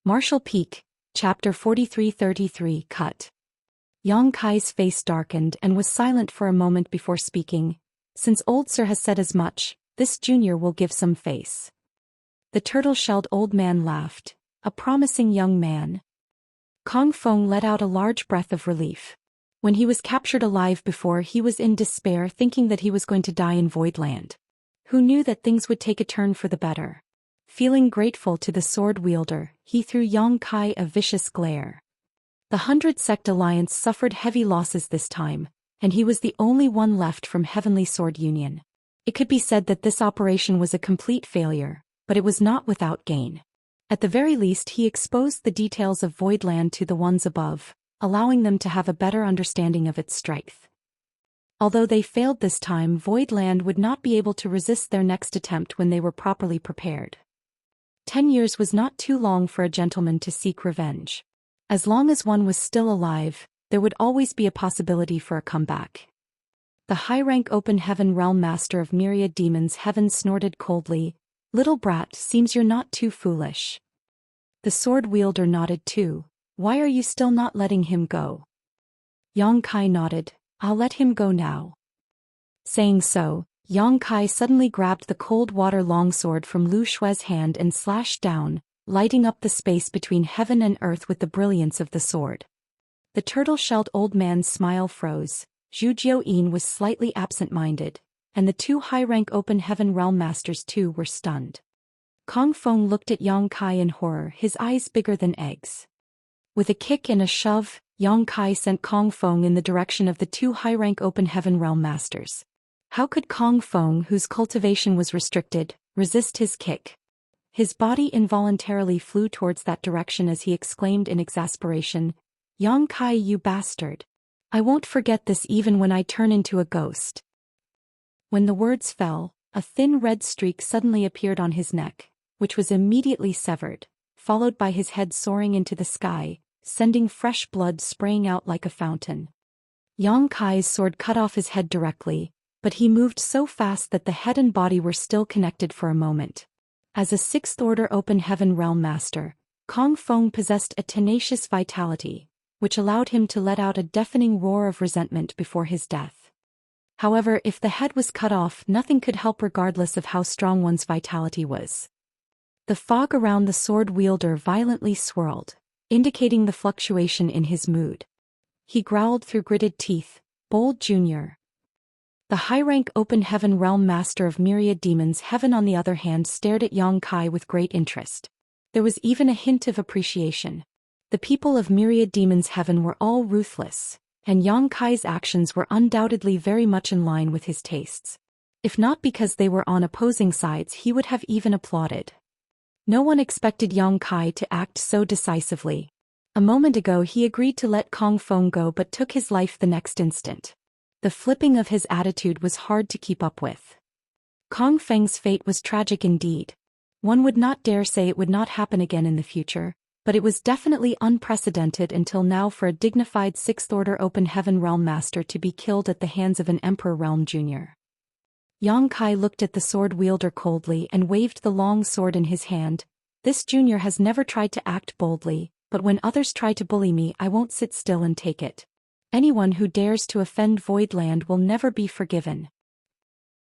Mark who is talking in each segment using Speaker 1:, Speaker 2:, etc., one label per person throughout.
Speaker 1: Martial Peak, Chapter 43-33 Cut. Yang Kai's face darkened and was silent for a moment before speaking. Since old sir has said as much, this junior will give some face. The turtle-shelled old man laughed. A promising young man. Kong Feng let out a large breath of relief. When he was captured alive before, he was in despair, thinking that he was going to die in Voidland. Who knew that things would take a turn for the better? Feeling grateful to the sword wielder, he threw Yang Kai a vicious glare. The 100 Sect Alliance suffered heavy losses this time, and he was the only one left from Heavenly Sword Union. It could be said that this operation was a complete failure, but it was not without gain. At the very least, he exposed the details of Voidland to the ones above, allowing them to have a better understanding of its strength. Although they failed this time, Voidland would not be able to resist their next attempt when they were properly prepared. 10 years was not too long for a gentleman to seek revenge. As long as one was still alive, there would always be a possibility for a comeback. The high-rank Open Heaven Realm Master of Myriad Demons Heaven snorted coldly. "Little brat, seems you're not too foolish." The sword wielder nodded too. "Why are you still not letting him go?" Yang Kai nodded. "I'll let him go now." Saying so, Yang Kai suddenly grabbed the cold water longsword from Lu Shue's hand and slashed down, lighting up the space between heaven and earth with the brilliance of the sword. The turtle-shelled old man's smile froze. Zhu Xian was slightly absent-minded, and the two high-rank Open Heaven Realm Masters too were stunned. Kong Feng looked at Yang Kai in horror, his eyes bigger than eggs. With a kick and a shove, Yang Kai sent Kong Feng in the direction of the two high-rank Open Heaven Realm Masters. How could Kong Feng, whose cultivation was restricted, resist his kick? His body involuntarily flew towards that direction as he exclaimed in exasperation, "Yang Kai, you bastard! I won't forget this even when I turn into a ghost." When the words fell, a thin red streak suddenly appeared on his neck, which was immediately severed, followed by his head soaring into the sky, sending fresh blood spraying out like a fountain. Yang Kai's sword cut off his head directly, but he moved so fast that the head and body were still connected for a moment. As a sixth-order Open Heaven Realm Master, Kong Feng possessed a tenacious vitality, which allowed him to let out a deafening roar of resentment before his death. However, if the head was cut off, nothing could help regardless of how strong one's vitality was. The fog around the sword wielder violently swirled, indicating the fluctuation in his mood. He growled through gritted teeth, "Bold Junior." The high-rank Open Heaven Realm Master of Myriad Demons Heaven on the other hand stared at Yang Kai with great interest. There was even a hint of appreciation. The people of Myriad Demons Heaven were all ruthless, and Yang Kai's actions were undoubtedly very much in line with his tastes. If not because they were on opposing sides, he would have even applauded. No one expected Yang Kai to act so decisively. A moment ago he agreed to let Kong Feng go but took his life the next instant. The flipping of his attitude was hard to keep up with. Kong Feng's fate was tragic indeed. One would not dare say it would not happen again in the future, but it was definitely unprecedented until now for a dignified sixth-order Open Heaven Realm Master to be killed at the hands of an Emperor Realm Junior. Yang Kai looked at the sword wielder coldly and waved the long sword in his hand. "This junior has never tried to act boldly, but when others try to bully me, I won't sit still and take it. Anyone who dares to offend Voidland will never be forgiven."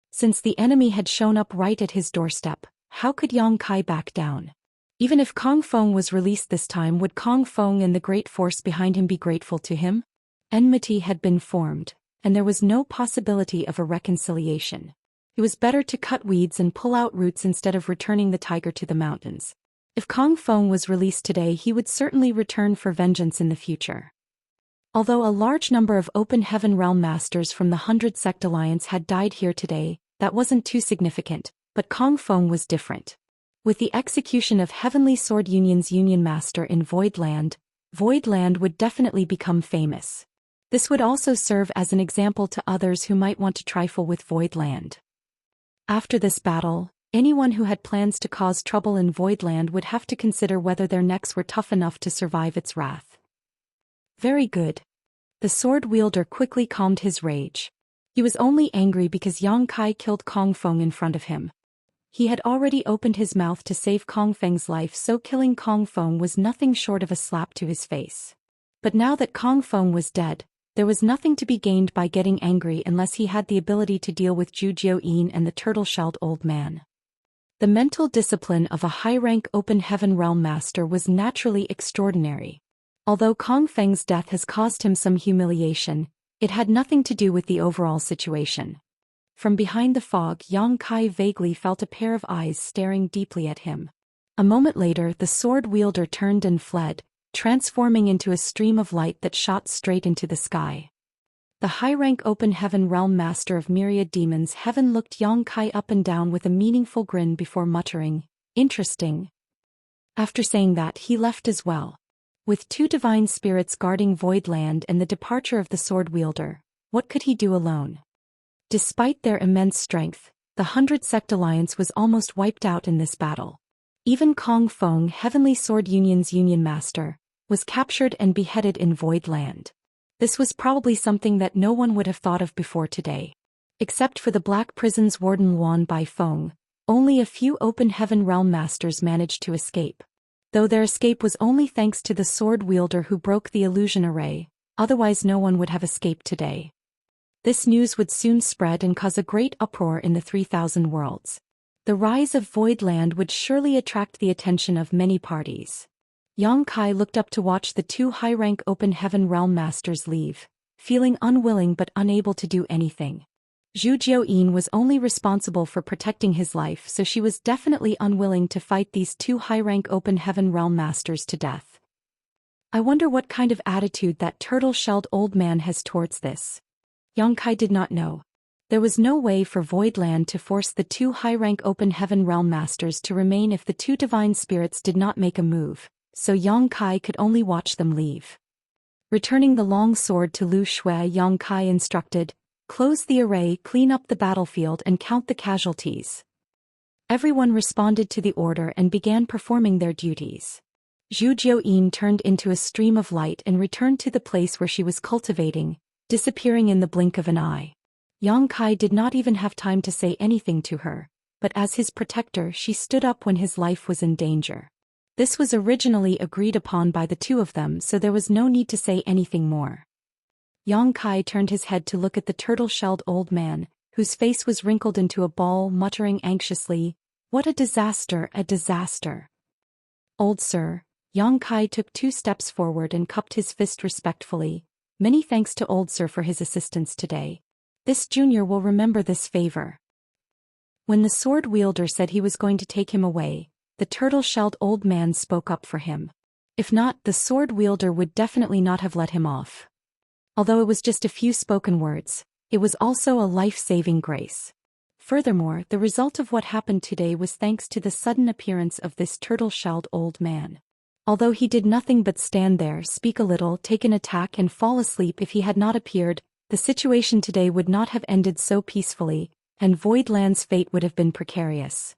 Speaker 1: Since the enemy had shown up right at his doorstep, how could Yang Kai back down? Even if Kong Feng was released this time, would Kong Feng and the great force behind him be grateful to him? Enmity had been formed, and there was no possibility of a reconciliation. It was better to cut weeds and pull out roots instead of returning the tiger to the mountains. If Kong Feng was released today, he would certainly return for vengeance in the future. Although a large number of Open Heaven Realm Masters from the 100 Sect Alliance had died here today, that wasn't too significant, but Kong Feng was different. With the execution of Heavenly Sword Union's Union Master in Voidland, Voidland would definitely become famous. This would also serve as an example to others who might want to trifle with Voidland. After this battle, anyone who had plans to cause trouble in Voidland would have to consider whether their necks were tough enough to survive its wrath. Very good. The sword wielder quickly calmed his rage. He was only angry because Yang Kai killed Kong Feng in front of him. He had already opened his mouth to save Kong Feng's life, so killing Kong Feng was nothing short of a slap to his face. But now that Kong Feng was dead, there was nothing to be gained by getting angry unless he had the ability to deal with Zhou Xian and the turtle-shelled old man. The mental discipline of a high-rank open heaven realm master was naturally extraordinary. Although Kong Feng's death has caused him some humiliation, it had nothing to do with the overall situation. From behind the fog, Yang Kai vaguely felt a pair of eyes staring deeply at him. A moment later, the sword wielder turned and fled, transforming into a stream of light that shot straight into the sky. The high-rank open heaven realm master of myriad demons heaven looked Yang Kai up and down with a meaningful grin before muttering, "Interesting." After saying that, he left as well. With two divine spirits guarding void land and the departure of the sword wielder, what could he do alone? Despite their immense strength, the 100 Sect Alliance was almost wiped out in this battle. Even Kong Feng, Heavenly Sword Union's Union Master, was captured and beheaded in void land. This was probably something that no one would have thought of before today. Except for the Black Prison's warden Luan Bai Feng, only a few open heaven realm masters managed to escape. Though their escape was only thanks to the sword wielder who broke the illusion array, otherwise no one would have escaped today. This news would soon spread and cause a great uproar in the 3,000 worlds. The rise of void land would surely attract the attention of many parties. Yang Kai looked up to watch the two high-rank open heaven realm masters leave, feeling unwilling but unable to do anything. Zhou Xian was only responsible for protecting his life, so she was definitely unwilling to fight these two high-rank open heaven realm masters to death. I wonder what kind of attitude that turtle-shelled old man has towards this. Yang Kai did not know. There was no way for Voidland to force the two high-rank open heaven realm masters to remain if the two divine spirits did not make a move, so Yang Kai could only watch them leave. Returning the long sword to Lu Shui, Yang Kai instructed, "Close the array, clean up the battlefield and count the casualties." Everyone responded to the order and began performing their duties. Zhou Xian turned into a stream of light and returned to the place where she was cultivating, disappearing in the blink of an eye. Yang Kai did not even have time to say anything to her, but as his protector she stood up when his life was in danger. This was originally agreed upon by the two of them, so there was no need to say anything more. Yang Kai turned his head to look at the turtle-shelled old man, whose face was wrinkled into a ball, muttering anxiously, "What a disaster, a disaster." "Old sir." Yang Kai took 2 steps forward and cupped his fist respectfully. "Many thanks to old sir for his assistance today. This junior will remember this favor." When the sword wielder said he was going to take him away, the turtle-shelled old man spoke up for him. If not, the sword wielder would definitely not have let him off. Although it was just a few spoken words, it was also a life-saving grace. Furthermore, the result of what happened today was thanks to the sudden appearance of this turtle-shelled old man. Although he did nothing but stand there, speak a little, take an attack and fall asleep, if he had not appeared, the situation today would not have ended so peacefully, and Voidland's fate would have been precarious.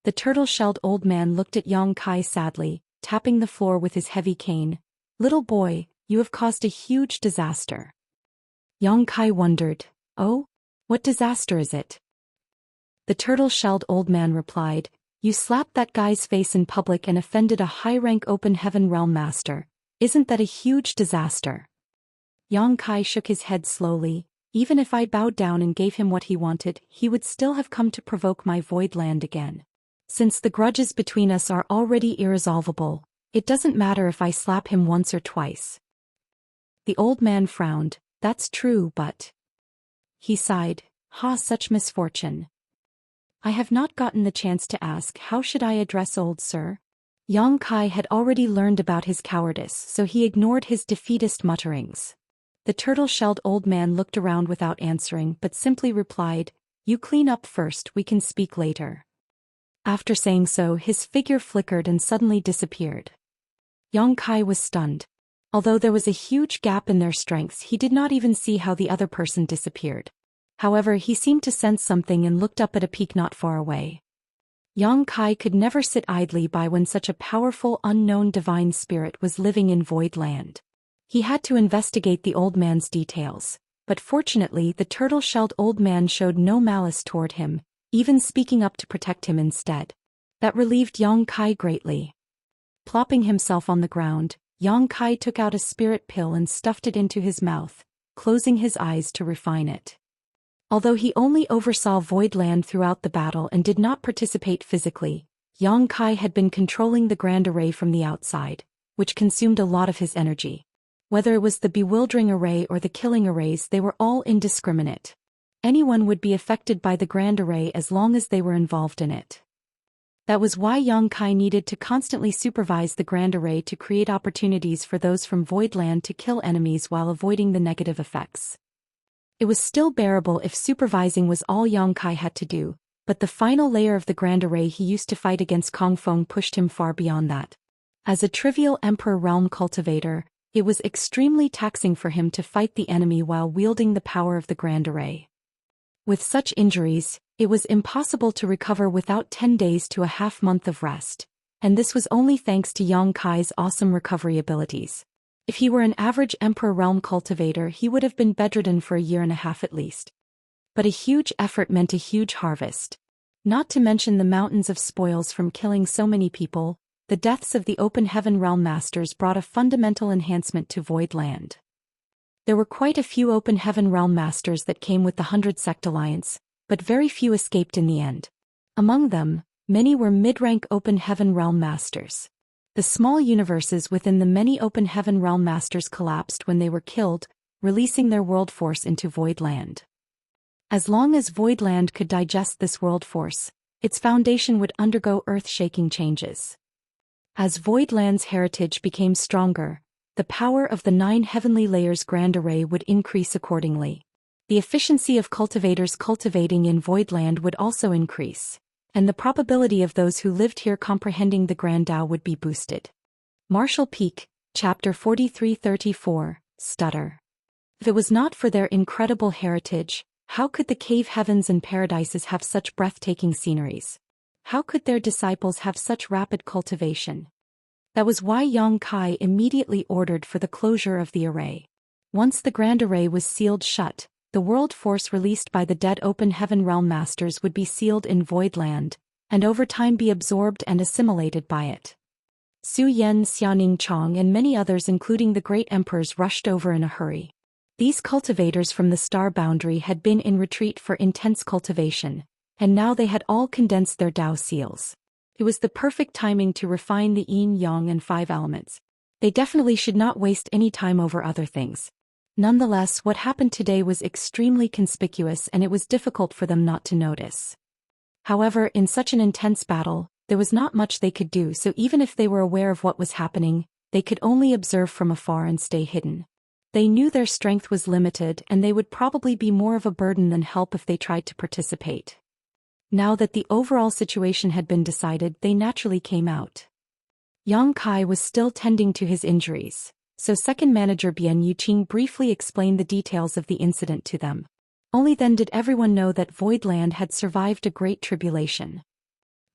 Speaker 1: The turtle-shelled old man looked at Yang Kai sadly, tapping the floor with his heavy cane. "Little boy, you have caused a huge disaster." Yang Kai wondered, "Oh? What disaster is it?" The turtle-shelled old man replied, "You slapped that guy's face in public and offended a high-rank open heaven realm master. Isn't that a huge disaster?" Yang Kai shook his head slowly. "Even if I bowed down and gave him what he wanted, he would still have come to provoke my void land again. Since the grudges between us are already irresolvable, it doesn't matter if I slap him once or twice." The old man frowned. "That's true, but..." He sighed. Such misfortune. I have not gotten the chance to ask, how should I address old sir?" Yang Kai had already learned about his cowardice, so he ignored his defeatist mutterings. The turtle-shelled old man looked around without answering but simply replied, "You clean up first, we can speak later." After saying so, his figure flickered and suddenly disappeared. Yang Kai was stunned. Although there was a huge gap in their strengths, he did not even see how the other person disappeared. However, he seemed to sense something and looked up at a peak not far away. Yang Kai could never sit idly by when such a powerful unknown divine spirit was living in void land. He had to investigate the old man's details, but fortunately the turtle-shelled old man showed no malice toward him. even speaking up to protect him instead. That relieved Yang Kai greatly. Plopping himself on the ground, Yang Kai took out a spirit pill and stuffed it into his mouth, closing his eyes to refine it. Although he only oversaw Voidland throughout the battle and did not participate physically, Yang Kai had been controlling the Grand Array from the outside, which consumed a lot of his energy. Whether it was the bewildering array or the killing arrays, they were all indiscriminate. Anyone would be affected by the Grand Array as long as they were involved in it. That was why Yang Kai needed to constantly supervise the Grand Array to create opportunities for those from Voidland to kill enemies while avoiding the negative effects. It was still bearable if supervising was all Yang Kai had to do, but the final layer of the Grand Array he used to fight against Kong Feng pushed him far beyond that. As a trivial Emperor Realm cultivator, it was extremely taxing for him to fight the enemy while wielding the power of the Grand Array. With such injuries, it was impossible to recover without 10 days to a half-month of rest, and this was only thanks to Yang Kai's awesome recovery abilities. If he were an average Emperor Realm cultivator, he would have been bedridden for a year and a half at least. But a huge effort meant a huge harvest. Not to mention the mountains of spoils from killing so many people, the deaths of the Open Heaven Realm Masters brought a fundamental enhancement to Voidland. There were quite a few Open Heaven Realm Masters that came with the 100 Sect Alliance, but very few escaped in the end. Among them, many were mid-rank Open Heaven Realm Masters. The small universes within the many Open Heaven Realm Masters collapsed when they were killed, releasing their world force into Voidland. As long as Voidland could digest this world force, its foundation would undergo earth-shaking changes. As Voidland's heritage became stronger, the power of the 9 heavenly layers Grand Array would increase accordingly. The efficiency of cultivators cultivating in Voidland would also increase, and the probability of those who lived here comprehending the Grand Tao would be boosted. Martial Peak, Chapter 43-34, Stutter. If it was not for their incredible heritage, how could the cave heavens and paradises have such breathtaking sceneries? How could their disciples have such rapid cultivation? That was why Yang Kai immediately ordered for the closure of the array. Once the Grand Array was sealed shut, the world force released by the dead Open Heaven Realm Masters would be sealed in Voidland, and over time be absorbed and assimilated by it. Su Yen, Xianing Chong and many others including the great emperors rushed over in a hurry. These cultivators from the star boundary had been in retreat for intense cultivation, and now they had all condensed their Tao seals. It was the perfect timing to refine the yin, yang and 5 elements. They definitely should not waste any time over other things. Nonetheless, what happened today was extremely conspicuous and it was difficult for them not to notice. However, in such an intense battle, there was not much they could do, so even if they were aware of what was happening, they could only observe from afar and stay hidden. They knew their strength was limited and they would probably be more of a burden than help if they tried to participate. Now that the overall situation had been decided, they naturally came out. Yang Kai was still tending to his injuries, so second manager Bian Yuqing briefly explained the details of the incident to them. Only then did everyone know that Voidland had survived a great tribulation.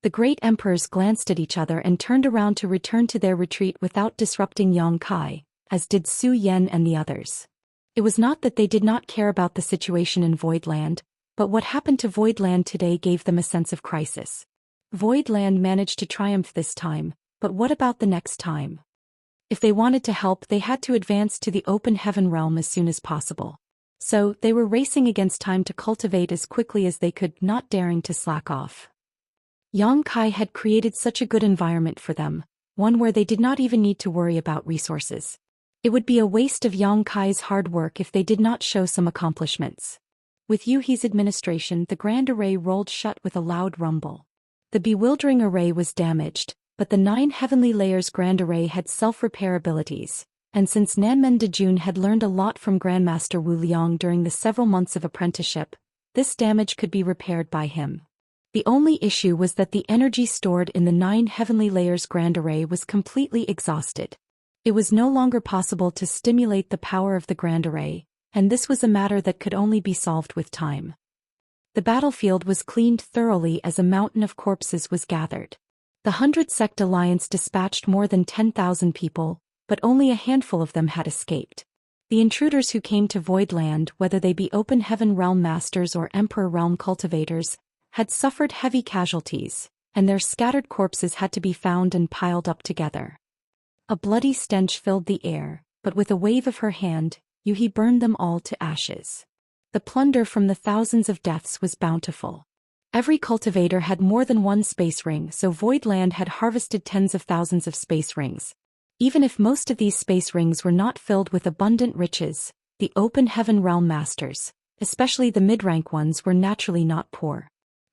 Speaker 1: The great emperors glanced at each other and turned around to return to their retreat without disrupting Yang Kai, as did Su Yen and the others. It was not that they did not care about the situation in Voidland, but what happened to Voidland today gave them a sense of crisis. Voidland managed to triumph this time, but what about the next time? If they wanted to help, they had to advance to the Open Heaven realm as soon as possible. So, they were racing against time to cultivate as quickly as they could, not daring to slack off. Yang Kai had created such a good environment for them, one where they did not even need to worry about resources. It would be a waste of Yang Kai's hard work if they did not show some accomplishments. With Yuhi's administration, the Grand Array rolled shut with a loud rumble. The bewildering array was damaged, but the 9 heavenly layers Grand Array had self-repair abilities, and since Nanmen Dejun had learned a lot from Grandmaster Wu Liang during the several months of apprenticeship, this damage could be repaired by him. The only issue was that the energy stored in the 9 heavenly layers Grand Array was completely exhausted. It was no longer possible to stimulate the power of the Grand Array, and this was a matter that could only be solved with time. The battlefield was cleaned thoroughly as a mountain of corpses was gathered. The 100 Sect Alliance dispatched more than 10,000 people, but only a handful of them had escaped. The intruders who came to Voidland, whether they be Open Heaven Realm Masters or Emperor Realm Cultivators, had suffered heavy casualties, and their scattered corpses had to be found and piled up together. A bloody stench filled the air, but with a wave of her hand, Yuhi burned them all to ashes. The plunder from the thousands of deaths was bountiful. Every cultivator had more than one space ring, so Voidland had harvested tens of thousands of space rings. Even if most of these space rings were not filled with abundant riches, the Open Heaven Realm Masters, especially the mid-rank ones, were naturally not poor.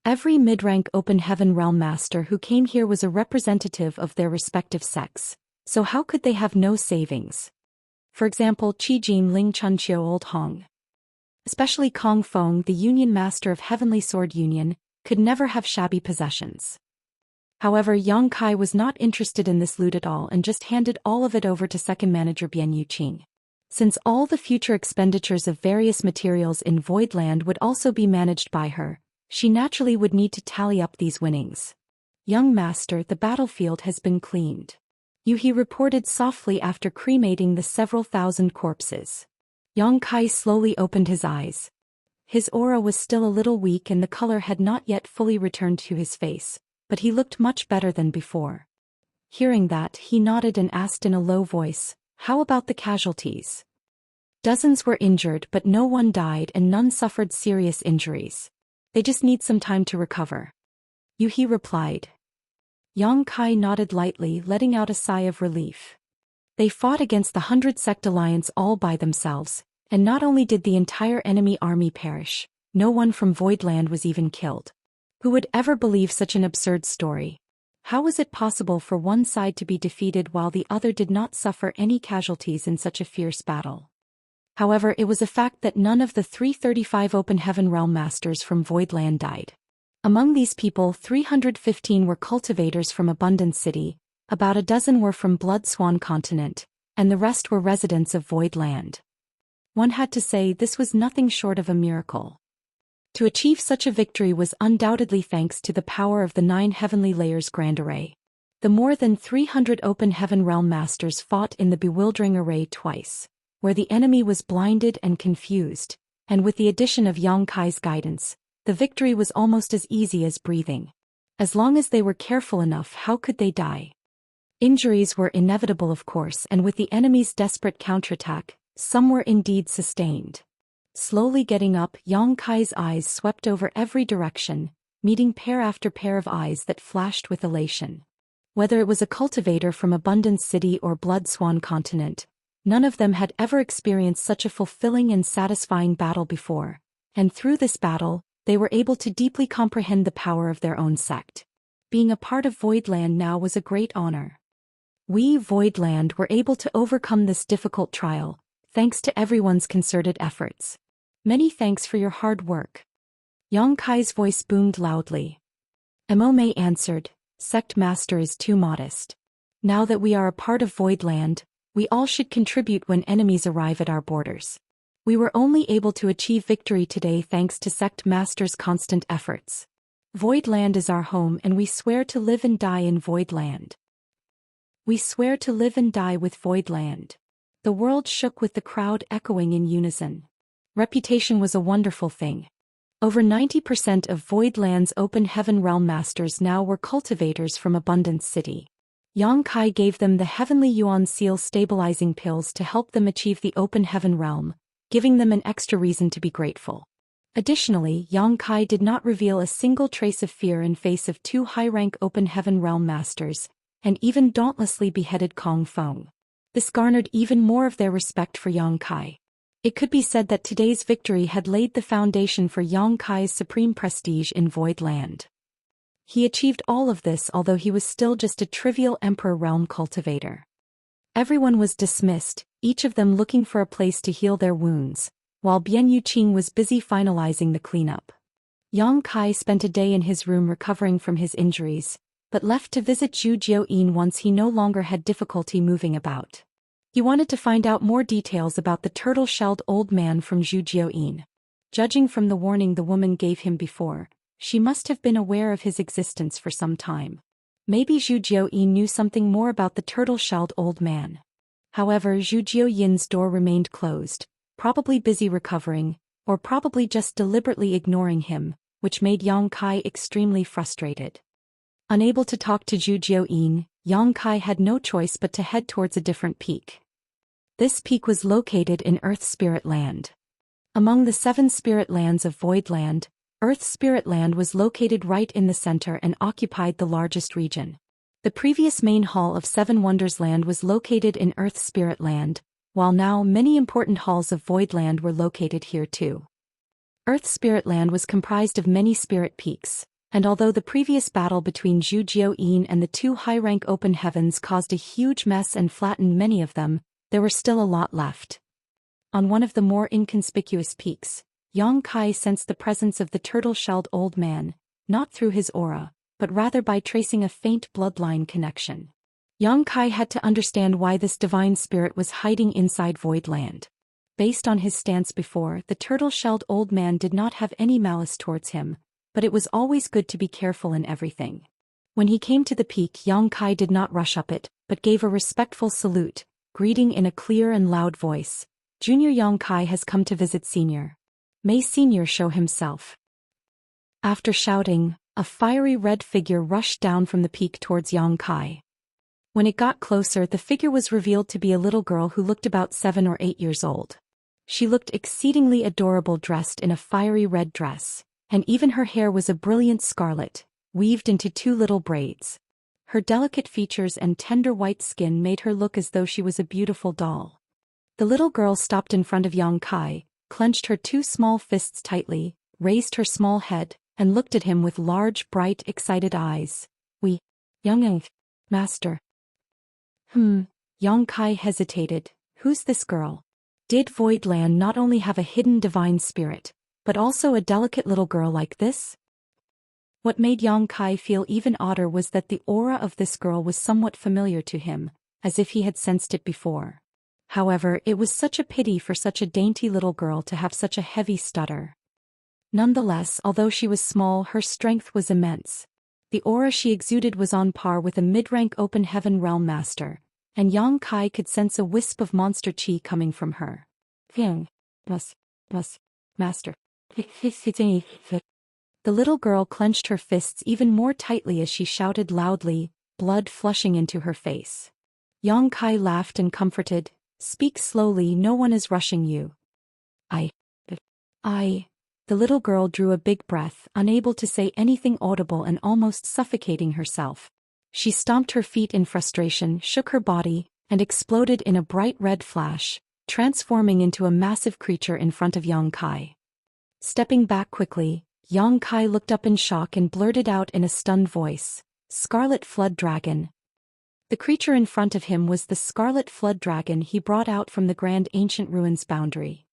Speaker 1: Every mid-rank Open Heaven Realm Master who came here was a representative of their respective sects, so how could they have no savings? For example, Qi Jin Ling Chunqiu Old Hong. Especially Kong Feng, the Union Master of Heavenly Sword Union, could never have shabby possessions. However, Yang Kai was not interested in this loot at all and just handed all of it over to second manager Bian Yuqing. Since all the future expenditures of various materials in Voidland would also be managed by her, she naturally would need to tally up these winnings. Young Master, the battlefield has been cleaned. Yuhi reported softly after cremating the several thousand corpses. Yang Kai slowly opened his eyes. His aura was still a little weak and the color had not yet fully returned to his face, but he looked much better than before. Hearing that, he nodded and asked in a low voice, "How about the casualties?" Dozens were injured, but no one died and none suffered serious injuries. They just need some time to recover. Yuhi replied. Yang Kai nodded lightly, letting out a sigh of relief. They fought against the 100-sect alliance all by themselves, and not only did the entire enemy army perish, no one from Voidland was even killed. Who would ever believe such an absurd story? How was it possible for one side to be defeated while the other did not suffer any casualties in such a fierce battle? However, it was a fact that none of the 335 Open Heaven Realm Masters from Voidland died. Among these people, 315 were cultivators from Abundant City, about a dozen were from Blood Swan Continent, and the rest were residents of Voidland. One had to say this was nothing short of a miracle. To achieve such a victory was undoubtedly thanks to the power of the 9 Heavenly Layers Grand Array. The more than 300 Open Heaven Realm Masters fought in the bewildering array twice, where the enemy was blinded and confused, and with the addition of Yang Kai's guidance, the victory was almost as easy as breathing. As long as they were careful enough, how could they die? Injuries were inevitable, of course, and with the enemy's desperate counterattack, some were indeed sustained. Slowly getting up, Yang Kai's eyes swept over every direction, meeting pair after pair of eyes that flashed with elation. Whether it was a cultivator from Abundance City or Blood Swan Continent, none of them had ever experienced such a fulfilling and satisfying battle before, and through this battle, they were able to deeply comprehend the power of their own sect. Being a part of Voidland now was a great honor. We, Voidland, were able to overcome this difficult trial, thanks to everyone's concerted efforts. Many thanks for your hard work. Yang Kai's voice boomed loudly. Mome answered, "Sect Master is too modest. Now that we are a part of Voidland, we all should contribute when enemies arrive at our borders. We were only able to achieve victory today thanks to Sect Master's constant efforts. Voidland is our home and we swear to live and die in Voidland. We swear to live and die with Voidland." The world shook with the crowd echoing in unison. Reputation was a wonderful thing. Over 90% of Voidland's Open Heaven Realm Masters now were cultivators from Abundance City. Yang Kai gave them the Heavenly Yuan Seal stabilizing pills to help them achieve the Open Heaven Realm, giving them an extra reason to be grateful. Additionally, Yang Kai did not reveal a single trace of fear in face of 2 high-rank Open Heaven Realm Masters, and even dauntlessly beheaded Kong Feng. This garnered even more of their respect for Yang Kai. It could be said that today's victory had laid the foundation for Yang Kai's supreme prestige in Voidland. He achieved all of this although he was still just a trivial Emperor Realm cultivator. Everyone was dismissed, each of them looking for a place to heal their wounds, while Bian Yuqing was busy finalizing the cleanup. Yang Kai spent a day in his room recovering from his injuries, but left to visit Zhu Xian once he no longer had difficulty moving about. He wanted to find out more details about the turtle-shelled old man from Zhu Xian. Judging from the warning the woman gave him before, she must have been aware of his existence for some time. Maybe Zhu Xian knew something more about the turtle-shelled old man. However, Zhu Xian's door remained closed, probably busy recovering, or probably just deliberately ignoring him, which made Yang Kai extremely frustrated. Unable to talk to Zhu Xian, Yang Kai had no choice but to head towards a different peak. This peak was located in Earth Spirit Land. Among the 7 spirit lands of Void Land, Earth Spirit Land was located right in the center and occupied the largest region. The previous main hall of 7 Wonders Land was located in Earth Spirit Land, while now many important halls of Void Land were located here too. Earth Spirit Land was comprised of many spirit peaks, and although the previous battle between Zhu Xian and the 2 high-rank open heavens caused a huge mess and flattened many of them, there were still a lot left. On one of the more inconspicuous peaks, Yang Kai sensed the presence of the turtle-shelled old man, not through his aura, but rather by tracing a faint bloodline connection. Yang Kai had to understand why this divine spirit was hiding inside Void Land. Based on his stance before, the turtle-shelled old man did not have any malice towards him, but it was always good to be careful in everything. When he came to the peak, Yang Kai did not rush up it, but gave a respectful salute, greeting in a clear and loud voice. Junior Yang Kai has come to visit Senior. May Senior show himself. After shouting, a fiery red figure rushed down from the peak towards Yang Kai. When it got closer, the figure was revealed to be a little girl who looked about 7 or 8 years old. She looked exceedingly adorable dressed in a fiery red dress, and even her hair was a brilliant scarlet, weaved into 2 little braids. Her delicate features and tender white skin made her look as though she was a beautiful doll. The little girl stopped in front of Yang Kai, clenched her 2 small fists tightly, raised her small head, and looked at him with large, bright, excited eyes. Young Master. Yang Kai hesitated. Who's this girl? Did Void Land not only have a hidden divine spirit, but also a delicate little girl like this? What made Yang Kai feel even odder was that the aura of this girl was somewhat familiar to him, as if he had sensed it before. However, it was such a pity for such a dainty little girl to have such a heavy stutter. Nonetheless, although she was small, her strength was immense. The aura she exuded was on par with a mid-rank open heaven realm master, and Yang Kai could sense a wisp of monster chi coming from her. Master. The little girl clenched her fists even more tightly as she shouted loudly, blood flushing into her face. Yang Kai laughed and comforted. Speak slowly, no one is rushing you. The little girl drew a big breath, unable to say anything audible and almost suffocating herself. She stomped her feet in frustration, shook her body, and exploded in a bright red flash, transforming into a massive creature in front of Yang Kai. Stepping back quickly, Yang Kai looked up in shock and blurted out in a stunned voice, "Scarlet Flood Dragon." The creature in front of him was the Scarlet Flood Dragon he brought out from the Grand Ancient Ruins boundary.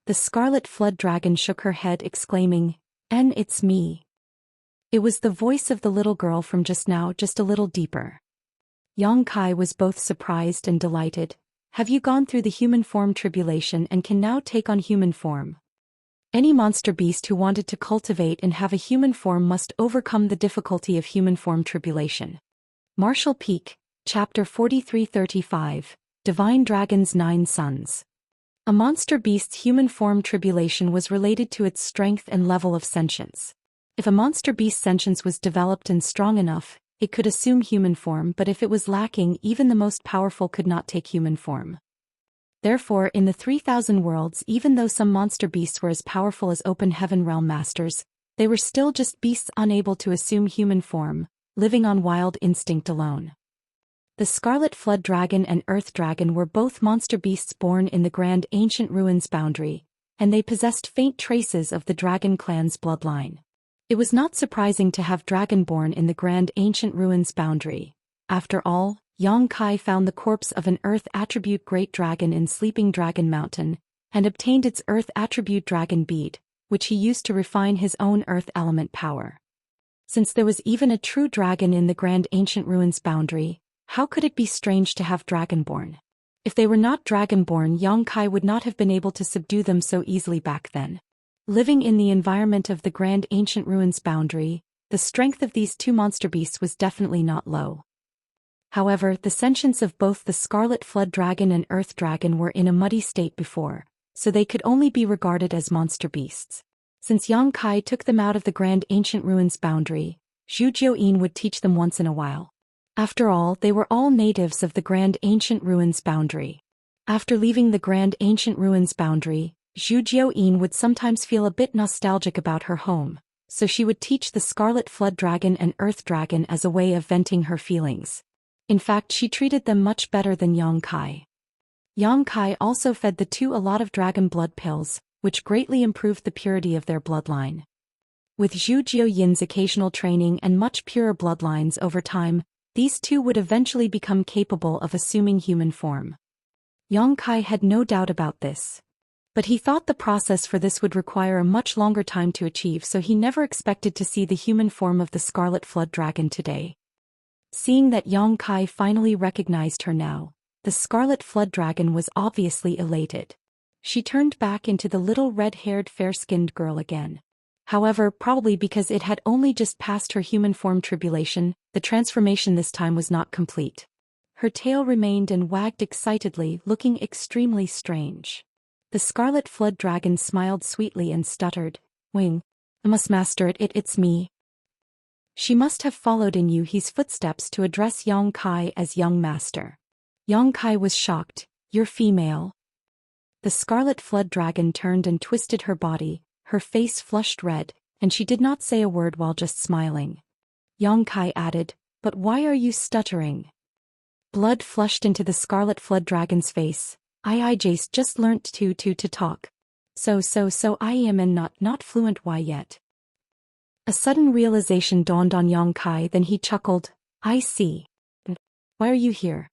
Speaker 1: The Scarlet Flood Dragon shook her head, exclaiming, It's me." It was the voice of the little girl from just now, just a little deeper. Yang Kai was both surprised and delighted. "Have you gone through the human form tribulation and can now take on human form?" Any monster beast who wanted to cultivate and have a human form must overcome the difficulty of human form tribulation. Martial Peak, Chapter 4335, Divine Dragon's 9 Sons. A monster beast's human form tribulation was related to its strength and level of sentience. If a monster beast's sentience was developed and strong enough, it could assume human form, but if it was lacking, even the most powerful could not take human form. Therefore, in the 3000 worlds, even though some monster beasts were as powerful as open heaven realm masters, they were still just beasts unable to assume human form, living on wild instinct alone. The Scarlet Flood Dragon and Earth Dragon were both monster beasts born in the Grand Ancient Ruins boundary, and they possessed faint traces of the Dragon clan's bloodline. It was not surprising to have dragon born in the Grand Ancient Ruins boundary. After all, Yang Kai found the corpse of an Earth attribute Great Dragon in Sleeping Dragon Mountain, and obtained its Earth attribute Dragon Bead, which he used to refine his own Earth element power. Since there was even a true dragon in the Grand Ancient Ruins boundary, how could it be strange to have Dragonborn? If they were not Dragonborn, Yang Kai would not have been able to subdue them so easily back then. Living in the environment of the Grand Ancient Ruins boundary, the strength of these 2 monster beasts was definitely not low. However, the sentience of both the Scarlet Flood Dragon and Earth Dragon were in a muddy state before, so they could only be regarded as monster beasts. Since Yang Kai took them out of the Grand Ancient Ruins boundary, Zhu Xian would teach them once in a while. After all, they were all natives of the Grand Ancient Ruins boundary. After leaving the Grand Ancient Ruins boundary, Zhu Xian would sometimes feel a bit nostalgic about her home, so she would teach the Scarlet Flood Dragon and Earth Dragon as a way of venting her feelings. In fact, she treated them much better than Yang Kai. Yang Kai also fed the two a lot of dragon blood pills, which greatly improved the purity of their bloodline. With Zhu Xian's occasional training and much purer bloodlines over time, these two would eventually become capable of assuming human form. Yang Kai had no doubt about this. But he thought the process for this would require a much longer time to achieve, so he never expected to see the human form of the Scarlet Flood Dragon today. Seeing that Yang Kai finally recognized her now, the Scarlet Flood Dragon was obviously elated. She turned back into the little red-haired fair-skinned girl again. However, probably because it had only just passed her human form tribulation, the transformation this time was not complete. Her tail remained and wagged excitedly, looking extremely strange. The Scarlet Flood Dragon smiled sweetly and stuttered, "Wing, I must master it, it's me." She must have followed in Yuhi's footsteps to address Yang Kai as young master. Yang Kai was shocked. "You're female?" The Scarlet Flood Dragon turned and twisted her body, her face flushed red, and she did not say a word while just smiling. Yang Kai added, "But why are you stuttering?" Blood flushed into the Scarlet Flood Dragon's face. I just learnt to talk. So I am and not fluent, why yet?" A sudden realization dawned on Yang Kai, then he chuckled, "I see. Why are you here?"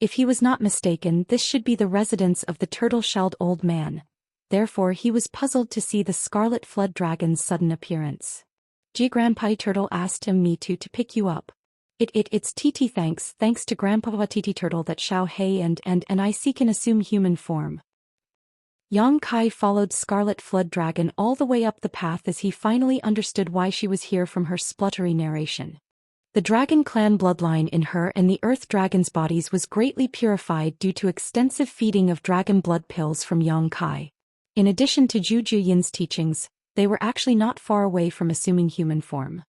Speaker 1: If he was not mistaken, this should be the residence of the turtle-shelled old man. Therefore he was puzzled to see the Scarlet Flood Dragon's sudden appearance. "Gee, Grandpa Turtle asked him me to pick you up. It's TT thanks to Grandpa TT Turtle that Xiao Hei and I can assume human form." Yang Kai followed Scarlet Flood Dragon all the way up the path as he finally understood why she was here from her spluttery narration. The Dragon Clan bloodline in her and the Earth Dragon's bodies was greatly purified due to extensive feeding of dragon blood pills from Yang Kai. In addition to Zhu Xian's teachings, they were actually not far away from assuming human form.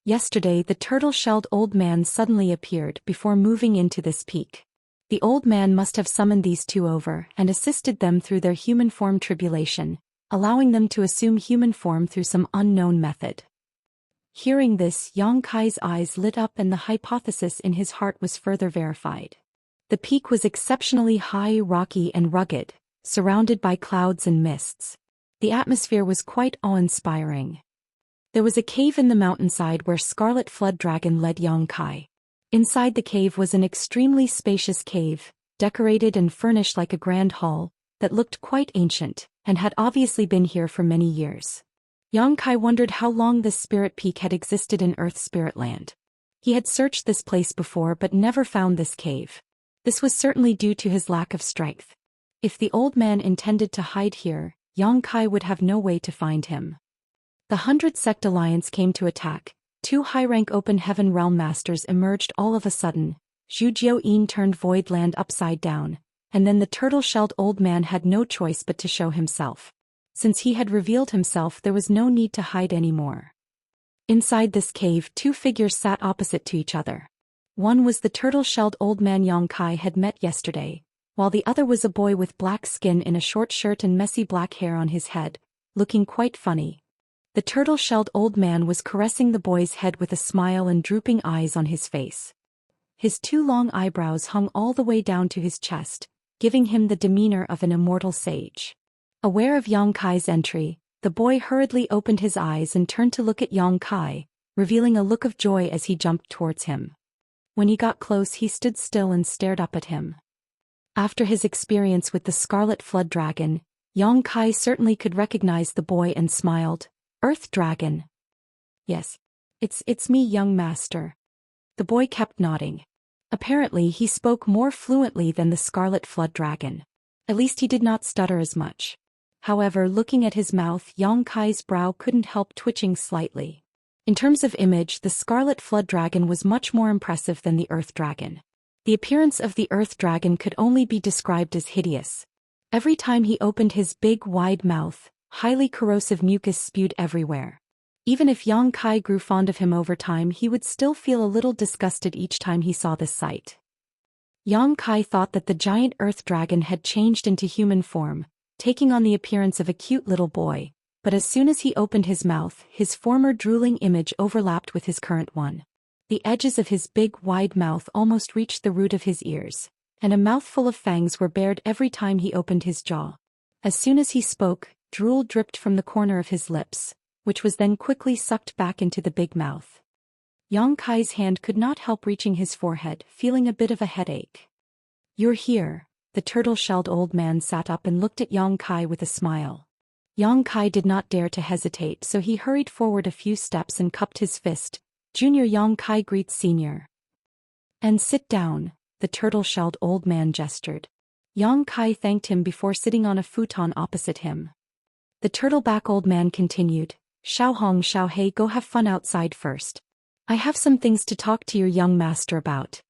Speaker 1: Yesterday, the turtle-shelled old man suddenly appeared before moving into this peak. The old man must have summoned these two over and assisted them through their human form tribulation, allowing them to assume human form through some unknown method. Hearing this, Yang Kai's eyes lit up and the hypothesis in his heart was further verified. The peak was exceptionally high, rocky and rugged, surrounded by clouds and mists. The atmosphere was quite awe-inspiring. There was a cave in the mountainside where Scarlet Flood Dragon led Yang Kai. Inside the cave was an extremely spacious cave, decorated and furnished like a grand hall, that looked quite ancient, and had obviously been here for many years. Yang Kai wondered how long this spirit peak had existed in Earth Spirit Land. He had searched this place before but never found this cave. This was certainly due to his lack of strength. If the old man intended to hide here, Yang Kai would have no way to find him. The 100 Sect Alliance came to attack. Two high-rank Open Heaven Realm Masters emerged all of a sudden. Zhu Xian turned Void Land upside down, and then the turtle-shelled old man had no choice but to show himself. Since he had revealed himself, there was no need to hide anymore. Inside this cave, two figures sat opposite to each other. One was the turtle-shelled old man Yang Kai had met yesterday, while the other was a boy with black skin in a short shirt and messy black hair on his head, looking quite funny. The turtle-shelled old man was caressing the boy's head with a smile and drooping eyes on his face. His two long eyebrows hung all the way down to his chest, giving him the demeanor of an immortal sage. Aware of Yang Kai's entry, the boy hurriedly opened his eyes and turned to look at Yang Kai, revealing a look of joy as he jumped towards him. When he got close, he stood still and stared up at him. After his experience with the Scarlet Flood Dragon, Yang Kai certainly could recognize the boy and smiled. "Earth Dragon." "Yes. It's me, young master." The boy kept nodding. Apparently he spoke more fluently than the Scarlet Flood Dragon. At least he did not stutter as much. However, looking at his mouth, Yang Kai's brow couldn't help twitching slightly. In terms of image, the Scarlet Flood Dragon was much more impressive than the Earth Dragon. The appearance of the Earth Dragon could only be described as hideous. Every time he opened his big, wide mouth, highly corrosive mucus spewed everywhere. Even if Yang Kai grew fond of him over time, he would still feel a little disgusted each time he saw this sight. Yang Kai thought that the giant earth dragon had changed into human form, taking on the appearance of a cute little boy, but as soon as he opened his mouth, his former drooling image overlapped with his current one. The edges of his big, wide mouth almost reached the root of his ears, and a mouthful of fangs were bared every time he opened his jaw. As soon as he spoke, drool dripped from the corner of his lips, which was then quickly sucked back into the big mouth. Yang Kai's hand could not help reaching his forehead, feeling a bit of a headache. "You're here." The turtle-shelled old man sat up and looked at Yang Kai with a smile. Yang Kai did not dare to hesitate, so he hurried forward a few steps and cupped his fist. "Junior Yang Kai greets Senior." "And sit down," the turtle-shelled old man gestured. Yang Kai thanked him before sitting on a futon opposite him. The turtleback old man continued, "Xiaohong Xiaohei, go have fun outside first. I have some things to talk to your young master about."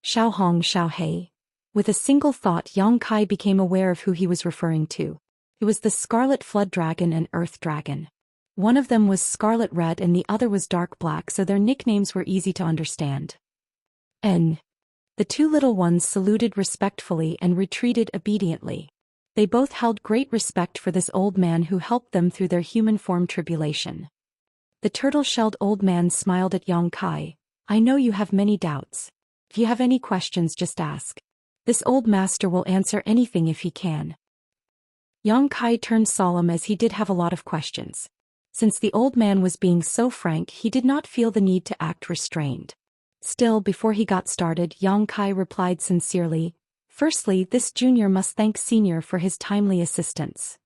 Speaker 1: Xiaohong Xiaohei. With a single thought, Yang Kai became aware of who he was referring to. It was the Scarlet Flood Dragon and Earth Dragon. One of them was scarlet red and the other was dark black, so their nicknames were easy to understand. N. The two little ones saluted respectfully and retreated obediently. They both held great respect for this old man who helped them through their human form tribulation. The turtle-shelled old man smiled at Yang Kai. "I know you have many doubts. If you have any questions, just ask. This old master will answer anything if he can." Yang Kai turned solemn as he did have a lot of questions. Since the old man was being so frank, he did not feel the need to act restrained. Still, before he got started, Yang Kai replied sincerely, "Firstly, this junior must thank Senior for his timely assistance."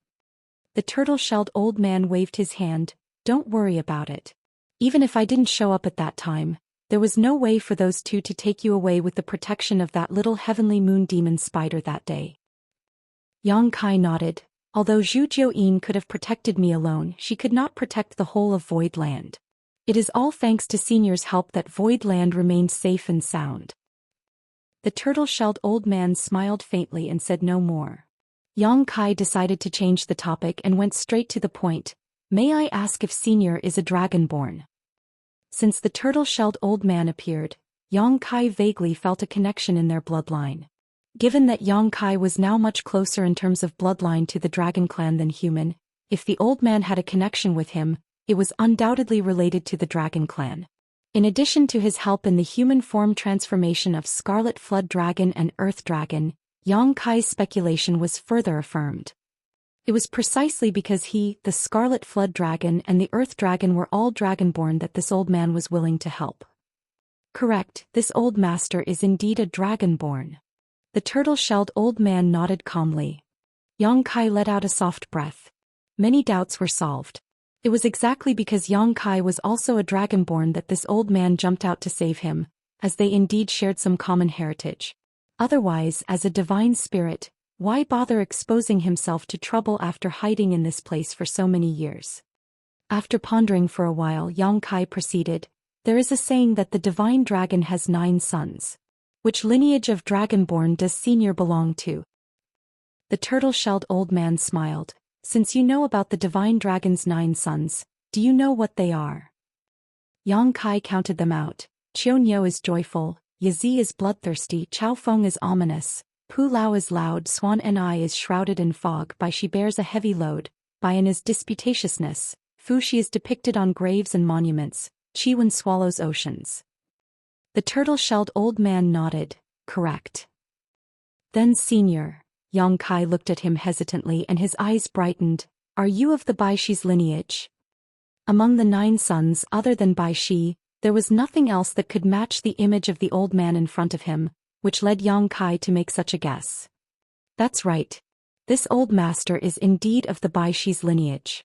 Speaker 1: The turtle-shelled old man waved his hand. "Don't worry about it. Even if I didn't show up at that time, there was no way for those two to take you away with the protection of that little heavenly moon demon spider that day." Yang Kai nodded. "Although Zhu Xian could have protected me alone, she could not protect the whole of Void Land. It is all thanks to Senior's help that Void Land remained safe and sound." The turtle-shelled old man smiled faintly and said no more. Yang Kai decided to change the topic and went straight to the point. "May I ask if Senior is a dragonborn?" Since the turtle-shelled old man appeared, Yang Kai vaguely felt a connection in their bloodline. Given that Yang Kai was now much closer in terms of bloodline to the dragon clan than human, if the old man had a connection with him, it was undoubtedly related to the dragon clan. In addition to his help in the human form transformation of Scarlet Flood Dragon and Earth Dragon, Yang Kai's speculation was further affirmed. It was precisely because he, the Scarlet Flood Dragon and the Earth Dragon were all dragonborn that this old man was willing to help. Correct, this old master is indeed a dragonborn. The turtle-shelled old man nodded calmly. Yang Kai let out a soft breath. Many doubts were solved. It was exactly because Yang Kai was also a dragonborn that this old man jumped out to save him, as they indeed shared some common heritage. Otherwise, as a divine spirit, why bother exposing himself to trouble after hiding in this place for so many years? After pondering for a while, Yang Kai proceeded, "There is a saying that the divine dragon has 9 sons. Which lineage of dragonborn does Senior belong to?" The turtle-shelled old man smiled. "Since you know about the divine dragon's 9 sons, do you know what they are?" Yang Kai counted them out. Qiu is joyful, Yazi is bloodthirsty, Chao Feng is ominous, Pu Lao is loud, Swan Ni is shrouded in fog, Bai Shi bears a heavy load, Baian is disputatiousness, Fu Shi is depicted on graves and monuments, Chi Wen swallows oceans. The turtle-shelled old man nodded. "Correct." "Then Senior," Yang Kai looked at him hesitantly and his eyes brightened, "are you of the Bai Shi's lineage?" Among the 9 sons other than Bai Shi, there was nothing else that could match the image of the old man in front of him, which led Yang Kai to make such a guess. "That's right. This old master is indeed of the Bai Shi's lineage."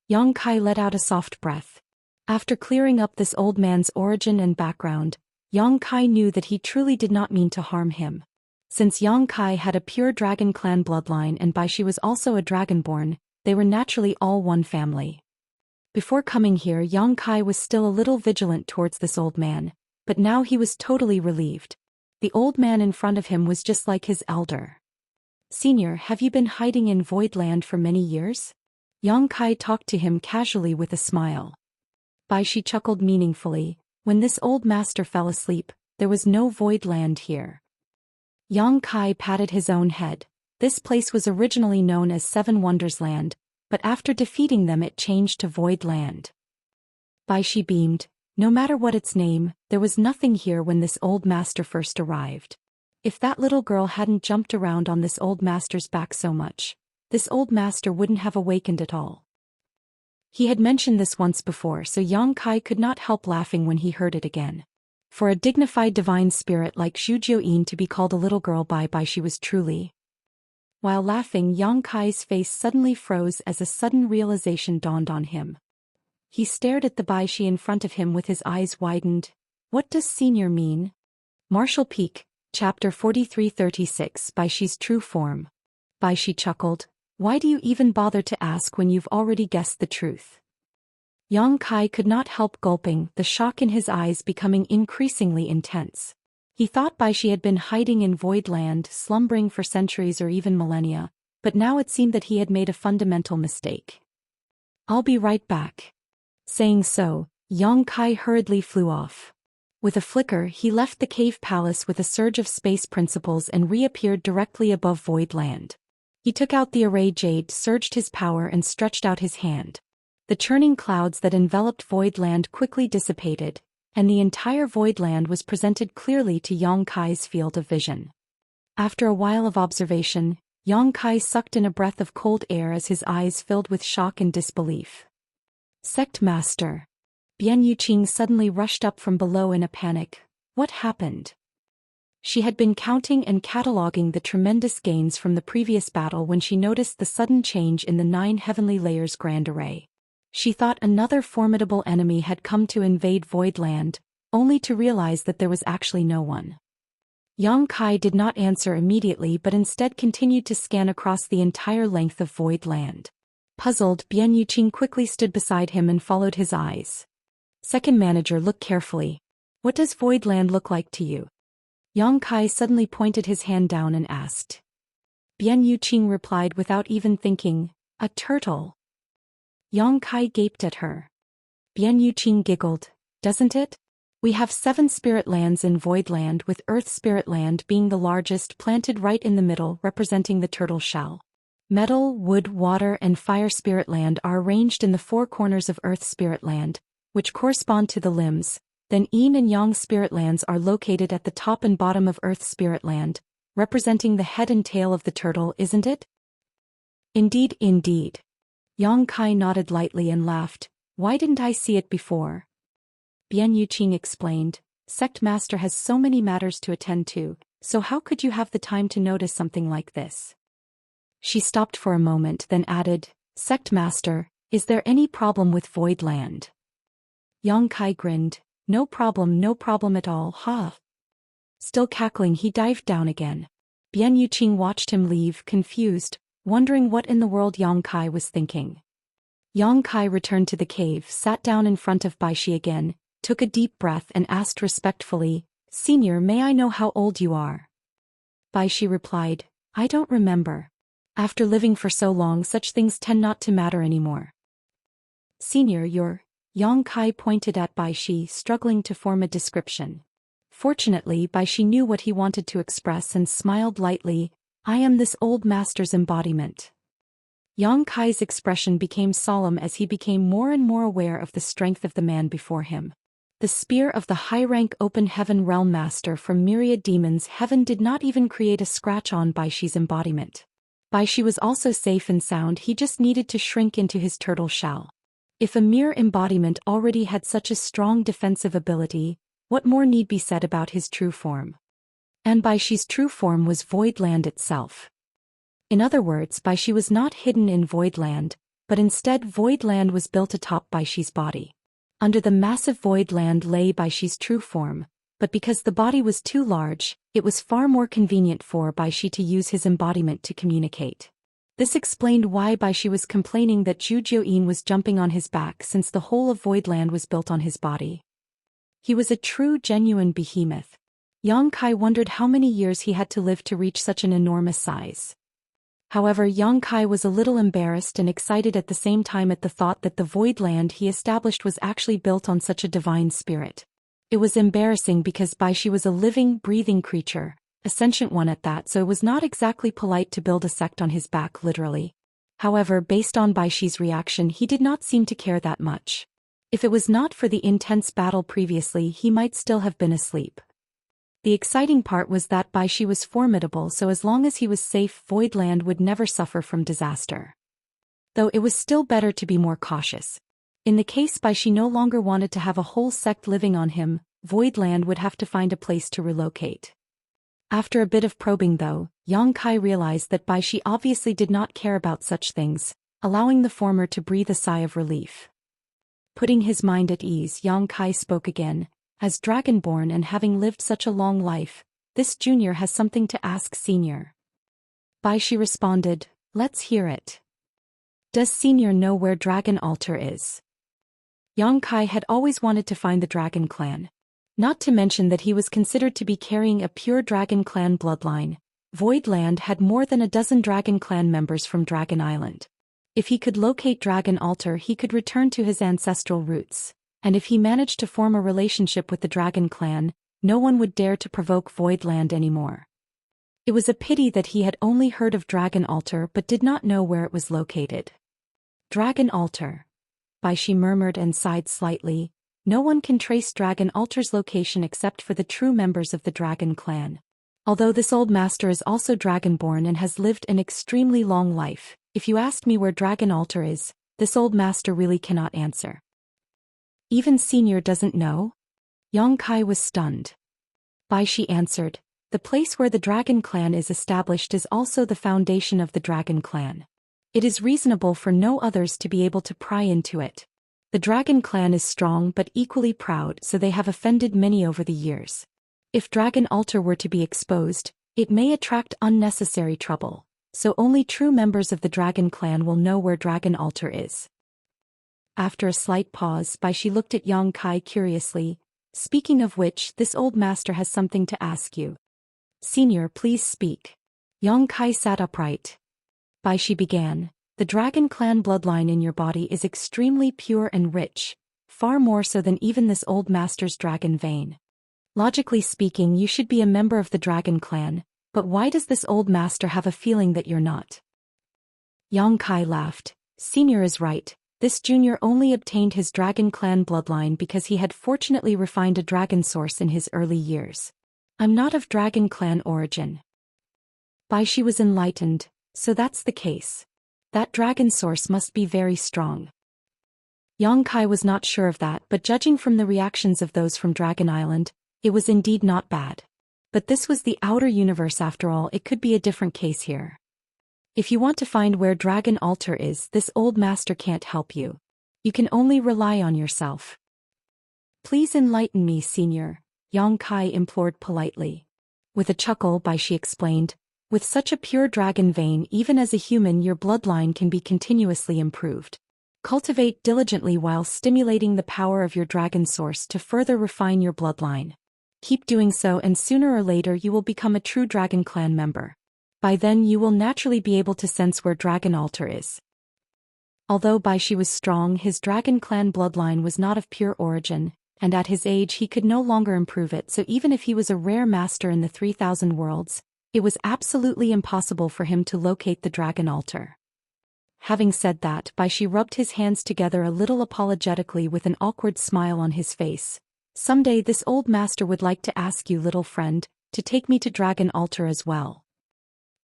Speaker 1: Yang Kai let out a soft breath. After clearing up this old man's origin and background, Yang Kai knew that he truly did not mean to harm him. Since Yang Kai had a pure dragon clan bloodline and Bai Shi was also a dragonborn, they were naturally all one family. Before coming here, Yang Kai was still a little vigilant towards this old man, but now he was totally relieved. The old man in front of him was just like his elder. Senior, have you been hiding in Voidland for many years? Yang Kai talked to him casually with a smile. Bai Shi chuckled meaningfully. When this old master fell asleep, there was no Voidland here. Yang Kai patted his own head. This place was originally known as Seven Wonders Land, but after defeating them it changed to Voidland. Bai Shi beamed. No matter what its name, there was nothing here when this old master first arrived. If that little girl hadn't jumped around on this old master's back so much, this old master wouldn't have awakened at all. He had mentioned this once before, so Yang Kai could not help laughing when he heard it again. For a dignified divine spirit like Zhou Xian to be called a little girl by Bai Shi was truly. While laughing, Yang Kai's face suddenly froze as a sudden realization dawned on him. He stared at the Bai Shi in front of him with his eyes widened. What does senior mean? Martial Peak, Chapter 4336 Bai Shi's True Form. Bai Shi chuckled. Why do you even bother to ask when you've already guessed the truth? Yang Kai could not help gulping, the shock in his eyes becoming increasingly intense. He thought Bai Shi had been hiding in Voidland, slumbering for centuries or even millennia, but now it seemed that he had made a fundamental mistake. I'll be right back. Saying so, Yang Kai hurriedly flew off. With a flicker, he left the cave palace with a surge of space principles and reappeared directly above Voidland. He took out the array jade, surged his power and stretched out his hand. The churning clouds that enveloped Voidland quickly dissipated, and the entire Voidland was presented clearly to Yang Kai's field of vision. After a while of observation, Yang Kai sucked in a breath of cold air as his eyes filled with shock and disbelief. Sect Master. Bian Yuqing suddenly rushed up from below in a panic. What happened? She had been counting and cataloging the tremendous gains from the previous battle when she noticed the sudden change in the 9 heavenly layers grand array. She thought another formidable enemy had come to invade Voidland, only to realize that there was actually no one. Yang Kai did not answer immediately but instead continued to scan across the entire length of Voidland. Puzzled, Bian Yuqing quickly stood beside him and followed his eyes. Second manager, look carefully. What does Voidland look like to you? Yang Kai suddenly pointed his hand down and asked. Bian Yuqing replied without even thinking, a turtle. Yang Kai gaped at her. Bian Yuqing giggled, doesn't it? We have 7 spirit lands in Voidland, with Earth Spirit Land being the largest, planted right in the middle, representing the turtle shell. Metal, wood, water and fire spirit land are arranged in the 4 corners of Earth Spirit Land, which correspond to the limbs. Then Yin and Yang spirit lands are located at the top and bottom of Earth Spirit Land, representing the head and tail of the turtle, isn't it? Indeed, indeed. Yang Kai nodded lightly and laughed. Why didn't I see it before? Bian Yuqing explained. Sect Master has so many matters to attend to, so how could you have the time to notice something like this? She stopped for a moment, then added, Sect Master, is there any problem with Voidland? Yang Kai grinned. No problem at all, ha. Still cackling, he dived down again. Bian Yuqing watched him leave, confused, wondering what in the world Yang Kai was thinking. Yang Kai returned to the cave, sat down in front of Bai Shi again, took a deep breath and asked respectfully, Senior, may I know how old you are? Bai Shi replied, I don't remember. After living for so long, such things tend not to matter anymore. Senior, you're... Yang Kai pointed at Bai Shi, struggling to form a description. Fortunately, Bai Shi knew what he wanted to express and smiled lightly. I am this old master's embodiment. Yang Kai's expression became solemn as he became more and more aware of the strength of the man before him. The spear of the high-rank open heaven realm master from myriad demons heaven did not even create a scratch on Bai Shi's embodiment. Bai Shi was also safe and sound, he just needed to shrink into his turtle shell. If a mere embodiment already had such a strong defensive ability, what more need be said about his true form? And Bai Shi's true form was Voidland itself. In other words, Bai Shi was not hidden in Voidland, but instead Voidland was built atop Bai Shi's body. Under the massive Voidland lay Bai Shi's true form, but because the body was too large, it was far more convenient for Bai Shi to use his embodiment to communicate. This explained why Bai Shi was complaining that Zhou Xian was jumping on his back, since the whole of Voidland was built on his body. He was a true, genuine behemoth. Yang Kai wondered how many years he had to live to reach such an enormous size. However, Yang Kai was a little embarrassed and excited at the same time at the thought that the void land he established was actually built on such a divine spirit. It was embarrassing because Baishi was a living, breathing creature, a sentient one at that, so it was not exactly polite to build a sect on his back literally. However, based on Baishi's reaction, he did not seem to care that much. If it was not for the intense battle previously, he might still have been asleep. The exciting part was that Baishi was formidable, so as long as he was safe, Voidland would never suffer from disaster. Though it was still better to be more cautious. In the case Baishi no longer wanted to have a whole sect living on him, Voidland would have to find a place to relocate. After a bit of probing though, Yang Kai realized that Baishi obviously did not care about such things, allowing the former to breathe a sigh of relief. Putting his mind at ease, Yang Kai spoke again. As Dragonborn and having lived such a long life, this junior has something to ask senior. Baishi responded, let's hear it. Does senior know where Dragon Altar is? Yang Kai had always wanted to find the Dragon Clan. Not to mention that he was considered to be carrying a pure Dragon Clan bloodline. Voidland had more than a dozen Dragon Clan members from Dragon Island. If he could locate Dragon Altar, he could return to his ancestral roots. And if he managed to form a relationship with the Dragon Clan, no one would dare to provoke Voidland anymore. It was a pity that he had only heard of Dragon Altar but did not know where it was located. Dragon Altar. Baishi murmured and sighed slightly. No one can trace Dragon Altar's location except for the true members of the Dragon Clan. Although this old master is also Dragonborn and has lived an extremely long life, if you asked me where Dragon Altar is, this old master really cannot answer. Even senior doesn't know? Yang Kai was stunned. Baishi answered, the place where the Dragon Clan is established is also the foundation of the Dragon Clan. It is reasonable for no others to be able to pry into it. The Dragon Clan is strong but equally proud, so they have offended many over the years. If Dragon Altar were to be exposed, it may attract unnecessary trouble, so only true members of the Dragon Clan will know where Dragon Altar is. After a slight pause, Baishi looked at Yang Kai curiously. Speaking of which, this old master has something to ask you. Senior, please speak. Yang Kai sat upright. Baishi began. The Dragon Clan bloodline in your body is extremely pure and rich, far more so than even this old master's dragon vein. Logically speaking, you should be a member of the Dragon Clan, but why does this old master have a feeling that you're not? Yang Kai laughed. Senior is right. This junior only obtained his Dragon Clan bloodline because he had fortunately refined a dragon source in his early years. I'm not of Dragon Clan origin. Baishi was enlightened, so that's the case. That dragon source must be very strong. Yang Kai was not sure of that, but judging from the reactions of those from Dragon Island, it was indeed not bad. But this was the outer universe after all, it could be a different case here. If you want to find where Dragon Altar is, this old master can't help you. You can only rely on yourself. Please enlighten me, senior, Yang Kai implored politely. With a chuckle, Baishi explained, with such a pure dragon vein, even as a human your bloodline can be continuously improved. Cultivate diligently while stimulating the power of your dragon source to further refine your bloodline. Keep doing so and sooner or later you will become a true Dragon Clan member. By then you will naturally be able to sense where Dragon Altar is. Although Baishi was strong, his Dragon Clan bloodline was not of pure origin, and at his age he could no longer improve it, so even if he was a rare master in the 3,000 worlds, it was absolutely impossible for him to locate the Dragon Altar. Having said that, Baishi rubbed his hands together a little apologetically with an awkward smile on his face. Someday this old master would like to ask you, little friend, to take me to Dragon Altar as well.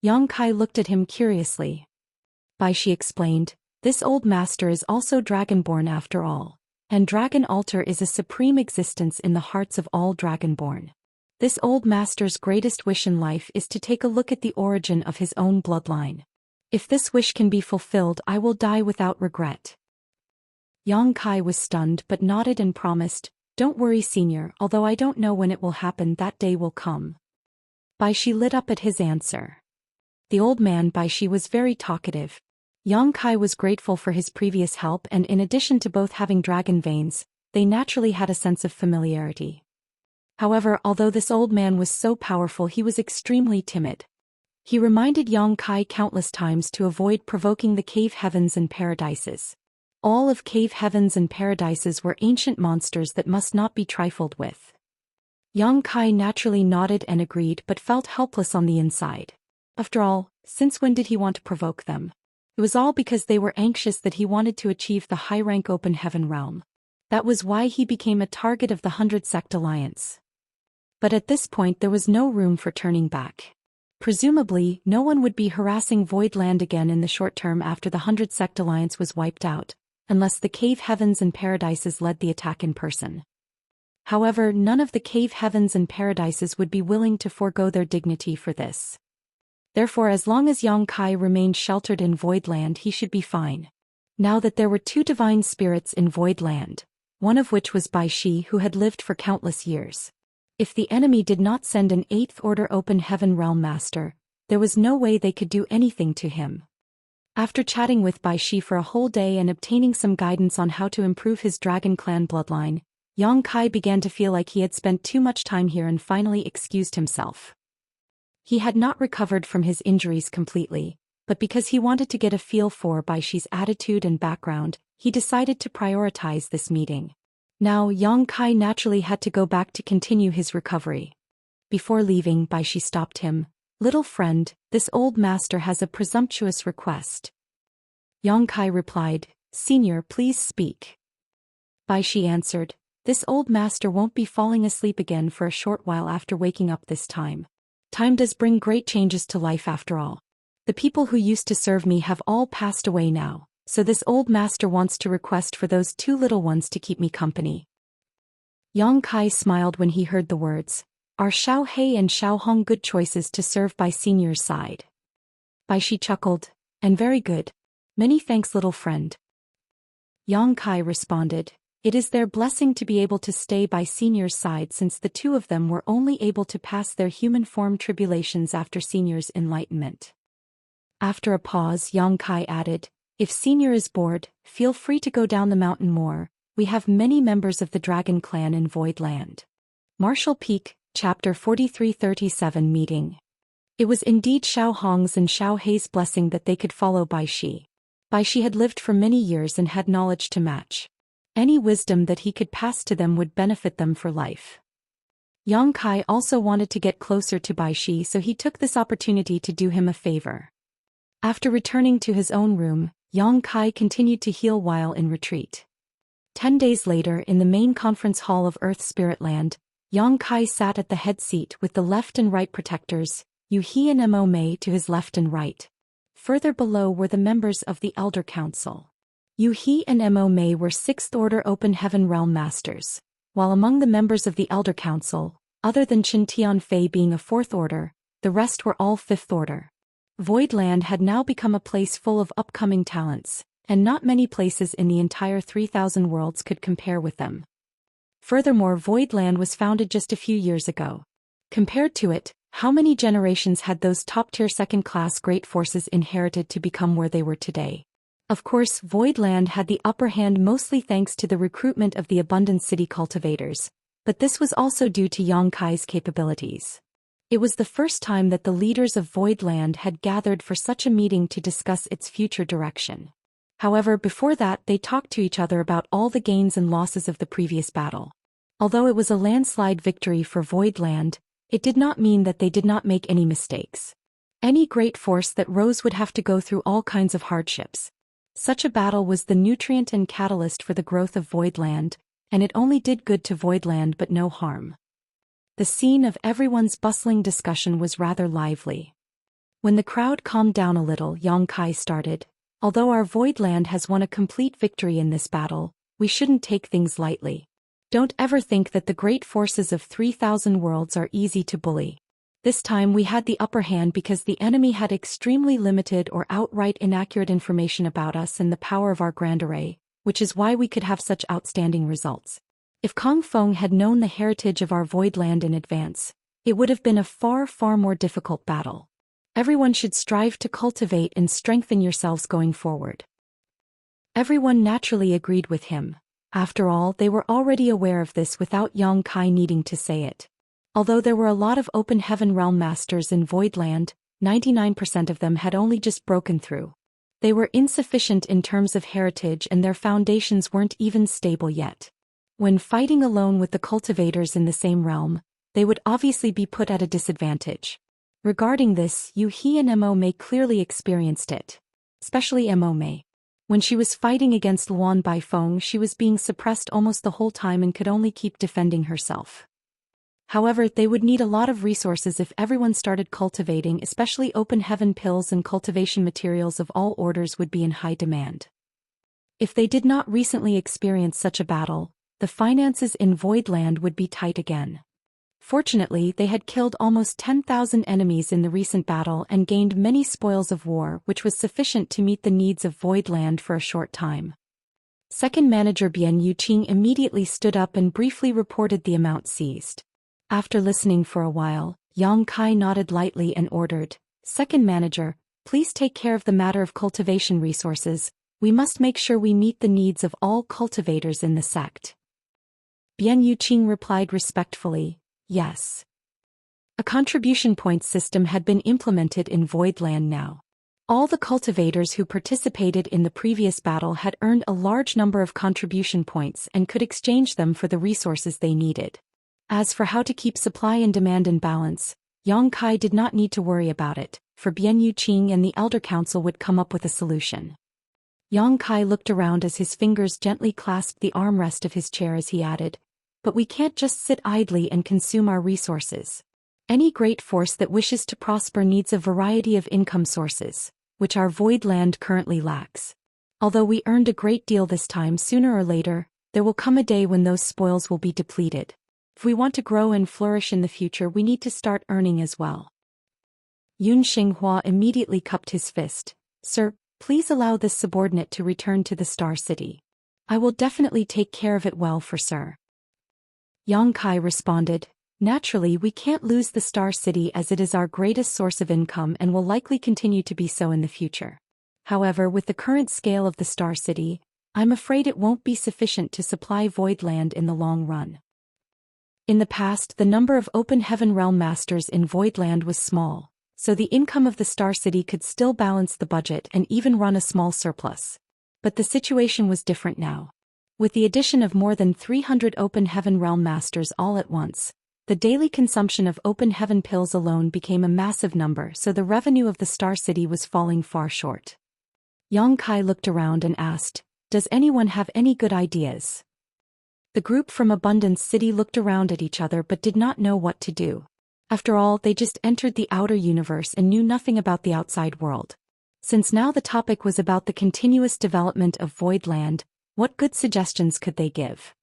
Speaker 1: Yang Kai looked at him curiously. Baishi explained, this old master is also Dragonborn after all, and Dragon Altar is a supreme existence in the hearts of all Dragonborn. This old master's greatest wish in life is to take a look at the origin of his own bloodline. If this wish can be fulfilled, I will die without regret. Yang Kai was stunned but nodded and promised, don't worry, senior, although I don't know when it will happen, that day will come. Baishi lit up at his answer. The old man Baishi was very talkative. Yang Kai was grateful for his previous help, and in addition to both having dragon veins, they naturally had a sense of familiarity. However, although this old man was so powerful, he was extremely timid. He reminded Yang Kai countless times to avoid provoking the cave heavens and paradises. All of cave heavens and paradises were ancient monsters that must not be trifled with. Yang Kai naturally nodded and agreed but felt helpless on the inside. After all, since when did he want to provoke them? It was all because they were anxious that he wanted to achieve the high-rank open heaven realm. That was why he became a target of the 100 Sect Alliance. But at this point there was no room for turning back. Presumably, no one would be harassing Voidland again in the short term after the 100 Sect Alliance was wiped out, unless the cave heavens and paradises led the attack in person. However, none of the cave heavens and paradises would be willing to forego their dignity for this. Therefore, as long as Yang Kai remained sheltered in Voidland, he should be fine. Now that there were two divine spirits in Voidland, one of which was Bai Shi, who had lived for countless years. If the enemy did not send an 8th Order Open Heaven Realm Master, there was no way they could do anything to him. After chatting with Bai Shi for a whole day and obtaining some guidance on how to improve his Dragon Clan bloodline, Yang Kai began to feel like he had spent too much time here and finally excused himself. He had not recovered from his injuries completely, but because he wanted to get a feel for Bai Shi's attitude and background, he decided to prioritize this meeting. Now, Yang Kai naturally had to go back to continue his recovery. Before leaving, Bai Shi stopped him. "Little friend, this old master has a presumptuous request." Yang Kai replied, "Senior, please speak." Bai Shi answered, "This old master won't be falling asleep again for a short while after waking up this time. Time does bring great changes to life after all. The people who used to serve me have all passed away now. So this old master wants to request for those two little ones to keep me company." Yang Kai smiled when he heard the words. "Are Xiao He and Xiao Hong good choices to serve by senior's side?" Bai Shi chuckled, "And very good. Many thanks, little friend." Yang Kai responded, "It is their blessing to be able to stay by senior's side since the two of them were only able to pass their human form tribulations after senior's enlightenment." After a pause, Yang Kai added, "If senior is bored, feel free to go down the mountain more. We have many members of the Dragon Clan in Voidland." Martial Peak, Chapter 4337 Meeting. It was indeed Xiao Hong's and Xiao Hei's blessing that they could follow Bai Shi. Bai Shi had lived for many years and had knowledge to match. Any wisdom that he could pass to them would benefit them for life. Yang Kai also wanted to get closer to Bai Shi, so he took this opportunity to do him a favor. After returning to his own room, Yang Kai continued to heal while in retreat. 10 days later, in the main conference hall of Earth Spirit Land, Yang Kai sat at the head seat with the left and right protectors, Yu He and Mo Mei to his left and right. Further below were the members of the Elder Council. Yu He and Mo Mei were 6th Order Open Heaven Realm Masters, while among the members of the Elder Council, other than Chen Tianfei being a 4th Order, the rest were all 5th Order. Voidland had now become a place full of upcoming talents, and not many places in the entire 3,000 worlds could compare with them. Furthermore, Voidland was founded just a few years ago. Compared to it, how many generations had those top-tier second-class great forces inherited to become where they were today? Of course, Voidland had the upper hand mostly thanks to the recruitment of the Abundant City cultivators, but this was also due to Yang Kai's capabilities. It was the first time that the leaders of Voidland had gathered for such a meeting to discuss its future direction. However, before that they talked to each other about all the gains and losses of the previous battle. Although it was a landslide victory for Voidland, it did not mean that they did not make any mistakes. Any great force that rose would have to go through all kinds of hardships. Such a battle was the nutrient and catalyst for the growth of Voidland, and it only did good to Voidland but no harm. The scene of everyone's bustling discussion was rather lively. When the crowd calmed down a little, Yang Kai started, "Although our Voidland has won a complete victory in this battle, we shouldn't take things lightly. Don't ever think that the great forces of 3,000 worlds are easy to bully. This time we had the upper hand because the enemy had extremely limited or outright inaccurate information about us and the power of our Grand Array, which is why we could have such outstanding results. If Kong Feng had known the heritage of our Voidland in advance, it would have been a far, far more difficult battle. Everyone should strive to cultivate and strengthen yourselves going forward." Everyone naturally agreed with him. After all, they were already aware of this without Yang Kai needing to say it. Although there were a lot of Open Heaven Realm Masters in Voidland, 99% of them had only just broken through. They were insufficient in terms of heritage and their foundations weren't even stable yet. When fighting alone with the cultivators in the same realm, they would obviously be put at a disadvantage. Regarding this, Yu He and Mo Mei clearly experienced it. Especially Mo Mei. When she was fighting against Luan Baifeng, she was being suppressed almost the whole time and could only keep defending herself. However, they would need a lot of resources if everyone started cultivating, especially open heaven pills and cultivation materials of all orders would be in high demand. If they did not recently experience such a battle, the finances in Voidland would be tight again. Fortunately, they had killed almost 10,000 enemies in the recent battle and gained many spoils of war, which was sufficient to meet the needs of Voidland for a short time. Second manager Bian Yuqing immediately stood up and briefly reported the amount seized. After listening for a while, Yang Kai nodded lightly and ordered, "Second manager, please take care of the matter of cultivation resources. We must make sure we meet the needs of all cultivators in the sect." Bian Yuqing replied respectfully, "Yes." A contribution points system had been implemented in Voidland now. All the cultivators who participated in the previous battle had earned a large number of contribution points and could exchange them for the resources they needed. As for how to keep supply and demand in balance, Yang Kai did not need to worry about it, for Bian Yuqing and the Elder Council would come up with a solution. Yang Kai looked around as his fingers gently clasped the armrest of his chair as he added, "But we can't just sit idly and consume our resources. Any great force that wishes to prosper needs a variety of income sources, which our Voidland currently lacks. Although we earned a great deal this time, sooner or later, there will come a day when those spoils will be depleted. If we want to grow and flourish in the future, we need to start earning as well." Yun Xinghua immediately cupped his fist. "Sir, please allow this subordinate to return to the Star City. I will definitely take care of it well for Sir." Yang Kai responded, "Naturally, we can't lose the Star City as it is our greatest source of income and will likely continue to be so in the future. However, with the current scale of the Star City, I'm afraid it won't be sufficient to supply Voidland in the long run. In the past, the number of open heaven realm masters in Voidland was small, so the income of the Star City could still balance the budget and even run a small surplus. But the situation was different now. With the addition of more than 300 open heaven realm masters all at once, the daily consumption of open heaven pills alone became a massive number, so the revenue of the Star City was falling far short. Yang Kai looked around and asked, "Does anyone have any good ideas?" The group from Abundance City looked around at each other but did not know what to do. After all, they just entered the outer universe and knew nothing about the outside world. Since now the topic was about the continuous development of Voidland, what good suggestions could they give?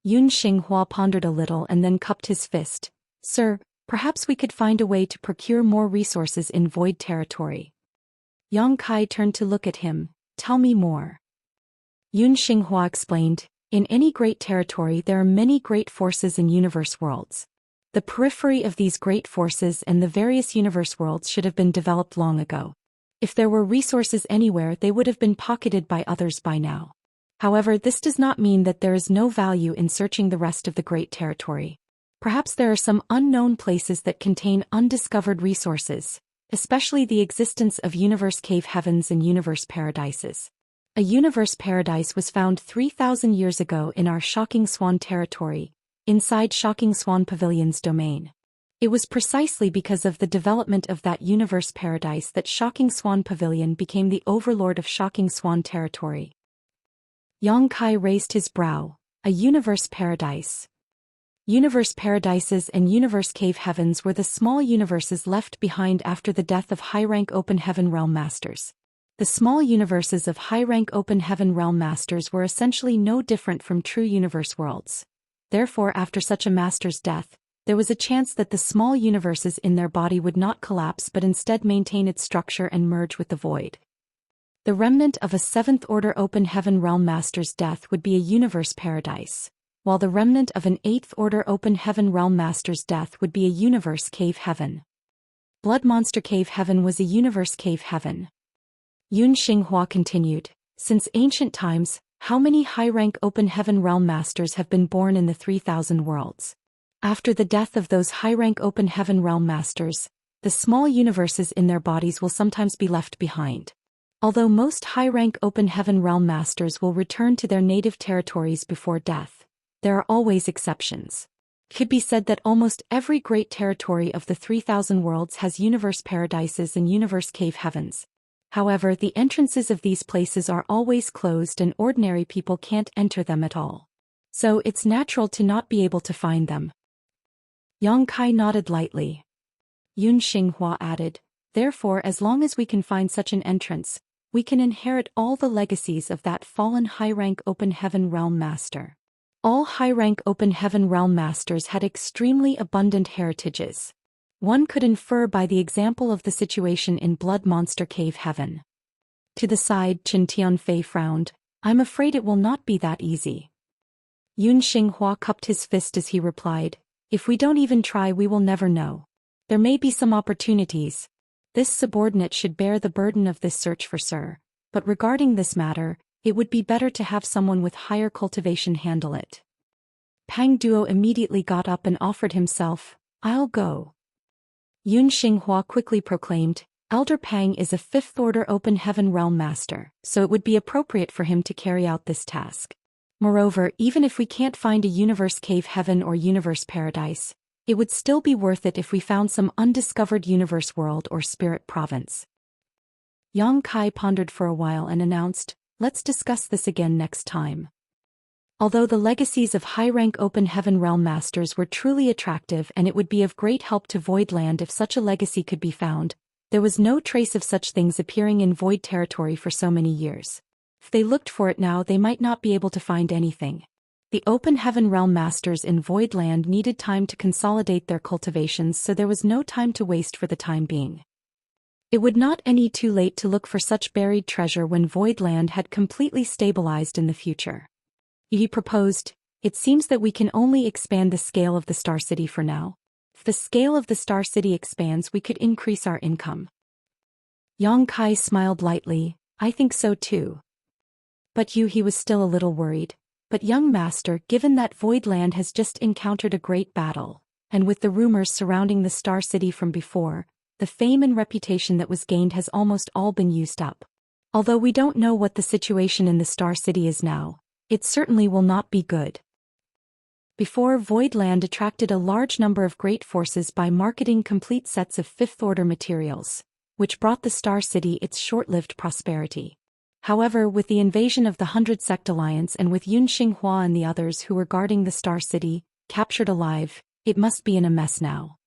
Speaker 1: Yun Xinghua pondered a little and then cupped his fist. "Sir, perhaps we could find a way to procure more resources in Void territory." Yang Kai turned to look at him. "Tell me more." Yun Xinghua explained, "In any great territory there are many great forces in universe worlds. The periphery of these great forces and the various universe worlds should have been developed long ago. If there were resources anywhere, they would have been pocketed by others by now. However, this does not mean that there is no value in searching the rest of the great territory. Perhaps there are some unknown places that contain undiscovered resources, especially the existence of universe cave heavens and universe paradises. A universe paradise was found 3,000 years ago in our Shocking Swan territory, inside Shocking Swan Pavilion's domain. It was precisely because of the development of that universe paradise that Shocking Swan Pavilion became the overlord of Shocking Swan territory." Yang Kai raised his brow. A universe paradise. Universe paradises and universe cave heavens were the small universes left behind after the death of high-rank open heaven realm masters. The small universes of high-rank open heaven realm masters were essentially no different from true universe worlds. Therefore, after such a master's death, there was a chance that the small universes in their body would not collapse but instead maintain its structure and merge with the void. The remnant of a 7th order open heaven realm master's death would be a universe paradise, while the remnant of an 8th order open heaven realm master's death would be a universe cave heaven. Blood Monster Cave Heaven was a universe cave heaven. Yun Xinghua continued, "Since ancient times, how many high-rank open heaven realm masters have been born in the 3,000 worlds? After the death of those high-rank open heaven realm masters, The small universes in their bodies will sometimes be left behind. Although most high-rank open heaven realm masters will return to their native territories before death, there are always exceptions. It could be said that almost every great territory of the 3,000 worlds has universe paradises and universe cave heavens. However, the entrances of these places are always closed and ordinary people can't enter them at all. So it's natural to not be able to find them. Yang Kai nodded lightly. Yun Xinghua added, therefore, as long as we can find such an entrance, we can inherit all the legacies of that fallen high-rank open heaven realm master. All high-rank open heaven realm masters had extremely abundant heritages. One could infer by the example of the situation in Blood Monster Cave Heaven. To the side, Chen Tianfei frowned. I'm afraid it will not be that easy. Yun Xinghua cupped his fist as he replied, if we don't even try, we will never know. There may be some opportunities. This subordinate should bear the burden of this search for Sir, but regarding this matter, it would be better to have someone with higher cultivation handle it. Pang Duo immediately got up and offered himself, I'll go. Yun Xinghua quickly proclaimed, Elder Pang is a fifth-order open heaven realm master, so it would be appropriate for him to carry out this task. Moreover, even if we can't find a universe cave heaven or universe paradise, it would still be worth it if we found some undiscovered universe world or spirit province. Yang Kai pondered for a while and announced, let's discuss this again next time. Although the legacies of high-rank open heaven realm masters were truly attractive and it would be of great help to Voidland if such a legacy could be found, there was no trace of such things appearing in Void territory for so many years. If they looked for it now, they might not be able to find anything. The open heaven realm masters in Voidland needed time to consolidate their cultivations, so there was no time to waste for the time being. It would not be too late to look for such buried treasure when Voidland had completely stabilized in the future. He proposed, it seems that we can only expand the scale of the Star City for now. If the scale of the Star City expands, we could increase our income. Yang Kai smiled lightly, I think so too. But he was still a little worried. But young master, given that Voidland has just encountered a great battle, and with the rumors surrounding the Star City from before, the fame and reputation that was gained has almost all been used up. Although we don't know what the situation in the Star City is now, it certainly will not be good. Before, Voidland attracted a large number of great forces by marketing complete sets of fifth-order materials, which brought the Star City its short-lived prosperity. However, with the invasion of the 100 Sect Alliance and with Yun Xinghua and the others who were guarding the Star City, captured alive, it must be in a mess now.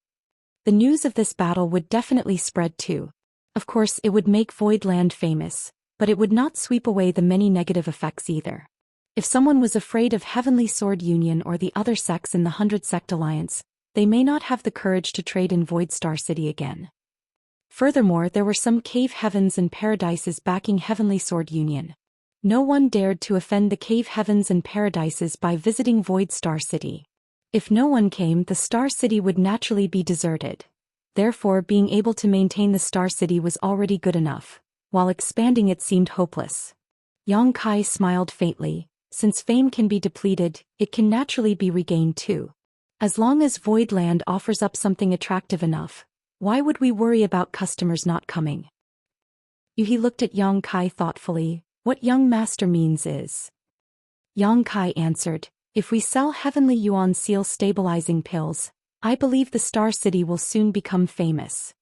Speaker 1: The news of this battle would definitely spread too. Of course, it would make Voidland famous, but it would not sweep away the many negative effects either. If someone was afraid of Heavenly Sword Union or the other sects in the 100 Sect Alliance, they may not have the courage to trade in Void Star City again. Furthermore, there were some cave heavens and paradises backing Heavenly Sword Union. No one dared to offend the cave heavens and paradises by visiting Void Star City. If no one came, the Star City would naturally be deserted. Therefore, being able to maintain the Star City was already good enough, while expanding it seemed hopeless. Yang Kai smiled faintly. Since fame can be depleted, it can naturally be regained too. As long as Voidland offers up something attractive enough, why would we worry about customers not coming? He looked at Yang Kai thoughtfully. What young master means is. Yang Kai answered, if we sell Heavenly Yuan Seal stabilizing pills, I believe the Star City will soon become famous.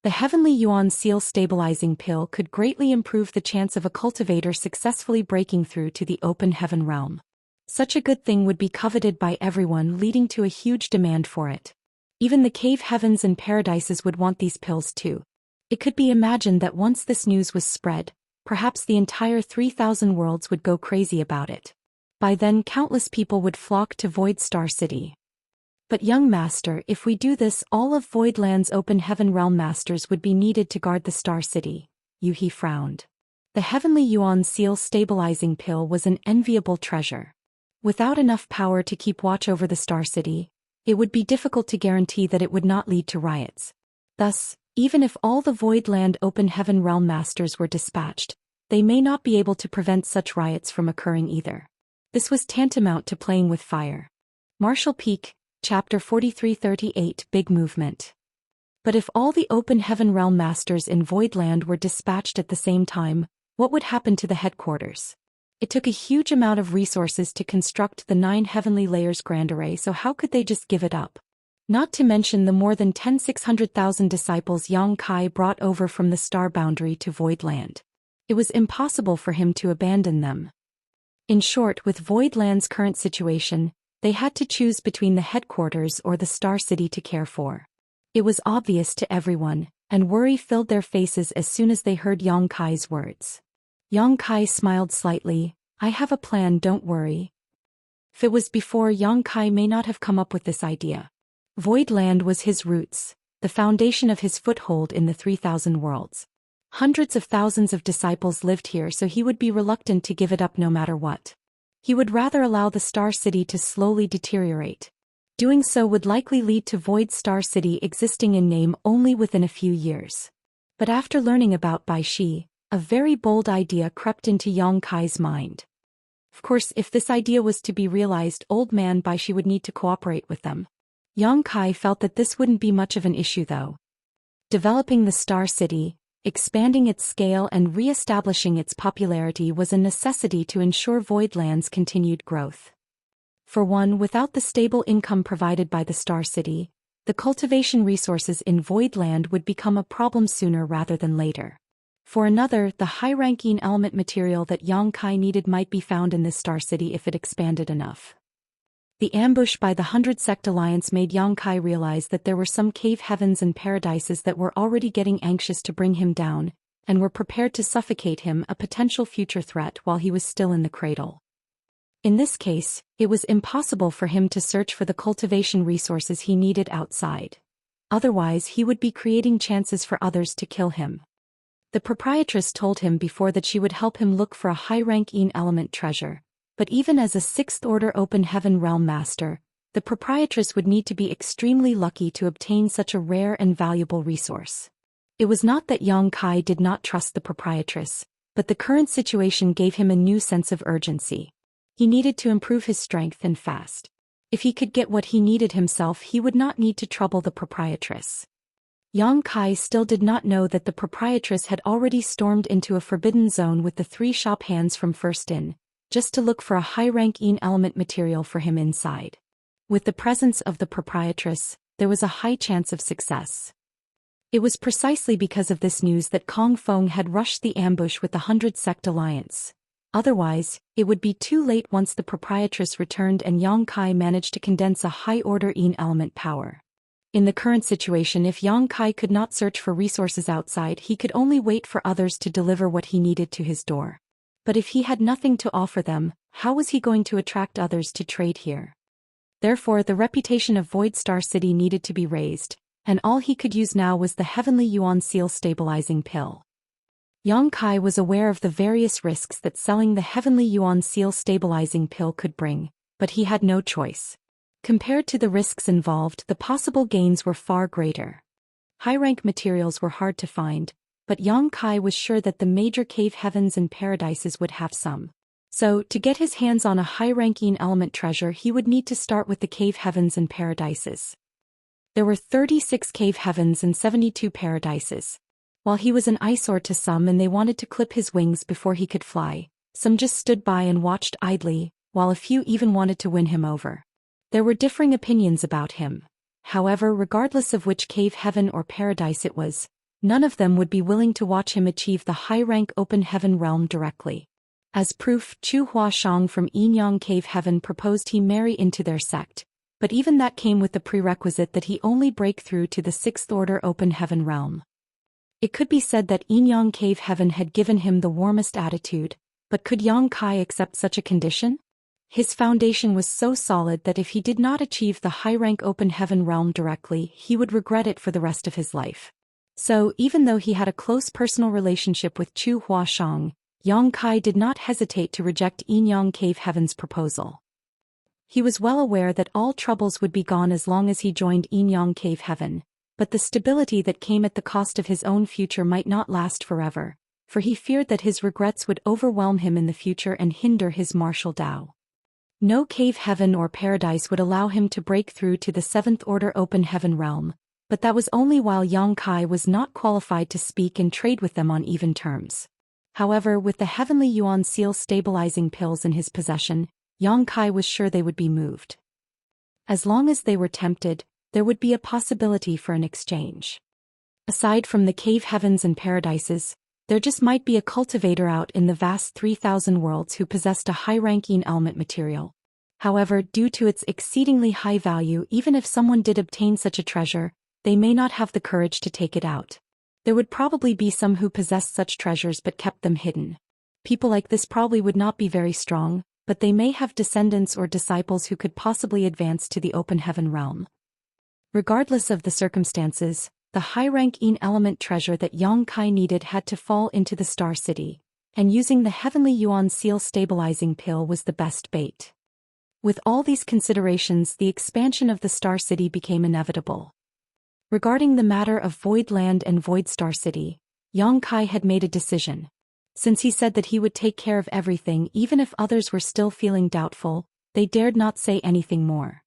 Speaker 1: The Heavenly Yuan Seal stabilizing pill could greatly improve the chance of a cultivator successfully breaking through to the open heaven realm. Such a good thing would be coveted by everyone, leading to a huge demand for it. Even the cave heavens and paradises would want these pills too. It could be imagined that once this news was spread, perhaps the entire 3,000 worlds would go crazy about it. By then, countless people would flock to Void Star City. But young master, if we do this, all of Voidland's open heaven realm masters would be needed to guard the Star City. He frowned. The Heavenly Yuan Seal stabilizing pill was an enviable treasure. Without enough power to keep watch over the Star City, it would be difficult to guarantee that it would not lead to riots. Thus, even if all the Voidland open heaven realm masters were dispatched, they may not be able to prevent such riots from occurring either. This was tantamount to playing with fire. Marshall Peak, Chapter 4338, Big Movement. But if all the open heaven realm masters in Voidland were dispatched at the same time, what would happen to the headquarters? It took a huge amount of resources to construct the 9 heavenly layers grand array, so how could they just give it up? Not to mention the more than 600,000 disciples Yang Kai brought over from the star boundary to Voidland. It was impossible for him to abandon them. In short, with Voidland's current situation, they had to choose between the headquarters or the Star City to care for. It was obvious to everyone, and worry filled their faces as soon as they heard Yang Kai's words. Yang Kai smiled slightly. I have a plan, don't worry. If it was before, Yang Kai may not have come up with this idea. Voidland was his roots, the foundation of his foothold in the 3,000 worlds. Hundreds of thousands of disciples lived here, so he would be reluctant to give it up no matter what. He would rather allow the Star City to slowly deteriorate. Doing so would likely lead to Void Star City existing in name only within a few years. But after learning about Bai Shi, a very bold idea crept into Yang Kai's mind. Of course, if this idea was to be realized, old man Bai Shi would need to cooperate with them. Yang Kai felt that this wouldn't be much of an issue though. Developing the Star City, expanding its scale and re-establishing its popularity was a necessity to ensure Voidland's continued growth. For one, without the stable income provided by the Star City, the cultivation resources in Voidland would become a problem sooner rather than later. For another, the high-ranking element material that Yang Kai needed might be found in this Star City if it expanded enough. The ambush by the 100 Sect Alliance made Yang Kai realize that there were some cave heavens and paradises that were already getting anxious to bring him down, and were prepared to suffocate him, a potential future threat, while he was still in the cradle. In this case, it was impossible for him to search for the cultivation resources he needed outside. Otherwise, he would be creating chances for others to kill him. The proprietress told him before that she would help him look for a high-ranking element treasure. But even as a 6th Order Open Heaven Realm Master, the proprietress would need to be extremely lucky to obtain such a rare and valuable resource. It was not that Yang Kai did not trust the proprietress, but the current situation gave him a new sense of urgency. He needed to improve his strength and fast. If he could get what he needed himself, he would not need to trouble the proprietress. Yang Kai still did not know that the proprietress had already stormed into a forbidden zone with the 3 shop hands from First Inn, just to look for a high-ranking element material for him inside. With the presence of the proprietress, there was a high chance of success. It was precisely because of this news that Kong Feng had rushed the ambush with the 100 Sect Alliance. Otherwise, it would be too late once the proprietress returned and Yang Kai managed to condense a high-order Yin element power. In the current situation, if Yang Kai could not search for resources outside, he could only wait for others to deliver what he needed to his door. But if he had nothing to offer them, how was he going to attract others to trade here? Therefore, the reputation of Void Star City needed to be raised, and all he could use now was the Heavenly Yuan Seal stabilizing pill. Yang Kai was aware of the various risks that selling the Heavenly Yuan Seal stabilizing pill could bring, but he had no choice. Compared to the risks involved, the possible gains were far greater. High-rank materials were hard to find, but Yang Kai was sure that the major cave heavens and paradises would have some. So, to get his hands on a high-ranking element treasure, he would need to start with the cave heavens and paradises. There were 36 cave heavens and 72 paradises. While he was an eyesore to some and they wanted to clip his wings before he could fly, some just stood by and watched idly, while a few even wanted to win him over. There were differing opinions about him. However, regardless of which cave heaven or paradise it was, none of them would be willing to watch him achieve the high-rank open heaven realm directly. As proof, Chu Huashang from Yinyang Cave Heaven proposed he marry into their sect, but even that came with the prerequisite that he only break through to the 6th Order Open Heaven realm. It could be said that Yinyang Cave Heaven had given him the warmest attitude, but could Yang Kai accept such a condition? His foundation was so solid that if he did not achieve the high-rank open heaven realm directly, he would regret it for the rest of his life. So, even though he had a close personal relationship with Chu Huashang, Yang Kai did not hesitate to reject Yinyang Cave Heaven's proposal. He was well aware that all troubles would be gone as long as he joined Yinyang Cave Heaven, but the stability that came at the cost of his own future might not last forever, for he feared that his regrets would overwhelm him in the future and hinder his martial Dao. No cave heaven or paradise would allow him to break through to the 7th Order Open Heaven realm, But that was only while Yang Kai was not qualified to speak and trade with them on even terms. However, with the heavenly yuan seal stabilizing pills in his possession, Yang Kai was sure they would be moved. As long as they were tempted, there would be a possibility for an exchange. Aside from the cave heavens and paradises, there just might be a cultivator out in the vast 3,000 worlds who possessed a high-ranking element material. However, due to its exceedingly high value, even if someone did obtain such a treasure, they may not have the courage to take it out. There would probably be some who possessed such treasures but kept them hidden. People like this probably would not be very strong, but they may have descendants or disciples who could possibly advance to the open heaven realm. Regardless of the circumstances, the high-ranking element treasure that Yang Kai needed had to fall into the Star City, and using the heavenly yuan seal stabilizing pill was the best bait. With all these considerations, the expansion of the Star City became inevitable. Regarding the matter of Void Land and Void Star City, Yang Kai had made a decision. Since he said that he would take care of everything even if others were still feeling doubtful, they dared not say anything more.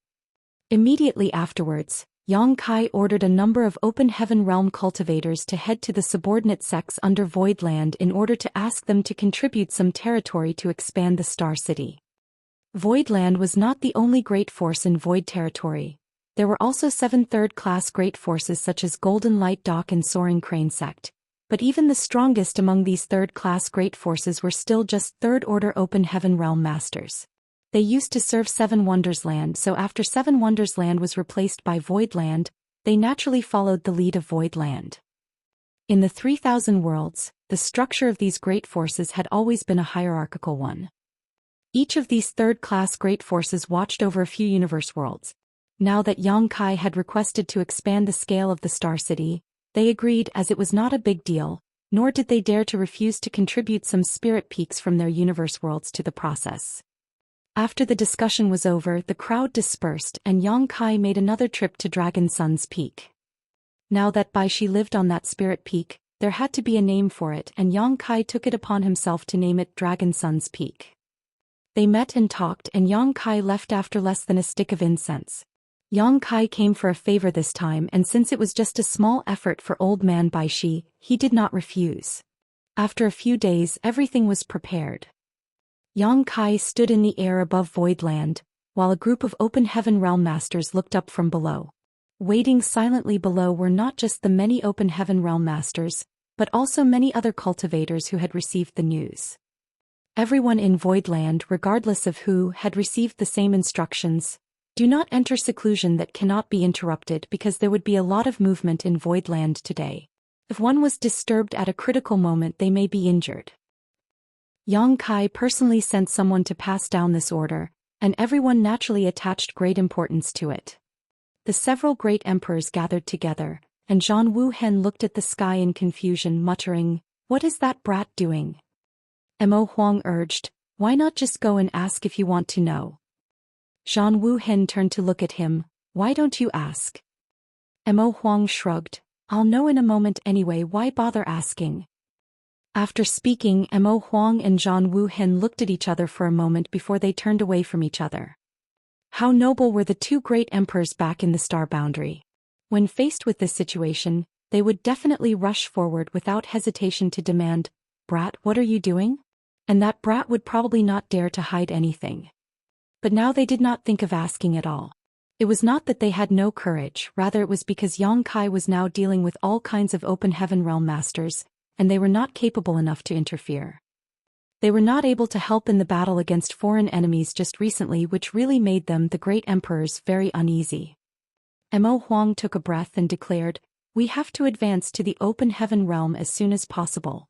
Speaker 1: Immediately afterwards, Yang Kai ordered a number of open heaven realm cultivators to head to the subordinate sects under Void Land in order to ask them to contribute some territory to expand the Star City. Void Land was not the only great force in Void territory. There were also 7 third-class great forces such as Golden Light Dock and Soaring Crane Sect, but even the strongest among these third-class great forces were still just third-order open heaven realm masters. They used to serve 7 Wonders Land, so after 7 Wonders Land was replaced by Void Land, they naturally followed the lead of Void Land. In the 3,000 worlds, the structure of these great forces had always been a hierarchical one. Each of these third-class great forces watched over a few universe worlds. Now that Yang Kai had requested to expand the scale of the Star City, they agreed as it was not a big deal, nor did they dare to refuse to contribute some spirit peaks from their universe worlds to the process. After the discussion was over, the crowd dispersed and Yang Kai made another trip to Dragon Sun's Peak. Now that Bai Shi lived on that spirit peak, there had to be a name for it, and Yang Kai took it upon himself to name it Dragon Sun's Peak. They met and talked, and Yang Kai left after less than a stick of incense. Yang Kai came for a favor this time, and since it was just a small effort for old man Bai Shi, he did not refuse. After a few days, everything was prepared. Yang Kai stood in the air above Void Land, while a group of open heaven realm masters looked up from below. Waiting silently below were not just the many open heaven realm masters, but also many other cultivators who had received the news. Everyone in Void Land, regardless of who, had received the same instructions. Do not enter seclusion that cannot be interrupted because there would be a lot of movement in Void Land today. If one was disturbed at a critical moment, they may be injured. Yang Kai personally sent someone to pass down this order, and everyone naturally attached great importance to it. The several great emperors gathered together, and Zhang Wuhen looked at the sky in confusion, muttering, "What is that brat doing?" Mo Huang urged, "Why not just go and ask if you want to know?" Zhang Wuhen turned to look at him, "Why don't you ask?" Mo Huang shrugged, "I'll know in a moment anyway, why bother asking?" After speaking, Mo Huang and Zhang Wuhen looked at each other for a moment before they turned away from each other. How noble were the 2 great emperors back in the star boundary. When faced with this situation, they would definitely rush forward without hesitation to demand, "Brat, what are you doing?" And that brat would probably not dare to hide anything. But now they did not think of asking at all. It was not that they had no courage, rather it was because Yang Kai was now dealing with all kinds of open heaven realm masters, and they were not capable enough to interfere. They were not able to help in the battle against foreign enemies just recently, which really made them, the great emperors, very uneasy. Mo Huang took a breath and declared, "We have to advance to the open heaven realm as soon as possible."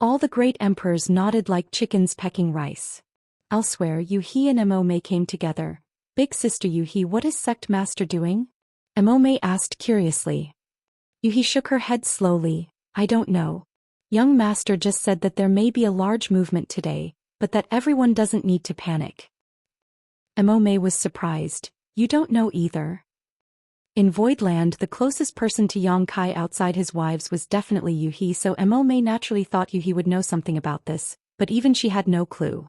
Speaker 1: All the great emperors nodded like chickens pecking rice. Elsewhere, Yu He and Mo Mei came together. "Big sister Yu He, what is Sect Master doing?" Mo Mei asked curiously. Yu He shook her head slowly, "I don't know. Young Master just said that there may be a large movement today, but that everyone doesn't need to panic." Mo Mei was surprised, "You don't know either?" In Void Land, the closest person to Yang Kai outside his wives was definitely Yu He, so Mo Mei naturally thought Yu He would know something about this, but even she had no clue.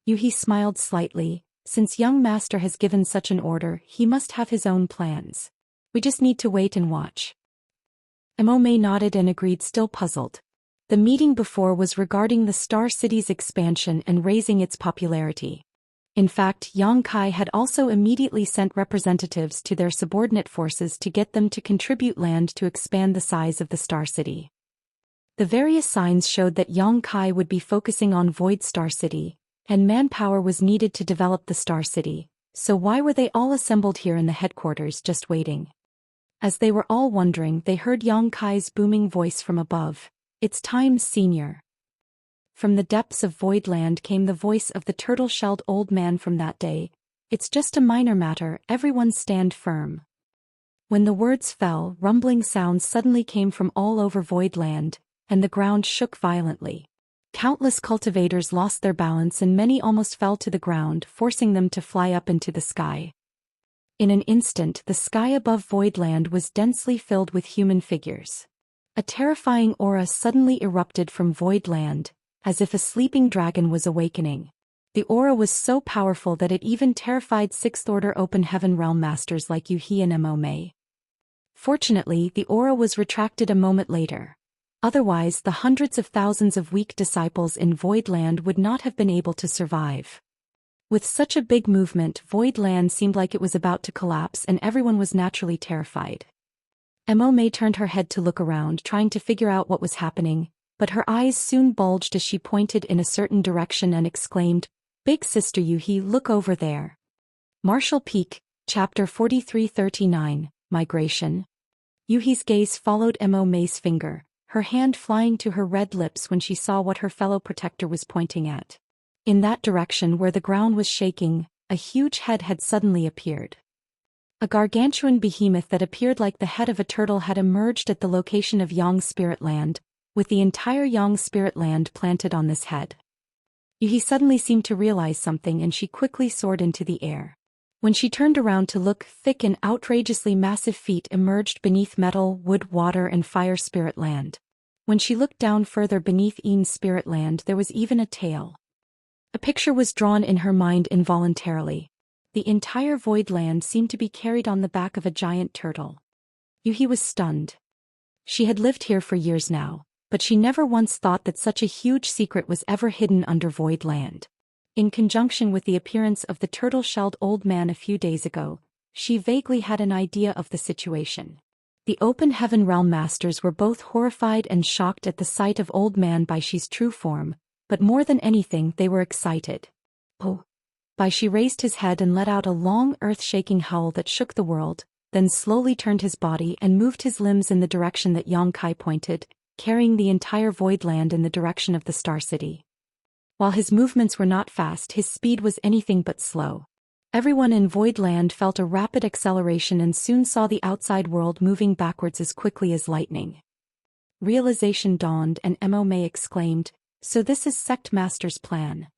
Speaker 1: Yu He smiled slightly. Since young master has given such an order, he must have his own plans. We just need to wait and watch. Immerse nodded and agreed, still puzzled. The meeting before was regarding the Star City's expansion and raising its popularity. In fact, Xianxia had also immediately sent representatives to their subordinate forces to get them to contribute land to expand the size of the Star City. The various signs showed that Xianxia would be focusing on Void Star City, and manpower was needed to develop the Star City, so why were they all assembled here in the headquarters just waiting? As they were all wondering, they heard Xianxia's booming voice from above. "It's time, senior." From the depths of Voidland came the voice of the turtle-shelled old man from that day. "It's just a minor matter, everyone stand firm." When the words fell, rumbling sounds suddenly came from all over Voidland, and the ground shook violently. Countless cultivators lost their balance and many almost fell to the ground, forcing them to fly up into the sky. In an instant, the sky above Voidland was densely filled with human figures. A terrifying aura suddenly erupted from Voidland, as if a sleeping dragon was awakening. The aura was so powerful that it even terrified Sixth-Order Open Heaven Realm Masters like Zhou Xian and Immerse. Fortunately, the aura was retracted a moment later. Otherwise, the hundreds of thousands of weak disciples in Voidland would not have been able to survive. With such a big movement, Voidland seemed like it was about to collapse and everyone was naturally terrified. Immerse turned her head to look around, trying to figure out what was happening, but her eyes soon bulged as she pointed in a certain direction and exclaimed, "Big Sister Yuhi, look over there." Martial Peak, Chapter 4339, Migration. Yuhi's gaze followed Immerse's finger, her hand flying to her red lips when she saw what her fellow protector was pointing at. In that direction where the ground was shaking, a huge head had suddenly appeared. A gargantuan behemoth that appeared like the head of a turtle had emerged at the location of Yang Spirit Land, with the entire Yang Spirit Land planted on this head. Yuhi suddenly seemed to realize something and she quickly soared into the air. When she turned around to look, thick and outrageously massive feet emerged beneath metal, wood, water and fire Spirit Land. When she looked down further beneath Een Spirit Land, there was even a tail. A picture was drawn in her mind involuntarily. The entire Void Land seemed to be carried on the back of a giant turtle. Yuhi was stunned. She had lived here for years now, but she never once thought that such a huge secret was ever hidden under Void Land. In conjunction with the appearance of the turtle-shelled old man a few days ago, she vaguely had an idea of the situation. The Open Heaven Realm Masters were both horrified and shocked at the sight of Old Man Baishi's true form, but more than anything they were excited. "Oh!" Baishi raised his head and let out a long earth-shaking howl that shook the world, then slowly turned his body and moved his limbs in the direction that Xianxia pointed, carrying the entire Void Land in the direction of the Star City. While his movements were not fast, his speed was anything but slow. Everyone in Void Land felt a rapid acceleration and soon saw the outside world moving backwards as quickly as lightning. Realization dawned and Immerse exclaimed, "So this is Sect Master's plan."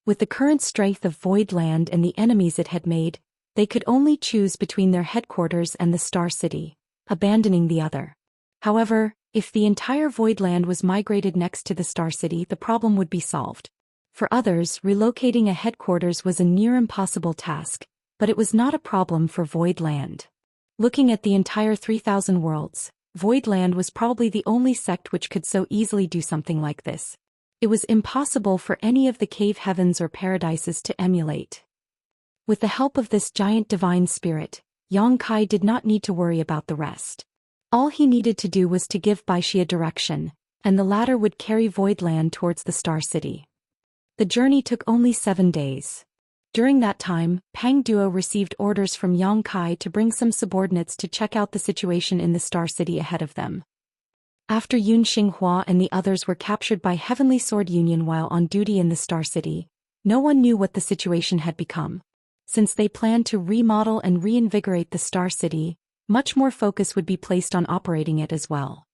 Speaker 1: With the current strength of Void Land and the enemies it had made, they could only choose between their headquarters and the Star City, abandoning the other. However, if the entire Void Land was migrated next to the Star City, the problem would be solved. For others, relocating a headquarters was a near-impossible task, but it was not a problem for Void Land. Looking at the entire 3,000 worlds, Void Land was probably the only sect which could so easily do something like this. It was impossible for any of the cave heavens or paradises to emulate. With the help of this giant divine spirit, Xianxia did not need to worry about the rest. All he needed to do was to give Baishi a direction, and the latter would carry Void Land towards the Star City. The journey took only 7 days. During that time, Pang Duo received orders from Xianxia to bring some subordinates to check out the situation in the Star City ahead of them. After Yun Xinghua and the others were captured by Heavenly Sword Union while on duty in the Star City, no one knew what the situation had become. Since they planned to remodel and reinvigorate the Star City, much more focus would be placed on operating it as well.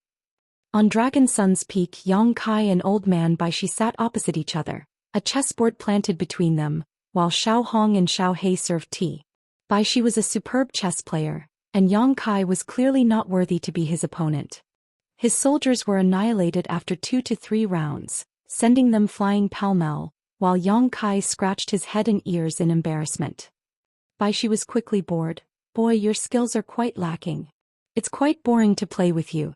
Speaker 1: On Dragon Sun's peak, Xianxia and Old Man Baishi sat opposite each other, a chessboard planted between them, while Xiao Hong and Xiao He served tea. Baishi was a superb chess player, and Xianxia was clearly not worthy to be his opponent. His soldiers were annihilated after 2 to 3 rounds, sending them flying pell-mell, while Xianxia scratched his head and ears in embarrassment. Baishi was quickly bored. Boy, your skills are quite lacking. It's quite boring to play with you.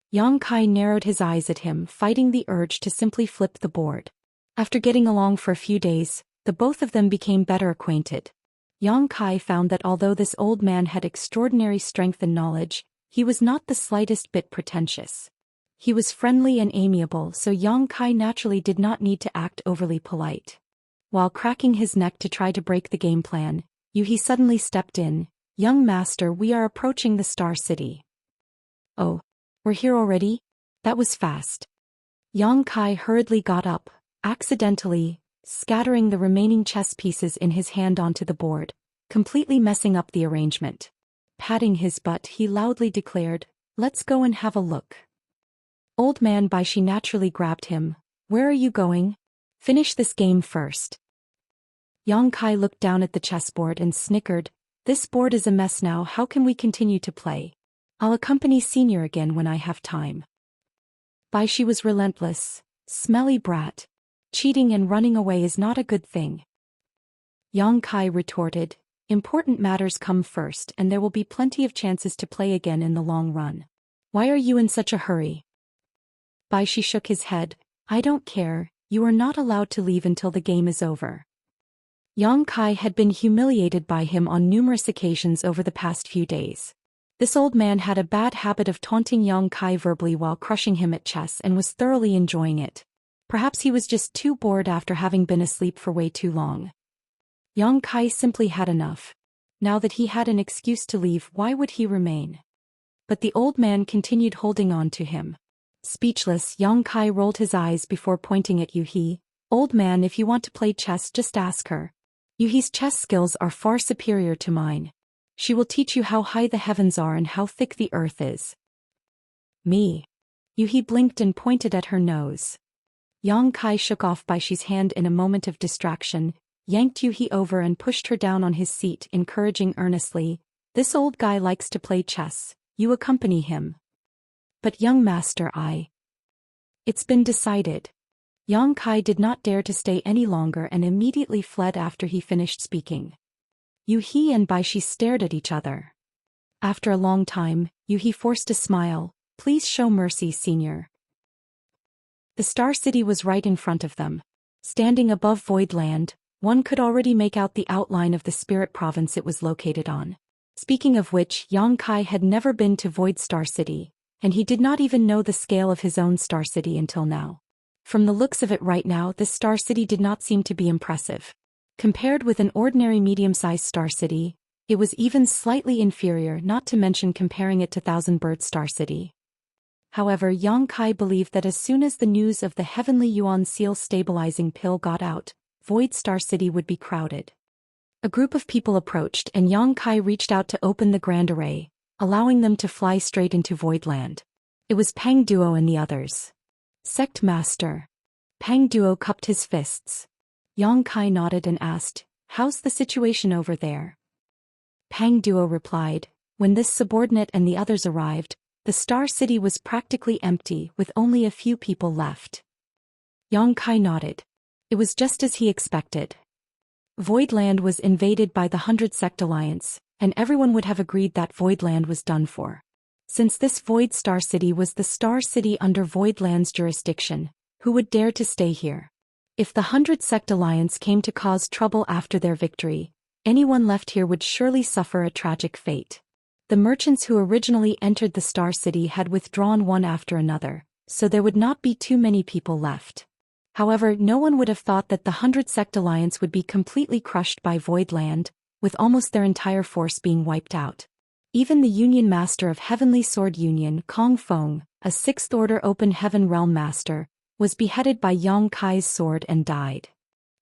Speaker 1: Yang Kai narrowed his eyes at him, fighting the urge to simply flip the board. After getting along for a few days, the both of them became better acquainted. Yang Kai found that although this old man had extraordinary strength and knowledge, he was not the slightest bit pretentious. He was friendly and amiable, so Yang Kai naturally did not need to act overly polite. While cracking his neck to try to break the game plan, Yuhi suddenly stepped in. "Young master, we are approaching the Star City." "Oh, we're here already? That was fast." Yang Kai hurriedly got up, accidentally scattering the remaining chess pieces in his hand onto the board, completely messing up the arrangement. Patting his butt, he loudly declared, "Let's go and have a look." Old man Baishi naturally grabbed him. "Where are you going? Finish this game first." Yang Kai looked down at the chessboard and snickered. "This board is a mess now, how can we continue to play? I'll accompany Senior again when I have time." Baishi was relentless. "Smelly brat. Cheating and running away is not a good thing." Yang Kai retorted, "Important matters come first and there will be plenty of chances to play again in the long run. Why are you in such a hurry?" Baishi shook his head. "I don't care, you are not allowed to leave until the game is over." Yang Kai had been humiliated by him on numerous occasions over the past few days. This old man had a bad habit of taunting Yang Kai verbally while crushing him at chess and was thoroughly enjoying it. Perhaps he was just too bored after having been asleep for way too long. Yang Kai simply had enough. Now that he had an excuse to leave, why would he remain? But the old man continued holding on to him. Speechless, Yang Kai rolled his eyes before pointing at Yuhi. "Old man, if you want to play chess, just ask her. Yuhi's chess skills are far superior to mine. She will teach you how high the heavens are and how thick the earth is." "Me?" Yuhi blinked and pointed at her nose. Yang Kai shook off Baishi's hand in a moment of distraction, yanked Yuhi over and pushed her down on his seat, encouraging earnestly, "This old guy likes to play chess, you accompany him." "But young master, It's been decided." Yang Kai did not dare to stay any longer and immediately fled after he finished speaking. Yuhi and Baishi stared at each other. After a long time, Yuhi forced a smile. "Please show mercy, Senior." The Star City was right in front of them. Standing above Void Land, one could already make out the outline of the spirit province it was located on. Speaking of which, Yang Kai had never been to Void Star City, and he did not even know the scale of his own Star City until now. From the looks of it right now, this Star City did not seem to be impressive. Compared with an ordinary medium-sized Star City, it was even slightly inferior, not to mention comparing it to Thousand Bird Star City. However, Yang Kai believed that as soon as the news of the Heavenly Yuan Seal stabilizing pill got out, Void Star City would be crowded. A group of people approached and Yang Kai reached out to open the Grand Array, allowing them to fly straight into Void Land. It was Pang Duo and the others. "Sect Master." Pang Duo cupped his fists. Yang Kai nodded and asked, "How's the situation over there?" Pang Duo replied, "When this subordinate and the others arrived, the Star City was practically empty with only a few people left." Yang Kai nodded. It was just as he expected. Voidland was invaded by the 100 Sect Alliance, and everyone would have agreed that Voidland was done for. Since this Void Star City was the Star City under Voidland's jurisdiction, who would dare to stay here? If the 100 Sect Alliance came to cause trouble after their victory, anyone left here would surely suffer a tragic fate. The merchants who originally entered the Star City had withdrawn one after another, so there would not be too many people left. However, no one would have thought that the 100 Sect Alliance would be completely crushed by Voidland, with almost their entire force being wiped out. Even the Union Master of Heavenly Sword Union, Kong Feng, a 6th Order Open Heaven Realm Master, was beheaded by Yang Kai's sword and died.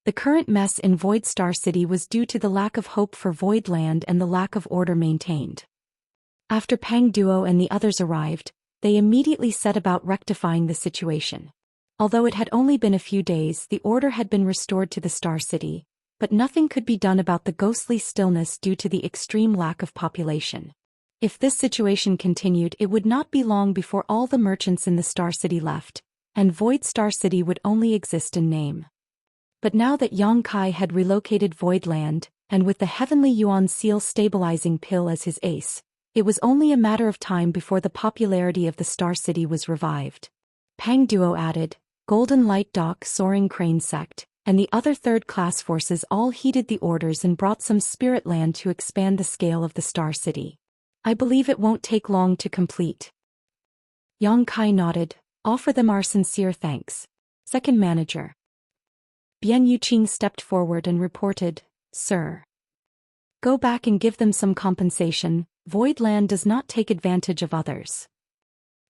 Speaker 1: The current mess in Void Star City was due to the lack of hope for Voidland and the lack of order maintained. After Pang Duo and the others arrived, they immediately set about rectifying the situation. Although it had only been a few days, the order had been restored to the Star City, but nothing could be done about the ghostly stillness due to the extreme lack of population. If this situation continued, it would not be long before all the merchants in the Star City left, and Void Star City would only exist in name. But now that Yang Kai had relocated Voidland, and with the heavenly yuan seal stabilizing pill as his ace, it was only a matter of time before the popularity of the Star City was revived. Pang Duo added, Golden Light Dock, Soaring Crane Sect, and the other third-class forces all heeded the orders and brought some spirit land to expand the scale of the Star City. I believe it won't take long to complete. Yang Kai nodded, offer them our sincere thanks. Second manager. Bian Yuqing stepped forward and reported, Sir. Go back and give them some compensation. Void Land does not take advantage of others.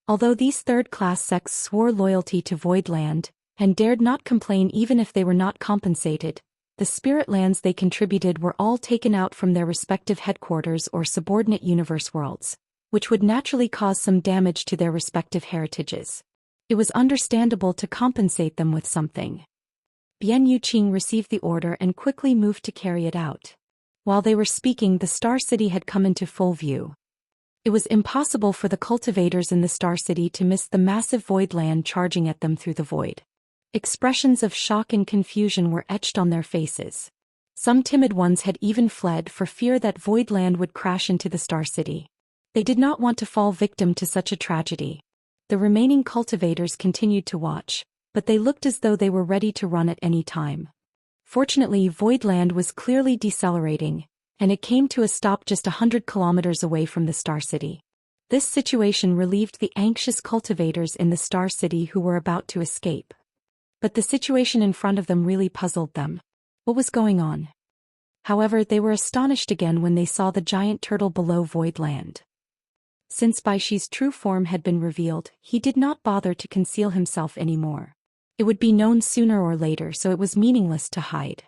Speaker 1: Although these third-class sects swore loyalty to Void Land, and dared not complain even if they were not compensated, the spirit lands they contributed were all taken out from their respective headquarters or subordinate universe worlds, which would naturally cause some damage to their respective heritages. It was understandable to compensate them with something. Bian Yuqing received the order and quickly moved to carry it out. While they were speaking, the Star City had come into full view. It was impossible for the cultivators in the Star City to miss the massive void land charging at them through the void. Expressions of shock and confusion were etched on their faces. Some timid ones had even fled for fear that void land would crash into the Star City. They did not want to fall victim to such a tragedy. The remaining cultivators continued to watch, but they looked as though they were ready to run at any time. Fortunately, void land was clearly decelerating, and it came to a stop just 100 kilometers away from the Star City. This situation relieved the anxious cultivators in the Star City who were about to escape. But the situation in front of them really puzzled them. What was going on? However, they were astonished again when they saw the giant turtle below void land. Since Baixi's true form had been revealed, he did not bother to conceal himself anymore. It would be known sooner or later, so it was meaningless to hide.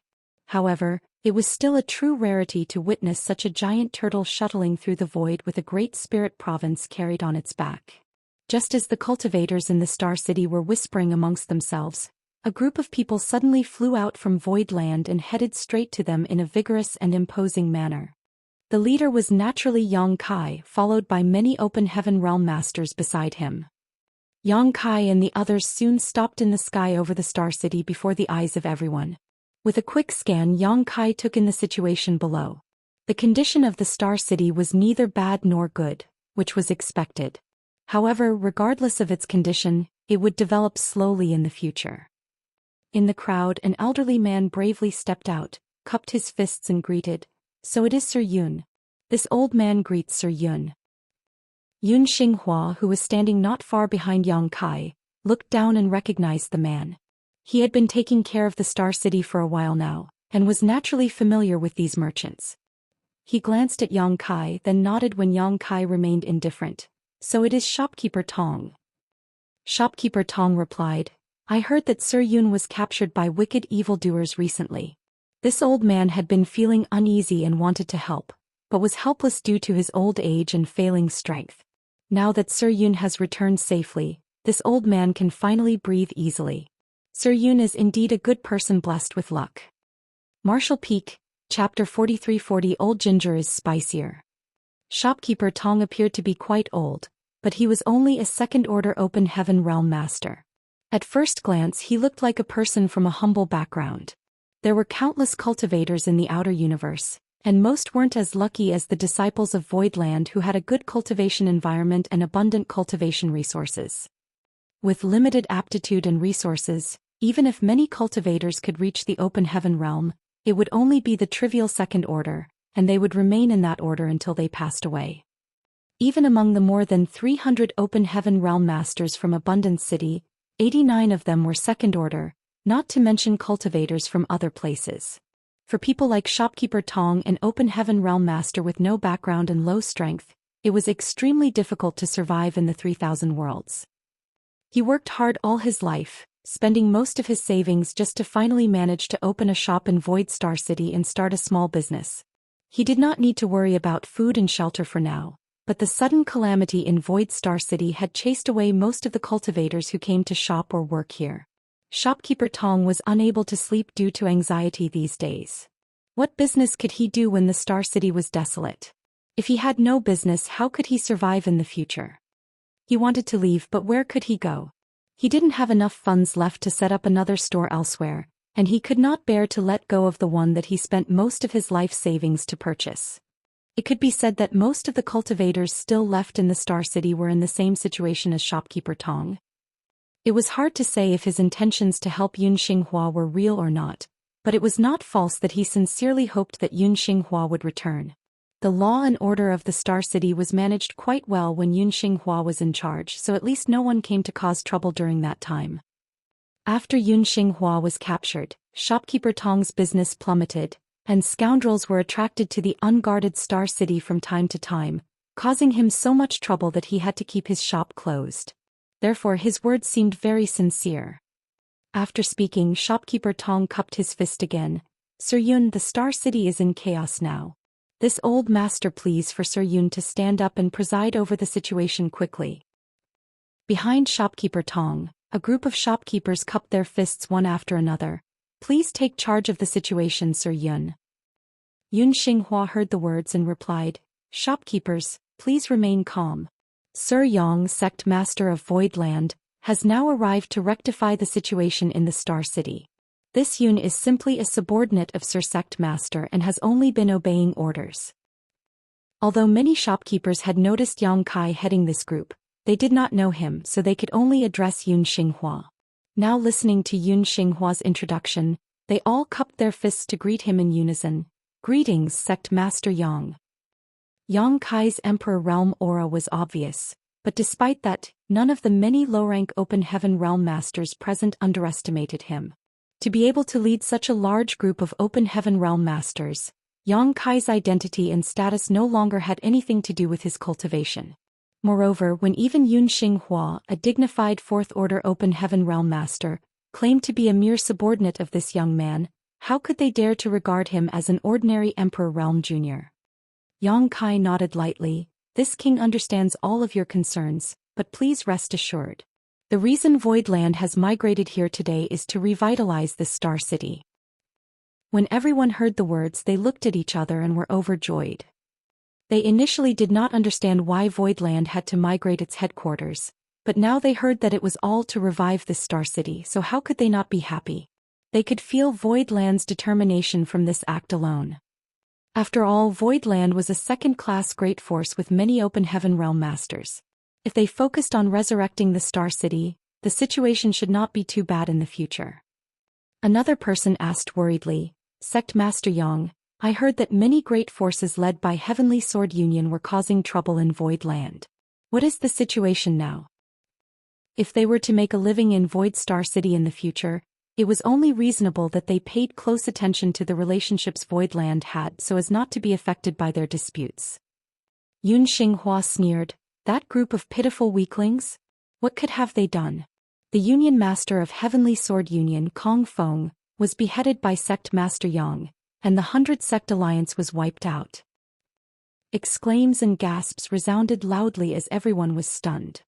Speaker 1: However, it was still a true rarity to witness such a giant turtle shuttling through the void with a great spirit province carried on its back. Just as the cultivators in the Star City were whispering amongst themselves, a group of people suddenly flew out from void land and headed straight to them in a vigorous and imposing manner. The leader was naturally Yang Kai, followed by many open heaven realm masters beside him. Yang Kai and the others soon stopped in the sky over the Star City before the eyes of everyone. With a quick scan, Yang Kai took in the situation below. The condition of the Star City was neither bad nor good, which was expected. However, regardless of its condition, it would develop slowly in the future. In the crowd, an elderly man bravely stepped out, cupped his fists and greeted, So it is Sir Yun. This old man greets Sir Yun. Yun Xinghua, who was standing not far behind Yang Kai, looked down and recognized the man. He had been taking care of the Star City for a while now, and was naturally familiar with these merchants. He glanced at Yang Kai, then nodded when Yang Kai remained indifferent. So it is Shopkeeper Tong. Shopkeeper Tong replied, I heard that Sir Yun was captured by wicked evildoers recently. This old man had been feeling uneasy and wanted to help, but was helpless due to his old age and failing strength. Now that Sir Yun has returned safely, this old man can finally breathe easily. Sir Yun is indeed a good person blessed with luck. Marshall Peak, Chapter 4340. Old Ginger is spicier. Shopkeeper Tong appeared to be quite old, but he was only a second-order open heaven realm master. At first glance he looked like a person from a humble background. There were countless cultivators in the outer universe, and most weren't as lucky as the disciples of Voidland who had a good cultivation environment and abundant cultivation resources. With limited aptitude and resources, even if many cultivators could reach the open heaven realm, it would only be the trivial second order, and they would remain in that order until they passed away. Even among the more than 300 open heaven realm masters from Abundance City, 89 of them were second order, not to mention cultivators from other places. For people like Shopkeeper Tong, an open heaven realm master with no background and low strength, it was extremely difficult to survive in the 3,000 worlds. He worked hard all his life, spending most of his savings just to finally manage to open a shop in Void Star City and start a small business. He did not need to worry about food and shelter for now, but the sudden calamity in Void Star City had chased away most of the cultivators who came to shop or work here. Shopkeeper Tong was unable to sleep due to anxiety these days. What business could he do when the Star City was desolate? If he had no business, how could he survive in the future? He wanted to leave, but where could he go? He didn't have enough funds left to set up another store elsewhere, and he could not bear to let go of the one that he spent most of his life savings to purchase. It could be said that most of the cultivators still left in the Star City were in the same situation as shopkeeper Tong. It was hard to say if his intentions to help Yun Xinghua were real or not, but it was not false that he sincerely hoped that Yun Xinghua would return. The law and order of the Star City was managed quite well when Yun Xinghua was in charge, so at least no one came to cause trouble during that time. After Yun Xinghua was captured, shopkeeper Tong's business plummeted, and scoundrels were attracted to the unguarded Star City from time to time, causing him so much trouble that he had to keep his shop closed. Therefore his words seemed very sincere. After speaking, shopkeeper Tong cupped his fist again. Sir Yun, the Star City is in chaos now. This old master pleads for Sir Yun to stand up and preside over the situation quickly. Behind shopkeeper Tong, a group of shopkeepers cupped their fists one after another. Please take charge of the situation, Sir Yun. Yun Xinghua heard the words and replied, Shopkeepers, please remain calm. Sir Yang, sect master of Voidland, has now arrived to rectify the situation in the Star City. This Yun is simply a subordinate of Sir Sect Master and has only been obeying orders. Although many shopkeepers had noticed Yang Kai heading this group, they did not know him, so they could only address Yun Xinghua. Now listening to Yun Xinghua's introduction, they all cupped their fists to greet him in unison. Greetings, Sect Master Yang. Yang Kai's Emperor Realm aura was obvious, but despite that, none of the many low-rank Open Heaven Realm Masters present underestimated him. To be able to lead such a large group of Open Heaven Realm Masters, Yang Kai's identity and status no longer had anything to do with his cultivation. Moreover, when even Yun Xinghua, a dignified Fourth Order Open Heaven Realm Master, claimed to be a mere subordinate of this young man, how could they dare to regard him as an ordinary Emperor Realm Junior? Yang Kai nodded lightly. This king understands all of your concerns, but please rest assured. The reason Voidland has migrated here today is to revitalize this Star City. When everyone heard the words, they looked at each other and were overjoyed. They initially did not understand why Voidland had to migrate its headquarters, but now they heard that it was all to revive this Star City, so how could they not be happy? They could feel Voidland's determination from this act alone. After all, Voidland was a second-class great force with many Open Heaven Realm Masters. If they focused on resurrecting the Star City, the situation should not be too bad in the future. Another person asked worriedly, Sect Master Yang, I heard that many great forces led by Heavenly Sword Union were causing trouble in Voidland. What is the situation now? If they were to make a living in Void Star City in the future, it was only reasonable that they paid close attention to the relationships Voidland had so as not to be affected by their disputes. Yun Xinghua sneered, that group of pitiful weaklings? What could have they done? The Union Master of Heavenly Sword Union, Kong Feng, was beheaded by Sect Master Yang, and the 100 Sect Alliance was wiped out. Exclaims and gasps resounded loudly as everyone was stunned.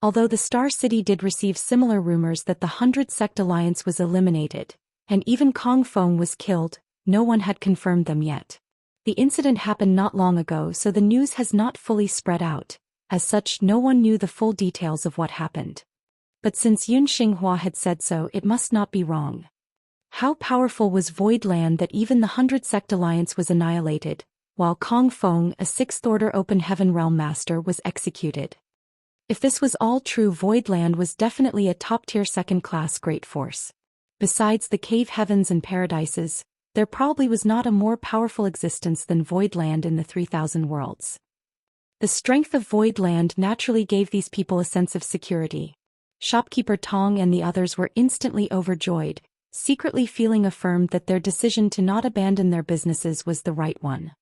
Speaker 1: Although the Star City did receive similar rumors that the 100 Sect Alliance was eliminated, and even Kong Feng was killed, no one had confirmed them yet. The incident happened not long ago, so the news has not fully spread out. As such, no one knew the full details of what happened. But since Yun Xinghua had said so, it must not be wrong. How powerful was Voidland that even the 100 Sect Alliance was annihilated, while Kong Feng, a 6th Order Open Heaven Realm Master, was executed. If this was all true, Voidland was definitely a top-tier second-class great force. Besides the cave heavens and paradises, there probably was not a more powerful existence than Voidland in the 3,000 worlds. The strength of Voidland naturally gave these people a sense of security. Shopkeeper Tong and the others were instantly overjoyed, secretly feeling affirmed that their decision to not abandon their businesses was the right one.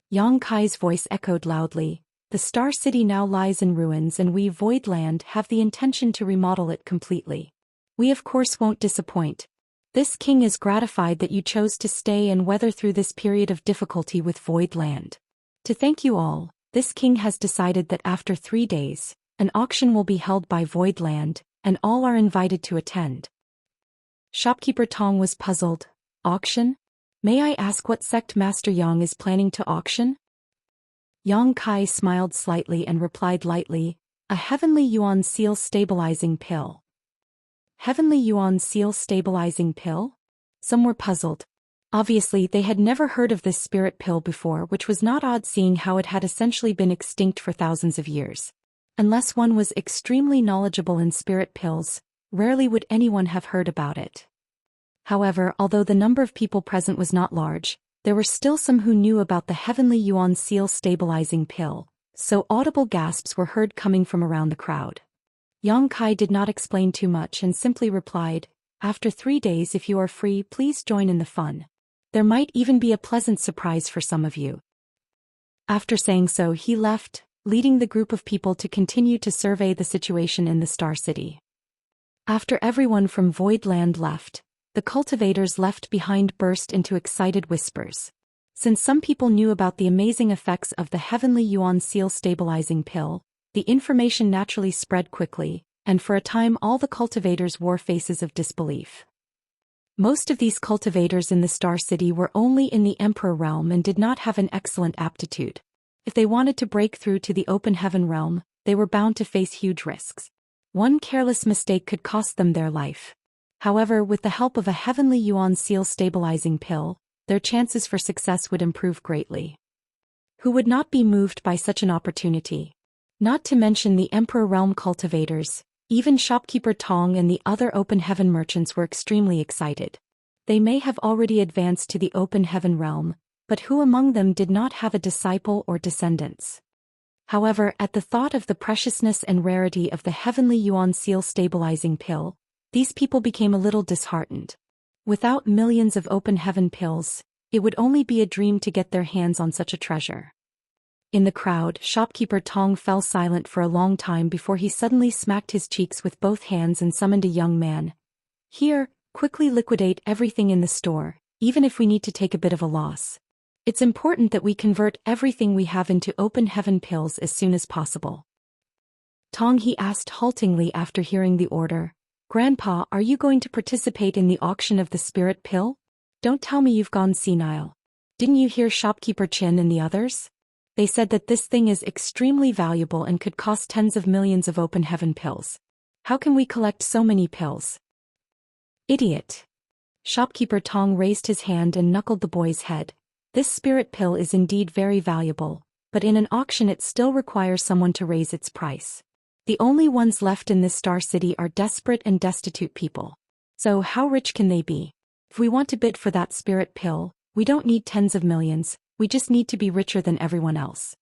Speaker 1: Yang Kai's voice echoed loudly, the Star City now lies in ruins and we Voidland have the intention to remodel it completely. We of course won't disappoint. This king is gratified that you chose to stay and weather through this period of difficulty with Voidland. To thank you all, this king has decided that after 3 days, an auction will be held by Voidland, and all are invited to attend. Shopkeeper Tong was puzzled. Auction? May I ask what Sect Master Yang is planning to auction? Yang Kai smiled slightly and replied lightly, a Heavenly Yuan Seal Stabilizing Pill. Heavenly Yuan Seal Stabilizing Pill? Some were puzzled. Obviously, they had never heard of this spirit pill before, which was not odd seeing how it had essentially been extinct for thousands of years. Unless one was extremely knowledgeable in spirit pills, rarely would anyone have heard about it. However, although the number of people present was not large, there were still some who knew about the heavenly yuan seal stabilizing pill, so audible gasps were heard coming from around the crowd. Yang Kai did not explain too much and simply replied, "After 3 days, if you are free, please join in the fun. There might even be a pleasant surprise for some of you." After saying so, he left, leading the group of people to continue to survey the situation in the Star City. After everyone from Void Land left, the cultivators left behind burst into excited whispers. Since some people knew about the amazing effects of the heavenly yuan seal stabilizing pill, the information naturally spread quickly, and for a time all the cultivators wore faces of disbelief. Most of these cultivators in the Star City were only in the Emperor realm and did not have an excellent aptitude. If they wanted to break through to the open heaven realm, they were bound to face huge risks. One careless mistake could cost them their life. However, with the help of a heavenly yuan seal stabilizing pill, their chances for success would improve greatly. Who would not be moved by such an opportunity? Not to mention the Emperor realm cultivators, even shopkeeper Tong and the other open heaven merchants were extremely excited. They may have already advanced to the open heaven realm, but who among them did not have a disciple or descendants? However, at the thought of the preciousness and rarity of the heavenly yuan seal stabilizing pill, these people became a little disheartened. Without millions of open heaven pills, it would only be a dream to get their hands on such a treasure. In the crowd, shopkeeper Tong fell silent for a long time before he suddenly smacked his cheeks with both hands and summoned a young man. "Here, quickly liquidate everything in the store, even if we need to take a bit of a loss. It's important that we convert everything we have into open heaven pills as soon as possible." Tong, he asked haltingly after hearing the order. "Grandpa, are you going to participate in the auction of the spirit pill? Don't tell me you've gone senile. Didn't you hear shopkeeper Chin and the others? They said that this thing is extremely valuable and could cost tens of millions of open heaven pills. How can we collect so many pills?" "Idiot." Shopkeeper Tong raised his hand and knuckled the boy's head. "This spirit pill is indeed very valuable, but in an auction it still requires someone to raise its price. The only ones left in this Star City are desperate and destitute people. So how rich can they be? If we want to bid for that spirit pill, we don't need tens of millions, we just need to be richer than everyone else."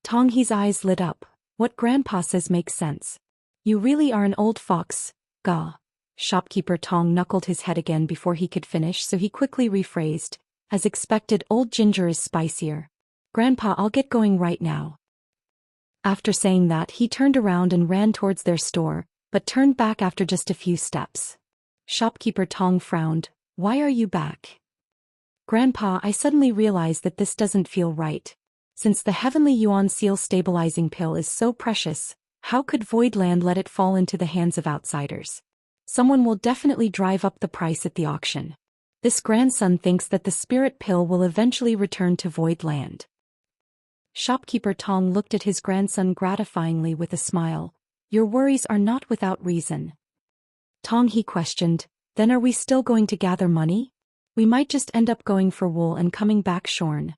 Speaker 1: Tong He's eyes lit up. "What Grandpa says makes sense. You really are an old fox, Gah." Shopkeeper Tong knuckled his head again before he could finish, so he quickly rephrased, "As expected, old ginger is spicier. Grandpa, I'll get going right now." After saying that, he turned around and ran towards their store, but turned back after just a few steps. Shopkeeper Tong frowned. "Why are you back?" "Grandpa, I suddenly realized that this doesn't feel right. Since the heavenly yuan seal stabilizing pill is so precious, how could Voidland let it fall into the hands of outsiders? Someone will definitely drive up the price at the auction. This grandson thinks that the spirit pill will eventually return to Voidland." Shopkeeper Tong looked at his grandson gratifyingly with a smile. "Your worries are not without reason." Tong, he questioned, "Then are we still going to gather money? We might just end up going for wool and coming back shorn."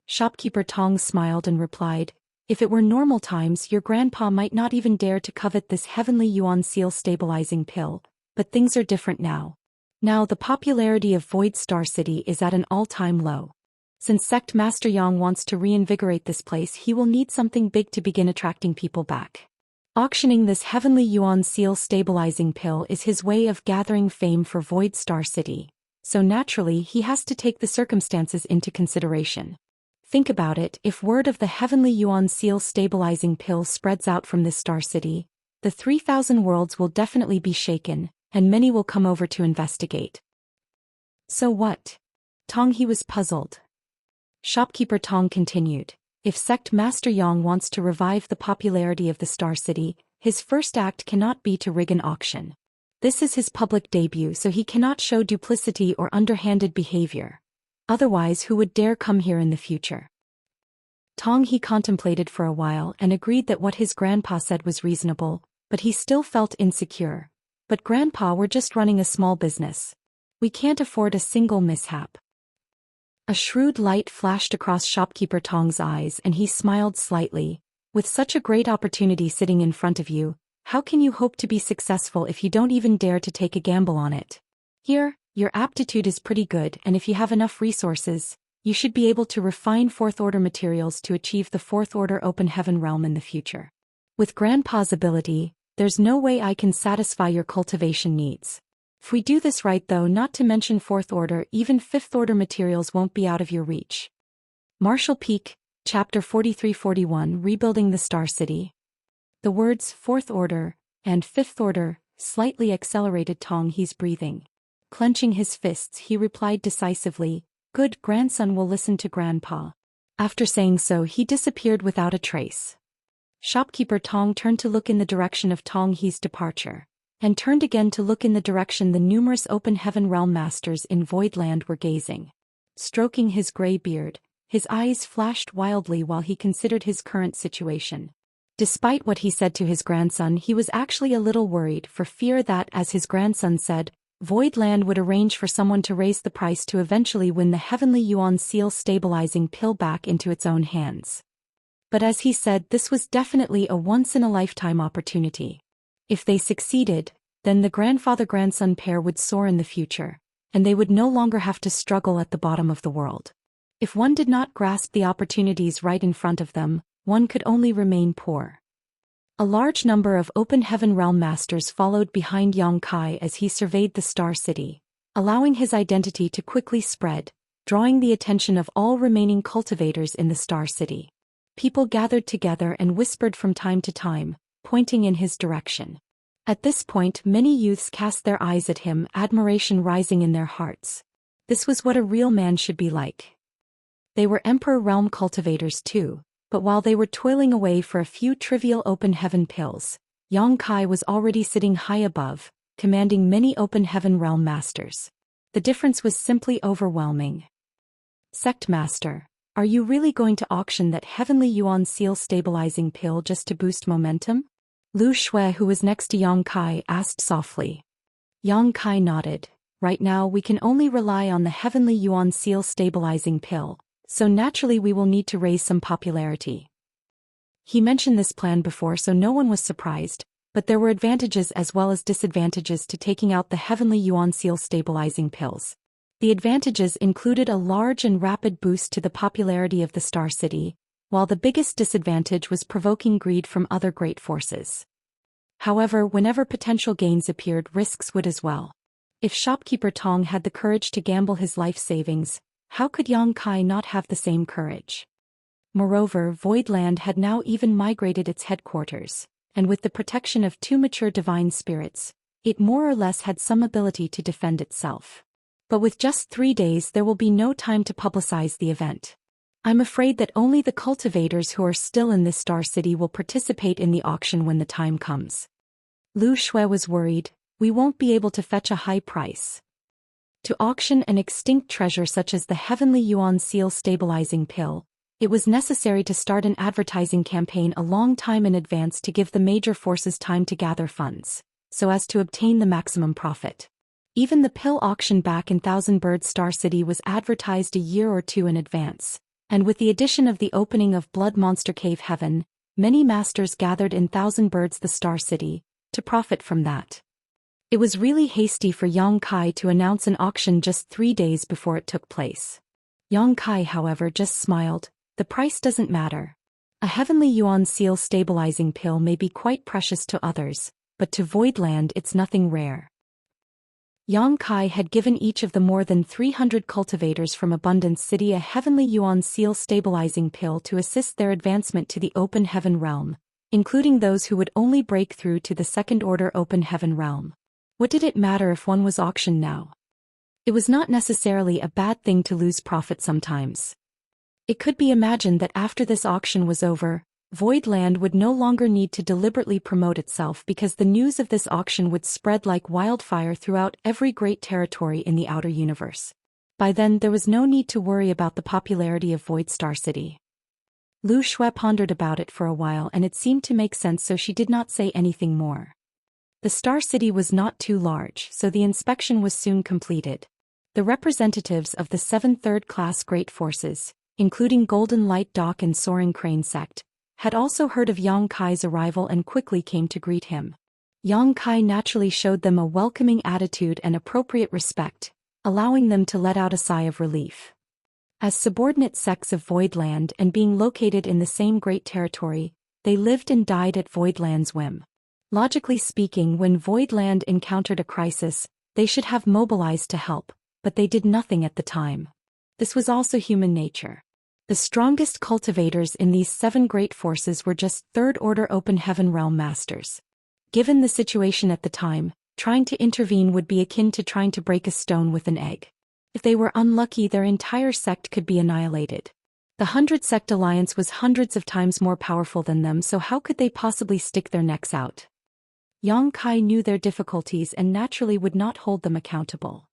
Speaker 1: Shopkeeper Tong smiled and replied, "If it were normal times, your grandpa might not even dare to covet this heavenly yuan seal stabilizing pill, but things are different now. Now the popularity of Void Star City is at an all-time low. Since Sect Master Yang wants to reinvigorate this place, he will need something big to begin attracting people back. Auctioning this heavenly yuan seal stabilizing pill is his way of gathering fame for Void Star City, so naturally he has to take the circumstances into consideration. Think about it, if word of the heavenly yuan seal stabilizing pill spreads out from this Star City, the 3,000 worlds will definitely be shaken, and many will come over to investigate." "So what?" Tong, he was puzzled. Shopkeeper Tong continued, "If Sect Master Yang wants to revive the popularity of the Star City, his first act cannot be to rig an auction. This is his public debut, so he cannot show duplicity or underhanded behavior. Otherwise, who would dare come here in the future?" Tong, he contemplated for a while and agreed that what his grandpa said was reasonable, but he still felt insecure. "But Grandpa, we're just running a small business. We can't afford a single mishap. A shrewd light flashed across shopkeeper Tong's eyes and he smiled slightly. With such a great opportunity sitting in front of you, how can you hope to be successful if you don't even dare to take a gamble on it? Here, your aptitude is pretty good, and if you have enough resources, you should be able to refine fourth-order materials to achieve the fourth-order open heaven realm in the future. With Grandpa's ability, there's no way I can satisfy your cultivation needs. If we do this right though, not to mention fourth-order, even fifth-order materials won't be out of your reach. Martial Peak, Chapter 43-41 Rebuilding the Star City. The words fourth order and fifth order slightly accelerated Tong He's breathing. Clenching his fists, he replied decisively, "Good, grandson will listen to Grandpa." After saying so, he disappeared without a trace. Shopkeeper Tong turned to look in the direction of Tong He's departure, and turned again to look in the direction the numerous open heaven realm masters in Voidland were gazing. Stroking his gray beard, his eyes flashed wildly while he considered his current situation. Despite what he said to his grandson, he was actually a little worried for fear that, as his grandson said, Voidland would arrange for someone to raise the price to eventually win the Heavenly Yuan Seal stabilizing pill back into its own hands. But as he said, this was definitely a once-in-a-lifetime opportunity. If they succeeded, then the grandfather-grandson pair would soar in the future, and they would no longer have to struggle at the bottom of the world. If one did not grasp the opportunities right in front of them, one could only remain poor. A large number of open heaven realm masters followed behind Yang Kai as he surveyed the Star City, allowing his identity to quickly spread, drawing the attention of all remaining cultivators in the Star City. People gathered together and whispered from time to time, pointing in his direction. At this point, many youths cast their eyes at him, admiration rising in their hearts. This was what a real man should be like. They were Emperor Realm cultivators too, but while they were toiling away for a few trivial open heaven pills, Yang Kai was already sitting high above, commanding many open heaven realm masters. The difference was simply overwhelming. Sect Master, are you really going to auction that Heavenly Yuan Seal stabilizing pill just to boost momentum? Lu Shui, who was next to Yang Kai, asked softly. Yang Kai nodded. Right now we can only rely on the Heavenly Yuan Seal stabilizing pill, so naturally we will need to raise some popularity. He mentioned this plan before, so no one was surprised, but there were advantages as well as disadvantages to taking out the Heavenly Yuan Seal stabilizing pills. The advantages included a large and rapid boost to the popularity of the Star City, while the biggest disadvantage was provoking greed from other great forces. However, whenever potential gains appeared, risks would as well. If shopkeeper Tong had the courage to gamble his life savings, how could Yang Kai not have the same courage? Moreover, Voidland had now even migrated its headquarters, and with the protection of two mature divine spirits, it more or less had some ability to defend itself. But with just 3 days there will be no time to publicize the event. I'm afraid that only the cultivators who are still in this Star City will participate in the auction when the time comes. Lu Shui was worried. We won't be able to fetch a high price. To auction an extinct treasure such as the Heavenly Yuan Seal stabilizing pill, it was necessary to start an advertising campaign a long time in advance to give the major forces time to gather funds, so as to obtain the maximum profit. Even the pill auction back in Thousand Bird Star City was advertised a year or two in advance, and with the addition of the opening of Blood Monster Cave Heaven, many masters gathered in Thousand Birds the Star City, to profit from that. It was really hasty for Yang Kai to announce an auction just 3 days before it took place. Yang Kai, however, just smiled. The price doesn't matter. A Heavenly Yuan Seal stabilizing pill may be quite precious to others, but to Voidland it's nothing rare. Yang Kai had given each of the more than 300 cultivators from Abundance City a Heavenly Yuan Seal stabilizing pill to assist their advancement to the Open Heaven realm, including those who would only break through to the Second-Order Open Heaven realm. What did it matter if one was auctioned now? It was not necessarily a bad thing to lose profit sometimes. It could be imagined that after this auction was over, Voidland would no longer need to deliberately promote itself because the news of this auction would spread like wildfire throughout every great territory in the outer universe. By then there was no need to worry about the popularity of Void Star City. Lu Shui pondered about it for a while and it seemed to make sense, so she did not say anything more. The Star City was not too large, so the inspection was soon completed. The representatives of the 7 third-class great forces, including Golden Light Dock and Soaring Crane Sect, had also heard of Yang Kai's arrival and quickly came to greet him. Yang Kai naturally showed them a welcoming attitude and appropriate respect, allowing them to let out a sigh of relief. As subordinate sects of Voidland and being located in the same great territory, they lived and died at Voidland's whim. Logically speaking, when Voidland encountered a crisis, they should have mobilized to help, but they did nothing at the time. This was also human nature. The strongest cultivators in these 7 great forces were just third-order Open Heaven Realm Masters. Given the situation at the time, trying to intervene would be akin to trying to break a stone with an egg. If they were unlucky, their entire sect could be annihilated. The 100 Sect Alliance was hundreds of times more powerful than them, so how could they possibly stick their necks out? Yang Kai knew their difficulties and naturally would not hold them accountable.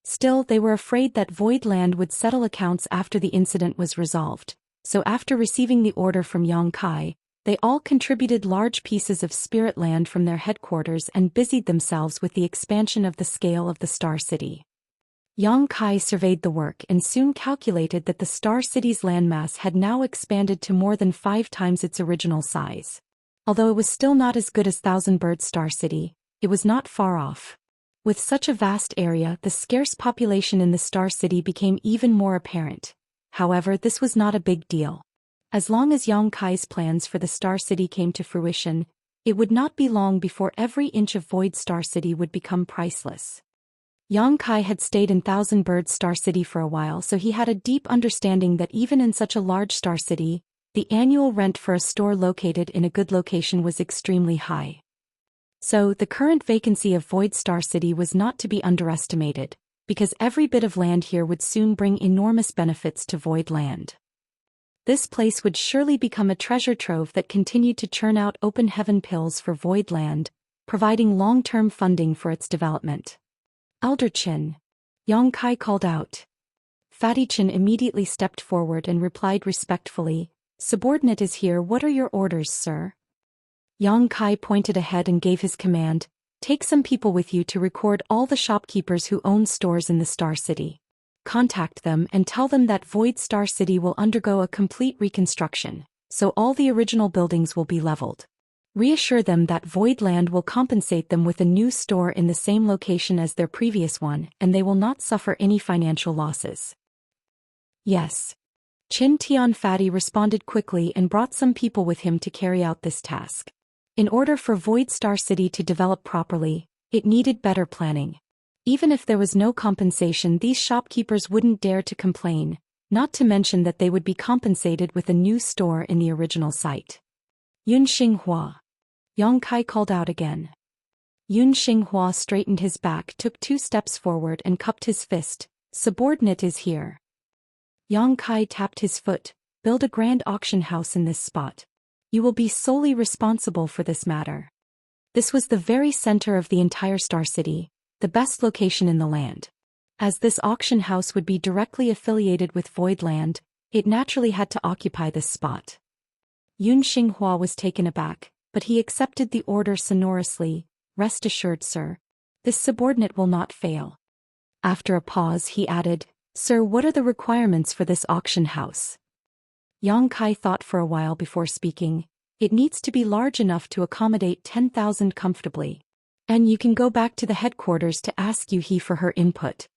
Speaker 1: Still, they were afraid that Voidland would settle accounts after the incident was resolved, so after receiving the order from Yang Kai, they all contributed large pieces of spirit land from their headquarters and busied themselves with the expansion of the scale of the Star City. Yang Kai surveyed the work and soon calculated that the Star City's landmass had now expanded to more than 5 times its original size. Although it was still not as good as Thousand Birds Star City, it was not far off. With such a vast area, the scarce population in the Star City became even more apparent. However, this was not a big deal. As long as Yang Kai's plans for the Star City came to fruition, it would not be long before every inch of Void Star City would become priceless. Yang Kai had stayed in Thousand Birds Star City for a while, so he had a deep understanding that even in such a large Star City, the annual rent for a store located in a good location was extremely high. So, the current vacancy of Void Star City was not to be underestimated, because every bit of land here would soon bring enormous benefits to Voidland. This place would surely become a treasure trove that continued to churn out open heaven pills for Voidland, providing long-term funding for its development. Elder Qin, Yang Kai called out. Fatty Qin immediately stepped forward and replied respectfully, "Subordinate is here. What are your orders, sir?" Yang Kai pointed ahead and gave his command, "Take some people with you to record all the shopkeepers who own stores in the Star City. Contact them and tell them that Void Star City will undergo a complete reconstruction, so all the original buildings will be leveled. Reassure them that Voidland will compensate them with a new store in the same location as their previous one, and they will not suffer any financial losses." "Yes." Qin Tian Fatty responded quickly and brought some people with him to carry out this task. In order for Void Star City to develop properly, it needed better planning. Even if there was no compensation, these shopkeepers wouldn't dare to complain, not to mention that they would be compensated with a new store in the original site. "Yun Xinghua." Yang Kai called out again. Yun Xinghua straightened his back, took 2 steps forward and cupped his fist. "Subordinate is here." Yang Kai tapped his foot. "Build a grand auction house in this spot. You will be solely responsible for this matter." This was the very center of the entire Star City, the best location in the land. As this auction house would be directly affiliated with Voidland, it naturally had to occupy this spot. Yun Xinghua was taken aback, but he accepted the order sonorously. "Rest assured, sir. This subordinate will not fail." After a pause, he added, "Sir, what are the requirements for this auction house?" Yang Kai thought for a while before speaking. "It needs to be large enough to accommodate 10,000 comfortably. And you can go back to the headquarters to ask Yuhi for her input."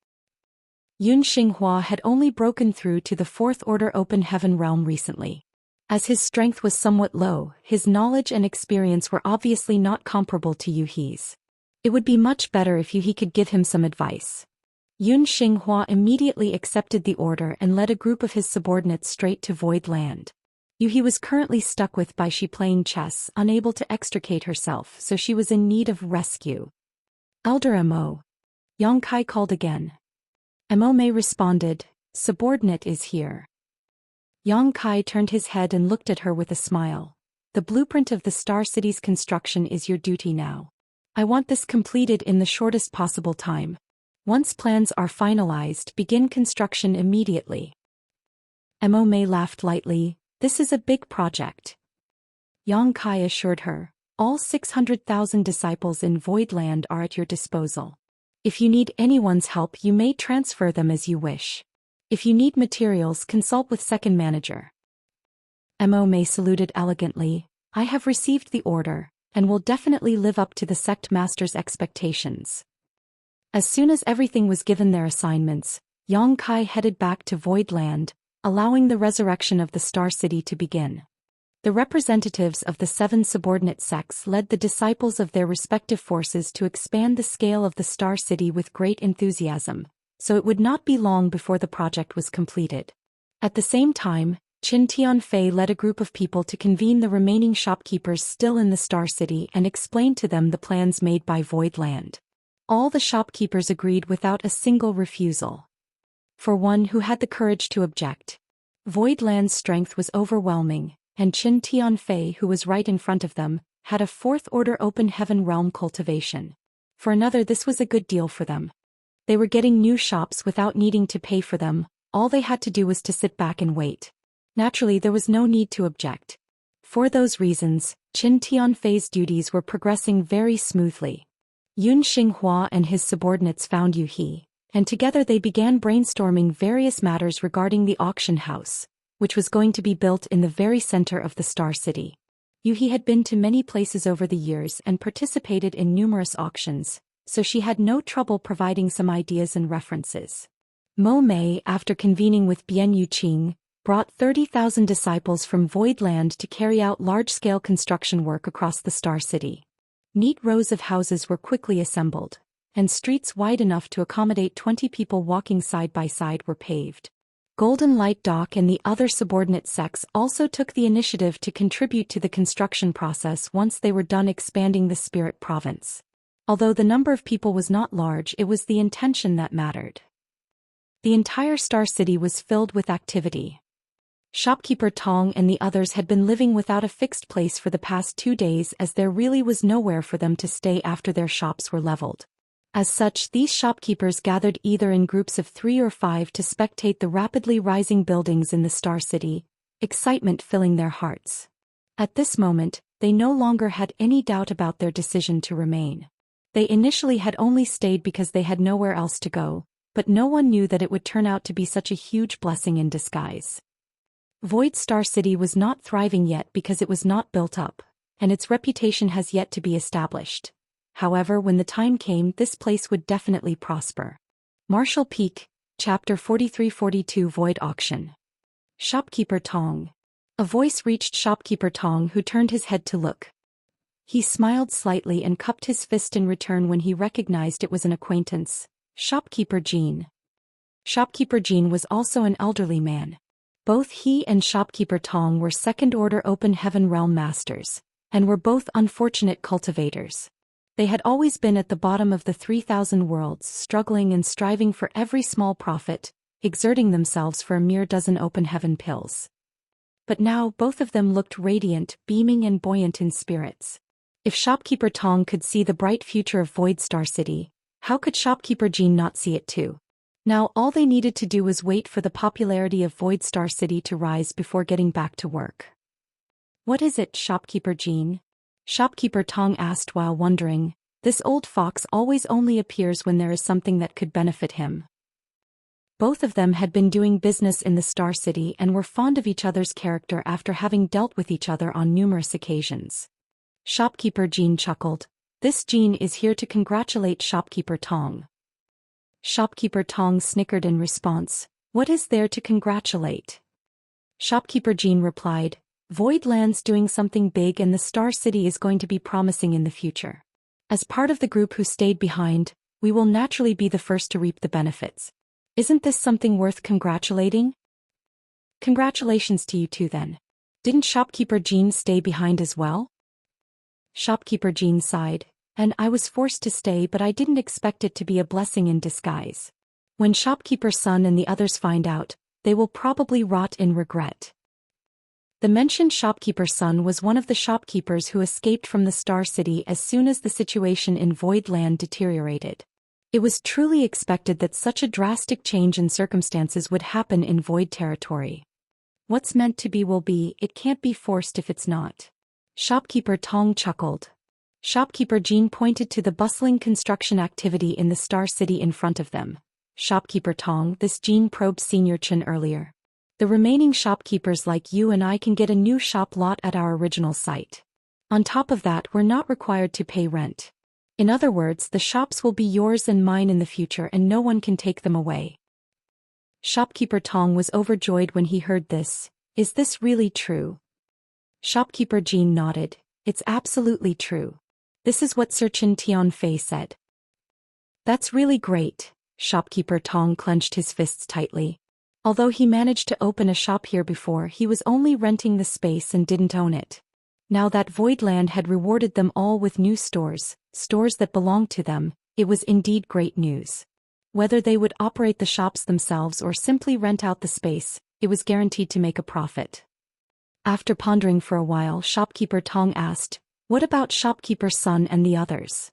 Speaker 1: Yun Xinghua had only broken through to the 4th Order Open Heaven realm recently. As his strength was somewhat low, his knowledge and experience were obviously not comparable to Yuhi's. It would be much better if Yuhi could give him some advice. Yun Xinghua immediately accepted the order and led a group of his subordinates straight to Void Land. Yuhi was currently stuck with Baishi playing chess, unable to extricate herself, so she was in need of rescue. "Elder Mo." Yang Kai called again. Mo Mei responded, "Subordinate is here." Yang Kai turned his head and looked at her with a smile. "The blueprint of the Star City's construction is your duty now. I want this completed in the shortest possible time. Once plans are finalized, begin construction immediately." Mo Mei laughed lightly. "This is a big project." Yang Kai assured her, All 600,000 disciples in Voidland are at your disposal. If you need anyone's help, you may transfer them as you wish. If you need materials, consult with second manager. Mo Mei saluted elegantly. I have received the order, and will definitely live up to the sect master's expectations. As soon as everything was given their assignments, Yang Kai headed back to Voidland, allowing the resurrection of the Star City to begin. The representatives of the 7 subordinate sects led the disciples of their respective forces to expand the scale of the Star City with great enthusiasm, so it would not be long before the project was completed. At the same time, Qin Tianfei led a group of people to convene the remaining shopkeepers still in the Star City and explain to them the plans made by Voidland. All the shopkeepers agreed without a single refusal. For one who had the courage to object, Voidland's strength was overwhelming, and Qin Tianfei, who was right in front of them, had a 4th-order open heaven realm cultivation. For another, this was a good deal for them. They were getting new shops without needing to pay for them. All they had to do was to sit back and wait. Naturally, there was no need to object. For those reasons, Qin Tianfei's duties were progressing very smoothly. Yun Xinghua and his subordinates found Yu He, and together they began brainstorming various matters regarding the auction house, which was going to be built in the very center of the Star City. Yu He had been to many places over the years and participated in numerous auctions, so she had no trouble providing some ideas and references. Mo Mei, after convening with Bian Yuqing, brought 30,000 disciples from Voidland to carry out large-scale construction work across the Star City. Neat rows of houses were quickly assembled, and streets wide enough to accommodate 20 people walking side by side were paved. Golden Light Dock and the other subordinate sects also took the initiative to contribute to the construction process once they were done expanding the Spirit Province. Although the number of people was not large, it was the intention that mattered. The entire Star City was filled with activity. Shopkeeper Tong and the others had been living without a fixed place for the past 2 days, as there really was nowhere for them to stay after their shops were leveled. As such, these shopkeepers gathered either in groups of 3 or 5 to spectate the rapidly rising buildings in the Star City, excitement filling their hearts. At this moment, they no longer had any doubt about their decision to remain. They initially had only stayed because they had nowhere else to go, but no one knew that it would turn out to be such a huge blessing in disguise. Void Star City was not thriving yet because it was not built up, and its reputation has yet to be established. However, when the time came, this place would definitely prosper. Marshall Peak, Chapter 43-42 Void Auction. Shopkeeper Tong. A voice reached Shopkeeper Tong, who turned his head to look. He smiled slightly and cupped his fist in return when he recognized it was an acquaintance, Shopkeeper Jean. Shopkeeper Jean was also an elderly man. Both he and Shopkeeper Tong were second-order open heaven realm masters, and were both unfortunate cultivators. They had always been at the bottom of the 3,000 worlds, struggling and striving for every small profit, exerting themselves for a mere dozen open heaven pills. But now both of them looked radiant, beaming and buoyant in spirits. If Shopkeeper Tong could see the bright future of Void Star City, how could Shopkeeper Jean not see it too? Now all they needed to do was wait for the popularity of Void Star City to rise before getting back to work. What is it, Shopkeeper Jean? Shopkeeper Tong asked while wondering. This old fox always only appears when there is something that could benefit him. Both of them had been doing business in the Star City and were fond of each other's character after having dealt with each other on numerous occasions. Shopkeeper Jean chuckled. This Jean is here to congratulate Shopkeeper Tong. Shopkeeper Tong snickered in response. What is there to congratulate? Shopkeeper Jean replied. Voidland's doing something big and the Star City is going to be promising in the future. As part of the group who stayed behind, we will naturally be the first to reap the benefits. Isn't this something worth congratulating? Congratulations to you too then. Didn't Shopkeeper Jean stay behind as well? Shopkeeper Jean sighed. And I was forced to stay, but I didn't expect it to be a blessing in disguise. When Shopkeeper Sun and the others find out, they will probably rot in regret. The mentioned Shopkeeper Sun was one of the shopkeepers who escaped from the Star City as soon as the situation in Voidland deteriorated. It was truly expected that such a drastic change in circumstances would happen in Void territory. What's meant to be will be, it can't be forced if it's not. Shopkeeper Tong chuckled. Shopkeeper Jean pointed to the bustling construction activity in the Star City in front of them. Shopkeeper Tong, this Jean probed Senior Chen earlier. The remaining shopkeepers like you and I can get a new shop lot at our original site. On top of that, we're not required to pay rent. In other words, the shops will be yours and mine in the future and no one can take them away. Shopkeeper Tong was overjoyed when he heard this. Is this really true? Shopkeeper Jean nodded. It's absolutely true. This is what Sir Chen Tianfei said. That's really great. Shopkeeper Tong clenched his fists tightly. Although he managed to open a shop here before, he was only renting the space and didn't own it. Now that Voidland had rewarded them all with new stores that belonged to them, it was indeed great news. Whether they would operate the shops themselves or simply rent out the space, it was guaranteed to make a profit. After pondering for a while, Shopkeeper Tong asked, "What about Shopkeeper Sun and the others?"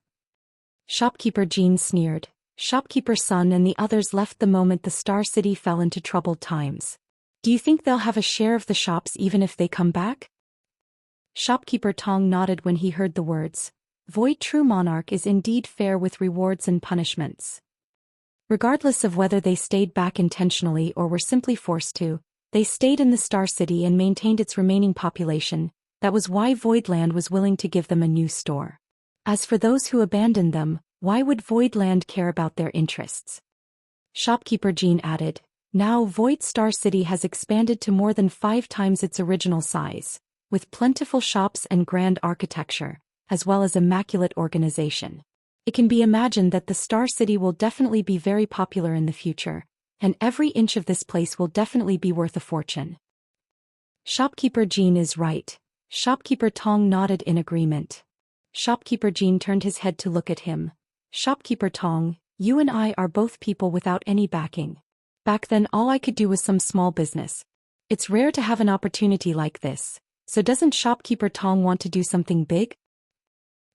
Speaker 1: Shopkeeper Jean sneered. Shopkeeper Sun and the others left the moment the Star City fell into troubled times. Do you think they'll have a share of the shops even if they come back? Shopkeeper Tong nodded when he heard the words. Void True Monarch is indeed fair with rewards and punishments. Regardless of whether they stayed back intentionally or were simply forced to, they stayed in the Star City and maintained its remaining population. That was why Voidland was willing to give them a new store. As for those who abandoned them, why would Voidland care about their interests? Shopkeeper Jean added, now Void Star City has expanded to more than 5 times its original size, with plentiful shops and grand architecture, as well as immaculate organization. It can be imagined that the Star City will definitely be very popular in the future, and every inch of this place will definitely be worth a fortune. Shopkeeper Jean is right. Shopkeeper Tong nodded in agreement. Shopkeeper Jean turned his head to look at him. Shopkeeper Tong, you and I are both people without any backing. Back then all I could do was some small business. It's rare to have an opportunity like this, so doesn't Shopkeeper Tong want to do something big?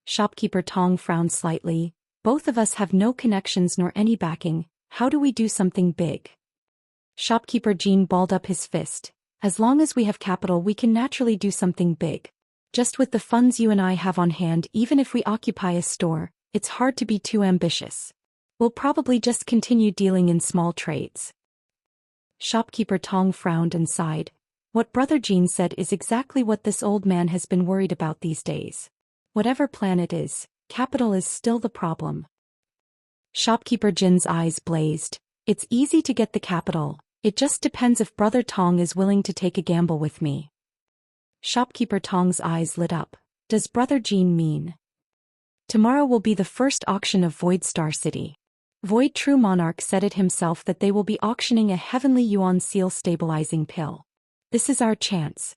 Speaker 1: Shopkeeper Tong frowned slightly. Both of us have no connections nor any backing. How do we do something big? Shopkeeper Jean balled up his fist. As long as we have capital we can naturally do something big. Just with the funds you and I have on hand, even if we occupy a store, it's hard to be too ambitious. We'll probably just continue dealing in small trades. Shopkeeper Tong frowned and sighed. What Brother Jean said is exactly what this old man has been worried about these days. Whatever plan it is, capital is still the problem. Shopkeeper Jin's eyes blazed. It's easy to get the capital. It just depends if Brother Tong is willing to take a gamble with me. Shopkeeper Tong's eyes lit up. Does Brother Jean mean? Tomorrow will be the first auction of Void Star City. Void True Monarch said it himself that they will be auctioning a Heavenly Yuan Seal stabilizing pill. This is our chance.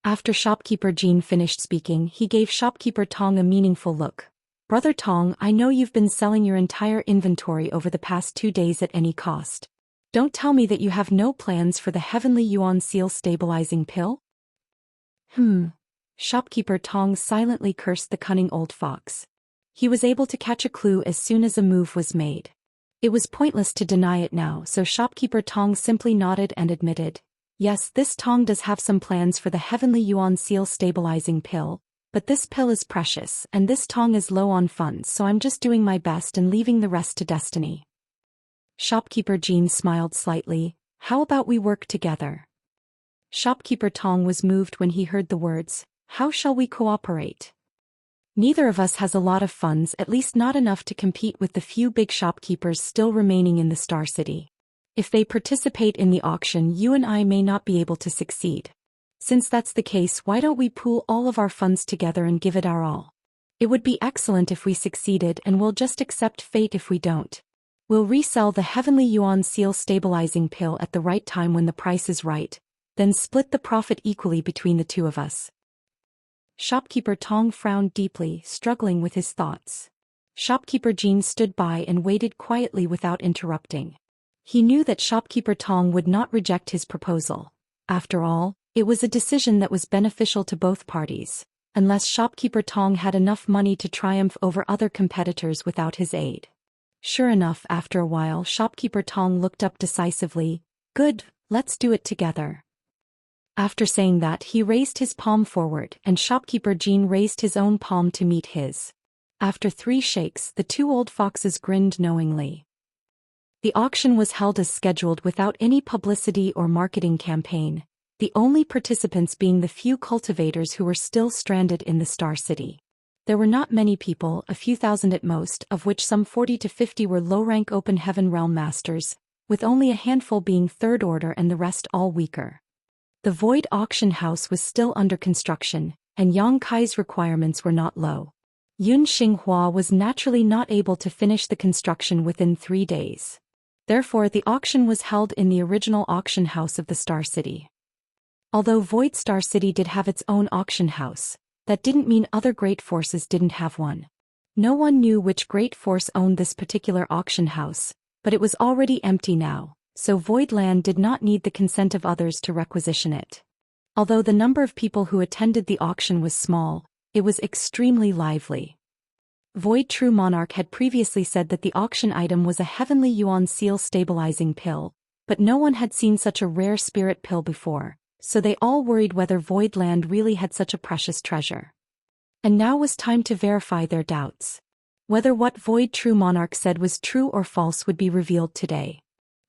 Speaker 1: After Shopkeeper Jean finished speaking, he gave Shopkeeper Tong a meaningful look. Brother Tong, I know you've been selling your entire inventory over the past 2 days at any cost. Don't tell me that you have no plans for the Heavenly Yuan Seal stabilizing pill? Shopkeeper Tong silently cursed the cunning old fox. He was able to catch a clue as soon as a move was made. It was pointless to deny it now, so Shopkeeper Tong simply nodded and admitted, yes, this Tong does have some plans for the Heavenly Yuan Seal stabilizing pill, but this pill is precious and this Tong is low on funds, so I'm just doing my best and leaving the rest to destiny. Shopkeeper Jean smiled slightly. How about we work together? Shopkeeper Tong was moved when he heard the words, how shall we cooperate? Neither of us has a lot of funds, at least not enough to compete with the few big shopkeepers still remaining in the Star City. If they participate in the auction, you and I may not be able to succeed. Since that's the case, why don't we pool all of our funds together and give it our all? It would be excellent if we succeeded, and we'll just accept fate if we don't. We'll resell the Heavenly Yuan Seal stabilizing pill at the right time when the price is right, then split the profit equally between the two of us. Shopkeeper Tong frowned deeply, struggling with his thoughts. Shopkeeper Jean stood by and waited quietly without interrupting. He knew that Shopkeeper Tong would not reject his proposal. After all, it was a decision that was beneficial to both parties, unless Shopkeeper Tong had enough money to triumph over other competitors without his aid. Sure enough, after a while Shopkeeper Tong looked up decisively. Good, let's do it together. After saying that, he raised his palm forward, and shopkeeper Jean raised his own palm to meet his. After 3 shakes, the 2 old foxes grinned knowingly. The auction was held as scheduled without any publicity or marketing campaign, the only participants being the few cultivators who were still stranded in the Star City. There were not many people, a few thousand at most, of which some 40 to 50 were low-rank Open Heaven Realm Masters, with only a handful being Third Order and the rest all weaker. The Void Auction House was still under construction, and Yang Kai's requirements were not low. Yun Xinghua was naturally not able to finish the construction within 3 days. Therefore, the auction was held in the original auction house of the Star City. Although Void Star City did have its own auction house, that didn't mean other great forces didn't have one. No one knew which great force owned this particular auction house, but it was already empty now, so Voidland did not need the consent of others to requisition it. Although the number of people who attended the auction was small, it was extremely lively. Void True Monarch had previously said that the auction item was a Heavenly Yuan Seal stabilizing pill, but no one had seen such a rare spirit pill before, so they all worried whether Voidland really had such a precious treasure. And now was time to verify their doubts. Whether what Void True Monarch said was true or false would be revealed today.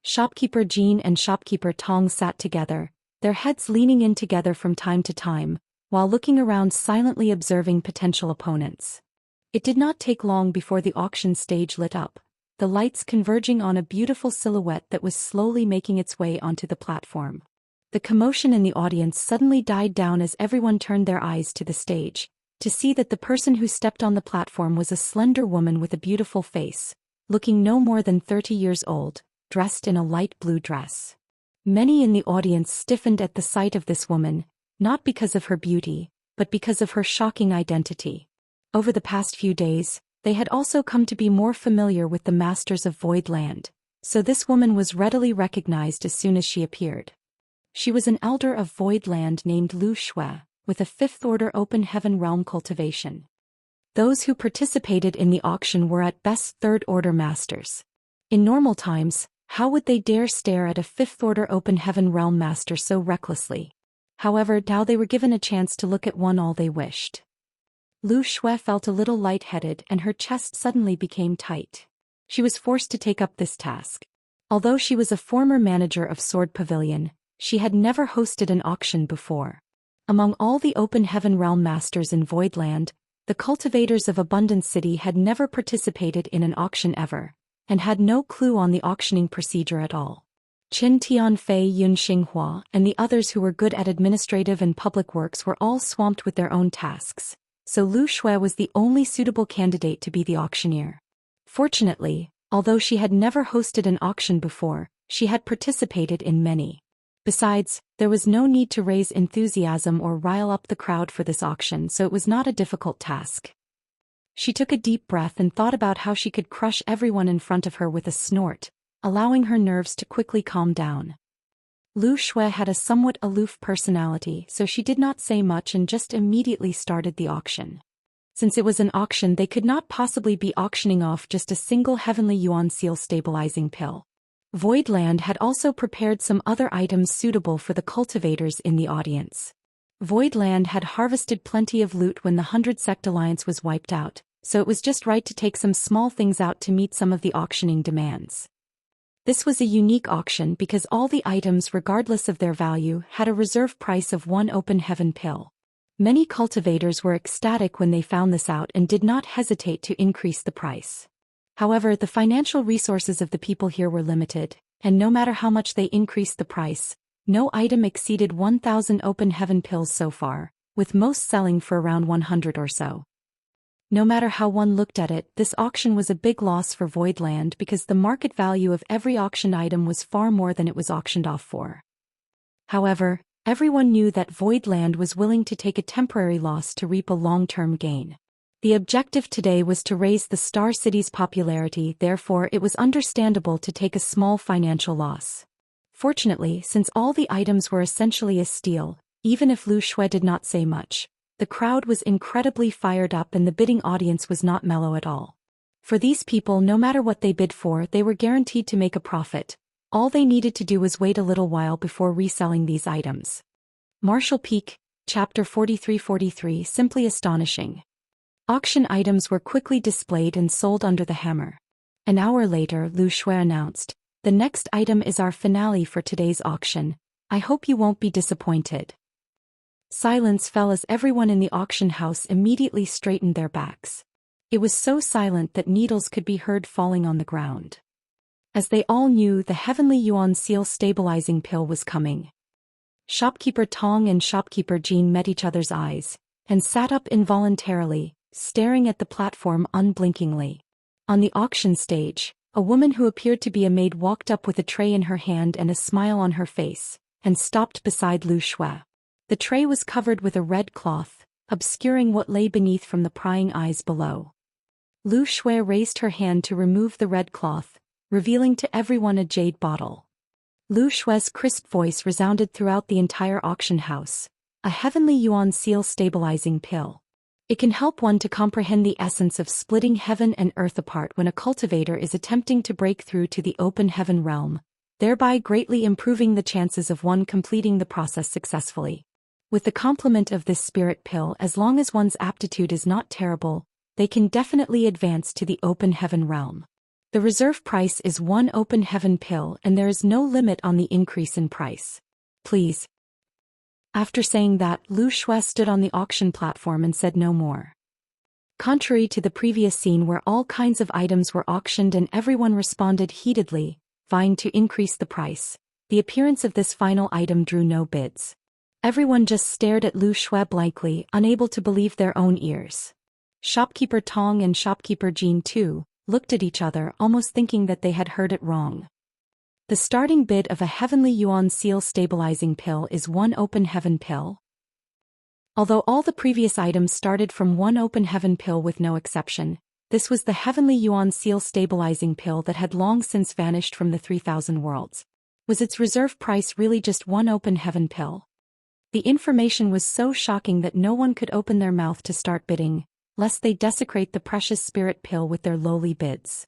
Speaker 1: Shopkeeper Jean and Shopkeeper Tong sat together, their heads leaning in together from time to time, while looking around silently observing potential opponents. It did not take long before the auction stage lit up, the lights converging on a beautiful silhouette that was slowly making its way onto the platform. The commotion in the audience suddenly died down as everyone turned their eyes to the stage, to see that the person who stepped on the platform was a slender woman with a beautiful face, looking no more than 30 years old, dressed in a light blue dress. Many in the audience stiffened at the sight of this woman, not because of her beauty, but because of her shocking identity. Over the past few days, they had also come to be more familiar with the Masters of Voidland, so this woman was readily recognized as soon as she appeared. She was an elder of Voidland named Lu Shui, with a 5th Order Open Heaven Realm cultivation. Those who participated in the auction were at best 3rd Order Masters. In normal times, how would they dare stare at a 5th Order Open Heaven Realm Master so recklessly? However, now they were given a chance to look at one all they wished. Lu Shui felt a little lightheaded and her chest suddenly became tight. She was forced to take up this task. Although she was a former manager of Sword Pavilion, she had never hosted an auction before. Among all the Open Heaven Realm Masters in Voidland, the cultivators of Abundance City had never participated in an auction ever, and had no clue on the auctioning procedure at all. Qin Tianfei, Yun Xinghua, and the others who were good at administrative and public works were all swamped with their own tasks, so Lu Shui was the only suitable candidate to be the auctioneer. Fortunately, although she had never hosted an auction before, she had participated in many. Besides, there was no need to raise enthusiasm or rile up the crowd for this auction, so it was not a difficult task. She took a deep breath and thought about how she could crush everyone in front of her with a snort, allowing her nerves to quickly calm down. Lu Shui had a somewhat aloof personality, so she did not say much and just immediately started the auction. Since it was an auction, they could not possibly be auctioning off just a single Heavenly Yuan Seal stabilizing pill. Voidland had also prepared some other items suitable for the cultivators in the audience. Voidland had harvested plenty of loot when the 100 Sect Alliance was wiped out, so it was just right to take some small things out to meet some of the auctioning demands. This was a unique auction because all the items, regardless of their value, had a reserve price of 1 Open Heaven pill. Many cultivators were ecstatic when they found this out and did not hesitate to increase the price. However, the financial resources of the people here were limited, and no matter how much they increased the price, no item exceeded 1,000 Open Heaven pills so far, with most selling for around 100 or so. No matter how one looked at it, this auction was a big loss for Voidland because the market value of every auction item was far more than it was auctioned off for. However, everyone knew that Voidland was willing to take a temporary loss to reap a long-term gain. The objective today was to raise the Star City's popularity, therefore it was understandable to take a small financial loss. Fortunately, since all the items were essentially a steal, even if Lu Shui did not say much, the crowd was incredibly fired up and the bidding audience was not mellow at all. For these people, no matter what they bid for, they were guaranteed to make a profit. All they needed to do was wait a little while before reselling these items. Martial Peak, Chapter 43-43 Simply astonishing. Auction items were quickly displayed and sold under the hammer. An hour later, Lu Shui announced, "The next item is our finale for today's auction. I hope you won't be disappointed." Silence fell as everyone in the auction house immediately straightened their backs. It was so silent that needles could be heard falling on the ground. As they all knew, the heavenly yuan seal stabilizing pill was coming. Shopkeeper Tong and shopkeeper Jean met each other's eyes, and sat up involuntarily, staring at the platform unblinkingly. On the auction stage, a woman who appeared to be a maid walked up with a tray in her hand and a smile on her face, and stopped beside Lu Shui. The tray was covered with a red cloth, obscuring what lay beneath from the prying eyes below. Lu Shui raised her hand to remove the red cloth, revealing to everyone a jade bottle. Lu Shui's crisp voice resounded throughout the entire auction house. A heavenly yuan seal stabilizing pill. It can help one to comprehend the essence of splitting heaven and earth apart when a cultivator is attempting to break through to the open heaven realm, thereby greatly improving the chances of one completing the process successfully. With the complement of this spirit pill, as long as one's aptitude is not terrible, they can definitely advance to the open heaven realm. The reserve price is 1 open heaven pill and there is no limit on the increase in price. Please. After saying that, Lu Shui stood on the auction platform and said no more. Contrary to the previous scene where all kinds of items were auctioned and everyone responded heatedly, vying to increase the price, the appearance of this final item drew no bids. Everyone just stared at Lu Shui blankly, unable to believe their own ears. Shopkeeper Tong and shopkeeper Jean too looked at each other, almost thinking that they had heard it wrong. The starting bid of a heavenly yuan seal stabilizing pill is 1 open heaven pill. Although all the previous items started from 1 open heaven pill with no exception, this was the heavenly yuan seal stabilizing pill that had long since vanished from the 3,000 worlds. Was its reserve price really just 1 open heaven pill? The information was so shocking that no one could open their mouth to start bidding, lest they desecrate the precious spirit pill with their lowly bids.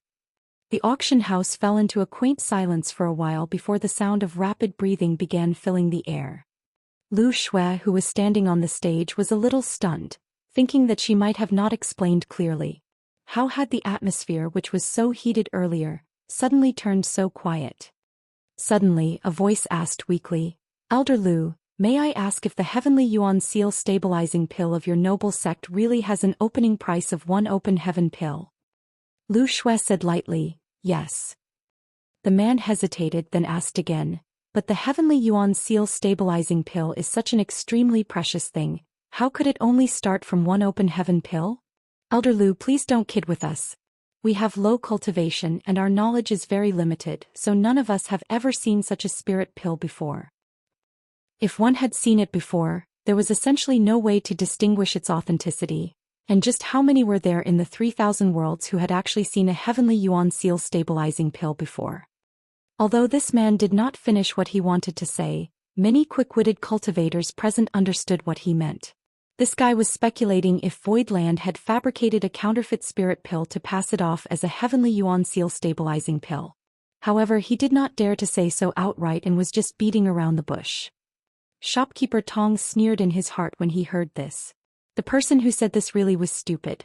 Speaker 1: The auction house fell into a quaint silence for a while before the sound of rapid breathing began filling the air. Lu Shui, who was standing on the stage, was a little stunned, thinking that she might have not explained clearly. How had the atmosphere, which was so heated earlier, suddenly turned so quiet? Suddenly, a voice asked weakly, "Elder Lu, may I ask if the heavenly yuan seal stabilizing pill of your noble sect really has an opening price of 1 open heaven pill?" Lu Shui said lightly, "Yes." The man hesitated, then asked again, "But the heavenly yuan seal stabilizing pill is such an extremely precious thing, how could it only start from 1 open heaven pill?" "Elder Lu, please don't kid with us. We have low cultivation and our knowledge is very limited, so none of us have ever seen such a spirit pill before." If one had seen it before, there was essentially no way to distinguish its authenticity, and just how many were there in the 3,000 worlds who had actually seen a heavenly yuan seal stabilizing pill before? Although this man did not finish what he wanted to say, many quick-witted cultivators present understood what he meant. This guy was speculating if Voidland had fabricated a counterfeit spirit pill to pass it off as a heavenly yuan seal stabilizing pill. However, he did not dare to say so outright and was just beating around the bush. Shopkeeper Tong sneered in his heart when he heard this. The person who said this really was stupid.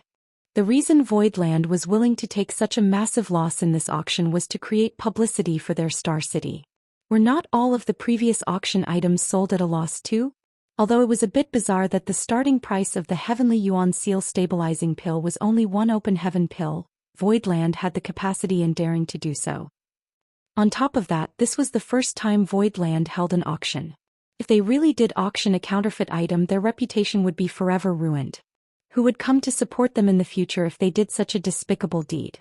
Speaker 1: The reason Voidland was willing to take such a massive loss in this auction was to create publicity for their star city. Were not all of the previous auction items sold at a loss too? Although it was a bit bizarre that the starting price of the heavenly yuan seal stabilizing pill was only 1 open heaven pill, Voidland had the capacity and daring to do so. On top of that, this was the first time Voidland held an auction. If they really did auction a counterfeit item, their reputation would be forever ruined. Who would come to support them in the future if they did such a despicable deed?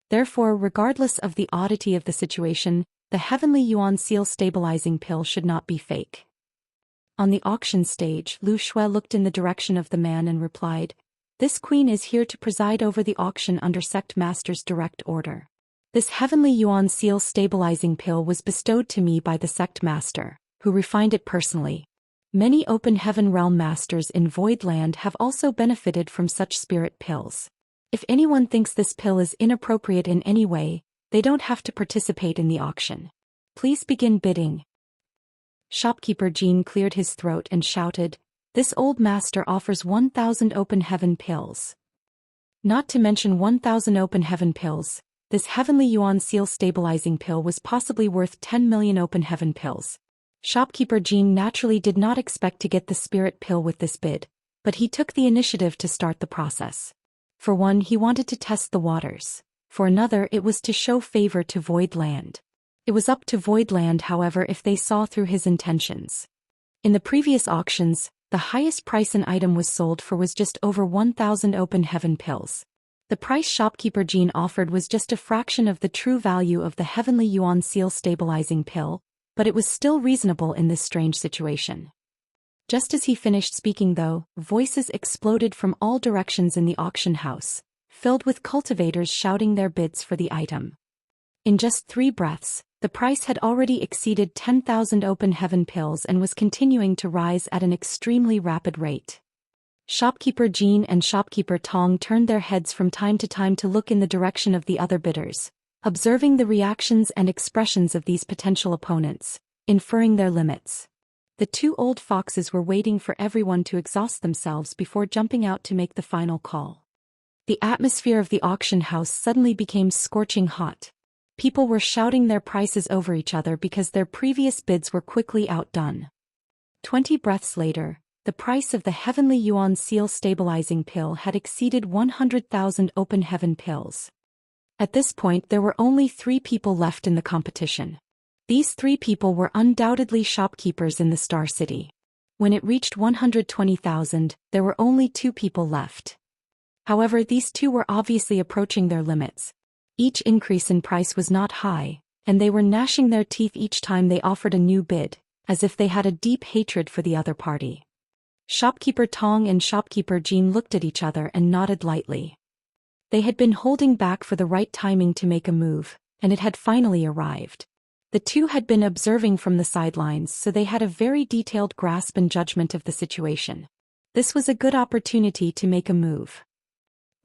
Speaker 1: Therefore, regardless of the oddity of the situation, the heavenly yuan seal stabilizing pill should not be fake. On the auction stage, Lu Shui looked in the direction of the man and replied, "This queen is here to preside over the auction under sect master's direct order. This heavenly yuan seal stabilizing pill was bestowed to me by the sect master, who refined it personally. Many open heaven realm masters in Voidland have also benefited from such spirit pills. If anyone thinks this pill is inappropriate in any way, they don't have to participate in the auction. Please begin bidding." Shopkeeper Jean cleared his throat and shouted, "This old master offers 1,000 open heaven pills. Not to mention 1,000 open heaven pills, this heavenly yuan seal stabilizing pill was possibly worth 10 million open heaven pills." Shopkeeper Jean naturally did not expect to get the spirit pill with this bid, but he took the initiative to start the process. For one, he wanted to test the waters. For another, it was to show favor to Void Land. It was up to Void Land, however, if they saw through his intentions. In the previous auctions, the highest price an item was sold for was just over 1,000 open heaven pills. The price Shopkeeper Jean offered was just a fraction of the true value of the heavenly yuan seal stabilizing pill, but it was still reasonable in this strange situation. Just as he finished speaking though, voices exploded from all directions in the auction house, filled with cultivators shouting their bids for the item. In just 3 breaths, the price had already exceeded 10,000 open heaven pills and was continuing to rise at an extremely rapid rate. Shopkeeper Jean and Shopkeeper Tong turned their heads from time to time to look in the direction of the other bidders, observing the reactions and expressions of these potential opponents, inferring their limits. The 2 old foxes were waiting for everyone to exhaust themselves before jumping out to make the final call. The atmosphere of the auction house suddenly became scorching hot. People were shouting their prices over each other because their previous bids were quickly outdone. 20 breaths later, the price of the heavenly yuan seal stabilizing pill had exceeded 100,000 open heaven pills. At this point, there were only 3 people left in the competition. These 3 people were undoubtedly shopkeepers in the Star City. When it reached 120,000, there were only 2 people left. However, these 2 were obviously approaching their limits. Each increase in price was not high, and they were gnashing their teeth each time they offered a new bid, as if they had a deep hatred for the other party. Shopkeeper Tong and Shopkeeper Jean looked at each other and nodded lightly. They had been holding back for the right timing to make a move, and it had finally arrived. The 2 had been observing from the sidelines, so they had a very detailed grasp and judgment of the situation. This was a good opportunity to make a move.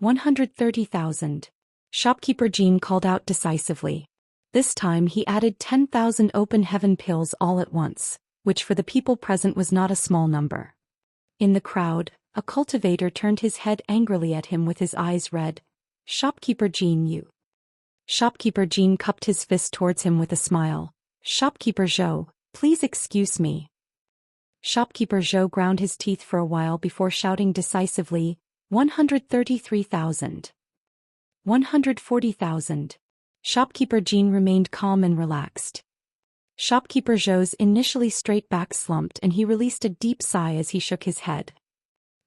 Speaker 1: 130,000. Shopkeeper Jean called out decisively. This time he added 10,000 open heaven pills all at once, which for the people present was not a small number. In the crowd, a cultivator turned his head angrily at him with his eyes red. "Shopkeeper Jean, you." Shopkeeper Jean cupped his fist towards him with a smile. "Shopkeeper Zhou, please excuse me." Shopkeeper Zhou ground his teeth for a while before shouting decisively, 133,000. 140,000. Shopkeeper Jean remained calm and relaxed. Shopkeeper Zhou's initially straight back slumped and he released a deep sigh as he shook his head.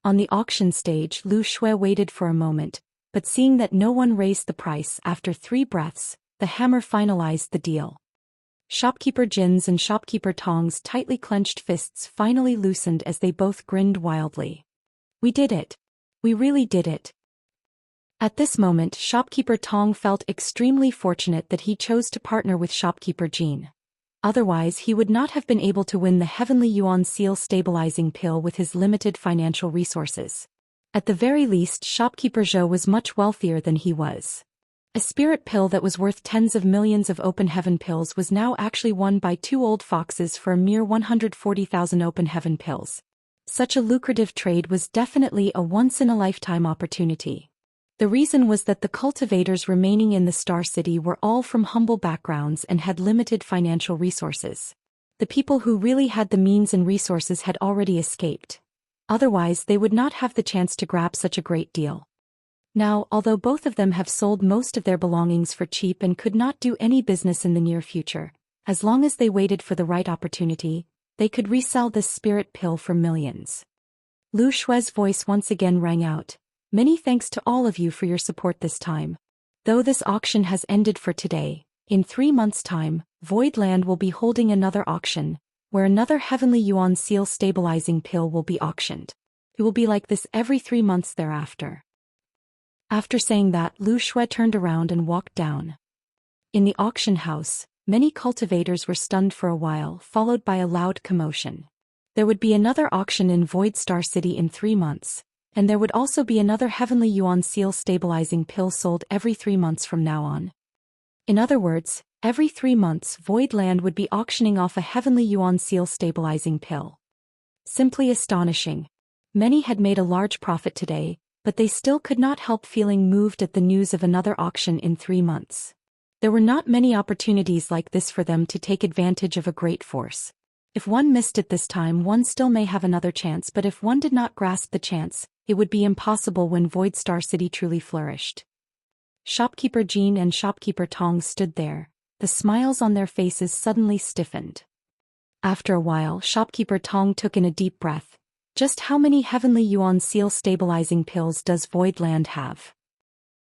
Speaker 1: On the auction stage, Lu Shui waited for a moment, but seeing that no one raised the price after 3 breaths, the hammer finalized the deal. Shopkeeper Jin's and Shopkeeper Tong's tightly clenched fists finally loosened as they both grinned wildly. "We did it. We really did it." At this moment, Shopkeeper Tong felt extremely fortunate that he chose to partner with Shopkeeper Jean. Otherwise, he would not have been able to win the heavenly yuan seal stabilizing pill with his limited financial resources. At the very least, Shopkeeper Zhou was much wealthier than he was. A spirit pill that was worth tens of millions of open heaven pills was now actually won by 2 old foxes for a mere 140,000 open heaven pills. Such a lucrative trade was definitely a once-in-a-lifetime opportunity. The reason was that the cultivators remaining in the Star City were all from humble backgrounds and had limited financial resources. The people who really had the means and resources had already escaped. Otherwise, they would not have the chance to grab such a great deal. Now, although both of them have sold most of their belongings for cheap and could not do any business in the near future, as long as they waited for the right opportunity, they could resell this spirit pill for millions. Lu Shui's voice once again rang out. "Many thanks to all of you for your support this time. Though this auction has ended for today, in 3 months' time, Voidland will be holding another auction, where another heavenly yuan seal stabilizing pill will be auctioned. It will be like this every 3 months thereafter." After saying that, Lu Shui turned around and walked down. In the auction house, many cultivators were stunned for a while, followed by a loud commotion. There would be another auction in Void Star City in 3 months, and there would also be another heavenly yuan seal stabilizing pill sold every 3 months from now on. In other words, every 3 months Void Land would be auctioning off a heavenly yuan seal stabilizing pill. Simply astonishing. Many had made a large profit today, but they still could not help feeling moved at the news of another auction in 3 months. There were not many opportunities like this for them to take advantage of a great force. If one missed it this time, one still may have another chance, but if one did not grasp the chance, it would be impossible when Void Star City truly flourished. Shopkeeper Jean and Shopkeeper Tong stood there, the smiles on their faces suddenly stiffened. After a while, Shopkeeper Tong took in a deep breath. Just how many heavenly yuan seal stabilizing pills does Voidland have?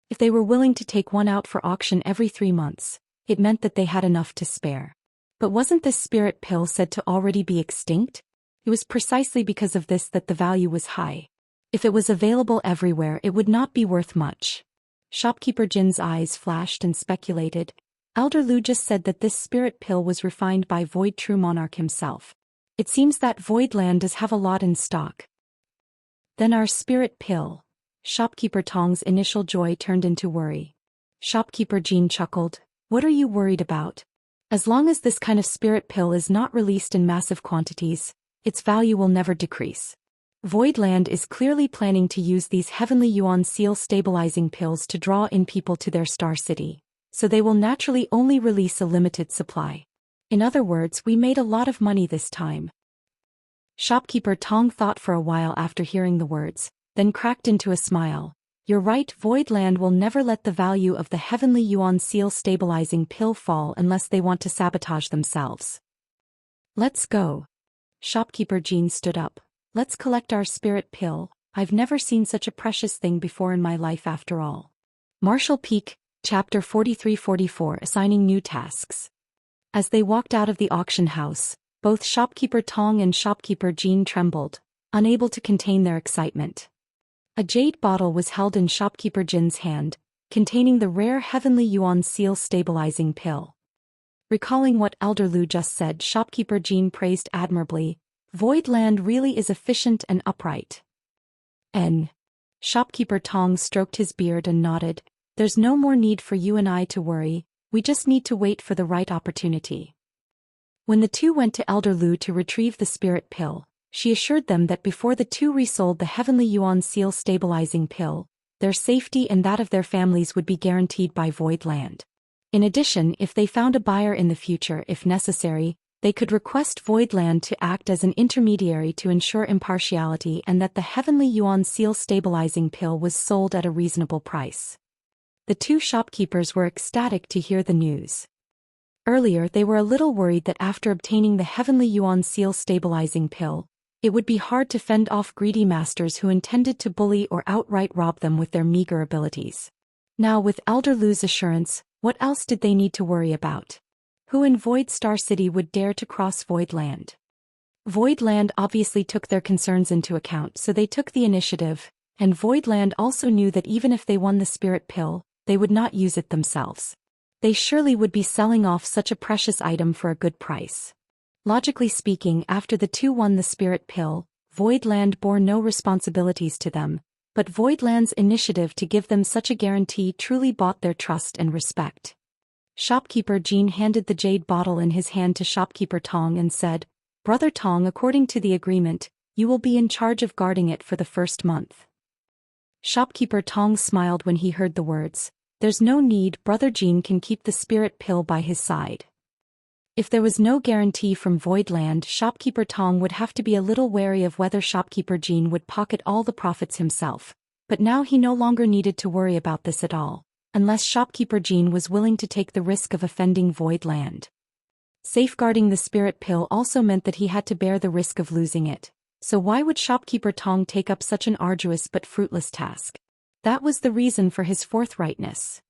Speaker 1: If they were willing to take one out for auction every 3 months, it meant that they had enough to spare. But wasn't this spirit pill said to already be extinct? It was precisely because of this that the value was high. If it was available everywhere, it would not be worth much. Shopkeeper Jin's eyes flashed and speculated. Elder Lu just said that this spirit pill was refined by Void True Monarch himself. It seems that Voidland does have a lot in stock. Then our spirit pill. Shopkeeper Tong's initial joy turned into worry. Shopkeeper Jean chuckled. What are you worried about? As long as this kind of spirit pill is not released in massive quantities, its value will never decrease. Voidland is clearly planning to use these heavenly yuan seal stabilizing pills to draw in people to their star city, so they will naturally only release a limited supply. In other words, we made a lot of money this time. Shopkeeper Tong thought for a while after hearing the words, then cracked into a smile. You're right, Voidland will never let the value of the heavenly yuan seal stabilizing pill fall unless they want to sabotage themselves. Let's go. Shopkeeper Jean stood up. Let's collect our spirit pill. I've never seen such a precious thing before in my life after all. Marshall Peak, Chapter 43-44 Assigning New Tasks. As they walked out of the auction house, both Shopkeeper Tong and Shopkeeper Jean trembled, unable to contain their excitement. A jade bottle was held in Shopkeeper Jin's hand, containing the rare heavenly yuan seal stabilizing pill. Recalling what Elder Lu just said, Shopkeeper Jean praised admirably. Voidland really is efficient and upright. Shopkeeper Tong stroked his beard and nodded. There's no more need for you and I to worry, we just need to wait for the right opportunity. When the two went to Elder Lu to retrieve the spirit pill, she assured them that before the two resold the heavenly yuan seal stabilizing pill, their safety and that of their families would be guaranteed by Voidland. In addition, if they found a buyer in the future, if necessary, they could request Voidland to act as an intermediary to ensure impartiality and that the heavenly yuan seal stabilizing pill was sold at a reasonable price. The two shopkeepers were ecstatic to hear the news. Earlier they were a little worried that after obtaining the heavenly yuan seal stabilizing pill, it would be hard to fend off greedy masters who intended to bully or outright rob them with their meager abilities. Now with Elder Lu's assurance, what else did they need to worry about? Who in Void Star City would dare to cross Voidland? Voidland obviously took their concerns into account, so they took the initiative, and Voidland also knew that even if they won the spirit pill, they would not use it themselves. They surely would be selling off such a precious item for a good price. Logically speaking, after the two won the spirit pill, Voidland bore no responsibilities to them, but Voidland's initiative to give them such a guarantee truly bought their trust and respect. Shopkeeper Jean handed the jade bottle in his hand to Shopkeeper Tong and said, Brother Tong, according to the agreement, you will be in charge of guarding it for the first month. Shopkeeper Tong smiled when he heard the words. There's no need, Brother Jean can keep the spirit pill by his side. If there was no guarantee from Voidland, Shopkeeper Tong would have to be a little wary of whether Shopkeeper Jean would pocket all the profits himself, but now he no longer needed to worry about this at all, unless Shopkeeper Jean was willing to take the risk of offending Voidland. Safeguarding the spirit pill also meant that he had to bear the risk of losing it, so why would Shopkeeper Tong take up such an arduous but fruitless task? That was the reason for his forthrightness.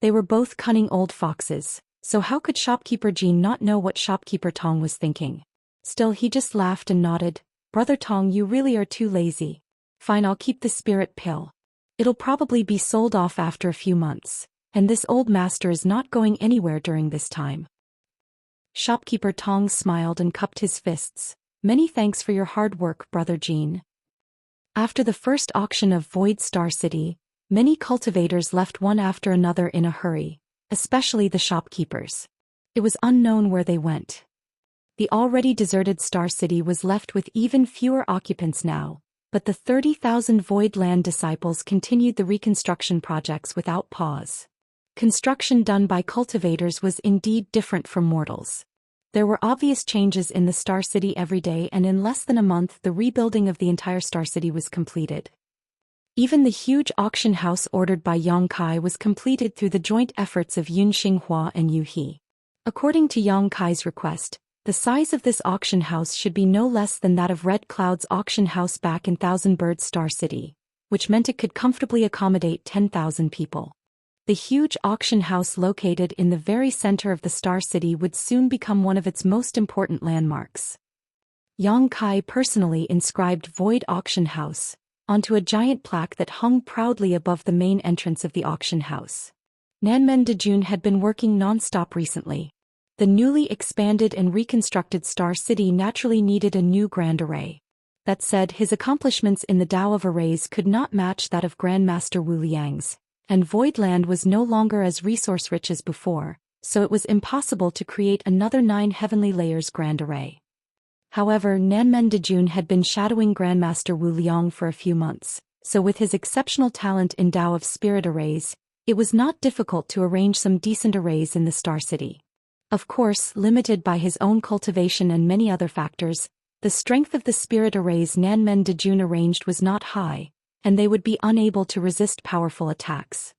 Speaker 1: They were both cunning old foxes, so how could Shopkeeper Jean not know what Shopkeeper Tong was thinking? Still, he just laughed and nodded. Brother Tong, you really are too lazy. Fine, I'll keep the spirit pill. It'll probably be sold off after a few months, and this old master is not going anywhere during this time. Shopkeeper Tong smiled and cupped his fists. Many thanks for your hard work, Brother Jean. After the first auction of Void Star City, many cultivators left one after another in a hurry, especially the shopkeepers. It was unknown where they went. The already deserted Star City was left with even fewer occupants now, but the 30,000 Void Land disciples continued the reconstruction projects without pause. Construction done by cultivators was indeed different from mortals. There were obvious changes in the Star City every day, and in less than a month the rebuilding of the entire Star City was completed. Even the huge auction house ordered by Yang Kai was completed through the joint efforts of Yun Xinghua and Yu He. According to Yang Kai's request, the size of this auction house should be no less than that of Red Cloud's auction house back in Thousand Bird Star City, which meant it could comfortably accommodate 10,000 people. The huge auction house located in the very center of the Star City would soon become one of its most important landmarks. Yang Kai personally inscribed Void Auction House onto a giant plaque that hung proudly above the main entrance of the auction house. Nanmen Dejun had been working non-stop recently. The newly expanded and reconstructed Star City naturally needed a new grand array. That said, his accomplishments in the Tao of Arrays could not match that of Grandmaster Wu Liang's, and Voidland was no longer as resource-rich as before, so it was impossible to create another 9 Heavenly Layers grand array. However, Nanmen Dejun had been shadowing Grandmaster Wu Liang for a few months, so with his exceptional talent in Tao of Spirit Arrays, it was not difficult to arrange some decent arrays in the Star City. Of course, limited by his own cultivation and many other factors, the strength of the spirit arrays Nanmen Dejun arranged was not high, and they would be unable to resist powerful attacks.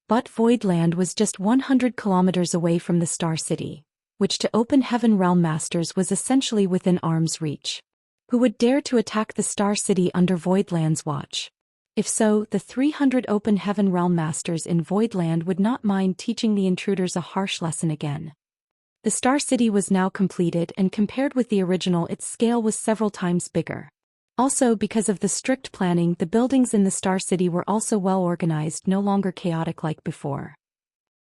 Speaker 1: But Voidland was just 100 kilometers away from the Star City, which to Open Heaven Realm Masters was essentially within arm's reach. Who would dare to attack the Star City under Voidland's watch? If so, the 300 Open Heaven Realm Masters in Voidland would not mind teaching the intruders a harsh lesson again. The Star City was now completed, and compared with the original, its scale was several times bigger. Also, because of the strict planning, the buildings in the Star City were also well organized, no longer chaotic like before.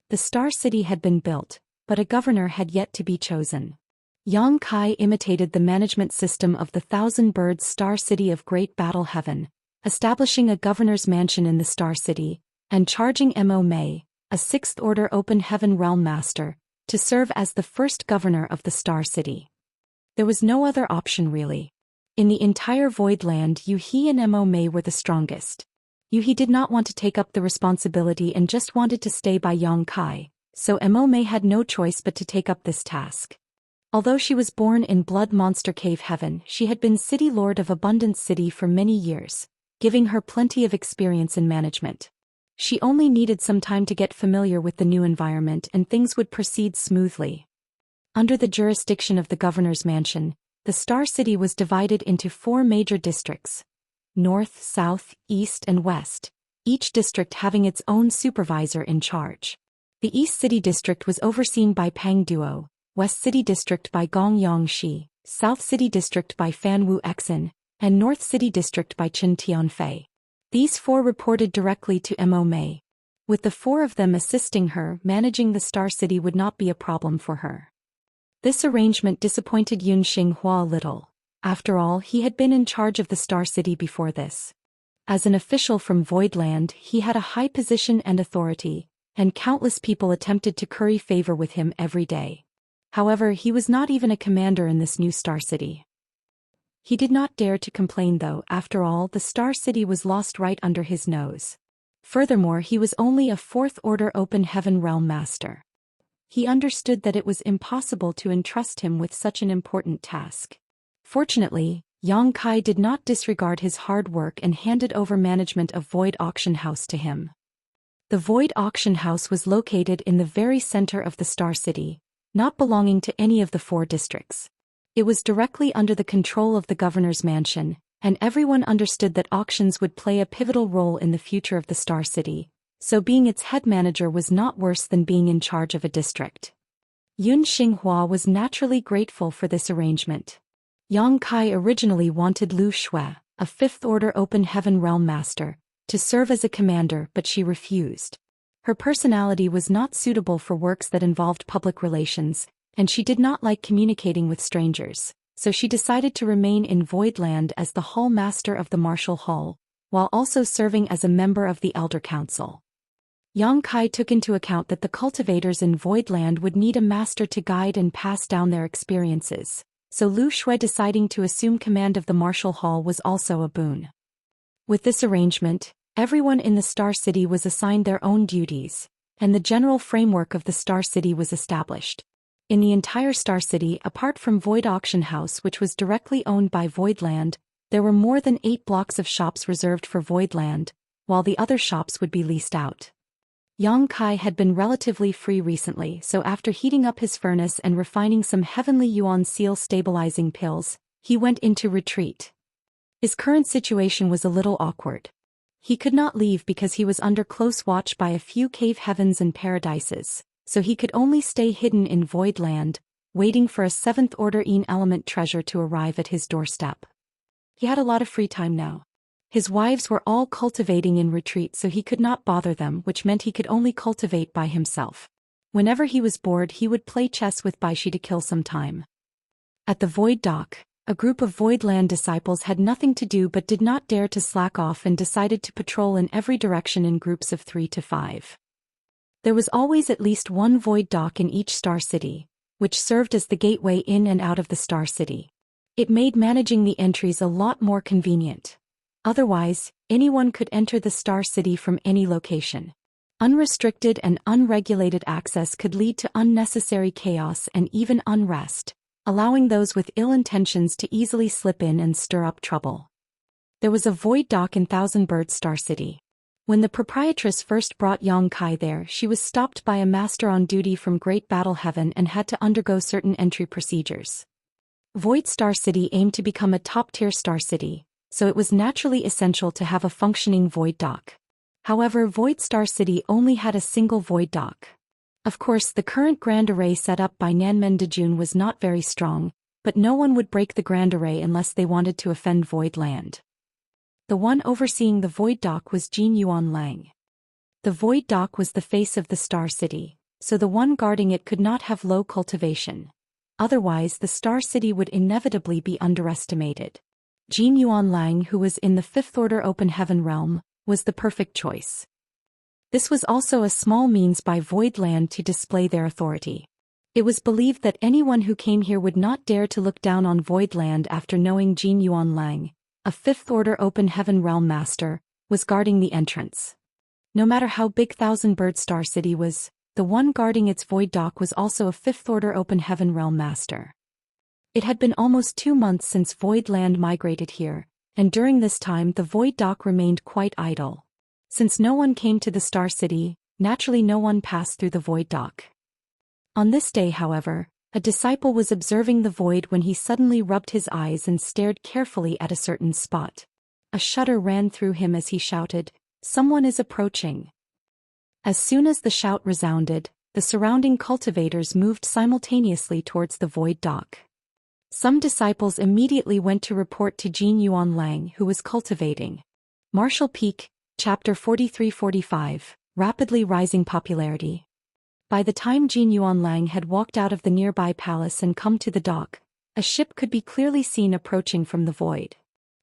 Speaker 1: The Star City had been built, but a governor had yet to be chosen. Yang Kai imitated the management system of the Thousand Birds Star City of Great Battle Heaven, establishing a governor's mansion in the Star City, and charging Mo Mei, a 6th Order Open Heaven Realm Master, to serve as the first governor of the Star City. There was no other option really. In the entire Voidland, Yu He and Mo Mei were the strongest. Yu He did not want to take up the responsibility and just wanted to stay by Yang Kai, so Mo Mei had no choice but to take up this task. Although she was born in Blood Monster Cave Heaven, she had been City Lord of Abundance City for many years, giving her plenty of experience in management. She only needed some time to get familiar with the new environment and things would proceed smoothly. Under the jurisdiction of the governor's mansion, the Star City was divided into 4 major districts: North, South, East, and West, each district having its own supervisor in charge. The East City District was overseen by Pang Duo, West City District by Gong Yongxi, South City District by Fan Wu Exin, and North City District by Chen Tianfei. These 4 reported directly to Mo Mei. With the 4 of them assisting her, managing the Star City would not be a problem for her. This arrangement disappointed Yun Xinghua a little. After all, he had been in charge of the Star City before this. As an official from Voidland, he had a high position and authority, and countless people attempted to curry favor with him every day. However, he was not even a commander in this new Star City. He did not dare to complain though, after all, the Star City was lost right under his nose. Furthermore, he was only a 4th Order Open Heaven Realm Master. He understood that it was impossible to entrust him with such an important task. Fortunately, Yang Kai did not disregard his hard work and handed over management of Void Auction House to him. The Void Auction House was located in the very center of the Star City, not belonging to any of the 4 districts. It was directly under the control of the governor's mansion, and everyone understood that auctions would play a pivotal role in the future of the Star City, so being its head manager was not worse than being in charge of a district. Yun Xinghua was naturally grateful for this arrangement. Yang Kai originally wanted Lu Shui, a 5th Order Open Heaven Realm Master, to serve as a commander, but she refused. Her personality was not suitable for works that involved public relations, and she did not like communicating with strangers, so she decided to remain in Voidland as the Hall Master of the Martial Hall, while also serving as a member of the Elder Council. Yang Kai took into account that the cultivators in Voidland would need a master to guide and pass down their experiences, so Lu Shui deciding to assume command of the Martial Hall was also a boon. With this arrangement, everyone in the Star City was assigned their own duties, and the general framework of the Star City was established. In the entire Star City, apart from Void Auction House, which was directly owned by Voidland, there were more than 8 blocks of shops reserved for Voidland, while the other shops would be leased out. Yang Kai had been relatively free recently, so after heating up his furnace and refining some heavenly yuan seal stabilizing pills, he went into retreat. His current situation was a little awkward. He could not leave because he was under close watch by a few cave heavens and paradises, so he could only stay hidden in Voidland, waiting for a 7th order element treasure to arrive at his doorstep. He had a lot of free time now. His wives were all cultivating in retreat, so he could not bother them, which meant he could only cultivate by himself. Whenever he was bored, he would play chess with Baishi to kill some time. At the Void Dock, a group of Voidland disciples had nothing to do but did not dare to slack off and decided to patrol in every direction in groups of 3 to 5. There was always at least one Void Dock in each Star City, which served as the gateway in and out of the Star City. It made managing the entries a lot more convenient. Otherwise, anyone could enter the Star City from any location. Unrestricted and unregulated access could lead to unnecessary chaos and even unrest, allowing those with ill intentions to easily slip in and stir up trouble. There was a Void Dock in Thousand Bird Star City. When the proprietress first brought Yang Kai there, she was stopped by a master on duty from Great Battle Heaven and had to undergo certain entry procedures. Void Star City aimed to become a top-tier Star City, so it was naturally essential to have a functioning Void Dock. However, Void Star City only had a single Void Dock. Of course, the current Grand Array set up by Nanmen Dejun was not very strong, but no one would break the Grand Array unless they wanted to offend Voidland. The one overseeing the Void Dock was Jin Yuan Lang. The Void Dock was the face of the Star City, so the one guarding it could not have low cultivation. Otherwise, the Star City would inevitably be underestimated. Jin Yuan Lang, who was in the 5th Order Open Heaven realm, was the perfect choice. This was also a small means by Voidland to display their authority. It was believed that anyone who came here would not dare to look down on Voidland after knowing Jin Yuan Lang, a 5th Order Open Heaven realm master, was guarding the entrance. No matter how big Thousand Bird Star City was, the one guarding its Void Dock was also a 5th Order Open Heaven realm master. It had been almost 2 months since Voidland migrated here, and during this time the Void Dock remained quite idle. Since no one came to the Star City, naturally no one passed through the Void Dock. On this day, however, a disciple was observing the void when he suddenly rubbed his eyes and stared carefully at a certain spot. A shudder ran through him as he shouted, "Someone is approaching." As soon as the shout resounded, the surrounding cultivators moved simultaneously towards the Void Dock. Some disciples immediately went to report to Jin Yuan Lang, who was cultivating. Martial Peak, Chapter 43-45, Rapidly Rising Popularity. By the time Jin Yuan Lang had walked out of the nearby palace and come to the dock, a ship could be clearly seen approaching from the void.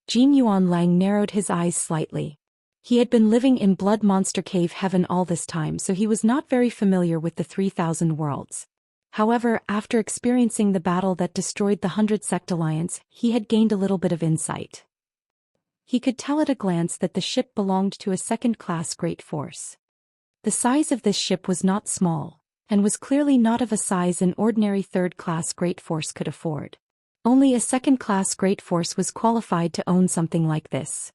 Speaker 1: Jin Yuan Lang narrowed his eyes slightly. He had been living in Blood Monster Cave Heaven all this time, so he was not very familiar with the 3,000 worlds. However, after experiencing the battle that destroyed the 100 Sect Alliance, he had gained a little bit of insight. He could tell at a glance that the ship belonged to a second-class great force. The size of this ship was not small, and was clearly not of a size an ordinary third-class great force could afford. Only a second-class great force was qualified to own something like this.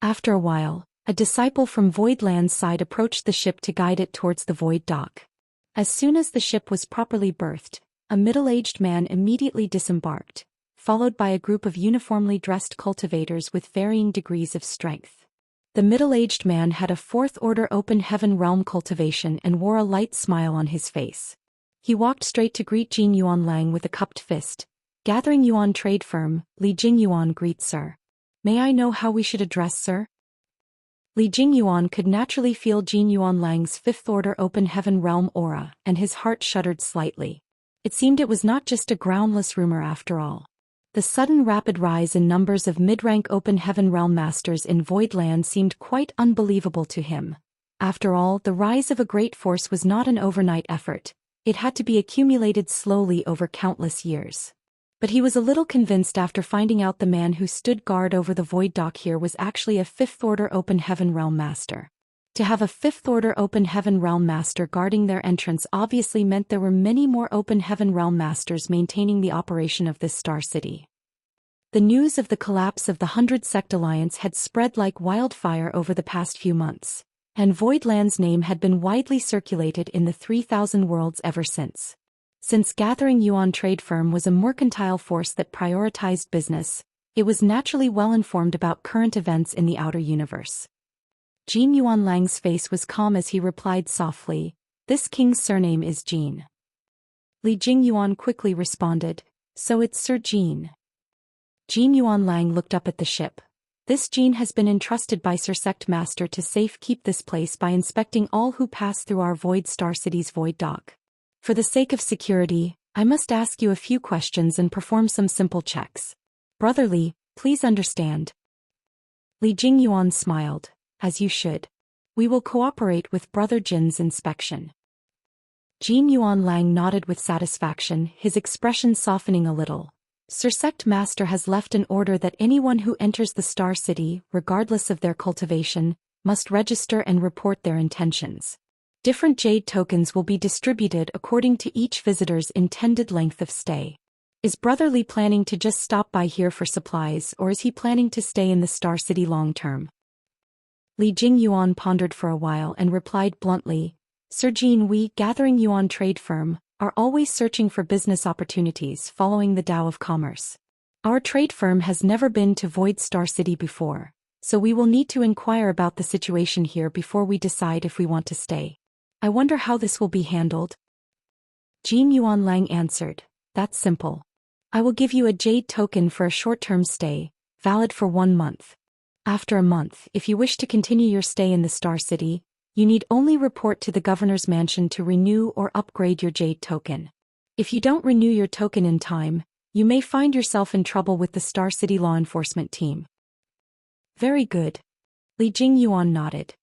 Speaker 1: After a while, a disciple from Voidland's side approached the ship to guide it towards the Void Dock. As soon as the ship was properly berthed, a middle-aged man immediately disembarked, followed by a group of uniformly dressed cultivators with varying degrees of strength. The middle-aged man had a 4th Order Open Heaven realm cultivation and wore a light smile on his face. He walked straight to greet Jin Yuan Lang with a cupped fist. "Gathering Yuan Trade Firm, Li Jingyuan greets sir. May I know how we should address sir?" Li Jingyuan could naturally feel Jin Yuan Lang's 5th Order Open Heaven realm aura, and his heart shuddered slightly. It seemed it was not just a groundless rumor after all. The sudden rapid rise in numbers of mid-rank Open Heaven realm masters in Voidland seemed quite unbelievable to him. After all, the rise of a great force was not an overnight effort. It had to be accumulated slowly over countless years. But he was a little convinced after finding out the man who stood guard over the Void Dock here was actually a Fifth-Order Open Heaven Realm Master. To have a Fifth-Order Open Heaven Realm Master guarding their entrance obviously meant there were many more Open Heaven Realm Masters maintaining the operation of this Star City. The news of the collapse of the 100 Sect Alliance had spread like wildfire over the past few months, and Voidland's name had been widely circulated in the 3,000 worlds ever since. Since Gathering Yuan Trade Firm was a mercantile force that prioritized business, it was naturally well informed about current events in the outer universe. Jin Yuanlang's face was calm as he replied softly, "This king's surname is Jin." Li Jingyuan quickly responded, "So it's Sir Jin." Jin Yuanlang looked up at the ship. "This Jin has been entrusted by Sir Sect Master to safekeep this place by inspecting all who pass through our Void Star City's Void Dock. For the sake of security, I must ask you a few questions and perform some simple checks. Brother Li, please understand." Li Jingyuan smiled, "As you should. We will cooperate with Brother Jin's inspection." Jin Yuanlang nodded with satisfaction, his expression softening a little. "Sir Sect Master has left an order that anyone who enters the Star City, regardless of their cultivation, must register and report their intentions. Different jade tokens will be distributed according to each visitor's intended length of stay. Is Brother Li planning to just stop by here for supplies, or is he planning to stay in the Star City long term?" Li Jingyuan pondered for a while and replied bluntly, "Sir Jin, we, Gathering Yuan Trade Firm, are always searching for business opportunities following the Tao of Commerce. Our trade firm has never been to Void Star City before, so we will need to inquire about the situation here before we decide if we want to stay. I wonder how this will be handled." Jin Yuanlang answered, "That's simple. I will give you a jade token for a short-term stay, valid for 1 month. After a month, if you wish to continue your stay in the Star City, you need only report to the Governor's Mansion to renew or upgrade your jade token. If you don't renew your token in time, you may find yourself in trouble with the Star City law enforcement team." "Very good." Li Jingyuan nodded.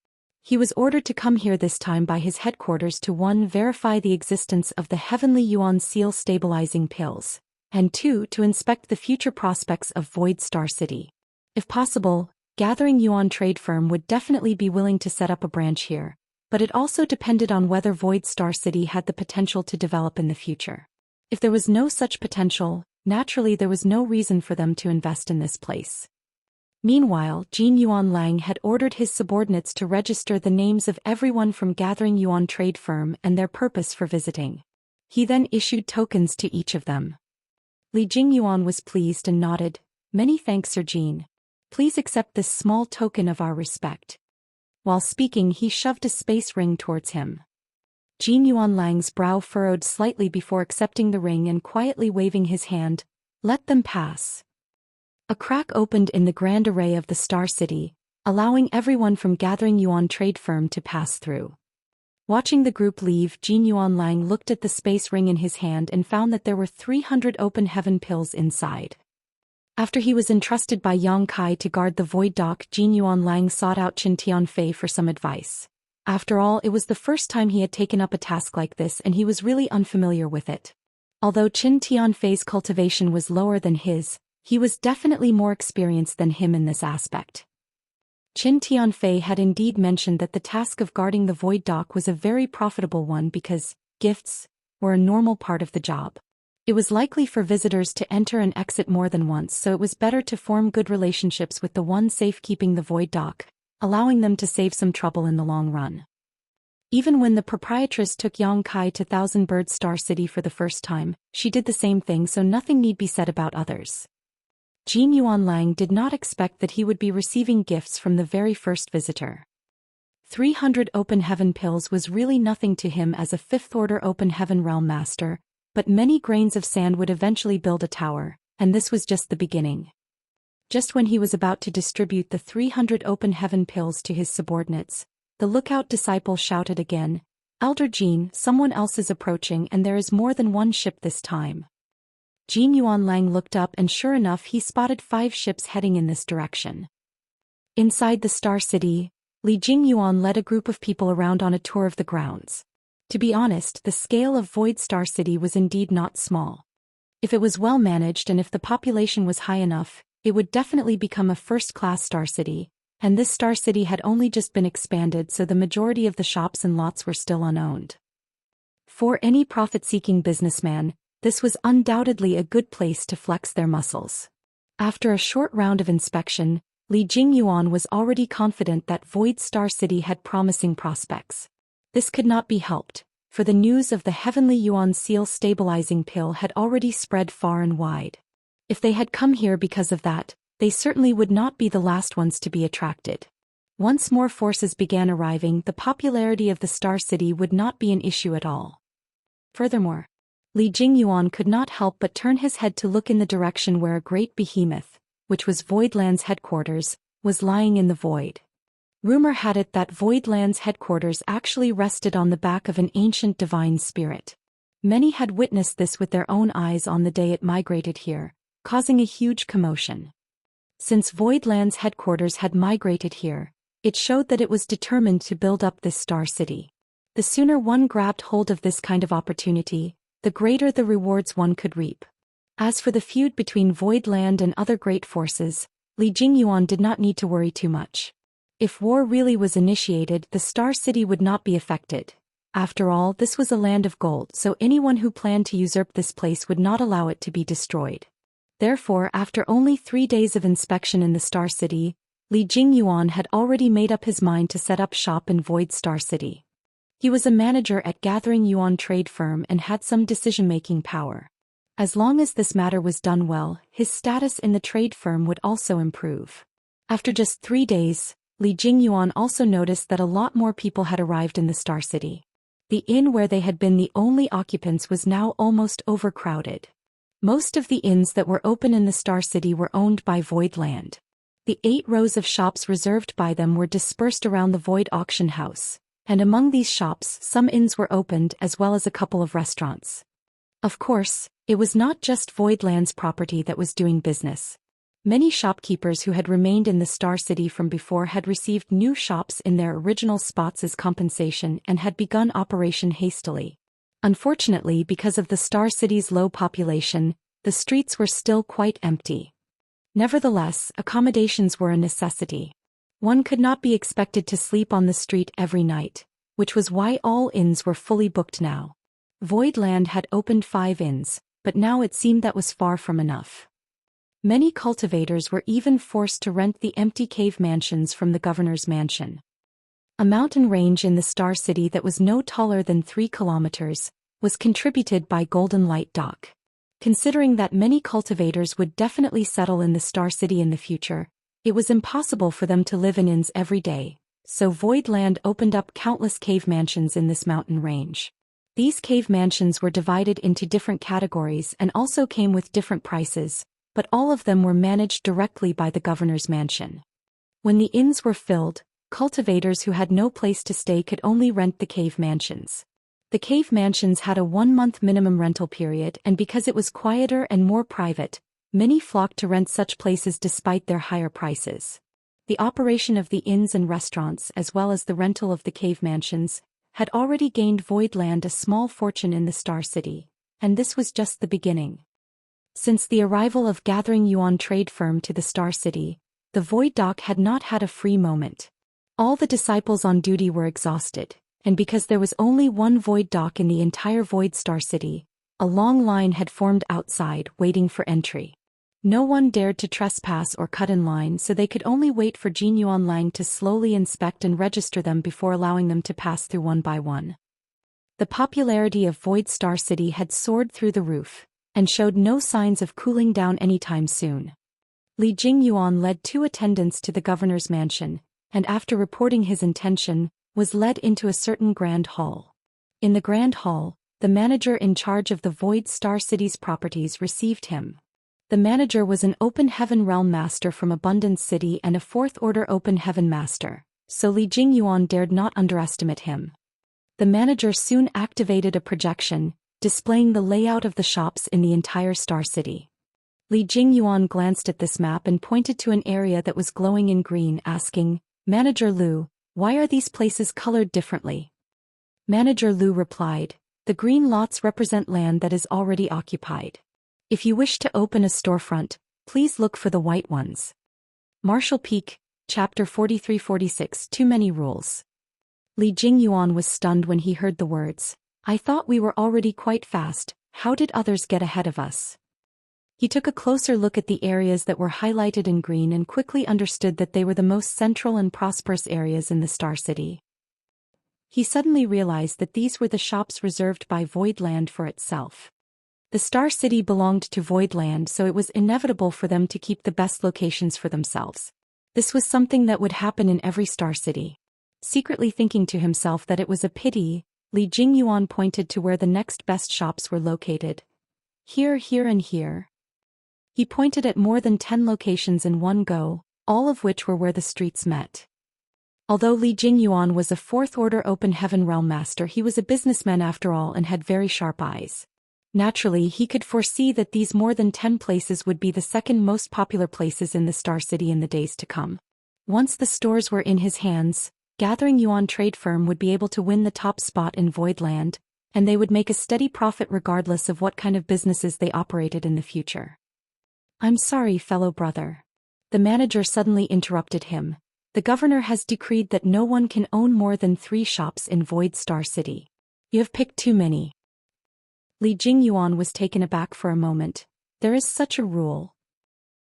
Speaker 1: He was ordered to come here this time by his headquarters to 1. Verify the existence of the Heavenly Yuan Seal stabilizing pills, and 2. To inspect the future prospects of Void Star City. If possible, Gathering Yuan Trade Firm would definitely be willing to set up a branch here, but it also depended on whether Void Star City had the potential to develop in the future. If there was no such potential, naturally there was no reason for them to invest in this place. Meanwhile, Jin Yuanlang had ordered his subordinates to register the names of everyone from Gathering Yuan Trade Firm and their purpose for visiting. He then issued tokens to each of them. Li Jingyuan was pleased and nodded, "Many thanks, Sir Jin. Please accept this small token of our respect." While speaking, he shoved a space ring towards him. Jin Yuanlang's brow furrowed slightly before accepting the ring and quietly waving his hand, "Let them pass." A crack opened in the grand array of the Star City, allowing everyone from Gathering Yuan Trade Firm to pass through. Watching the group leave, Jin Yuanlang looked at the space ring in his hand and found that there were 300 open heaven pills inside. After he was entrusted by Yang Kai to guard the Void Dock, Jin Yuanlang sought out Qin Tianfei for some advice. After all, it was the first time he had taken up a task like this and he was really unfamiliar with it. Although Qin Tianfei's cultivation was lower than his, he was definitely more experienced than him in this aspect. Qin Tianfei had indeed mentioned that the task of guarding the Void Dock was a very profitable one because gifts were a normal part of the job. It was likely for visitors to enter and exit more than once, so it was better to form good relationships with the one safekeeping the Void Dock, allowing them to save some trouble in the long run. Even when the proprietress took Yang Kai to Thousand Bird Star City for the first time, she did the same thing, so nothing need be said about others. Jin Yuanlang did not expect that he would be receiving gifts from the very first visitor. 300 open heaven pills was really nothing to him as a fifth-order open heaven realm master, but many grains of sand would eventually build a tower, and this was just the beginning. Just when he was about to distribute the 300 open heaven pills to his subordinates, the lookout disciple shouted again, "Elder Jin, someone else is approaching and there is more than one ship this time." Jin Yuanlang looked up and sure enough he spotted 5 ships heading in this direction. Inside the Star City, Li Jingyuan led a group of people around on a tour of the grounds. To be honest, the scale of Void Star City was indeed not small. If it was well managed and if the population was high enough, it would definitely become a first-class star city, and this star city had only just been expanded, so the majority of the shops and lots were still unowned. For any profit-seeking businessman, this was undoubtedly a good place to flex their muscles. After a short round of inspection, Li Jingyuan was already confident that Void Star City had promising prospects. This could not be helped, for the news of the Heavenly Yuan Seal stabilizing pill had already spread far and wide. If they had come here because of that, they certainly would not be the last ones to be attracted. Once more forces began arriving, the popularity of the Star City would not be an issue at all. Furthermore, Li Jingyuan could not help but turn his head to look in the direction where a great behemoth, which was Voidland's headquarters, was lying in the void. Rumor had it that Voidland's headquarters actually rested on the back of an ancient divine spirit. Many had witnessed this with their own eyes on the day it migrated here, causing a huge commotion. Since Voidland's headquarters had migrated here, it showed that it was determined to build up this star city. The sooner one grabbed hold of this kind of opportunity, the greater the rewards one could reap. As for the feud between Voidland and other great forces, Li Jingyuan did not need to worry too much. If war really was initiated, the Star City would not be affected. After all, this was a land of gold, so anyone who planned to usurp this place would not allow it to be destroyed. Therefore, after only 3 days of inspection in the Star City, Li Jingyuan had already made up his mind to set up shop in Void Star City. He was a manager at Gathering Yuan trade firm and had some decision-making power. As long as this matter was done well, his status in the trade firm would also improve. After just 3 days, Li Jingyuan also noticed that a lot more people had arrived in the Star City. The inn where they had been the only occupants was now almost overcrowded. Most of the inns that were open in the Star City were owned by Voidland. The 8 rows of shops reserved by them were dispersed around the Void Auction House, and among these shops some inns were opened as well as a couple of restaurants. Of course, it was not just Voidland's property that was doing business. Many shopkeepers who had remained in the Star City from before had received new shops in their original spots as compensation and had begun operation hastily. Unfortunately, because of the Star City's low population, the streets were still quite empty. Nevertheless, accommodations were a necessity. One could not be expected to sleep on the street every night, which was why all inns were fully booked now. Voidland had opened 5 inns, but now it seemed that was far from enough. Many cultivators were even forced to rent the empty cave mansions from the governor's mansion. A mountain range in the Star City that was no taller than 3 kilometers, was contributed by Golden Light Dock. Considering that many cultivators would definitely settle in the Star City in the future, it was impossible for them to live in inns every day, so Voidland opened up countless cave mansions in this mountain range. These cave mansions were divided into different categories and also came with different prices, but all of them were managed directly by the governor's mansion. When the inns were filled, cultivators who had no place to stay could only rent the cave mansions. The cave mansions had a 1-month minimum rental period, and because it was quieter and more private, many flocked to rent such places despite their higher prices. The operation of the inns and restaurants as well as the rental of the cave mansions had already gained Voidland a small fortune in the Star City, and this was just the beginning. Since the arrival of Gathering Yuan trade firm to the Star City, the Void Dock had not had a free moment. All the disciples on duty were exhausted, and because there was only one Void Dock in the entire Void Star City, a long line had formed outside, waiting for entry. No one dared to trespass or cut in line, so they could only wait for Jinyuan Lang to slowly inspect and register them before allowing them to pass through one by one. The popularity of Void Star City had soared through the roof, and showed no signs of cooling down anytime soon. Li Jingyuan led 2 attendants to the governor's mansion, and after reporting his intention, was led into a certain grand hall. In the grand hall, the manager in charge of the Void Star City's properties received him. The manager was an Open Heaven Realm Master from Abundance City and a 4th Order Open Heaven Master, so Li Jingyuan dared not underestimate him. The manager soon activated a projection, displaying the layout of the shops in the entire Star City. Li Jingyuan glanced at this map and pointed to an area that was glowing in green, asking, "Manager Liu, Why are these places colored differently? Manager Lu replied, the green lots represent land that is already occupied. If you wish to open a storefront, please look for the white ones. Martial Peak, Chapter 43-46 Too Many Rules. Li Jingyuan was stunned when he heard the words. I thought we were already quite fast, how did others get ahead of us? He took a closer look at the areas that were highlighted in green and quickly understood that they were the most central and prosperous areas in the Star City. He suddenly realized that these were the shops reserved by Void Land for itself. The Star City belonged to Void Land, so it was inevitable for them to keep the best locations for themselves. This was something that would happen in every Star City. Secretly thinking to himself that it was a pity, Li Jingyuan pointed to where the next best shops were located. Here, here and here. He pointed at more than 10 locations in one go, all of which were where the streets met. Although Li Jingyuan was a fourth-order Open Heaven Realm Master, he was a businessman after all and had very sharp eyes. Naturally, he could foresee that these more than 10 places would be the second most popular places in the Star City in the days to come. Once the stores were in his hands, Gathering Yuan Trade Firm would be able to win the top spot in Void Land, and they would make a steady profit regardless of what kind of businesses they operated in the future. I'm sorry, fellow brother. The manager suddenly interrupted him. The governor has decreed that no one can own more than 3 shops in Void Star City. You have picked too many. Li Jingyuan was taken aback for a moment. There is such a rule.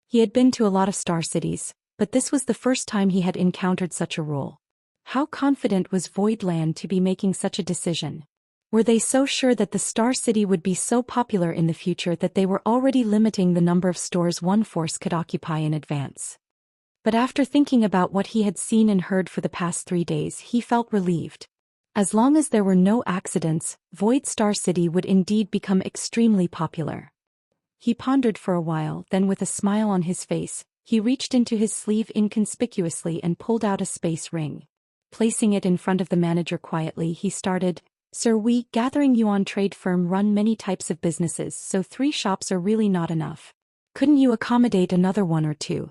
Speaker 1: He had been to a lot of Star Cities, but this was the first time he had encountered such a rule. How confident was Void Land to be making such a decision? Were they so sure that the Star City would be so popular in the future that they were already limiting the number of stores one force could occupy in advance? But after thinking about what he had seen and heard for the past 3 days, he felt relieved. As long as there were no accidents, Void Star City would indeed become extremely popular. He pondered for a while, then with a smile on his face, he reached into his sleeve inconspicuously and pulled out a space ring. Placing it in front of the manager quietly, he started, Sir, we, Gathering Yuan Trade Firm, run many types of businesses, so 3 shops are really not enough. Couldn't you accommodate another 1 or 2?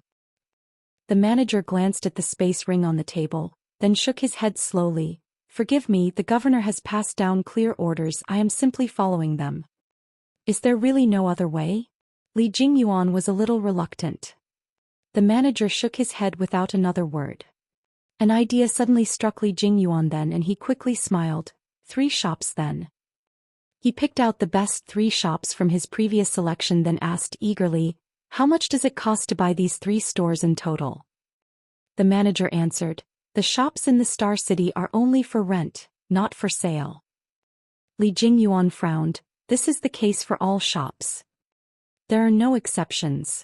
Speaker 1: The manager glanced at the space ring on the table, then shook his head slowly. Forgive me, the governor has passed down clear orders, I am simply following them. Is there really no other way? Li Jingyuan was a little reluctant. The manager shook his head without another word. An idea suddenly struck Li Jingyuan then, and he quickly smiled. 3 shops then. He picked out the best 3 shops from his previous selection, then asked eagerly, how much does it cost to buy these 3 stores in total? The manager answered, the shops in the Star City are only for rent, not for sale. Li Jingyuan frowned. This is the case for all shops. There are no exceptions.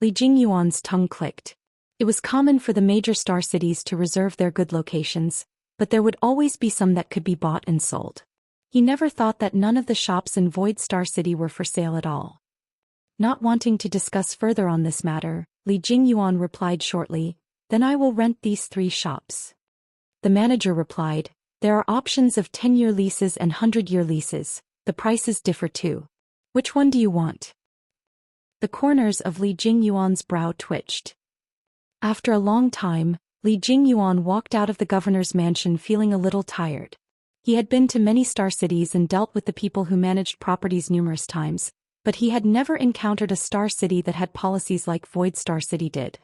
Speaker 1: Li Jingyuan's tongue clicked. It was common for the major Star Cities to reserve their good locations, but there would always be some that could be bought and sold. He never thought that none of the shops in Void Star City were for sale at all. Not wanting to discuss further on this matter, Li Jingyuan replied shortly, then I will rent these 3 shops. The manager replied, there are options of 10-year leases and 100-year leases, the prices differ too. Which one do you want? The corners of Li Jingyuan's brow twitched. After a long time, Li Jingyuan walked out of the governor's mansion feeling a little tired. He had been to many Star Cities and dealt with the people who managed properties numerous times, but he had never encountered a Star City that had policies like Void Star City did.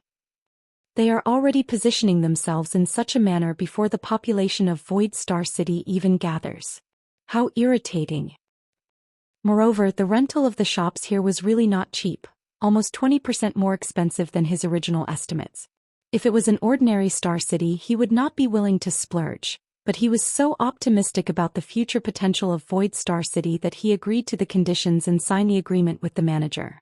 Speaker 1: They are already positioning themselves in such a manner before the population of Void Star City even gathers. How irritating. Moreover, the rental of the shops here was really not cheap, almost 20% more expensive than his original estimates. If it was an ordinary Star City, he would not be willing to splurge, but he was so optimistic about the future potential of Void Star City that he agreed to the conditions and signed the agreement with the manager.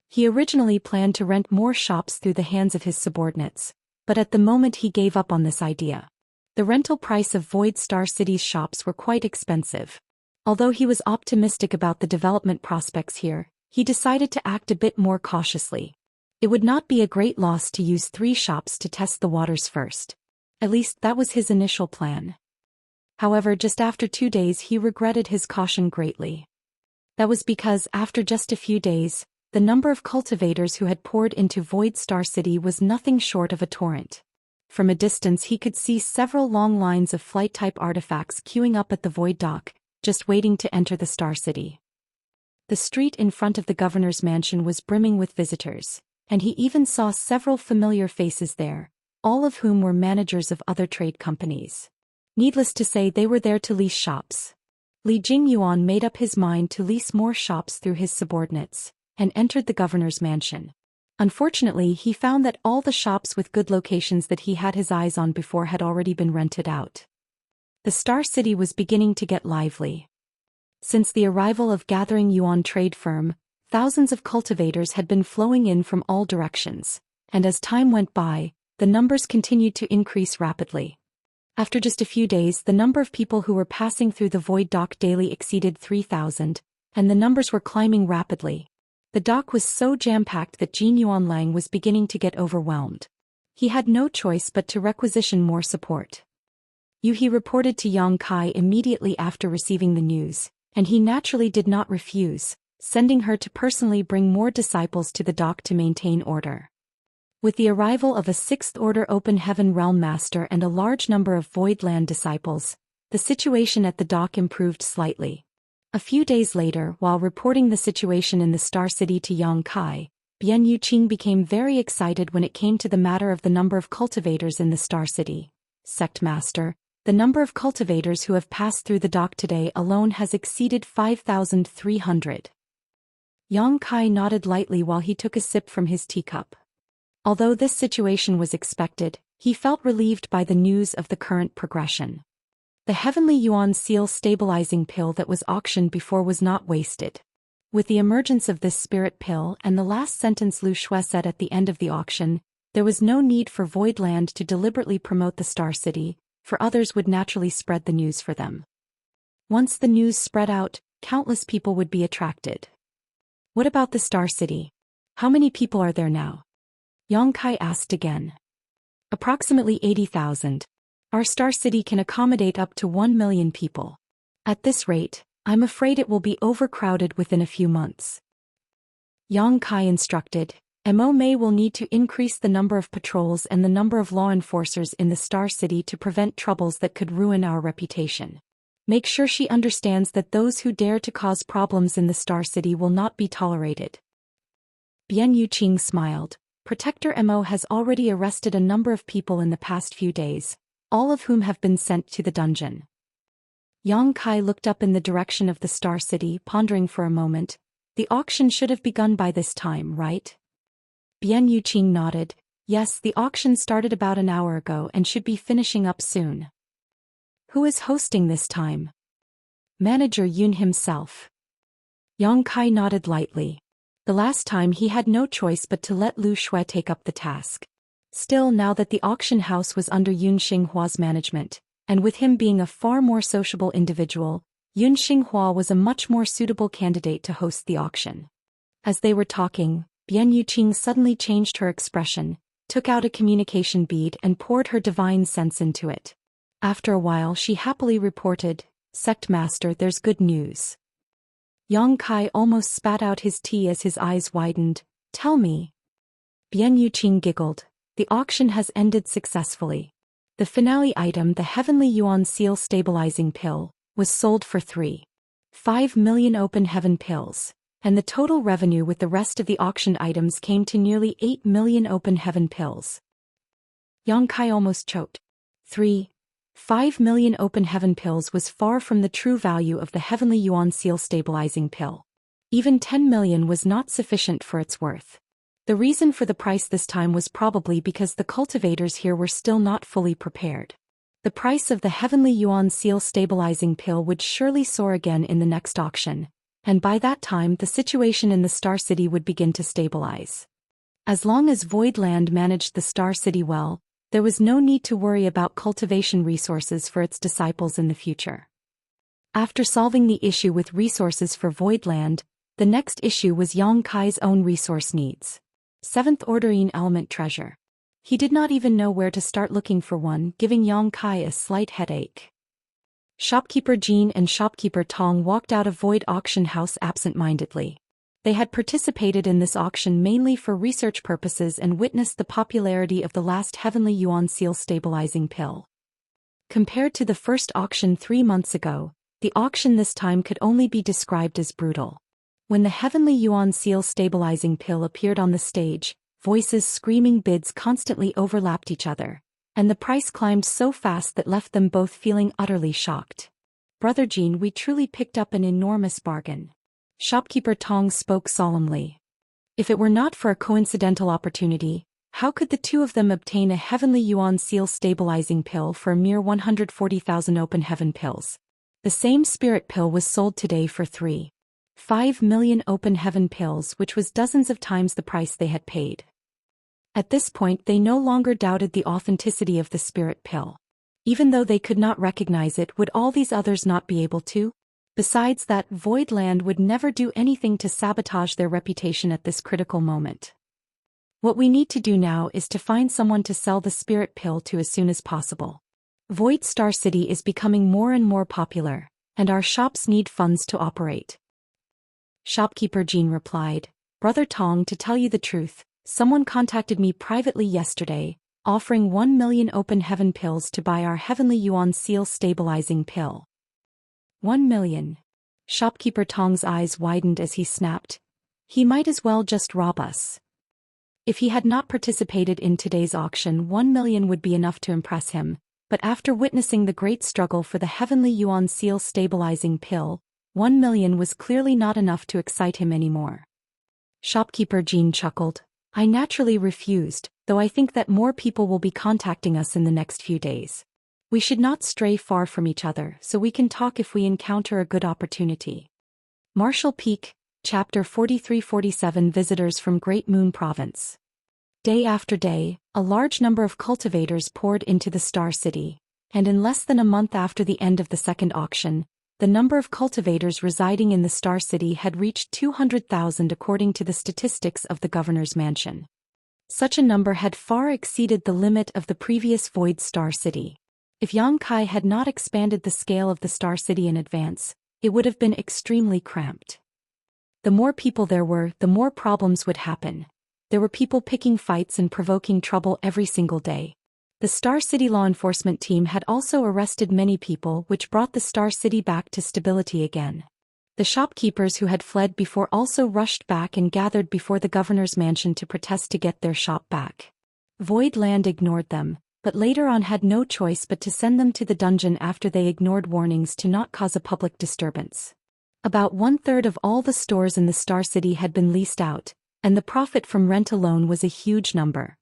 Speaker 1: He originally planned to rent more shops through the hands of his subordinates, but at the moment he gave up on this idea. The rental price of Void Star City's shops were quite expensive. Although he was optimistic about the development prospects here, he decided to act a bit more cautiously. It would not be a great loss to use 3 shops to test the waters first. At least that was his initial plan. However, just after 2 days he regretted his caution greatly. That was because after just a few days, the number of cultivators who had poured into Void Star City was nothing short of a torrent. From a distance he could see several long lines of flight-type artifacts queuing up at the Void Dock, just waiting to enter the Star City. The street in front of the governor's mansion was brimming with visitors, and he even saw several familiar faces there, all of whom were managers of other trade companies. Needless to say, they were there to lease shops. Li Jingyuan made up his mind to lease more shops through his subordinates, and entered the governor's mansion. Unfortunately, he found that all the shops with good locations that he had his eyes on before had already been rented out. The Star City was beginning to get lively. Since the arrival of Gathering Yuan trade firm, thousands of cultivators had been flowing in from all directions, and as time went by, the numbers continued to increase rapidly. After just a few days, the number of people who were passing through the Void Dock daily exceeded 3,000, and the numbers were climbing rapidly. The dock was so jam-packed that Jin Yuanlang was beginning to get overwhelmed. He had no choice but to requisition more support. He reported to Yang Kai immediately after receiving the news, and he naturally did not refuse, sending her to personally bring more disciples to the dock to maintain order. With the arrival of a 6th Order Open Heaven Realm Master and a large number of Voidland disciples, the situation at the dock improved slightly. A few days later, while reporting the situation in the Star City to Yang Kai, Bian Yuqing became very excited when it came to the matter of the number of cultivators in the Star City. Sect Master, the number of cultivators who have passed through the dock today alone has exceeded 5,300. Yang Kai nodded lightly while he took a sip from his teacup. Although this situation was expected, he felt relieved by the news of the current progression. The Heavenly Yuan Seal stabilizing pill that was auctioned before was not wasted. With the emergence of this spirit pill and the last sentence Lu Shui said at the end of the auction, there was no need for Voidland to deliberately promote the Star City, for others would naturally spread the news for them. Once the news spread out, countless people would be attracted. What about the Star City? How many people are there now? Yang Kai asked again. Approximately 80,000. Our Star City can accommodate up to 1 million people. At this rate, I'm afraid it will be overcrowded within a few months. Yang Kai instructed, Mo Mei will need to increase the number of patrols and the number of law enforcers in the Star City to prevent troubles that could ruin our reputation. Make sure she understands that those who dare to cause problems in the Star City will not be tolerated. Bian Yuqing smiled. Protector Mo has already arrested a number of people in the past few days, all of whom have been sent to the dungeon. Yang Kai looked up in the direction of the Star City, pondering for a moment. The auction should have begun by this time, right? Bian Yuqing nodded. Yes, the auction started about an hour ago and should be finishing up soon. Who is hosting this time? Manager Yun himself. Yang Kai nodded lightly. The last time he had no choice but to let Lu Shui take up the task. Still, now that the auction house was under Yun Xinghua's management, and with him being a far more sociable individual, Yun Xinghua was a much more suitable candidate to host the auction. As they were talking, Bian Yuqing suddenly changed her expression, took out a communication bead and poured her divine sense into it. After a while she happily reported, Sect Master, there's good news. Yang Kai almost spat out his tea as his eyes widened. Tell me. Bian Yuqing giggled. The auction has ended successfully. The finale item, the Heavenly Yuan Seal Stabilizing Pill, was sold for 3.5 million Open Heaven pills, and the total revenue with the rest of the auction items came to nearly 8 million Open Heaven pills. Yang Kai almost choked. 3.5 million Open Heaven pills was far from the true value of the Heavenly Yuan Seal Stabilizing Pill. Even 10 million was not sufficient for its worth. The reason for the price this time was probably because the cultivators here were still not fully prepared. The price of the Heavenly Yuan Seal Stabilizing Pill would surely soar again in the next auction, and by that time the situation in the Star City would begin to stabilize. As long as Voidland managed the Star City well, there was no need to worry about cultivation resources for its disciples in the future. After solving the issue with resources for Voidland, the next issue was Yang Kai's own resource needs. 7th Ordering Element Treasure. He did not even know where to start looking for one, giving Yang Kai a slight headache. Shopkeeper Jean and shopkeeper Tong walked out of Void Auction House absent-mindedly. They had participated in this auction mainly for research purposes and witnessed the popularity of the last Heavenly Yuan Seal stabilizing pill. Compared to the first auction 3 months ago, the auction this time could only be described as brutal. When the Heavenly Yuan Seal stabilizing pill appeared on the stage, voices screaming bids constantly overlapped each other, and the price climbed so fast that left them both feeling utterly shocked. "Brother Jean, we truly picked up an enormous bargain." Shopkeeper Tong spoke solemnly. If it were not for a coincidental opportunity, how could the two of them obtain a Heavenly Yuan Seal stabilizing pill for a mere 140,000 open heaven pills? The same spirit pill was sold today for 3.5 million open heaven pills, which was dozens of times the price they had paid. At this point they no longer doubted the authenticity of the spirit pill. Even though they could not recognize it, would all these others not be able to? Besides that, Void Land would never do anything to sabotage their reputation at this critical moment. What we need to do now is to find someone to sell the spirit pill to as soon as possible. Void Star City is becoming more and more popular, and our shops need funds to operate. Shopkeeper Jean replied, "Brother Tong, to tell you the truth, someone contacted me privately yesterday, offering 1 million open heaven pills to buy our Heavenly Yuan Seal stabilizing pill." 1 million. Shopkeeper Tong's eyes widened as he snapped. He might as well just rob us. If he had not participated in today's auction, 1 million would be enough to impress him, but after witnessing the great struggle for the Heavenly Yuan Seal stabilizing pill, 1 million was clearly not enough to excite him anymore. Shopkeeper Jean chuckled. "I naturally refused, though I think that more people will be contacting us in the next few days. We should not stray far from each other, so we can talk if we encounter a good opportunity." Marshall Peak, Chapter 43-47. Visitors from Great Moon Province. Day after day, a large number of cultivators poured into the Star City, and in less than a month after the end of the second auction, the number of cultivators residing in the Star City had reached 200,000 according to the statistics of the governor's mansion. Such a number had far exceeded the limit of the previous Void Star City. If Yang Kai had not expanded the scale of the Star City in advance, it would have been extremely cramped. The more people there were, the more problems would happen. There were people picking fights and provoking trouble every single day. The Star City law enforcement team had also arrested many people, which brought the Star City back to stability again. The shopkeepers who had fled before also rushed back and gathered before the governor's mansion to protest to get their shop back. Void Land ignored them, but later on had no choice but to send them to the dungeon after they ignored warnings to not cause a public disturbance. About 1/3 of all the stores in the Star City had been leased out, and the profit from rent alone was a huge number.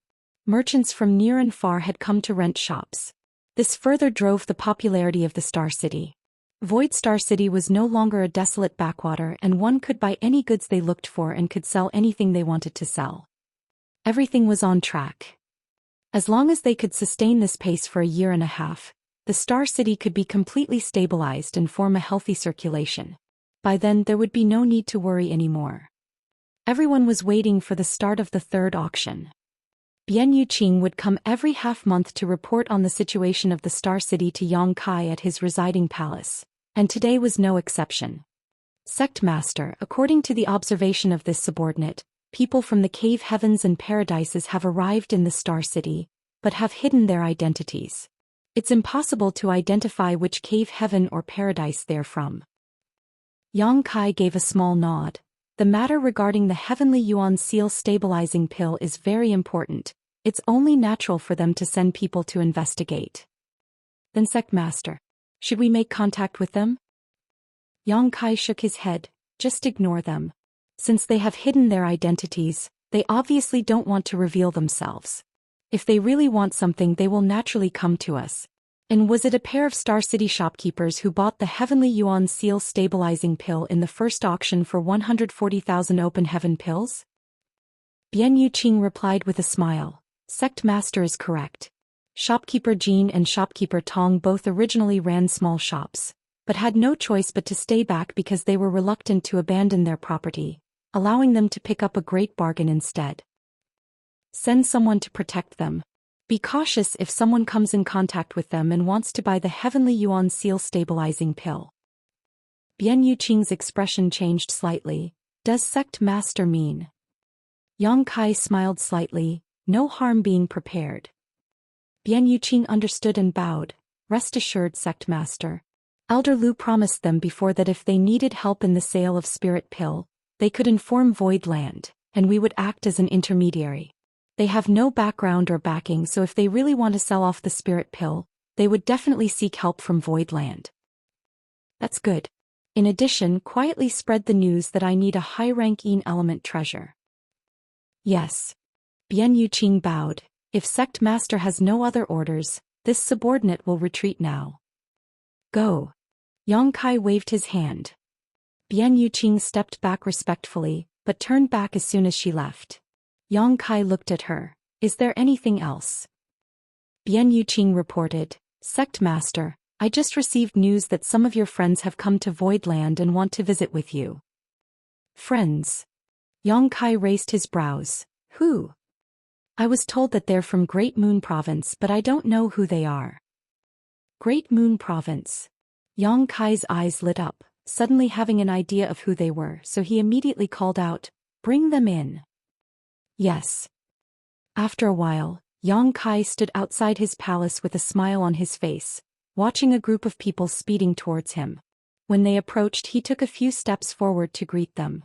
Speaker 1: Merchants from near and far had come to rent shops. This further drove the popularity of the Star City. Void Star City was no longer a desolate backwater, and one could buy any goods they looked for and could sell anything they wanted to sell. Everything was on track. As long as they could sustain this pace for a year and a half, the Star City could be completely stabilized and form a healthy circulation. By then there would be no need to worry anymore. Everyone was waiting for the start of the third auction. Bian Yuqing would come every half-month to report on the situation of the Star City to Yang Kai at his residing palace, and today was no exception. Sect Master, according to the observation of this subordinate, people from the cave heavens and paradises have arrived in the Star City, but have hidden their identities. It's impossible to identify which cave heaven or paradise they're from. Yang Kai gave a small nod. The matter regarding the Heavenly Yuan Seal stabilizing pill is very important. It's only natural for them to send people to investigate. Then Sect Master, should we make contact with them? Yang Kai shook his head. Just ignore them. Since they have hidden their identities, they obviously don't want to reveal themselves. If they really want something, they will naturally come to us. And was it a pair of Star City shopkeepers who bought the Heavenly Yuan Seal stabilizing pill in the first auction for 140,000 open heaven pills? Bian Yuqing replied with a smile. Sect Master is correct. Shopkeeper Jean and Shopkeeper Tong both originally ran small shops, but had no choice but to stay back because they were reluctant to abandon their property, allowing them to pick up a great bargain instead. Send someone to protect them. Be cautious if someone comes in contact with them and wants to buy the Heavenly Yuan Seal stabilizing pill. Bian Yuqing's expression changed slightly. Does sect master mean? Yang Kai smiled slightly, no harm being prepared. Bian Yuqing understood and bowed. Rest assured, sect master. Elder Lu promised them before that if they needed help in the sale of spirit pill, they could inform Void Land, and we would act as an intermediary. They have no background or backing, so if they really want to sell off the spirit pill, they would definitely seek help from Void Land. That's good. In addition, quietly spread the news that I need a high-ranking element treasure. Yes. Bian Yuqing bowed. If sect master has no other orders, this subordinate will retreat now. Go. Yang Kai waved his hand. Bian Yuqing stepped back respectfully, but turned back as soon as she left. Yang Kai looked at her. Is there anything else? Bian Yuqing reported, Sect master, I just received news that some of your friends have come to Voidland and want to visit with you. Friends? Yang Kai raised his brows. Who? I was told that they're from Great Moon Province, but I don't know who they are. Great Moon Province. Yang Kai's eyes lit up, suddenly having an idea of who they were, so he immediately called out, Bring them in. Yes. After a while, Yang Kai stood outside his palace with a smile on his face, watching a group of people speeding towards him. When they approached, he took a few steps forward to greet them.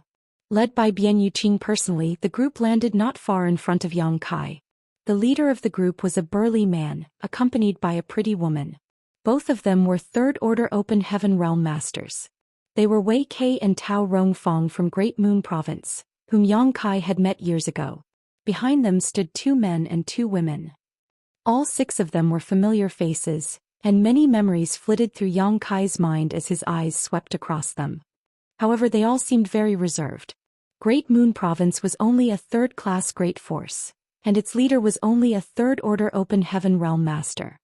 Speaker 1: Led by Bian Yuqing personally, the group landed not far in front of Yang Kai. The leader of the group was a burly man, accompanied by a pretty woman. Both of them were third-order Open Heaven Realm Masters. They were Wei Kei and Tao Rongfang from Great Moon Province, whom Yang Kai had met years ago. Behind them stood 2 men and 2 women. All 6 of them were familiar faces, and many memories flitted through Yang Kai's mind as his eyes swept across them. However, they all seemed very reserved. Great Moon Province was only a third-class great force, and its leader was only a third-order Open Heaven Realm Master.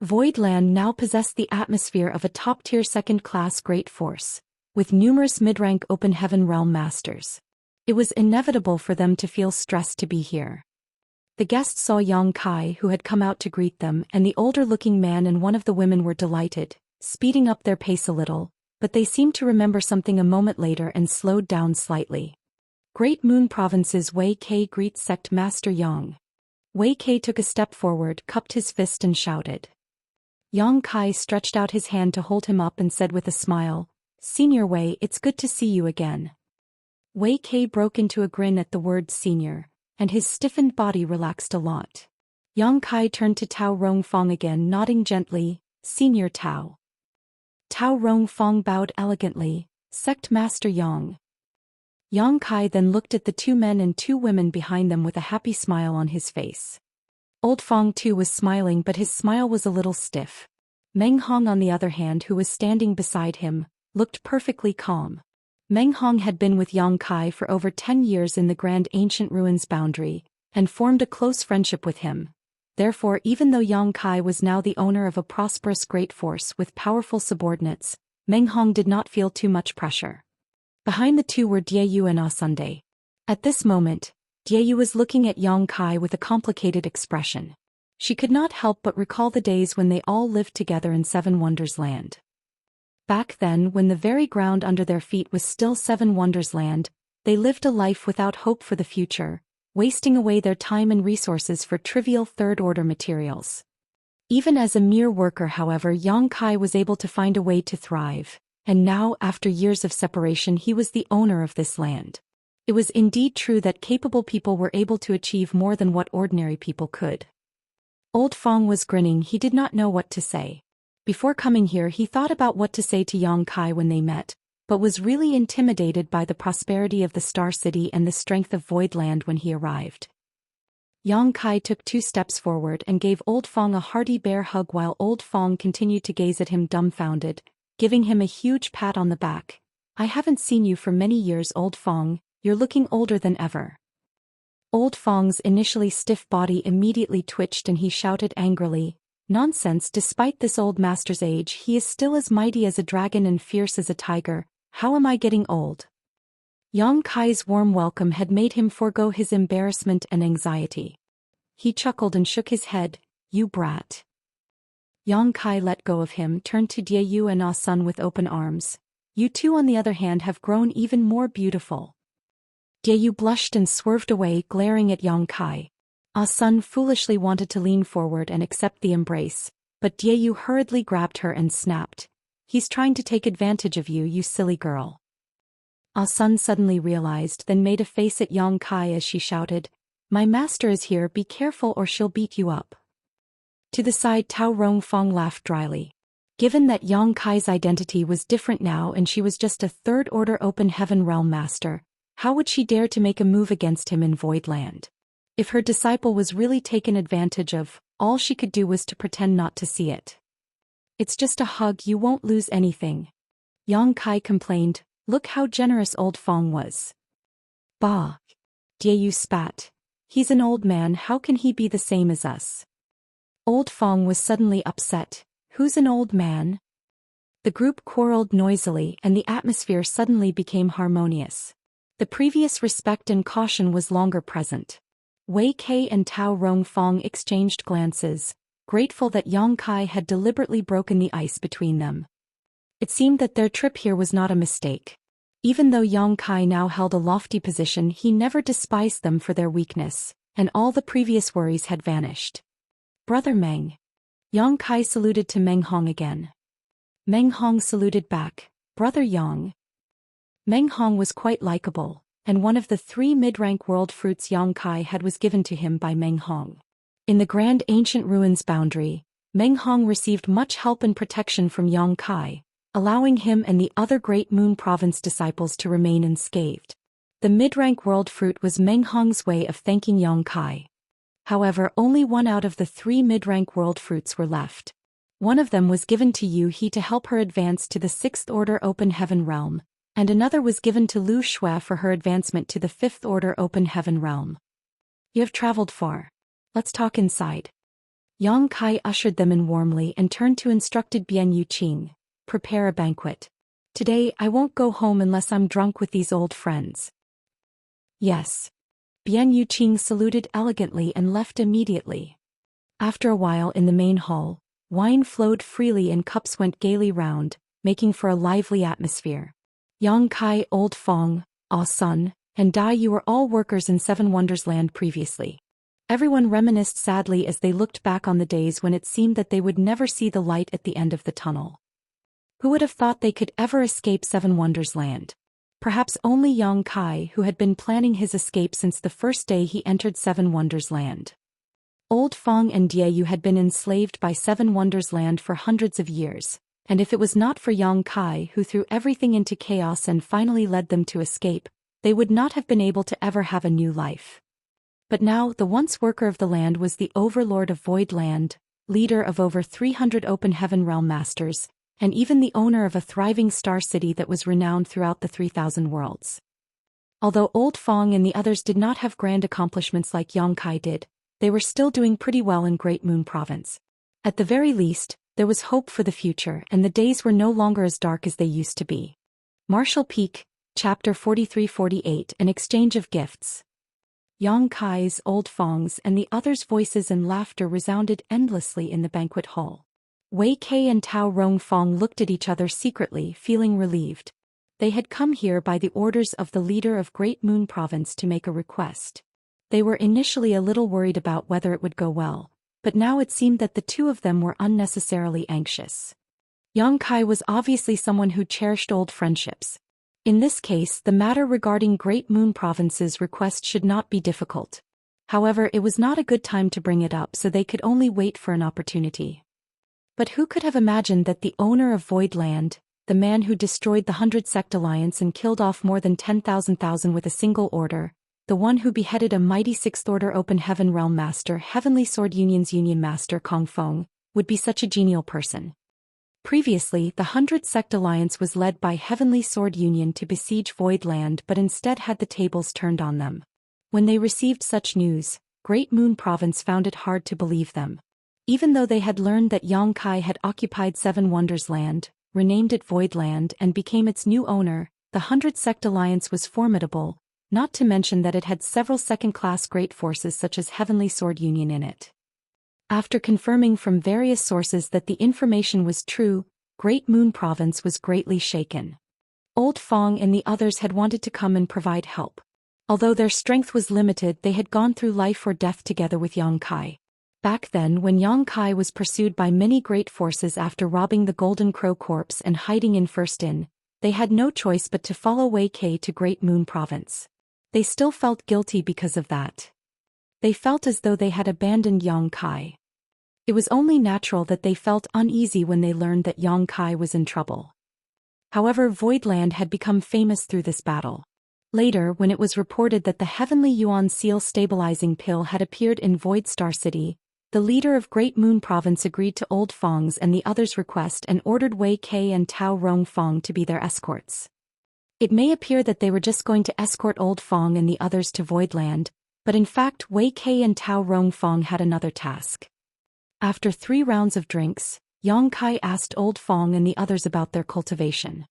Speaker 1: Voidland now possessed the atmosphere of a top-tier second-class great force, with numerous mid-rank Open Heaven Realm Masters. It was inevitable for them to feel stressed to be here. The guests saw Yang Kai, who had come out to greet them, and the older-looking man and one of the women were delighted, speeding up their pace a little, but they seemed to remember something a moment later and slowed down slightly. Great Moon Province's Wei Kei greets Sect Master Yang. Wei Kei took a step forward, cupped his fist and shouted. Yang Kai stretched out his hand to hold him up and said with a smile, Senior Wei, it's good to see you again. Wei Kei broke into a grin at the word senior, and his stiffened body relaxed a lot. Yang Kai turned to Tao Rongfang again, nodding gently, Senior Tao. Tao Rongfang bowed elegantly, Sect Master Yang. Yang Kai then looked at the 2 men and 2 women behind them with a happy smile on his face. Old Fong too was smiling, but his smile was a little stiff. Meng Hong, on the other hand, who was standing beside him, looked perfectly calm. Meng Hong had been with Yang Kai for over 10 years in the Grand Ancient Ruins boundary, and formed a close friendship with him. Therefore, even though Yang Kai was now the owner of a prosperous great force with powerful subordinates, Meng Hong did not feel too much pressure. Behind the 2 were Diayu and Asunde. At this moment, Diayu was looking at Yang Kai with a complicated expression. She could not help but recall the days when they all lived together in 7 Wonders Land. Back then, when the very ground under their feet was still 7 Wonders Land, they lived a life without hope for the future, wasting away their time and resources for trivial third-order materials. Even as a mere worker, however, Yang Kai was able to find a way to thrive, and now, after years of separation, he was the owner of this land. It was indeed true that capable people were able to achieve more than what ordinary people could. Old Fong was grinning. He did not know what to say. Before coming here, he thought about what to say to Yang Kai when they met, but was really intimidated by the prosperity of the Star City and the strength of Voidland when he arrived. Yang Kai took 2 steps forward and gave Old Fong a hearty bear hug while Old Fong continued to gaze at him dumbfounded, giving him a huge pat on the back. I haven't seen you for many years, Old Fong, you're looking older than ever. Old Fong's initially stiff body immediately twitched and he shouted angrily, Nonsense, despite this old master's age, he is still as mighty as a dragon and fierce as a tiger. How am I getting old? Yang Kai's warm welcome had made him forego his embarrassment and anxiety. He chuckled and shook his head, You brat. Yang Kai let go of him, turned to Diayu and Ah Sun with open arms. You two, on the other hand, have grown even more beautiful. Diayu blushed and swerved away, glaring at Yang Kai. Ah Sun foolishly wanted to lean forward and accept the embrace, but Diayu hurriedly grabbed her and snapped. He's trying to take advantage of you, you silly girl. Ah Sun suddenly realized, then made a face at Yang Kai as she shouted, my master is here, be careful or she'll beat you up. To the side, Tao Rongfang laughed dryly. Given that Yang Kai's identity was different now and she was just a third-order open heaven realm master, how would she dare to make a move against him in Void Land? If her disciple was really taken advantage of, all she could do was to pretend not to see it. It's just a hug, you won't lose anything. Yang Kai complained, look how generous old Fong was. Bah! Diayu spat. He's an old man, how can he be the same as us? Old Fong was suddenly upset. Who's an old man? The group quarreled noisily and the atmosphere suddenly became harmonious. The previous respect and caution was longer present. Wei Kei and Tao Rongfang exchanged glances, grateful that Yang Kai had deliberately broken the ice between them. It seemed that their trip here was not a mistake. Even though Yang Kai now held a lofty position, he never despised them for their weakness, and all the previous worries had vanished. Brother Meng. Yang Kai saluted to Meng Hong again. Meng Hong saluted back, Brother Yang. Meng Hong was quite likable, and one of the 3 mid-rank world fruits Yang Kai had was given to him by Meng Hong. In the Grand Ancient Ruins boundary, Meng Hong received much help and protection from Yang Kai, allowing him and the other Great Moon Province disciples to remain unscathed. The mid-rank world fruit was Meng Hong's way of thanking Yang Kai. However, only 1 out of the 3 mid-rank world fruits were left. One of them was given to Yu He to help her advance to the 6th Order Open Heaven Realm, and another was given to Lu Shui for her advancement to the 5th Order Open Heaven Realm. You have traveled far. Let's talk inside. Yang Kai ushered them in warmly and turned to instructed Bian Yu Qing. Prepare a banquet. Today I won't go home unless I'm drunk with these old friends. Yes. Bian Yu Qing saluted elegantly and left immediately. After a while in the main hall, wine flowed freely and cups went gaily round, making for a lively atmosphere. Yang Kai, Old Fong, Ah Sun, and Dai Yu were all workers in Seven Wonders Land previously. Everyone reminisced sadly as they looked back on the days when it seemed that they would never see the light at the end of the tunnel. Who would have thought they could ever escape Seven Wonders Land? Perhaps only Yang Kai, who had been planning his escape since the first day he entered Seven Wonders Land. Old Fong and Diayu had been enslaved by Seven Wonders Land for hundreds of years, and if it was not for Yang Kai who threw everything into chaos and finally led them to escape, they would not have been able to ever have a new life. But now the once worker of the land was the overlord of Void Land, leader of over 300 Open Heaven Realm Masters, and even the owner of a thriving star city that was renowned throughout the 3,000 worlds. Although Old Fong and the others did not have grand accomplishments like Yang Kai did, they were still doing pretty well in Great Moon Province. At the very least, there was hope for the future and the days were no longer as dark as they used to be. Martial Peak, Chapter 43-48 An Exchange of Gifts. Yang Kai's, Old Fong's and the others' voices and laughter resounded endlessly in the banquet hall. Wei Kei and Tao Rongfang looked at each other secretly, feeling relieved. They had come here by the orders of the leader of Great Moon Province to make a request. They were initially a little worried about whether it would go well, but now it seemed that the 2 of them were unnecessarily anxious. Yang Kai was obviously someone who cherished old friendships. In this case, the matter regarding Great Moon Province's request should not be difficult. However, it was not a good time to bring it up, so they could only wait for an opportunity. But who could have imagined that the owner of Void Land, the man who destroyed the 100 Sect Alliance and killed off more than 10,000 with a single order, the one who beheaded a mighty 6th Order Open Heaven Realm Master, Heavenly Sword Union's Union Master Kong Feng, would be such a genial person? Previously, the 100 Sect Alliance was led by Heavenly Sword Union to besiege Void Land but instead had the tables turned on them. When they received such news, Great Moon Province found it hard to believe them. Even though they had learned that Yang Kai had occupied Seven Wonders Land, renamed it Void Land and became its new owner, the 100 Sect Alliance was formidable, not to mention that it had several second-class great forces such as Heavenly Sword Union in it. After confirming from various sources that the information was true, Great Moon Province was greatly shaken. Old Fong and the others had wanted to come and provide help. Although their strength was limited, they had gone through life or death together with Yang Kai. Back then, when Yang Kai was pursued by many great forces after robbing the Golden Crow corpse and hiding in First Inn, they had no choice but to follow Wei Kei to Great Moon Province. They still felt guilty because of that. They felt as though they had abandoned Yang Kai. It was only natural that they felt uneasy when they learned that Yang Kai was in trouble. However, Voidland had become famous through this battle. Later, when it was reported that the Heavenly Yuan Seal stabilizing pill had appeared in Void Star City, the leader of Great Moon Province agreed to Old Fong's and the others' request and ordered Wei Kei and Tao Rong Fong to be their escorts. It may appear that they were just going to escort Old Fong and the others to Voidland, but in fact Wei Kei and Tao Rong Fong had another task. After 3 rounds of drinks, Yang Kai asked Old Fong and the others about their cultivation.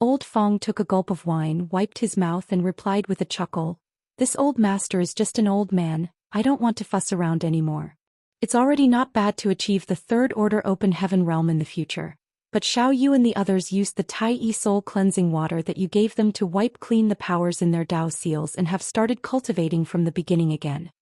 Speaker 1: Old Fong took a gulp of wine, wiped his mouth and replied with a chuckle, "This old master is just an old man, I don't want to fuss around anymore. It's already not bad to achieve the 3rd order open heaven realm in the future, but Xiao Yu and the others used the Tai Yi soul cleansing water that you gave them to wipe clean the powers in their Dao seals and have started cultivating from the beginning again."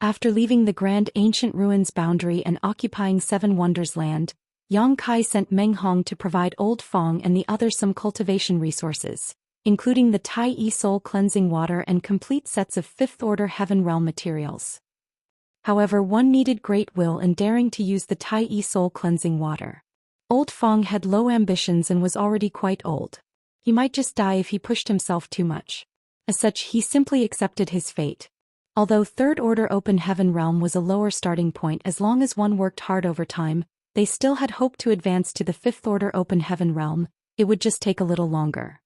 Speaker 1: After leaving the grand ancient ruins boundary and occupying 7 Wonders Land, Yang Kai sent Meng Hong to provide Old Fong and the others some cultivation resources, including the Tai Yi soul cleansing water and complete sets of 5th order heaven realm materials. However, one needed great will and daring to use the Tai Yi soul cleansing water. Old Fong had low ambitions and was already quite old. He might just die if he pushed himself too much. As such, he simply accepted his fate. Although 3rd order open heaven realm was a lower starting point as long as one worked hard over time, they still had hoped to advance to the 5th order open heaven realm. It would just take a little longer.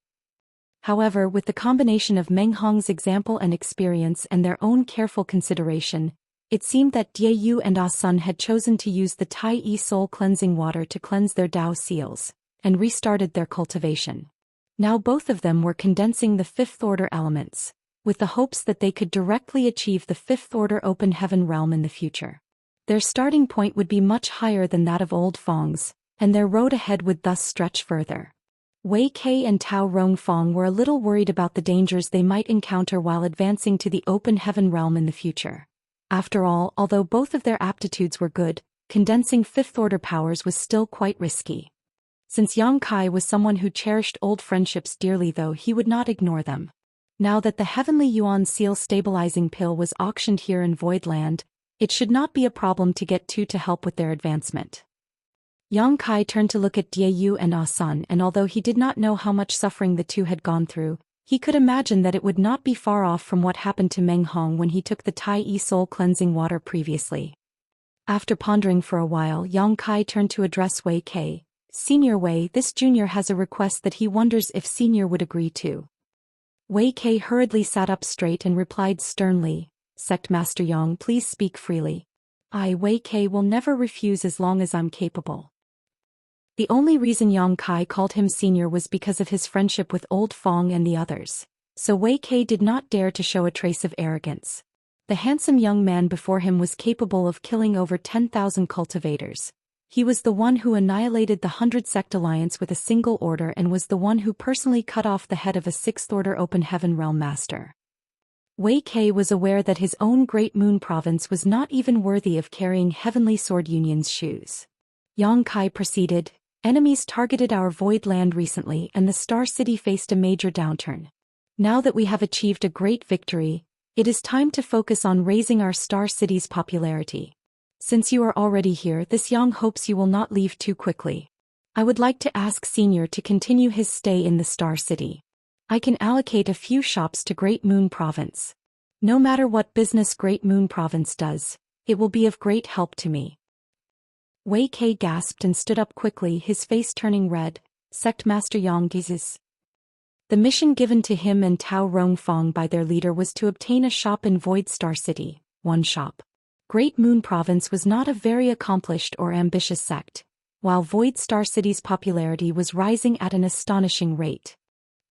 Speaker 1: However, with the combination of Meng Hong's example and experience and their own careful consideration, it seemed that Jie Yu and Ah Sun had chosen to use the Tai Yi soul cleansing water to cleanse their Dao seals, and restarted their cultivation. Now both of them were condensing the 5th order elements, with the hopes that they could directly achieve the 5th order open heaven realm in the future. Their starting point would be much higher than that of Old Fong's, and their road ahead would thus stretch further. Wei Kei and Tao Rong Fong were a little worried about the dangers they might encounter while advancing to the open heaven realm in the future. After all, although both of their aptitudes were good, condensing 5th order powers was still quite risky. Since Yang Kai was someone who cherished old friendships dearly, though, he would not ignore them. Now that the Heavenly Yuan Seal stabilizing pill was auctioned here in Voidland, it should not be a problem to get two to help with their advancement. Yang Kai turned to look at Jie Yu and Ah Sun, and although he did not know how much suffering the two had gone through, he could imagine that it would not be far off from what happened to Meng Hong when he took the Tai Yi soul cleansing water previously. After pondering for a while, Yang Kai turned to address Wei Kei. "Senior Wei, this junior has a request that he wonders if senior would agree to." Wei Kei hurriedly sat up straight and replied sternly, "Sect Master Yang, please speak freely. I, Wei Kei, will never refuse as long as I'm capable." The only reason Yang Kai called him senior was because of his friendship with Old Fong and the others, so Wei Kei did not dare to show a trace of arrogance. The handsome young man before him was capable of killing over 10,000 cultivators. He was the one who annihilated the 100 Sect Alliance with a single order and was the one who personally cut off the head of a 6th order open heaven realm master. Wei Kei was aware that his own Great Moon Province was not even worthy of carrying Heavenly Sword Union's shoes. Yang Kai proceeded, "Enemies targeted our Void Land recently and the Star City faced a major downturn. Now that we have achieved a great victory, it is time to focus on raising our Star City's popularity. Since you are already here, this Yang hopes you will not leave too quickly. I would like to ask Senior to continue his stay in the Star City. I can allocate a few shops to Great Moon Province. No matter what business Great Moon Province does, it will be of great help to me." Wei Kei gasped and stood up quickly, his face turning red. "Sect Master Yang gizes." The mission given to him and Tao Rong Fong by their leader was to obtain a shop in Void Star City, one shop. Great Moon Province was not a very accomplished or ambitious sect, while Void Star City's popularity was rising at an astonishing rate.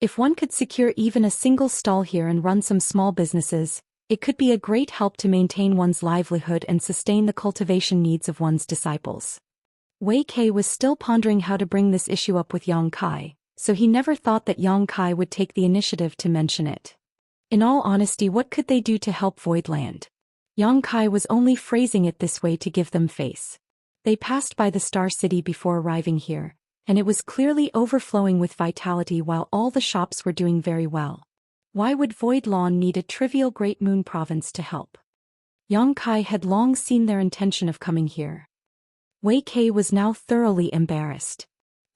Speaker 1: If one could secure even a single stall here and run some small businesses, it could be a great help to maintain one's livelihood and sustain the cultivation needs of one's disciples. Wei Kei was still pondering how to bring this issue up with Yang Kai, so he never thought that Yang Kai would take the initiative to mention it. In all honesty, what could they do to help Voidland? Yang Kai was only phrasing it this way to give them face. They passed by the Star City before arriving here, and it was clearly overflowing with vitality while all the shops were doing very well. Why would Voidland need a trivial Great Moon province to help? Yang Kai had long seen their intention of coming here. Wei Kei was now thoroughly embarrassed.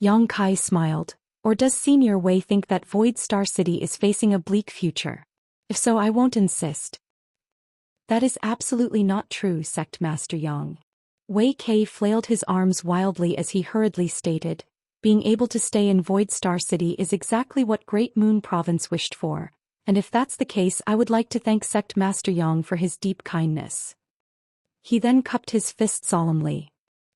Speaker 1: Yang Kai smiled. Or does Senior Wei think that Void Star City is facing a bleak future? If so, I won't insist. That is absolutely not true, Sect Master Yang. Wei Kei flailed his arms wildly as he hurriedly stated, being able to stay in Void Star City is exactly what Great Moon Province wished for, and if that's the case I would like to thank Sect Master Yang for his deep kindness. He then cupped his fist solemnly.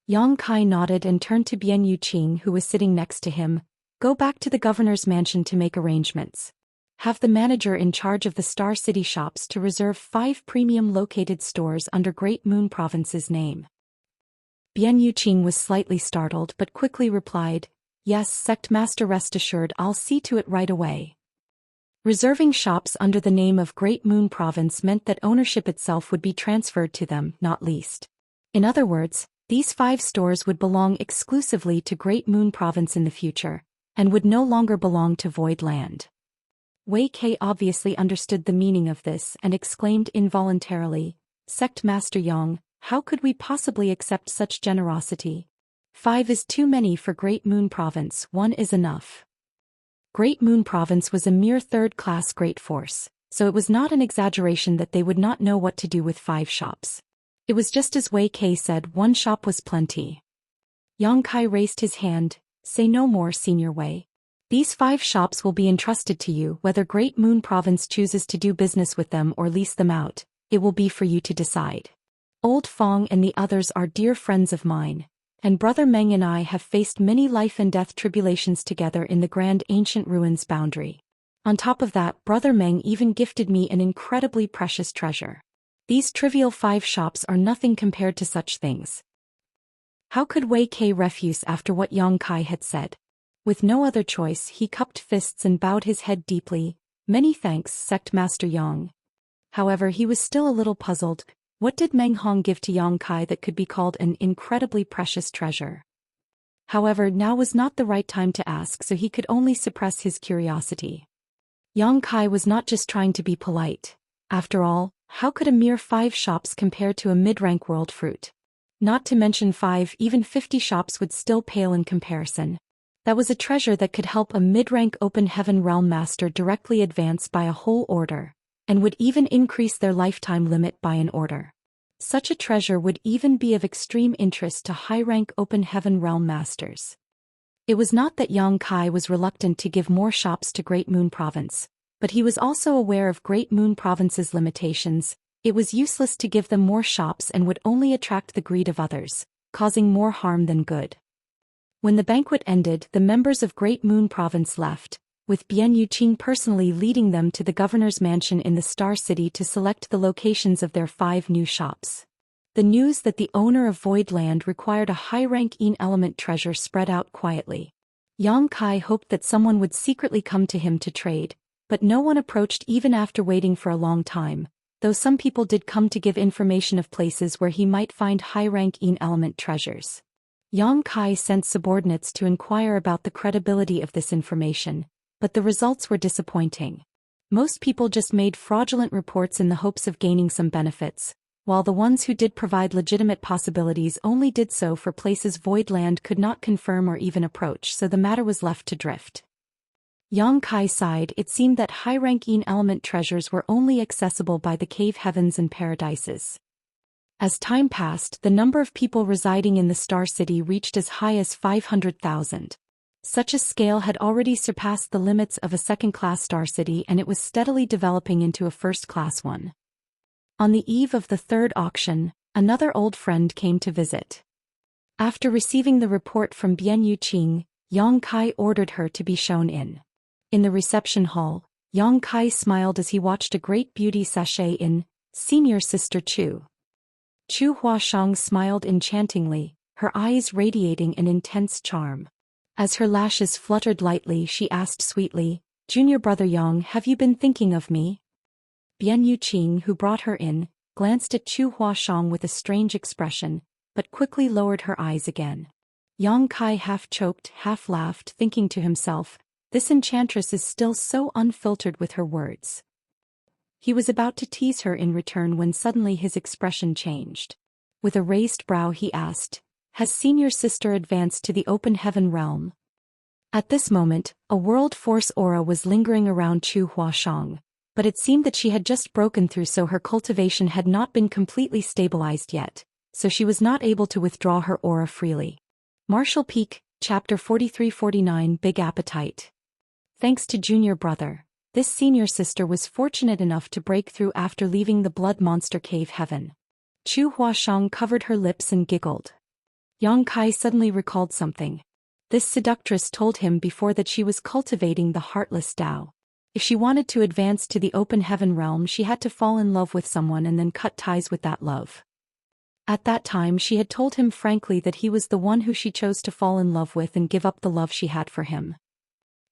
Speaker 1: Yang Kai nodded and turned to Bian Yuqing who was sitting next to him. Go back to the governor's mansion to make arrangements. Have the manager in charge of the Star City shops to reserve 5 premium located stores under Great Moon Province's name. Bian Yuqing was slightly startled but quickly replied, Yes, Sect Master, rest assured I'll see to it right away. Reserving shops under the name of Great Moon Province meant that ownership itself would be transferred to them, not leased. In other words, these 5 stores would belong exclusively to Great Moon Province in the future, and would no longer belong to Voidland. Wei Kei obviously understood the meaning of this and exclaimed involuntarily, Sect Master Yang, how could we possibly accept such generosity? 5 is too many for Great Moon Province, 1 is enough. Great Moon Province was a mere third-class great force, so it was not an exaggeration that they would not know what to do with 5 shops. It was just as Wei Kei said, 1 shop was plenty. Yang Kai raised his hand. Say no more, Senior Wei. These 5 shops will be entrusted to you. Whether Great Moon Province chooses to do business with them or lease them out, it will be for you to decide. Old Fong and the others are dear friends of mine, and Brother Meng and I have faced many life and death tribulations together in the Grand Ancient Ruins boundary. On top of that, Brother Meng even gifted me an incredibly precious treasure. These trivial 5 shops are nothing compared to such things. How could Wei Kei refuse after what Yang Kai had said? With no other choice, he cupped fists and bowed his head deeply. Many thanks, Sect Master Yang. However, he was still a little puzzled. What did Meng Hong give to Yang Kai that could be called an incredibly precious treasure? However, now was not the right time to ask, so he could only suppress his curiosity. Yang Kai was not just trying to be polite. After all, how could a mere 5 shops compare to a mid-rank world fruit? Not to mention 5, even 50 shops would still pale in comparison. That was a treasure that could help a mid-rank open heaven realm master directly advance by a whole order, and would even increase their lifetime limit by an order. Such a treasure would even be of extreme interest to high-rank open heaven realm masters. It was not that Yang Kai was reluctant to give more shops to Great Moon Province, but he was also aware of Great Moon Province's limitations. It was useless to give them more shops and would only attract the greed of others, causing more harm than good. When the banquet ended, the members of Great Moon Province left, with Bian Yuqing personally leading them to the governor's mansion in the Star City to select the locations of their 5 new shops. The news that the owner of Voidland required a high-rank element treasure spread out quietly. Yang Kai hoped that someone would secretly come to him to trade, but no one approached even after waiting for a long time. Though some people did come to give information of places where he might find high-rank element treasures. Yang Kai sent subordinates to inquire about the credibility of this information, but the results were disappointing. Most people just made fraudulent reports in the hopes of gaining some benefits, while the ones who did provide legitimate possibilities only did so for places Voidland could not confirm or even approach, so the matter was left to drift. Yang Kai sighed. It seemed that high-rank element treasures were only accessible by the cave heavens and paradises. As time passed, the number of people residing in the Star City reached as high as 500,000. Such a scale had already surpassed the limits of a second-class Star City, and it was steadily developing into a first-class one. On the eve of the 3rd auction, another old friend came to visit. After receiving the report from Bian Yuqing, Yang Kai ordered her to be shown in. In the reception hall, Yang Kai smiled as he watched a great beauty sachet in, Senior Sister Chu. Chu Huashang smiled enchantingly, her eyes radiating an intense charm. As her lashes fluttered lightly, she asked sweetly, Junior Brother Yang, have you been thinking of me? Bian Yuqing, who brought her in, glanced at Chu Huashang with a strange expression, but quickly lowered her eyes again. Yang Kai half choked, half laughed, thinking to himself, this enchantress is still so unfiltered with her words. He was about to tease her in return when suddenly his expression changed. With a raised brow he asked, has senior sister advanced to the open heaven realm? At this moment, a world force aura was lingering around Chu Huashang, but it seemed that she had just broken through, so her cultivation had not been completely stabilized yet, so she was not able to withdraw her aura freely. Martial Peak, Chapter 43-49 Big Appetite. Thanks to junior brother, this senior sister was fortunate enough to break through after leaving the blood monster cave heaven. Chu Huashang covered her lips and giggled. Yang Kai suddenly recalled something. This seductress told him before that she was cultivating the heartless Dao. If she wanted to advance to the open heaven realm, she had to fall in love with someone and then cut ties with that love. At that time she had told him frankly that he was the one who she chose to fall in love with and give up the love she had for him.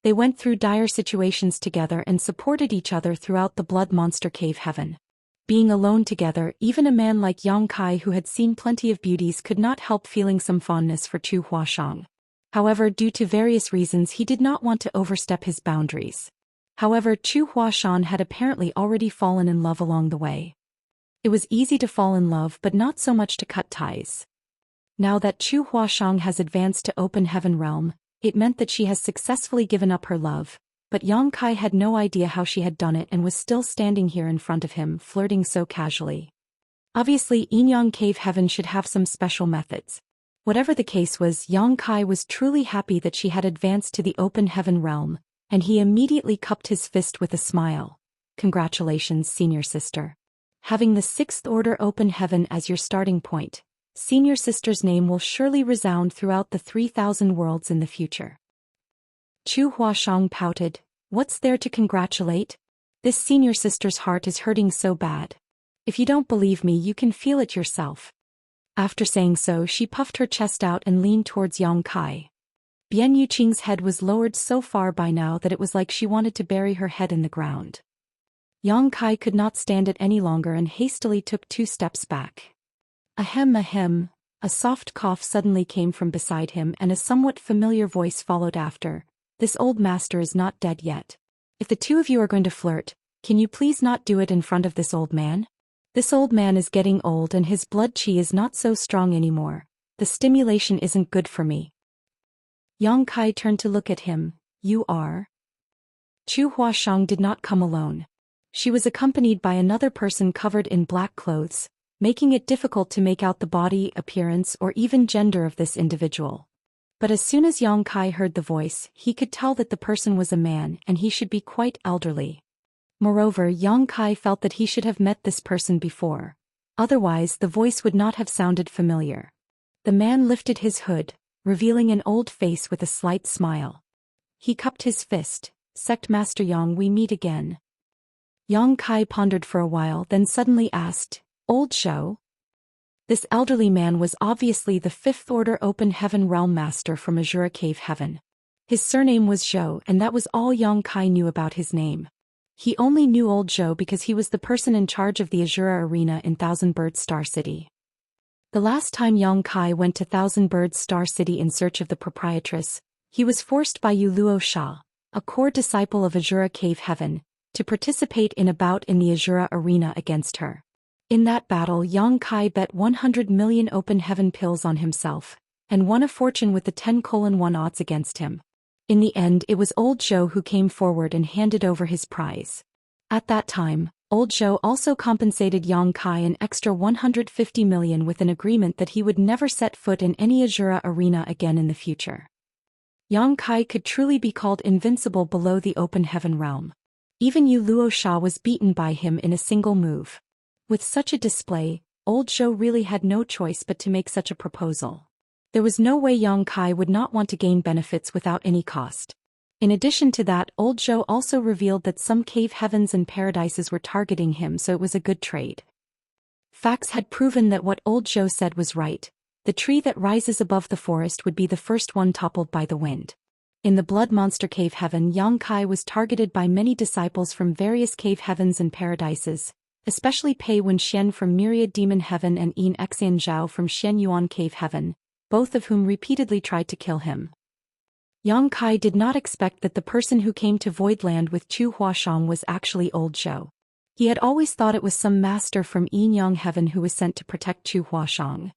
Speaker 1: They went through dire situations together and supported each other throughout the blood monster cave heaven. Being alone together, even a man like Yang Kai who had seen plenty of beauties could not help feeling some fondness for Chu Huashang. However, due to various reasons he did not want to overstep his boundaries. However, Chu Huashang had apparently already fallen in love along the way. It was easy to fall in love but not so much to cut ties. Now that Chu Huashang has advanced to open heaven realm, it meant that she has successfully given up her love, but Yang Kai had no idea how she had done it and was still standing here in front of him, flirting so casually. Obviously, Inyang Cave Heaven should have some special methods. Whatever the case was, Yang Kai was truly happy that she had advanced to the open heaven realm, and he immediately cupped his fist with a smile. Congratulations, senior sister. Having the 6th Order open heaven as your starting point, senior sister's name will surely resound throughout the 3,000 worlds in the future. Chu Huashang pouted. What's there to congratulate? This senior sister's heart is hurting so bad. If you don't believe me, you can feel it yourself. After saying so, she puffed her chest out and leaned towards Yang Kai. Bian Yuqing's head was lowered so far by now that it was like she wanted to bury her head in the ground. Yang Kai could not stand it any longer and hastily took 2 steps back. Ahem ahem, a soft cough suddenly came from beside him and a somewhat familiar voice followed after. This old master is not dead yet. If the two of you are going to flirt, can you please not do it in front of this old man? This old man is getting old and his blood chi is not so strong anymore. The stimulation isn't good for me. Yang Kai turned to look at him. You are? Chu Huashang did not come alone. She was accompanied by another person covered in black clothes, making it difficult to make out the body, appearance, or even gender of this individual. But as soon as Yang Kai heard the voice, he could tell that the person was a man and he should be quite elderly. Moreover, Yang Kai felt that he should have met this person before. Otherwise, the voice would not have sounded familiar. The man lifted his hood, revealing an old face with a slight smile. He cupped his fist. Sect Master Yang, we meet again. Yang Kai pondered for a while, then suddenly asked, Old Zhou? This elderly man was obviously the 5th Order Open Heaven Realm Master from Azura Cave Heaven. His surname was Zhou, and that was all Yang Kai knew about his name. He only knew Old Zhou because he was the person in charge of the Azura Arena in Thousand Birds Star City. The last time Yang Kai went to Thousand Birds Star City in search of the proprietress, he was forced by Luo Sha, a core disciple of Azura Cave Heaven, to participate in a bout in the Azura Arena against her. In that battle, Yang Kai bet 100 million open heaven pills on himself, and won a fortune with the 10:1 odds against him. In the end, it was Old Zhou who came forward and handed over his prize. At that time, Old Zhou also compensated Yang Kai an extra 150 million with an agreement that he would never set foot in any Azura Arena again in the future. Yang Kai could truly be called invincible below the open heaven realm. Even Luo Sha was beaten by him in a single move. With such a display, Old Zhou really had no choice but to make such a proposal. There was no way Yang Kai would not want to gain benefits without any cost. In addition to that, Old Zhou also revealed that some cave heavens and paradises were targeting him, so it was a good trade. Facts had proven that what Old Zhou said was right. The tree that rises above the forest would be the first one toppled by the wind. In the Blood Monster Cave Heaven, Yang Kai was targeted by many disciples from various cave heavens and paradises, especially Pei Wen Xian from Myriad Demon Heaven and Yin Xian Zhao from Xian Yuan Cave Heaven, both of whom repeatedly tried to kill him. Yang Kai did not expect that the person who came to Voidland with Chu Huashang was actually old Zhou. He had always thought it was some master from Yin Yang Heaven who was sent to protect Chu Huashang.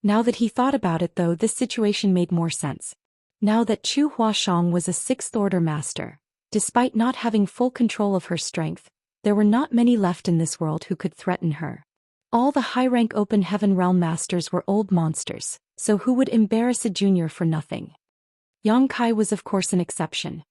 Speaker 1: Now that he thought about it though, this situation made more sense. Now that Chu Huashang was a sixth-order master, despite not having full control of her strength, there were not many left in this world who could threaten her. All the high-rank open heaven realm masters were old monsters, so who would embarrass a junior for nothing? Yang Kai was of course an exception.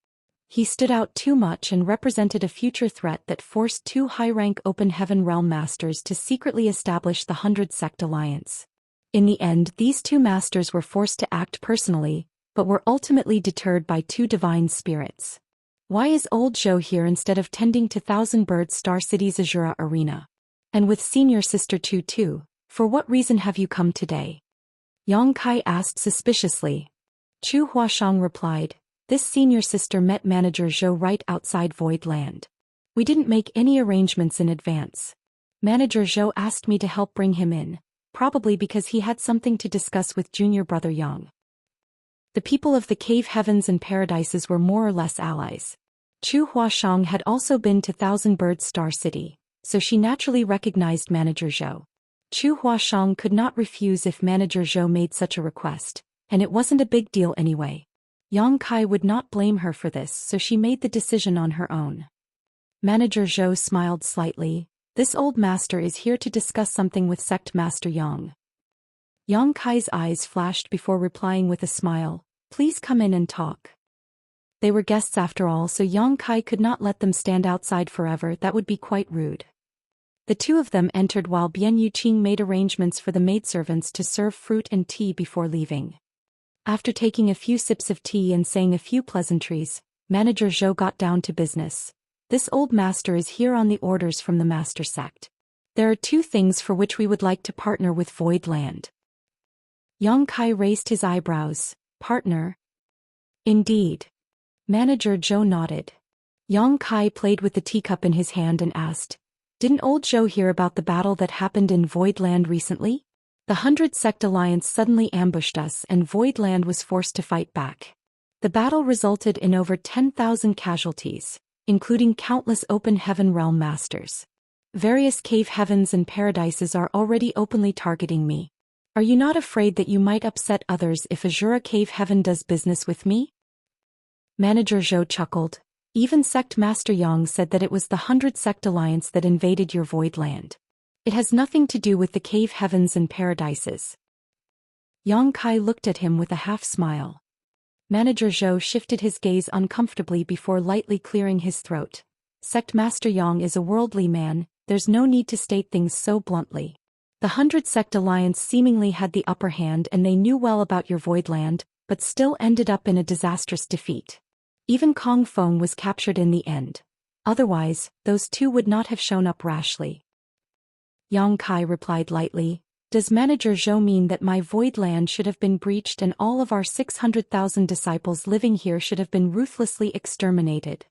Speaker 1: He stood out too much and represented a future threat that forced two high-rank open heaven realm masters to secretly establish the 100 Sect Alliance. In the end, these two masters were forced to act personally, but were ultimately deterred by two divine spirits. Why is old Zhou here instead of tending to Thousand Bird Star City's Azura Arena? And with senior sister Tu too, for what reason have you come today? Yang Kai asked suspiciously. Chu Huashang replied, this senior sister met manager Zhou right outside Voidland. We didn't make any arrangements in advance. Manager Zhou asked me to help bring him in, probably because he had something to discuss with junior brother Yang. The people of the cave heavens and paradises were more or less allies. Chu Huashang had also been to Thousand Bird Star City, so she naturally recognized manager Zhou. Chu Huashang could not refuse if manager Zhou made such a request, and it wasn't a big deal anyway. Yang Kai would not blame her for this, so she made the decision on her own. Manager Zhou smiled slightly. This old master is here to discuss something with Sect Master Yang. Yang Kai's eyes flashed before replying with a smile, please come in and talk. They were guests after all, so Yang Kai could not let them stand outside forever, that would be quite rude. The two of them entered while Bian Yuqing made arrangements for the maidservants to serve fruit and tea before leaving. After taking a few sips of tea and saying a few pleasantries, manager Zhou got down to business. This old master is here on the orders from the master sect. There are two things for which we would like to partner with Voidland. Yang Kai raised his eyebrows. Partner? Indeed. Manager Zhou nodded. Yang Kai played with the teacup in his hand and asked, didn't old Zhou hear about the battle that happened in Voidland recently? The 100 Sect Alliance suddenly ambushed us and Voidland was forced to fight back. The battle resulted in over 10,000 casualties, including countless open heaven realm masters. Various cave heavens and paradises are already openly targeting me. Are you not afraid that you might upset others if Azura Cave Heaven does business with me? Manager Zhou chuckled. Even Sect Master Yang said that it was the 100 Sect Alliance that invaded your Voidland. It has nothing to do with the cave heavens and paradises. Yang Kai looked at him with a half-smile. Manager Zhou shifted his gaze uncomfortably before lightly clearing his throat. Sect Master Yang is a worldly man, there's no need to state things so bluntly. The 100 Sect Alliance seemingly had the upper hand and they knew well about your Voidland, but still ended up in a disastrous defeat. Even Kong Feng was captured in the end. Otherwise, those two would not have shown up rashly. Yang Kai replied lightly, does Manager Zhou mean that my Voidland should have been breached and all of our 600,000 disciples living here should have been ruthlessly exterminated?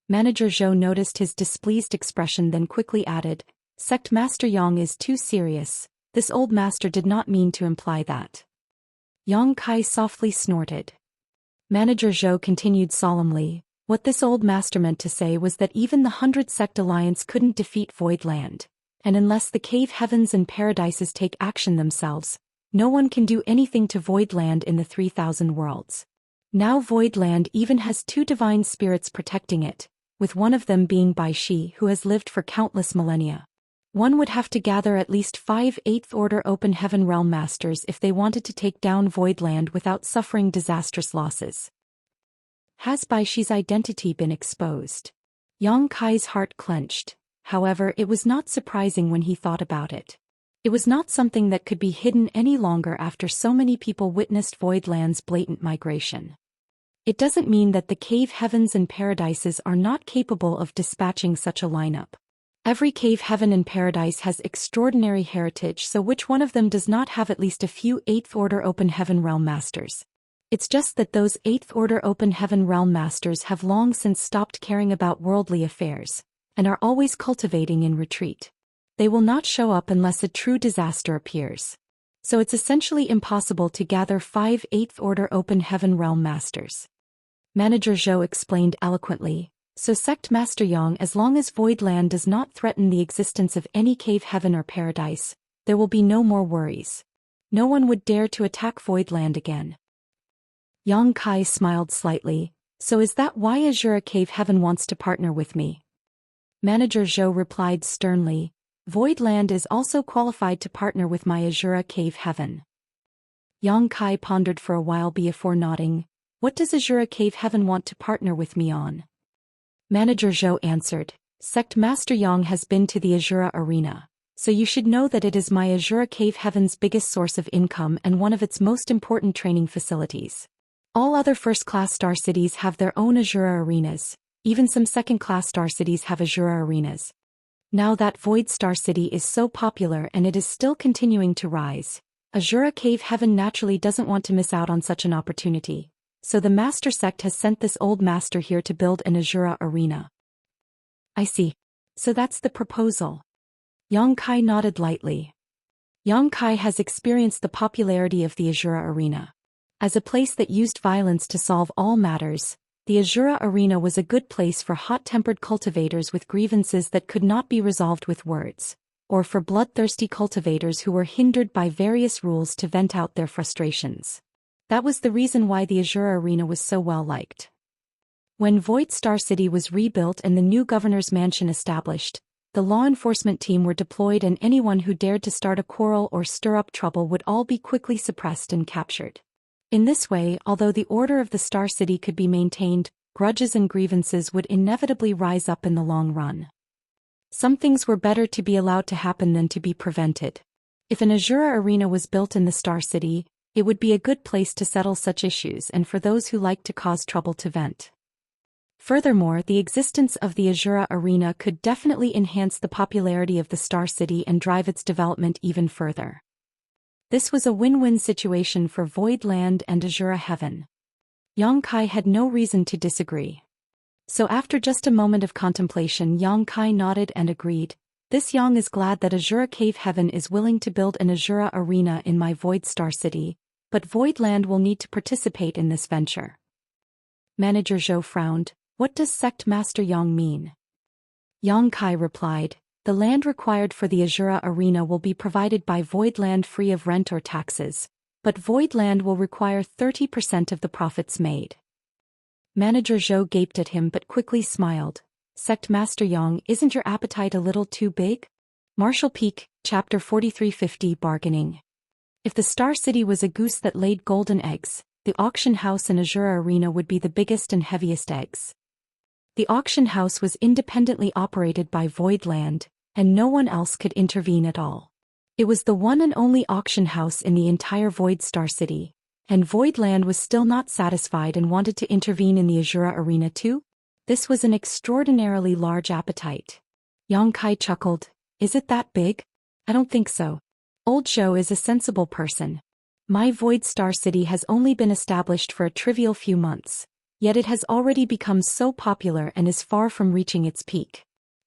Speaker 1: Manager Zhou noticed his displeased expression, then quickly added, Sect Master Yang is too serious, this old master did not mean to imply that. Yang Kai softly snorted. Manager Zhou continued solemnly, what this old master meant to say was that even the 100 Sect Alliance couldn't defeat Voidland, and unless the cave heavens and paradises take action themselves, no one can do anything to Voidland in the 3,000 worlds. Now Voidland even has two divine spirits protecting it, with one of them being Bai Shi, who has lived for countless millennia. One would have to gather at least 5 8th-order open heaven realm masters if they wanted to take down Voidland without suffering disastrous losses. Has Bai Shi's identity been exposed? Yang Kai's heart clenched. However, it was not surprising when he thought about it. It was not something that could be hidden any longer after so many people witnessed Voidland's blatant migration. It doesn't mean that the cave heavens and paradises are not capable of dispatching such a lineup. Every cave heaven and paradise has extraordinary heritage, so which one of them does not have at least a few 8th-order open heaven realm masters? It's just that those 8th Order Open Heaven Realm Masters have long since stopped caring about worldly affairs, and are always cultivating in retreat. They will not show up unless a true disaster appears. So it's essentially impossible to gather 5 8th Order Open Heaven Realm Masters. Manager Zhou explained eloquently. So Sect Master Yang, as long as Void Land does not threaten the existence of any cave heaven or paradise, there will be no more worries. No one would dare to attack Void Land again. Yang Kai smiled slightly. So is that why Azura Cave Heaven wants to partner with me? Manager Zhou replied sternly. Void Land is also qualified to partner with my Azura Cave Heaven. Yang Kai pondered for a while before nodding. What does Azura Cave Heaven want to partner with me on? Manager Zhou answered. Sect Master Yang has been to the Azura Arena, so you should know that it is my Azura Cave Heaven's biggest source of income and one of its most important training facilities. All other first-class star cities have their own Azura arenas, even some second-class star cities have Azura arenas. Now that Void Star City is so popular and it is still continuing to rise, Azura Cave Heaven naturally doesn't want to miss out on such an opportunity. So the Master Sect has sent this old master here to build an Azura arena. I see. So that's the proposal. Yang Kai nodded lightly. Yang Kai has experienced the popularity of the Azura arena. As a place that used violence to solve all matters, the Azura arena was a good place for hot-tempered cultivators with grievances that could not be resolved with words, or for bloodthirsty cultivators who were hindered by various rules to vent out their frustrations. That was the reason why the Azura Arena was so well liked. When Void Star City was rebuilt and the new governor's mansion established, the law enforcement team were deployed and anyone who dared to start a quarrel or stir up trouble would all be quickly suppressed and captured. In this way, although the order of the Star City could be maintained, grudges and grievances would inevitably rise up in the long run. Some things were better to be allowed to happen than to be prevented. If an Azura Arena was built in the Star City, it would be a good place to settle such issues and for those who like to cause trouble to vent. Furthermore, the existence of the Azura Arena could definitely enhance the popularity of the Star City and drive its development even further. This was a win-win situation for Void Land and Azura Heaven. Yang Kai had no reason to disagree. So after just a moment of contemplation, Yang Kai nodded and agreed. This Yang is glad that Azura Cave Heaven is willing to build an Azura Arena in my Void Star City, but Void Land will need to participate in this venture. Manager Zhou frowned. What does Sect Master Yang mean? Yang Kai replied, the land required for the Azura Arena will be provided by Void Land free of rent or taxes, but Void Land will require 30% of the profits made. Manager Zhou gaped at him but quickly smiled. Sect Master Yang, isn't your appetite a little too big? Martial Peak, Chapter 4350 Bargaining. If the Star City was a goose that laid golden eggs, the auction house in Azura Arena would be the biggest and heaviest eggs. The auction house was independently operated by Void Land, and no one else could intervene at all. It was the one and only auction house in the entire Void Star City, and Void Land was still not satisfied and wanted to intervene in the Azura Arena too? This was an extraordinarily large appetite. Yang Kai chuckled. Is it that big? I don't think so. Old Zhou is a sensible person. My Void Star City has only been established for a trivial few months, yet it has already become so popular and is far from reaching its peak.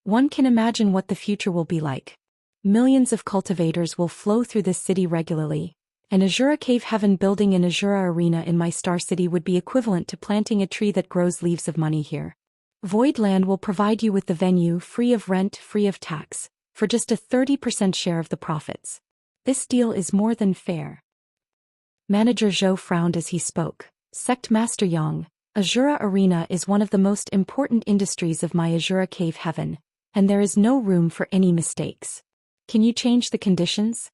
Speaker 1: One can imagine what the future will be like. Millions of cultivators will flow through this city regularly, and Azura Cave Heaven building an Azura Arena in my Star City would be equivalent to planting a tree that grows leaves of money here. Void Land will provide you with the venue free of rent, free of tax, for just a 30% share of the profits. This deal is more than fair. Manager Zhou frowned as he spoke. Sect Master Yang, Azura Arena is one of the most important industries of my Azura Cave Heaven, and there is no room for any mistakes. Can you change the conditions?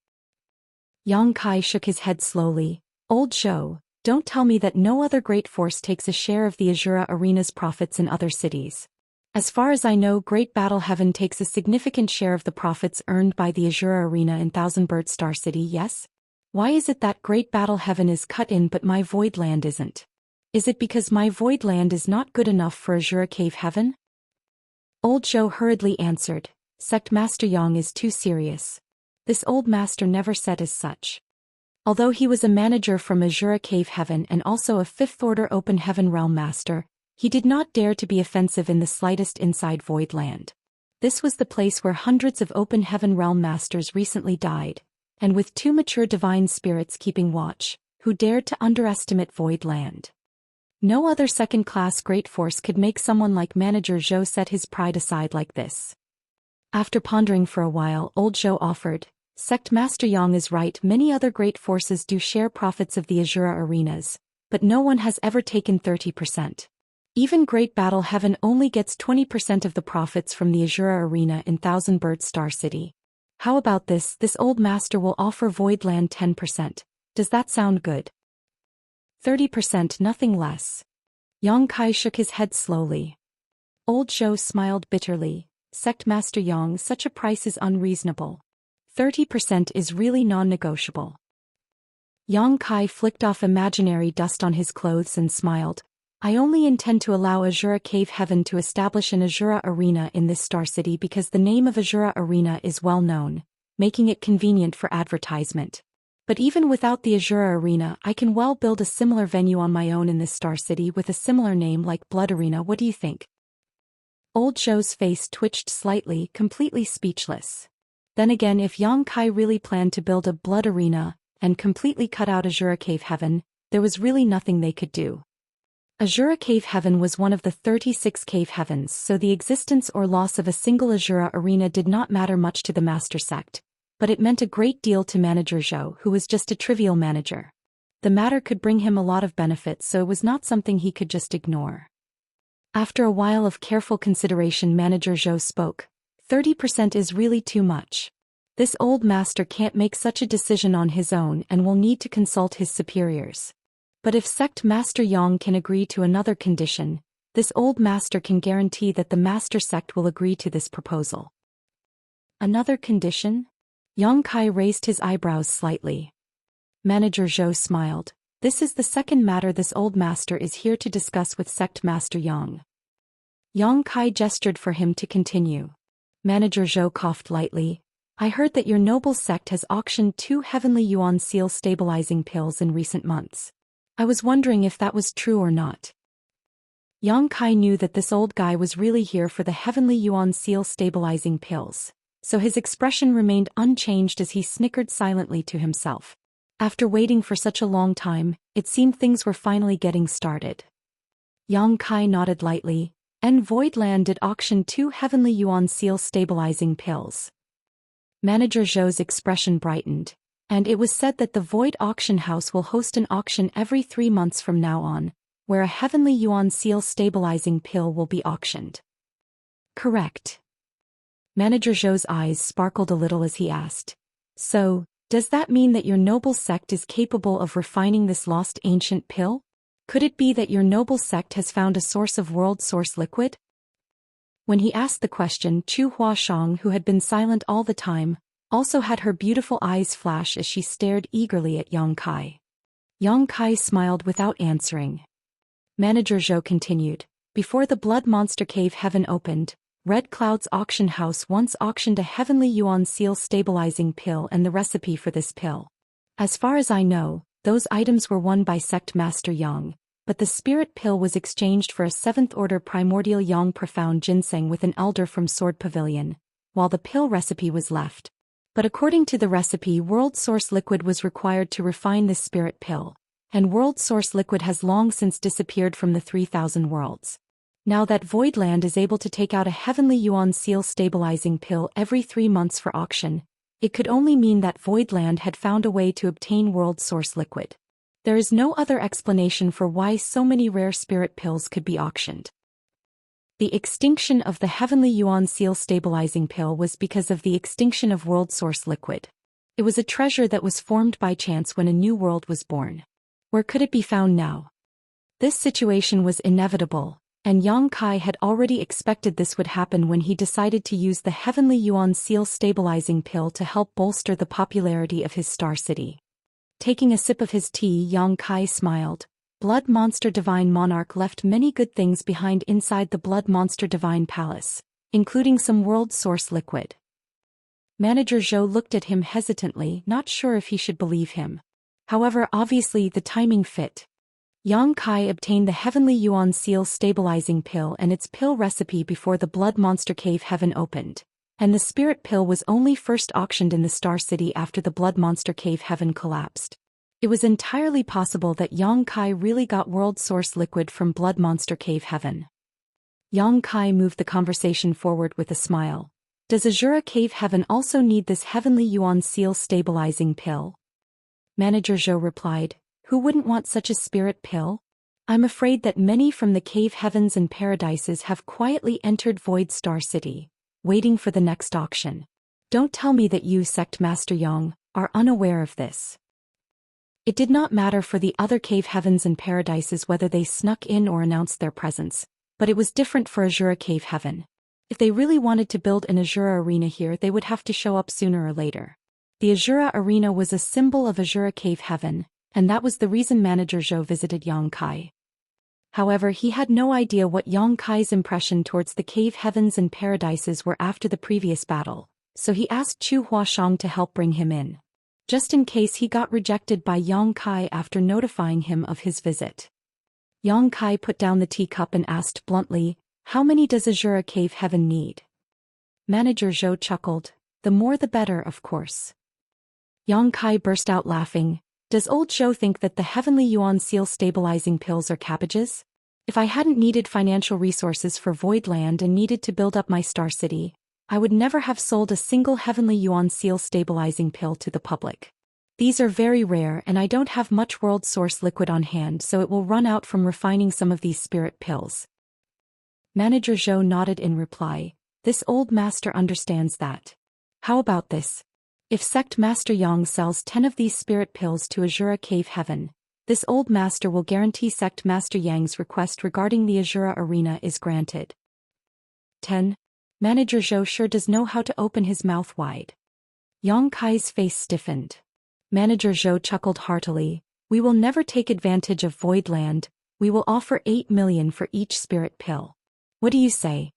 Speaker 1: Yang Kai shook his head slowly. Old Zhou, don't tell me that no other great force takes a share of the Azura Arena's profits in other cities. As far as I know, Great Battle Heaven takes a significant share of the profits earned by the Azura Arena in Thousand Bird Star City, yes? Why is it that Great Battle Heaven is cut in but my Void Land isn't? Is it because my Void Land is not good enough for Azura Cave Heaven? Old Zhou hurriedly answered. Sect Master Yang is too serious. This old master never said as such. Although he was a manager from Azura Cave Heaven and also a fifth-order Open Heaven Realm Master, he did not dare to be offensive in the slightest inside Void Land. This was the place where hundreds of Open Heaven Realm Masters recently died, and with 2 mature divine spirits keeping watch, who dared to underestimate Void Land. No other second-class great force could make someone like Manager Zhou set his pride aside like this. After pondering for a while, old Zhou offered, Sect Master Yang is right, many other great forces do share profits of the Azura arenas, but no one has ever taken 30%. Even Great Battle Heaven only gets 20% of the profits from the Azura arena in Thousand Bird Star City. How about this? This old master will offer Void Land 10%. Does that sound good? 30%, nothing less. Yang Kai shook his head slowly. Old Zhou smiled bitterly. Sect Master Yang, such a price is unreasonable. 30% is really non-negotiable. Yang Kai flicked off imaginary dust on his clothes and smiled. I only intend to allow Azura Cave Heaven to establish an Azura arena in this star city because the name of Azura Arena is well known, making it convenient for advertisement. But even without the Azura Arena, I can well build a similar venue on my own in this star city with a similar name like Blood Arena. What do you think? Old Zhou's face twitched slightly, completely speechless. Then again, if Yang Kai really planned to build a Blood Arena and completely cut out Azura Cave Heaven, there was really nothing they could do. Azura Cave Heaven was one of the 36 cave heavens, so the existence or loss of a single Azura arena did not matter much to the Master Sect, but it meant a great deal to Manager Zhou, who was just a trivial manager. The matter could bring him a lot of benefits, so it was not something he could just ignore. After a while of careful consideration, Manager Zhou spoke. 30% is really too much. This old master can't make such a decision on his own and will need to consult his superiors. But if Sect Master Yang can agree to another condition, this old master can guarantee that the Master Sect will agree to this proposal. Another condition? Yang Kai raised his eyebrows slightly. Manager Zhou smiled. This is the second matter this old master is here to discuss with Sect Master Yang. Yang Kai gestured for him to continue. Manager Zhou coughed lightly. I heard that your noble sect has auctioned 2 Heavenly Yuan Seal stabilizing pills in recent months. I was wondering if that was true or not. Yang Kai knew that this old guy was really here for the Heavenly Yuan Seal stabilizing pills, so his expression remained unchanged as he snickered silently to himself. After waiting for such a long time, it seemed things were finally getting started. Yang Kai nodded lightly, and Void Land did auction 2 Heavenly Yuan Seal stabilizing pills. Manager Zhou's expression brightened, and it was said that the Void Auction House will host an auction every 3 months from now on, where a Heavenly Yuan Seal stabilizing pill will be auctioned. Correct. Manager Zhou's eyes sparkled a little as he asked. So, does that mean that your noble sect is capable of refining this lost ancient pill? Could it be that your noble sect has found a source of world source liquid? When he asked the question, Chu Huashang, who had been silent all the time, also had her beautiful eyes flash as she stared eagerly at Yang Kai. Yang Kai smiled without answering. Manager Zhou continued. Before the Blood Monster Cave Heaven opened, Red Cloud's auction house once auctioned a Heavenly Yuan Seal stabilizing pill and the recipe for this pill. As far as I know, those items were won by Sect Master Yang, but the spirit pill was exchanged for a 7th order primordial Yang profound ginseng with an elder from Sword Pavilion, while the pill recipe was left. But according to the recipe, world source liquid was required to refine this spirit pill, and world source liquid has long since disappeared from the 3000 worlds. Now that Void Land is able to take out a Heavenly Yuan Seal stabilizing pill every 3 months for auction, it could only mean that Void Land had found a way to obtain world source liquid. There is no other explanation for why so many rare spirit pills could be auctioned. The extinction of the Heavenly Yuan Seal stabilizing pill was because of the extinction of world source liquid. It was a treasure that was formed by chance when a new world was born. Where could it be found now? This situation was inevitable, and Yang Kai had already expected this would happen when he decided to use the Heavenly Yuan Seal stabilizing pill to help bolster the popularity of his star city. Taking a sip of his tea, Yang Kai smiled. Blood Monster Divine Monarch left many good things behind inside the Blood Monster Divine Palace, including some world source liquid. Manager Zhou looked at him hesitantly, not sure if he should believe him. However, obviously the timing fit. Yang Kai obtained the Heavenly Yuan Seal stabilizing pill and its pill recipe before the Blood Monster Cave Heaven opened, and the Spirit pill was only first auctioned in the Star City after the Blood Monster Cave Heaven collapsed. It was entirely possible that Yang Kai really got world source liquid from Blood Monster Cave Heaven. Yang Kai moved the conversation forward with a smile. Does Azura Cave Heaven also need this Heavenly Yuan Seal stabilizing pill? Manager Zhou replied, who wouldn't want such a spirit pill? I'm afraid that many from the cave heavens and paradises have quietly entered Void Star City, waiting for the next auction. Don't tell me that you, Sect Master Yang, are unaware of this. It did not matter for the other cave heavens and paradises whether they snuck in or announced their presence, but it was different for Azura Cave Heaven. If they really wanted to build an Azura arena here, they would have to show up sooner or later. The Azura arena was a symbol of Azura Cave Heaven, and that was the reason Manager Zhou visited Yang Kai. However, he had no idea what Yang Kai's impression towards the cave heavens and paradises were after the previous battle, so he asked Chu Huashang to help bring him in, just in case he got rejected by Yang Kai after notifying him of his visit. Yang Kai put down the teacup and asked bluntly, how many does Azura Cave Heaven need? Manager Zhou chuckled, the more the better, of course. Yang Kai burst out laughing. Does old Zhou think that the Heavenly Yuan Seal stabilizing pills are cabbages? If I hadn't needed financial resources for Voidland and needed to build up my Star City, I would never have sold a single Heavenly Yuan Seal stabilizing pill to the public. These are very rare and I don't have much world source liquid on hand, so it will run out from refining some of these spirit pills. Manager Zhou nodded in reply. This old master understands that. How about this? If Sect Master Yang sells 10 of these spirit pills to Azura Cave Heaven, this old master will guarantee Sect Master Yang's request regarding the Azura arena is granted. 10. Manager Zhou sure does know how to open his mouth wide. Yang Kai's face stiffened. Manager Zhou chuckled heartily. We will never take advantage of Voidland, we will offer 8 million for each spirit pill. What do you say?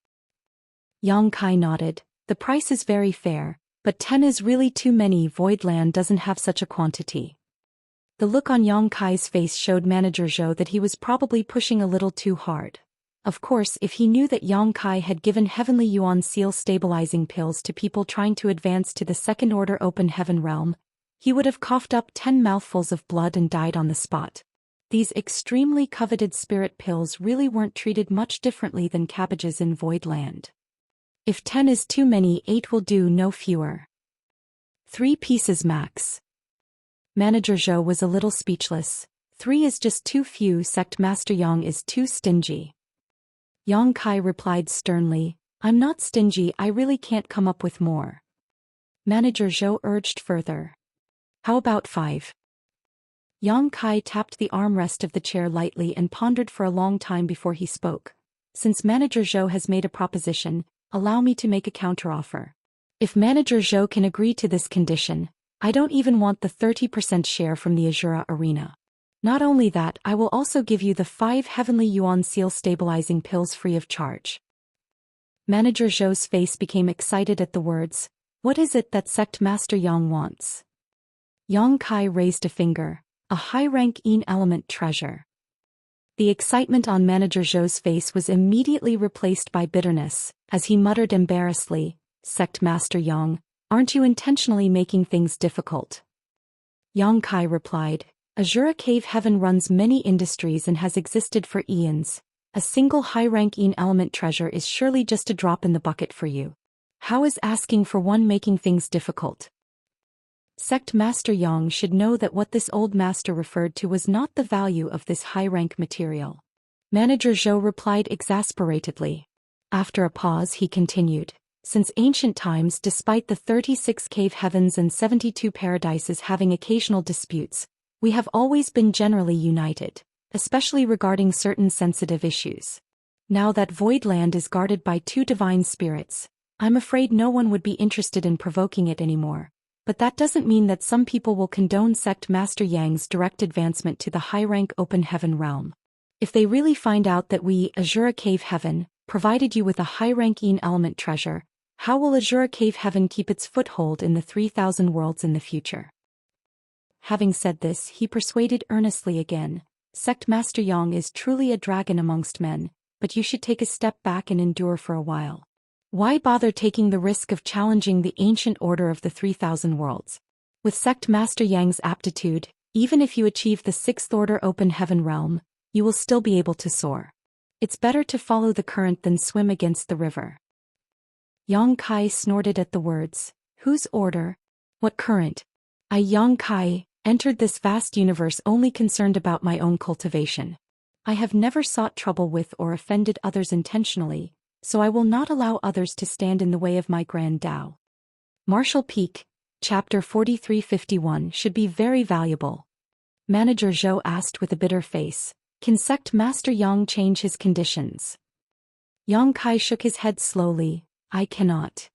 Speaker 1: Yang Kai nodded. The price is very fair. But 10 is really too many. Voidland doesn't have such a quantity. The look on Yang Kai's face showed Manager Zhou that he was probably pushing a little too hard. Of course, if he knew that Yang Kai had given Heavenly Yuan Seal stabilizing pills to people trying to advance to the Second Order Open Heaven realm, he would have coughed up 10 mouthfuls of blood and died on the spot. These extremely coveted spirit pills really weren't treated much differently than cabbages in Voidland. If 10 is too many, 8 will do, no fewer. 3 pieces max. Manager Zhou was a little speechless. 3 is just too few. Sect Master Yang is too stingy. Yang Kai replied sternly, I'm not stingy, I really can't come up with more. Manager Zhou urged further. How about 5? Yang Kai tapped the armrest of the chair lightly and pondered for a long time before he spoke. Since Manager Zhou has made a proposition, allow me to make a counteroffer. If Manager Zhou can agree to this condition, I don't even want the 30% share from the Azura arena. Not only that, I will also give you the 5 Heavenly Yuan Seal stabilizing pills free of charge. Manager Zhou's face became excited at the words. What is it that Sect Master Yang wants? Yang Kai raised a finger. A high-rank element treasure. The excitement on Manager Zhou's face was immediately replaced by bitterness, as he muttered embarrassedly, Sect Master Yang, aren't you intentionally making things difficult? Yang Kai replied, Azura Cave Heaven runs many industries and has existed for eons. A single high-rank element treasure is surely just a drop in the bucket for you. How is asking for one making things difficult? Sect Master Yang should know that what this old master referred to was not the value of this high-rank material. Manager Zhou replied exasperatedly. After a pause he continued, since ancient times, despite the 36 cave heavens and 72 paradises having occasional disputes, we have always been generally united, especially regarding certain sensitive issues. Now that Voidland is guarded by 2 divine spirits, I'm afraid no one would be interested in provoking it anymore. But that doesn't mean that some people will condone Sect Master Yang's direct advancement to the high-rank open heaven realm. If they really find out that we, Azura Cave Heaven, provided you with a high-rank element treasure, how will Azura Cave Heaven keep its foothold in the 3,000 worlds in the future? Having said this, he persuaded earnestly again. Sect Master Yang is truly a dragon amongst men, but you should take a step back and endure for a while. Why bother taking the risk of challenging the ancient order of the 3,000 worlds? With Sect Master Yang's aptitude, even if you achieve the 6th order open heaven realm, you will still be able to soar. It's better to follow the current than swim against the river. Yang Kai snorted at the words. Whose order? What current? I, Yang Kai, entered this vast universe only concerned about my own cultivation. I have never sought trouble with or offended others intentionally, so I will not allow others to stand in the way of my grand Tao. Martial Peak, Chapter 4351 should be very valuable. Manager Zhou asked with a bitter face. Can Sect Master Yang change his conditions? Yang Kai shook his head slowly. I cannot.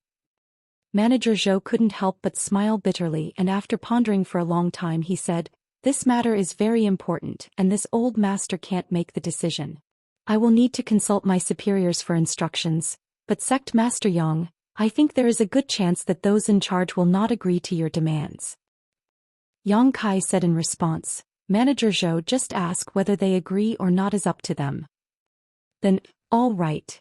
Speaker 1: Manager Zhou couldn't help but smile bitterly, and after pondering for a long time he said, This matter is very important, and this old master can't make the decision. I will need to consult my superiors for instructions, but Sect Master Yang, I think there is a good chance that those in charge will not agree to your demands. Yang Kai said in response, Manager Zhou, just ask whether they agree or not is up to them. Then, all right.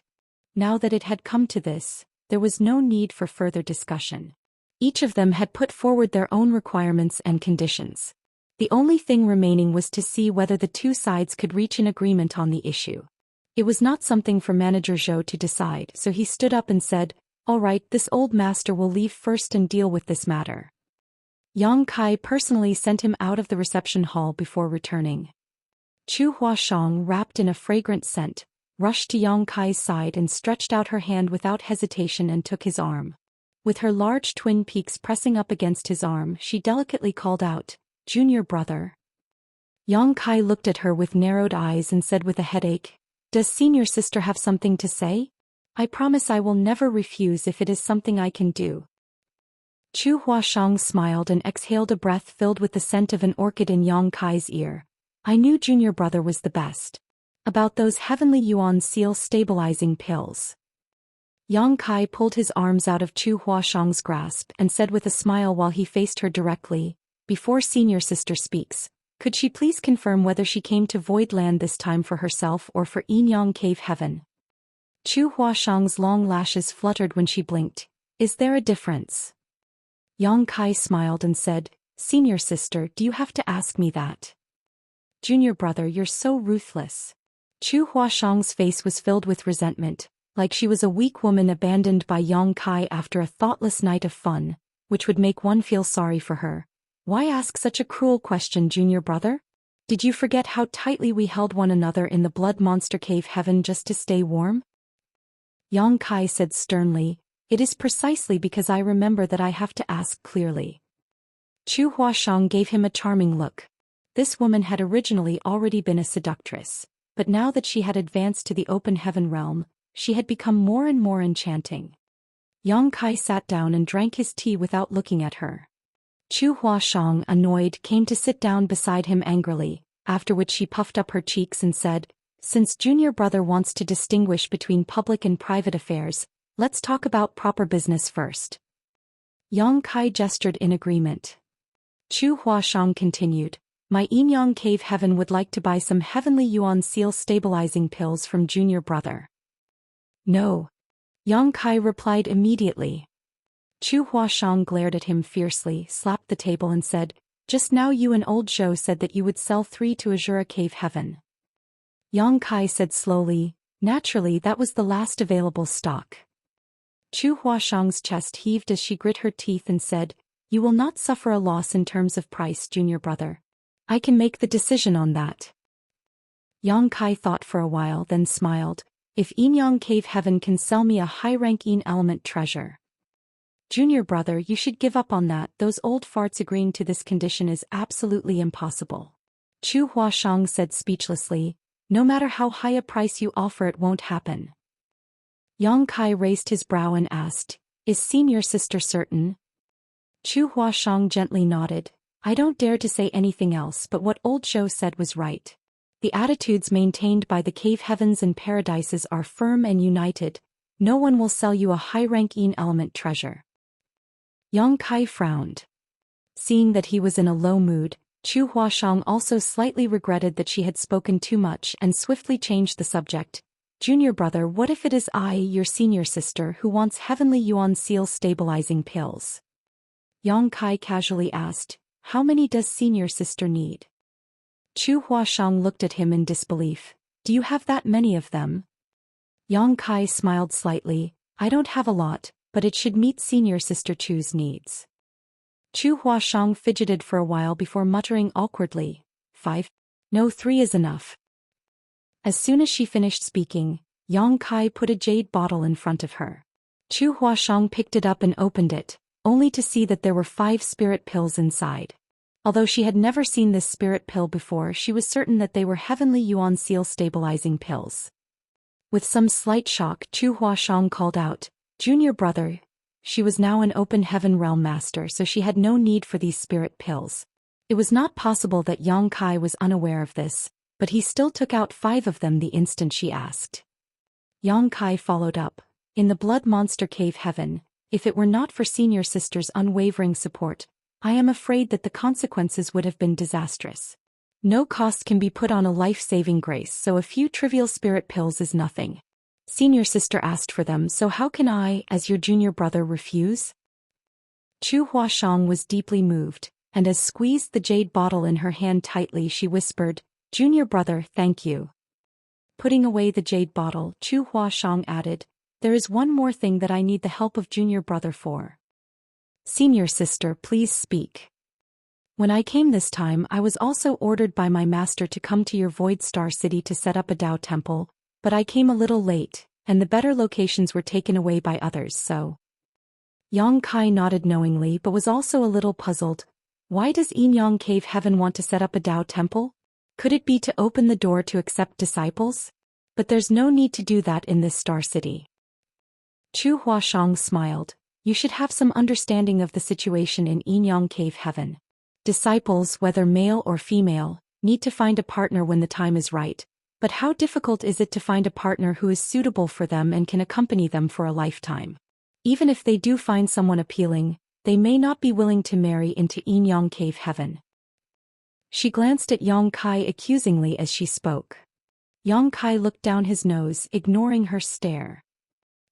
Speaker 1: Now that it had come to this, there was no need for further discussion. Each of them had put forward their own requirements and conditions. The only thing remaining was to see whether the two sides could reach an agreement on the issue. It was not something for Manager Zhou to decide, so he stood up and said, All right, this old master will leave first and deal with this matter. Yang Kai personally sent him out of the reception hall before returning. Chu Huashang, wrapped in a fragrant scent, rushed to Yang Kai's side and stretched out her hand without hesitation and took his arm. With her large twin peaks pressing up against his arm, she delicately called out, Junior brother. Yang Kai looked at her with narrowed eyes and said with a headache, Does senior sister have something to say? I promise I will never refuse if it is something I can do. Chu Huashang smiled and exhaled a breath filled with the scent of an orchid in Yang Kai's ear. I knew junior brother was the best. About those heavenly yuan seal stabilizing pills. Yang Kai pulled his arms out of Chu Huashang's grasp and said with a smile while he faced her directly, Before senior sister speaks, could she please confirm whether she came to Void Land this time for herself or for Inyang Cave Heaven? Chu Huashang's long lashes fluttered when she blinked. Is there a difference? Yang Kai smiled and said, Senior sister, do you have to ask me that? Junior brother, you're so ruthless. Chu Huashang's face was filled with resentment, like she was a weak woman abandoned by Yang Kai after a thoughtless night of fun, which would make one feel sorry for her. Why ask such a cruel question, junior brother? Did you forget how tightly we held one another in the blood monster cave heaven just to stay warm? Yang Kai said sternly, It is precisely because I remember that I have to ask clearly. Chu Huashang gave him a charming look. This woman had originally already been a seductress, but now that she had advanced to the open heaven realm, she had become more and more enchanting. Yang Kai sat down and drank his tea without looking at her. Chu Huashang, annoyed, came to sit down beside him angrily, after which she puffed up her cheeks and said, Since junior brother wants to distinguish between public and private affairs, let's talk about proper business first. Yang Kai gestured in agreement. Chu Huashang continued, My Inyang Cave Heaven would like to buy some heavenly yuan seal stabilizing pills from junior brother. No. Yang Kai replied immediately. Chu Huashang glared at him fiercely, slapped the table and said, Just now you and old Zhou said that you would sell 3 to Azura Cave Heaven. Yang Kai said slowly, Naturally that was the last available stock. Chu Huashang's chest heaved as she grit her teeth and said, You will not suffer a loss in terms of price, junior brother. I can make the decision on that. Yang Kai thought for a while, then smiled. If Inyang Cave Heaven can sell me a high-rank element treasure. Junior brother, you should give up on that. Those old farts agreeing to this condition is absolutely impossible. Chu Huashang said speechlessly, No matter how high a price you offer, it won't happen. Yang Kai raised his brow and asked, Is senior sister certain? Chu Huashang gently nodded. I don't dare to say anything else, but what old Zhou said was right. The attitudes maintained by the cave heavens and paradises are firm and united. No one will sell you a high-rank element treasure. Yang Kai frowned. Seeing that he was in a low mood, Chu Huashang also slightly regretted that she had spoken too much and swiftly changed the subject. Junior brother, what if it is I, your senior sister, who wants heavenly yuan seal stabilizing pills? Yang Kai casually asked, how many does senior sister need? Chu Huashang looked at him in disbelief. Do you have that many of them? Yang Kai smiled slightly. I don't have a lot, but it should meet senior sister Chu's needs. Chu Huashang fidgeted for a while before muttering awkwardly. 5? No, 3 is enough. As soon as she finished speaking, Yang Kai put a jade bottle in front of her. Chu Huashang picked it up and opened it, only to see that there were 5 spirit pills inside. Although she had never seen this spirit pill before, she was certain that they were heavenly yuan seal stabilizing pills. With some slight shock, Chu Huashang called out, Junior brother. She was now an open heaven realm master, so she had no need for these spirit pills. It was not possible that Yang Kai was unaware of this, but he still took out 5 of them the instant she asked. Yang Kai followed up. In the blood monster cave heaven, if it were not for senior sister's unwavering support, I am afraid that the consequences would have been disastrous. No cost can be put on a life-saving grace, so a few trivial spirit pills is nothing. Senior sister asked for them, so how can I, as your junior brother, refuse? Chu Huashang was deeply moved, and as squeezed the jade bottle in her hand tightly, she whispered, Junior brother, thank you. Putting away the jade bottle, Chu Huashang added, there is one more thing that I need the help of junior brother for. Senior sister, please speak. When I came this time, I was also ordered by my master to come to your Void Star City to set up a Dao temple, but I came a little late, and the better locations were taken away by others, so. Yang Kai nodded knowingly but was also a little puzzled. Why does Inyang Cave Heaven want to set up a Dao temple? Could it be to open the door to accept disciples? But there's no need to do that in this Star City. Chu Huashang smiled. You should have some understanding of the situation in Inyang Cave Heaven. Disciples, whether male or female, need to find a partner when the time is right, but how difficult is it to find a partner who is suitable for them and can accompany them for a lifetime? Even if they do find someone appealing, they may not be willing to marry into Inyang Cave Heaven. She glanced at Yang Kai accusingly as she spoke. Yang Kai looked down his nose, ignoring her stare.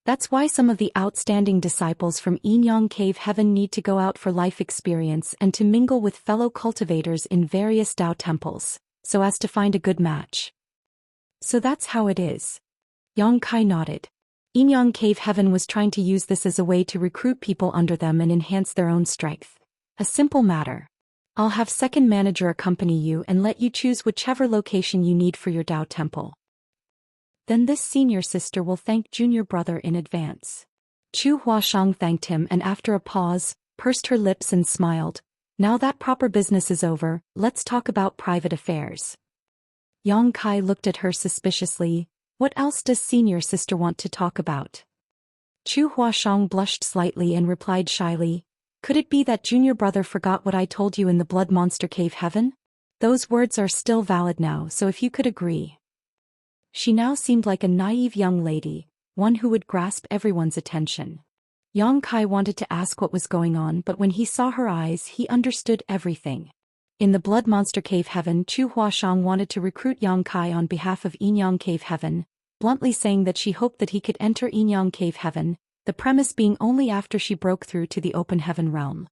Speaker 1: That's why some of the outstanding disciples from Inyang Cave Heaven need to go out for life experience and to mingle with fellow cultivators in various Dao temples, so as to find a good match. So that's how it is. Yang Kai nodded. Inyang Cave Heaven was trying to use this as a way to recruit people under them and enhance their own strength. A simple matter. I'll have second manager accompany you and let you choose whichever location you need for your Dao temple. Then this senior sister will thank junior brother in advance. Chu Huashang thanked him and after a pause, pursed her lips and smiled. Now that proper business is over, let's talk about private affairs. Yang Kai looked at her suspiciously. What else does senior sister want to talk about? Chu Huashang blushed slightly and replied shyly. Could it be that junior brother forgot what I told you in the blood monster cave heaven? Those words are still valid now, so if you could agree. She now seemed like a naive young lady, one who would grasp everyone's attention. Yang Kai wanted to ask what was going on, but when he saw her eyes, he understood everything. In the blood monster cave heaven, Chu Huashang wanted to recruit Yang Kai on behalf of Inyang Cave Heaven, bluntly saying that she hoped that he could enter Inyang Cave Heaven, the premise being only after she broke through to the open heaven realm.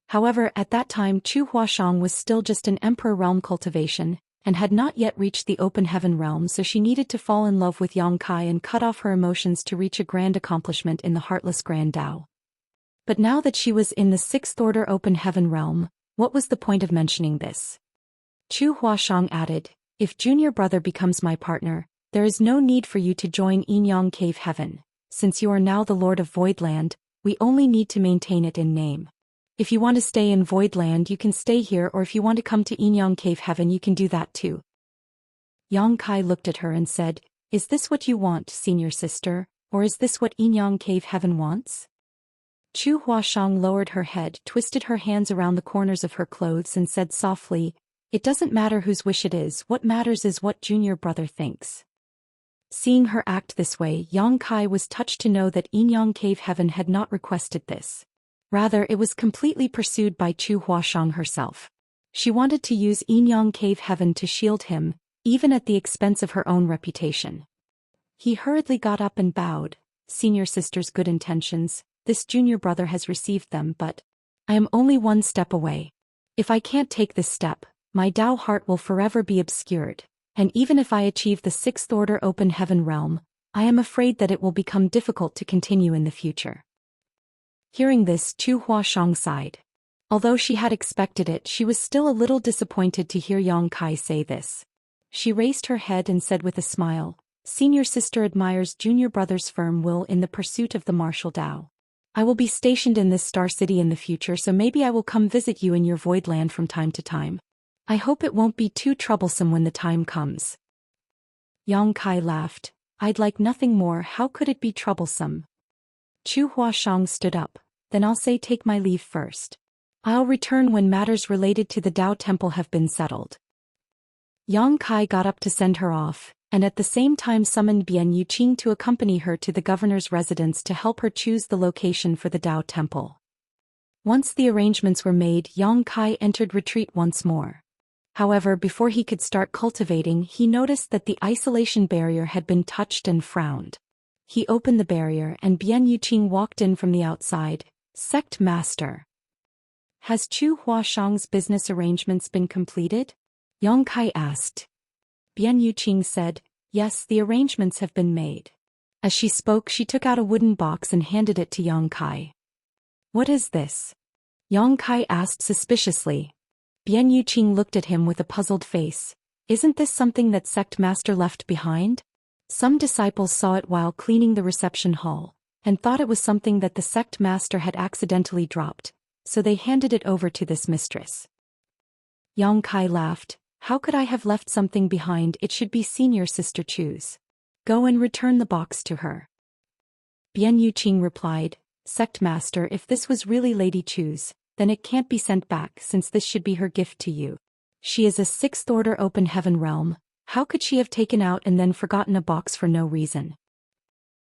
Speaker 1: However, at that time Chu Huashang was still just an emperor realm cultivation, and had not yet reached the open heaven realm, so she needed to fall in love with Yang Kai and cut off her emotions to reach a grand accomplishment in the heartless Grand Dao. But now that she was in the 6th order open heaven realm, what was the point of mentioning this? Chu Huashang added, if junior brother becomes my partner, there is no need for you to join Inyang Cave Heaven. Since you are now the Lord of Voidland, we only need to maintain it in name. If you want to stay in Voidland, you can stay here, or if you want to come to Inyang Cave Heaven, you can do that too. Yang Kai looked at her and said, is this what you want, senior sister, or is this what Inyang Cave Heaven wants? Chu Huashang lowered her head, twisted her hands around the corners of her clothes and said softly, it doesn't matter whose wish it is, what matters is what junior brother thinks. Seeing her act this way, Yang Kai was touched to know that Inyang Cave Heaven had not requested this. Rather, it was completely pursued by Chu Huashang herself. She wanted to use Inyang Cave Heaven to shield him, even at the expense of her own reputation. He hurriedly got up and bowed. Senior sister's good intentions, this junior brother has received them, but I am only one step away. If I can't take this step, my Dao heart will forever be obscured, and even if I achieve the sixth order open heaven realm, I am afraid that it will become difficult to continue in the future. Hearing this, Chu Huashang sighed. Although she had expected it, she was still a little disappointed to hear Yang Kai say this. She raised her head and said with a smile, "Senior sister admires junior brother's firm will in the pursuit of the martial Dao. I will be stationed in this star city in the future, so maybe I will come visit you in your void land from time to time. I hope it won't be too troublesome when the time comes." Yang Kai laughed. "I'd like nothing more. How could it be troublesome?" Chu Huashang stood up. "Then I'll say take my leave first. I'll return when matters related to the Dao Temple have been settled." Yang Kai got up to send her off, and at the same time summoned Bian Yuqing to accompany her to the governor's residence to help her choose the location for the Dao Temple. Once the arrangements were made, Yang Kai entered retreat once more. However, before he could start cultivating, he noticed that the isolation barrier had been touched and frowned. He opened the barrier and Bian Yuqing walked in from the outside. "Sect Master. Has Chu Huashang's business arrangements been completed?" Yang Kai asked. Bian Yuqing said, "Yes, the arrangements have been made." As she spoke, she took out a wooden box and handed it to Yang Kai. "What is this?" Yang Kai asked suspiciously. Bian Yuqing looked at him with a puzzled face. "Isn't this something that Sect Master left behind? Some disciples saw it while cleaning the reception hall, and thought it was something that the Sect Master had accidentally dropped, so they handed it over to this mistress." Yang Kai laughed. "How could I have left something behind? It should be senior sister Chu's. Go and return the box to her." Bian Yuqing replied, "Sect Master, if this was really Lady Chu's, then it can't be sent back since this should be her gift to you. She is a sixth order open heaven realm. How could she have taken out and then forgotten a box for no reason?"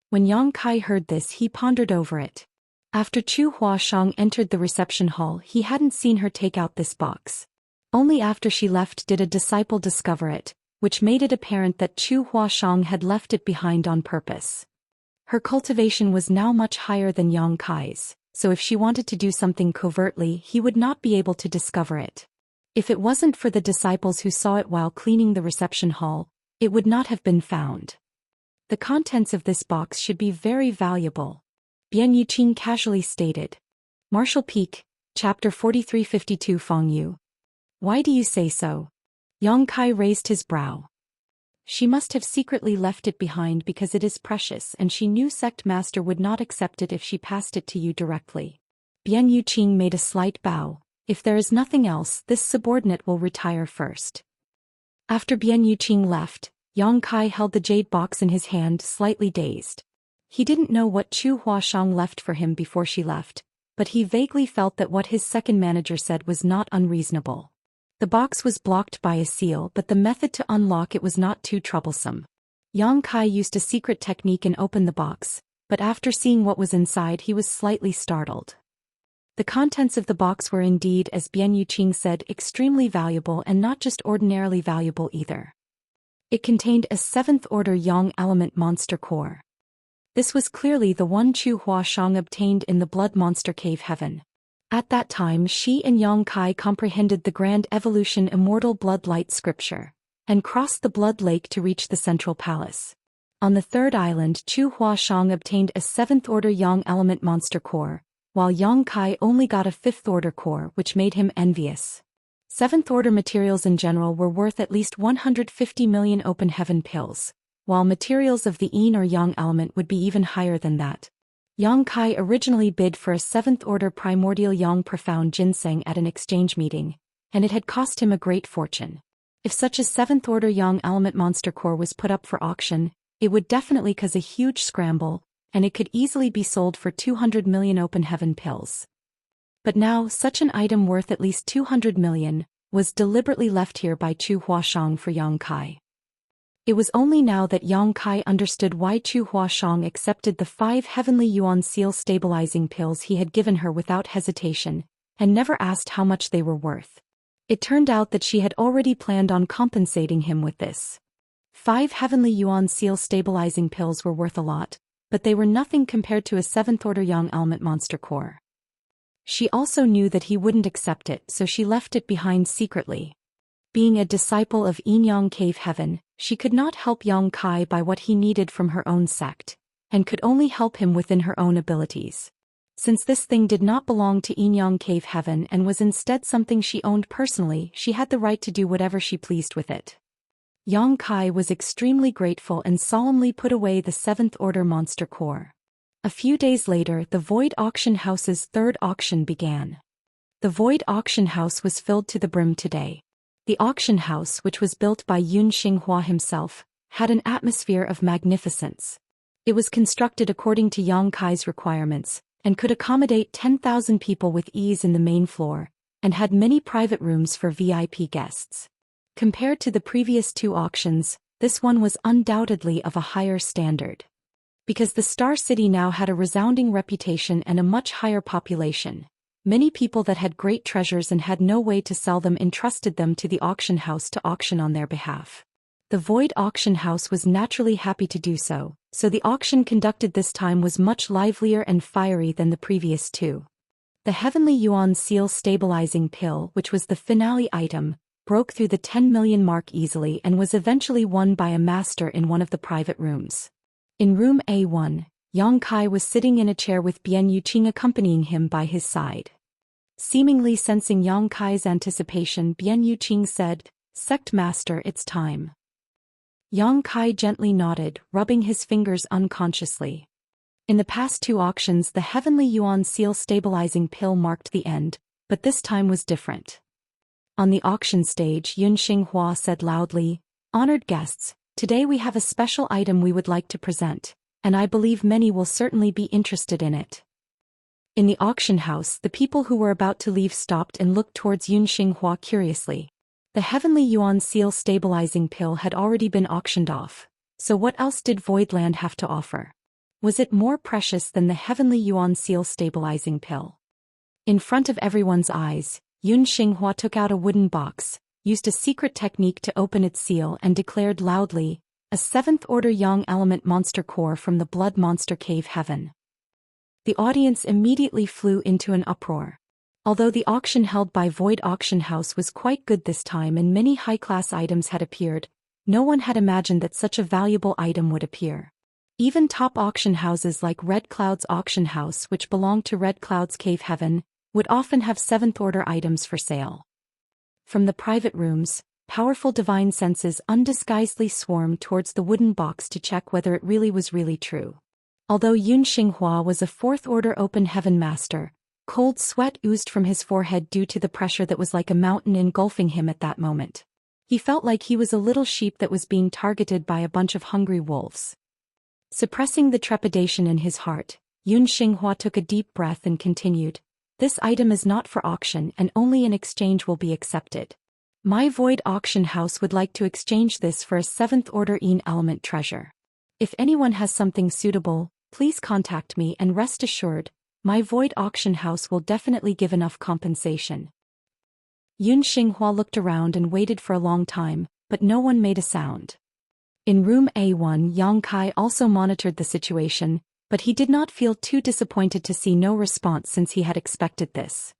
Speaker 1: When Yang Kai heard this, he pondered over it. After Chu Huashang entered the reception hall, he hadn't seen her take out this box. Only after she left did a disciple discover it, which made it apparent that Chu Huashang had left it behind on purpose. Her cultivation was now much higher than Yang Kai's, so if she wanted to do something covertly, he would not be able to discover it. If it wasn't for the disciples who saw it while cleaning the reception hall, it would not have been found. The contents of this box should be very valuable, Bian Yuqing casually stated. Martial Peak, Chapter 4352 Fengyu. "Why do you say so?" Yang Kai raised his brow. She must have secretly left it behind because it is precious and she knew Sect Master would not accept it if she passed it to you directly. Bian Yuqing made a slight bow. "If there is nothing else, this subordinate will retire first." After Bian Yuqing left, Yang Kai held the jade box in his hand, slightly dazed. He didn't know what Chu Huashang left for him before she left, but he vaguely felt that what his second manager said was not unreasonable. The box was blocked by a seal, but the method to unlock it was not too troublesome. Yang Kai used a secret technique and opened the box, but after seeing what was inside he was slightly startled. The contents of the box were indeed, as Bian Yuqing said, extremely valuable, and not just ordinarily valuable either. It contained a 7th order Yang element monster core. This was clearly the one Chu Huashang obtained in the Blood Monster Cave Heaven. At that time she and Yang Kai comprehended the Grand Evolution Immortal Blood Light scripture, and crossed the Blood Lake to reach the Central Palace. On the third island, Chu Huashang obtained a 7th order Yang element monster core, while Yang Kai only got a 5th order core, which made him envious. 7th order materials in general were worth at least 150 million open heaven pills, while materials of the yin or yang element would be even higher than that. Yang Kai originally bid for a 7th order primordial yang profound ginseng at an exchange meeting, and it had cost him a great fortune. If such a 7th order yang element monster core was put up for auction, it would definitely cause a huge scramble, and it could easily be sold for 200 million open heaven pills. But now such an item worth at least 200 million was deliberately left here by Chu Huashang for Yang Kai. It was only now that Yang Kai understood why Chu Huashang accepted the 5 heavenly yuan seal stabilizing pills he had given her without hesitation, and never asked how much they were worth. It turned out that she had already planned on compensating him with this. 5 heavenly yuan seal stabilizing pills were worth a lot, but they were nothing compared to a 7th-order young element monster core. She also knew that he wouldn't accept it, so she left it behind secretly. Being a disciple of Yin-Yang Cave Heaven, she could not help Yang Kai by what he needed from her own sect, and could only help him within her own abilities. Since this thing did not belong to Yin-Yang Cave Heaven and was instead something she owned personally, she had the right to do whatever she pleased with it. Yang Kai was extremely grateful and solemnly put away the 7th-order monster core. A few days later, the Void Auction House's 3rd auction began. The Void Auction House was filled to the brim today. The auction house, which was built by Yun Xinghua himself, had an atmosphere of magnificence. It was constructed according to Yang Kai's requirements, and could accommodate 10,000 people with ease in the main floor, and had many private rooms for VIP guests. Compared to the previous 2 auctions, this one was undoubtedly of a higher standard. Because the Star City now had a resounding reputation and a much higher population, many people that had great treasures and had no way to sell them entrusted them to the auction house to auction on their behalf. The Void Auction House was naturally happy to do so, so the auction conducted this time was much livelier and fiery than the previous 2. The Heavenly Yuan Seal Stabilizing Pill, which was the finale item, broke through the 10 million mark easily and was eventually won by a master in one of the private rooms. In room A1, Yang Kai was sitting in a chair with Bian Yuqing accompanying him by his side. Seemingly sensing Yang Kai's anticipation, Bian Yuqing said, "Sect Master, it's time." Yang Kai gently nodded, rubbing his fingers unconsciously. In the past 2 auctions, the Heavenly Yuan Seal Stabilizing Pill marked the end, but this time was different. On the auction stage, Yun Xinghua said loudly, "Honored guests, today we have a special item we would like to present, and I believe many will certainly be interested in it." In the auction house, the people who were about to leave stopped and looked towards Yun Xinghua curiously. The Heavenly Yuan Seal Stabilizing Pill had already been auctioned off, so what else did Voidland have to offer? Was it more precious than the Heavenly Yuan Seal Stabilizing Pill? In front of everyone's eyes, Yun Xinghua took out a wooden box, used a secret technique to open its seal and declared loudly, "A 7th-order Yang element monster core from the Blood Monster Cave Heaven." The audience immediately flew into an uproar. Although the auction held by Void Auction House was quite good this time and many high-class items had appeared, no one had imagined that such a valuable item would appear. Even top auction houses like Red Cloud's Auction House, which belonged to Red Cloud's Cave Heaven, would often have 7th-order items for sale. From the private rooms, powerful divine senses undisguisedly swarmed towards the wooden box to check whether it really was true. Although Yun Xinghua was a 4th-order open heaven master, cold sweat oozed from his forehead due to the pressure that was like a mountain engulfing him at that moment. He felt like he was a little sheep that was being targeted by a bunch of hungry wolves. Suppressing the trepidation in his heart, Yun Xinghua took a deep breath and continued, "This item is not for auction and only in exchange will be accepted. My Void Auction House would like to exchange this for a 7th-order Yin element treasure. If anyone has something suitable, please contact me and rest assured, my Void Auction House will definitely give enough compensation." Yun Xinghua looked around and waited for a long time, but no one made a sound. In room A1, Yang Kai also monitored the situation, but he did not feel too disappointed to see no response since he had expected this.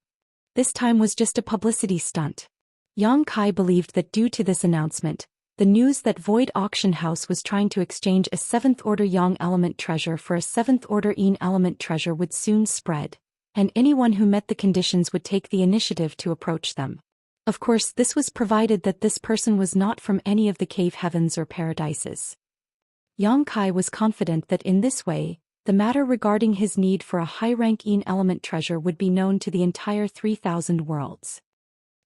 Speaker 1: This time was just a publicity stunt. Yang Kai believed that due to this announcement, the news that Void Auction House was trying to exchange a 7th-order Yang element treasure for a 7th-order Yin element treasure would soon spread, and anyone who met the conditions would take the initiative to approach them. Of course, this was provided that this person was not from any of the cave heavens or paradises. Yang Kai was confident that in this way, the matter regarding his need for a high-rank Yin element treasure would be known to the entire 3,000 worlds.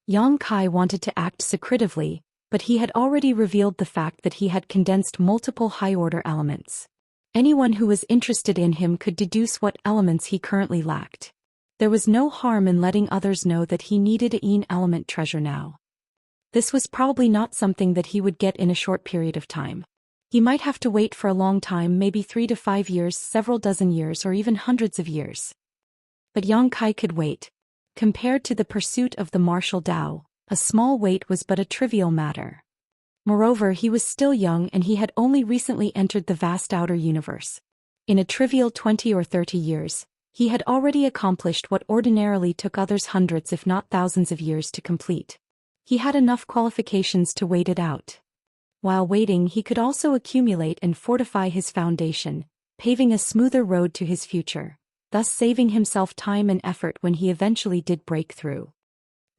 Speaker 1: Yang Kai wanted to act secretively, but he had already revealed the fact that he had condensed multiple high-order elements. Anyone who was interested in him could deduce what elements he currently lacked. There was no harm in letting others know that he needed a Yin element treasure now. This was probably not something that he would get in a short period of time. He might have to wait for a long time, maybe 3 to 5 years, several dozen years, or even hundreds of years. But Yang Kai could wait. Compared to the pursuit of the martial Dao, a small weight was but a trivial matter. Moreover, he was still young and he had only recently entered the vast outer universe. In a trivial 20 or 30 years, he had already accomplished what ordinarily took others hundreds if not thousands of years to complete. He had enough qualifications to wait it out. While waiting, he could also accumulate and fortify his foundation, paving a smoother road to his future, thus saving himself time and effort when he eventually did break through.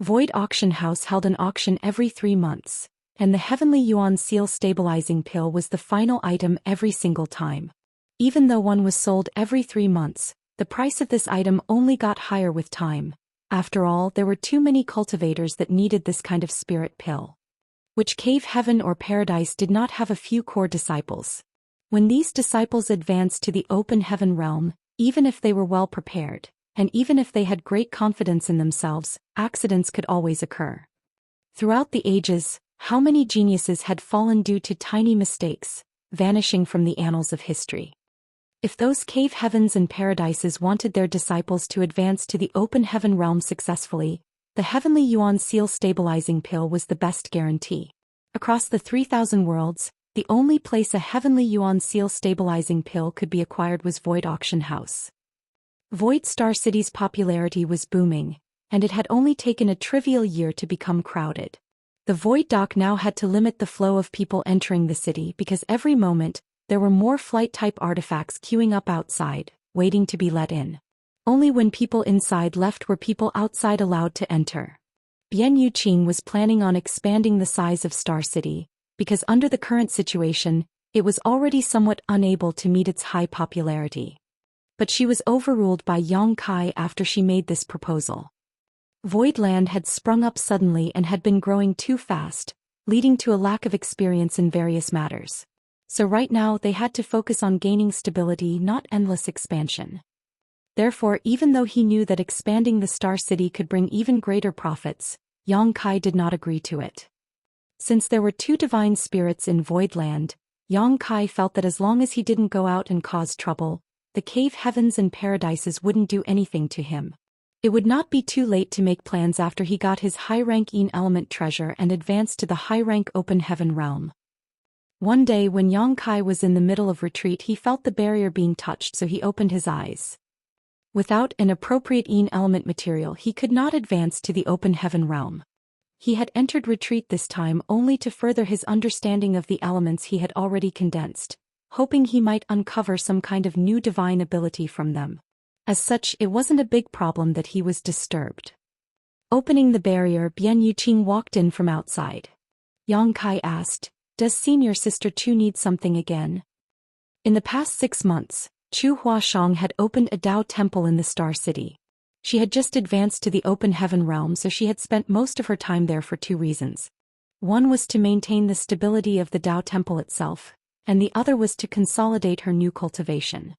Speaker 1: Void Auction House held an auction every 3 months, and the Heavenly Yuan Seal Stabilizing Pill was the final item every single time. Even though one was sold every 3 months, the price of this item only got higher with time. After all, there were too many cultivators that needed this kind of spirit pill. Which cave heaven or paradise did not have a few core disciples? When these disciples advanced to the open heaven realm, even if they were well prepared, and even if they had great confidence in themselves, accidents could always occur. Throughout the ages, how many geniuses had fallen due to tiny mistakes, vanishing from the annals of history? If those cave heavens and paradises wanted their disciples to advance to the open heaven realm successfully, the Heavenly Yuan Seal Stabilizing Pill was the best guarantee. Across the 3,000 worlds, the only place a Heavenly Yuan Seal Stabilizing Pill could be acquired was Void Auction House. Void Star City's popularity was booming, and it had only taken a trivial year to become crowded. The Void Dock now had to limit the flow of people entering the city because every moment, there were more flight-type artifacts queuing up outside, waiting to be let in. Only when people inside left were people outside allowed to enter. Bian Yuqing was planning on expanding the size of Star City, because under the current situation, it was already somewhat unable to meet its high popularity. But she was overruled by Yang Kai after she made this proposal. Voidland had sprung up suddenly and had been growing too fast, leading to a lack of experience in various matters. So right now they had to focus on gaining stability, not endless expansion. Therefore, even though he knew that expanding the Star City could bring even greater profits, Yang Kai did not agree to it. Since there were 2 divine spirits in Voidland, Yang Kai felt that as long as he didn't go out and cause trouble, the cave heavens and paradises wouldn't do anything to him. It would not be too late to make plans after he got his high-rank Yin element treasure and advanced to the high-rank open heaven realm. One day when Yang Kai was in the middle of retreat, he felt the barrier being touched, so he opened his eyes. Without an appropriate Yin element material, he could not advance to the open heaven realm. He had entered retreat this time only to further his understanding of the elements he had already condensed, hoping he might uncover some kind of new divine ability from them. As such, it wasn't a big problem that he was disturbed. Opening the barrier, Bian Yuqing walked in from outside. Yang Kai asked, "Does senior sister Chu need something again?" In the past 6 months, Chu Huashang had opened a Dao temple in the Star City. She had just advanced to the open heaven realm, so she had spent most of her time there for 2 reasons. One was to maintain the stability of the Dao temple itself, and the other was to consolidate her new cultivation.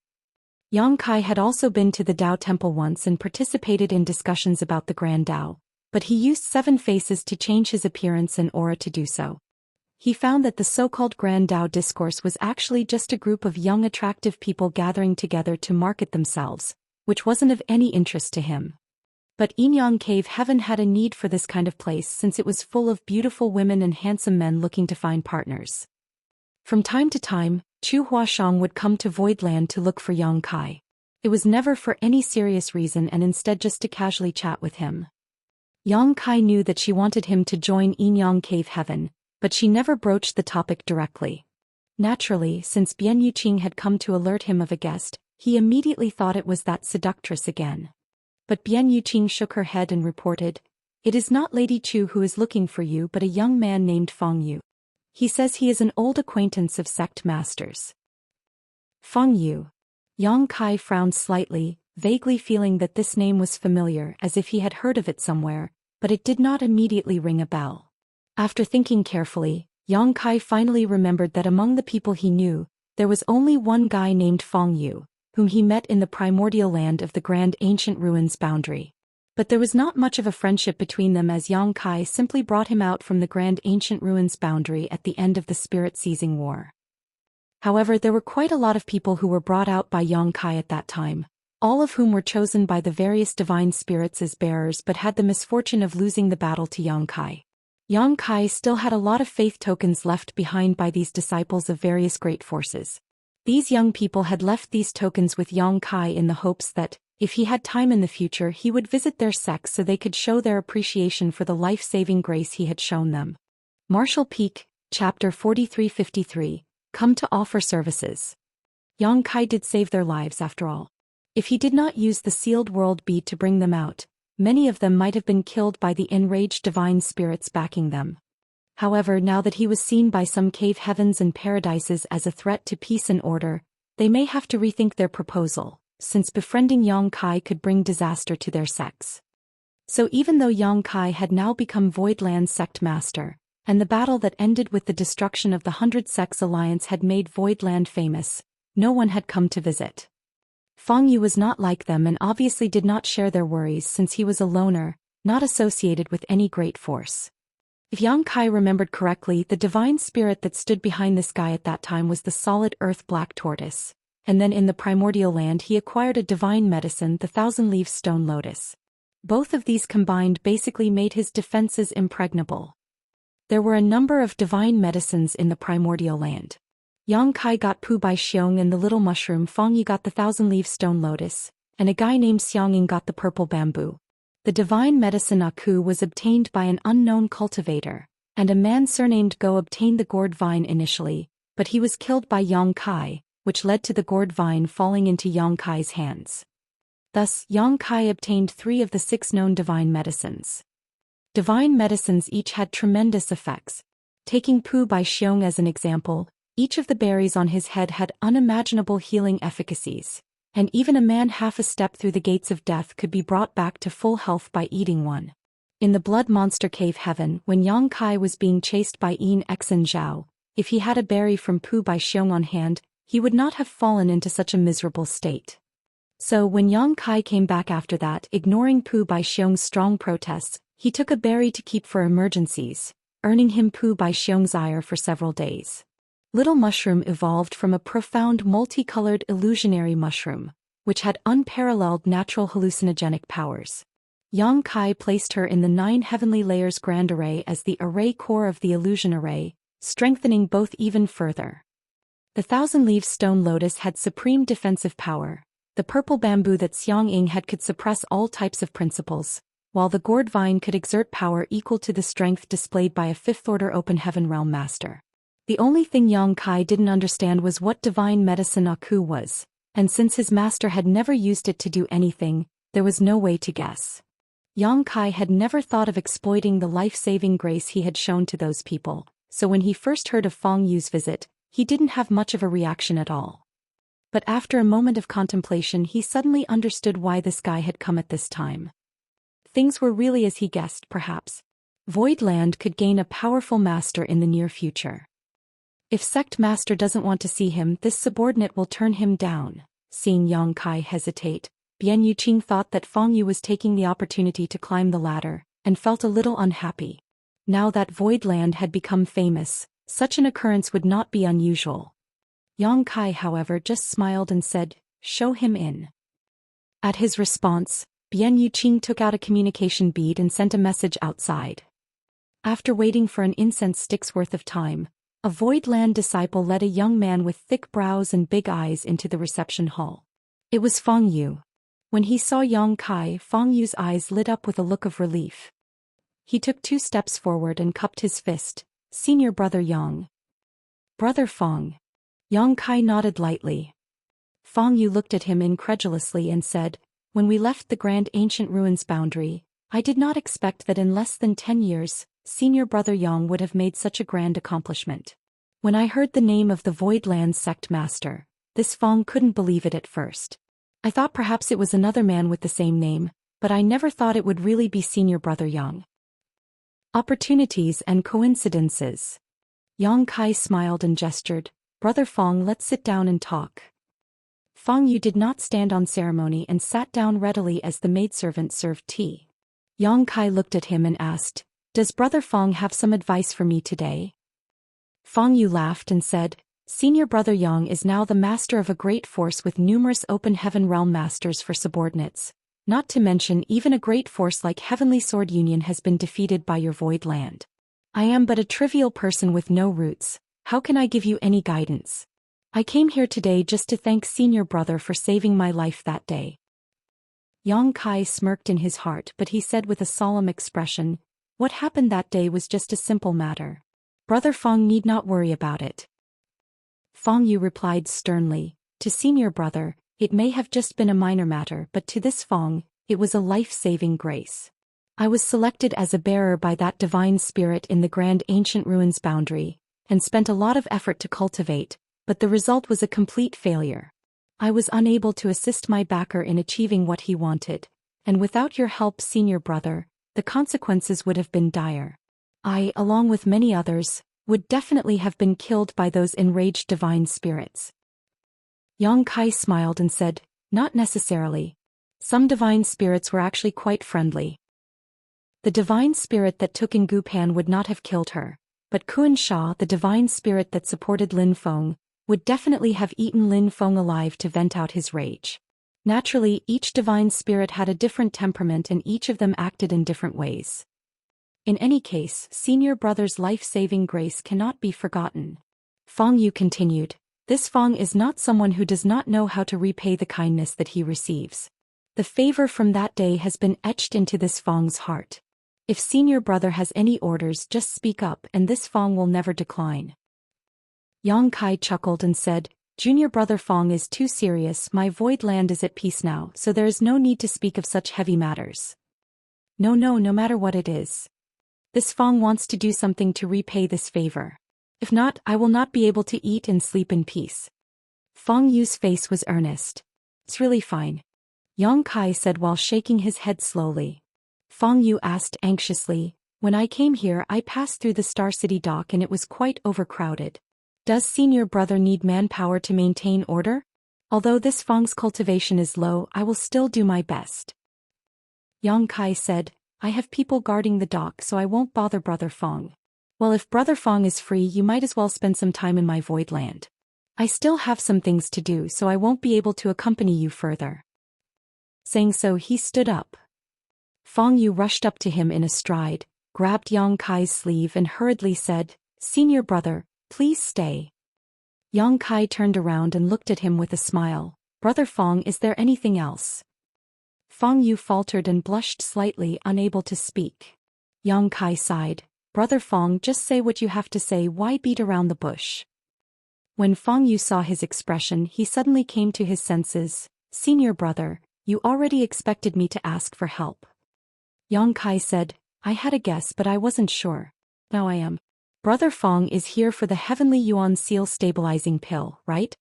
Speaker 1: Yang Kai had also been to the Dao temple once and participated in discussions about the Grand Dao, but he used 7 faces to change his appearance and aura to do so. He found that the so-called Grand Dao discourse was actually just a group of young attractive people gathering together to market themselves, which wasn't of any interest to him. But Yinyang Cave Heaven had a need for this kind of place since it was full of beautiful women and handsome men looking to find partners. From time to time, Chu Huashang would come to Voidland to look for Yang Kai. It was never for any serious reason and instead just to casually chat with him. Yang Kai knew that she wanted him to join Yinyang Cave Heaven, but she never broached the topic directly. Naturally, since Bian Yuqing had come to alert him of a guest, he immediately thought it was that seductress again. But Bian Yuqing shook her head and reported, "It is not Lady Chu who is looking for you but a young man named Feng Yu. He says he is an old acquaintance of sect masters." Feng Yu. Yang Kai frowned slightly, vaguely feeling that this name was familiar as if he had heard of it somewhere, but it did not immediately ring a bell. After thinking carefully, Yang Kai finally remembered that among the people he knew, there was only one guy named Feng Yu, whom he met in the primordial land of the Grand Ancient Ruins boundary. But there was not much of a friendship between them as Yang Kai simply brought him out from the Grand Ancient Ruins boundary at the end of the Spirit-Seizing War. However, there were quite a lot of people who were brought out by Yang Kai at that time, all of whom were chosen by the various divine spirits as bearers but had the misfortune of losing the battle to Yang Kai. Yang Kai still had a lot of faith tokens left behind by these disciples of various great forces. These young people had left these tokens with Yang Kai in the hopes that, if he had time in the future, he would visit their sects so they could show their appreciation for the life-saving grace he had shown them. Martial Peak, Chapter 4353, Come to Offer Services. Yang Kai did save their lives after all. If he did not use the sealed world bead to bring them out, many of them might have been killed by the enraged divine spirits backing them. However, now that he was seen by some cave heavens and paradises as a threat to peace and order, they may have to rethink their proposal, since befriending Yang Kai could bring disaster to their sects. So even though Yang Kai had now become Voidland's sect master, and the battle that ended with the destruction of the 100 Sects Alliance had made Voidland famous, no one had come to visit. Feng Yu was not like them and obviously did not share their worries since he was a loner, not associated with any great force. If Yang Kai remembered correctly, the divine spirit that stood behind this guy at that time was the solid earth black tortoise, and then in the primordial land he acquired a divine medicine, the 1,000-leaf stone lotus. Both of these combined basically made his defenses impregnable. There were a number of divine medicines in the primordial land. Yang Kai got Pu Bai Xiong and the little mushroom, Feng Yi got the 1,000-leaf stone lotus, and a guy named Xianxia got the purple bamboo. The divine medicine Aku was obtained by an unknown cultivator, and a man surnamed Go obtained the gourd vine initially, but he was killed by Yang Kai, which led to the gourd vine falling into Yang Kai's hands. Thus, Yang Kai obtained 3 of the 6 known divine medicines. Divine medicines each had tremendous effects. Taking Pu Bai Xiong as an example, each of the berries on his head had unimaginable healing efficacies, and even a man half a step through the gates of death could be brought back to full health by eating one. In the Blood Monster Cave Heaven, when Yang Kai was being chased by Yin Xen Zhao, if he had a berry from Pu Bai Xiong on hand, he would not have fallen into such a miserable state. So when Yang Kai came back after that, ignoring Pu Bai Xiong's strong protests, he took a berry to keep for emergencies, earning him Pu Bai Xiong's ire for several days. Little Mushroom evolved from a profound multicolored illusionary mushroom, which had unparalleled natural hallucinogenic powers. Yang Kai placed her in the 9 heavenly layers grand array as the array core of the illusion array, strengthening both even further. The 1,000-leaf stone lotus had supreme defensive power. The purple bamboo that Xianxia had could suppress all types of principles, while the gourd vine could exert power equal to the strength displayed by a 5th-order open heaven realm master. The only thing Yang Kai didn't understand was what divine medicine Aku was, and since his master had never used it to do anything, there was no way to guess. Yang Kai had never thought of exploiting the life-saving grace he had shown to those people, so when he first heard of Feng Yu's visit, he didn't have much of a reaction at all. But after a moment of contemplation, he suddenly understood why this guy had come at this time. Things were really as he guessed, perhaps. Voidland could gain a powerful master in the near future. If sect master doesn't want to see him, this subordinate will turn him down. Seeing Yang Kai hesitate, Bian Yuqing thought that Feng Yu was taking the opportunity to climb the ladder, and felt a little unhappy. Now that Voidland had become famous, such an occurrence would not be unusual. Yang Kai, however, just smiled and said, "Show him in." At his response, Bian Yuqing took out a communication bead and sent a message outside. After waiting for an incense stick's worth of time, a Voidland disciple led a young man with thick brows and big eyes into the reception hall. It was Feng Yu. When he saw Yang Kai, Feng Yu's eyes lit up with a look of relief. He took 2 steps forward and cupped his fist. "Senior brother Yang." "Brother Feng." Yang Kai nodded lightly. Feng Yu looked at him incredulously and said, "When we left the grand ancient ruins boundary, I did not expect that in less than 10 years, senior brother Yang would have made such a grand accomplishment. When I heard the name of the Voidland sect master, this Feng couldn't believe it at first. I thought perhaps it was another man with the same name, but I never thought it would really be senior brother Yang." Opportunities and coincidences. Yang Kai smiled and gestured, "Brother Feng, let's sit down and talk." Feng Yu did not stand on ceremony and sat down readily as the maidservant served tea. Yang Kai looked at him and asked, "Does brother Feng have some advice for me today?" Feng Yu laughed and said, "Senior brother Yang is now the master of a great force with numerous open heaven realm masters for subordinates. Not to mention even a great force like Heavenly Sword Union has been defeated by your Void Land. I am but a trivial person with no roots. How can I give you any guidance? I came here today just to thank senior brother for saving my life that day. Yang Kai smirked in his heart, but he said with a solemn expression, what happened that day was just a simple matter. Brother Fong need not worry about it. Fong Yu replied sternly, to senior brother, it may have just been a minor matter, but to this Fong, it was a life-saving grace. I was selected as a bearer by that divine spirit in the grand ancient ruins boundary, and spent a lot of effort to cultivate, but the result was a complete failure. I was unable to assist my backer in achieving what he wanted, and without your help, senior brother, the consequences would have been dire. I, along with many others, would definitely have been killed by those enraged divine spirits. Yang Kai smiled and said, not necessarily. Some divine spirits were actually quite friendly. The divine spirit that took in Gu Pan would not have killed her, but Kuan Sha, the divine spirit that supported Lin Feng, would definitely have eaten Lin Feng alive to vent out his rage. Naturally, each divine spirit had a different temperament and each of them acted in different ways. In any case, senior brother's life-saving grace cannot be forgotten. Fong Yu continued, this Fong is not someone who does not know how to repay the kindness that he receives. The favor from that day has been etched into this Fong's heart. If senior brother has any orders, just speak up and this Fong will never decline. Yang Kai chuckled and said, Junior brother Fong is too serious, my void land is at peace now, so there is no need to speak of such heavy matters. No matter what it is. This Fong wants to do something to repay this favor. If not, I will not be able to eat and sleep in peace. Fong Yu's face was earnest. It's really fine. Yang Kai said while shaking his head slowly. Fong Yu asked anxiously, when I came here I passed through the Star City dock and it was quite overcrowded. Does senior brother need manpower to maintain order? Although this Fong's cultivation is low, I will still do my best. Yang Kai said, I have people guarding the dock so I won't bother brother Fong. Well, if brother Fong is free you might as well spend some time in my void land. I still have some things to do so I won't be able to accompany you further. Saying so he stood up. Fong Yu rushed up to him in a stride, grabbed Yang Kai's sleeve and hurriedly said, Senior brother, please stay. Yang Kai turned around and looked at him with a smile. Brother Fong, is there anything else? Fong Yu faltered and blushed slightly, unable to speak. Yang Kai sighed. Brother Fong, just say what you have to say, why beat around the bush? When Fong Yu saw his expression he suddenly came to his senses. Senior brother, you already expected me to ask for help. Yang Kai said, I had a guess but I wasn't sure. Now I am. Brother Fong is here for the Heavenly Yuan Seal stabilizing pill, right?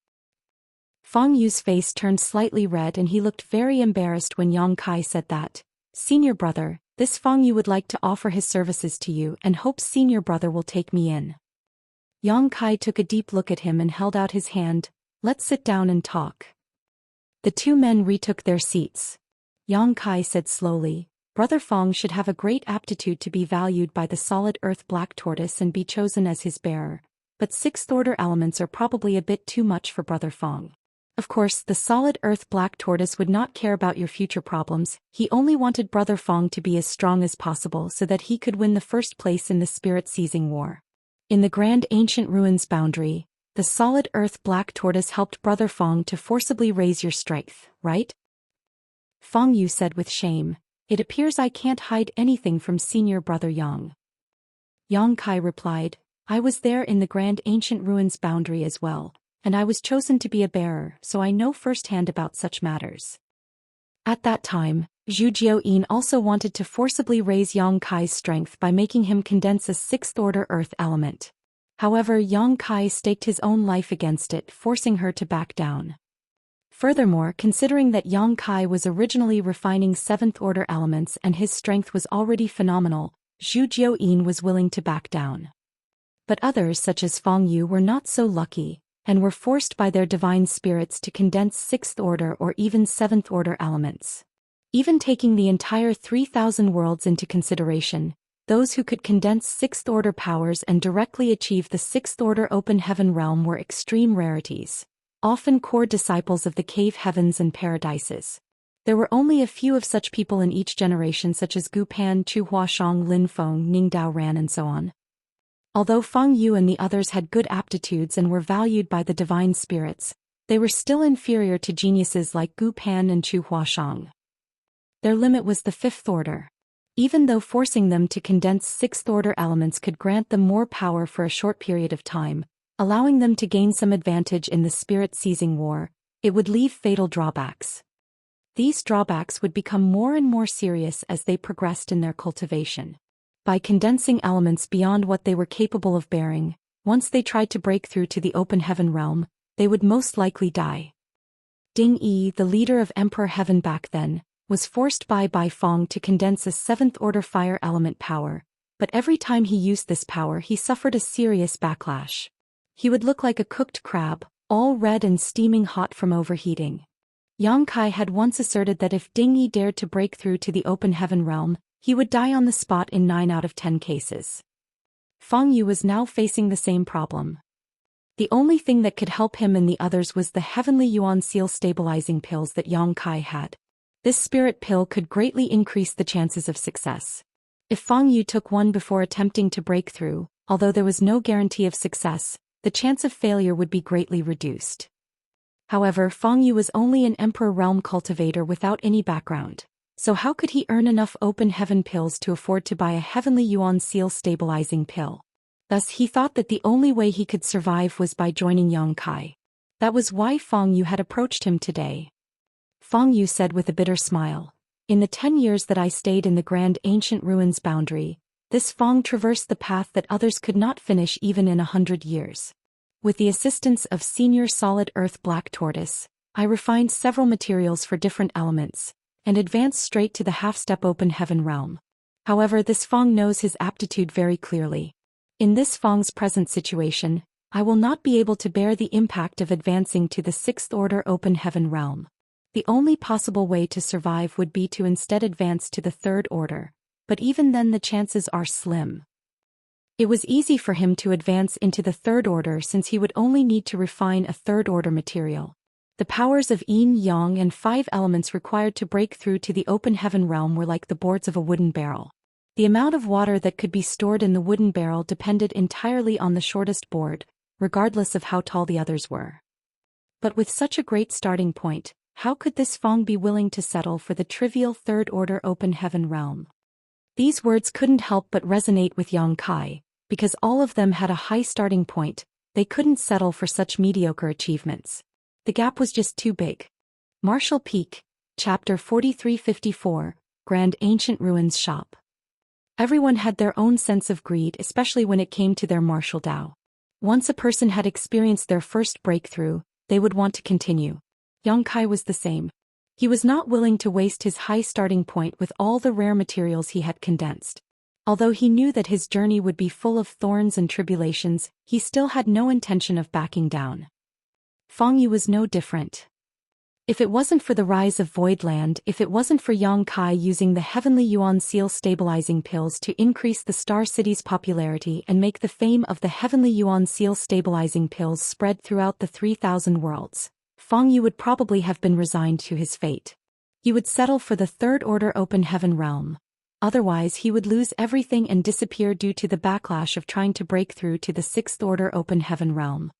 Speaker 1: Fong Yu's face turned slightly red and he looked very embarrassed when Yang Kai said that. Senior brother, this Fong Yu would like to offer his services to you and hopes senior brother will take me in. Yang Kai took a deep look at him and held out his hand. Let's sit down and talk. The two men retook their seats. Yang Kai said slowly, Brother Fong should have a great aptitude to be valued by the solid earth black tortoise and be chosen as his bearer, but sixth order elements are probably a bit too much for Brother Fong. Of course, the solid earth black tortoise would not care about your future problems, he only wanted Brother Fong to be as strong as possible so that he could win the first place in the spirit-seizing war. In the grand ancient ruins boundary, the solid earth black tortoise helped Brother Fong to forcibly raise your strength, right? Fong Yu said with shame, It appears I can't hide anything from senior brother Yang. Yang Kai replied, I was there in the grand ancient ruins boundary as well, and I was chosen to be a bearer, so I know firsthand about such matters. At that time, Zhu Xian also wanted to forcibly raise Yang Kai's strength by making him condense a sixth-order earth element. However, Yang Kai staked his own life against it, forcing her to back down. Furthermore, considering that Yang Kai was originally refining seventh-order elements and his strength was already phenomenal, Zhu Xian was willing to back down. But others such as Fong Yu were not so lucky, and were forced by their divine spirits to condense sixth-order or even seventh-order elements. Even taking the entire 3,000 worlds into consideration, those who could condense sixth-order powers and directly achieve the sixth-order open heaven realm were extreme rarities, often core disciples of the cave heavens and paradises. There were only a few of such people in each generation such as Gu Pan, Chu Huashang, Lin Feng, Ning Dao Ran and so on. Although Feng Yu and the others had good aptitudes and were valued by the divine spirits, they were still inferior to geniuses like Gu Pan and Chu Huashang. Their limit was the fifth order. Even though forcing them to condense sixth-order elements could grant them more power for a short period of time, allowing them to gain some advantage in the spirit-seizing war, it would leave fatal drawbacks. These drawbacks would become more and more serious as they progressed in their cultivation. By condensing elements beyond what they were capable of bearing, once they tried to break through to the open heaven realm, they would most likely die. Ding Yi, the leader of Emperor Heaven back then, was forced by Bai Fong to condense a seventh-order fire element power, but every time he used this power he suffered a serious backlash. He would look like a cooked crab, all red and steaming hot from overheating. Yang Kai had once asserted that if Ding Yi dared to break through to the open heaven realm, he would die on the spot in 9 out of 10 cases. Feng Yu was now facing the same problem. The only thing that could help him and the others was the heavenly yuan seal stabilizing pills that Yang Kai had. This spirit pill could greatly increase the chances of success. If Feng Yu took one before attempting to break through, although there was no guarantee of success, the chance of failure would be greatly reduced. However, Feng Yu was only an Emperor Realm cultivator without any background, so how could he earn enough open heaven pills to afford to buy a heavenly yuan seal stabilizing pill? Thus he thought that the only way he could survive was by joining Yang Kai. That was why Feng Yu had approached him today. Feng Yu said with a bitter smile, "In the 10 years that I stayed in the grand ancient ruins boundary, this Feng traversed the path that others could not finish even in 100 years. With the assistance of Senior Solid Earth Black Tortoise, I refined several materials for different elements, and advanced straight to the half-step open heaven realm. However, this Feng knows his aptitude very clearly. In this Feng's present situation, I will not be able to bear the impact of advancing to the sixth-order open heaven realm. The only possible way to survive would be to instead advance to the third order, but even then the chances are slim." It was easy for him to advance into the third order since he would only need to refine a third-order material. The powers of yin, yang and 5 elements required to break through to the open heaven realm were like the boards of a wooden barrel. The amount of water that could be stored in the wooden barrel depended entirely on the shortest board, regardless of how tall the others were. But with such a great starting point, how could this Feng be willing to settle for the trivial third-order open heaven realm? These words couldn't help but resonate with Yang Kai, because all of them had a high starting point. They couldn't settle for such mediocre achievements. The gap was just too big. Martial Peak, Chapter 4354, Grand Ancient Ruins Shop. Everyone had their own sense of greed, especially when it came to their martial Dao. Once a person had experienced their first breakthrough, they would want to continue. Yang Kai was the same. He was not willing to waste his high starting point with all the rare materials he had condensed. Although he knew that his journey would be full of thorns and tribulations, he still had no intention of backing down. Feng Yu was no different. If it wasn't for the rise of Voidland, if it wasn't for Yang Kai using the Heavenly Yuan Seal stabilizing pills to increase the Star City's popularity and make the fame of the Heavenly Yuan Seal stabilizing pills spread throughout the 3,000 worlds, Feng Yu would probably have been resigned to his fate. He would settle for the third-order open heaven realm. Otherwise he would lose everything and disappear due to the backlash of trying to break through to the sixth-order open heaven realm.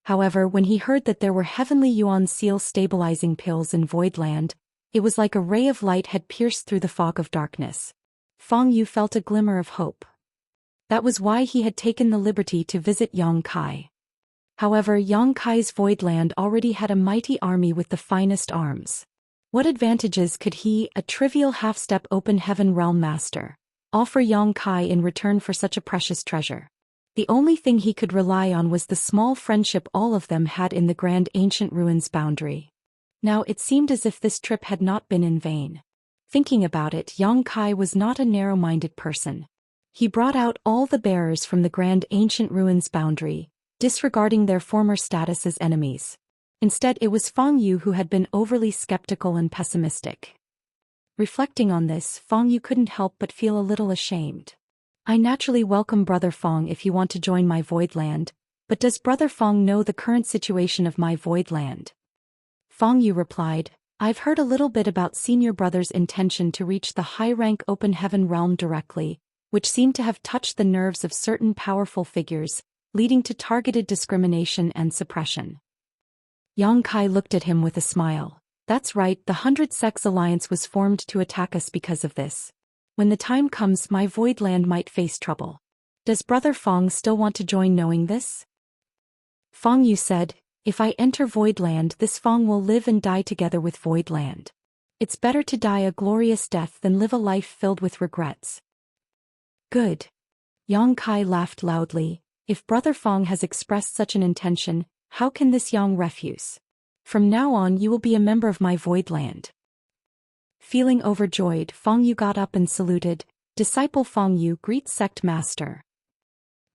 Speaker 1: However, when he heard that there were Heavenly Yuan Seal stabilizing pills in Voidland, it was like a ray of light had pierced through the fog of darkness. Feng Yu felt a glimmer of hope. That was why he had taken the liberty to visit Yang Kai. However, Yang Kai's Voidland already had a mighty army with the finest arms. What advantages could he, a trivial half-step open heaven realm master, offer Yang Kai in return for such a precious treasure? The only thing he could rely on was the small friendship all of them had in the grand ancient ruins boundary. Now it seemed as if this trip had not been in vain. Thinking about it, Yang Kai was not a narrow-minded person. He brought out all the bearers from the grand ancient ruins boundary, disregarding their former status as enemies. Instead, it was Feng Yu who had been overly skeptical and pessimistic. Reflecting on this, Feng Yu couldn't help but feel a little ashamed. I naturally welcome Brother Feng if you want to join my Voidland, but does Brother Feng know the current situation of my Voidland? Feng Yu replied, I've heard a little bit about Senior Brother's intention to reach the high-rank open heaven realm directly, which seemed to have touched the nerves of certain powerful figures, leading to targeted discrimination and suppression. Yang Kai looked at him with a smile. That's right, the 100 Sects Alliance was formed to attack us because of this. When the time comes, my Voidland might face trouble. Does Brother Fong still want to join knowing this? Fong Yu said, if I enter Voidland, this Fong will live and die together with Voidland. It's better to die a glorious death than live a life filled with regrets. Good. Yang Kai laughed loudly. If Brother Fong has expressed such an intention, how can this Yang refuse? From now on you will be a member of my Voidland. Feeling overjoyed, Fong Yu got up and saluted. Disciple Fong Yu greets Sect Master.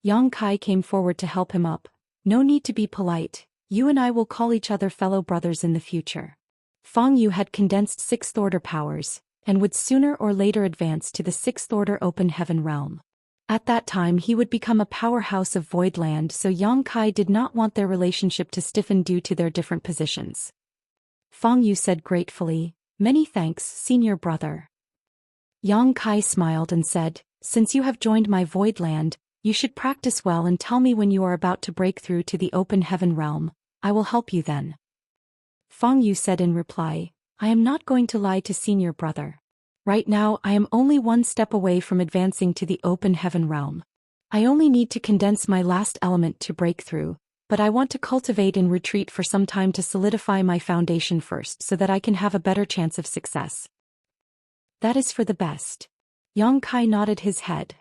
Speaker 1: Yang Kai came forward to help him up. No need to be polite, you and I will call each other fellow brothers in the future. Fong Yu had condensed 6th Order powers, and would sooner or later advance to the 6th Order Open Heaven realm. At that time he would become a powerhouse of Voidland, so Yang Kai did not want their relationship to stiffen due to their different positions. Fong Yu said gratefully, many thanks, senior brother. Yang Kai smiled and said, since you have joined my Voidland, you should practice well and tell me when you are about to break through to the Open Heaven realm. I will help you then. Fong Yu said in reply, I am not going to lie to senior brother. Right now I am only one step away from advancing to the Open Heaven realm. I only need to condense my last element to break through, but I want to cultivate and retreat for some time to solidify my foundation first so that I can have a better chance of success. That is for the best. Yang Kai nodded his head.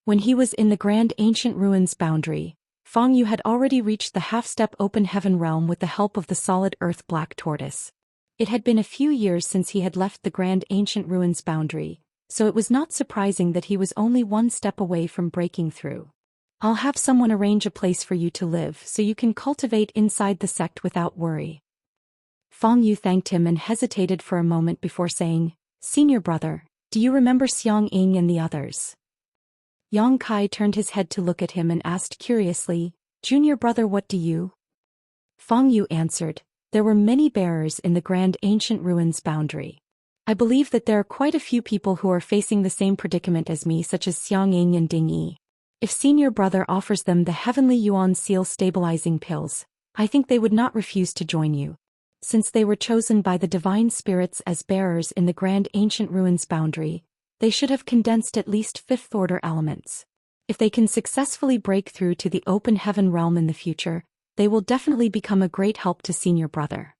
Speaker 1: When he was in the Grand Ancient Ruins boundary, Fong Yu had already reached the half-step Open Heaven realm with the help of the solid earth Black Tortoise. It had been a few years since he had left the Grand Ancient Ruins boundary, so it was not surprising that he was only one step away from breaking through. I'll have someone arrange a place for you to live so you can cultivate inside the sect without worry. Fong Yu thanked him and hesitated for a moment before saying, Senior brother, do you remember Xianxia and the others? Yang Kai turned his head to look at him and asked curiously, Junior brother, what do you? Fong Yu answered, there were many bearers in the Grand Ancient Ruins boundary. I believe that there are quite a few people who are facing the same predicament as me, such as Xianxia and Ding Yi. If senior brother offers them the Heavenly Yuan Seal stabilizing pills, I think they would not refuse to join you. Since they were chosen by the divine spirits as bearers in the Grand Ancient Ruins boundary, they should have condensed at least 5th Order elements. If they can successfully break through to the Open Heaven realm in the future, they will definitely become a great help to senior brother.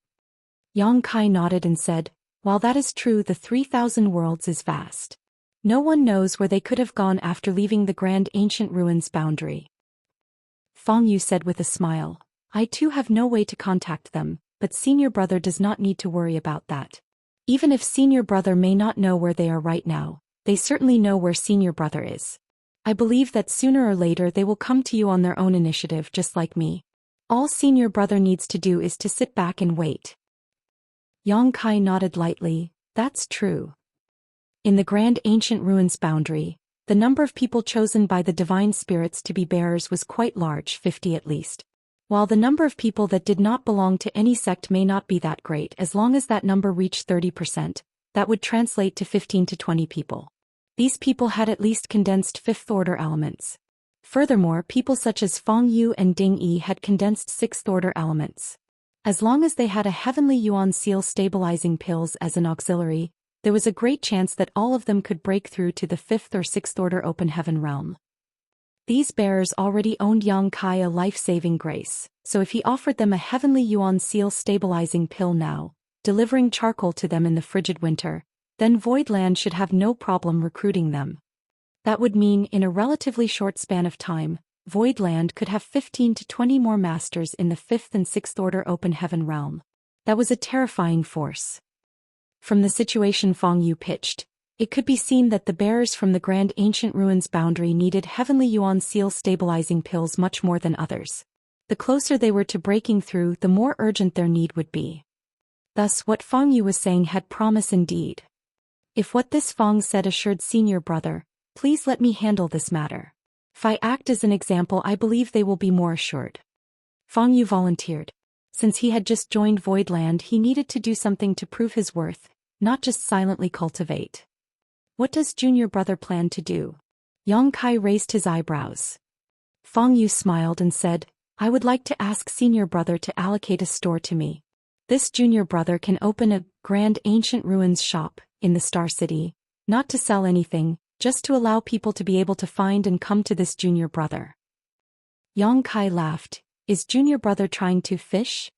Speaker 1: Yang Kai nodded and said, while that is true, the 3,000 worlds is vast. No one knows where they could have gone after leaving the Grand Ancient Ruins boundary. Fong Yu said with a smile, I too have no way to contact them, but senior brother does not need to worry about that. Even if senior brother may not know where they are right now, they certainly know where senior brother is. I believe that sooner or later they will come to you on their own initiative just like me. All senior brother needs to do is to sit back and wait. Yang Kai nodded lightly, that's true. In the Grand Ancient Ruins boundary, the number of people chosen by the divine spirits to be bearers was quite large, 50 at least. While the number of people that did not belong to any sect may not be that great, as long as that number reached 30%, that would translate to 15 to 20 people. These people had at least condensed 5th Order elements. Furthermore, people such as Fong Yu and Ding Yi had condensed 6th Order elements. As long as they had a Heavenly Yuan Seal stabilizing pills as an auxiliary, there was a great chance that all of them could break through to the 5th or 6th Order Open Heaven realm. These bearers already owned Yang Kai a life-saving grace, so if he offered them a Heavenly Yuan Seal stabilizing pill now, delivering charcoal to them in the frigid winter, then Voidland should have no problem recruiting them. That would mean, in a relatively short span of time, Voidland could have 15 to 20 more masters in the 5th and 6th Order Open Heaven realm. That was a terrifying force. From the situation Fong Yu pitched, it could be seen that the bearers from the Grand Ancient Ruins boundary needed Heavenly Yuan Seal stabilizing pills much more than others. The closer they were to breaking through, the more urgent their need would be. Thus, what Fong Yu was saying had promise indeed. If what this Fong said assured senior brother, please let me handle this matter. If I act as an example, I believe they will be more assured. Fong Yu volunteered. Since he had just joined Voidland, he needed to do something to prove his worth, not just silently cultivate. What does junior brother plan to do? Yang Kai raised his eyebrows. Feng Yu smiled and said, I would like to ask senior brother to allocate a store to me. This junior brother can open a Grand Ancient Ruins shop in the Star City, not to sell anything, just to allow people to be able to find and come to this junior brother. Yang Kai laughed. Is junior brother trying to fish?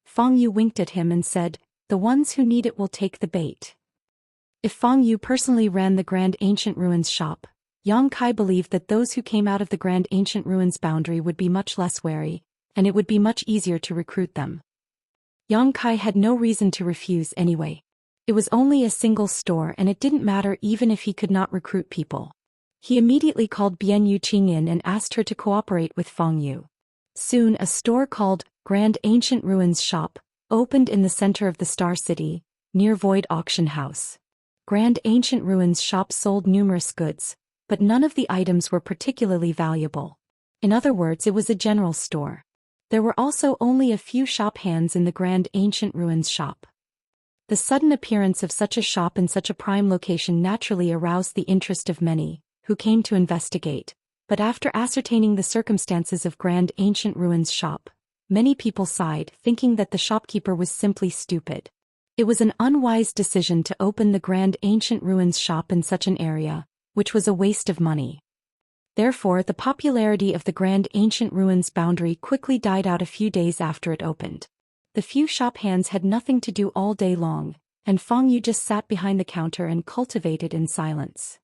Speaker 1: Feng Yu winked at him and said, the ones who need it will take the bait. If Feng Yu personally ran the Grand Ancient Ruins shop, Yang Kai believed that those who came out of the Grand Ancient Ruins boundary would be much less wary, and it would be much easier to recruit them. Yang Kai had no reason to refuse anyway. It was only a single store and it didn't matter even if he could not recruit people. He immediately called Bian Yu Qing in and asked her to cooperate with Feng Yu. Soon a store called Grand Ancient Ruins Shop opened in the center of the Star City, near Void Auction House. Grand Ancient Ruins Shop sold numerous goods, but none of the items were particularly valuable. In other words, it was a general store. There were also only a few shop hands in the Grand Ancient Ruins shop. The sudden appearance of such a shop in such a prime location naturally aroused the interest of many, who came to investigate, but after ascertaining the circumstances of Grand Ancient Ruins shop, many people sighed, thinking that the shopkeeper was simply stupid. It was an unwise decision to open the Grand Ancient Ruins shop in such an area, which was a waste of money. Therefore, the popularity of the Grand Ancient Ruins boundary quickly died out a few days after it opened. The few shop hands had nothing to do all day long, and Feng Yu just sat behind the counter and cultivated in silence.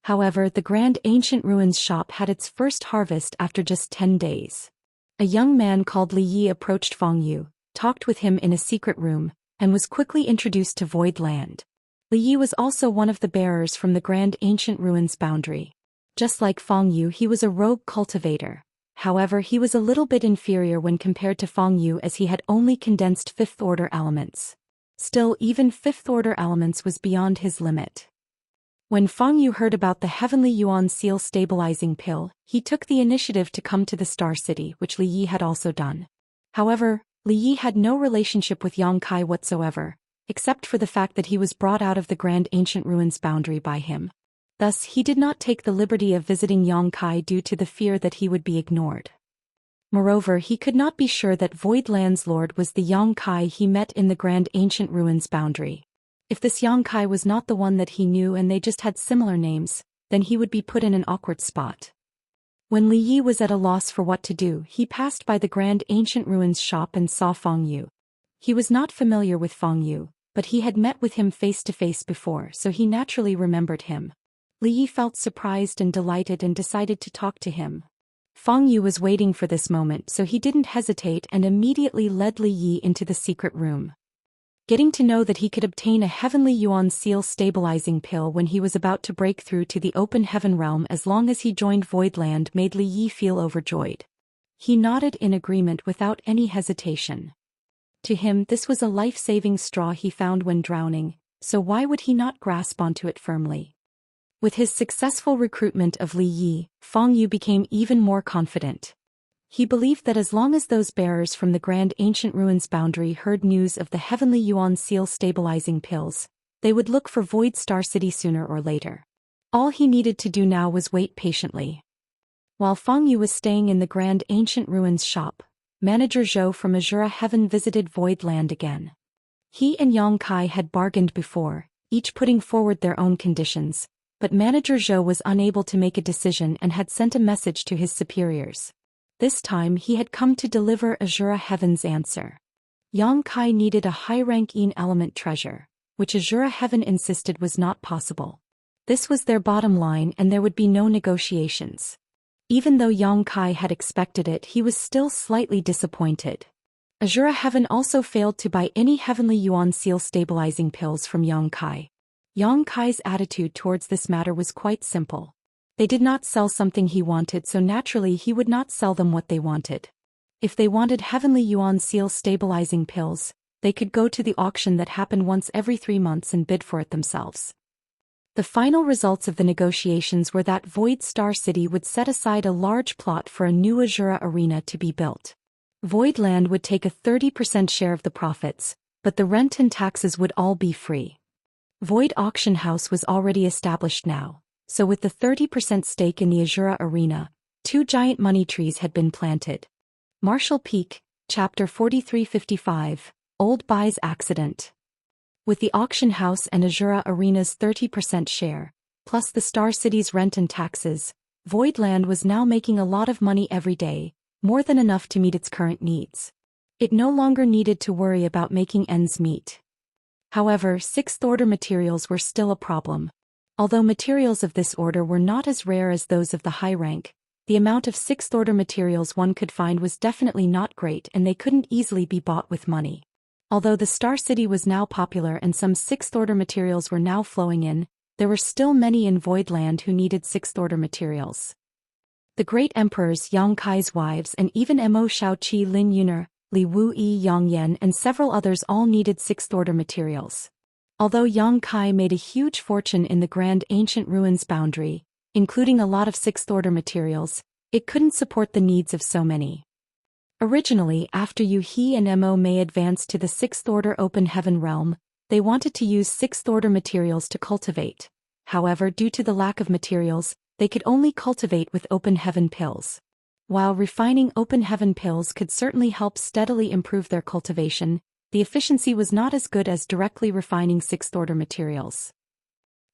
Speaker 1: However, the Grand Ancient Ruins shop had its first harvest after just 10 days. A young man called Li Yi approached Feng Yu, talked with him in a secret room, and was quickly introduced to Void Land. Li Yi was also one of the bearers from the Grand Ancient Ruins boundary. Just like Feng Yu, he was a rogue cultivator. However, he was a little bit inferior when compared to Feng Yu as he had only condensed fifth-order elements. Still, even fifth-order elements was beyond his limit. When Feng Yu heard about the Heavenly Yuan Seal stabilizing pill, he took the initiative to come to the Star City, which Li Yi had also done. However, Li Yi had no relationship with Yang Kai whatsoever, except for the fact that he was brought out of the Grand Ancient Ruins boundary by him. Thus, he did not take the liberty of visiting Yang Kai due to the fear that he would be ignored. Moreover, he could not be sure that Void Land's lord was the Yang Kai he met in the Grand Ancient Ruins boundary. If this Yang Kai was not the one that he knew and they just had similar names, then he would be put in an awkward spot. When Li Yi was at a loss for what to do, he passed by the Grand Ancient Ruins shop and saw Feng Yu. He was not familiar with Feng Yu, but he had met with him face to face before, so he naturally remembered him. Li Yi felt surprised and delighted and decided to talk to him. Feng Yu was waiting for this moment, so he didn't hesitate and immediately led Li Yi into the secret room. Getting to know that he could obtain a Heavenly Yuan Seal stabilizing pill when he was about to break through to the open heaven realm as long as he joined Void Land made Li Yi feel overjoyed. He nodded in agreement without any hesitation. To him, this was a life-saving straw he found when drowning, so why would he not grasp onto it firmly? With his successful recruitment of Li Yi, Feng Yu became even more confident. He believed that as long as those bearers from the Grand Ancient Ruins boundary heard news of the Heavenly Yuan Seal stabilizing pills, they would look for Void Star City sooner or later. All he needed to do now was wait patiently. While Feng Yu was staying in the Grand Ancient Ruins shop, Manager Zhou from Azura Heaven visited Void Land again. He and Yang Kai had bargained before, each putting forward their own conditions, but Manager Zhou was unable to make a decision and had sent a message to his superiors. This time he had come to deliver Azura Heaven's answer. Yang Kai needed a high-ranking element treasure, which Azura Heaven insisted was not possible. This was their bottom line and there would be no negotiations. Even though Yang Kai had expected it, he was still slightly disappointed. Azura Heaven also failed to buy any Heavenly Yuan Seal stabilizing pills from Yang Kai. Yang Kai's attitude towards this matter was quite simple. They did not sell something he wanted, so naturally he would not sell them what they wanted. If they wanted Heavenly Yuan Seal stabilizing pills, they could go to the auction that happened once every 3 months and bid for it themselves. The final results of the negotiations were that Void Star City would set aside a large plot for a new Azura arena to be built. Void Land would take a 30% share of the profits, but the rent and taxes would all be free. Void Auction House was already established now, So with the 30% stake in the Azura Arena, 2 giant money trees had been planted. Martial Peak, Chapter 4355, Old Bai's Accident. With the auction house and Azura Arena's 30% share, plus the Star City's rent and taxes, Voidland was now making a lot of money every day, more than enough to meet its current needs. It no longer needed to worry about making ends meet. However, sixth-order materials were still a problem. Although materials of this order were not as rare as those of the high rank, the amount of sixth-order materials one could find was definitely not great and they couldn't easily be bought with money. Although the Star City was now popular and some sixth-order materials were now flowing in, there were still many in Voidland who needed sixth-order materials. The great emperors Yang Kai's wives and even Mo Shaoqi Lin Yuner, Li Wu Yi Yang Yan and several others all needed sixth-order materials. Although Yang Kai made a huge fortune in the Grand Ancient Ruins boundary, including a lot of sixth-order materials, it couldn't support the needs of so many. Originally, after Yu He and Mo Mei advanced to the sixth-order Open Heaven realm, they wanted to use sixth-order materials to cultivate. However, due to the lack of materials, they could only cultivate with Open Heaven pills. While refining Open Heaven pills could certainly help steadily improve their cultivation, the efficiency was not as good as directly refining sixth-order materials.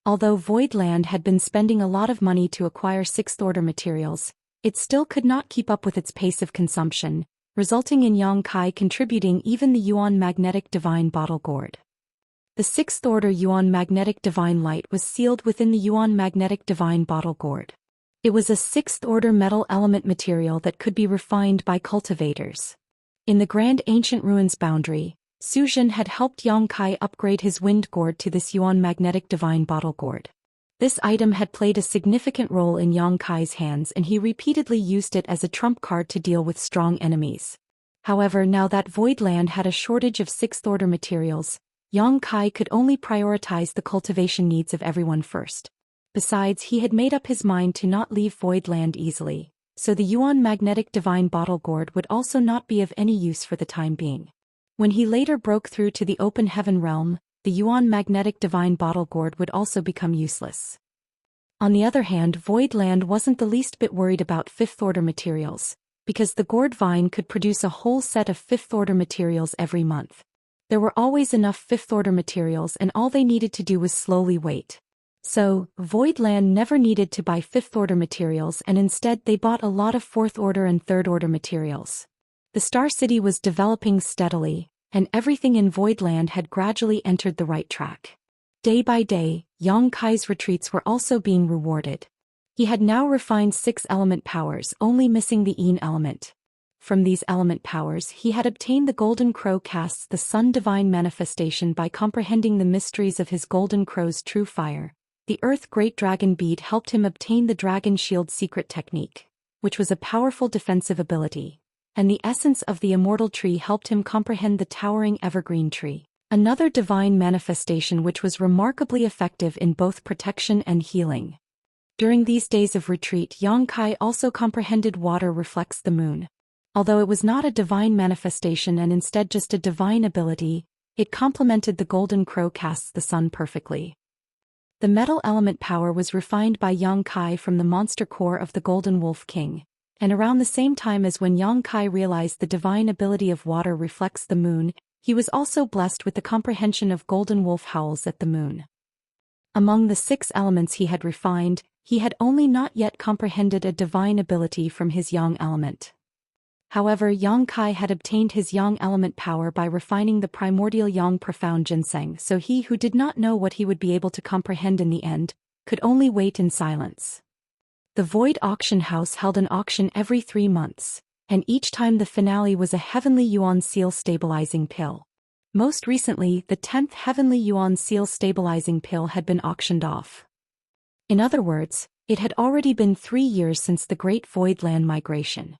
Speaker 1: Although Voidland had been spending a lot of money to acquire sixth-order materials, it still could not keep up with its pace of consumption, resulting in Yang Kai contributing even the Yuan Magnetic Divine Bottle Gourd. The sixth-order Yuan Magnetic Divine Light was sealed within the Yuan Magnetic Divine Bottle Gourd. It was a sixth-order metal element material that could be refined by cultivators. In the Grand Ancient Ruins boundary, Su Jin had helped Yang Kai upgrade his Wind Gourd to this Yuan Magnetic Divine Bottle Gourd. This item had played a significant role in Yang Kai's hands and he repeatedly used it as a trump card to deal with strong enemies. However, now that Voidland had a shortage of sixth-order materials, Yang Kai could only prioritize the cultivation needs of everyone first. Besides, he had made up his mind to not leave Voidland easily, so the Yuan Magnetic Divine Bottle Gourd would also not be of any use for the time being. When he later broke through to the Open Heaven realm, the Yuan Magnetic Divine Bottle Gourd would also become useless. On the other hand, Voidland wasn't the least bit worried about fifth-order materials, because the Gourd Vine could produce a whole set of fifth-order materials every month. There were always enough fifth-order materials and all they needed to do was slowly wait. So, Voidland never needed to buy fifth-order materials and instead they bought a lot of fourth-order and third-order materials. The Star City was developing steadily, and everything in Voidland had gradually entered the right track. Day by day, Yang Kai's retreats were also being rewarded. He had now refined 6 element powers, only missing the Yin element. From these element powers he had obtained the Golden Crow casts the Sun Divine Manifestation by comprehending the mysteries of his Golden Crow's true fire. The Earth Great Dragon Bead helped him obtain the Dragon Shield secret technique, which was a powerful defensive ability, and the essence of the Immortal tree helped him comprehend the Towering Evergreen tree, another divine manifestation which was remarkably effective in both protection and healing. During these days of retreat, Yang Kai also comprehended Water Reflects the Moon. Although it was not a divine manifestation and instead just a divine ability, it complemented the Golden Crow casts the Sun perfectly. The metal element power was refined by Yang Kai from the monster core of the Golden Wolf King, and around the same time as when Yang Kai realized the divine ability of Water Reflects the Moon, he was also blessed with the comprehension of Golden Wolf Howls at the Moon. Among the 6 elements he had refined, he had only not yet comprehended a divine ability from his Yang element. However, Yang Kai had obtained his Yang element power by refining the primordial Yang profound ginseng, so he who did not know what he would be able to comprehend in the end, could only wait in silence. The Void Auction House held an auction every 3 months, and each time the finale was a Heavenly Yuan Seal Stabilizing Pill. Most recently, the 10th Heavenly Yuan Seal Stabilizing Pill had been auctioned off. In other words, it had already been 3 years since the Great Voidland migration.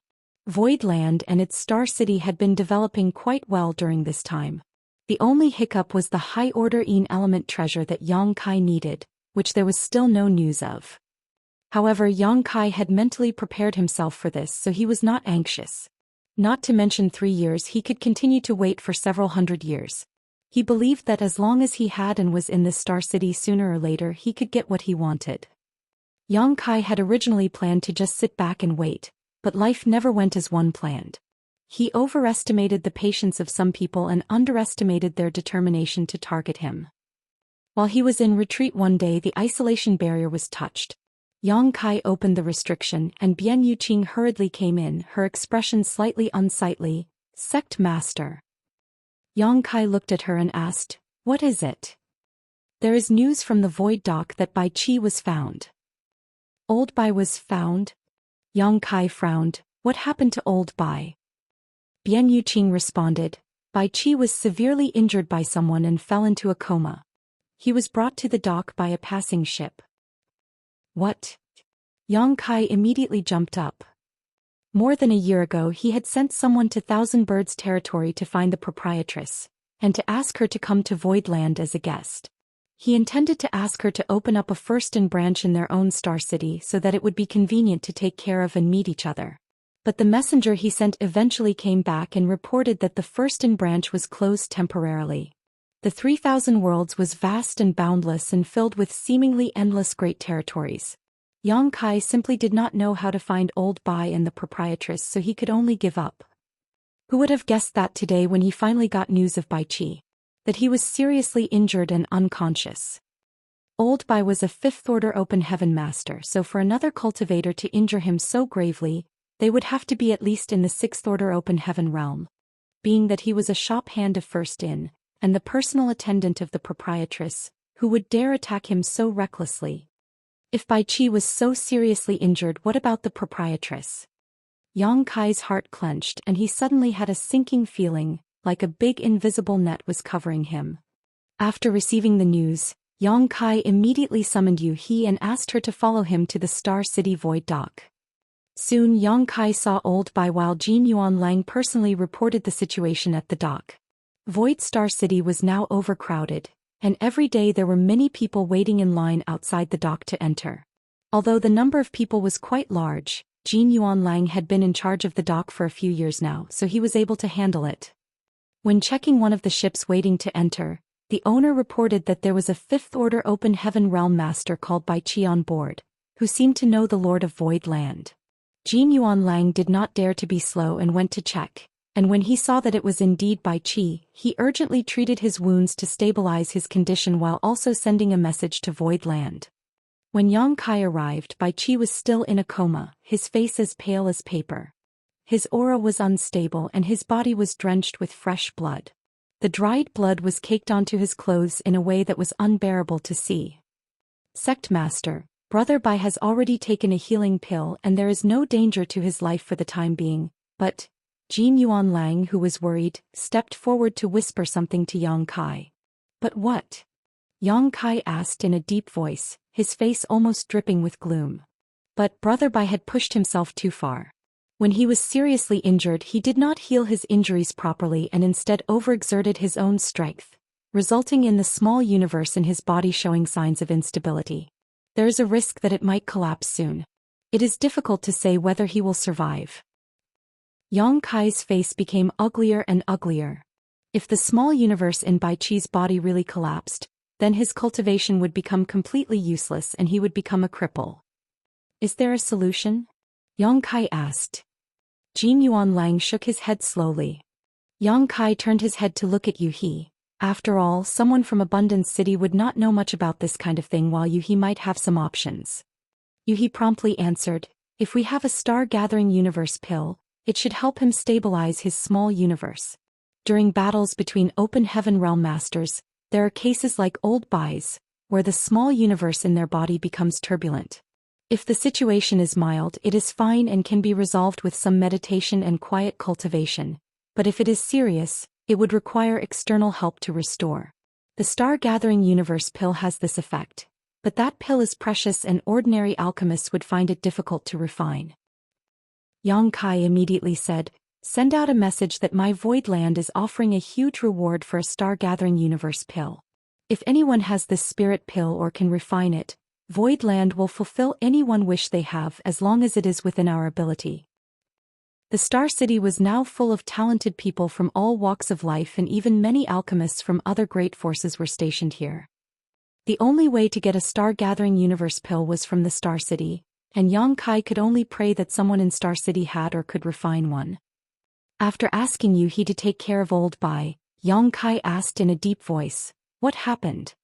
Speaker 1: Voidland and its Star City had been developing quite well during this time. The only hiccup was the high-order Yin element treasure that Yang Kai needed, which there was still no news of. However, Yang Kai had mentally prepared himself for this, so he was not anxious. Not to mention 3 years, he could continue to wait for several hundred years. He believed that as long as he had and was in the Star City, sooner or later he could get what he wanted. Yang Kai had originally planned to just sit back and wait, but life never went as one planned. He overestimated the patience of some people and underestimated their determination to target him. While he was in retreat one day, the isolation barrier was touched. Yang Kai opened the restriction and Bian Yuqing hurriedly came in, her expression slightly unsightly. "Sect Master." Yang Kai looked at her and asked, "What is it?" "There is news from the Void Dock that Bai Qi was found." "Old Bai was found?" Yang Kai frowned. "What happened to Old Bai?" Bian Yuqing responded, "Bai Qi was severely injured by someone and fell into a coma. He was brought to the dock by a passing ship." "What?" Yang Kai immediately jumped up. More than a year ago he had sent someone to Thousand Birds territory to find the proprietress, and to ask her to come to Voidland as a guest. He intended to ask her to open up a first branch in their own star city so that it would be convenient to take care of and meet each other. But the messenger he sent eventually came back and reported that the first branch was closed temporarily. The 3,000 worlds was vast and boundless and filled with seemingly endless great territories. Yang Kai simply did not know how to find Old Bai and the proprietress, so he could only give up. Who would have guessed that today when he finally got news of Bai Qi? That he was seriously injured and unconscious. Old Bai was a fifth-order open heaven master, so for another cultivator to injure him so gravely, they would have to be at least in the sixth-order open heaven realm. Being that he was a shop hand of first in, and the personal attendant of the proprietress, who would dare attack him so recklessly? If Bai Qi was so seriously injured, what about the proprietress? Yang Kai's heart clenched and he suddenly had a sinking feeling, like a big invisible net was covering him. After receiving the news, Yang Kai immediately summoned Yu He and asked her to follow him to the Star City Void Dock. Soon Yang Kai saw Old Bai while Jin Yuanlang personally reported the situation at the dock. Void Star City was now overcrowded, and every day there were many people waiting in line outside the dock to enter. Although the number of people was quite large, Jin Yuanlang had been in charge of the dock for a few years now, so he was able to handle it. When checking one of the ships waiting to enter, the owner reported that there was a fifth-order open heaven realm master called Bai Qi on board, who seemed to know the Lord of Void Land. Jin Yuanlang did not dare to be slow and went to check. And when he saw that it was indeed Bai Qi, he urgently treated his wounds to stabilize his condition while also sending a message to Void Land. When Yang Kai arrived, Bai Qi was still in a coma, his face as pale as paper. His aura was unstable and his body was drenched with fresh blood. The dried blood was caked onto his clothes in a way that was unbearable to see. "Sect Master, Brother Bai has already taken a healing pill and there is no danger to his life for the time being, but..." Jin Yuanlang, who was worried, stepped forward to whisper something to Yang Kai. "But what?" Yang Kai asked in a deep voice, his face almost dripping with gloom. But Brother Bai had pushed himself too far. When he was seriously injured, he did not heal his injuries properly and instead overexerted his own strength, resulting in the small universe in his body showing signs of instability. There is a risk that it might collapse soon. It is difficult to say whether he will survive. Yang Kai's face became uglier and uglier. If the small universe in Bai Qi's body really collapsed, then his cultivation would become completely useless and he would become a cripple. "Is there a solution?" Yang Kai asked. Jin Yuanlang shook his head slowly. Yang Kai turned his head to look at Yu He. After all, someone from Abundance City would not know much about this kind of thing, while Yu He might have some options. Yu He promptly answered, "If we have a star-gathering universe pill, it should help him stabilize his small universe. During battles between open heaven realm masters, there are cases like Old Bai's, where the small universe in their body becomes turbulent. If the situation is mild, it is fine and can be resolved with some meditation and quiet cultivation, but if it is serious, it would require external help to restore. The star-gathering universe pill has this effect, but that pill is precious and ordinary alchemists would find it difficult to refine." Yang Kai immediately said, "Send out a message that my Void Land is offering a huge reward for a star-gathering universe pill. If anyone has this spirit pill or can refine it, Void Land will fulfill any one wish they have as long as it is within our ability." The Star City was now full of talented people from all walks of life, and even many alchemists from other great forces were stationed here. The only way to get a star-gathering universe pill was from the Star City, and Yang Kai could only pray that someone in Star City had or could refine one. After asking Yu He to take care of Old Bai, Yang Kai asked in a deep voice, "What happened?"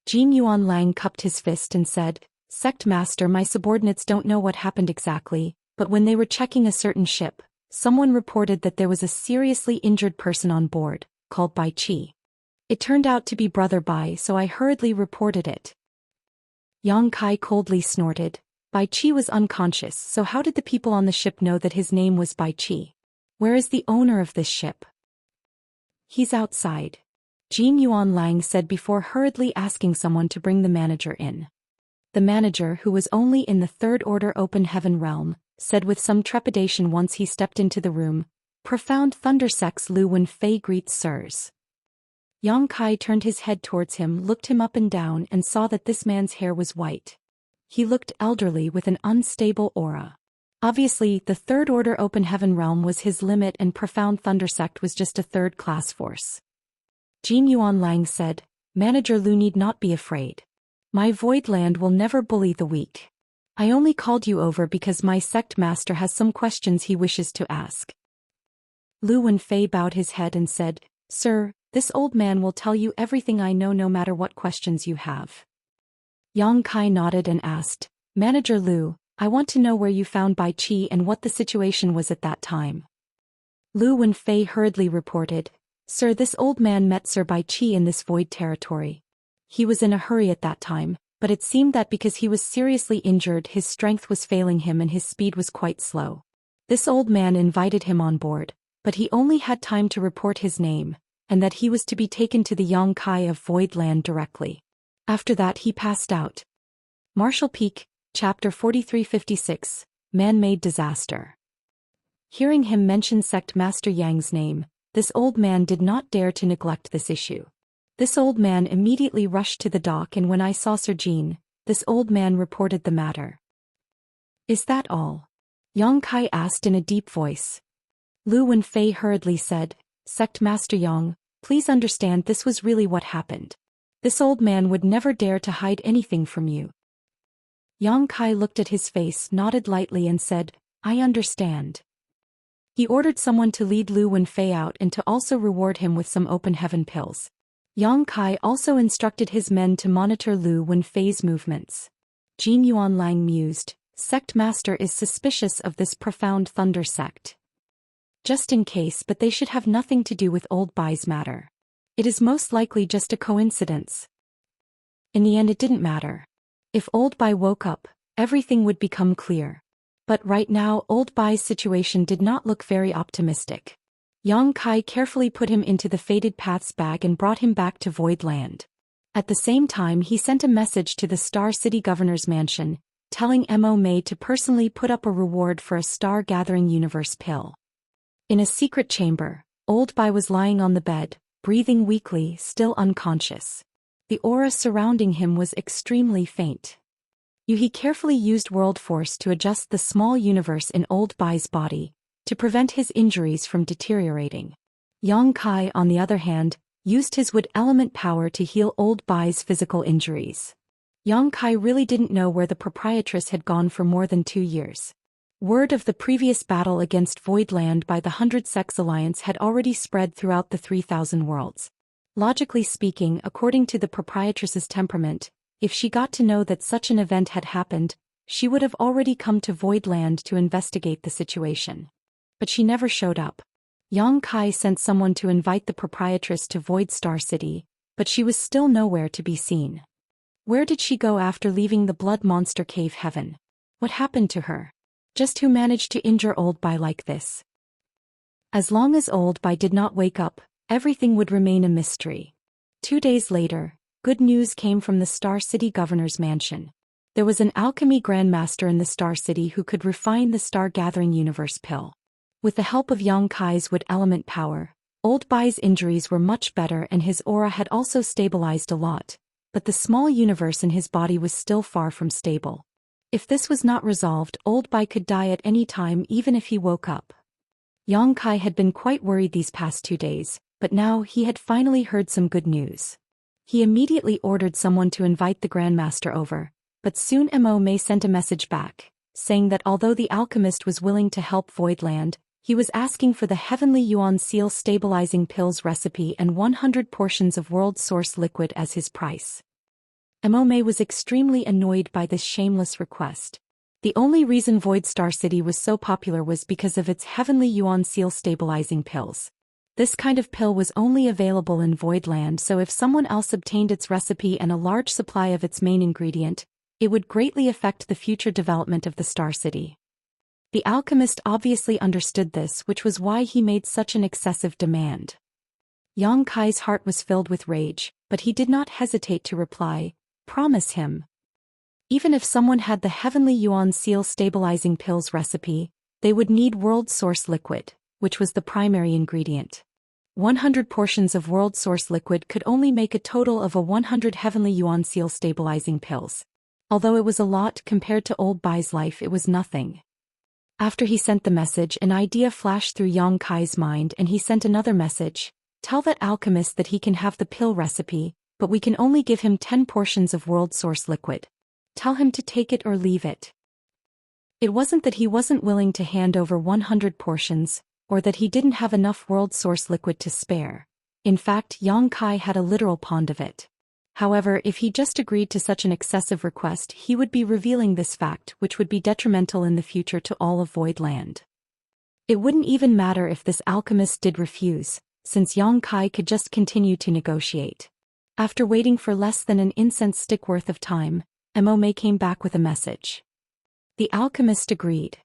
Speaker 1: Jin Yuan Lang cupped his fist and said, "Sect Master, my subordinates don't know what happened exactly, but when they were checking a certain ship, someone reported that there was a seriously injured person on board, called Bai Qi. It turned out to be Brother Bai, so I hurriedly reported it." Yang Kai coldly snorted. Bai Qi was unconscious, so how did the people on the ship know that his name was Bai Qi? Where is the owner of this ship? He's outside, Jin Yuan Lang said before hurriedly asking someone to bring the manager in. The manager, who was only in the Third Order Open Heaven realm, said with some trepidation once he stepped into the room, "Profound Thundersex Lu Wenfei greets sirs." Yang Kai turned his head towards him, looked him up and down and saw that this man's hair was white. He looked elderly with an unstable aura. Obviously, the Third Order Open Heaven realm was his limit and Profound Thundersect was just a third-class force. Jin Yuan Lang said, "Manager Lu need not be afraid. My Voidland will never bully the weak. I only called you over because my sect master has some questions he wishes to ask." Lu Wenfei bowed his head and said, "Sir, this old man will tell you everything I know no matter what questions you have." Yang Kai nodded and asked, "Manager Lu, I want to know where you found Bai Qi and what the situation was at that time." Lu Wenfei hurriedly reported, "Sir, this old man met Sir Bai Qi in this void territory. He was in a hurry at that time, but it seemed that because he was seriously injured his strength was failing him and his speed was quite slow. This old man invited him on board, but he only had time to report his name, and that he was to be taken to the Yang Kai of Voidland directly. After that he passed out." Marshall Peak, Chapter 4356, Man-Made Disaster. Hearing him mention Sect Master Yang's name, this old man did not dare to neglect this issue. This old man immediately rushed to the dock, and when I saw Sir Jin, this old man reported the matter. "Is that all?" Yang Kai asked in a deep voice. Lu Wenfei hurriedly said, "Sect Master Yang, please understand this was really what happened. This old man would never dare to hide anything from you." Yang Kai looked at his face, nodded lightly and said, "I understand." He ordered someone to lead Lu Wenfei out and to also reward him with some open heaven pills. Yang Kai also instructed his men to monitor Lu Wenfei's movements. Jin Yuan Lang mused, "Sect Master is suspicious of this Profound Thunder sect. Just in case, but they should have nothing to do with Old Bai's matter. It is most likely just a coincidence." In the end it didn't matter. If Old Bai woke up, everything would become clear. But right now Old Bai's situation did not look very optimistic. Yang Kai carefully put him into the Fated Paths bag and brought him back to Voidland. At the same time he sent a message to the Star City Governor's mansion, telling Mo Mei to personally put up a reward for a star-gathering universe pill. In a secret chamber, Old Bai was lying on the bed, breathing weakly, still unconscious. The aura surrounding him was extremely faint. He carefully used World Force to adjust the small universe in Old Bai's body, to prevent his injuries from deteriorating. Yang Kai, on the other hand, used his wood element power to heal Old Bai's physical injuries. Yang Kai really didn't know where the proprietress had gone for more than 2 years. Word of the previous battle against Voidland by the 100 Sects Alliance had already spread throughout the 3,000 worlds. Logically speaking, according to the proprietress's temperament, if she got to know that such an event had happened, she would have already come to Voidland to investigate the situation. But she never showed up. Yang Kai sent someone to invite the proprietress to Void Star City, but she was still nowhere to be seen. Where did she go after leaving the Blood Monster Cave Heaven? What happened to her? Just who managed to injure Old Bai like this? As long as Old Bai did not wake up, everything would remain a mystery. 2 days later, good news came from the Star City Governor's mansion. There was an alchemy grandmaster in the Star City who could refine the star-gathering universe pill. With the help of Yang Kai's wood element power, Old Bai's injuries were much better and his aura had also stabilized a lot, but the small universe in his body was still far from stable. If this was not resolved, Old Bai could die at any time even if he woke up. Yang Kai had been quite worried these past 2 days, but now he had finally heard some good news. He immediately ordered someone to invite the Grandmaster over, but soon Mo sent a message back, saying that although the alchemist was willing to help Voidland, he was asking for the Heavenly Yuan Seal stabilizing pills recipe and 100 portions of world source liquid as his price. Mo was extremely annoyed by this shameless request. The only reason Void Star City was so popular was because of its Heavenly Yuan Seal stabilizing pills. This kind of pill was only available in Voidland, so if someone else obtained its recipe and a large supply of its main ingredient, it would greatly affect the future development of the Star City. The alchemist obviously understood this, which was why he made such an excessive demand. Yang Kai's heart was filled with rage, but he did not hesitate to reply, "Promise him." Even if someone had the Heavenly Yuan Seal stabilizing pills recipe, they would need world source liquid, which was the primary ingredient. 100 portions of world source liquid could only make a total of 100 Heavenly Yuan Seal stabilizing pills. Although it was a lot compared to Old Bai's life, it was nothing. After he sent the message, an idea flashed through Yang Kai's mind and he sent another message. "Tell that alchemist that he can have the pill recipe, but we can only give him 10 portions of world source liquid. Tell him to take it or leave it." It wasn't that he wasn't willing to hand over 100 portions, or that he didn't have enough world source liquid to spare. In fact, Yang Kai had a literal pond of it. However, if he just agreed to such an excessive request, he would be revealing this fact, which would be detrimental in the future to all of Voidland. It wouldn't even matter if this alchemist did refuse, since Yang Kai could just continue to negotiate. After waiting for less than an incense stick worth of time, Mo came back with a message. The alchemist agreed.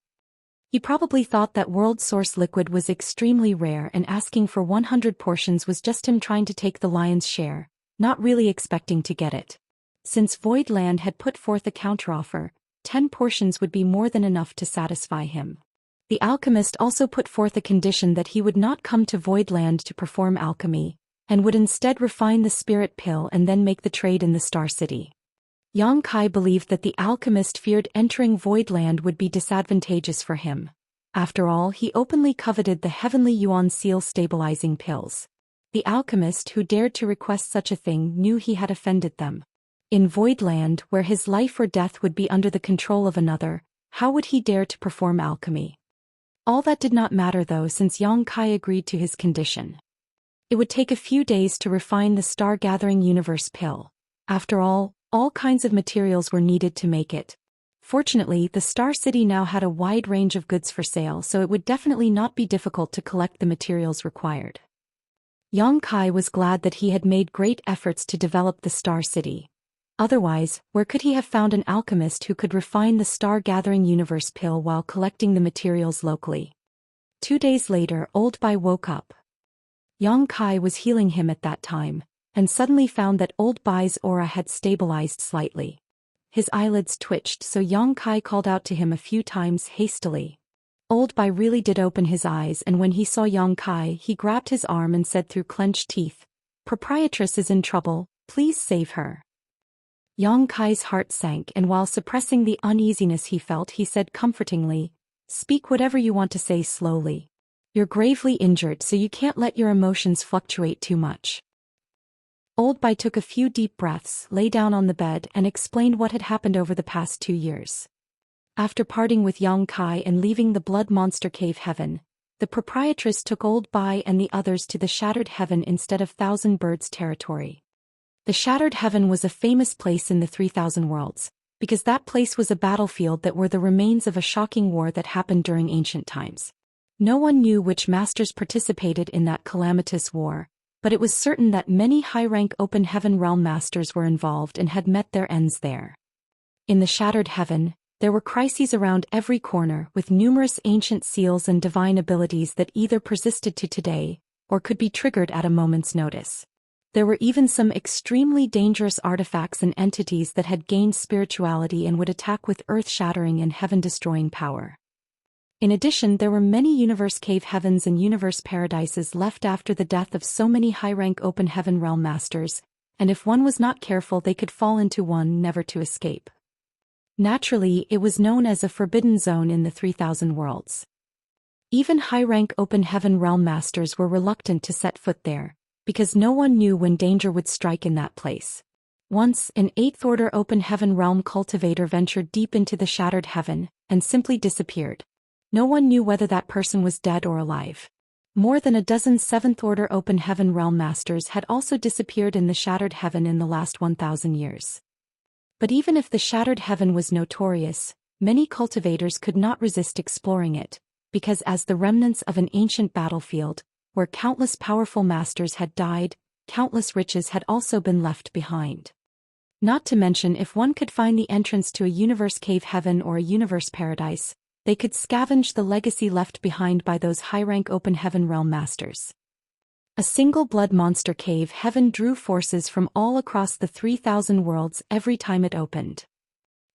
Speaker 1: He probably thought that world source liquid was extremely rare and asking for 100 portions was just him trying to take the lion's share, not really expecting to get it. Since Voidland had put forth a counteroffer, 10 portions would be more than enough to satisfy him. The alchemist also put forth a condition that he would not come to Voidland to perform alchemy, and would instead refine the spirit pill and then make the trade in the Star City. Yang Kai believed that the alchemist feared entering Voidland would be disadvantageous for him. After all, he openly coveted the Heavenly Yuan Seal stabilizing pills. The alchemist who dared to request such a thing knew he had offended them. In Voidland, where his life or death would be under the control of another, how would he dare to perform alchemy? All that did not matter though, since Yang Kai agreed to his condition. It would take a few days to refine the star-gathering universe pill. After all kinds of materials were needed to make it. Fortunately, the Star City now had a wide range of goods for sale, so it would definitely not be difficult to collect the materials required. Yang Kai was glad that he had made great efforts to develop the Star City. Otherwise, where could he have found an alchemist who could refine the star-gathering universe pill while collecting the materials locally? 2 days later, Old Bai woke up. Yang Kai was healing him at that time, and suddenly found that Old Bai's aura had stabilized slightly. His eyelids twitched, so Yang Kai called out to him a few times hastily. Old Bai really did open his eyes, and when he saw Yang Kai, he grabbed his arm and said through clenched teeth, "Proprietress is in trouble, please save her." Yang Kai's heart sank, and while suppressing the uneasiness he felt, he said comfortingly, "Speak whatever you want to say slowly. You're gravely injured, so you can't let your emotions fluctuate too much." Old Bai took a few deep breaths, lay down on the bed, and explained what had happened over the past 2 years. After parting with Yang Kai and leaving the Blood Monster Cave Heaven, the proprietress took Old Bai and the others to the Shattered Heaven instead of Thousand Birds territory. The Shattered Heaven was a famous place in the 3000 worlds, because that place was a battlefield that were the remains of a shocking war that happened during ancient times. No one knew which masters participated in that calamitous war, but it was certain that many high-rank Open Heaven realm masters were involved and had met their ends there. In the Shattered Heaven, there were crises around every corner, with numerous ancient seals and divine abilities that either persisted to today, or could be triggered at a moment's notice. There were even some extremely dangerous artifacts and entities that had gained spirituality and would attack with earth-shattering and heaven-destroying power. In addition, there were many universe cave heavens and universe paradises left after the death of so many high-rank Open Heaven realm masters, and if one was not careful they could fall into one never to escape. Naturally, it was known as a forbidden zone in the 3000 worlds. Even high-rank Open Heaven realm masters were reluctant to set foot there, because no one knew when danger would strike in that place. Once, an 8th Order Open Heaven Realm cultivator ventured deep into the Shattered Heaven, and simply disappeared. No one knew whether that person was dead or alive. More than a dozen 7th Order Open Heaven Realm Masters had also disappeared in the Shattered Heaven in the last 1,000 years. But even if the Shattered Heaven was notorious, many cultivators could not resist exploring it, because as the remnants of an ancient battlefield, where countless powerful masters had died, countless riches had also been left behind. Not to mention, if one could find the entrance to a universe cave heaven or a universe paradise, they could scavenge the legacy left behind by those high-rank Open Heaven Realm Masters. A single blood monster cave heaven drew forces from all across the 3,000 worlds every time it opened.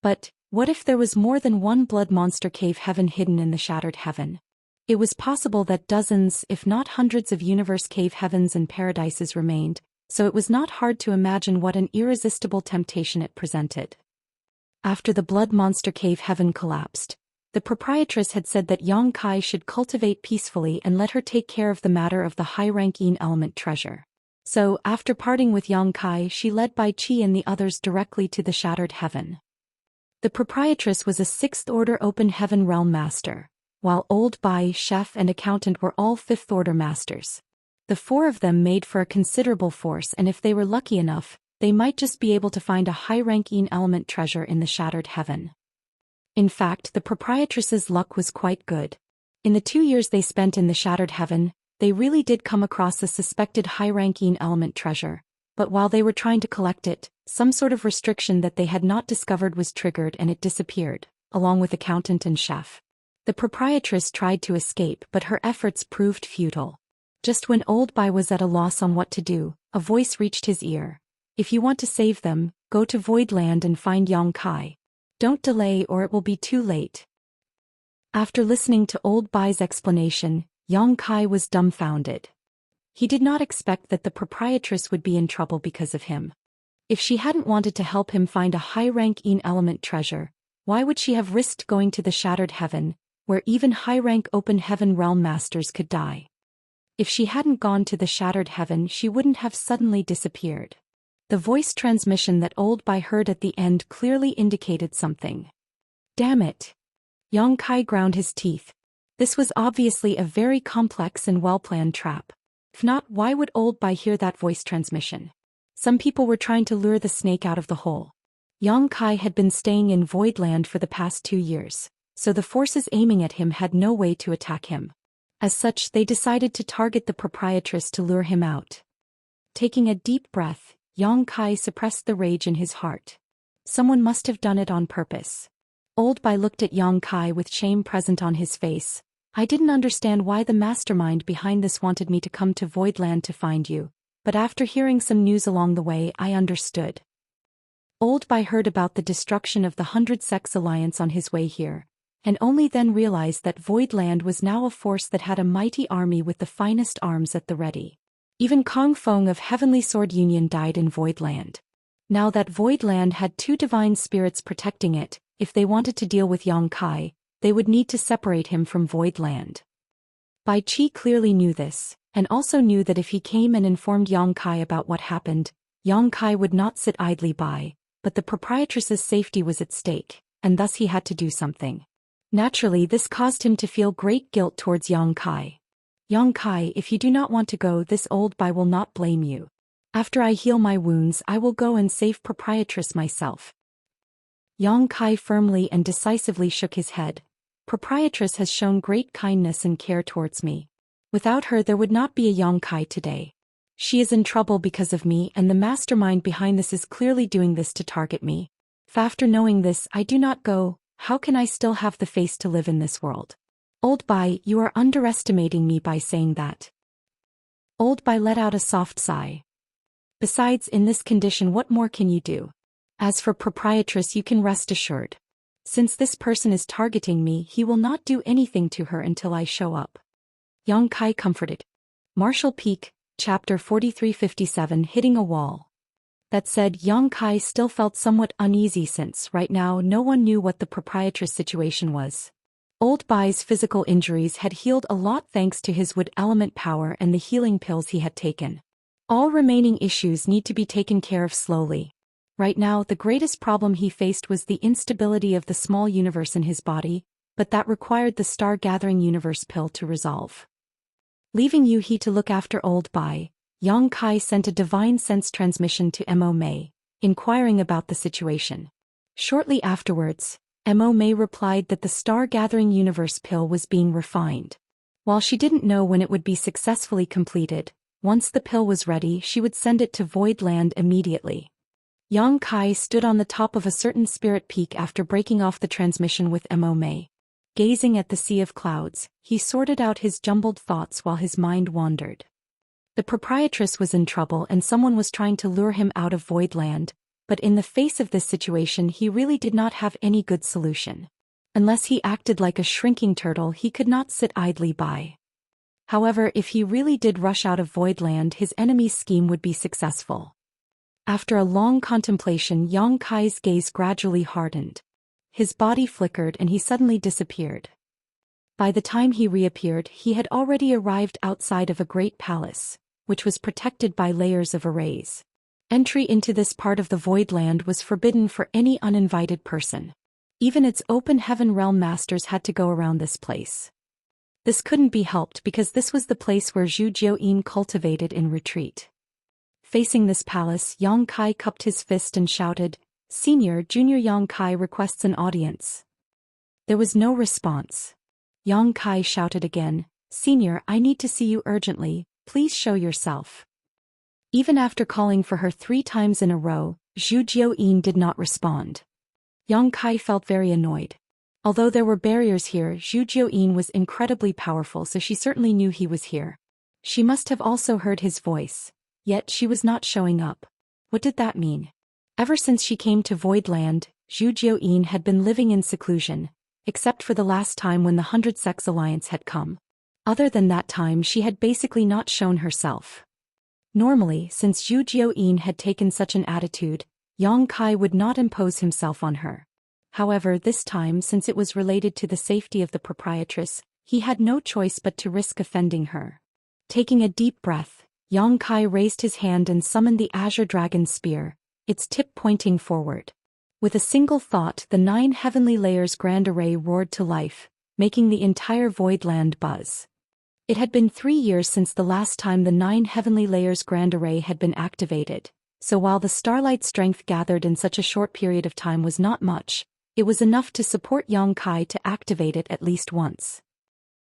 Speaker 1: But what if there was more than one blood monster cave heaven hidden in the Shattered Heaven? It was possible that dozens, if not hundreds of universe cave heavens and paradises remained, so it was not hard to imagine what an irresistible temptation it presented. After the blood monster cave heaven collapsed, the proprietress had said that Xianxia should cultivate peacefully and let her take care of the matter of the high-ranking element treasure. So, after parting with Xianxia, she led Bai Qi and the others directly to the Shattered Heaven. The proprietress was a 6th Order Open Heaven Realm Master, while Old Bai, Chef and Accountant were all 5th Order Masters. The 4 of them made for a considerable force, and if they were lucky enough, they might just be able to find a high-ranking element treasure in the Shattered Heaven. In fact, the proprietress's luck was quite good. In the 2 years they spent in the Shattered Heaven, they really did come across a suspected high-ranking element treasure, but while they were trying to collect it, some sort of restriction that they had not discovered was triggered and it disappeared, along with Accountant and Chef. The proprietress tried to escape, but her efforts proved futile. Just when Old Bai was at a loss on what to do, a voice reached his ear. If you want to save them, go to Voidland and find Xianxia. Don't delay or it will be too late. After listening to Old Bai's explanation, Xianxia was dumbfounded. He did not expect that the proprietress would be in trouble because of him. If she hadn't wanted to help him find a high-ranking element treasure, why would she have risked going to the Shattered Heaven, where even high-rank Open Heaven Realm Masters could die? If she hadn't gone to the Shattered Heaven, she wouldn't have suddenly disappeared. The voice transmission that Old Bai heard at the end clearly indicated something. Damn it! Xianxia ground his teeth. This was obviously a very complex and well-planned trap. If not, why would Old Bai hear that voice transmission? Some people were trying to lure the snake out of the hole. Xianxia had been staying in Voidland for the past 2 years, so the forces aiming at him had no way to attack him. As such, they decided to target the proprietress to lure him out. Taking a deep breath, Xianxia suppressed the rage in his heart. Someone must have done it on purpose. Old Bai looked at Xianxia with shame present on his face. I didn't understand why the mastermind behind this wanted me to come to Voidland to find you, but after hearing some news along the way, I understood. Old Bai heard about the destruction of the 100 Sects Alliance on his way here, and only then realized that Voidland was now a force that had a mighty army with the finest arms at the ready. Even Kong Feng of Heavenly Sword Union died in Voidland. Now that Voidland had 2 divine spirits protecting it, if they wanted to deal with Xianxia, they would need to separate him from Voidland. Bai Qi clearly knew this, and also knew that if he came and informed Xianxia about what happened, Xianxia would not sit idly by, but the proprietress's safety was at stake, and thus he had to do something. Naturally, this caused him to feel great guilt towards Xianxia. Xianxia, if you do not want to go, this Old Bai will not blame you. After I heal my wounds, I will go and save proprietress myself. Xianxia firmly and decisively shook his head. Proprietress has shown great kindness and care towards me. Without her there would not be a Xianxia today. She is in trouble because of me, and the mastermind behind this is clearly doing this to target me. If after knowing this I do not go, how can I still have the face to live in this world? Old Bai, you are underestimating me by saying that. Old Bai let out a soft sigh. Besides, in this condition, what more can you do? As for proprietress, you can rest assured. Since this person is targeting me, he will not do anything to her until I show up. Xianxia comforted. Martial Peak, Chapter 4357, Hitting a Wall. That said, Xianxia still felt somewhat uneasy since, right now, no one knew what the proprietress' situation was. Old Bai's physical injuries had healed a lot thanks to his wood element power and the healing pills he had taken. All remaining issues need to be taken care of slowly. Right now, the greatest problem he faced was the instability of the small universe in his body, but that required the star-gathering universe pill to resolve. Leaving Yu He to look after old Bai, Yang Kai sent a divine sense transmission to Mo Mei, inquiring about the situation. Shortly afterwards, Mo Mei replied that the star-gathering universe pill was being refined. While she didn't know when it would be successfully completed, once the pill was ready she would send it to Void Land immediately. Yang Kai stood on the top of a certain spirit peak after breaking off the transmission with Mo Mei. Gazing at the sea of clouds, he sorted out his jumbled thoughts while his mind wandered. The proprietress was in trouble and someone was trying to lure him out of Void Land, but in the face of this situation he really did not have any good solution. Unless he acted like a shrinking turtle he could not sit idly by. However, if he really did rush out of Void Land his enemy's scheme would be successful. After a long contemplation Yang Kai's gaze gradually hardened. His body flickered and he suddenly disappeared. By the time he reappeared he had already arrived outside of a great palace, which was protected by layers of arrays. Entry into this part of the Void Land was forbidden for any uninvited person. Even its open heaven realm masters had to go around this place. This couldn't be helped because this was the place where Zhou Xian cultivated in retreat. Facing this palace, Yang Kai cupped his fist and shouted, "Senior Junior Yang Kai requests an audience." There was no response. Yang Kai shouted again, "Senior, I need to see you urgently, please show yourself." Even after calling for her 3 times in a row, Zhou Xian did not respond. Yang Kai felt very annoyed. Although there were barriers here, Zhou Xian was incredibly powerful so she certainly knew he was here. She must have also heard his voice. Yet she was not showing up. What did that mean? Ever since she came to Void Land, Zhou Xian had been living in seclusion, except for the last time when the 100 Sex Alliance had come. Other than that time she had basically not shown herself. Normally, since Zhou Xian had taken such an attitude, Yang Kai would not impose himself on her. However, this time since it was related to the safety of the proprietress, he had no choice but to risk offending her. Taking a deep breath, Yang Kai raised his hand and summoned the Azure Dragon Spear, its tip pointing forward. With a single thought the 9 heavenly layers grand array roared to life, making the entire Void Land buzz. It had been 3 years since the last time the 9 heavenly layers grand array had been activated, so while the starlight strength gathered in such a short period of time was not much, it was enough to support Yang Kai to activate it at least once.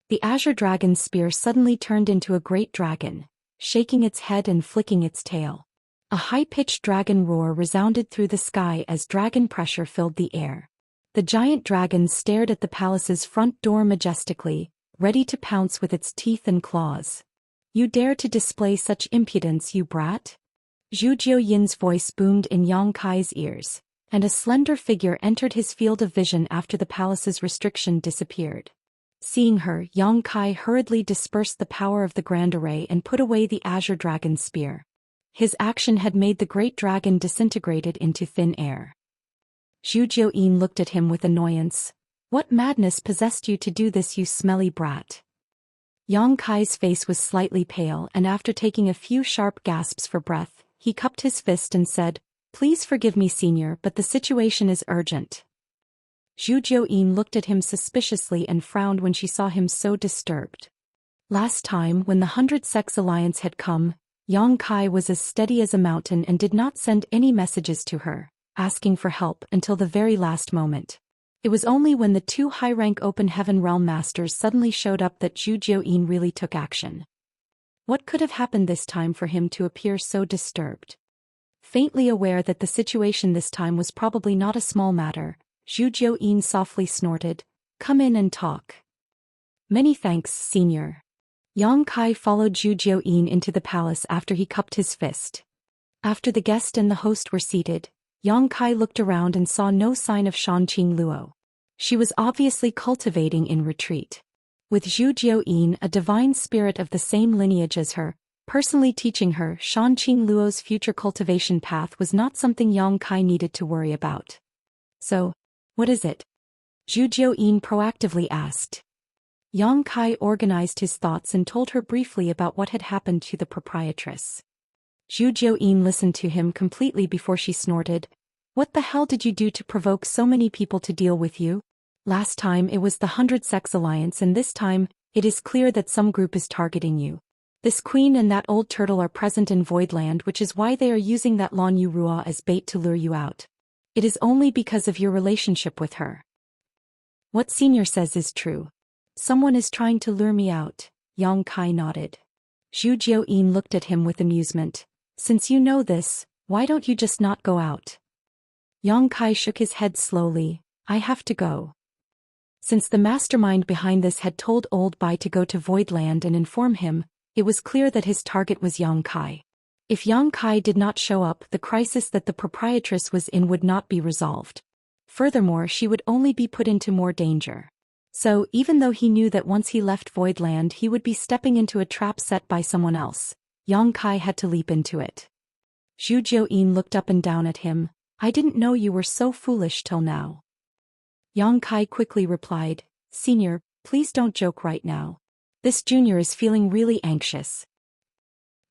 Speaker 1: The Azure Dragon Spear suddenly turned into a great dragon, shaking its head and flicking its tail. A high-pitched dragon roar resounded through the sky as dragon pressure filled the air. The giant dragon stared at the palace's front door majestically, ready to pounce with its teeth and claws. "You dare to display such impudence, you brat?" Zhou Xian's voice boomed in Yang Kai's ears, and a slender figure entered his field of vision after the palace's restriction disappeared. Seeing her, Yang Kai hurriedly dispersed the power of the Grand Array and put away the Azure Dragon Spear. His action had made the great dragon disintegrated into thin air. Zhou Xian looked at him with annoyance. "What madness possessed you to do this, you smelly brat?" Yang Kai's face was slightly pale and after taking a few sharp gasps for breath, he cupped his fist and said, "Please forgive me, senior, but the situation is urgent." Zhou Xian looked at him suspiciously and frowned when she saw him so disturbed. Last time, when the 100 Sex Alliance had come, Yang Kai was as steady as a mountain and did not send any messages to her, asking for help until the very last moment. It was only when the 2 high-rank Open Heaven Realm Masters suddenly showed up that Zhou Xian really took action. What could have happened this time for him to appear so disturbed? Faintly aware that the situation this time was probably not a small matter, Zhou Xian softly snorted, "Come in and talk." "Many thanks, senior." Yang Kai followed Zhou Xian into the palace after he cupped his fist. After the guest and the host were seated, Yang Kai looked around and saw no sign of Shanqing Luo. She was obviously cultivating in retreat. With Zhou Xian, a divine spirit of the same lineage as her, personally teaching her, Shanqing Luo's future cultivation path was not something Yang Kai needed to worry about. "So, what is it?" Zhou Xian proactively asked. Yang Kai organized his thoughts and told her briefly about what had happened to the proprietress. Zhu Xian listened to him completely before she snorted. What the hell did you do to provoke so many people to deal with you? Last time it was the 100 Sex Alliance, and this time, it is clear that some group is targeting you. This queen and that old turtle are present in Voidland, which is why they are using that Lan Yu Rua as bait to lure you out. It is only because of your relationship with her. What Senior says is true. Someone is trying to lure me out, Yang Kai nodded. Zhu Xian looked at him with amusement. Since you know this, why don't you just not go out? Yang Kai shook his head slowly. I have to go. Since the mastermind behind this had told Old Bai to go to Voidland and inform him, it was clear that his target was Yang Kai. If Yang Kai did not show up, the crisis that the proprietress was in would not be resolved. Furthermore, she would only be put into more danger. So, even though he knew that once he left Voidland he would be stepping into a trap set by someone else, Yang Kai had to leap into it. Zhu Xian looked up and down at him. I didn't know you were so foolish till now. Yang Kai quickly replied, Senior, please don't joke right now. This junior is feeling really anxious.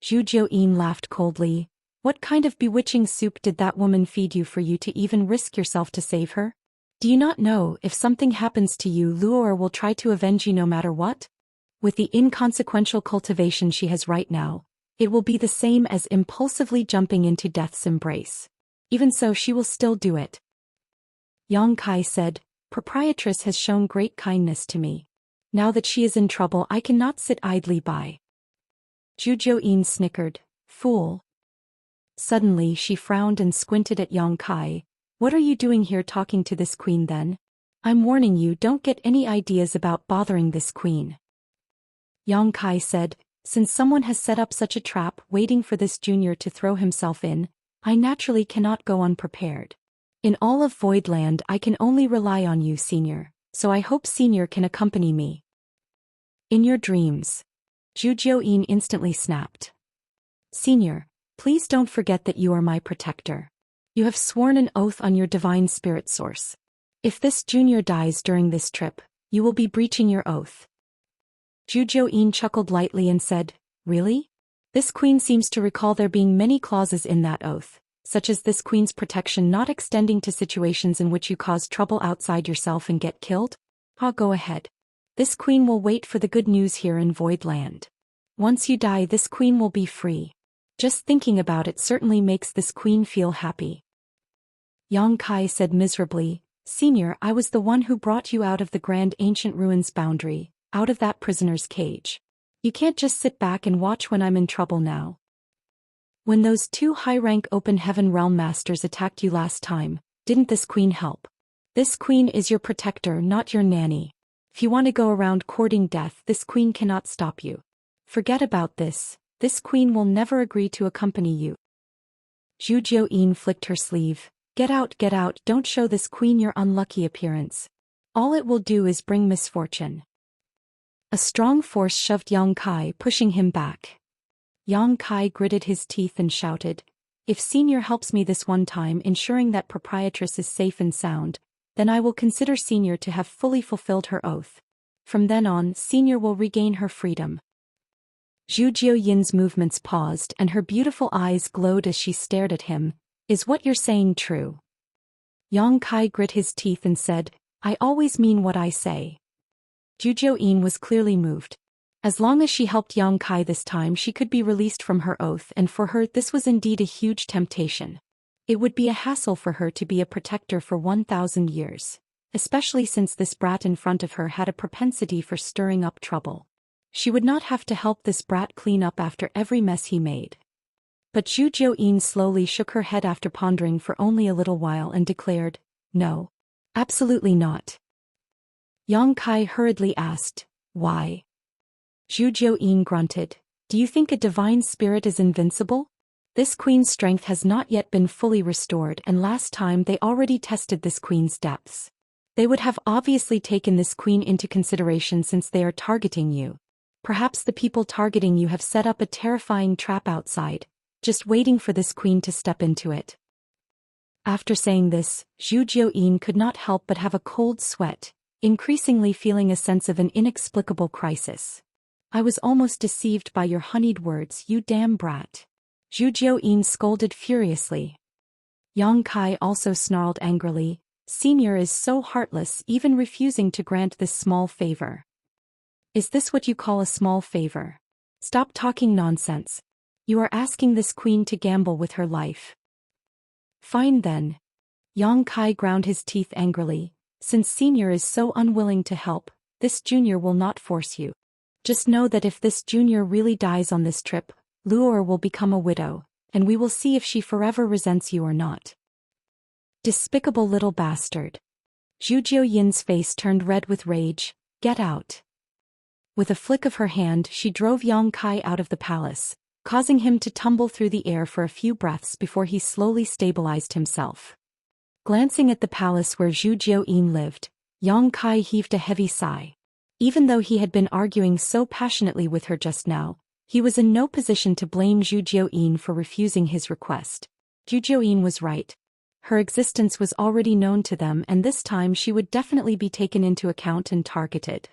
Speaker 1: Zhu Xian laughed coldly. What kind of bewitching soup did that woman feed you for you to even risk yourself to save her? Do you not know if something happens to you, Luor will try to avenge you no matter what? With the inconsequential cultivation she has right now, it will be the same as impulsively jumping into death's embrace. Even so, she will still do it. Yang Kai said, Proprietress has shown great kindness to me. Now that she is in trouble, I cannot sit idly by. Zhu Xian snickered. Fool. Suddenly she frowned and squinted at Yang Kai. What are you doing here talking to this queen then? I'm warning you, don't get any ideas about bothering this queen. Yang Kai said, since someone has set up such a trap waiting for this junior to throw himself in, I naturally cannot go unprepared. In all of Voidland I can only rely on you, Senior, so I hope Senior can accompany me. In your dreams. Zhu Xian instantly snapped. Senior, please don't forget that you are my protector. You have sworn an oath on your divine spirit source. If this junior dies during this trip, you will be breaching your oath. Zhu Xian chuckled lightly and said, Really? This queen seems to recall there being many clauses in that oath, such as this queen's protection not extending to situations in which you cause trouble outside yourself and get killed? Go ahead. This queen will wait for the good news here in Voidland. Once you die, this queen will be free. Just thinking about it certainly makes this queen feel happy. Yang Kai said miserably, Senior, I was the one who brought you out of the grand ancient ruins boundary, out of that prisoner's cage. You can't just sit back and watch when I'm in trouble now. When those two high-rank open heaven realm masters attacked you last time, didn't this queen help? This queen is your protector, not your nanny. If you want to go around courting death, this queen cannot stop you. Forget about this. This queen will never agree to accompany you. Zhu Xian flicked her sleeve. Get out, don't show this queen your unlucky appearance. All it will do is bring misfortune. A strong force shoved Yang Kai, pushing him back. Yang Kai gritted his teeth and shouted, If Senior helps me this one time ensuring that proprietress is safe and sound, then I will consider Senior to have fully fulfilled her oath. From then on, Senior will regain her freedom. Zhu Xian's movements paused and her beautiful eyes glowed as she stared at him. Is what you're saying true? Yang Kai grit his teeth and said, I always mean what I say. Zhu Xian was clearly moved. As long as she helped Yang Kai this time, she could be released from her oath, and for her this was indeed a huge temptation. It would be a hassle for her to be a protector for 1,000 years, especially since this brat in front of her had a propensity for stirring up trouble. She would not have to help this brat clean up after every mess he made. But Zhu Xian slowly shook her head after pondering for only a little while and declared, No. Absolutely not. Yang Kai hurriedly asked, Why? Zhu Xian grunted. Do you think a divine spirit is invincible? This queen's strength has not yet been fully restored, and last time they already tested this queen's depths. They would have obviously taken this queen into consideration since they are targeting you. Perhaps the people targeting you have set up a terrifying trap outside, just waiting for this queen to step into it. After saying this, Zhu Xian could not help but have a cold sweat, increasingly feeling a sense of an inexplicable crisis. I was almost deceived by your honeyed words, you damn brat. Zhu Xian scolded furiously. Yang Kai also snarled angrily, "Senior is so heartless, even refusing to grant this small favor. Is this what you call a small favor? Stop talking nonsense. You are asking this queen to gamble with her life." "Fine then." Yang Kai ground his teeth angrily. "Since Senior is so unwilling to help, this junior will not force you. Just know that if this junior really dies on this trip, Luor will become a widow, and we will see if she forever resents you or not." "Despicable little bastard." Zhu Xian's face turned red with rage. "Get out." With a flick of her hand, she drove Yang Kai out of the palace, causing him to tumble through the air for a few breaths before he slowly stabilized himself. Glancing at the palace where Zhu Xian lived, Yang Kai heaved a heavy sigh. Even though he had been arguing so passionately with her just now, he was in no position to blame Zhu Xian for refusing his request. Zhu Xian was right. Her existence was already known to them, and this time she would definitely be taken into account and targeted.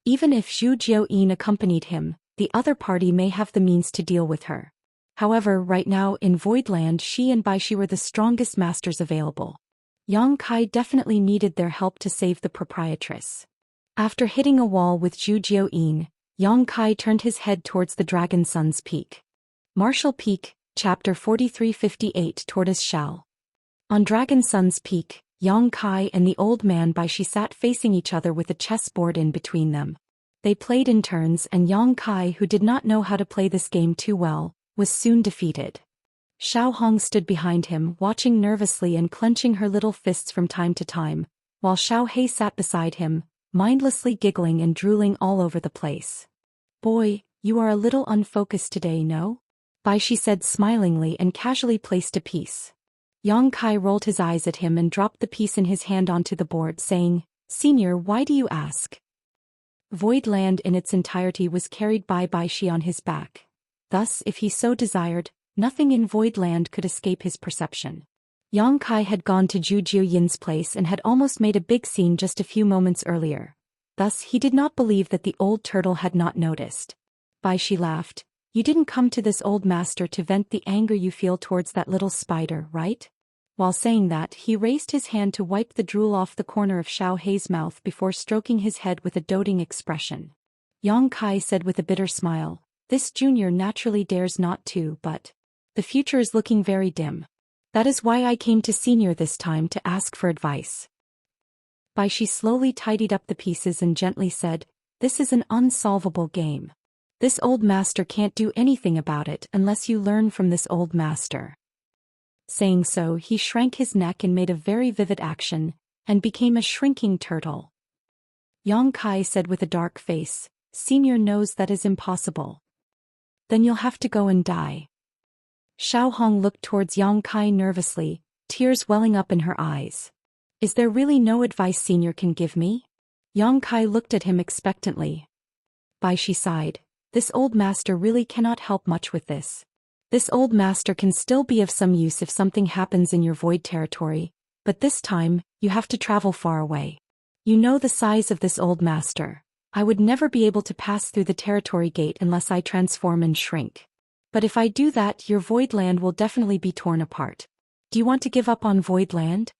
Speaker 1: Even if Zhu Xian accompanied him, the other party may have the means to deal with her. However, right now in Voidland, she and Baishi were the strongest masters available. Yang Kai definitely needed their help to save the proprietress. After hitting a wall with Zhu Xian, Yang Kai turned his head towards the Dragon Sun's peak. Martial Peak, Chapter 4358 Tortoise Shell. On Dragon Sun's peak, Yang Kai and the old man Baishi sat facing each other with a chessboard in between them. They played in turns, and Yang Kai, who did not know how to play this game too well, was soon defeated. Xiao Hong stood behind him, watching nervously and clenching her little fists from time to time, while Xiao Hei sat beside him, mindlessly giggling and drooling all over the place. "Boy, you are a little unfocused today, no?" Baishi said smilingly and casually placed a piece. Yang Kai rolled his eyes at him and dropped the piece in his hand onto the board, saying, "Senior, why do you ask?" Voidland in its entirety was carried by Baishi on his back. Thus, if he so desired, nothing in Voidland could escape his perception. Yang Kai had gone to Zhu Xian's place and had almost made a big scene just a few moments earlier. Thus, he did not believe that the old turtle had not noticed. Baishi laughed. "You didn't come to this old master to vent the anger you feel towards that little spider, right?" While saying that, he raised his hand to wipe the drool off the corner of Xiao Hei's mouth before stroking his head with a doting expression. Yang Kai said with a bitter smile, "This junior naturally dares not to, but the future is looking very dim. That is why I came to Senior this time to ask for advice." Baishi slowly tidied up the pieces and gently said, "This is an unsolvable game. This old master can't do anything about it unless you learn from this old master." Saying so, he shrank his neck and made a very vivid action, and became a shrinking turtle. Yang Kai said with a dark face, "Senior knows that is impossible. Then you'll have to go and die." Xiao Hong looked towards Yang Kai nervously, tears welling up in her eyes. "Is there really no advice Senior can give me?" Yang Kai looked at him expectantly. Baishi sighed. "This old master really cannot help much with this. This old master can still be of some use if something happens in your void territory, but this time, you have to travel far away. You know the size of this old master. I would never be able to pass through the territory gate unless I transform and shrink. But if I do that, your void land will definitely be torn apart. Do you want to give up on void land?"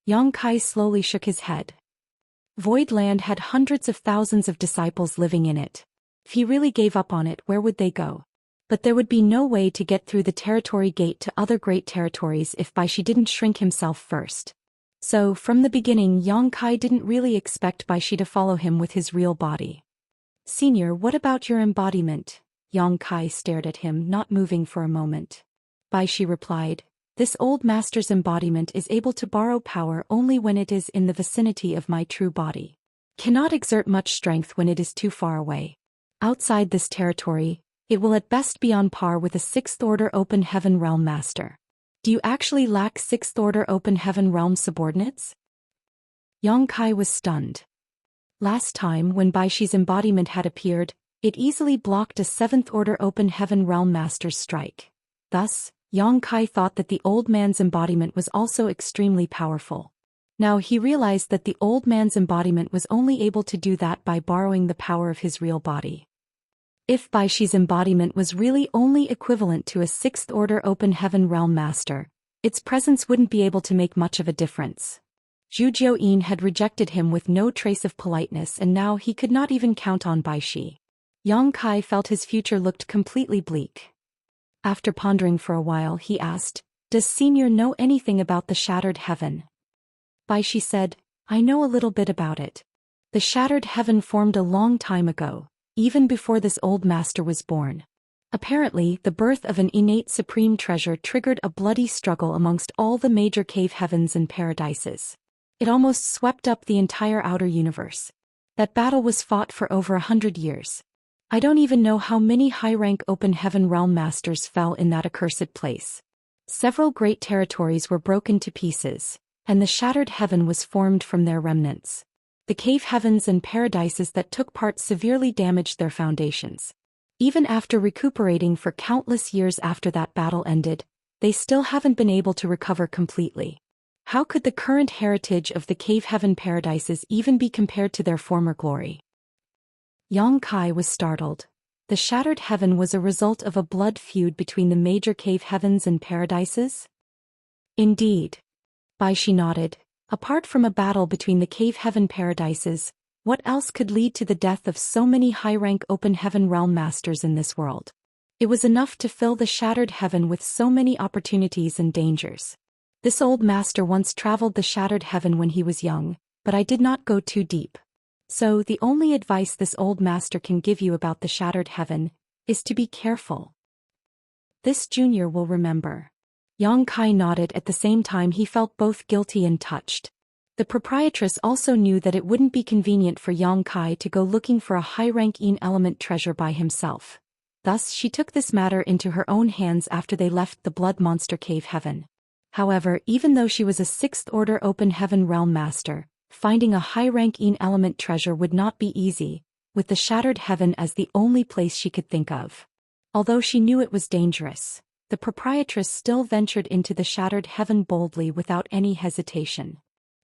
Speaker 1: Yang Kai slowly shook his head. Void land had hundreds of thousands of disciples living in it. If he really gave up on it, where would they go? But there would be no way to get through the territory gate to other great territories if Baishi didn't shrink himself first. So, from the beginning, Yang Kai didn't really expect Baishi to follow him with his real body. "Senior, what about your embodiment?" Yang Kai stared at him, not moving for a moment. Baishi replied, "This old master's embodiment is able to borrow power only when it is in the vicinity of my true body. Cannot exert much strength when it is too far away. Outside this territory, it will at best be on par with a 6th Order Open Heaven Realm Master. Do you actually lack 6th Order Open Heaven Realm subordinates?" Yang Kai was stunned. Last time when Baishi's embodiment had appeared, it easily blocked a 7th Order Open Heaven Realm Master's strike. Thus, Yang Kai thought that the old man's embodiment was also extremely powerful. Now he realized that the old man's embodiment was only able to do that by borrowing the power of his real body. If Baishi's embodiment was really only equivalent to a sixth-order open heaven realm master, its presence wouldn't be able to make much of a difference. Zhu Xian had rejected him with no trace of politeness, and now he could not even count on Baishi. Yang Kai felt his future looked completely bleak. After pondering for a while, he asked, "Does Senior know anything about the Shattered Heaven?" Baishi said, "I know a little bit about it. The Shattered Heaven formed a long time ago, even before this old master was born. Apparently, the birth of an innate supreme treasure triggered a bloody struggle amongst all the major cave heavens and paradises. It almost swept up the entire outer universe. That battle was fought for over 100 years. I don't even know how many high-rank open heaven realm masters fell in that accursed place. Several great territories were broken to pieces, and the Shattered Heaven was formed from their remnants. The cave heavens and paradises that took part severely damaged their foundations. Even after recuperating for countless years after that battle ended, they still haven't been able to recover completely. How could the current heritage of the cave heaven paradises even be compared to their former glory?" Yang Kai was startled. The Shattered Heaven was a result of a blood feud between the major cave heavens and paradises? Indeed. Baishi nodded. Apart from a battle between the cave heaven paradises, what else could lead to the death of so many high-rank open heaven realm masters in this world? It was enough to fill the Shattered Heaven with so many opportunities and dangers. This old master once traveled the Shattered Heaven when he was young, but I did not go too deep. So the only advice this old master can give you about the Shattered Heaven is to be careful. This junior will remember. Yang Kai nodded. At the same time he felt both guilty and touched. The proprietress also knew that it wouldn't be convenient for Yang Kai to go looking for a high-rank element treasure by himself. Thus she took this matter into her own hands after they left the Blood Monster Cave Heaven. However, even though she was a sixth-order open heaven realm master, finding a high-rank element treasure would not be easy, with the Shattered Heaven as the only place she could think of. Although she knew it was dangerous, the proprietress still ventured into the Shattered Heaven boldly without any hesitation.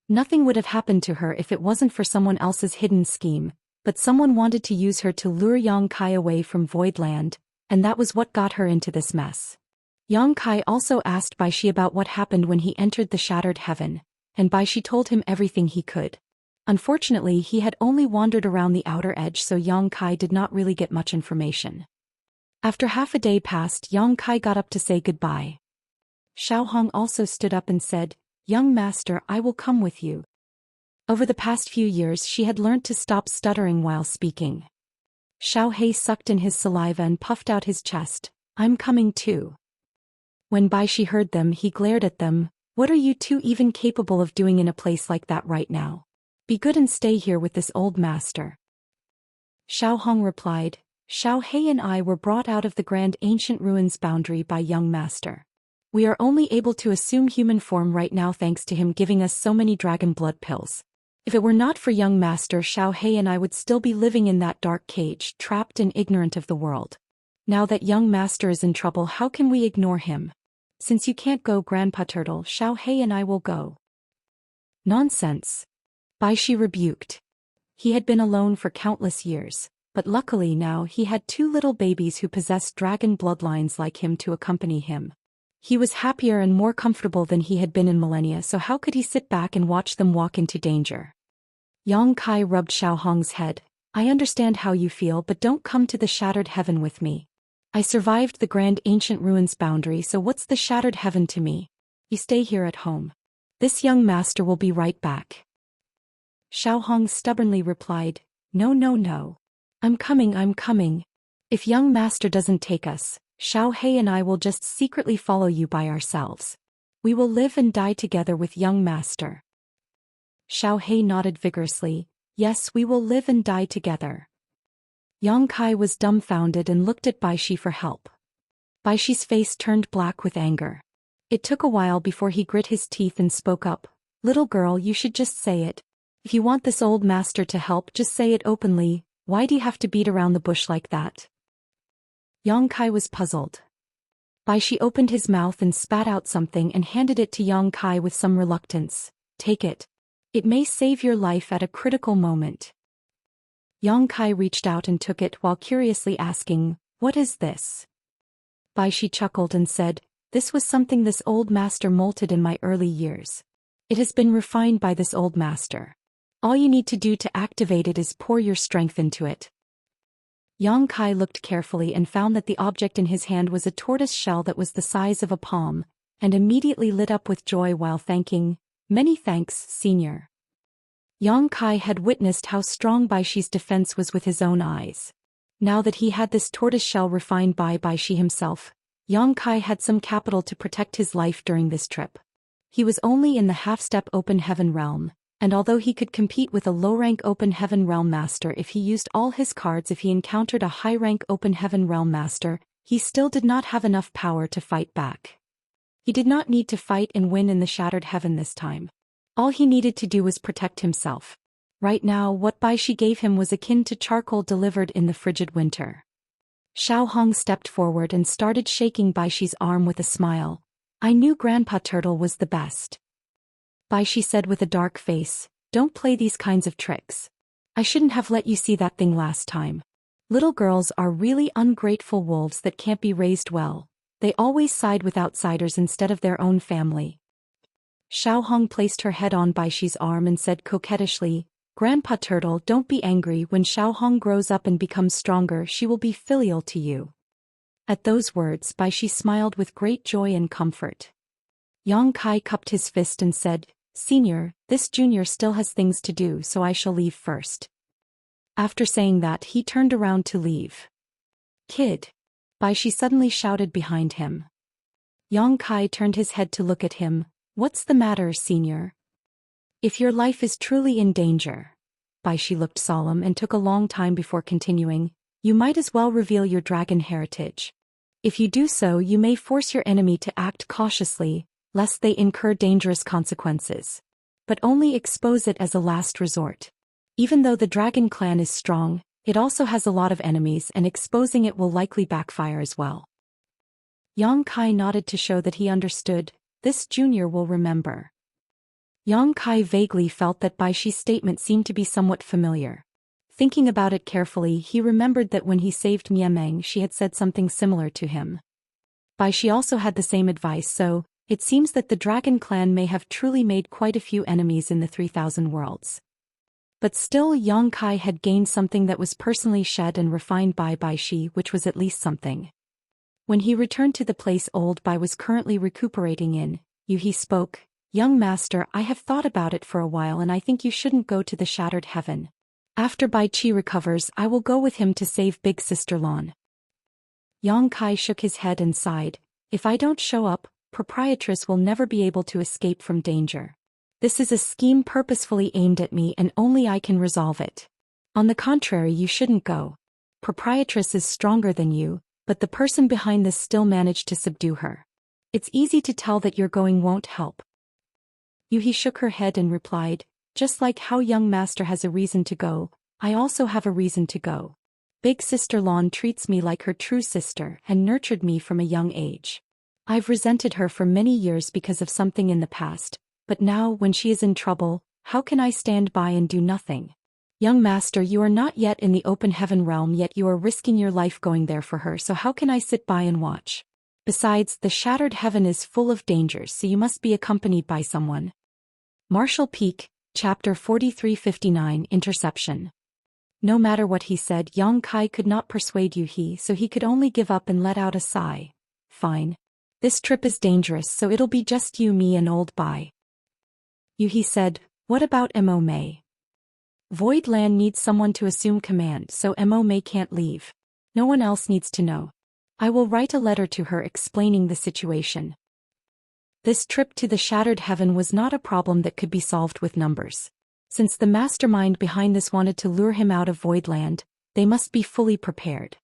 Speaker 1: Nothing would have happened to her if it wasn't for someone else's hidden scheme, but someone wanted to use her to lure Yang Kai away from Voidland, and that was what got her into this mess. Yang Kai also asked Baishi about what happened when he entered the Shattered Heaven, and Baishi told him everything he could. Unfortunately, he had only wandered around the outer edge, so Yang Kai did not really get much information. After half a day passed, Yang Kai got up to say goodbye. Xiaohong also stood up and said, "Young master, I will come with you." Over the past few years she had learnt to stop stuttering while speaking. Xiao He sucked in his saliva and puffed out his chest. "I'm coming too." When Baishi heard them, he glared at them. "What are you two even capable of doing in a place like that right now? Be good and stay here with this old master." Xiaohong replied, "Xiao He and I were brought out of the Grand Ancient Ruins boundary by young master. We are only able to assume human form right now thanks to him giving us so many dragon blood pills. If it were not for young master, Xiao He and I would still be living in that dark cage, trapped and ignorant of the world. Now that young master is in trouble, how can we ignore him? Since you can't go, Grandpa Turtle, Xiao He and I will go." "Nonsense," Baishi rebuked. He had been alone for countless years, but luckily now he had two little babies who possessed dragon bloodlines like him to accompany him. He was happier and more comfortable than he had been in millennia, so how could he sit back and watch them walk into danger? Yang Kai rubbed Xiaohong's head. "I understand how you feel, but don't come to the Shattered Heaven with me. I survived the Grand Ancient Ruins boundary, so what's the Shattered Heaven to me? You stay here at home. This young master will be right back." Xiaohong stubbornly replied, "No, no, no. I'm coming. If young master doesn't take us, Xiao He and I will just secretly follow you by ourselves. We will live and die together with young master." Xiao He nodded vigorously. "Yes, we will live and die together." Yang Kai was dumbfounded and looked at Baishi for help. Baishi's face turned black with anger. It took a while before he grit his teeth and spoke up. "Little girl, you should just say it. If you want this old master to help, just say it openly. Why do you have to beat around the bush like that?" Yang Kai was puzzled. Baishi opened his mouth and spat out something and handed it to Yang Kai with some reluctance. "Take it. It may save your life at a critical moment." Yang Kai reached out and took it while curiously asking, "What is this?" Bai Shi chuckled and said, "This was something this old master molted in my early years. It has been refined by this old master. All you need to do to activate it is pour your strength into it." Yang Kai looked carefully and found that the object in his hand was a tortoise shell that was the size of a palm, and immediately lit up with joy while thanking, "Many thanks, senior." Yang Kai had witnessed how strong Bai Shi's defense was with his own eyes. Now that he had this tortoise shell refined by Bai Shi himself, Yang Kai had some capital to protect his life during this trip. He was only in the half-step open heaven realm, and although he could compete with a low-rank open heaven realm master if he used all his cards if he encountered a high-rank open heaven realm master, he still did not have enough power to fight back. He did not need to fight and win in the shattered heaven this time. All he needed to do was protect himself. Right now what Bai Shi gave him was akin to charcoal delivered in the frigid winter. Xiao Hong stepped forward and started shaking Bai Shi's arm with a smile. "I knew Grandpa Turtle was the best." Bai Shi said with a dark face, "Don't play these kinds of tricks. I shouldn't have let you see that thing last time. Little girls are really ungrateful wolves that can't be raised well. They always side with outsiders instead of their own family." Xiao Hong placed her head on Bai Shi's arm and said coquettishly, "Grandpa Turtle, don't be angry. When Xiao Hong grows up and becomes stronger, she will be filial to you." At those words, Bai Shi smiled with great joy and comfort. Yang Kai cupped his fist and said, "Senior, this junior still has things to do, so I shall leave first." After saying that, he turned around to leave. "Kid!" Bai Shi suddenly shouted behind him. Yang Kai turned his head to look at him. "What's the matter, senior?" "If your life is truly in danger," Bai Shi looked solemn and took a long time before continuing, "you might as well reveal your dragon heritage. If you do so, you may force your enemy to act cautiously, lest they incur dangerous consequences. But only expose it as a last resort. Even though the dragon clan is strong, it also has a lot of enemies and exposing it will likely backfire as well." Yang Kai nodded to show that he understood. This junior will remember. Yang Kai vaguely felt that Bai Shi's statement seemed to be somewhat familiar. Thinking about it carefully, he remembered that when he saved Miameng she had said something similar to him. Bai Shi also had the same advice, so it seems that the Dragon Clan may have truly made quite a few enemies in the 3,000 worlds. But still Yang Kai had gained something that was personally shed and refined by Bai Shi, which was at least something. When he returned to the place old Bai was currently recuperating in, he spoke, "Young master, I have thought about it for a while and I think you shouldn't go to the Shattered Heaven. After Bai Qi recovers, I will go with him to save Big Sister Lan." Yang Kai shook his head and sighed, "If I don't show up, Proprietress will never be able to escape from danger. This is a scheme purposefully aimed at me and only I can resolve it. On the contrary, you shouldn't go. Proprietress is stronger than you, but the person behind this still managed to subdue her. It's easy to tell that your going won't help." Yuhi shook her head and replied, "Just like how young master has a reason to go, I also have a reason to go. Big Sister Lan treats me like her true sister and nurtured me from a young age. I've resented her for many years because of something in the past, but now when she is in trouble, how can I stand by and do nothing? Young master, you are not yet in the open heaven realm, yet you are risking your life going there for her, so how can I sit by and watch? Besides, the shattered heaven is full of dangers, so you must be accompanied by someone." Martial Peak, Chapter 4359, Interception. No matter what he said, Yang Kai could not persuade Yuhi, so he could only give up and let out a sigh. "Fine. This trip is dangerous, so it'll be just you, me and old Bai." Yuhi said, "What about Mo Mei? Void Land needs someone to assume command, so Mo Mei can't leave. No one else needs to know. I will write a letter to her explaining the situation." This trip to the Shattered Heaven was not a problem that could be solved with numbers. Since the mastermind behind this wanted to lure him out of Void Land, they must be fully prepared.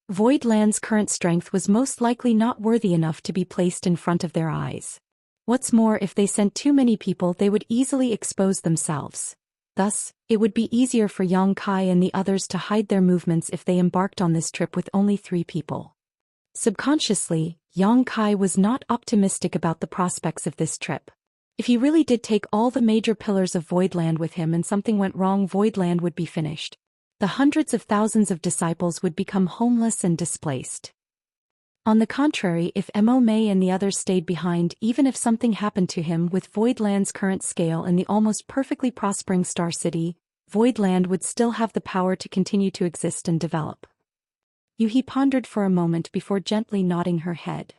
Speaker 1: Void Land's current strength was most likely not worthy enough to be placed in front of their eyes. What's more, if they sent too many people, they would easily expose themselves. Thus, it would be easier for Yang Kai and the others to hide their movements if they embarked on this trip with only 3 people. Subconsciously, Yang Kai was not optimistic about the prospects of this trip. If he really did take all the major pillars of Void Land with him and something went wrong, Void Land would be finished. the hundreds of thousands of disciples would become homeless and displaced. On the contrary, if Mo Mei and the others stayed behind, even if something happened to him with Voidland's current scale and the almost perfectly prospering Star City, Voidland would still have the power to continue to exist and develop. Yuhi pondered for a moment before gently nodding her head.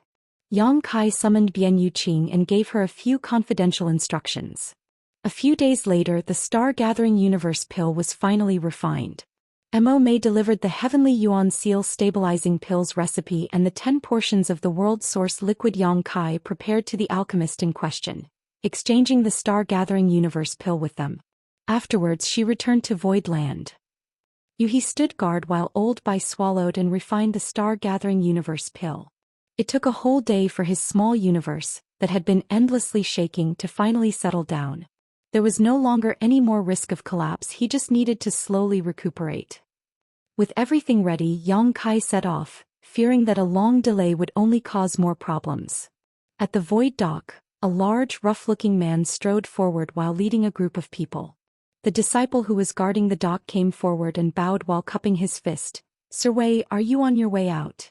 Speaker 1: Yang Kai summoned Bian Yuqing and gave her a few confidential instructions. A few days later, the Star-Gathering Universe pill was finally refined. Mo Mei delivered the Heavenly Yuan Seal stabilizing pills recipe and the 10 portions of the world source liquid Yang Kai prepared to the alchemist in question, exchanging the Star-Gathering Universe pill with them. Afterwards she returned to Voidland. Yuhi stood guard while Old Bai swallowed and refined the Star-Gathering Universe pill. It took a whole day for his small universe, that had been endlessly shaking, to finally settle down. There was no longer any more risk of collapse, he just needed to slowly recuperate. With everything ready, Yang Kai set off, fearing that a long delay would only cause more problems. At the void dock, a large, rough-looking man strode forward while leading a group of people. The disciple who was guarding the dock came forward and bowed while cupping his fist. "Sir Wei, are you on your way out?"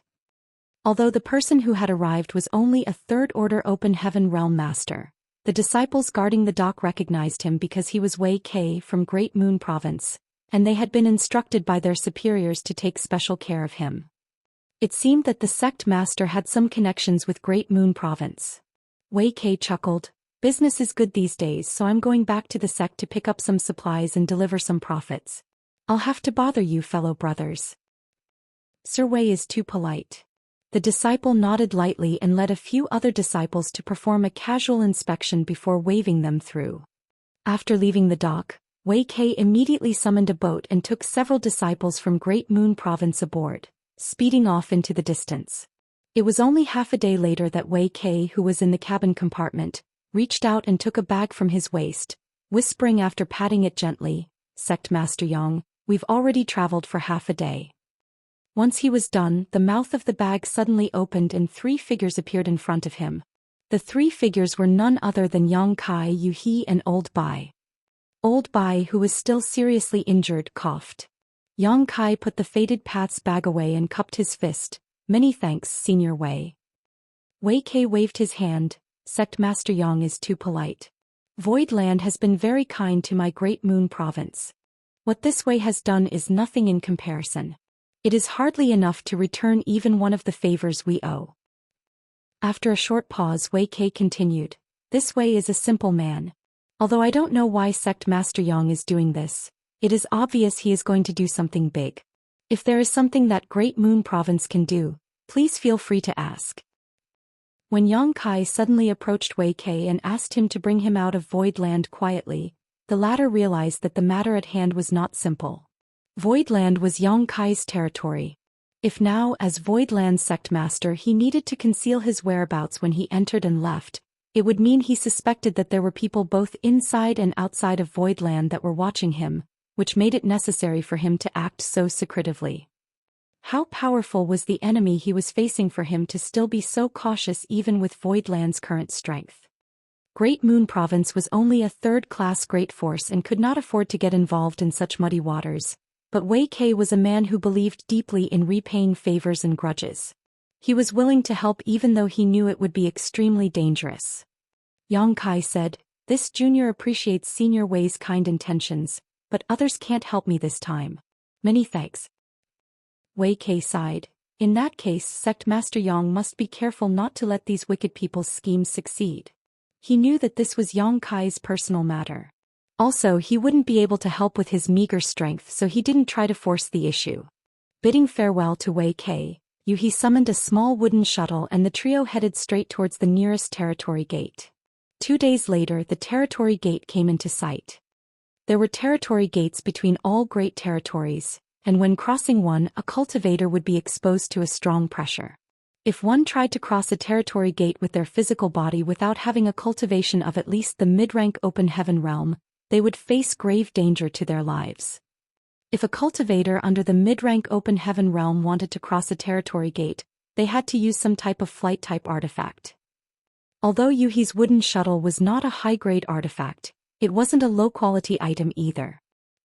Speaker 1: Although the person who had arrived was only a third-order Open Heaven Realm Master, the disciples guarding the dock recognized him because he was Wei Ke from Great Moon Province, and they had been instructed by their superiors to take special care of him. It seemed that the sect master had some connections with Great Moon Province. Wei Ke chuckled, "Business is good these days, so I'm going back to the sect to pick up some supplies and deliver some profits. I'll have to bother you, fellow brothers." Sir Wei is too polite. The disciple nodded lightly and led a few other disciples to perform a casual inspection before waving them through. After leaving the dock, Wei Ke immediately summoned a boat and took several disciples from Great Moon Province aboard, speeding off into the distance. It was only half a day later that Wei Ke, who was in the cabin compartment, reached out and took a bag from his waist, whispering after patting it gently, "Sect Master Yang, we've already traveled for half a day." Once he was done, the mouth of the bag suddenly opened and 3 figures appeared in front of him. The 3 figures were none other than Yang Kai, Yuhi and Old Bai. Old Bai, who was still seriously injured, coughed. Yang Kai put the faded path's bag away and cupped his fist. "Many thanks, Senior Wei." Wei Ke waved his hand. "Sect Master Yang is too polite. Voidland has been very kind to my Great Moon Province. What this Wei has done is nothing in comparison. It is hardly enough to return even one of the favors we owe." After a short pause, Wei Ke continued, "This Wei is a simple man. Although I don't know why Sect Master Yang is doing this, it is obvious he is going to do something big. If there is something that Great Moon Province can do, please feel free to ask." When Yang Kai suddenly approached Wei Ke and asked him to bring him out of Voidland quietly, the latter realized that the matter at hand was not simple. Voidland was Yang Kai's territory. If now, as Voidland's sect master, he needed to conceal his whereabouts when he entered and left, it would mean he suspected that there were people both inside and outside of Voidland that were watching him, which made it necessary for him to act so secretively. How powerful was the enemy he was facing for him to still be so cautious even with Voidland's current strength? Great Moon Province was only a third-class great force and could not afford to get involved in such muddy waters. But Wei Ke was a man who believed deeply in repaying favors and grudges. He was willing to help even though he knew it would be extremely dangerous. Yang Kai said, "This junior appreciates Senior Wei's kind intentions, but others can't help me this time. Many thanks." Wei Ke sighed. In that case, Sect Master Yang must be careful not to let these wicked people's schemes succeed. He knew that this was Yang Kai's personal matter. Also, he wouldn't be able to help with his meager strength, so he didn't try to force the issue. Bidding farewell to Wei Ke, Yuhi summoned a small wooden shuttle and the trio headed straight towards the nearest territory gate. 2 days later, the territory gate came into sight. There were territory gates between all great territories, and when crossing one, a cultivator would be exposed to a strong pressure. If one tried to cross a territory gate with their physical body without having a cultivation of at least the mid-rank Open Heaven realm, they would face grave danger to their lives. If a cultivator under the mid-rank Open Heaven realm wanted to cross a territory gate, they had to use some type of flight-type artifact. Although Yuhi's wooden shuttle was not a high-grade artifact, it wasn't a low-quality item either.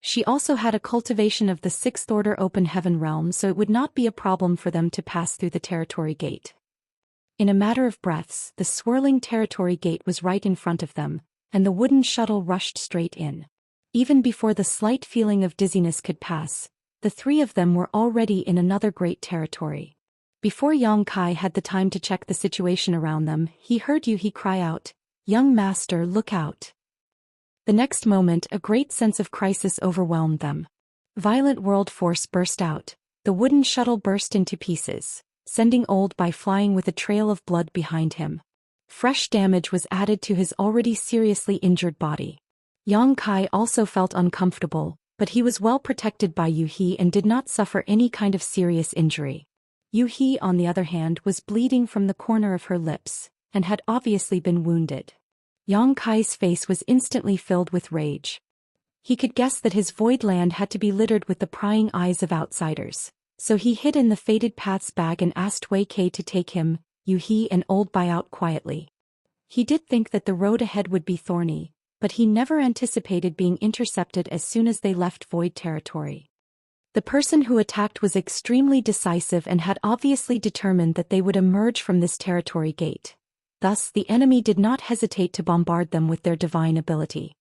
Speaker 1: She also had a cultivation of the sixth order open heaven realm, so it would not be a problem for them to pass through the territory gate. In a matter of breaths, the swirling territory gate was right in front of them, and the wooden shuttle rushed straight in. Even before the slight feeling of dizziness could pass, the three of them were already in another great territory. Before Yang Kai had the time to check the situation around them, he heard Yuhi cry out, "Young master, look out." The next moment, a great sense of crisis overwhelmed them. Violent world force burst out. The wooden shuttle burst into pieces, sending Old Bai flying with a trail of blood behind him. Fresh damage was added to his already seriously injured body. Yang Kai also felt uncomfortable, but he was well protected by Yuhi and did not suffer any kind of serious injury. Yuhi, on the other hand, was bleeding from the corner of her lips, and had obviously been wounded. Yang Kai's face was instantly filled with rage. He could guess that his void land had to be littered with the prying eyes of outsiders, so he hid in the Fated Paths bag and asked Wei Kei to take him, Yuhi and Old Bai out quietly. He did think that the road ahead would be thorny, but he never anticipated being intercepted as soon as they left void territory. The person who attacked was extremely decisive and had obviously determined that they would emerge from this territory gate. Thus, the enemy did not hesitate to bombard them with their divine ability.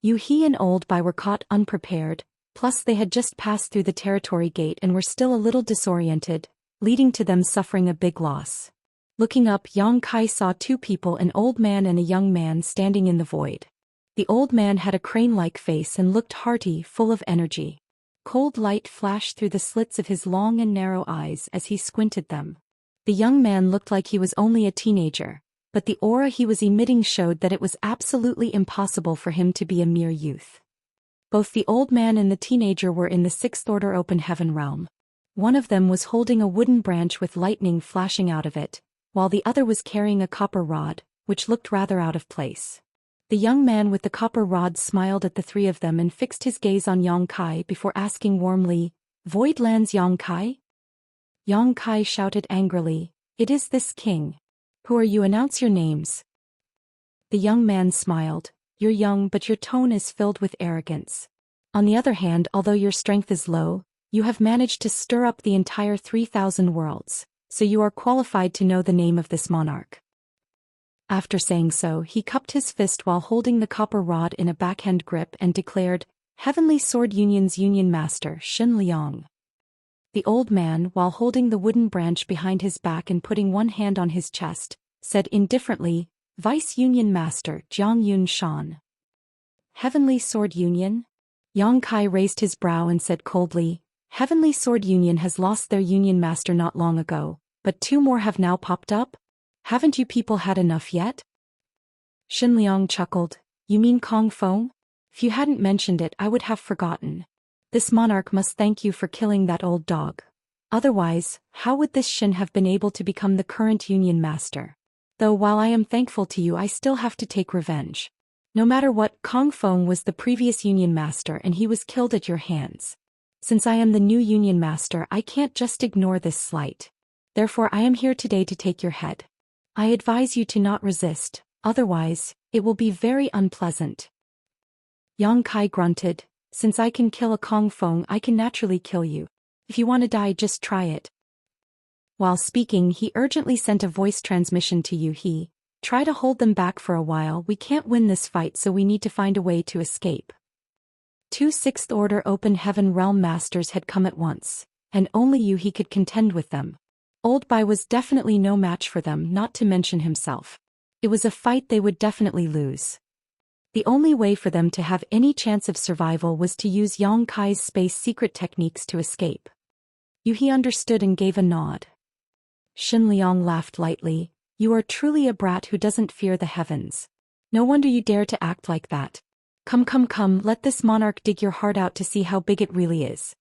Speaker 1: Yuhi and Old Bai were caught unprepared, plus they had just passed through the territory gate and were still a little disoriented, leading to them suffering a big loss. Looking up, Yang Kai saw two people, an old man and a young man, standing in the void. The old man had a crane-like face and looked hearty, full of energy. Cold light flashed through the slits of his long and narrow eyes as he squinted them. The young man looked like he was only a teenager, but the aura he was emitting showed that it was absolutely impossible for him to be a mere youth. Both the old man and the teenager were in the sixth order open heaven realm. One of them was holding a wooden branch with lightning flashing out of it, while the other was carrying a copper rod, which looked rather out of place. The young man with the copper rod smiled at the three of them and fixed his gaze on Yang Kai before asking warmly, "Void lands, Yang Kai?" Yang Kai shouted angrily, "It is this king. Who are you? Announce your names." The young man smiled, "You're young, but your tone is filled with arrogance. On the other hand, although your strength is low, you have managed to stir up the entire 3,000 worlds, so you are qualified to know the name of this monarch." After saying so, he cupped his fist while holding the copper rod in a backhand grip and declared, "Heavenly Sword Union's Union Master, Xin Liang." The old man, while holding the wooden branch behind his back and putting one hand on his chest, said indifferently, "Vice Union Master, Jiang Yun Shan." "Heavenly Sword Union?" Yang Kai raised his brow and said coldly, "Heavenly Sword Union has lost their Union Master not long ago, but two more have now popped up? Haven't you people had enough yet?" Xin Liang chuckled, "You mean Kong Feng? If you hadn't mentioned it, I would have forgotten. This monarch must thank you for killing that old dog. Otherwise, how would this Xin have been able to become the current Union Master? Though while I am thankful to you, I still have to take revenge. No matter what, Kong Feng was the previous Union Master and he was killed at your hands. Since I am the new Union Master, I can't just ignore this slight. Therefore I am here today to take your head. I advise you to not resist, otherwise, it will be very unpleasant." Yang Kai grunted, "Since I can kill a Kong Feng, I can naturally kill you. If you want to die, just try it." While speaking, he urgently sent a voice transmission to Yuhi, "Try to hold them back for a while. We can't win this fight, so we need to find a way to escape." Two sixth order open heaven realm masters had come at once, and only Yuhi could contend with them. Old Bai was definitely no match for them, not to mention himself. It was a fight they would definitely lose. The only way for them to have any chance of survival was to use Yang Kai's space secret techniques to escape. Yuhi understood and gave a nod. Xin Liang laughed lightly, "You are truly a brat who doesn't fear the heavens. No wonder you dare to act like that. Come, let this monarch dig your heart out to see how big it really is."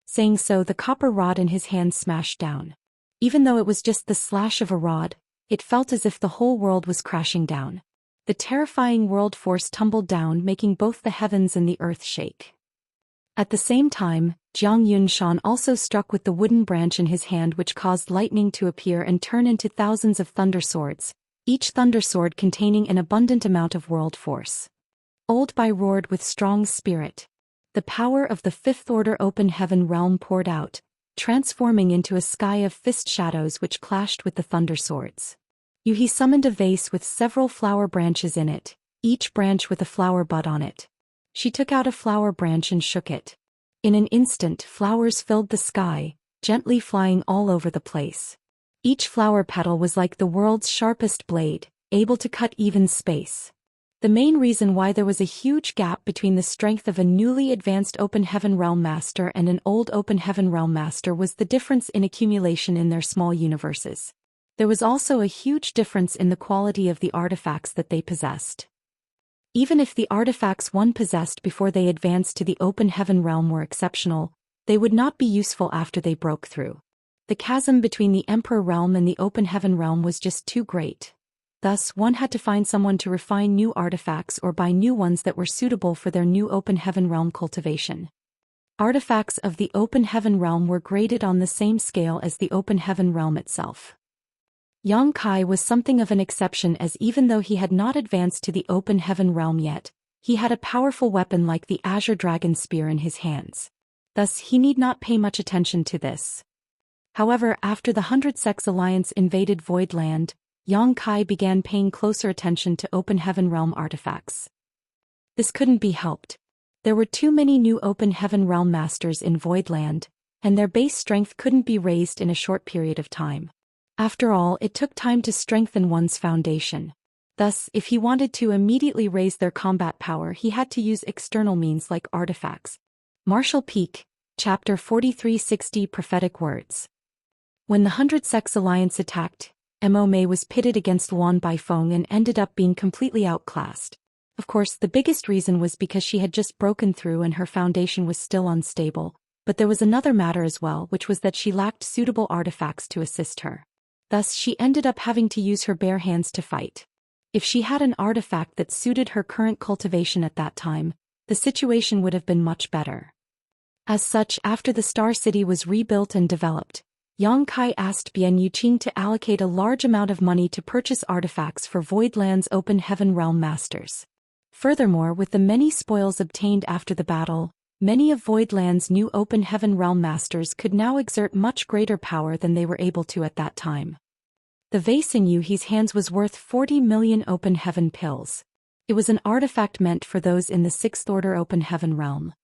Speaker 1: Saying so, the copper rod in his hand smashed down. Even though it was just the slash of a rod, it felt as if the whole world was crashing down. The terrifying world force tumbled down, making both the heavens and the earth shake. At the same time, Jiang Yunshan also struck with the wooden branch in his hand, which caused lightning to appear and turn into thousands of thunder swords, each thunder sword containing an abundant amount of world force. Old Bai roared with strong spirit. The power of the fifth order open heaven realm poured out, transforming into a sky of fist shadows which clashed with the thunder swords. Yuhi summoned a vase with several flower branches in it, each branch with a flower bud on it. She took out a flower branch and shook it. In an instant, flowers filled the sky, gently flying all over the place. Each flower petal was like the world's sharpest blade, able to cut even space. The main reason why there was a huge gap between the strength of a newly advanced Open Heaven Realm Master and an old Open Heaven Realm Master was the difference in accumulation in their small universes. There was also a huge difference in the quality of the artifacts that they possessed. Even if the artifacts one possessed before they advanced to the Open Heaven Realm were exceptional, they would not be useful after they broke through. The chasm between the Emperor Realm and the Open Heaven Realm was just too great. Thus, one had to find someone to refine new artifacts or buy new ones that were suitable for their new Open Heaven Realm cultivation. Artifacts of the Open Heaven Realm were graded on the same scale as the Open Heaven Realm itself. Yang Kai was something of an exception, as even though he had not advanced to the Open Heaven Realm yet, he had a powerful weapon like the Azure Dragon Spear in his hands. Thus, he need not pay much attention to this. However, after the 100 Sects Alliance invaded Voidland, Yang Kai began paying closer attention to Open Heaven Realm artifacts. This couldn't be helped. There were too many new Open Heaven Realm Masters in Voidland, and their base strength couldn't be raised in a short period of time. After all, it took time to strengthen one's foundation. Thus, if he wanted to immediately raise their combat power, he had to use external means like artifacts. Martial Peak, Chapter 4360 Prophetic Words. When the 100 Sects Alliance attacked, Mo Mei was pitted against Wan Baifeng and ended up being completely outclassed. Of course, the biggest reason was because she had just broken through and her foundation was still unstable, but there was another matter as well, which was that she lacked suitable artifacts to assist her. Thus, she ended up having to use her bare hands to fight. If she had an artifact that suited her current cultivation at that time, the situation would have been much better. As such, after the Star City was rebuilt and developed, Yang Kai asked Bian Yuqing to allocate a large amount of money to purchase artifacts for Voidland's Open Heaven Realm Masters. Furthermore, with the many spoils obtained after the battle, many of Voidland's new Open Heaven Realm Masters could now exert much greater power than they were able to at that time. The vase in Yuhi's hands was worth 40 million Open Heaven pills. It was an artifact meant for those in the Sixth Order Open Heaven Realm.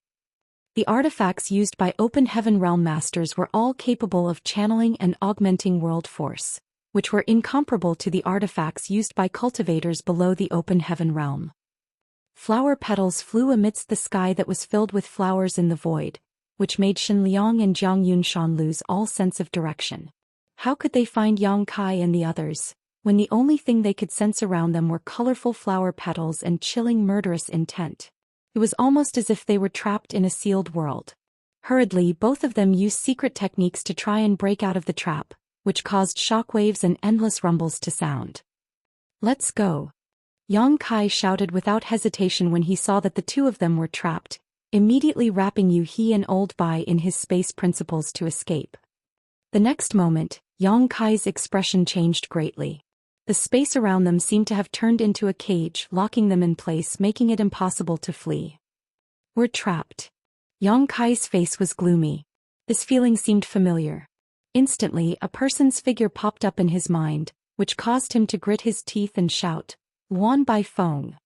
Speaker 1: The artifacts used by Open Heaven Realm Masters were all capable of channeling and augmenting world force, which were incomparable to the artifacts used by cultivators below the Open Heaven Realm. Flower petals flew amidst the sky that was filled with flowers in the void, which made Shen Liang and Jiang Yunshan lose all sense of direction. How could they find Yang Kai and the others, when the only thing they could sense around them were colorful flower petals and chilling murderous intent? It was almost as if they were trapped in a sealed world. Hurriedly, both of them used secret techniques to try and break out of the trap, which caused shockwaves and endless rumbles to sound. "Let's go!" Yang Kai shouted without hesitation when he saw that the two of them were trapped, immediately wrapping Yuhi and Old Bai in his space principles to escape. The next moment, Yang Kai's expression changed greatly. The space around them seemed to have turned into a cage, locking them in place, making it impossible to flee. "We're trapped." Yang Kai's face was gloomy. This feeling seemed familiar. Instantly, a person's figure popped up in his mind, which caused him to grit his teeth and shout, "Wan Baifeng."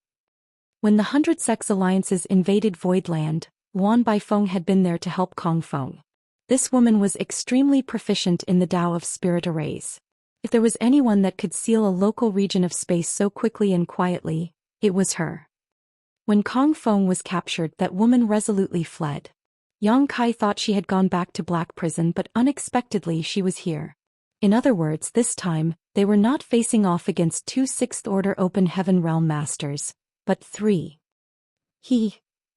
Speaker 1: When the 100 Sects Alliances invaded Voidland, Wan Baifeng had been there to help Kong Feng. This woman was extremely proficient in the Tao of Spirit Arrays. If there was anyone that could seal a local region of space so quickly and quietly, it was her. When Kong Feng was captured, that woman resolutely fled. Yang Kai thought she had gone back to Black Prison, but unexpectedly she was here. In other words, this time, they were not facing off against 2 Sixth Order Open Heaven Realm Masters, but 3.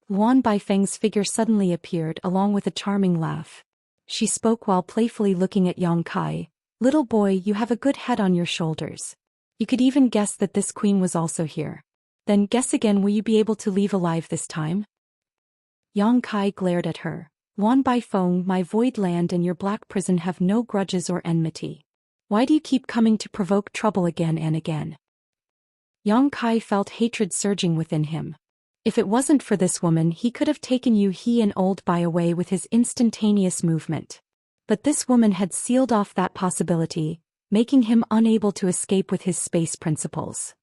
Speaker 1: Wan Baifeng's figure suddenly appeared along with a charming laugh. She spoke while playfully looking at Yang Kai. "Little boy, you have a good head on your shoulders. You could even guess that this queen was also here. Then guess again, will you be able to leave alive this time?" Yang Kai glared at her. "Wan Baifeng, my void land and your Black Prison have no grudges or enmity. Why do you keep coming to provoke trouble again and again?" Yang Kai felt hatred surging within him. If it wasn't for this woman, he could have taken He and Old Bai away with his instantaneous movement. But this woman had sealed off that possibility, making him unable to escape with his space principles.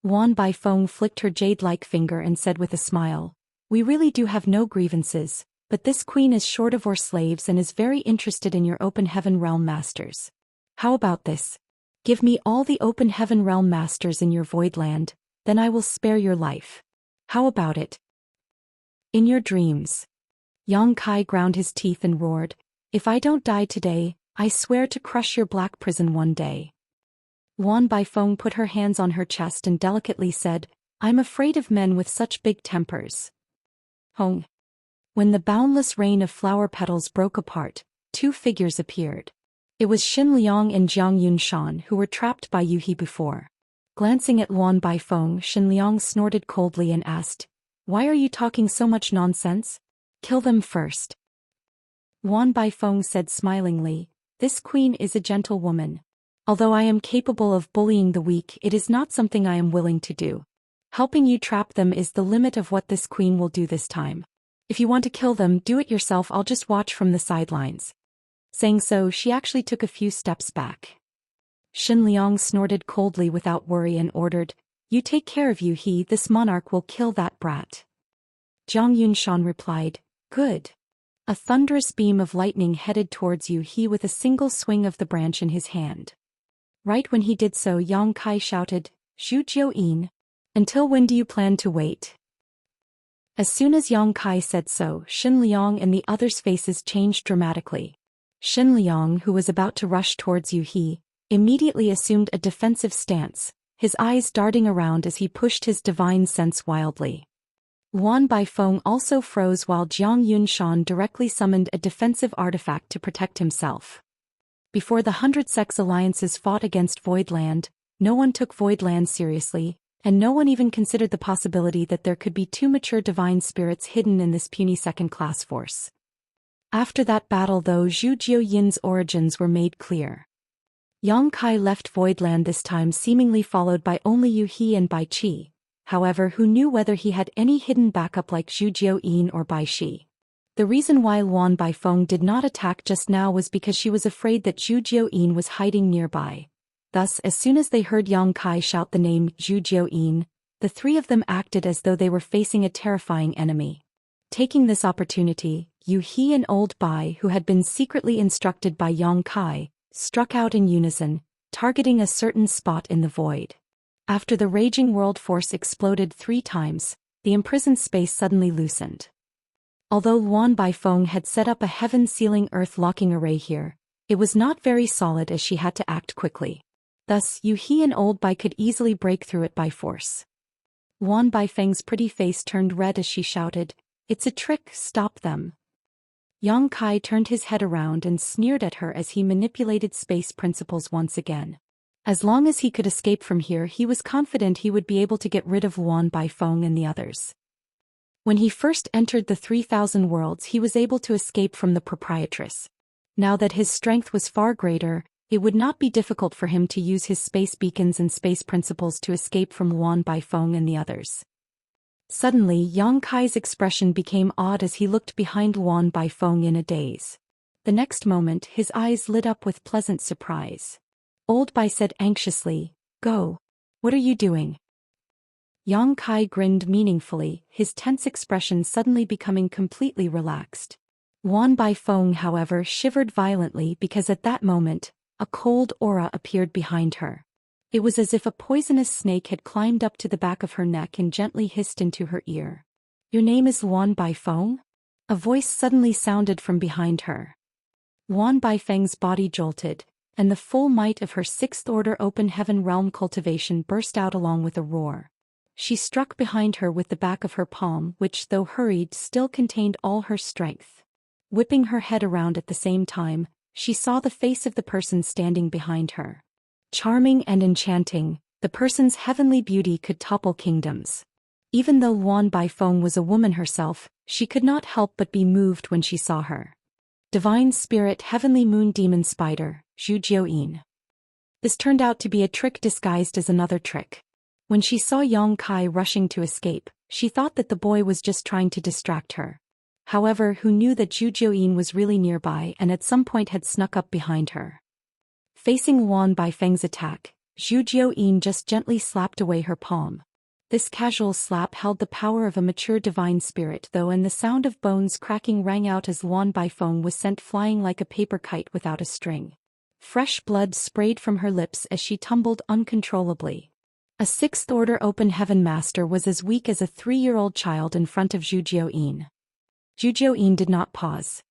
Speaker 1: Wan Baifeng flicked her jade-like finger and said with a smile, "We really do have no grievances, but this queen is short of our slaves and is very interested in your open heaven realm masters. How about this? Give me all the open heaven realm masters in your void land, then I will spare your life. How about it?" "In your dreams." Yang Kai ground his teeth and roared, "If I don't die today, I swear to crush your black prison one day." Wan Baifeng put her hands on her chest and delicately said, "I'm afraid of men with such big tempers." Hong. When the boundless rain of flower petals broke apart, two figures appeared. It was Xin Liang and Jiang Yunshan who were trapped by He before. Glancing at Wan Baifeng, Xin Liang snorted coldly and asked, "Why are you talking so much nonsense? Kill them first." Wan Baifeng said smilingly, "This queen is a gentle woman. Although I am capable of bullying the weak, it is not something I am willing to do. Helping you trap them is the limit of what this queen will do this time. If you want to kill them, do it yourself, I'll just watch from the sidelines." Saying so, she actually took a few steps back. Xin Liang snorted coldly without worry and ordered, "You take care of He, this monarch will kill that brat." Jiang Yunshan replied, "Good." A thunderous beam of lightning headed towards He with a single swing of the branch in his hand. Right when he did so, Yang Kai shouted, "Zhu Xian, until when do you plan to wait?" As soon as Yang Kai said so, Xin Liang and the others' faces changed dramatically. Xin Liang, who was about to rush towards He, immediately assumed a defensive stance, his eyes darting around as he pushed his divine sense wildly. Wan Baifeng also froze while Jiang Yunshan directly summoned a defensive artifact to protect himself. Before the 100 sex alliances fought against Voidland, no one took Voidland seriously, and no one even considered the possibility that there could be two mature divine spirits hidden in this puny second-class force. After that battle though, Zhu Xian's origins were made clear. Yang Kai left Voidland this time seemingly followed by only He and Bai Qi, however who knew whether he had any hidden backup like Zhu Xian or Bai Qi. The reason why Wan Baifeng did not attack just now was because she was afraid that Zhu Xian was hiding nearby. Thus, as soon as they heard Yang Kai shout the name Zhu Xian, the three of them acted as though they were facing a terrifying enemy. Taking this opportunity, He and Old Bai, who had been secretly instructed by Yang Kai, struck out in unison, targeting a certain spot in the void. After the raging world force exploded 3 times, the imprisoned space suddenly loosened. Although Wan Baifeng had set up a heaven-sealing earth-locking array here, it was not very solid as she had to act quickly. Thus, He and Old Bai could easily break through it by force. Wan Baifeng's pretty face turned red as she shouted, "It's a trick, stop them." Yang Kai turned his head around and sneered at her as he manipulated space principles once again. As long as he could escape from here, he was confident he would be able to get rid of Wan Baifeng and the others. When he first entered the 3000 worlds, he was able to escape from the proprietress. Now that his strength was far greater, it would not be difficult for him to use his space beacons and space principles to escape from Wan Baifeng and the others. Suddenly, Yang Kai's expression became odd as he looked behind Wan Baifeng in a daze. The next moment, his eyes lit up with pleasant surprise. Old Bai said anxiously, "Go. What are you doing?" Yang Kai grinned meaningfully, his tense expression suddenly becoming completely relaxed. Wan Baifeng, however, shivered violently because at that moment, a cold aura appeared behind her. It was as if a poisonous snake had climbed up to the back of her neck and gently hissed into her ear. "Your name is Wan Baifeng?" A voice suddenly sounded from behind her. Wan Baifeng's body jolted, and the full might of her 6th order open heaven realm cultivation burst out along with a roar. She struck behind her with the back of her palm, which, though hurried, still contained all her strength. Whipping her head around at the same time, she saw the face of the person standing behind her. Charming and enchanting, the person's heavenly beauty could topple kingdoms. Even though Wan Baifeng was a woman herself, she could not help but be moved when she saw her. Divine Spirit Heavenly Moon Demon Spider, Zhu Xian. This turned out to be a trick disguised as another trick. When she saw Yang Kai rushing to escape, she thought that the boy was just trying to distract her. However, who knew that Zhu Xian was really nearby and at some point had snuck up behind her. Facing Wan Baifeng's attack, Zhu Xian just gently slapped away her palm. This casual slap held the power of a mature divine spirit though, and the sound of bones cracking rang out as Wan Baifeng was sent flying like a paper kite without a string. Fresh blood sprayed from her lips as she tumbled uncontrollably. A sixth-order open heaven master was as weak as a 3-year-old child in front of Zhu Xian. Zhu Xian did not pause.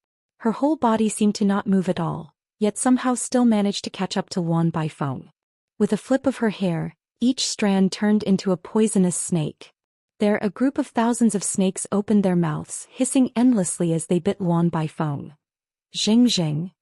Speaker 1: Her whole body seemed to not move at all, yet somehow still managed to catch up to Wan Baifeng. With a flip of her hair, each strand turned into a poisonous snake. There, a group of thousands of snakes opened their mouths, hissing endlessly as they bit Wan Baifeng. Zhing zhing.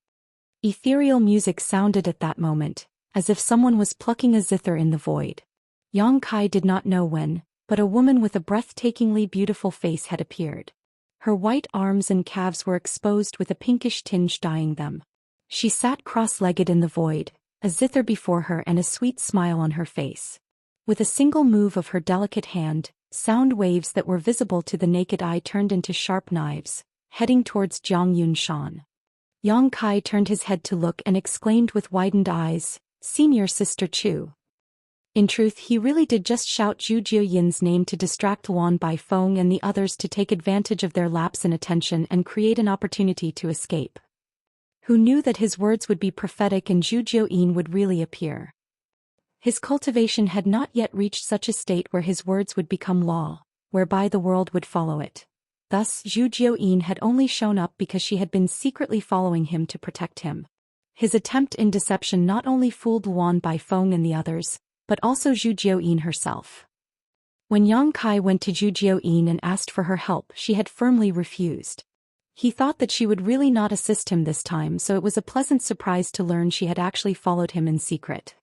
Speaker 1: Ethereal music sounded at that moment, as if someone was plucking a zither in the void. Yang Kai did not know when, but a woman with a breathtakingly beautiful face had appeared. Her white arms and calves were exposed with a pinkish tinge dyeing them. She sat cross-legged in the void, a zither before her and a sweet smile on her face. With a single move of her delicate hand, sound waves that were visible to the naked eye turned into sharp knives, heading towards Jiang Yunshan. Yang Kai turned his head to look and exclaimed with widened eyes, "Senior Sister Chu." In truth, he really did just shout Zhu Xian's name to distract Wan Baifeng and the others to take advantage of their lapse in attention and create an opportunity to escape. Who knew that his words would be prophetic and Zhu Xian would really appear? His cultivation had not yet reached such a state where his words would become law, whereby the world would follow it. Thus, Zhu Xian had only shown up because she had been secretly following him to protect him. His attempt in deception not only fooled Wan Baifeng and the others, but also Zhu Xian herself. When Yang Kai went to Zhu Xian and asked for her help, she had firmly refused. He thought that she would really not assist him this time, so it was a pleasant surprise to learn she had actually followed him in secret.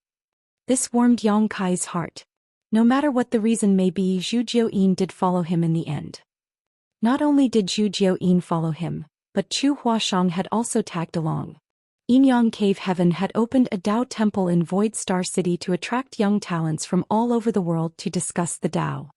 Speaker 1: This warmed Yang Kai's heart. No matter what the reason may be, Zhu Xian did follow him in the end. Not only did Zhu Xian follow him, but Chu Huashang had also tagged along. Yinyang Cave Heaven had opened a Dao temple in Void Star City to attract young talents from all over the world to discuss the Dao.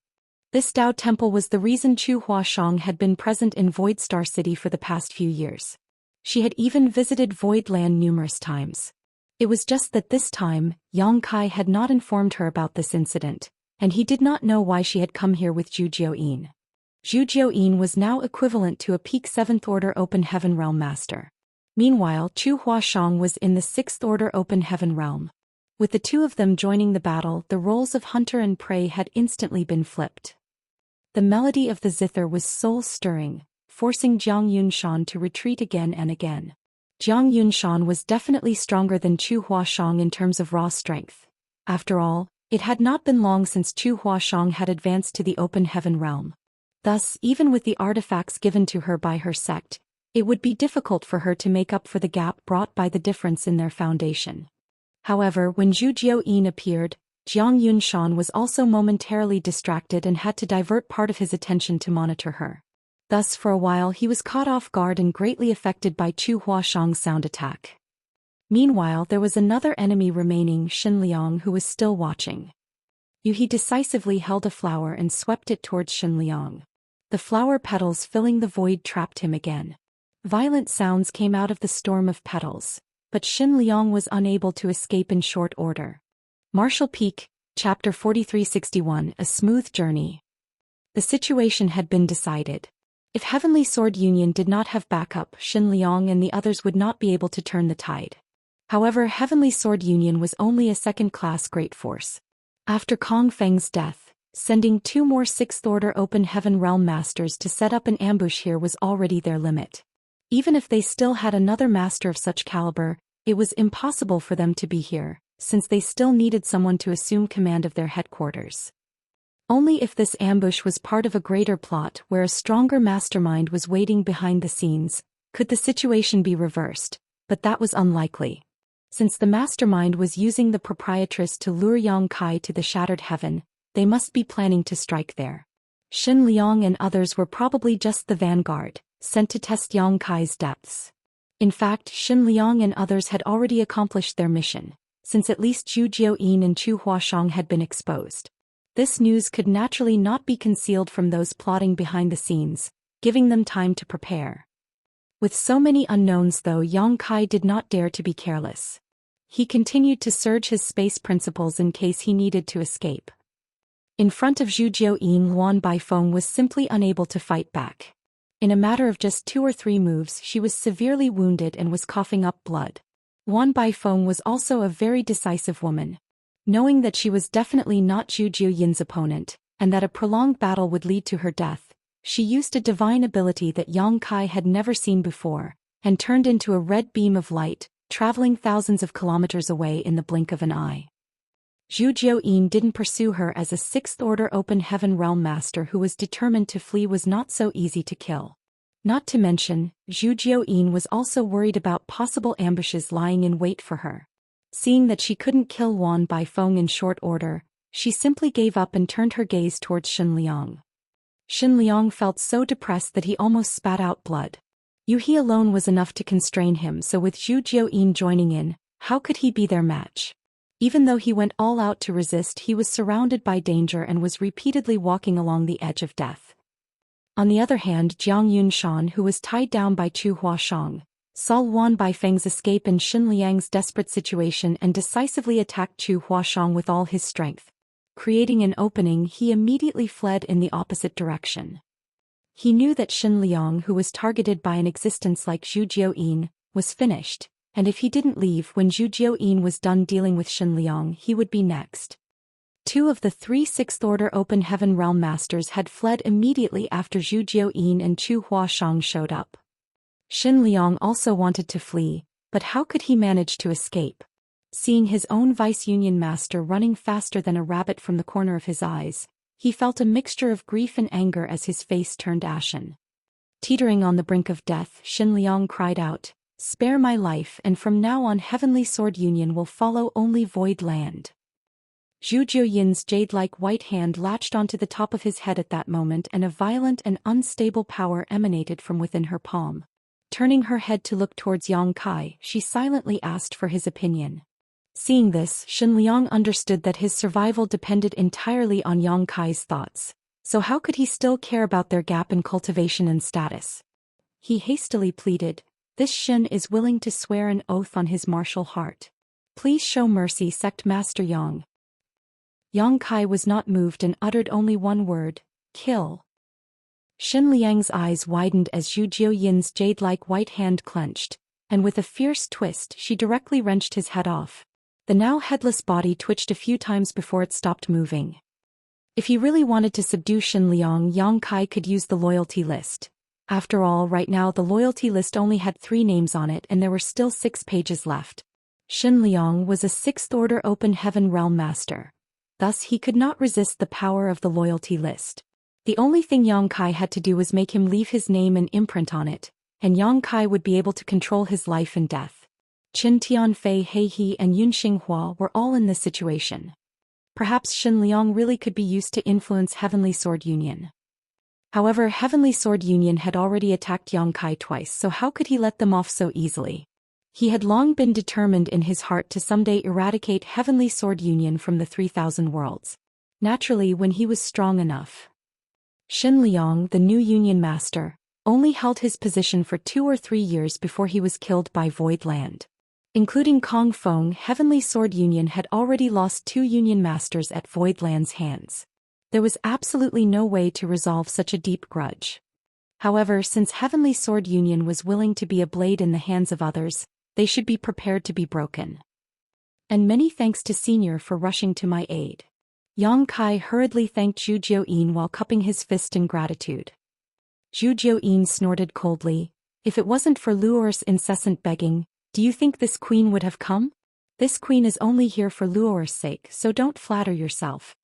Speaker 1: This Dao temple was the reason Chu Huashang had been present in Void Star City for the past few years. She had even visited Void Land numerous times. It was just that this time, Yang Kai had not informed her about this incident, and he did not know why she had come here with Zhu Xian. Zhu Xian was now equivalent to a peak 7th Order Open Heaven Realm Master. Meanwhile, Chu Huashang was in the 6th Order Open Heaven Realm. With the two of them joining the battle, the roles of hunter and prey had instantly been flipped. The melody of the zither was soul-stirring, forcing Jiang Yunshan to retreat again and again. Jiang Yunshan was definitely stronger than Chu Huashang in terms of raw strength. After all, it had not been long since Chu Huashang had advanced to the Open Heaven Realm. Thus, even with the artifacts given to her by her sect, it would be difficult for her to make up for the gap brought by the difference in their foundation. However, when Zhu Xian appeared, Jiang Yunshan was also momentarily distracted and had to divert part of his attention to monitor her. Thus, for a while he was caught off guard and greatly affected by Chu Huashang's sound attack. Meanwhile, there was another enemy remaining, Xinliang, who was still watching. He decisively held a flower and swept it towards Xinliang. The flower petals filling the void trapped him again. Violent sounds came out of the storm of petals, but Xinliang was unable to escape in short order. Martial Peak, Chapter 4361, A Smooth Journey. The situation had been decided. If Heavenly Sword Union did not have backup, Xinliang and the others would not be able to turn the tide. However, Heavenly Sword Union was only a second-class great force. After Kong Feng's death, sending 2 more 6th Order Open Heaven Realm Masters to set up an ambush here was already their limit. Even if they still had another master of such caliber, it was impossible for them to be here, since they still needed someone to assume command of their headquarters. Only if this ambush was part of a greater plot where a stronger mastermind was waiting behind the scenes, could the situation be reversed, but that was unlikely. Since the mastermind was using the proprietress to lure Yang Kai to the Shattered Heaven, they must be planning to strike there. Xinliang and others were probably just the vanguard, sent to test Yang Kai's depths. In fact, Xinliang and others had already accomplished their mission, since at least Zhu Xian and Chu Huashang had been exposed. This news could naturally not be concealed from those plotting behind the scenes, giving them time to prepare. With so many unknowns though, Yang Kai did not dare to be careless. He continued to surge his space principles in case he needed to escape. In front of Zhu Jiuyin, Luan Baifeng was simply unable to fight back. In a matter of just 2 or 3 moves, she was severely wounded and was coughing up blood. Luan Baifeng was also a very decisive woman. Knowing that she was definitely not Zhu Jiuyin's opponent, and that a prolonged battle would lead to her death, she used a divine ability that Yang Kai had never seen before, and turned into a red beam of light, traveling thousands of kilometers away in the blink of an eye. Zhu Jiuyin didn't pursue her, as a 6th-order open heaven realm master who was determined to flee was not so easy to kill. Not to mention, Zhu Jiuyin was also worried about possible ambushes lying in wait for her. Seeing that she couldn't kill Luan Baifeng in short order, she simply gave up and turned her gaze towards Xinliang. Xinliang felt so depressed that he almost spat out blood. Yuhi alone was enough to constrain him, so with Zhu Jiuyin joining in, how could he be their match? Even though he went all out to resist, he was surrounded by danger and was repeatedly walking along the edge of death. On the other hand, Jiang Yunshan, who was tied down by Chu Huashang, saw Luan Baifeng's escape in Xinliang's desperate situation and decisively attacked Chu Huashang with all his strength. Creating an opening, he immediately fled in the opposite direction. He knew that Xinliang, who was targeted by an existence like Zhu Jiuyin, was finished, and if he didn't leave when Zhu Jiuyin was done dealing with Xinliang, he would be next. 2 of the 3 6th-order open heaven realm masters had fled immediately after Zhu Jiuyin and Chu Huashang showed up. Xinliang also wanted to flee, but how could he manage to escape? Seeing his own vice-union master running faster than a rabbit from the corner of his eyes, he felt a mixture of grief and anger as his face turned ashen. Teetering on the brink of death, Xinliang cried out, "Spare my life, and from now on Heavenly Sword Union will follow only Void Land." Zhu Jiuyin's jade-like white hand latched onto the top of his head at that moment, and a violent and unstable power emanated from within her palm. Turning her head to look towards Yang Kai, she silently asked for his opinion. Seeing this, Xinliang understood that his survival depended entirely on Yang Kai's thoughts, so how could he still care about their gap in cultivation and status? He hastily pleaded, "This Xin is willing to swear an oath on his martial heart. Please show mercy, Sect Master Yang." Yang Kai was not moved and uttered only one word, "Kill." Xinliang's eyes widened as Zhu Jiuyin's jade-like white hand clenched, and with a fierce twist she directly wrenched his head off. The now headless body twitched a few times before it stopped moving. If he really wanted to subdue Xinliang, Yang Kai could use the loyalty list. After all, right now the loyalty list only had 3 names on it and there were still 6 pages left. Xinliang was a 6th-order open heaven realm master. Thus he could not resist the power of the loyalty list. The only thing Yang Kai had to do was make him leave his name and imprint on it, and Yang Kai would be able to control his life and death. Qin Tianfei, He He and Yun Xinghua were all in this situation. Perhaps Xinliang really could be used to influence Heavenly Sword Union. However, Heavenly Sword Union had already attacked Yang Kai twice, so how could he let them off so easily? He had long been determined in his heart to someday eradicate Heavenly Sword Union from the 3,000 worlds. Naturally, when he was strong enough. Xinliang, the new Union Master, only held his position for 2 or 3 years before he was killed by Void Land. Including Kong Feng, Heavenly Sword Union had already lost 2 Union Masters at Void Land's hands. There was absolutely no way to resolve such a deep grudge. However, since Heavenly Sword Union was willing to be a blade in the hands of others, they should be prepared to be broken. And many thanks to Senior for rushing to my aid. Yang Kai hurriedly thanked Zhu Jiuyin while cupping his fist in gratitude. Zhu Jiuyin snorted coldly, "If it wasn't for Luor's incessant begging, do you think this queen would have come? This queen is only here for Luor's sake, so don't flatter yourself."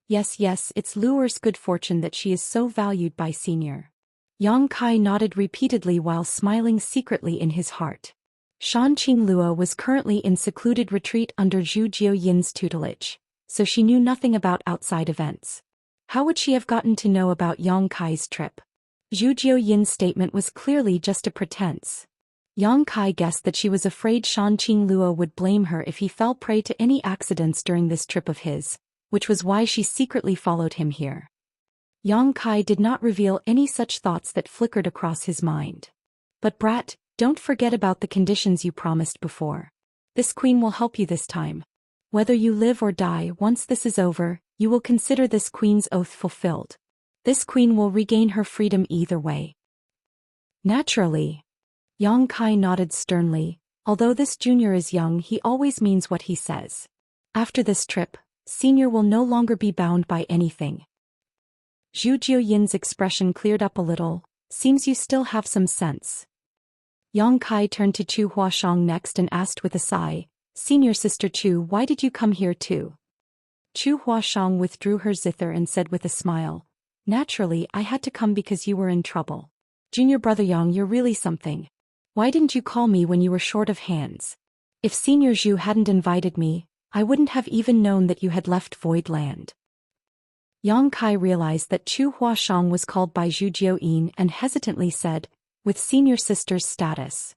Speaker 1: Yes, it's Luor's good fortune that she is so valued by Senior. Yang Kai nodded repeatedly while smiling secretly in his heart. Shanqing Luo was currently in secluded retreat under Zhu Jiuyin's tutelage, so she knew nothing about outside events. How would she have gotten to know about Yang Kai's trip? Zhu Jiuyin's statement was clearly just a pretense. Yang Kai guessed that she was afraid Shanqing Luo would blame her if he fell prey to any accidents during this trip of his, which was why she secretly followed him here. Yang Kai did not reveal any such thoughts that flickered across his mind. But brat, don't forget about the conditions you promised before. This queen will help you this time. Whether you live or die, once this is over, you will consider this queen's oath fulfilled. This queen will regain her freedom either way. Naturally. Yang Kai nodded sternly. Although this junior is young, he always means what he says. After this trip, senior will no longer be bound by anything. Zhu Xian's expression cleared up a little. Seems you still have some sense. Yang Kai turned to Chu Huashang next and asked with a sigh, Senior Sister Chu, why did you come here too? Chu Huashang withdrew her zither and said with a smile, Naturally, I had to come because you were in trouble. Junior brother Yang, you're really something. Why didn't you call me when you were short of hands? If Senior Zhu hadn't invited me, I wouldn't have even known that you had left Void Land. Yang Kai realized that Chu Huashang was called by Zhu Xian and hesitantly said, with senior sister's status.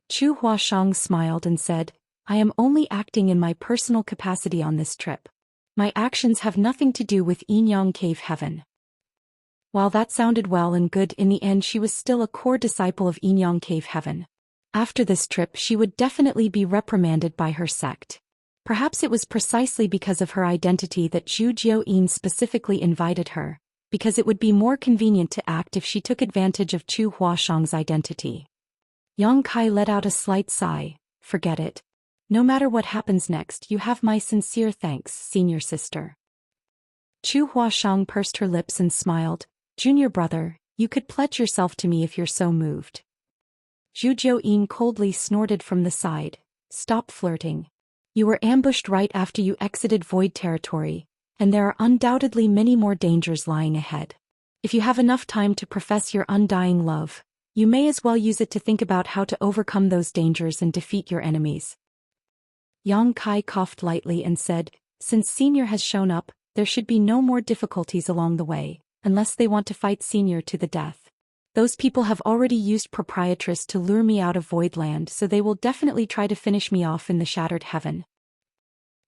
Speaker 1: Chu Huashang smiled and said, I am only acting in my personal capacity on this trip. My actions have nothing to do with Yin Yang Cave Heaven. While that sounded well and good, in the end she was still a core disciple of Yin Yang Cave Heaven. After this trip she would definitely be reprimanded by her sect. Perhaps it was precisely because of her identity that Zhu Xian specifically invited her, because it would be more convenient to act if she took advantage of Chu Huashang's identity. Yang Kai let out a slight sigh. Forget it. No matter what happens next, you have my sincere thanks, senior sister. Chu Huashang pursed her lips and smiled. Junior brother, you could pledge yourself to me if you're so moved. Zhu Xian coldly snorted from the side. Stop flirting. You were ambushed right after you exited Void territory, and there are undoubtedly many more dangers lying ahead. If you have enough time to profess your undying love, you may as well use it to think about how to overcome those dangers and defeat your enemies. Yang Kai coughed lightly and said, Since Senior has shown up, there should be no more difficulties along the way, unless they want to fight Senior to the death. Those people have already used Proprietress to lure me out of Voidland, so they will definitely try to finish me off in the Shattered Heaven.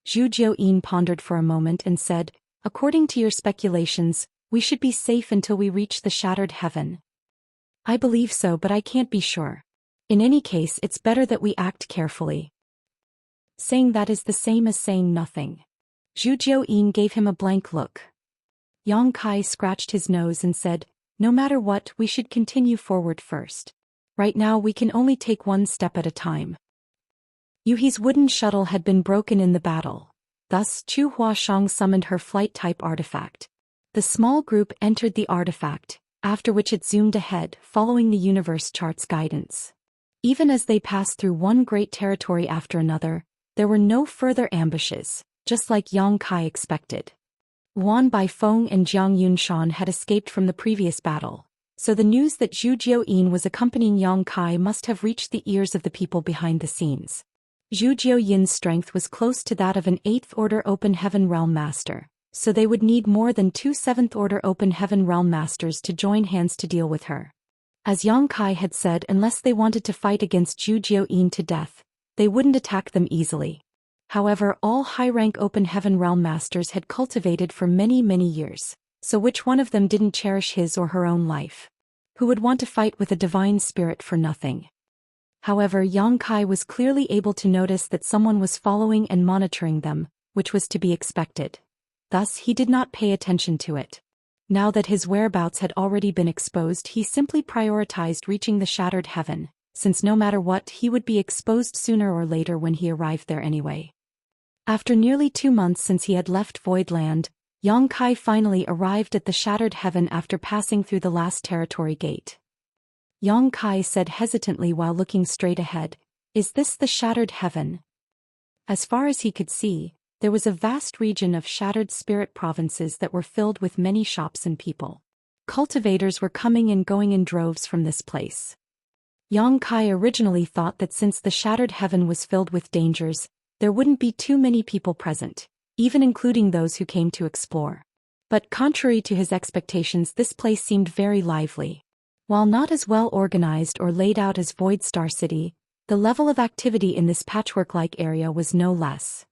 Speaker 1: Zhu Xian pondered for a moment and said, According to your speculations, we should be safe until we reach the Shattered Heaven. I believe so, but I can't be sure. In any case, it's better that we act carefully. Saying that is the same as saying nothing. Zhu Xian gave him a blank look. Yang Kai scratched his nose and said, No matter what, we should continue forward first. Right now we can only take one step at a time. Yuhi's wooden shuttle had been broken in the battle. Thus, Chu Huashang summoned her flight-type artifact. The small group entered the artifact, after which it zoomed ahead, following the universe chart's guidance. Even as they passed through one great territory after another, there were no further ambushes, just like Yang Kai expected. Wan Baifeng and Jiang Yunshan had escaped from the previous battle, so the news that Zhu Xian was accompanying Yang Kai must have reached the ears of the people behind the scenes. Zhu Xian's strength was close to that of an 8th Order Open Heaven Realm Master, so they would need more than 2 7th Order Open Heaven Realm Masters to join hands to deal with her. As Yang Kai had said, unless they wanted to fight against Zhu Xian to death, they wouldn't attack them easily. However, all high-rank Open Heaven Realm Masters had cultivated for many, many years, so which one of them didn't cherish his or her own life? Who would want to fight with a divine spirit for nothing? However, Yang Kai was clearly able to notice that someone was following and monitoring them, which was to be expected. Thus, he did not pay attention to it. Now that his whereabouts had already been exposed, he simply prioritized reaching the Shattered Heaven, since no matter what, he would be exposed sooner or later when he arrived there anyway. After nearly 2 months since he had left Voidland, Yang Kai finally arrived at the Shattered Heaven after passing through the last territory gate. Yang Kai said hesitantly while looking straight ahead, Is this the Shattered Heaven? As far as he could see, there was a vast region of shattered spirit provinces that were filled with many shops and people. Cultivators were coming and going in droves from this place. Yang Kai originally thought that since the Shattered Heaven was filled with dangers, there wouldn't be too many people present, even including those who came to explore. But contrary to his expectations, this place seemed very lively. While not as well organized or laid out as Void Star City, the level of activity in this patchwork-like area was no less.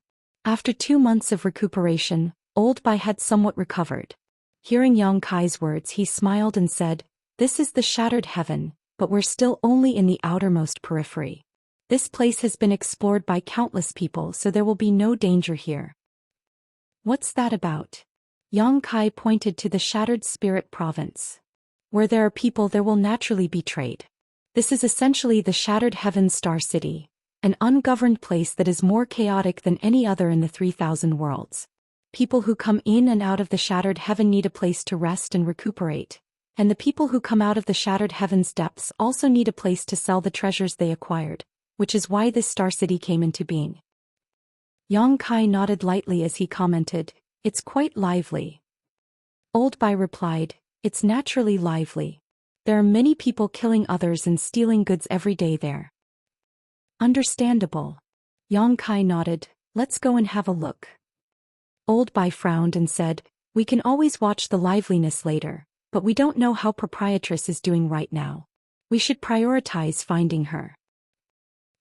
Speaker 1: After 2 months of recuperation, Old Bai had somewhat recovered. Hearing Yang Kai's words, he smiled and said, "This is the shattered heaven, but we're still only in the outermost periphery. This place has been explored by countless people, so there will be no danger here." "What's that about?" Yang Kai pointed to the Shattered Spirit Province. "Where there are people, there will naturally be trade. This is essentially the Shattered Heaven Star City, an ungoverned place that is more chaotic than any other in the 3,000 worlds. People who come in and out of the Shattered Heaven need a place to rest and recuperate, and the people who come out of the Shattered Heaven's depths also need a place to sell the treasures they acquired, which is why this Star City came into being." Yang Kai nodded lightly as he commented, "It's quite lively." Old Bai replied, "It's naturally lively. There are many people killing others and stealing goods every day there." "Understandable." Yang Kai nodded, "Let's go and have a look." Old Bai frowned and said, "We can always watch the liveliness later, but we don't know how Proprietress is doing right now. We should prioritize finding her."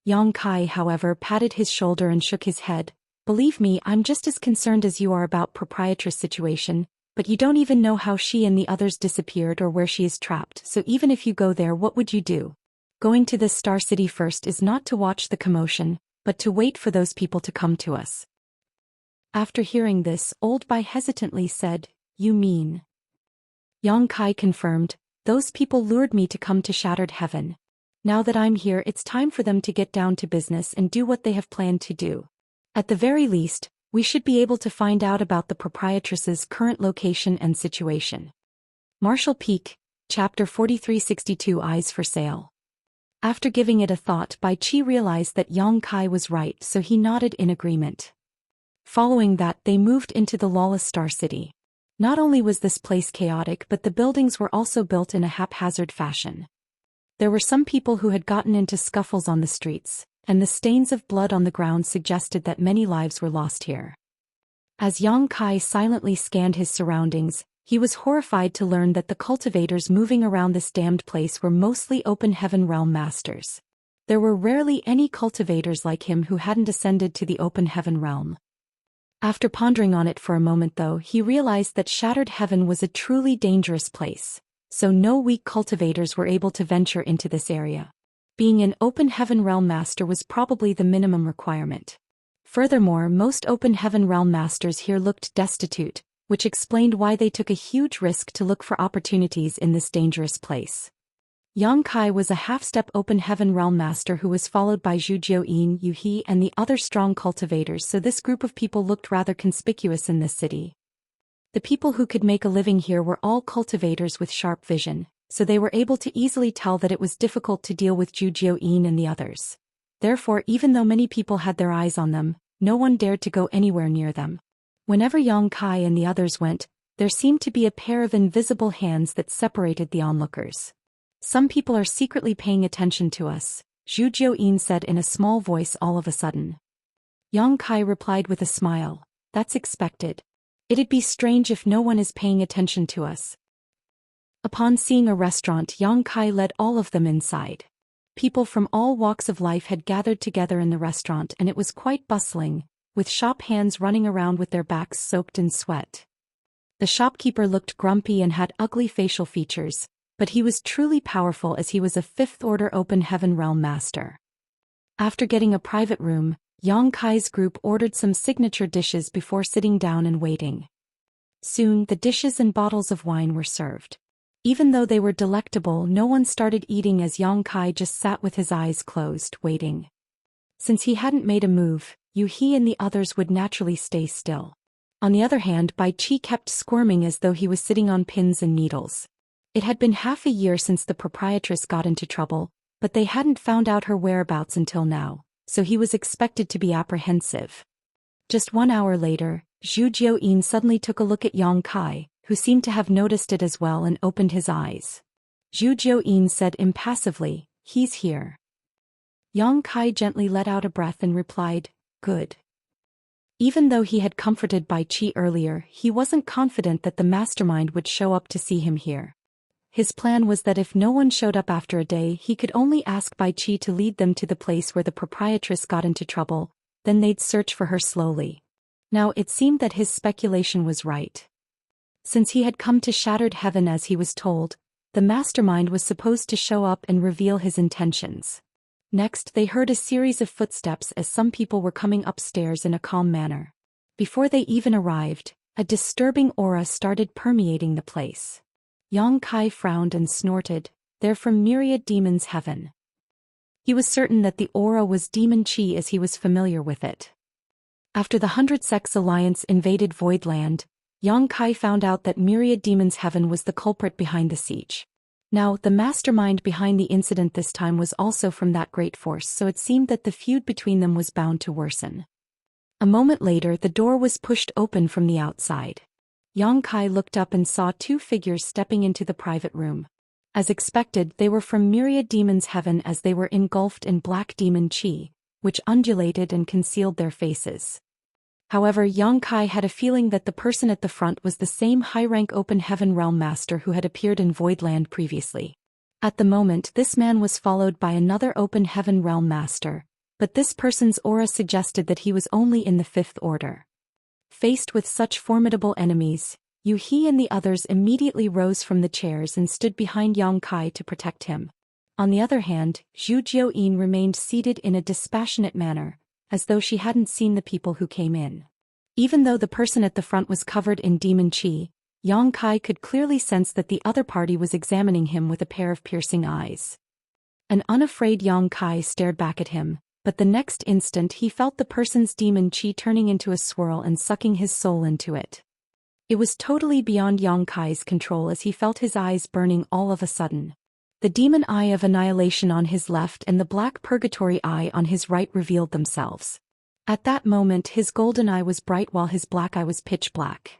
Speaker 1: Yang Kai, however, patted his shoulder and shook his head. "Believe me, I'm just as concerned as you are about Proprietress' situation, but you don't even know how she and the others disappeared or where she is trapped, so even if you go there, what would you do? Going to this Star City first is not to watch the commotion, but to wait for those people to come to us." After hearing this, Old Bai hesitantly said, "You mean?" Yang Kai confirmed, "Those people lured me to come to Shattered Heaven. Now that I'm here, it's time for them to get down to business and do what they have planned to do. At the very least, we should be able to find out about the Proprietress's current location and situation." Martial Peak, Chapter 4362 Eyes for Sale. After giving it a thought, Bai Qi realized that Yang Kai was right, so he nodded in agreement. Following that, they moved into the lawless Star City. Not only was this place chaotic, but the buildings were also built in a haphazard fashion. There were some people who had gotten into scuffles on the streets, and the stains of blood on the ground suggested that many lives were lost here. As Yang Kai silently scanned his surroundings, he was horrified to learn that the cultivators moving around this damned place were mostly Open Heaven Realm masters. There were rarely any cultivators like him who hadn't ascended to the Open Heaven Realm. After pondering on it for a moment, though, he realized that Shattered Heaven was a truly dangerous place, so no weak cultivators were able to venture into this area. Being an Open Heaven Realm Master was probably the minimum requirement. Furthermore, most Open Heaven Realm Masters here looked destitute, which explained why they took a huge risk to look for opportunities in this dangerous place. Yang Kai was a half-step Open Heaven Realm Master who was followed by Zhu Xian, Yu He, and the other strong cultivators, so this group of people looked rather conspicuous in this city. The people who could make a living here were all cultivators with sharp vision, so they were able to easily tell that it was difficult to deal with Zhu Xian and the others. Therefore, even though many people had their eyes on them, no one dared to go anywhere near them. Whenever Yang Kai and the others went, there seemed to be a pair of invisible hands that separated the onlookers. "Some people are secretly paying attention to us," Zhu Xian said in a small voice all of a sudden. Yang Kai replied with a smile, "That's expected. It'd be strange if no one is paying attention to us." Upon seeing a restaurant, Yang Kai led all of them inside. People from all walks of life had gathered together in the restaurant, and it was quite bustling, with shop hands running around with their backs soaked in sweat. The shopkeeper looked grumpy and had ugly facial features, but he was truly powerful as he was a 5th Order Open Heaven Realm Master. After getting a private room, Yang Kai's group ordered some signature dishes before sitting down and waiting. Soon, the dishes and bottles of wine were served. Even though they were delectable, no one started eating as Yang Kai just sat with his eyes closed, waiting. Since he hadn't made a move, Yu He and the others would naturally stay still. On the other hand, Bai Qi kept squirming as though he was sitting on pins and needles. It had been half a year since the proprietress got into trouble, but they hadn't found out her whereabouts until now, so he was expected to be apprehensive. Just 1 hour later, Zhu Xian suddenly took a look at Yang Kai, who seemed to have noticed it as well, and opened his eyes. Zhu Xian said impassively, "He's here." Yang Kai gently let out a breath and replied, "Good." Even though he had comforted Bai Qi earlier, he wasn't confident that the mastermind would show up to see him here. His plan was that if no one showed up after a day, he could only ask Bai Qi to lead them to the place where the proprietress got into trouble, then they'd search for her slowly. Now it seemed that his speculation was right. Since he had come to shattered heaven as he was told, the mastermind was supposed to show up and reveal his intentions. Next, they heard a series of footsteps as some people were coming upstairs in a calm manner. Before they even arrived, a disturbing aura started permeating the place. Yang Kai frowned and snorted, "They're from Myriad Demons' heaven." He was certain that the aura was demon chi as he was familiar with it. After the 100 Sects Alliance invaded Voidland, Yang Kai found out that Myriad Demons' heaven was the culprit behind the siege. Now, the mastermind behind the incident this time was also from that great force, so it seemed that the feud between them was bound to worsen. A moment later, the door was pushed open from the outside. Yang Kai looked up and saw two figures stepping into the private room. As expected, they were from Myriad Demons' heaven as they were engulfed in black demon chi, which undulated and concealed their faces. However, Yang Kai had a feeling that the person at the front was the same high-rank Open Heaven Realm Master who had appeared in Voidland previously. At the moment, this man was followed by another Open Heaven Realm Master, but this person's aura suggested that he was only in the 5th Order. Faced with such formidable enemies, He and the others immediately rose from the chairs and stood behind Yang Kai to protect him. On the other hand, Zhu Xian remained seated in a dispassionate manner, as though she hadn't seen the people who came in. Even though the person at the front was covered in demon chi, Yang Kai could clearly sense that the other party was examining him with a pair of piercing eyes. An unafraid Yang Kai stared back at him, but the next instant he felt the person's demon chi turning into a swirl and sucking his soul into it. It was totally beyond Yang Kai's control as he felt his eyes burning all of a sudden. The demon eye of annihilation on his left and the black purgatory eye on his right revealed themselves. At that moment his golden eye was bright while his black eye was pitch black.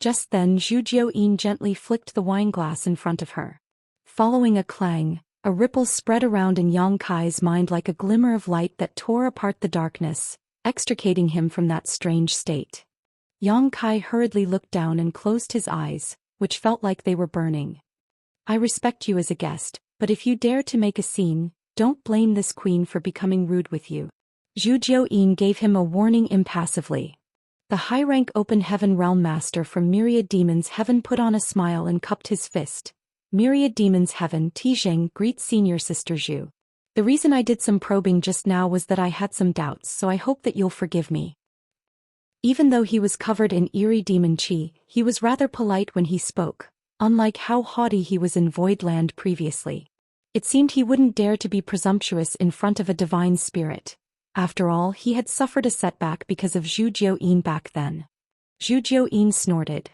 Speaker 1: Just then Zhu Xian gently flicked the wine glass in front of her. Following a clang, a ripple spread around in Yang Kai's mind like a glimmer of light that tore apart the darkness, extricating him from that strange state. Yang Kai hurriedly looked down and closed his eyes, which felt like they were burning. "I respect you as a guest, but if you dare to make a scene, don't blame this queen for becoming rude with you." Zhu Xian gave him a warning impassively. The high-rank Open Heaven Realm Master from Myriad Demons' heaven put on a smile and cupped his fist. "Myriad Demons' heaven, Tizheng greets Senior Sister Zhu. The reason I did some probing just now was that I had some doubts, so I hope that you'll forgive me." Even though he was covered in eerie demon chi, he was rather polite when he spoke, unlike how haughty he was in Voidland previously. It seemed he wouldn't dare to be presumptuous in front of a divine spirit. After all, he had suffered a setback because of Zhu Xian back then. Zhu Xian snorted.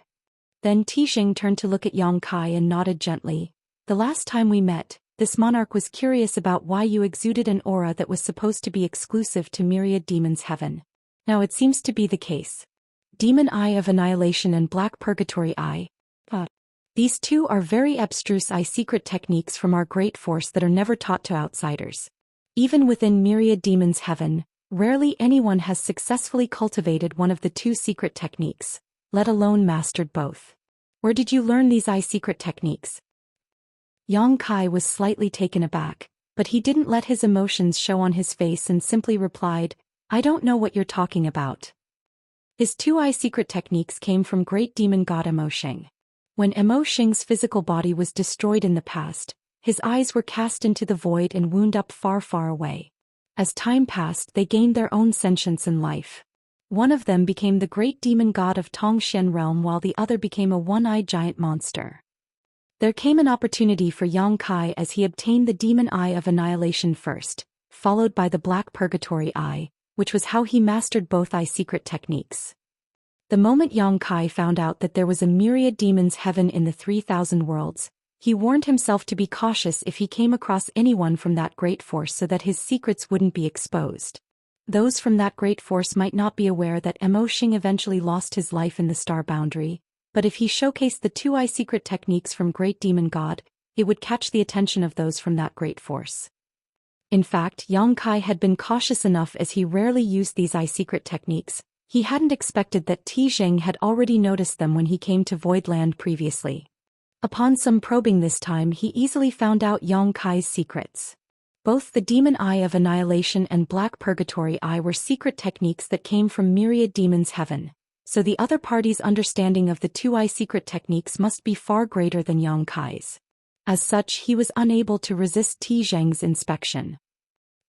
Speaker 1: Then Tizheng turned to look at Yang Kai and nodded gently. "The last time we met, this monarch was curious about why you exuded an aura that was supposed to be exclusive to Myriad Demons' heaven. Now it seems to be the case. Demon Eye of Annihilation and Black Purgatory Eye. These two are very abstruse secret techniques from our great force that are never taught to outsiders. Even within Myriad Demons' heaven, rarely anyone has successfully cultivated one of the two secret techniques, let alone mastered both. Where did you learn these secret techniques?" Yang Kai was slightly taken aback, but he didn't let his emotions show on his face and simply replied, "I don't know what you're talking about." His two secret techniques came from great demon god Immerse. When Immerse's physical body was destroyed in the past, his eyes were cast into the void and wound up far, far away. As time passed, they gained their own sentience and life. One of them became the great demon god of Tongxian realm while the other became a one-eyed giant monster. There came an opportunity for Yang Kai as he obtained the demon eye of annihilation first, followed by the black purgatory eye, which was how he mastered both secret techniques. The moment Yang Kai found out that there was a Myriad Demons' heaven in the 3,000 worlds, he warned himself to be cautious if he came across anyone from that great force so that his secrets wouldn't be exposed. Those from that great force might not be aware that Immerse eventually lost his life in the star boundary, but if he showcased the two secret techniques from Great Demon God, it would catch the attention of those from that great force. In fact, Yang Kai had been cautious enough as he rarely used these secret techniques. He hadn't expected that Tizheng had already noticed them when he came to Voidland previously. Upon some probing this time he easily found out Yang Kai's secrets. Both the Demon Eye of Annihilation and Black Purgatory Eye were secret techniques that came from myriad demons' heaven, so the other party's understanding of the two-eye secret techniques must be far greater than Yang Kai's. As such, he was unable to resist Ti Zheng's inspection.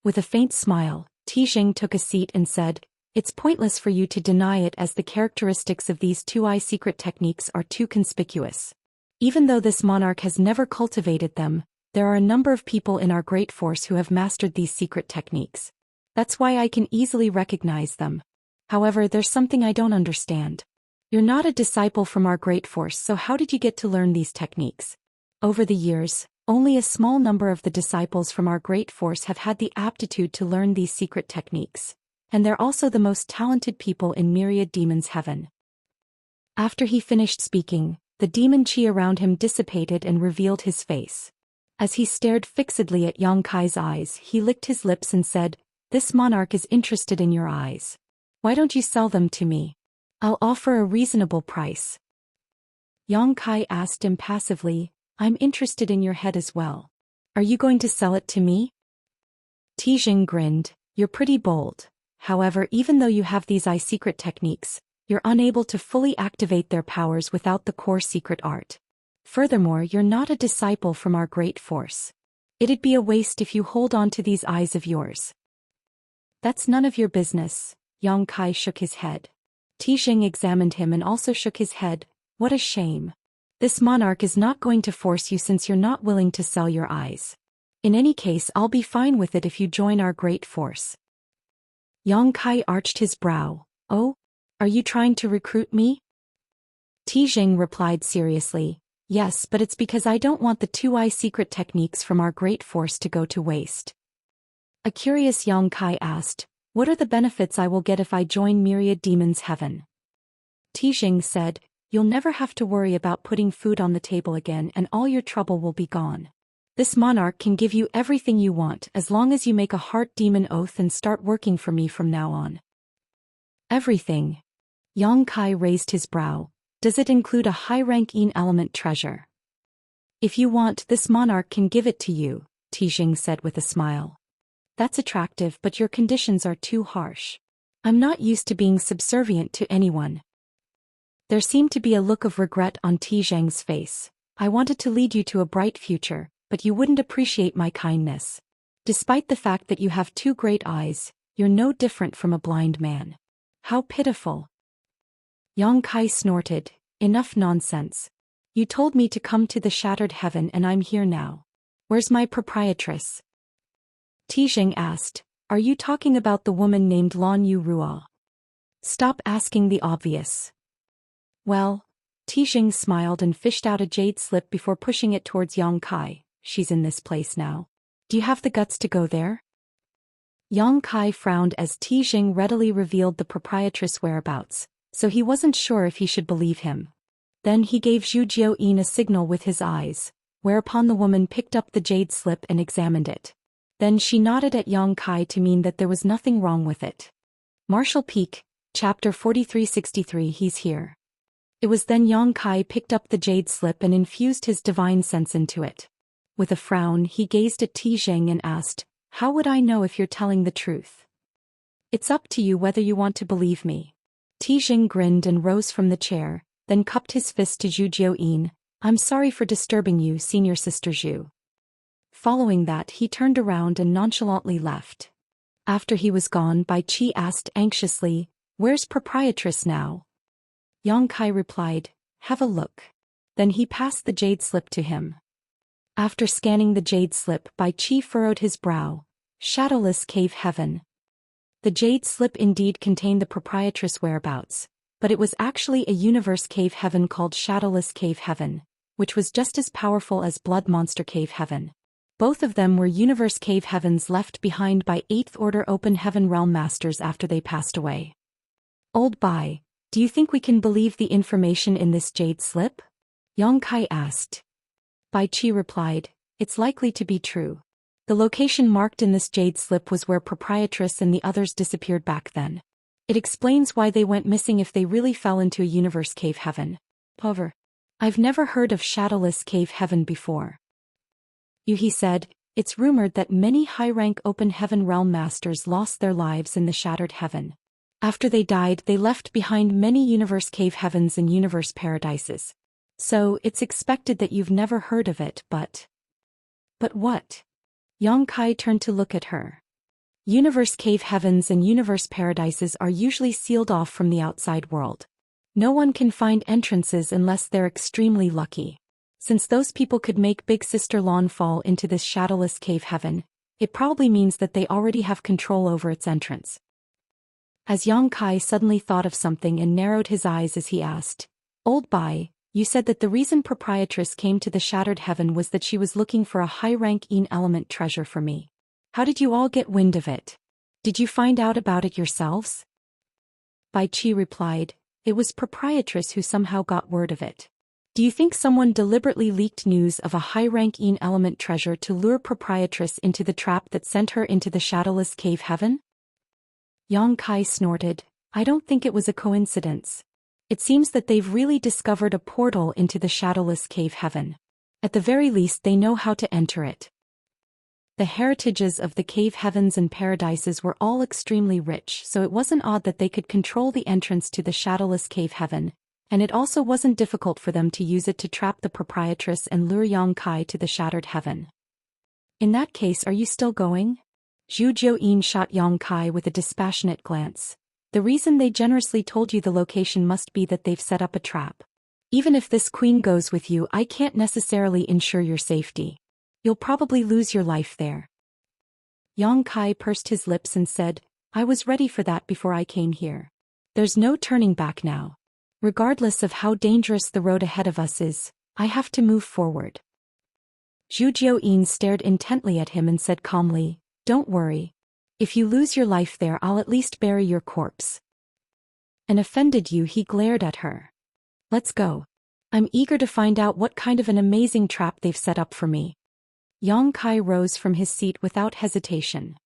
Speaker 1: With a faint smile, Ti Zheng took a seat and said, "It's pointless for you to deny it, as the characteristics of these two-eye secret techniques are too conspicuous. Even though this monarch has never cultivated them, there are a number of people in our great force who have mastered these secret techniques. That's why I can easily recognize them. However, there's something I don't understand. You're not a disciple from our great force, so how did you get to learn these techniques? Over the years, only a small number of the disciples from our great force have had the aptitude to learn these secret techniques, and they're also the most talented people in myriad demons' heaven." After he finished speaking, the demon chi around him dissipated and revealed his face. As he stared fixedly at Yang Kai's eyes, he licked his lips and said, "This monarch is interested in your eyes. Why don't you sell them to me? I'll offer a reasonable price." Yang Kai asked impassively, "I'm interested in your head as well. Are you going to sell it to me?" Ti Zheng grinned, "You're pretty bold. However, even though you have these eye secret techniques, you're unable to fully activate their powers without the core secret art. Furthermore, you're not a disciple from our great force. It'd be a waste if you hold on to these eyes of yours." "That's none of your business." Yang Kai shook his head. Ti Zheng examined him and also shook his head. "What a shame. This monarch is not going to force you since you're not willing to sell your eyes. In any case, I'll be fine with it if you join our great force." Yang Kai arched his brow. "Oh? Are you trying to recruit me?" Ti Zheng replied seriously, "Yes, but it's because I don't want the two-eye secret techniques from our great force to go to waste." A curious Yang Kai asked, "What are the benefits I will get if I join Myriad Demons' Heaven?" Ti Zheng said, "You'll never have to worry about putting food on the table again, and all your trouble will be gone. This monarch can give you everything you want as long as you make a heart demon oath and start working for me from now on." "Everything?" Yang Kai raised his brow. "Does it include a high-rank element treasure?" "If you want, this monarch can give it to you," Ti Zheng said with a smile. "That's attractive, but your conditions are too harsh. I'm not used to being subservient to anyone." There seemed to be a look of regret on Ti Zheng's face. "I wanted to lead you to a bright future, but you wouldn't appreciate my kindness. Despite the fact that you have two great eyes, you're no different from a blind man. How pitiful." Yang Kai snorted, "Enough nonsense. You told me to come to the shattered heaven and I'm here now. Where's my proprietress?" Ti Zheng asked, "Are you talking about the woman named Lan Yu Rua?" "Stop asking the obvious." "Well," Ti Zheng smiled and fished out a jade slip before pushing it towards Yang Kai. "She's in this place now. Do you have the guts to go there?" Yang Kai frowned as Ti Zheng readily revealed the proprietress' whereabouts, so he wasn't sure if he should believe him. Then he gave Zhu Jiuyin a signal with his eyes, whereupon the woman picked up the jade slip and examined it. Then she nodded at Yang Kai to mean that there was nothing wrong with it. Martial Peak, Chapter 4363. He's here. It was then Yang Kai picked up the jade slip and infused his divine sense into it. With a frown, he gazed at Ti Zheng and asked, "How would I know if you're telling the truth?" "It's up to you whether you want to believe me." Ti Zheng grinned and rose from the chair, then cupped his fist to Zhu Jiuyin. "I'm sorry for disturbing you, Senior Sister Zhu." Following that, he turned around and nonchalantly left. After he was gone, Bai Qi asked anxiously, "Where's proprietress now?" Yang Kai replied, "Have a look." Then he passed the jade slip to him. After scanning the jade slip, Bai Qi furrowed his brow. Shadowless Cave Heaven. The jade slip indeed contained the proprietress' whereabouts, but it was actually a universe cave heaven called Shadowless Cave Heaven, which was just as powerful as Blood Monster Cave Heaven. Both of them were universe cave heavens left behind by 8th Order Open Heaven Realm Masters after they passed away. "Old Bai, do you think we can believe the information in this jade slip?" Yang Kai asked. Bai Qi replied, "It's likely to be true. The location marked in this jade slip was where proprietress and the others disappeared back then. It explains why they went missing if they really fell into a universe cave heaven. However, I've never heard of Shadowless Cave Heaven before." He said, It's rumored that many high-rank open heaven realm masters lost their lives in the shattered heaven. After they died, they left behind many universe cave heavens and universe paradises. So, it's expected that you've never heard of it, but... But what? Yang Kai turned to look at her. Universe cave heavens and universe paradises are usually sealed off from the outside world. No one can find entrances unless they're extremely lucky. Since those people could make Big Sister Lawn fall into this shadowless cave heaven, it probably means that they already have control over its entrance. As Yang Kai suddenly thought of something and narrowed his eyes as he asked, "Old Bai, you said that the reason proprietress came to the shattered heaven was that she was looking for a high-rank element treasure for me. How did you all get wind of it? Did you find out about it yourselves?" Bai Chi replied, "It was proprietress who somehow got word of it. Do you think someone deliberately leaked news of a high-rank element treasure to lure proprietress into the trap that sent her into the shadowless cave heaven?" Yang Kai snorted, "I don't think it was a coincidence. It seems that they've really discovered a portal into the shadowless cave heaven. At the very least they know how to enter it." The heritages of the cave heavens and paradises were all extremely rich, so it wasn't odd that they could control the entrance to the shadowless cave heaven, and it also wasn't difficult for them to use it to trap the proprietress and lure Yang Kai to the shattered heaven. "In that case, are you still going?" Zhu Xian shot Yang Kai with a dispassionate glance. "The reason they generously told you the location must be that they've set up a trap. Even if this queen goes with you, I can't necessarily ensure your safety. You'll probably lose your life there." Yang Kai pursed his lips and said, "I was ready for that before I came here. There's no turning back now. Regardless of how dangerous the road ahead of us is, I have to move forward." Zhu Xian stared intently at him and said calmly, "Don't worry. If you lose your life there, I'll at least bury your corpse." "And offended you?" he glared at her. "Let's go. I'm eager to find out what kind of an amazing trap they've set up for me." Yang Kai rose from his seat without hesitation.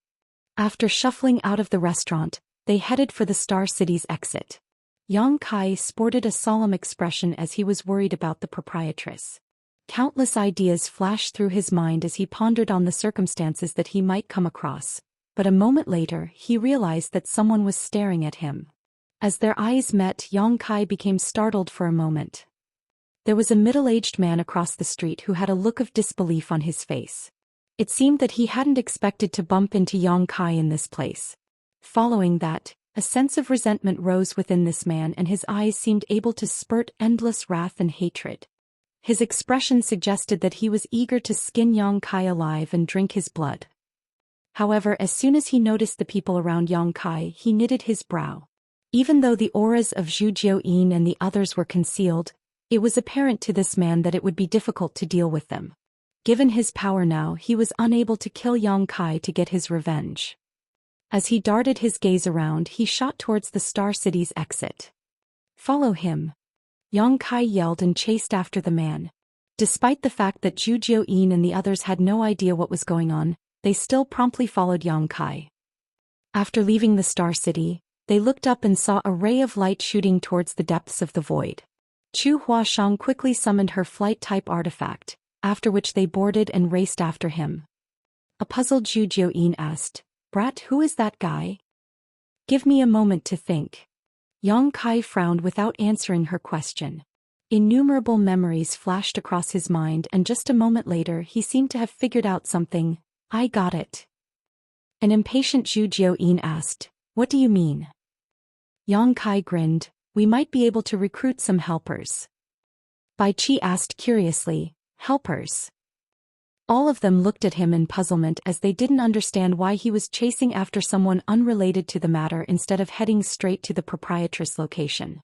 Speaker 1: After shuffling out of the restaurant, they headed for the Star City's exit. Yang Kai sported a solemn expression as he was worried about the proprietress. Countless ideas flashed through his mind as he pondered on the circumstances that he might come across, but a moment later he realized that someone was staring at him. As their eyes met, Yang Kai became startled for a moment. There was a middle-aged man across the street who had a look of disbelief on his face. It seemed that he hadn't expected to bump into Yang Kai in this place. Following that, a sense of resentment rose within this man and his eyes seemed able to spurt endless wrath and hatred. His expression suggested that he was eager to skin Yang Kai alive and drink his blood. However, as soon as he noticed the people around Yang Kai, he knitted his brow. Even though the auras of Zhu Xian and the others were concealed, it was apparent to this man that it would be difficult to deal with them. Given his power now, he was unable to kill Yang Kai to get his revenge. As he darted his gaze around, he shot towards the Star City's exit. "Follow him!" Yang Kai yelled and chased after the man. Despite the fact that Zhu Xian and the others had no idea what was going on, they still promptly followed Yang Kai. After leaving the Star City, they looked up and saw a ray of light shooting towards the depths of the void. Chu Huashang quickly summoned her flight-type artifact, after which they boarded and raced after him. A puzzled Zhu Xian asked, "Brat, who is that guy?" "Give me a moment to think." Yang Kai frowned without answering her question. Innumerable memories flashed across his mind and just a moment later he seemed to have figured out something. "I got it." An impatient Zhu Xian asked, "What do you mean?" Yang Kai grinned, "We might be able to recruit some helpers." Bai Chi asked curiously, "Helpers?" All of them looked at him in puzzlement as they didn't understand why he was chasing after someone unrelated to the matter instead of heading straight to the proprietress location.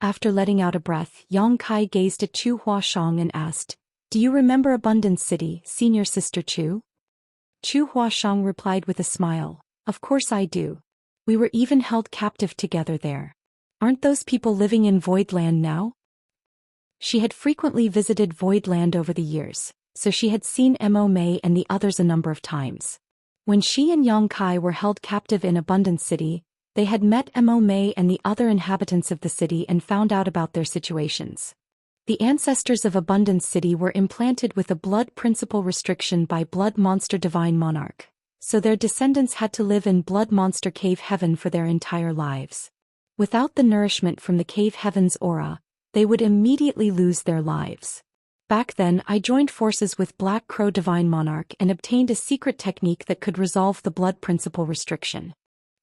Speaker 1: After letting out a breath, Yang Kai gazed at Chu Huashang and asked, "Do you remember Abundance City, Senior Sister Chu?" Chu Huashang replied with a smile, "Of course I do. We were even held captive together there. Aren't those people living in Voidland now?" She had frequently visited Voidland over the years, so she had seen Mo Mei and the others a number of times. When she and Yang Kai were held captive in Abundance City, they had met Mo Mei and the other inhabitants of the city and found out about their situations. The ancestors of Abundance City were implanted with a blood principle restriction by Blood Monster Divine Monarch, so their descendants had to live in Blood Monster Cave Heaven for their entire lives. Without the nourishment from the Cave Heaven's aura, they would immediately lose their lives. Back then I joined forces with Black Crow Divine Monarch and obtained a secret technique that could resolve the blood principle restriction.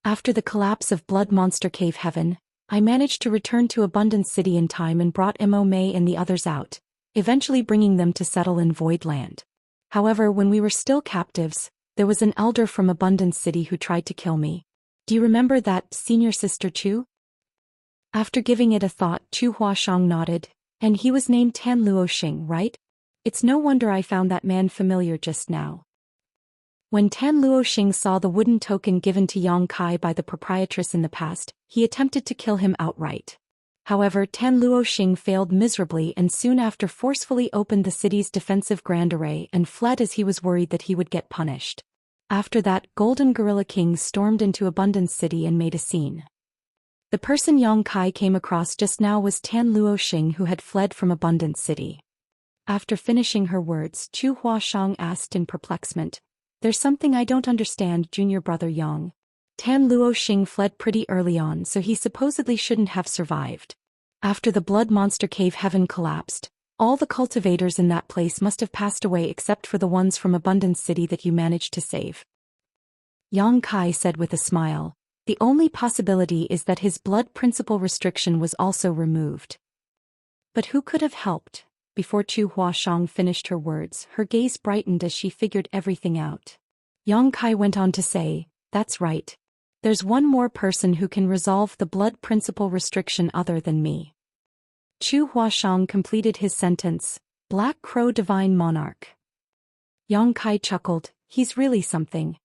Speaker 1: After the collapse of Blood Monster Cave Heaven, I managed to return to Abundance City in time and brought Mo May and the others out, eventually bringing them to settle in Void Land. However, when we were still captives, there was an elder from Abundance City who tried to kill me. Do you remember that, Senior Sister Chu? After giving it a thought, Chu Huashang nodded. And he was named Tan Luo Xing, right? It's no wonder I found that man familiar just now. When Tan Luo Xing saw the wooden token given to Yang Kai by the proprietress in the past, he attempted to kill him outright. However, Tan Luo Xing failed miserably and soon after forcefully opened the city's defensive grand array and fled as he was worried that he would get punished. After that, Golden Gorilla King stormed into Abundance City and made a scene. The person Yang Kai came across just now was Tan Luo Xing, who had fled from Abundance City. After finishing her words, Chu Huashang asked in perplexement, "There's something I don't understand, junior brother Yang. Tan Luo Xing fled pretty early on, so he supposedly shouldn't have survived. After the Blood Monster Cave Heaven collapsed, all the cultivators in that place must have passed away except for the ones from Abundance City that you managed to save." Yang Kai said with a smile, "The only possibility is that his blood principle restriction was also removed." But who could have helped? Before Chu Huashang finished her words, her gaze brightened as she figured everything out. Yang Kai went on to say, "That's right. There's one more person who can resolve the blood principle restriction other than me." Chu Huashang completed his sentence, "Black Crow Divine Monarch." Yang Kai chuckled, "He's really something."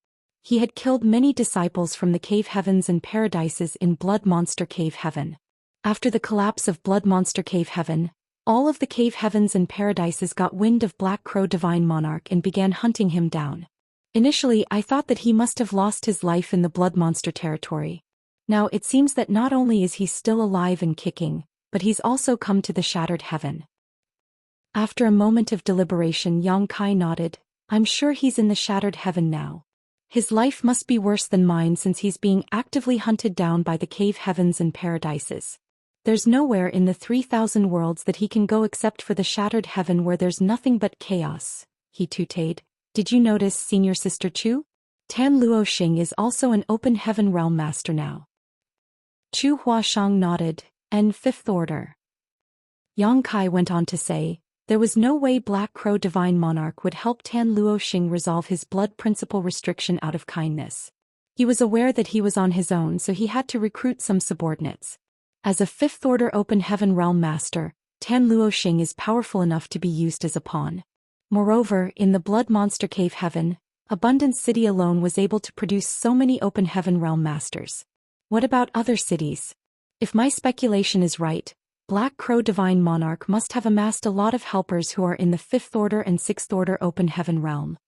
Speaker 1: He had killed many disciples from the Cave Heavens and Paradises in Blood Monster Cave Heaven. After the collapse of Blood Monster Cave Heaven, all of the Cave Heavens and Paradises got wind of Black Crow Divine Monarch and began hunting him down. Initially, I thought that he must have lost his life in the Blood Monster territory. Now it seems that not only is he still alive and kicking, but he's also come to the Shattered Heaven. After a moment of deliberation, Yang Kai nodded, "I'm sure he's in the Shattered Heaven now. His life must be worse than mine since he's being actively hunted down by the Cave Heavens and Paradises. There's nowhere in the 3,000 worlds that he can go except for the Shattered Heaven where there's nothing but chaos," he tutade. "Did you notice, Senior Sister Chu? Tan Luo Xing is also an Open Heaven Realm Master now." Chu Huashang nodded, "And Fifth Order." Yang Kai went on to say, "There was no way Black Crow Divine Monarch would help Tan Luo Xing resolve his blood principle restriction out of kindness. He was aware that he was on his own, so he had to recruit some subordinates. As a Fifth Order Open Heaven Realm Master, Tan Luo Xing is powerful enough to be used as a pawn. Moreover, in the Blood Monster Cave Heaven, Abundance City alone was able to produce so many Open Heaven Realm Masters. What about other cities? If my speculation is right, Black Crow Divine Monarch must have amassed a lot of helpers who are in the Fifth Order and Sixth Order Open Heaven Realm.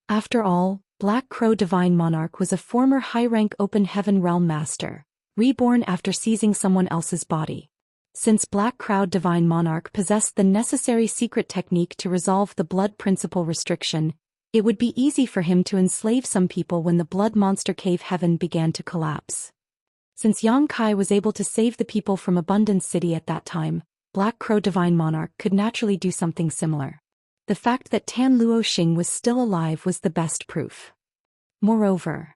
Speaker 1: After all, Black Crow Divine Monarch was a former high-rank Open Heaven Realm Master, reborn after seizing someone else's body. Since Black Crow Divine Monarch possessed the necessary secret technique to resolve the blood principle restriction, it would be easy for him to enslave some people when the Blood Monster Cave Heaven began to collapse. Since Yang Kai was able to save the people from Abundance City at that time, Black Crow Divine Monarch could naturally do something similar. The fact that Tan Luo Xing was still alive was the best proof. Moreover,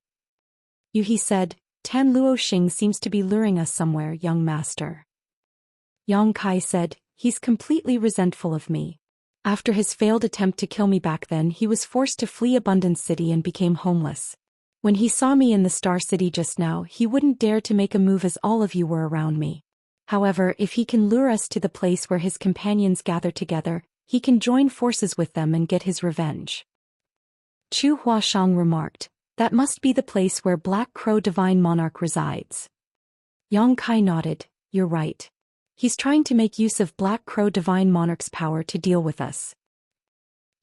Speaker 1: he said, "Tan Luo Xing seems to be luring us somewhere, young master." Yang Kai said, "He's completely resentful of me. After his failed attempt to kill me back then, he was forced to flee Abundance City and became homeless. When he saw me in the Star City just now, he wouldn't dare to make a move as all of you were around me. However, if he can lure us to the place where his companions gather together, he can join forces with them and get his revenge." Chu Huashang remarked, "That must be the place where Black Crow Divine Monarch resides." Yang Kai nodded, "You're right. He's trying to make use of Black Crow Divine Monarch's power to deal with us."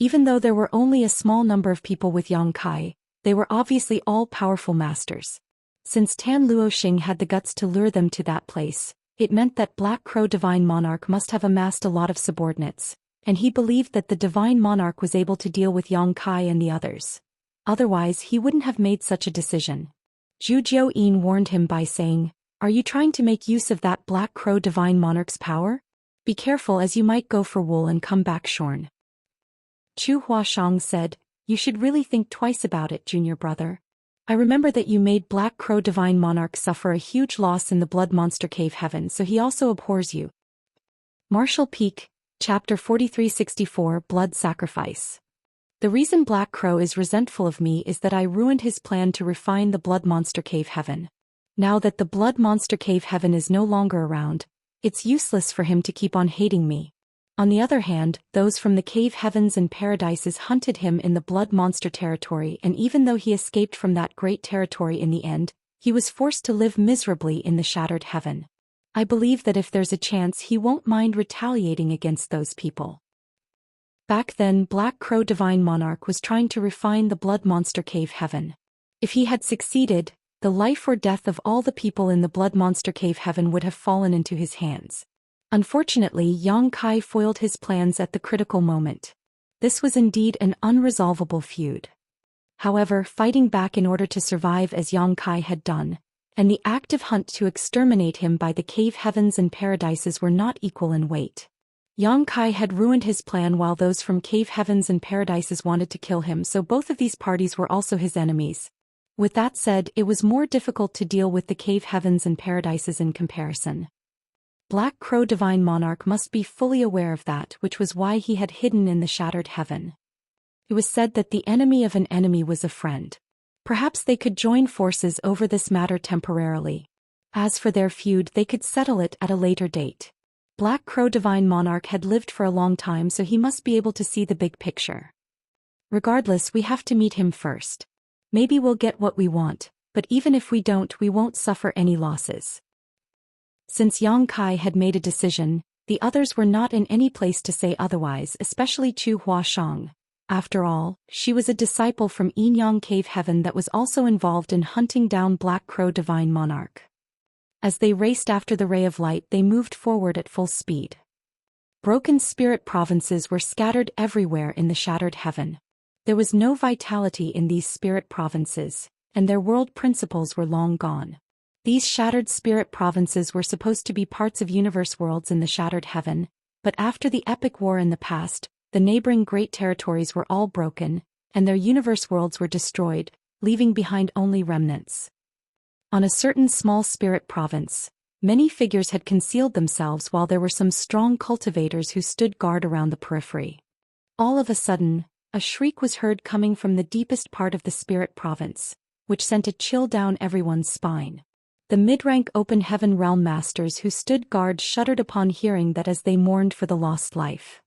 Speaker 1: Even though there were only a small number of people with Yang Kai, they were obviously all powerful masters. Since Tan Luo Xing had the guts to lure them to that place, It meant that Black Crow Divine Monarch must have amassed a lot of subordinates, and he believed that the Divine Monarch was able to deal with Yang Kai and the others. Otherwise he wouldn't have made such a decision. Zhu Xian warned him by saying, "Are you trying to make use of that Black Crow Divine Monarch's power? Be careful, as you might go for wool and come back shorn." Chu Huashang said, "You should really think twice about it, junior brother. I remember that you made Black Crow Divine Monarch suffer a huge loss in the Blood Monster Cave Heaven, so he also abhors you." Martial Peak, Chapter 4364 Blood Sacrifice. The reason Black Crow is resentful of me is that I ruined his plan to refine the Blood Monster Cave Heaven. Now that the Blood Monster Cave Heaven is no longer around, it's useless for him to keep on hating me. On the other hand, those from the Cave Heavens and Paradises hunted him in the Blood Monster territory, and even though he escaped from that great territory in the end, he was forced to live miserably in the Shattered Heaven. I believe that if there's a chance he won't mind retaliating against those people. Back then Black Crow Divine Monarch was trying to refine the Blood Monster Cave Heaven. If he had succeeded, the life or death of all the people in the Blood Monster Cave Heaven would have fallen into his hands. Unfortunately, Yang Kai foiled his plans at the critical moment. This was indeed an unresolvable feud. However, fighting back in order to survive as Yang Kai had done, and the active hunt to exterminate him by the Cave Heavens and Paradises were not equal in weight. Yang Kai had ruined his plan while those from Cave Heavens and Paradises wanted to kill him, so both of these parties were also his enemies. With that said, it was more difficult to deal with the Cave Heavens and Paradises in comparison. Black Crow Divine Monarch must be fully aware of that, which was why he had hidden in the Shattered Heaven. It was said that the enemy of an enemy was a friend. Perhaps they could join forces over this matter temporarily. As for their feud, they could settle it at a later date. Black Crow Divine Monarch had lived for a long time, so he must be able to see the big picture. Regardless, we have to meet him first. Maybe we'll get what we want, but even if we don't, we won't suffer any losses. Since Yang Kai had made a decision, the others were not in any place to say otherwise, especially Chu Huashang. After all, she was a disciple from Yinyang Cave Heaven that was also involved in hunting down Black Crow Divine Monarch. As they raced after the ray of light, they moved forward at full speed. Broken spirit provinces were scattered everywhere in the Shattered Heaven. There was no vitality in these spirit provinces, and their world principles were long gone. These shattered spirit provinces were supposed to be parts of universe worlds in the Shattered Heaven, but after the epic war in the past, the neighboring great territories were all broken, and their universe worlds were destroyed, leaving behind only remnants. On a certain small spirit province, many figures had concealed themselves while there were some strong cultivators who stood guard around the periphery. All of a sudden, a shriek was heard coming from the deepest part of the spirit province, which sent a chill down everyone's spine. The mid-rank Open Heaven Realm Masters who stood guard shuddered upon hearing that as they mourned for the lost life.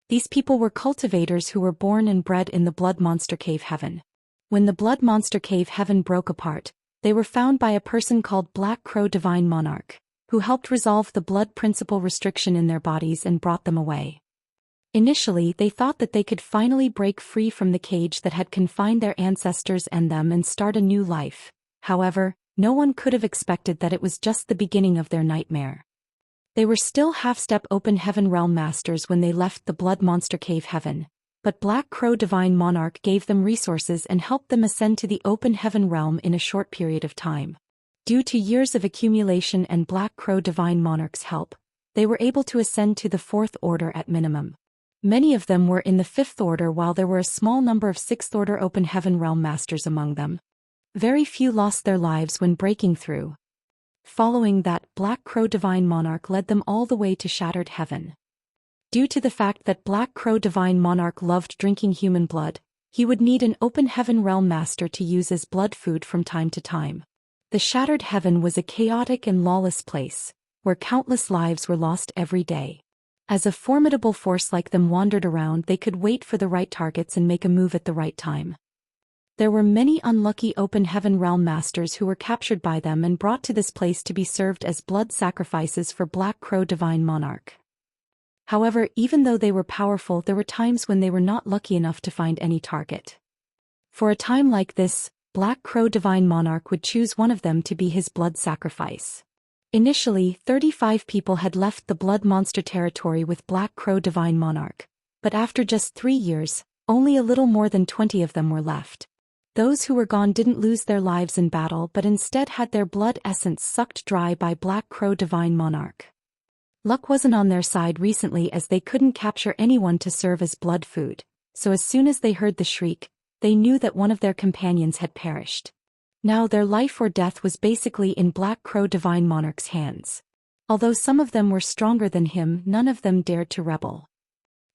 Speaker 1: These people were cultivators who were born and bred in the Blood Monster Cave Heaven. When the Blood Monster Cave Heaven broke apart, they were found by a person called Black Crow Divine Monarch, who helped resolve the blood principle restriction in their bodies and brought them away. Initially, they thought that they could finally break free from the cage that had confined their ancestors and them and start a new life. However, no one could have expected that it was just the beginning of their nightmare. They were still half-step Open Heaven Realm Masters when they left the Blood Monster Cave Heaven, but Black Crow Divine Monarch gave them resources and helped them ascend to the Open Heaven Realm in a short period of time. Due to years of accumulation and Black Crow Divine Monarch's help, they were able to ascend to the 4th Order at minimum. Many of them were in the 5th Order, while there were a small number of 6th Order Open Heaven Realm Masters among them. Very few lost their lives when breaking through. Following that, Black Crow Divine Monarch led them all the way to Shattered Heaven. Due to the fact that Black Crow Divine Monarch loved drinking human blood, he would need an Open Heaven Realm Master to use as blood food from time to time. The Shattered Heaven was a chaotic and lawless place, where countless lives were lost every day. As a formidable force like them wandered around, they could wait for the right targets and make a move at the right time. There were many unlucky Open Heaven Realm Masters who were captured by them and brought to this place to be served as blood sacrifices for Black Crow Divine Monarch. However, even though they were powerful, there were times when they were not lucky enough to find any target. For a time like this, Black Crow Divine Monarch would choose one of them to be his blood sacrifice. Initially, 35 people had left the Blood Monster territory with Black Crow Divine Monarch, but after just 3 years, only a little more than 20 of them were left. Those who were gone didn't lose their lives in battle but instead had their blood essence sucked dry by Black Crow Divine Monarch. Luck wasn't on their side recently as they couldn't capture anyone to serve as blood food, so as soon as they heard the shriek, they knew that one of their companions had perished. Now their life or death was basically in Black Crow Divine Monarch's hands. Although some of them were stronger than him, none of them dared to rebel.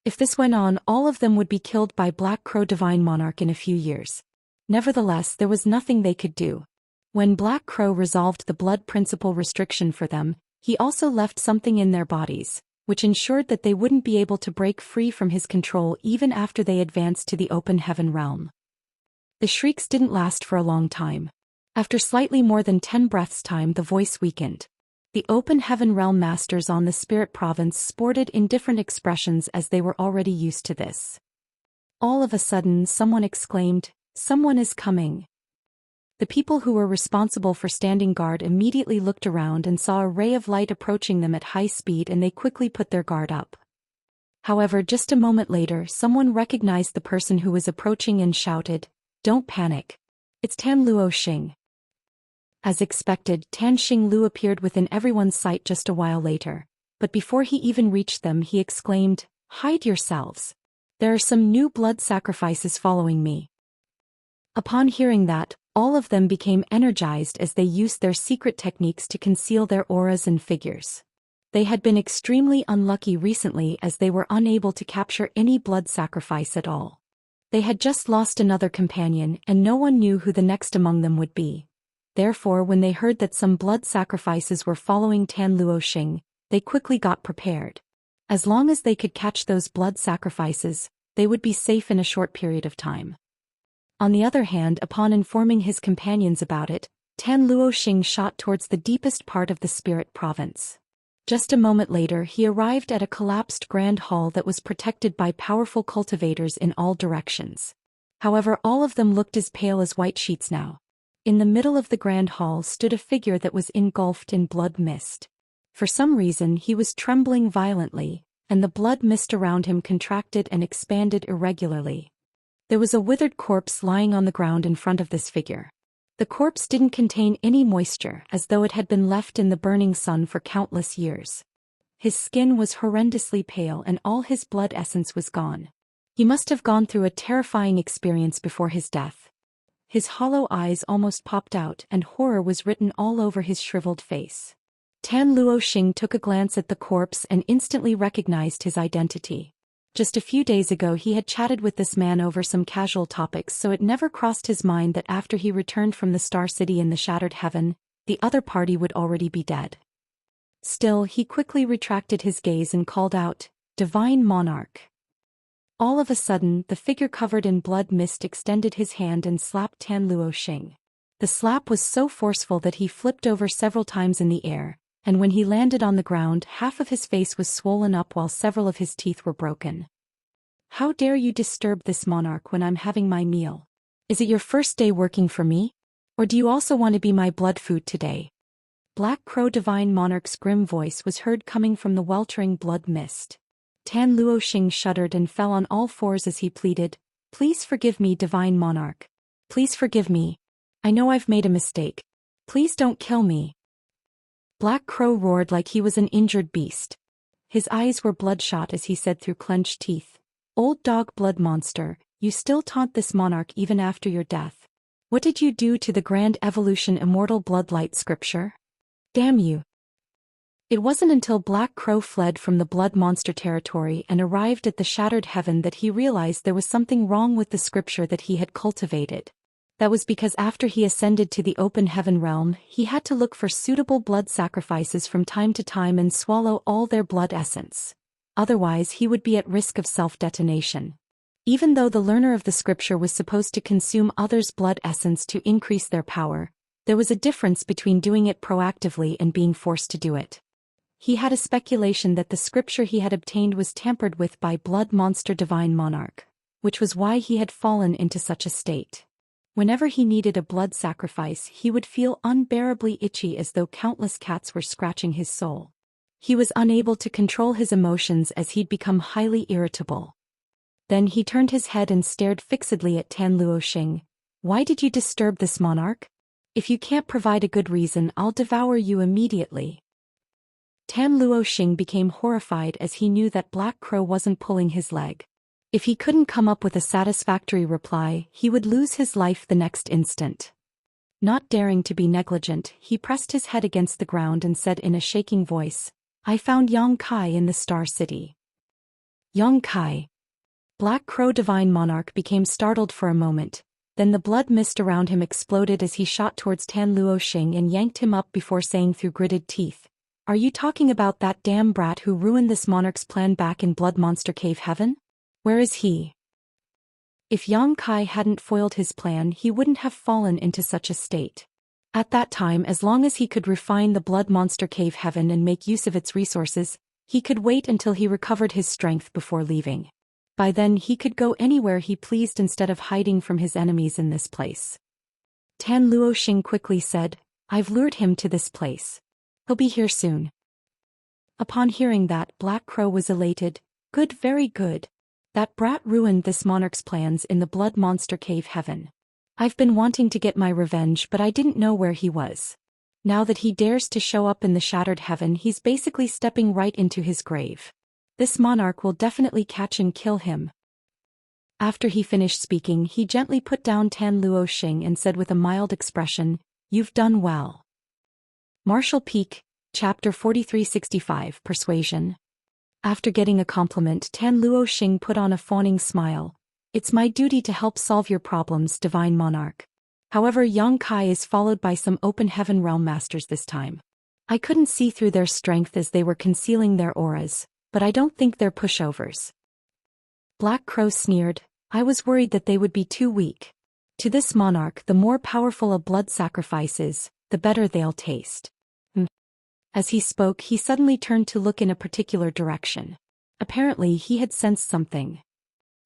Speaker 1: If this went on, all of them would be killed by Black Crow Divine Monarch in a few years. Nevertheless, there was nothing they could do. When Black Crow resolved the blood principle restriction for them, he also left something in their bodies, which ensured that they wouldn't be able to break free from his control even after they advanced to the open heaven realm. The shrieks didn't last for a long time. After slightly more than 10 breaths' time, the voice weakened. The open heaven realm masters on the spirit province sported in different expressions as they were already used to this. All of a sudden, someone exclaimed, "Someone is coming." The people who were responsible for standing guard immediately looked around and saw a ray of light approaching them at high speed, and they quickly put their guard up. However, just a moment later, someone recognized the person who was approaching and shouted, "Don't panic. It's Tan Luo Xing." As expected, Tan Xing Lu appeared within everyone's sight just a while later, but before he even reached them he exclaimed, "Hide yourselves. There are some new blood sacrifices following me." Upon hearing that, all of them became energized as they used their secret techniques to conceal their auras and figures. They had been extremely unlucky recently as they were unable to capture any blood sacrifice at all. They had just lost another companion and no one knew who the next among them would be. Therefore, when they heard that some blood sacrifices were following Tan Luo Xing, they quickly got prepared. As long as they could catch those blood sacrifices, they would be safe in a short period of time. On the other hand, upon informing his companions about it, Tan Luo Xing shot towards the deepest part of the spirit province. Just a moment later, he arrived at a collapsed grand hall that was protected by powerful cultivators in all directions. However, all of them looked as pale as white sheets now. In the middle of the grand hall stood a figure that was engulfed in blood mist. For some reason, he was trembling violently, and the blood mist around him contracted and expanded irregularly. There was a withered corpse lying on the ground in front of this figure. The corpse didn't contain any moisture, as though it had been left in the burning sun for countless years. His skin was horrendously pale and all his blood essence was gone. He must have gone through a terrifying experience before his death. His hollow eyes almost popped out and horror was written all over his shriveled face. Tan Luo Xing took a glance at the corpse and instantly recognized his identity. Just a few days ago he had chatted with this man over some casual topics, so it never crossed his mind that after he returned from the Star City in the Shattered Heaven, the other party would already be dead. Still, he quickly retracted his gaze and called out, "Divine Monarch." All of a sudden, the figure covered in blood mist extended his hand and slapped Tan Luo Xing. The slap was so forceful that he flipped over several times in the air, and when he landed on the ground, half of his face was swollen up while several of his teeth were broken. "How dare you disturb this monarch when I'm having my meal? Is it your first day working for me? Or do you also want to be my blood food today?" Black Crow Divine Monarch's grim voice was heard coming from the weltering blood mist. Tan Luo Xing shuddered and fell on all fours as he pleaded, "Please forgive me, Divine Monarch. Please forgive me. I know I've made a mistake. Please don't kill me." Black Crow roared like he was an injured beast. His eyes were bloodshot as he said through clenched teeth, "Old dog blood monster, you still taunt this monarch even after your death. What did you do to the Grand Evolution Immortal Bloodlight scripture? Damn you." It wasn't until Black Crow fled from the Blood Monster territory and arrived at the Shattered Heaven that he realized there was something wrong with the scripture that he had cultivated. That was because after he ascended to the Open Heaven realm, he had to look for suitable blood sacrifices from time to time and swallow all their blood essence. Otherwise, he would be at risk of self-detonation. Even though the learner of the scripture was supposed to consume others' blood essence to increase their power, there was a difference between doing it proactively and being forced to do it. He had a speculation that the scripture he had obtained was tampered with by Blood Monster Divine Monarch, which was why he had fallen into such a state. Whenever he needed a blood sacrifice, he would feel unbearably itchy as though countless cats were scratching his soul. He was unable to control his emotions as he'd become highly irritable. Then he turned his head and stared fixedly at Tan Luoxing. "Why did you disturb this monarch? If you can't provide a good reason, I'll devour you immediately." Tan Luoxing became horrified as he knew that Black Crow wasn't pulling his leg. If he couldn't come up with a satisfactory reply, he would lose his life the next instant. Not daring to be negligent, he pressed his head against the ground and said in a shaking voice, "I found Yang Kai in the Star City." Yang Kai. Black Crow Divine Monarch became startled for a moment, then the blood mist around him exploded as he shot towards Tan Luoxing and yanked him up before saying through gritted teeth, "Are you talking about that damn brat who ruined this monarch's plan back in Blood Monster Cave Heaven? Where is he?" If Yang Kai hadn't foiled his plan, he wouldn't have fallen into such a state. At that time, as long as he could refine the Blood Monster Cave Heaven and make use of its resources, he could wait until he recovered his strength before leaving. By then he could go anywhere he pleased instead of hiding from his enemies in this place. Tan Luoxing quickly said, "I've lured him to this place. He'll be here soon." Upon hearing that, Black Crow was elated. "Good, very good. That brat ruined this monarch's plans in the Blood Monster Cave Heaven. I've been wanting to get my revenge, but I didn't know where he was. Now that he dares to show up in the Shattered Heaven, he's basically stepping right into his grave. This monarch will definitely catch and kill him." After he finished speaking, he gently put down Tan Luoxing and said with a mild expression, "You've done well." Martial Peak, Chapter 4365, Persuasion. After getting a compliment, Tan Luoxing put on a fawning smile. "It's my duty to help solve your problems, Divine Monarch. However, Yang Kai is followed by some Open Heaven Realm Masters this time. I couldn't see through their strength as they were concealing their auras, but I don't think they're pushovers." Black Crow sneered, "I was worried that they would be too weak. To this monarch, the more powerful a blood sacrifice is, the better they'll taste." As he spoke, he suddenly turned to look in a particular direction. Apparently, he had sensed something.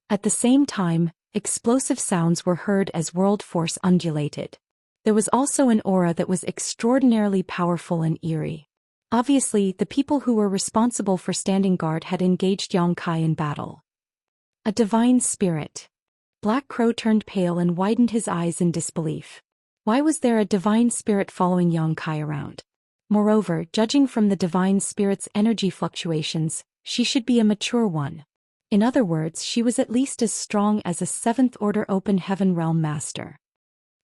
Speaker 1: At the same time, explosive sounds were heard as world force undulated. There was also an aura that was extraordinarily powerful and eerie. Obviously, the people who were responsible for standing guard had engaged Yang Kai in battle. A divine spirit. Black Crow turned pale and widened his eyes in disbelief. Why was there a divine spirit following Yang Kai around? Moreover, judging from the divine spirit's energy fluctuations, she should be a mature one. In other words, she was at least as strong as a 7th Order Open Heaven Realm Master.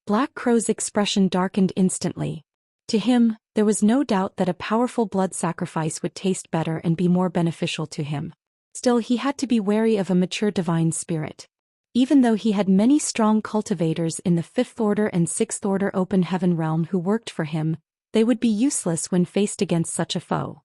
Speaker 1: Black Crow's expression darkened instantly. To him, there was no doubt that a powerful blood sacrifice would taste better and be more beneficial to him. Still, he had to be wary of a mature divine spirit. Even though he had many strong cultivators in the 5th Order and 6th Order Open Heaven Realm who worked for him, they would be useless when faced against such a foe.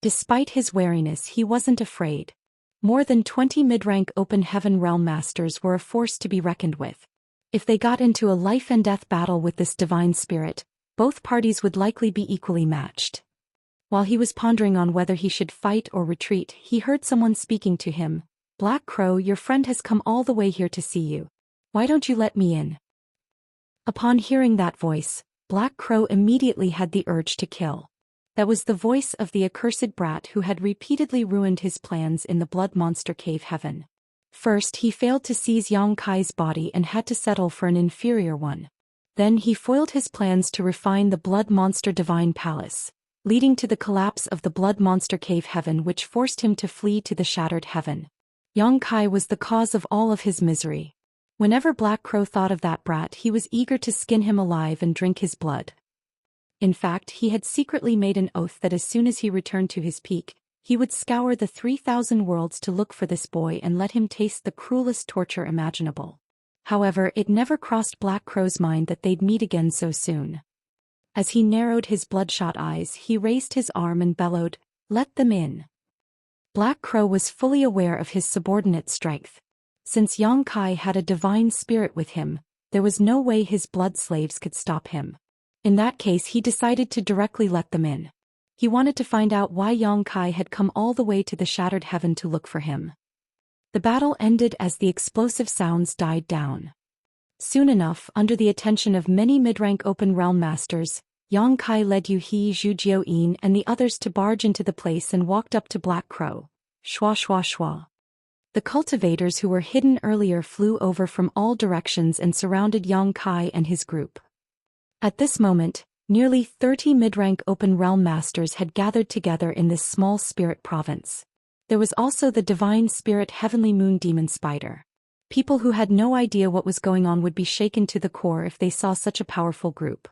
Speaker 1: Despite his wariness, he wasn't afraid. More than 20 mid-rank Open Heaven Realm Masters were a force to be reckoned with. If they got into a life-and-death battle with this divine spirit, both parties would likely be equally matched. While he was pondering on whether he should fight or retreat, he heard someone speaking to him. "Black Crow, your friend has come all the way here to see you. Why don't you let me in?" Upon hearing that voice, Black Crow immediately had the urge to kill. That was the voice of the accursed brat who had repeatedly ruined his plans in the Blood Monster Cave Heaven. First, he failed to seize Yang Kai's body and had to settle for an inferior one. Then he foiled his plans to refine the Blood Monster Divine Palace, leading to the collapse of the Blood Monster Cave Heaven, which forced him to flee to the Shattered Heaven. Yang Kai was the cause of all of his misery. Whenever Black Crow thought of that brat, he was eager to skin him alive and drink his blood. In fact, he had secretly made an oath that as soon as he returned to his peak, he would scour the 3,000 worlds to look for this boy and let him taste the cruelest torture imaginable. However, it never crossed Black Crow's mind that they'd meet again so soon. As he narrowed his bloodshot eyes, he raised his arm and bellowed, "Let them in." Black Crow was fully aware of his subordinate's strength. Since Yang Kai had a divine spirit with him, there was no way his blood slaves could stop him. In that case, he decided to directly let them in. He wanted to find out why Yang Kai had come all the way to the Shattered Heaven to look for him. The battle ended as the explosive sounds died down. Soon enough, under the attention of many mid-rank open realm masters, Yang Kai led Yu He, Zhu Xian and the others to barge into the place and walked up to Black Crow. Shwa shwa shwa. The cultivators who were hidden earlier flew over from all directions and surrounded Yang Kai and his group. At this moment, nearly 30 mid-rank open realm masters had gathered together in this small spirit province. There was also the divine spirit Heavenly Moon Demon Spider. People who had no idea what was going on would be shaken to the core if they saw such a powerful group.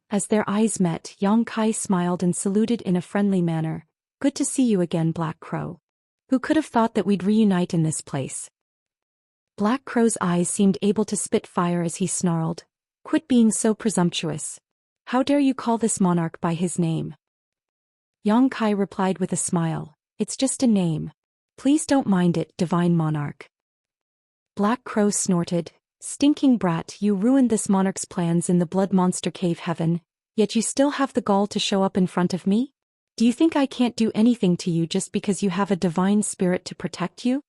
Speaker 1: As their eyes met, Yang Kai smiled and saluted in a friendly manner. Good to see you again, Black Crow. Who could have thought that we'd reunite in this place? Black Crow's eyes seemed able to spit fire as he snarled. Quit being so presumptuous. How dare you call this monarch by his name? Yang Kai replied with a smile. It's just a name. Please don't mind it, divine monarch. Black Crow snorted. Stinking brat, you ruined this monarch's plans in the blood monster cave heaven, yet you still have the gall to show up in front of me? Do you think I can't do anything to you just because you have a divine spirit to protect you?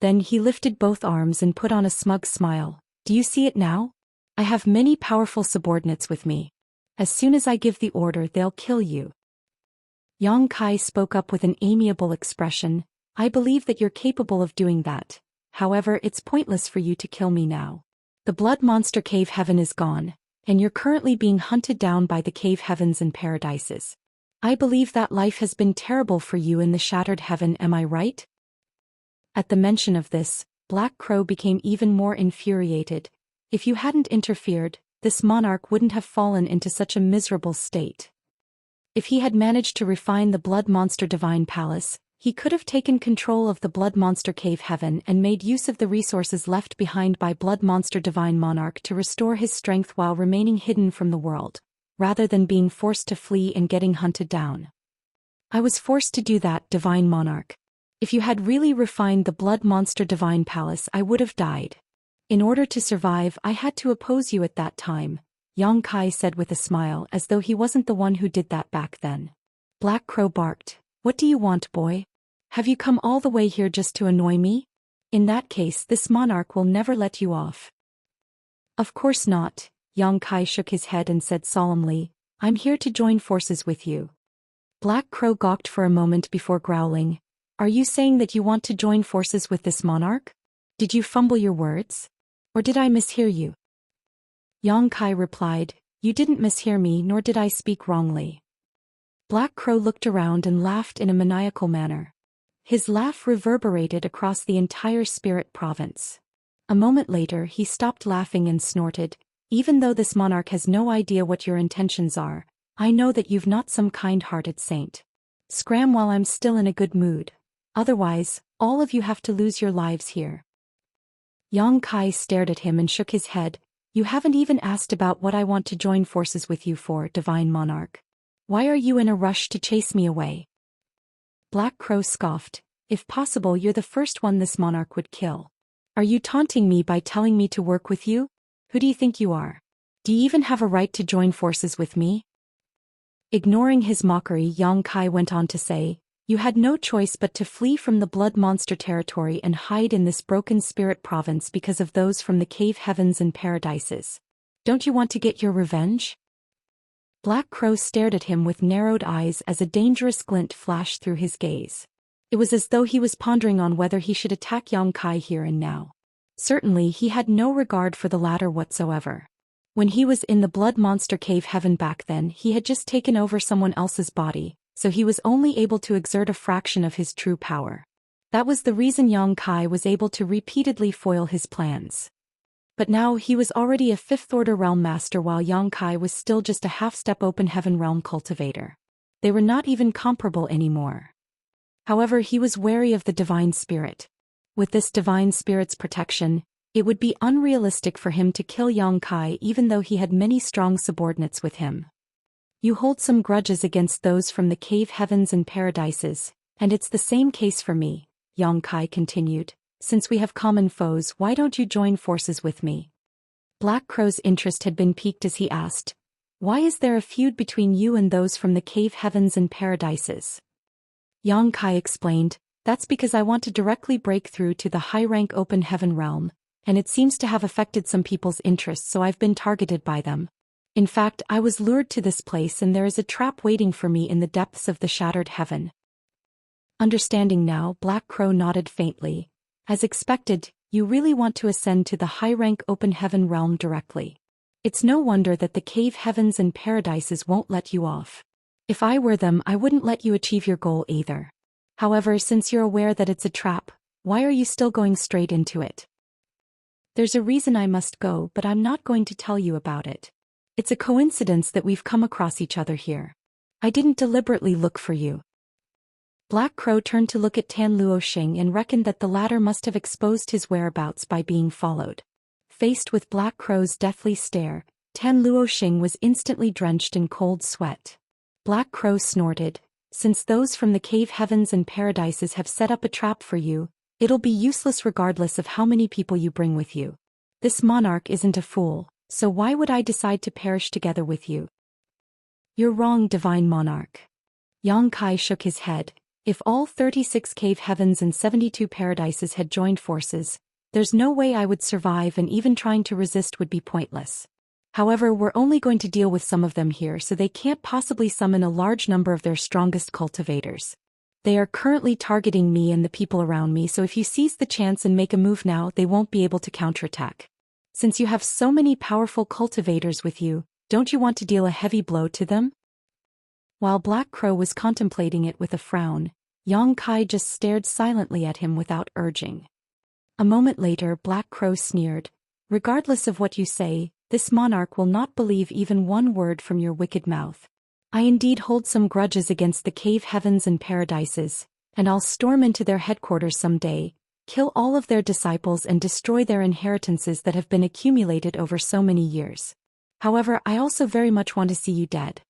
Speaker 1: Then he lifted both arms and put on a smug smile. Do you see it now? I have many powerful subordinates with me. As soon as I give the order, they'll kill you. Yang Kai spoke up with an amiable expression. I believe that you're capable of doing that. However, it's pointless for you to kill me now. The blood monster cave heaven is gone, and you're currently being hunted down by the cave heavens and paradises. I believe that life has been terrible for you in the shattered heaven, am I right? At the mention of this, Black Crow became even more infuriated. If you hadn't interfered, this monarch wouldn't have fallen into such a miserable state. If he had managed to refine the blood monster divine palace, he could have taken control of the blood monster cave heaven and made use of the resources left behind by blood monster divine monarch to restore his strength while remaining hidden from the world, rather than being forced to flee and getting hunted down. I was forced to do that, divine monarch. If you had really refined the blood monster divine palace, I would have died. In order to survive, I had to oppose you at that time, Yang Kai said with a smile, as though he wasn't the one who did that back then. Black Crow barked. What do you want, boy? Have you come all the way here just to annoy me? In that case, this monarch will never let you off. Of course not, Yang Kai shook his head and said solemnly, I'm here to join forces with you. Black Crow gawked for a moment before growling. Are you saying that you want to join forces with this monarch? Did you fumble your words? Or did I mishear you? Yang Kai replied, You didn't mishear me, nor did I speak wrongly. Black Crow looked around and laughed in a maniacal manner. His laugh reverberated across the entire spirit province. A moment later he stopped laughing and snorted, Even though this monarch has no idea what your intentions are, I know that you've not some kind-hearted saint. Scram while I'm still in a good mood. Otherwise, all of you have to lose your lives here. Yang Kai stared at him and shook his head. You haven't even asked about what I want to join forces with you for, divine monarch. Why are you in a rush to chase me away? Black Crow scoffed. If possible, you're the first one this monarch would kill. Are you taunting me by telling me to work with you? Who do you think you are? Do you even have a right to join forces with me? Ignoring his mockery, Yang Kai went on to say, You had no choice but to flee from the blood monster territory and hide in this broken spirit province because of those from the cave heavens and paradises. Don't you want to get your revenge? Black Crow stared at him with narrowed eyes as a dangerous glint flashed through his gaze. It was as though he was pondering on whether he should attack Yang Kai here and now. Certainly he had no regard for the latter whatsoever. When he was in the blood monster cave heaven back then, he had just taken over someone else's body, so he was only able to exert a fraction of his true power. That was the reason Yang Kai was able to repeatedly foil his plans. But now he was already a fifth-order realm master while Yang Kai was still just a half-step open heaven realm cultivator. They were not even comparable anymore. However, he was wary of the divine spirit. With this divine spirit's protection, it would be unrealistic for him to kill Yang Kai even though he had many strong subordinates with him. You hold some grudges against those from the cave heavens and paradises, and it's the same case for me, Yang Kai continued. Since we have common foes, why don't you join forces with me? Black Crow's interest had been piqued as he asked, Why is there a feud between you and those from the cave heavens and paradises? Yang Kai explained, That's because I want to directly break through to the high-rank open heaven realm, and it seems to have affected some people's interests, so I've been targeted by them. In fact, I was lured to this place and there is a trap waiting for me in the depths of the shattered heaven. Understanding now, Black Crow nodded faintly. As expected, you really want to ascend to the high-rank open heaven realm directly. It's no wonder that the cave heavens and paradises won't let you off. If I were them, I wouldn't let you achieve your goal either. However, since you're aware that it's a trap, why are you still going straight into it? There's a reason I must go, but I'm not going to tell you about it. It's a coincidence that we've come across each other here. I didn't deliberately look for you. Black Crow turned to look at Tan Luoxing and reckoned that the latter must have exposed his whereabouts by being followed. Faced with Black Crow's deathly stare, Tan Luoxing was instantly drenched in cold sweat. Black Crow snorted, "Since those from the cave heavens and paradises have set up a trap for you, it'll be useless regardless of how many people you bring with you. This monarch isn't a fool, so why would I decide to perish together with you?" "You're wrong, divine monarch." Yang Kai shook his head. "If all 36 cave heavens and 72 paradises had joined forces, there's no way I would survive, and even trying to resist would be pointless. However, we're only going to deal with some of them here, so they can't possibly summon a large number of their strongest cultivators. They are currently targeting me and the people around me, so if you seize the chance and make a move now, they won't be able to counterattack. Since you have so many powerful cultivators with you, don't you want to deal a heavy blow to them?" While Black Crow was contemplating it with a frown, Yang Kai just stared silently at him without urging. A moment later, Black Crow sneered, "Regardless of what you say, this monarch will not believe even one word from your wicked mouth. I indeed hold some grudges against the cave heavens and paradises, and I'll storm into their headquarters someday, kill all of their disciples and destroy their inheritances that have been accumulated over so many years. However, I also very much want to see you dead."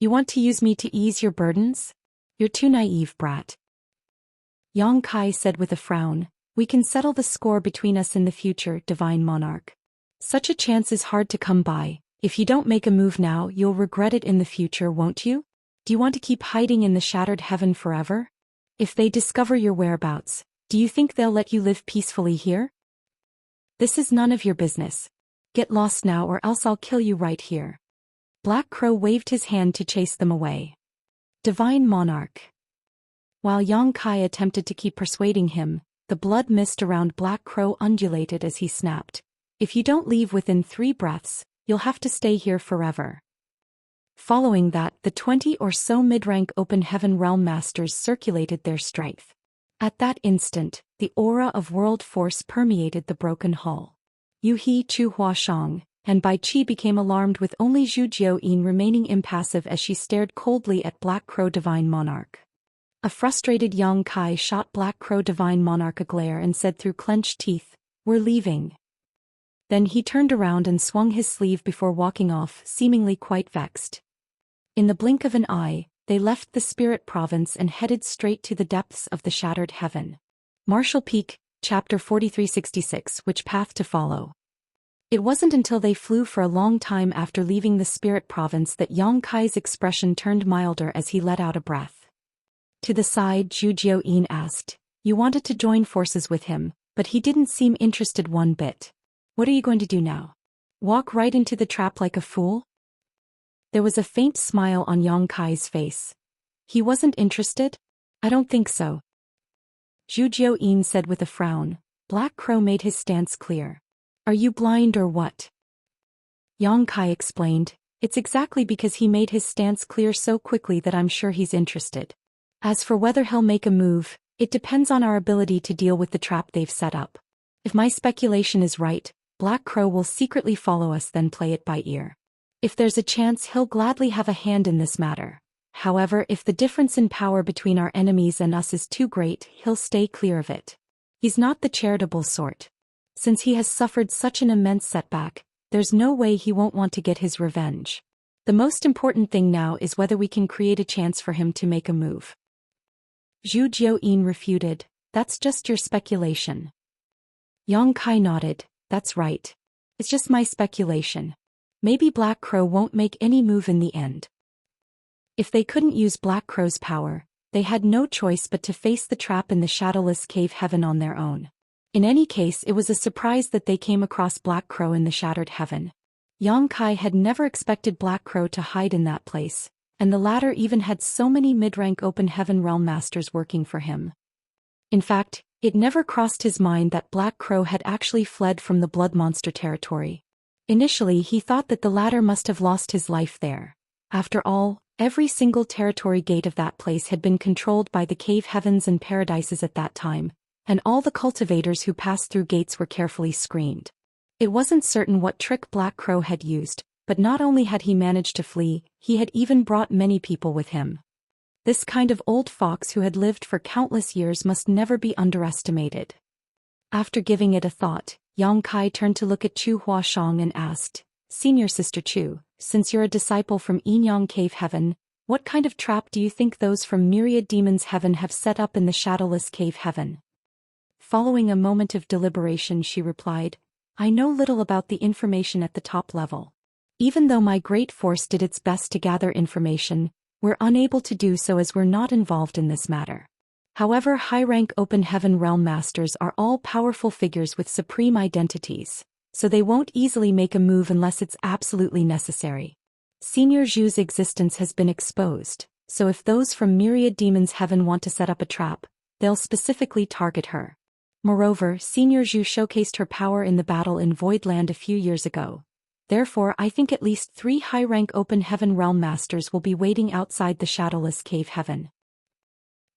Speaker 1: You want to use me to ease your burdens? You're too naive, brat." Yang Kai said with a frown, "We can settle the score between us in the future, divine monarch. Such a chance is hard to come by. If you don't make a move now, you'll regret it in the future, won't you? Do you want to keep hiding in the shattered heaven forever? If they discover your whereabouts, do you think they'll let you live peacefully here? This is none of your business. Get lost now, or else I'll kill you right here." Black Crow waved his hand to chase them away. "Divine monarch." While Yang Kai attempted to keep persuading him, the blood mist around Black Crow undulated as he snapped, "If you don't leave within 3 breaths, you'll have to stay here forever." Following that, the 20 or so mid-rank open heaven realm masters circulated their strength. At that instant, the aura of world force permeated the broken hull. Yu He Chu Hua Shang and Bai Qi became alarmed, with only Zhu Xian remaining impassive as she stared coldly at Black Crow Divine Monarch. A frustrated Yang Kai shot Black Crow Divine Monarch a glare and said through clenched teeth, "We're leaving." Then he turned around and swung his sleeve before walking off, seemingly quite vexed. In the blink of an eye, they left the spirit province and headed straight to the depths of the shattered heaven. Martial Peak, Chapter 4366, Which Path to Follow? It wasn't until they flew for a long time after leaving the spirit province that Yang Kai's expression turned milder as he let out a breath. To the side, Zhu Xian asked, "You wanted to join forces with him, but he didn't seem interested one bit. What are you going to do now? Walk right into the trap like a fool?" There was a faint smile on Yang Kai's face. "He wasn't interested? I don't think so." Zhu Xian said with a frown. Black Crow made his stance clear. "Are you blind or what?" Yang Kai explained, "It's exactly because he made his stance clear so quickly that I'm sure he's interested. As for whether he'll make a move, it depends on our ability to deal with the trap they've set up. If my speculation is right, Black Crow will secretly follow us, then play it by ear. If there's a chance, he'll gladly have a hand in this matter. However, if the difference in power between our enemies and us is too great, he'll stay clear of it. He's not the charitable sort. Since he has suffered such an immense setback, there's no way he won't want to get his revenge. The most important thing now is whether we can create a chance for him to make a move." Zhu Xian refuted, "That's just your speculation." Yang Kai nodded, "That's right. It's just my speculation. Maybe Black Crow won't make any move in the end." If they couldn't use Black Crow's power, they had no choice but to face the trap in the shadowless cave heaven on their own. In any case, it was a surprise that they came across Black Crow in the shattered heaven. Yang Kai had never expected Black Crow to hide in that place, and the latter even had so many mid-rank open heaven realm masters working for him. In fact, it never crossed his mind that Black Crow had actually fled from the blood monster territory. Initially, he thought that the latter must have lost his life there. After all, every single territory gate of that place had been controlled by the cave heavens and paradises at that time, and all the cultivators who passed through gates were carefully screened. It wasn't certain what trick Black Crow had used, but not only had he managed to flee, he had even brought many people with him. This kind of old fox who had lived for countless years must never be underestimated. After giving it a thought, Yang Kai turned to look at Chu Huashang and asked, "Senior Sister Chu, since you're a disciple from Yinyang Cave Heaven, what kind of trap do you think those from Myriad Demons Heaven have set up in the Shadowless Cave Heaven?" Following a moment of deliberation, she replied, "I know little about the information at the top level. Even though my great force did its best to gather information, we're unable to do so as we're not involved in this matter. However, high-rank open heaven realm masters are all powerful figures with supreme identities, so they won't easily make a move unless it's absolutely necessary. Senior Zhu's existence has been exposed, so if those from Myriad Demons Heaven want to set up a trap, they'll specifically target her. Moreover, Senior Zhu showcased her power in the battle in Voidland a few years ago. Therefore, I think at least 3 high-rank open heaven realm masters will be waiting outside the Shadowless Cave Heaven."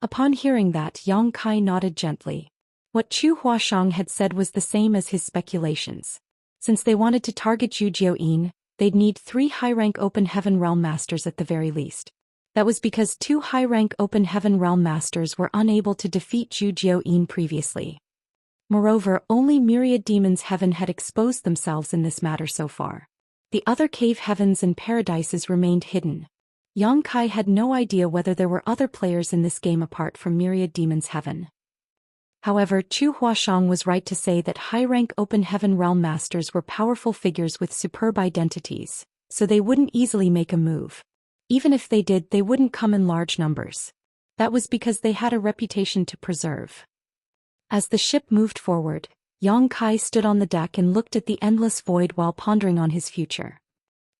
Speaker 1: Upon hearing that, Yang Kai nodded gently. What Chu Huashang had said was the same as his speculations. Since they wanted to target Zhu Jiuyin, they'd need 3 high-rank open heaven realm masters at the very least. That was because 2 high-rank open heaven realm masters were unable to defeat Zhu Jiuyin previously. Moreover, only Myriad Demons Heaven had exposed themselves in this matter so far. The other cave heavens and paradises remained hidden. Yang Kai had no idea whether there were other players in this game apart from Myriad Demons Heaven. However, Chu Huashang was right to say that high-rank open heaven realm masters were powerful figures with superb identities, so they wouldn't easily make a move. Even if they did, they wouldn't come in large numbers. That was because they had a reputation to preserve. As the ship moved forward, Yang Kai stood on the deck and looked at the endless void while pondering on his future.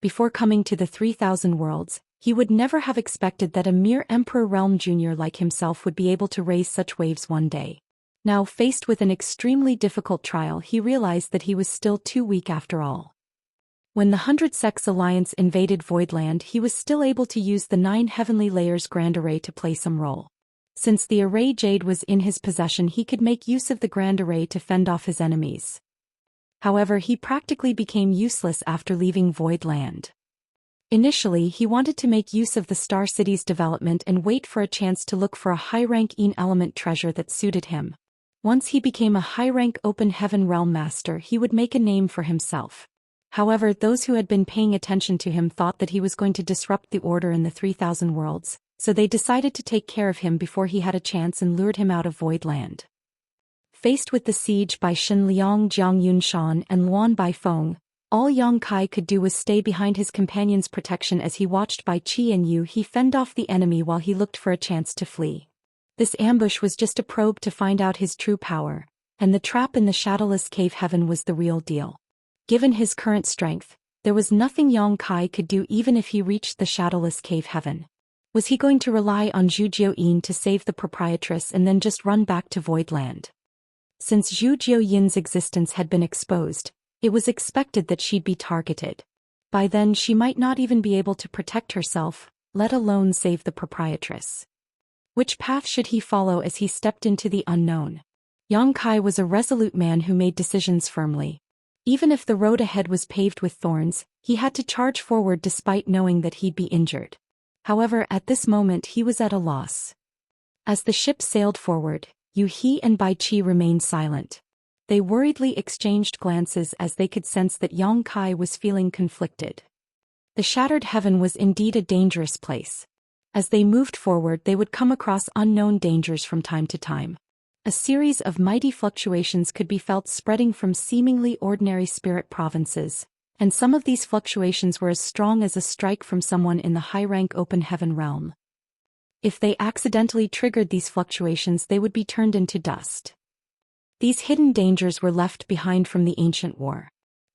Speaker 1: Before coming to the 3,000 worlds, he would never have expected that a mere Emperor Realm Junior like himself would be able to raise such waves one day. Now, faced with an extremely difficult trial, he realized that he was still too weak after all. When the 100 Sects Alliance invaded Voidland, he was still able to use the 9 Heavenly Layers Grand Array to play some role. Since the Array Jade was in his possession, he could make use of the Grand Array to fend off his enemies. However, he practically became useless after leaving Voidland. Initially, he wanted to make use of the Star City's development and wait for a chance to look for a high-rank element treasure that suited him. Once he became a high-rank open heaven realm master, he would make a name for himself. However, those who had been paying attention to him thought that he was going to disrupt the order in the 3,000 worlds, so they decided to take care of him before he had a chance and lured him out of Voidland. Faced with the siege by Shen Liang, Jiang Yunshan, and Luan Baifeng, all Yang Kai could do was stay behind his companion's protection as he watched Bai Qi and Yu He fend off the enemy while he looked for a chance to flee. This ambush was just a probe to find out his true power, and the trap in the Shadowless Cave Heaven was the real deal. Given his current strength, there was nothing Yang Kai could do even if he reached the Shadowless Cave Heaven. Was he going to rely on Zhu Jiuyin to save the proprietress and then just run back to Voidland? Since Zhu Jiuyin's existence had been exposed, it was expected that she'd be targeted. By then she might not even be able to protect herself, let alone save the proprietress. Which path should he follow as he stepped into the unknown? Yang Kai was a resolute man who made decisions firmly. Even if the road ahead was paved with thorns, he had to charge forward despite knowing that he'd be injured. However, at this moment he was at a loss. As the ship sailed forward, Yu He and Bai Qi remained silent. They worriedly exchanged glances as they could sense that Yang Kai was feeling conflicted. The Shattered Heaven was indeed a dangerous place. As they moved forward, they would come across unknown dangers from time to time. A series of mighty fluctuations could be felt spreading from seemingly ordinary spirit provinces, and some of these fluctuations were as strong as a strike from someone in the high-rank open heaven realm. If they accidentally triggered these fluctuations, they would be turned into dust. These hidden dangers were left behind from the ancient war.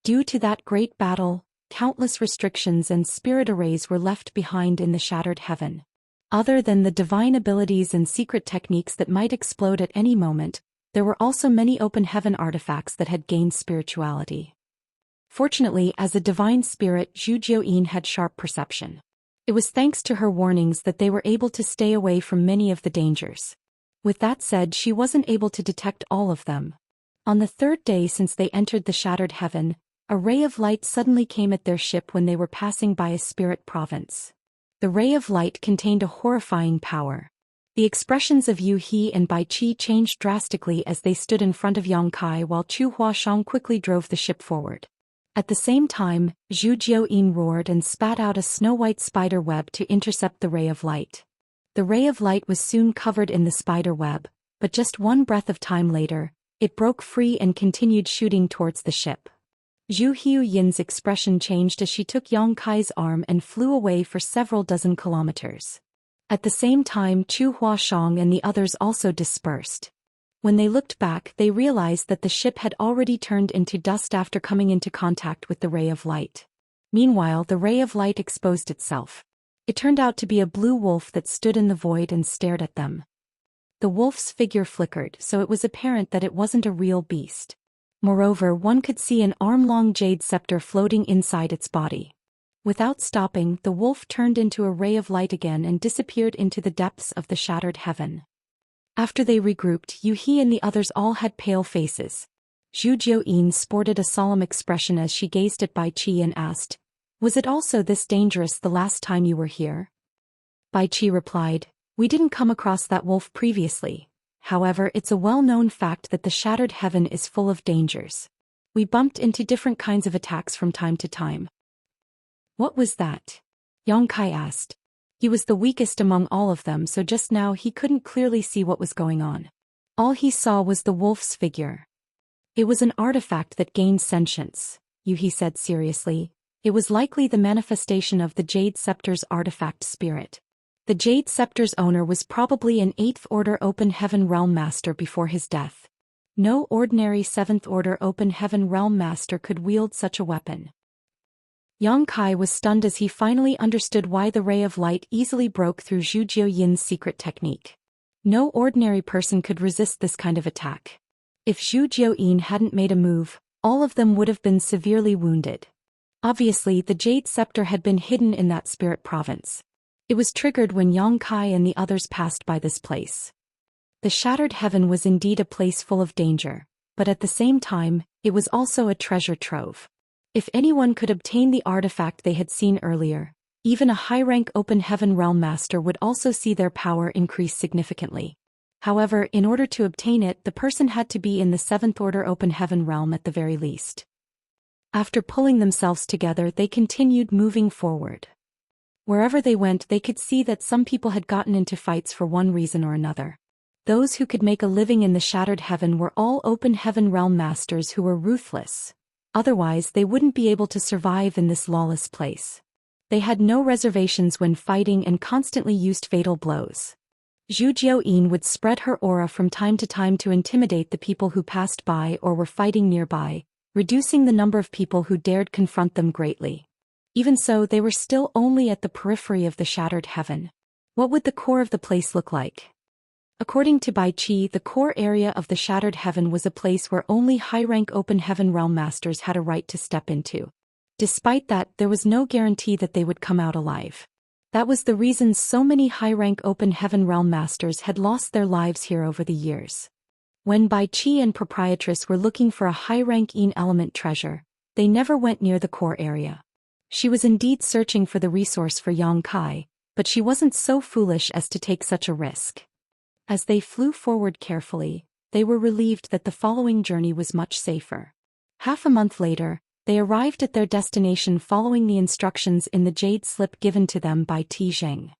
Speaker 1: Due to that great battle, countless restrictions and spirit arrays were left behind in the shattered heaven. Other than the divine abilities and secret techniques that might explode at any moment, there were also many open heaven artifacts that had gained spirituality. Fortunately, as a divine spirit, Zhou Xian had sharp perception. It was thanks to her warnings that they were able to stay away from many of the dangers. With that said, she wasn't able to detect all of them. On the third day since they entered the shattered heaven, a ray of light suddenly came at their ship when they were passing by a spirit province. The ray of light contained a horrifying power. The expressions of Yu He and Bai Qi changed drastically as they stood in front of Yang Kai while Chu Huashang quickly drove the ship forward. At the same time, Zhu Xian roared and spat out a snow-white spider web to intercept the ray of light. The ray of light was soon covered in the spider web, but just one breath of time later, it broke free and continued shooting towards the ship. Zhu Yin's expression changed as she took Yang Kai's arm and flew away for several dozen kilometers. At the same time, Chu Huashang and the others also dispersed. When they looked back, they realized that the ship had already turned into dust after coming into contact with the ray of light. Meanwhile, the ray of light exposed itself. It turned out to be a blue wolf that stood in the void and stared at them. The wolf's figure flickered, so it was apparent that it wasn't a real beast. Moreover, one could see an arm-long jade scepter floating inside its body. Without stopping, the wolf turned into a ray of light again and disappeared into the depths of the shattered heaven. After they regrouped, Yu He and the others all had pale faces. Zhu Xian sported a solemn expression as she gazed at Bai Qi and asked, "Was it also this dangerous the last time you were here?" Bai Qi replied, "We didn't come across that wolf previously. However, it's a well-known fact that the shattered heaven is full of dangers. We bumped into different kinds of attacks from time to time." "What was that?" Yang Kai asked. He was the weakest among all of them, so just now he couldn't clearly see what was going on. All he saw was the wolf's figure. "It was an artifact that gained sentience," Yu He said seriously. "It was likely the manifestation of the Jade Scepter's artifact spirit. The Jade Scepter's owner was probably an 8th Order Open Heaven Realm Master before his death. No ordinary 7th Order Open Heaven Realm Master could wield such a weapon." Yang Kai was stunned as he finally understood why the ray of light easily broke through Zhu Xian's secret technique. No ordinary person could resist this kind of attack. If Zhu Xian hadn't made a move, all of them would have been severely wounded. Obviously, the Jade Scepter had been hidden in that spirit province. It was triggered when Yang Kai and the others passed by this place. The shattered heaven was indeed a place full of danger, but at the same time, it was also a treasure trove. If anyone could obtain the artifact they had seen earlier, even a high-rank Open Heaven Realm Master would also see their power increase significantly. However, in order to obtain it, the person had to be in the 7th Order Open Heaven Realm at the very least. After pulling themselves together, they continued moving forward. Wherever they went, they could see that some people had gotten into fights for one reason or another. Those who could make a living in the shattered heaven were all Open Heaven Realm Masters who were ruthless. Otherwise, they wouldn't be able to survive in this lawless place. They had no reservations when fighting and constantly used fatal blows. Zhu Xian would spread her aura from time to time to intimidate the people who passed by or were fighting nearby, reducing the number of people who dared confront them greatly. Even so, they were still only at the periphery of the shattered heaven. What would the core of the place look like? According to Bai Qi, the core area of the shattered heaven was a place where only high-rank Open Heaven Realm Masters had a right to step into. Despite that, there was no guarantee that they would come out alive. That was the reason so many high-rank Open Heaven Realm Masters had lost their lives here over the years. When Bai Qi and Proprietress were looking for a high-rank element treasure, they never went near the core area. She was indeed searching for the resource for Yang Kai, but she wasn't so foolish as to take such a risk. As they flew forward carefully, they were relieved that the following journey was much safer. Half a month later, they arrived at their destination following the instructions in the jade slip given to them by Ti Zheng.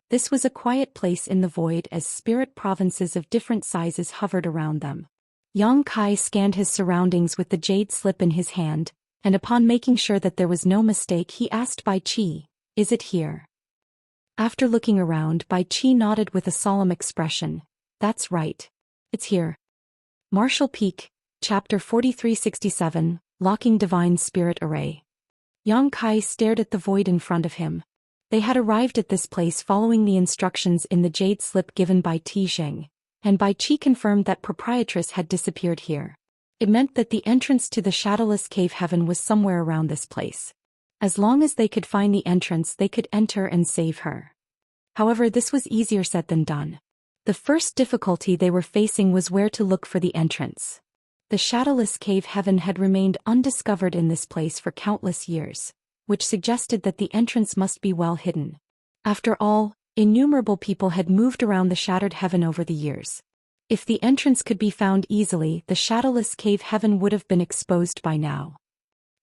Speaker 1: This was a quiet place in the void as spirit provinces of different sizes hovered around them. Yang Kai scanned his surroundings with the jade slip in his hand, and upon making sure that there was no mistake, he asked Bai Qi, "Is it here?" After looking around, Bai Qi nodded with a solemn expression. "That's right. It's here." Martial Peak, Chapter 4367, Locking Divine Spirit Array. Yang Kai stared at the void in front of him. They had arrived at this place following the instructions in the jade slip given by Zheng, and Bai Qi confirmed that proprietress had disappeared here. It meant that the entrance to the shadowless cave heaven was somewhere around this place. As long as they could find the entrance, they could enter and save her. However, this was easier said than done. The first difficulty they were facing was where to look for the entrance. The shadowless cave heaven had remained undiscovered in this place for countless years, which suggested that the entrance must be well hidden. After all, innumerable people had moved around the shattered heaven over the years. If the entrance could be found easily, the shadowless cave heaven would have been exposed by now.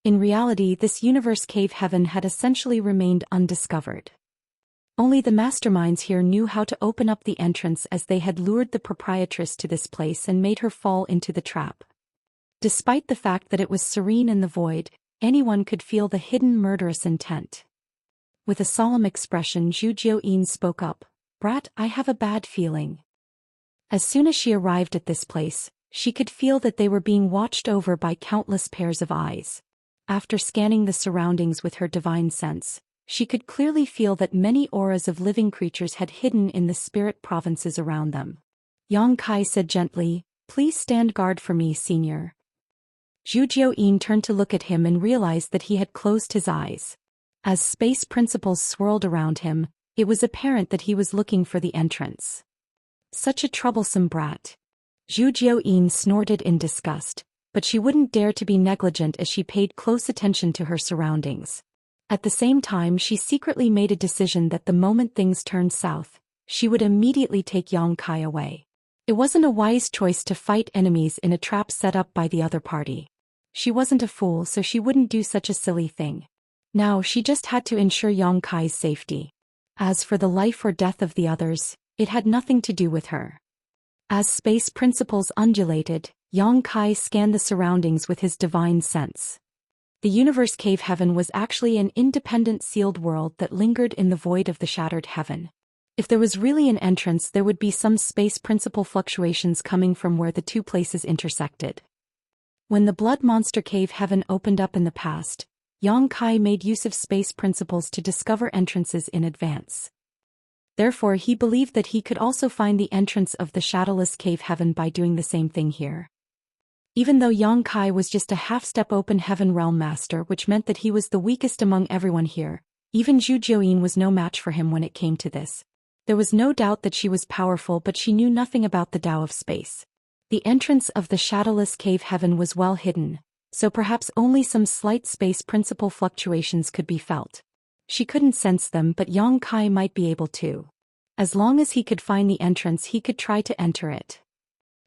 Speaker 1: In reality, this universe cave heaven had essentially remained undiscovered. Only the masterminds here knew how to open up the entrance, as they had lured the proprietress to this place and made her fall into the trap. Despite the fact that it was serene in the void, anyone could feel the hidden murderous intent. With a solemn expression, Zhu Xian spoke up, "Brat, I have a bad feeling." As soon as she arrived at this place, she could feel that they were being watched over by countless pairs of eyes. After scanning the surroundings with her divine sense, she could clearly feel that many auras of living creatures had hidden in the spirit provinces around them. Yang Kai said gently, "Please stand guard for me, senior." Zhu Xian turned to look at him and realized that he had closed his eyes. As space principles swirled around him, it was apparent that he was looking for the entrance. Such a troublesome brat. Zhu Xian snorted in disgust, but she wouldn't dare to be negligent as she paid close attention to her surroundings. At the same time, she secretly made a decision that the moment things turned south, she would immediately take Yang Kai away. It wasn't a wise choice to fight enemies in a trap set up by the other party. She wasn't a fool, so she wouldn't do such a silly thing. Now she just had to ensure Yang Kai's safety. As for the life or death of the others, it had nothing to do with her. As space principles undulated, Yang Kai scanned the surroundings with his divine sense. The universe cave heaven was actually an independent sealed world that lingered in the void of the shattered heaven. If there was really an entrance, there would be some space principle fluctuations coming from where the two places intersected. When the blood monster cave heaven opened up in the past, Yang Kai made use of space principles to discover entrances in advance. Therefore, he believed that he could also find the entrance of the shadowless cave heaven by doing the same thing here. Even though Yang Kai was just a half-step open heaven realm master, which meant that he was the weakest among everyone here, even Zhu Xian was no match for him when it came to this. There was no doubt that she was powerful, but she knew nothing about the Tao of space. The entrance of the shadowless cave heaven was well hidden, so perhaps only some slight space principle fluctuations could be felt. She couldn't sense them, but Yang Kai might be able to. As long as he could find the entrance, he could try to enter it.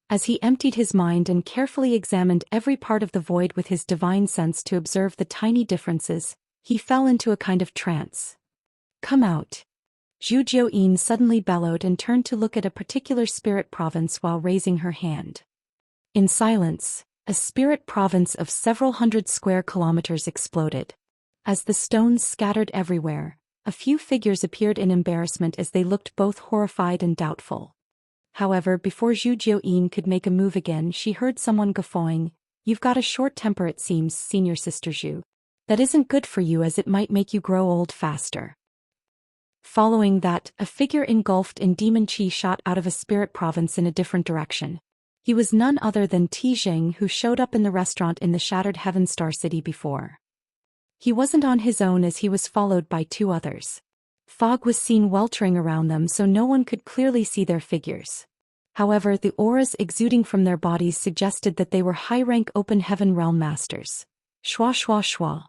Speaker 1: As he emptied his mind and carefully examined every part of the void with his divine sense to observe the tiny differences, he fell into a kind of trance. "Come out." Zhu Xian suddenly bellowed and turned to look at a particular spirit province while raising her hand. In silence, a spirit province of several hundred square kilometers exploded. As the stones scattered everywhere, a few figures appeared in embarrassment as they looked both horrified and doubtful. However, before Zhu Xian could make a move again, she heard someone guffawing, "You've got a short temper, it seems, senior sister Zhu. That isn't good for you, as it might make you grow old faster." Following that, a figure engulfed in demon chi shot out of a spirit province in a different direction. He was none other than Zheng, who showed up in the restaurant in the shattered Heaven Star City before. He wasn't on his own, as he was followed by two others. Fog was seen weltering around them, so no one could clearly see their figures. However, the auras exuding from their bodies suggested that they were high-rank open heaven realm masters. Shwa shwa shwa.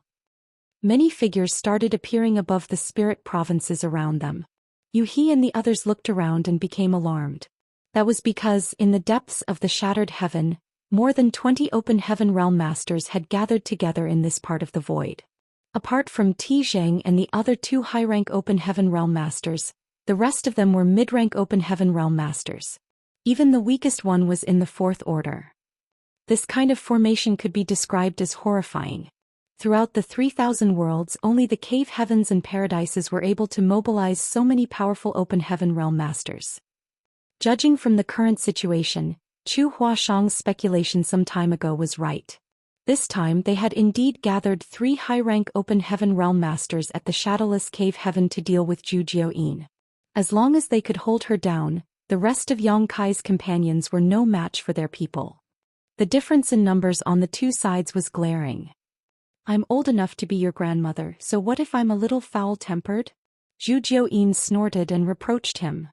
Speaker 1: Many figures started appearing above the spirit provinces around them. Yuhi and the others looked around and became alarmed. That was because, in the depths of the shattered heaven, more than 20 open heaven realm masters had gathered together in this part of the void. Apart from Zheng and the other two high-rank open heaven realm masters, the rest of them were mid-rank open heaven realm masters. Even the weakest one was in the fourth order. This kind of formation could be described as horrifying. Throughout the 3,000 worlds, only the cave heavens and paradises were able to mobilize so many powerful open heaven realm masters. Judging from the current situation, Chu Huashang's speculation some time ago was right. This time they had indeed gathered 3 high-rank open heaven realm masters at the shadowless cave heaven to deal with Zhu Xian. As long as they could hold her down, the rest of Yang Kai's companions were no match for their people. The difference in numbers on the two sides was glaring. I'm old enough to be your grandmother, so what if I'm a little foul-tempered? Zhu Xian snorted and reproached him.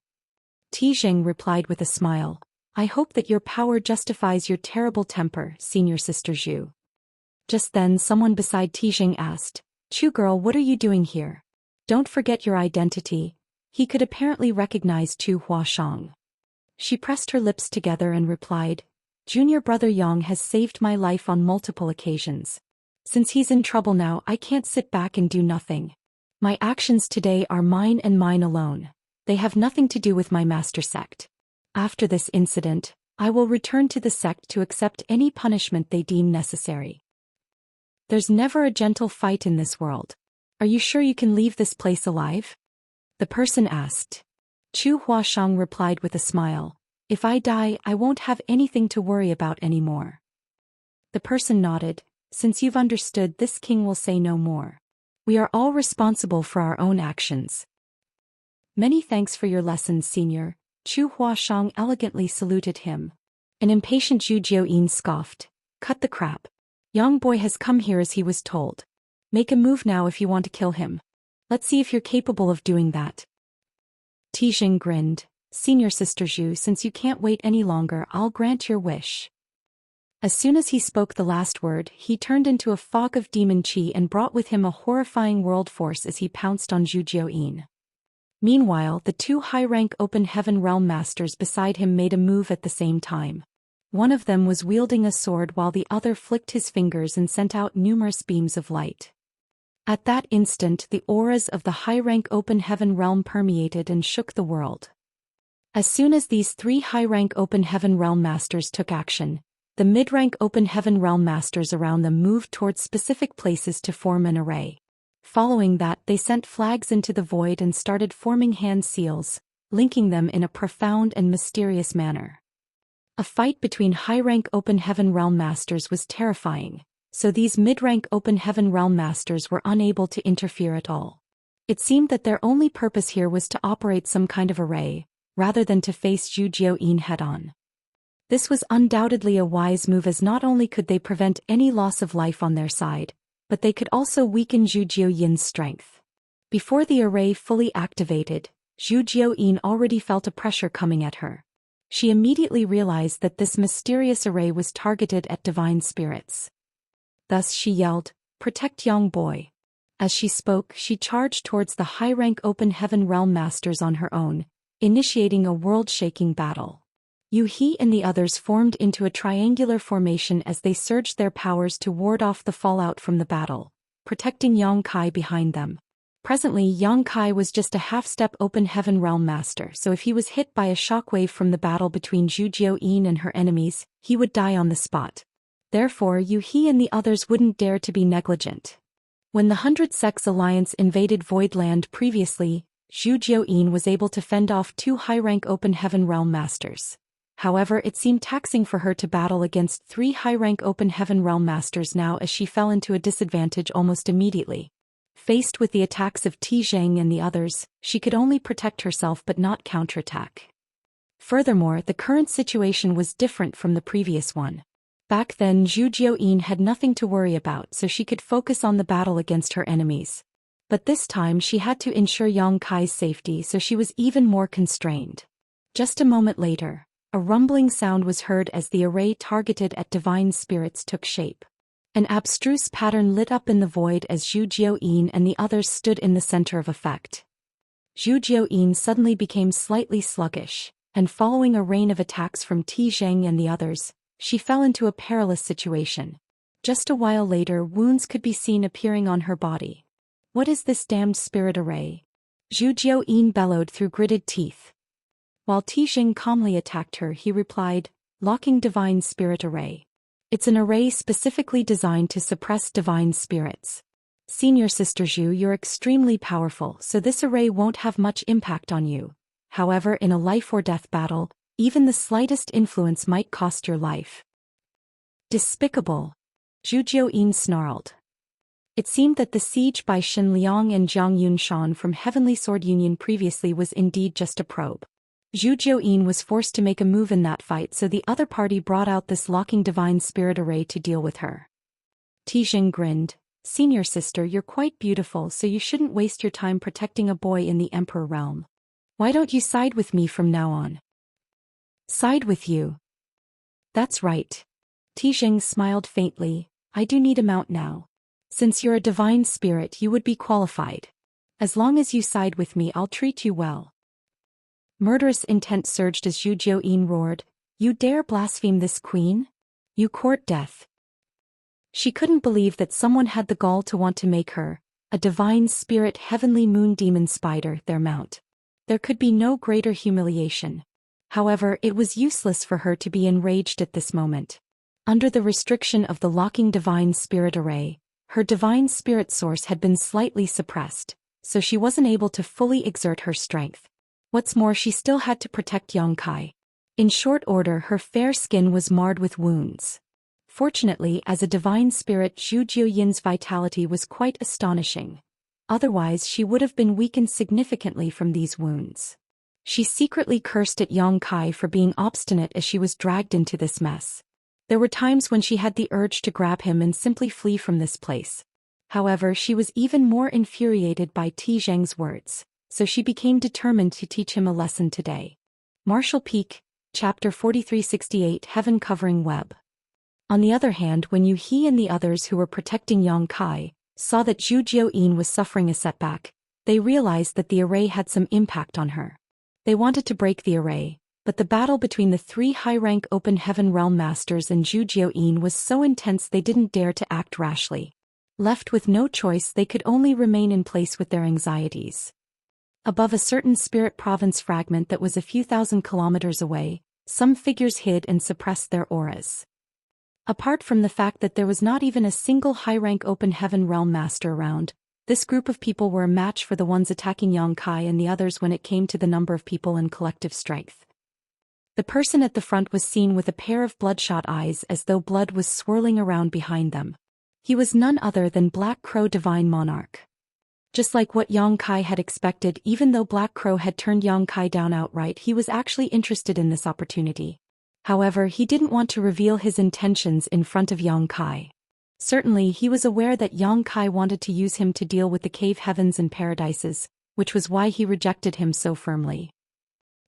Speaker 1: Tizheng replied with a smile, I hope that your power justifies your terrible temper, senior sister Zhu. Just then someone beside Tizheng asked, Chu girl, what are you doing here? Don't forget your identity. He could apparently recognize Chu Huashang. She pressed her lips together and replied, Junior brother Yang has saved my life on multiple occasions. Since he's in trouble now, I can't sit back and do nothing. My actions today are mine and mine alone. They have nothing to do with my master sect. After this incident, I will return to the sect to accept any punishment they deem necessary. There's never a gentle fight in this world. Are you sure you can leave this place alive? The person asked. Chu Huashang replied with a smile, If I die, I won't have anything to worry about anymore. The person nodded, Since you've understood, this king will say no more. We are all responsible for our own actions. Many thanks for your lessons, senior. Chu Huashang elegantly saluted him. An impatient Zhu Xian scoffed, Cut the crap. Young boy has come here as he was told. Make a move now if you want to kill him. Let's see if you're capable of doing that. Tizheng grinned, Senior sister Zhu, since you can't wait any longer, I'll grant your wish. As soon as he spoke the last word, he turned into a fog of demon chi and brought with him a horrifying world force as he pounced on Zhu Xian. Meanwhile, the 2 high-rank open heaven realm masters beside him made a move at the same time. One of them was wielding a sword while the other flicked his fingers and sent out numerous beams of light. At that instant, the auras of the high-rank open heaven realm permeated and shook the world. As soon as these 3 high-rank open heaven realm masters took action, the mid-rank open heaven realm masters around them moved towards specific places to form an array. Following that, they sent flags into the void and started forming hand seals, linking them in a profound and mysterious manner. A fight between high-rank open heaven realm masters was terrifying, so these mid-rank open heaven realm masters were unable to interfere at all. It seemed that their only purpose here was to operate some kind of array, rather than to face Zhu Xian head-on. This was undoubtedly a wise move, as not only could they prevent any loss of life on their side, but they could also weaken Zhu Xian's strength. Before the array fully activated, Zhu Xian already felt a pressure coming at her. She immediately realized that this mysterious array was targeted at divine spirits. Thus she yelled, Protect young boy. As she spoke, she charged towards the high-rank open heaven realm masters on her own, initiating a world-shaking battle. Yu He and the others formed into a triangular formation as they surged their powers to ward off the fallout from the battle, protecting Yang Kai behind them. Presently, Yang Kai was just a half-step open heaven realm master, so if he was hit by a shockwave from the battle between Zhu Xian and her enemies, he would die on the spot. Therefore, Yu He and the others wouldn't dare to be negligent. When the 100 Sects Alliance invaded Voidland previously, Zhu Xian was able to fend off 2 high-rank open heaven realm masters. However, it seemed taxing for her to battle against 3 high-rank open heaven realm masters now, as she fell into a disadvantage almost immediately. Faced with the attacks of Tizheng and the others, she could only protect herself but not counterattack. Furthermore, the current situation was different from the previous one. Back then, Zhu Xian had nothing to worry about, so she could focus on the battle against her enemies. But this time she had to ensure Yang Kai's safety, so she was even more constrained. Just a moment later, a rumbling sound was heard as the array targeted at divine spirits took shape. An abstruse pattern lit up in the void as Zhu Xian and the others stood in the center of effect. Zhu Xian suddenly became slightly sluggish, and following a rain of attacks from Tizheng and the others, she fell into a perilous situation. Just a while later, wounds could be seen appearing on her body. What is this damned spirit array? Zhu Xian bellowed through gritted teeth. While Tizheng calmly attacked her, he replied, Locking divine spirit array. It's an array specifically designed to suppress divine spirits. Senior sister Zhu, you're extremely powerful, so this array won't have much impact on you. However, in a life or death battle, Even the slightest influence might cost your life. Despicable. Zhu Xian snarled. It seemed that the siege by Shen Liang and Jiang Yunshan from Heavenly Sword Union previously was indeed just a probe. Zhu Xian was forced to make a move in that fight, so the other party brought out this locking divine spirit array to deal with her. Tijing grinned. Senior sister, you're quite beautiful, so you shouldn't waste your time protecting a boy in the Emperor realm. Why don't you side with me from now on? Side with you? That's right. Tijing smiled faintly. I do need a mount now. Since you're a divine spirit, you would be qualified. As long as you side with me, I'll treat you well. Murderous intent surged as Zhu Xian roared. You dare blaspheme this queen? You court death. She couldn't believe that someone had the gall to want to make her, a divine spirit heavenly moon demon spider, their mount. There could be no greater humiliation. However, it was useless for her to be enraged at this moment. Under the restriction of the locking divine spirit array, her divine spirit source had been slightly suppressed, so she wasn't able to fully exert her strength. What's more, she still had to protect Yongkai. In short order, her fair skin was marred with wounds. Fortunately, as a divine spirit, Zhu Xian's vitality was quite astonishing. Otherwise, she would have been weakened significantly from these wounds. She secretly cursed at Yongkai for being obstinate as she was dragged into this mess. There were times when she had the urge to grab him and simply flee from this place. However, she was even more infuriated by Tijing's words, so she became determined to teach him a lesson today. Martial Peak, Chapter 4368, Heaven Covering Web. On the other hand, when Yu He and the others who were protecting Yongkai saw that Zhu Xian was suffering a setback, they realized that the array had some impact on her. They wanted to break the array, but the battle between the three high-rank Open Heaven Realm Masters and Zhu Xian was so intense they didn't dare to act rashly. Left with no choice, they could only remain in place with their anxieties. Above a certain spirit province fragment that was a few thousand kilometers away, some figures hid and suppressed their auras. Apart from the fact that there was not even a single high-rank Open Heaven Realm Master around, this group of people were a match for the ones attacking Yongkai and the others when it came to the number of people and collective strength. The person at the front was seen with a pair of bloodshot eyes as though blood was swirling around behind them. He was none other than Black Crow Divine Monarch. Just like what Yongkai had expected, even though Black Crow had turned Yongkai down outright, he was actually interested in this opportunity. However, he didn't want to reveal his intentions in front of Yongkai. Certainly, he was aware that Yongkai wanted to use him to deal with the cave heavens and paradises, which was why he rejected him so firmly.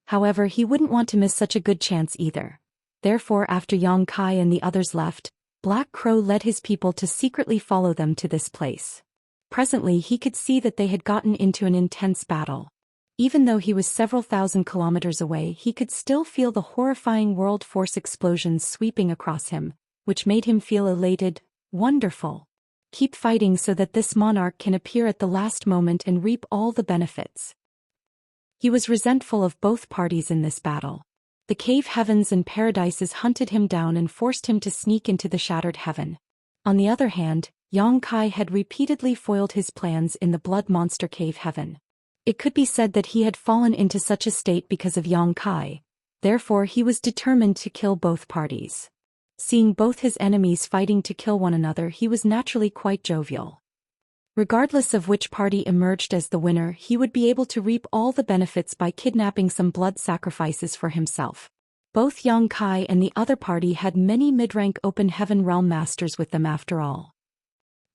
Speaker 1: However, he wouldn't want to miss such a good chance either. Therefore, after Yongkai and the others left, Black Crow led his people to secretly follow them to this place. Presently, he could see that they had gotten into an intense battle. Even though he was several thousand kilometers away, he could still feel the horrifying world force explosions sweeping across him, which made him feel elated. Wonderful. Keep fighting so that this monarch can appear at the last moment and reap all the benefits. He was resentful of both parties in this battle. The cave heavens and paradises hunted him down and forced him to sneak into the shattered heaven. On the other hand, Yongkai had repeatedly foiled his plans in the blood monster cave heaven. It could be said that he had fallen into such a state because of Yongkai, therefore he was determined to kill both parties. Seeing both his enemies fighting to kill one another, he was naturally quite jovial. Regardless of which party emerged as the winner, he would be able to reap all the benefits by kidnapping some blood sacrifices for himself. Both Yongkai and the other party had many mid-rank Open Heaven Realm Masters with them after all.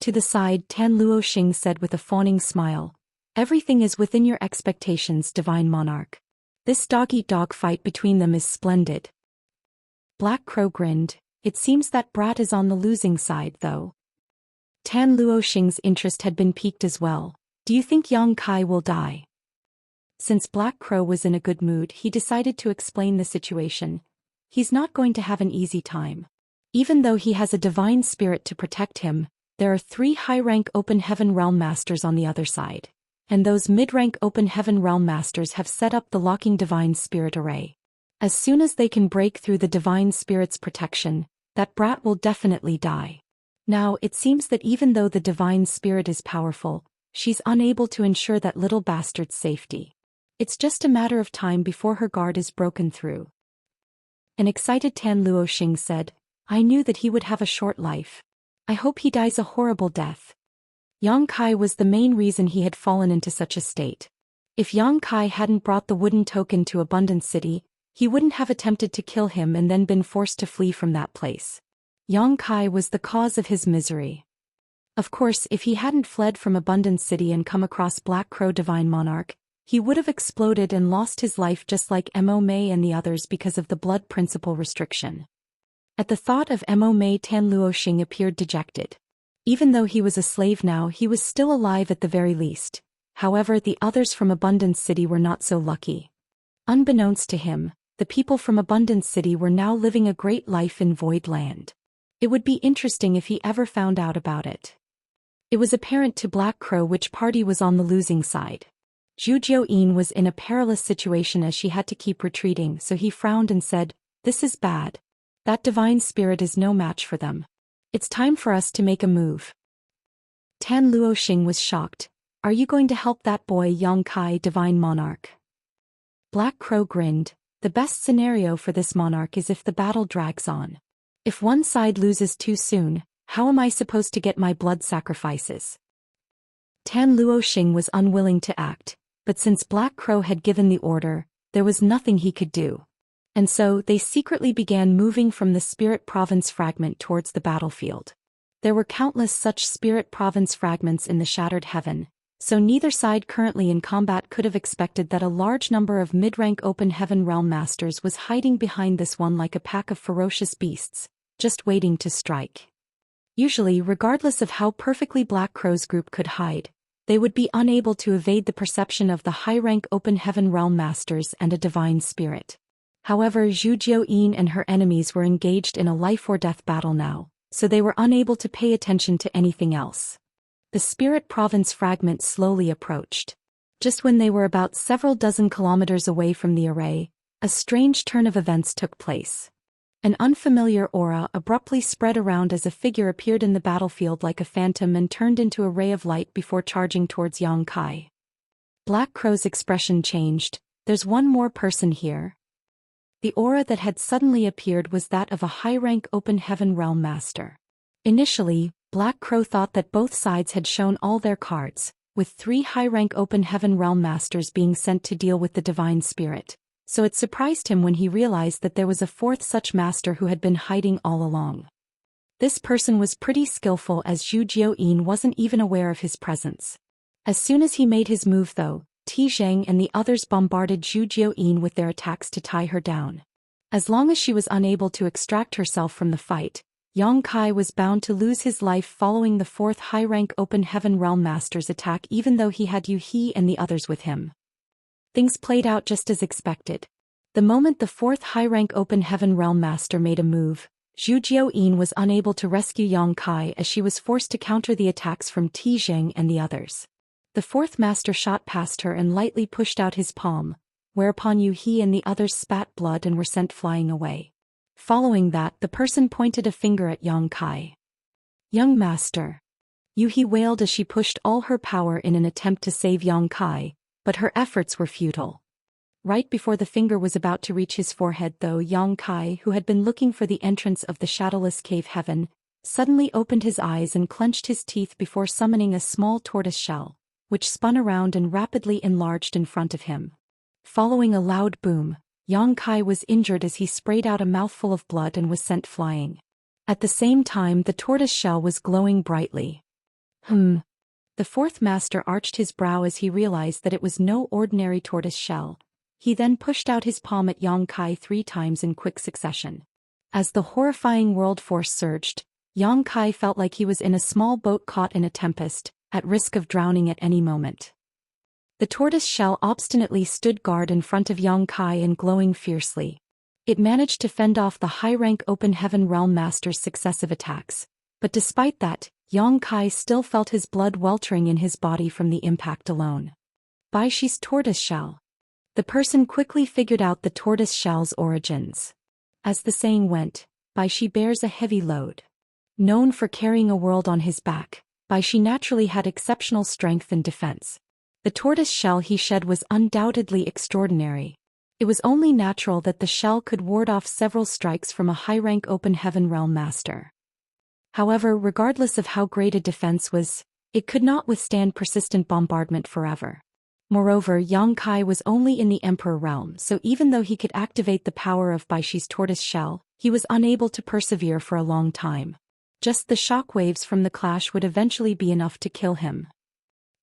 Speaker 1: To the side, Tan Luoxing said with a fawning smile, "Everything is within your expectations, Divine Monarch. This dog-eat-dog fight between them is splendid." Black Crow grinned. "It seems that brat is on the losing side, though." Tan Luoxing's interest had been piqued as well. "Do you think Yongkai will die?" Since Black Crow was in a good mood, he decided to explain the situation. He's not going to have an easy time. Even though he has a divine spirit to protect him, there are 3 high-rank Open Heaven Realm Masters on the other side. And those mid-rank Open Heaven Realm Masters have set up the locking Divine Spirit array. As soon as they can break through the Divine Spirit's protection, that brat will definitely die. Now, it seems that even though the Divine Spirit is powerful, she's unable to ensure that little bastard's safety. It's just a matter of time before her guard is broken through. An excited Tan Luoxing said, I knew that he would have a short life. I hope he dies a horrible death. Yang Kai was the main reason he had fallen into such a state. If Yang Kai hadn't brought the wooden token to Abundance City, he wouldn't have attempted to kill him and then been forced to flee from that place. Yang Kai was the cause of his misery. Of course, if he hadn't fled from Abundance City and come across Black Crow Divine Monarch, he would have exploded and lost his life just like Mo Mei and the others because of the blood principle restriction. At the thought of Mo Mei, Tan Luoxing appeared dejected. Even though he was a slave now, he was still alive at the very least. However, the others from Abundance City were not so lucky. Unbeknownst to him, the people from Abundance City were now living a great life in Void Land. It would be interesting if he ever found out about it. It was apparent to Black Crow which party was on the losing side. Zhu Xian was in a perilous situation as she had to keep retreating, so he frowned and said, This is bad. That divine spirit is no match for them. It's time for us to make a move. Tan Luoxing was shocked. Are you going to help that boy Yang Kai, Divine Monarch? Black Crow grinned. The best scenario for this monarch is if the battle drags on. If one side loses too soon, how am I supposed to get my blood sacrifices? Tan Luoxing was unwilling to act, but since Black Crow had given the order, there was nothing he could do. And so they secretly began moving from the Spirit Province fragment towards the battlefield. There were countless such Spirit Province fragments in the Shattered Heaven, so neither side currently in combat could have expected that a large number of mid-rank Open Heaven Realm Masters was hiding behind this one like a pack of ferocious beasts, just waiting to strike. Usually, regardless of how perfectly Black Crow's group could hide, they would be unable to evade the perception of the high-rank Open Heaven Realm Masters and a divine spirit. However, Zhu Xian and her enemies were engaged in a life-or-death battle now, so they were unable to pay attention to anything else. The Spirit Province fragment slowly approached. Just when they were about several dozen kilometers away from the array, a strange turn of events took place. An unfamiliar aura abruptly spread around as a figure appeared in the battlefield like a phantom and turned into a ray of light before charging towards Yang Kai. Black Crow's expression changed. There's one more person here. The aura that had suddenly appeared was that of a high-rank Open Heaven Realm Master. Initially, Black Crow thought that both sides had shown all their cards, with 3 high-rank Open Heaven Realm Masters being sent to deal with the Divine Spirit, so it surprised him when he realized that there was a 4th such master who had been hiding all along. This person was pretty skillful as Zhu Xian wasn't even aware of his presence. As soon as he made his move though, Ti Zheng and the others bombarded Zhu Xian with their attacks to tie her down. As long as she was unable to extract herself from the fight, Yang Kai was bound to lose his life following the 4th high-rank Open Heaven Realm Master's attack even though he had Yu He and the others with him. Things played out just as expected. The moment the 4th high-rank Open Heaven Realm Master made a move, Zhu Xian was unable to rescue Yang Kai as she was forced to counter the attacks from Ti Zheng and the others. The 4th master shot past her and lightly pushed out his palm, whereupon Yu He and the others spat blood and were sent flying away. Following that, the person pointed a finger at Yang Kai. Young master. Yu He wailed as she pushed all her power in an attempt to save Yang Kai, but her efforts were futile. Right before the finger was about to reach his forehead though, Yang Kai, who had been looking for the entrance of the shadowless cave heaven, suddenly opened his eyes and clenched his teeth before summoning a small tortoise shell, which spun around and rapidly enlarged in front of him. Following a loud boom, Yang Kai was injured as he sprayed out a mouthful of blood and was sent flying. At the same time, the tortoise shell was glowing brightly. The 4th master arched his brow as he realized that it was no ordinary tortoise shell. He then pushed out his palm at Yang Kai 3 times in quick succession. As the horrifying world force surged, Yang Kai felt like he was in a small boat caught in a tempest, at risk of drowning at any moment. The tortoise shell obstinately stood guard in front of Yang Kai and glowing fiercely. It managed to fend off the high-rank Open Heaven Realm Master's successive attacks, but despite that, Yang Kai still felt his blood weltering in his body from the impact alone. Baishi's tortoise shell. The person quickly figured out the tortoise shell's origins. As the saying went, Baishi bears a heavy load. Known for carrying a world on his back, Baishi naturally had exceptional strength and defense. The tortoise shell he shed was undoubtedly extraordinary. It was only natural that the shell could ward off several strikes from a high-rank open heaven realm master. However, regardless of how great a defense was, it could not withstand persistent bombardment forever. Moreover, Yang Kai was only in the Emperor realm, so even though he could activate the power of Baishi's tortoise shell, he was unable to persevere for a long time. Just the shock waves from the clash would eventually be enough to kill him.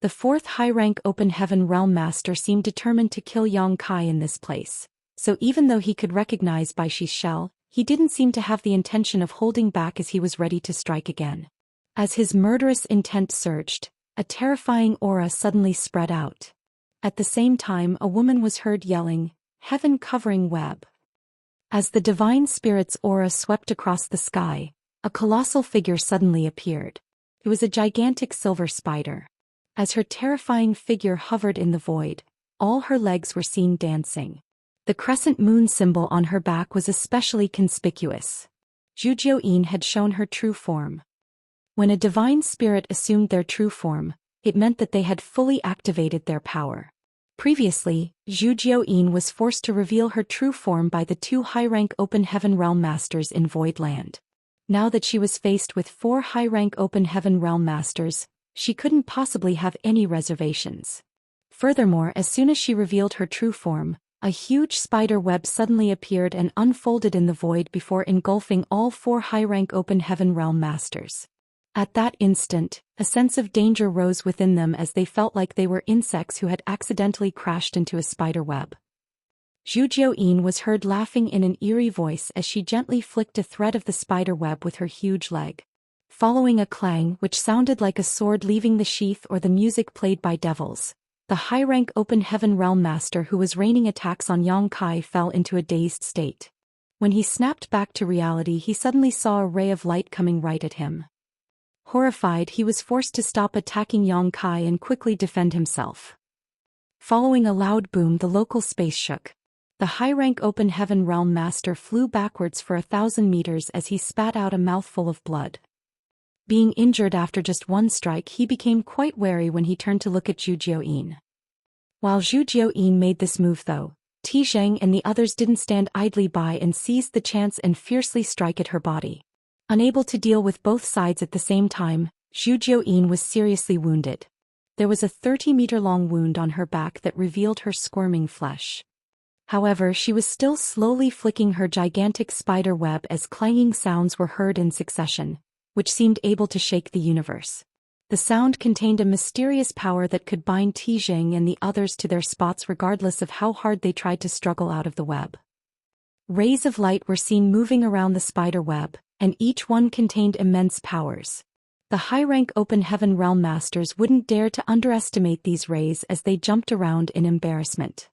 Speaker 1: The fourth high-rank open heaven realm master seemed determined to kill Yang Kai in this place, so even though he could recognize Baishi's shell, he didn't seem to have the intention of holding back as he was ready to strike again. As his murderous intent surged, a terrifying aura suddenly spread out. At the same time, a woman was heard yelling, "Heaven-covering web." As the divine spirit's aura swept across the sky, a colossal figure suddenly appeared. It was a gigantic silver spider. As her terrifying figure hovered in the void, all her legs were seen dancing. The crescent moon symbol on her back was especially conspicuous. Zhu Xian had shown her true form. When a divine spirit assumed their true form, it meant that they had fully activated their power. Previously, Zhu Xian was forced to reveal her true form by the two high-rank open heaven realm masters in Void Land. Now that she was faced with 4 high-rank open heaven realm masters, she couldn't possibly have any reservations. Furthermore, as soon as she revealed her true form, a huge spider web suddenly appeared and unfolded in the void before engulfing all 4 high-rank open heaven realm masters. At that instant, a sense of danger rose within them as they felt like they were insects who had accidentally crashed into a spider web. Zhu Xian was heard laughing in an eerie voice as she gently flicked a thread of the spider web with her huge leg. Following a clang which sounded like a sword leaving the sheath or the music played by devils, the high-rank open heaven realm master who was raining attacks on Yang Kai fell into a dazed state. When he snapped back to reality, he suddenly saw a ray of light coming right at him. Horrified, he was forced to stop attacking Yang Kai and quickly defend himself. Following a loud boom, the local space shook. The high-rank open heaven realm master flew backwards for 1,000 meters as he spat out a mouthful of blood. Being injured after just one strike, he became quite wary when he turned to look at Zhu Xian. While Zhu Xian made this move though, Zheng and the others didn't stand idly by and seized the chance and fiercely strike at her body. Unable to deal with both sides at the same time, Zhu Xian was seriously wounded. There was a 30-meter-long wound on her back that revealed her squirming flesh. However, she was still slowly flicking her gigantic spider web as clanging sounds were heard in succession, which seemed able to shake the universe. The sound contained a mysterious power that could bind Zheng and the others to their spots regardless of how hard they tried to struggle out of the web. Rays of light were seen moving around the spider web, and each one contained immense powers. The high-rank open heaven realm masters wouldn't dare to underestimate these rays as they jumped around in embarrassment.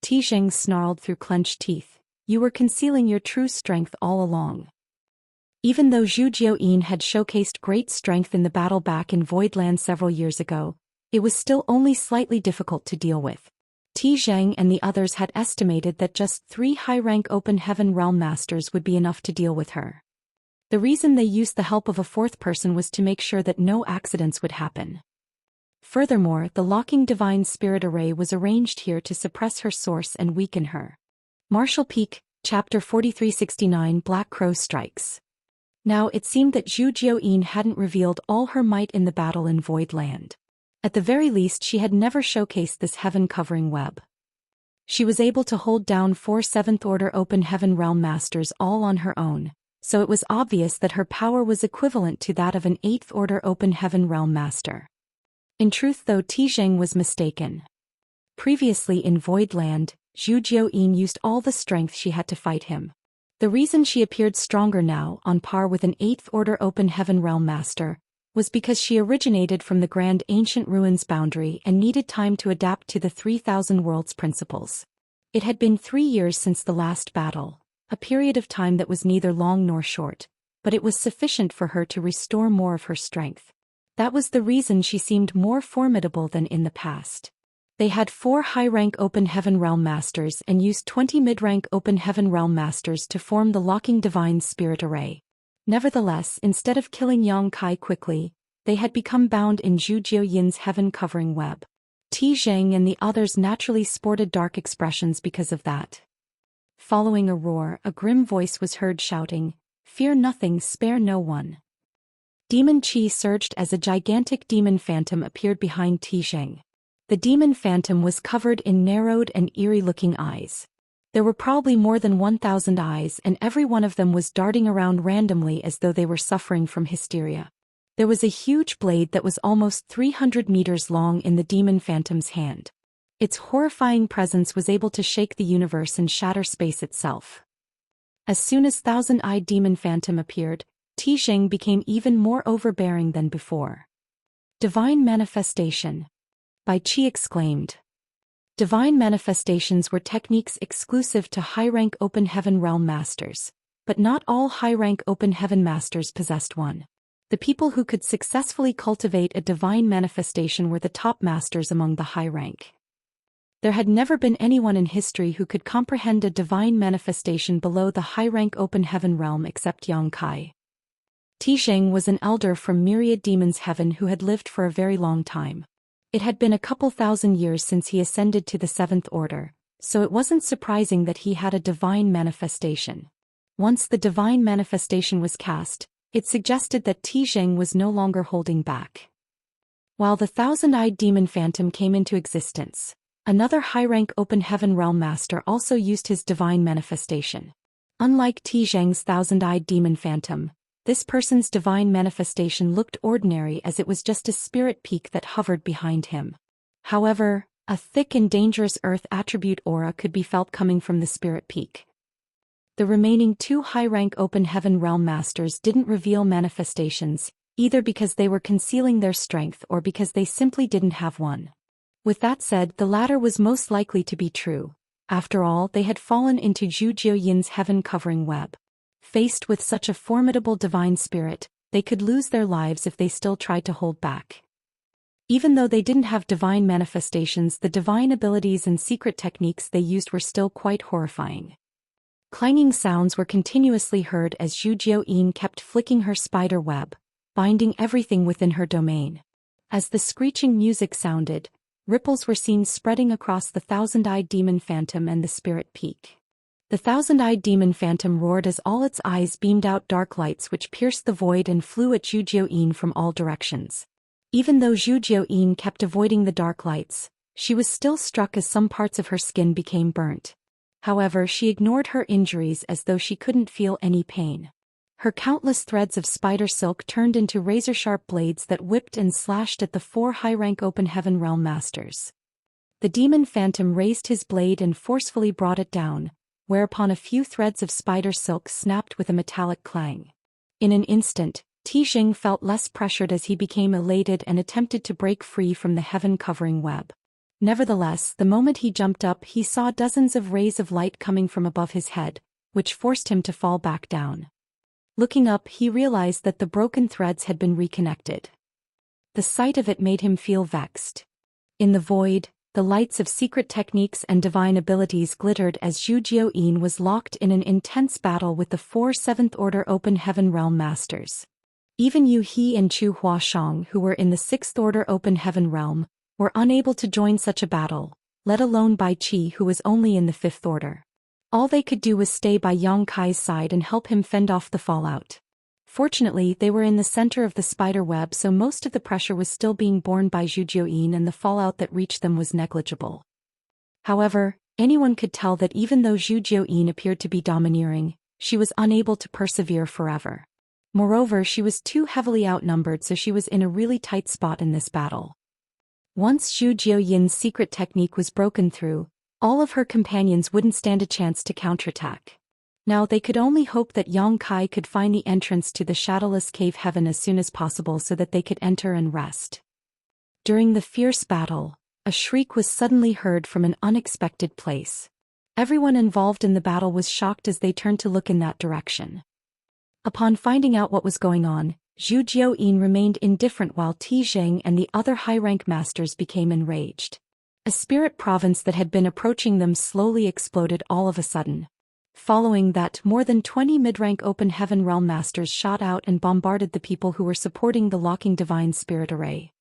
Speaker 1: Zheng snarled through clenched teeth, "You were concealing your true strength all along." Even though Zhu Xian had showcased great strength in the battle back in Voidland several years ago, it was still only slightly difficult to deal with. Zheng and the others had estimated that just 3 high-rank open heaven realm masters would be enough to deal with her. The reason they used the help of a 4th person was to make sure that no accidents would happen. Furthermore, the locking divine spirit array was arranged here to suppress her source and weaken her. Martial Peak, Chapter 4369 Black Crow Strikes. Now it seemed that Zhu Xian hadn't revealed all her might in the battle in Void Land. At the very least, she had never showcased this heaven-covering web. She was able to hold down 4 7th-order open heaven realm masters all on her own, so it was obvious that her power was equivalent to that of an 8th-order open heaven realm master. In truth though, Zheng was mistaken. Previously in Void Land, Zhu Xian used all the strength she had to fight him. The reason she appeared stronger now, on par with an 8th-order open heaven realm master, was because she originated from the Grand Ancient Ruins boundary and needed time to adapt to the 3,000 Worlds principles. It had been 3 years since the last battle, a period of time that was neither long nor short, but it was sufficient for her to restore more of her strength. That was the reason she seemed more formidable than in the past. They had 4 high-rank open heaven realm masters and used 20 mid-rank open heaven realm masters to form the locking divine spirit array. Nevertheless, instead of killing Yang Kai quickly, they had become bound in Zhu Xian's heaven-covering web. Zhang and the others naturally sported dark expressions because of that. Following a roar, a grim voice was heard shouting, "Fear nothing, spare no one." Demon Qi surged as a gigantic demon phantom appeared behind Zhang. The demon phantom was covered in narrowed and eerie-looking eyes. There were probably more than 1,000 eyes, and every one of them was darting around randomly as though they were suffering from hysteria. There was a huge blade that was almost 300 meters long in the demon phantom's hand. Its horrifying presence was able to shake the universe and shatter space itself. As soon as thousand-eyed demon phantom appeared, Zhang became even more overbearing than before. Divine manifestation. Bai Qi exclaimed. Divine manifestations were techniques exclusive to high-rank Open Heaven Realm Masters, but not all high-rank Open Heaven Masters possessed one. The people who could successfully cultivate a divine manifestation were the top masters among the high rank. There had never been anyone in history who could comprehend a divine manifestation below the high-rank Open Heaven realm except Yang Kai. Zhang was an elder from Myriad Demons Heaven who had lived for a very long time. It had been a couple thousand years since he ascended to the 7th Order, so it wasn't surprising that he had a divine manifestation. Once the divine manifestation was cast, it suggested that Zhang was no longer holding back. While the thousand-eyed demon phantom came into existence, another high-rank Open Heaven Realm Master also used his divine manifestation. Unlike Zhang's thousand-eyed demon phantom, this person's divine manifestation looked ordinary as it was just a spirit peak that hovered behind him. However, a thick and dangerous earth attribute aura could be felt coming from the spirit peak. The remaining 2 high-rank Open Heaven Realm Masters didn't reveal manifestations, either because they were concealing their strength or because they simply didn't have one. With that said, the latter was most likely to be true. After all, they had fallen into Zhu Xian's heaven-covering web. Faced with such a formidable divine spirit, they could lose their lives if they still tried to hold back. Even though they didn't have divine manifestations, the divine abilities and secret techniques they used were still quite horrifying. Clanging sounds were continuously heard as Zhu Xian kept flicking her spider web, binding everything within her domain. As the screeching music sounded, ripples were seen spreading across the thousand-eyed demon phantom and the spirit peak. The thousand-eyed demon phantom roared as all its eyes beamed out dark lights which pierced the void and flew at Zhu Xian from all directions. Even though Zhu Xian kept avoiding the dark lights, she was still struck as some parts of her skin became burnt. However, she ignored her injuries as though she couldn't feel any pain. Her countless threads of spider silk turned into razor-sharp blades that whipped and slashed at the 4 high-rank Open Heaven Realm Masters. The demon phantom raised his blade and forcefully brought it down, whereupon a few threads of spider silk snapped with a metallic clang. In an instant, Zhang felt less pressured as he became elated and attempted to break free from the heaven-covering web. Nevertheless, the moment he jumped up, he saw dozens of rays of light coming from above his head, which forced him to fall back down. Looking up, he realized that the broken threads had been reconnected. The sight of it made him feel vexed. In the void, the lights of secret techniques and divine abilities glittered as Zhu Xian was locked in an intense battle with the 4 7th Order Open Heaven Realm Masters. Even Yu He and Chu Huashang, who were in the 6th Order Open Heaven Realm, were unable to join such a battle, let alone Bai Qi, who was only in the 5th Order. All they could do was stay by Yang Kai's side and help him fend off the fallout. Fortunately, they were in the center of the spider web, so most of the pressure was still being borne by Zhu Xian and the fallout that reached them was negligible. However, anyone could tell that even though Zhu Xian appeared to be domineering, she was unable to persevere forever. Moreover, she was too heavily outnumbered, so she was in a really tight spot in this battle. Once Zhu Xian's secret technique was broken through, all of her companions wouldn't stand a chance to counterattack. Now they could only hope that Yang Kai could find the entrance to the shadowless cave heaven as soon as possible so that they could enter and rest. During the fierce battle, a shriek was suddenly heard from an unexpected place. Everyone involved in the battle was shocked as they turned to look in that direction. Upon finding out what was going on, Zhu Xian remained indifferent while Zhang and the other high-rank masters became enraged. A spirit province that had been approaching them slowly exploded all of a sudden. Following that, more than 20 mid-rank Open Heaven Realm Masters shot out and bombarded the people who were supporting the locking Divine Spirit Array.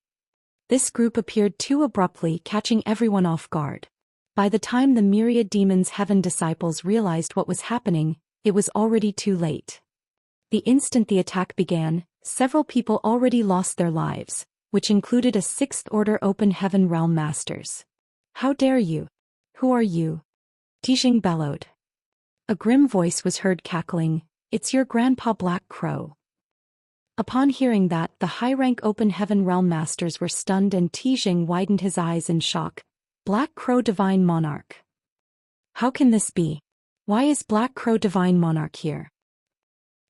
Speaker 1: This group appeared too abruptly, catching everyone off guard. By the time the myriad demons' heaven disciples realized what was happening, it was already too late. The instant the attack began, several people already lost their lives, which included a sixth-order open heaven realm masters. "How dare you? Who are you?" Tijing bellowed. A grim voice was heard cackling, "It's your grandpa Black Crow." Upon hearing that, the high-rank open heaven realm masters were stunned and Tijing widened his eyes in shock. "Black Crow Divine Monarch. How can this be? Why is Black Crow Divine Monarch here?"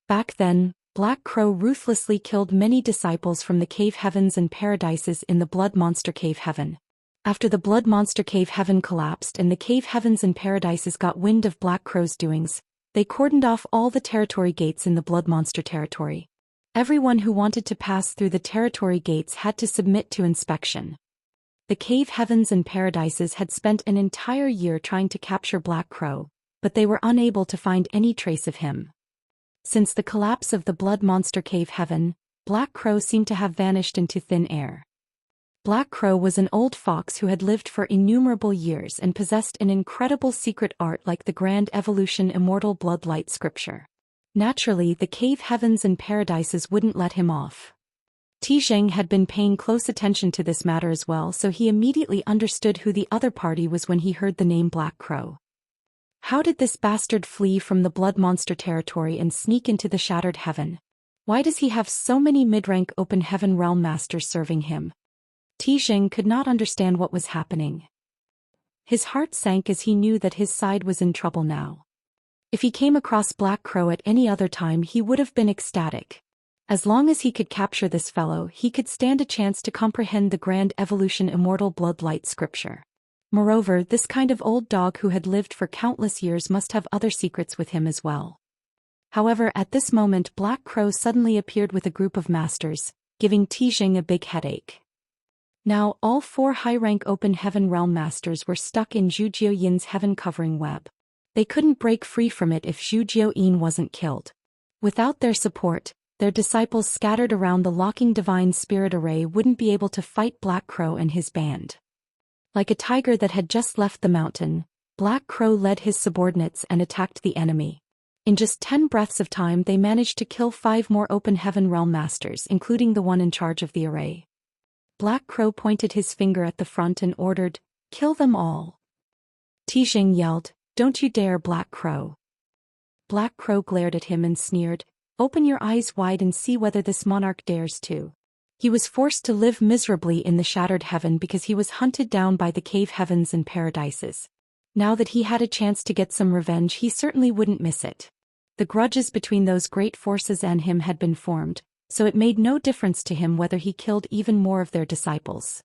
Speaker 1: Back then, Black Crow ruthlessly killed many disciples from the cave heavens and paradises in the Blood Monster Cave Heaven. After the Blood Monster Cave Heaven collapsed and the cave heavens and paradises got wind of Black Crow's doings, they cordoned off all the territory gates in the Blood Monster territory. Everyone who wanted to pass through the territory gates had to submit to inspection. The cave heavens and paradises had spent an entire year trying to capture Black Crow, but they were unable to find any trace of him. Since the collapse of the Blood Monster Cave Heaven, Black Crow seemed to have vanished into thin air. Black Crow was an old fox who had lived for innumerable years and possessed an incredible secret art like the Grand Evolution Immortal Bloodlight scripture. Naturally, the cave heavens and paradises wouldn't let him off. Tijing had been paying close attention to this matter as well, so he immediately understood who the other party was when he heard the name Black Crow. How did this bastard flee from the Blood Monster territory and sneak into the Shattered Heaven? Why does he have so many mid-rank open heaven realm masters serving him? Tijing could not understand what was happening. His heart sank as he knew that his side was in trouble now. If he came across Black Crow at any other time, he would have been ecstatic. As long as he could capture this fellow, he could stand a chance to comprehend the Grand Evolution Immortal Bloodlight scripture. Moreover, this kind of old dog who had lived for countless years must have other secrets with him as well. However, at this moment Black Crow suddenly appeared with a group of masters, giving Tijing a big headache. Now, all 4 high-rank open heaven realm masters were stuck in Zhu Jiuyin's heaven-covering web. They couldn't break free from it if Zhu Jiuyin wasn't killed. Without their support, their disciples scattered around the locking divine spirit array wouldn't be able to fight Black Crow and his band. Like a tiger that had just left the mountain, Black Crow led his subordinates and attacked the enemy. In just 10 breaths of time they managed to kill 5 more open heaven realm masters, including the one in charge of the array. Black Crow pointed his finger at the front and ordered, "Kill them all." Tijing yelled, "Don't you dare, Black Crow." Black Crow glared at him and sneered, "Open your eyes wide and see whether this monarch dares to." He was forced to live miserably in the Shattered Heaven because he was hunted down by the cave heavens and paradises. Now that he had a chance to get some revenge, he certainly wouldn't miss it. The grudges between those great forces and him had been formed, so it made no difference to him whether he killed even more of their disciples.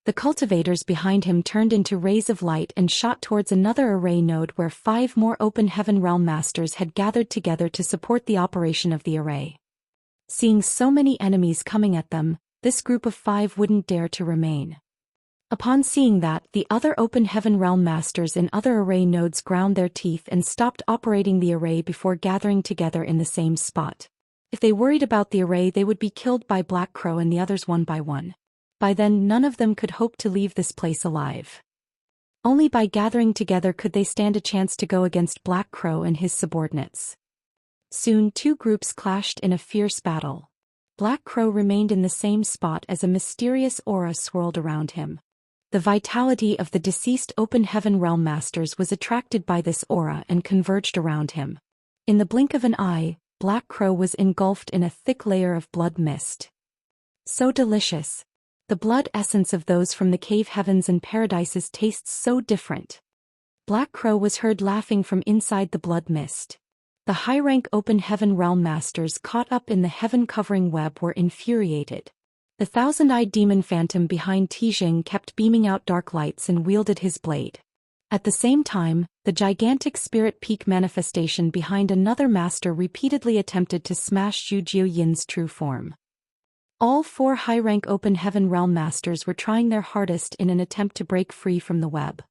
Speaker 1: The cultivators behind him turned into rays of light and shot towards another array node where 5 more open heaven realm masters had gathered together to support the operation of the array. Seeing so many enemies coming at them, this group of 5 wouldn't dare to remain. Upon seeing that, the other open heaven realm masters in other array nodes ground their teeth and stopped operating the array before gathering together in the same spot. If they worried about the array, they would be killed by Black Crow and the others one by one. By then none of them could hope to leave this place alive. Only by gathering together could they stand a chance to go against Black Crow and his subordinates. Soon 2 groups clashed in a fierce battle. Black Crow remained in the same spot as a mysterious aura swirled around him. The vitality of the deceased open heaven realm masters was attracted by this aura and converged around him. In the blink of an eye, Black Crow was engulfed in a thick layer of blood mist. So delicious. The blood essence of those from the cave heavens and paradises tastes so different. Black Crow was heard laughing from inside the blood mist. The high-rank open heaven realm masters caught up in the heaven-covering web were infuriated. The thousand-eyed demon phantom behind Tijing kept beaming out dark lights and wielded his blade. At the same time, the gigantic spirit peak manifestation behind another master repeatedly attempted to smash Zhu Jiuyin's true form. All 4 high-rank open heaven realm masters were trying their hardest in an attempt to break free from the web.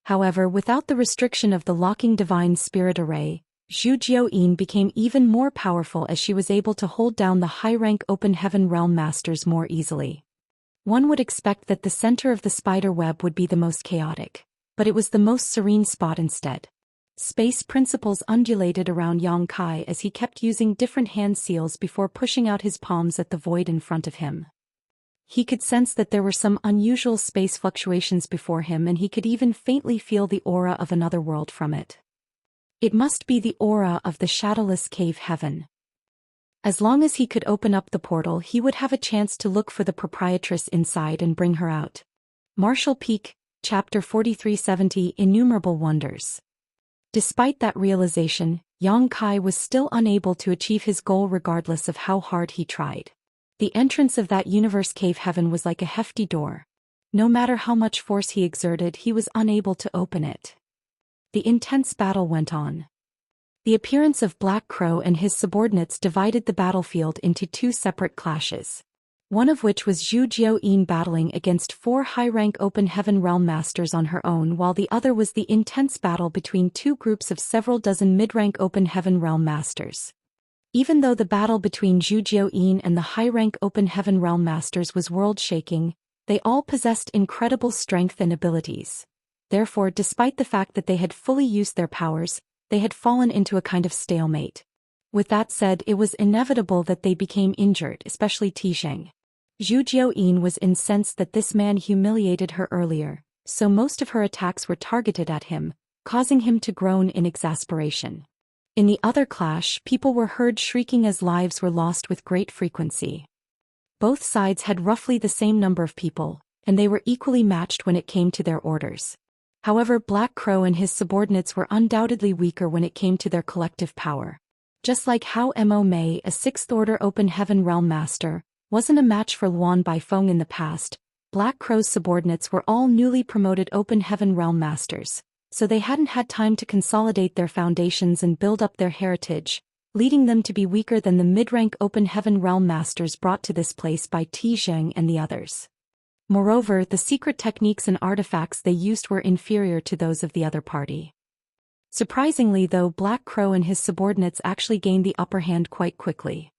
Speaker 1: However, without the restriction of the locking divine spirit array, Zhu Jiuyin became even more powerful as she was able to hold down the high-rank open heaven realm masters more easily. One would expect that the center of the spider web would be the most chaotic, but it was the most serene spot instead. Space principles undulated around Yang Kai as he kept using different hand seals before pushing out his palms at the void in front of him. He could sense that there were some unusual space fluctuations before him, and he could even faintly feel the aura of another world from it. It must be the aura of the shadowless cave heaven. As long as he could open up the portal, he would have a chance to look for the proprietress inside and bring her out. Martial Peak, Chapter 4370, Innumerable Wonders. Despite that realization, Yang Kai was still unable to achieve his goal regardless of how hard he tried. The entrance of that universe cave heaven was like a hefty door. No matter how much force he exerted, he was unable to open it. The intense battle went on. The appearance of Black Crow and his subordinates divided the battlefield into two separate clashes. One of which was Zhou Xian battling against 4 high-rank Open Heaven Realm Masters on her own, while the other was the intense battle between 2 groups of several dozen mid-rank Open Heaven Realm Masters. Even though the battle between Zhou Xian and the high-rank Open Heaven Realm Masters was world-shaking, they all possessed incredible strength and abilities. Therefore, despite the fact that they had fully used their powers, they had fallen into a kind of stalemate. With that said, it was inevitable that they became injured, especially Tisheng. Zhou Xian was incensed that this man humiliated her earlier, so most of her attacks were targeted at him, causing him to groan in exasperation. In the other clash, people were heard shrieking as lives were lost with great frequency. Both sides had roughly the same number of people, and they were equally matched when it came to their orders. However, Black Crow and his subordinates were undoubtedly weaker when it came to their collective power. Just like how Mo Mei, a 6th Order Open Heaven Realm Master, wasn't a match for Luan Baifeng in the past, Black Crow's subordinates were all newly promoted Open Heaven Realm Masters, so they hadn't had time to consolidate their foundations and build up their heritage, leading them to be weaker than the mid-rank Open Heaven Realm Masters brought to this place by Tisheng and the others. Moreover, the secret techniques and artifacts they used were inferior to those of the other party. Surprisingly though, Black Crow and his subordinates actually gained the upper hand quite quickly.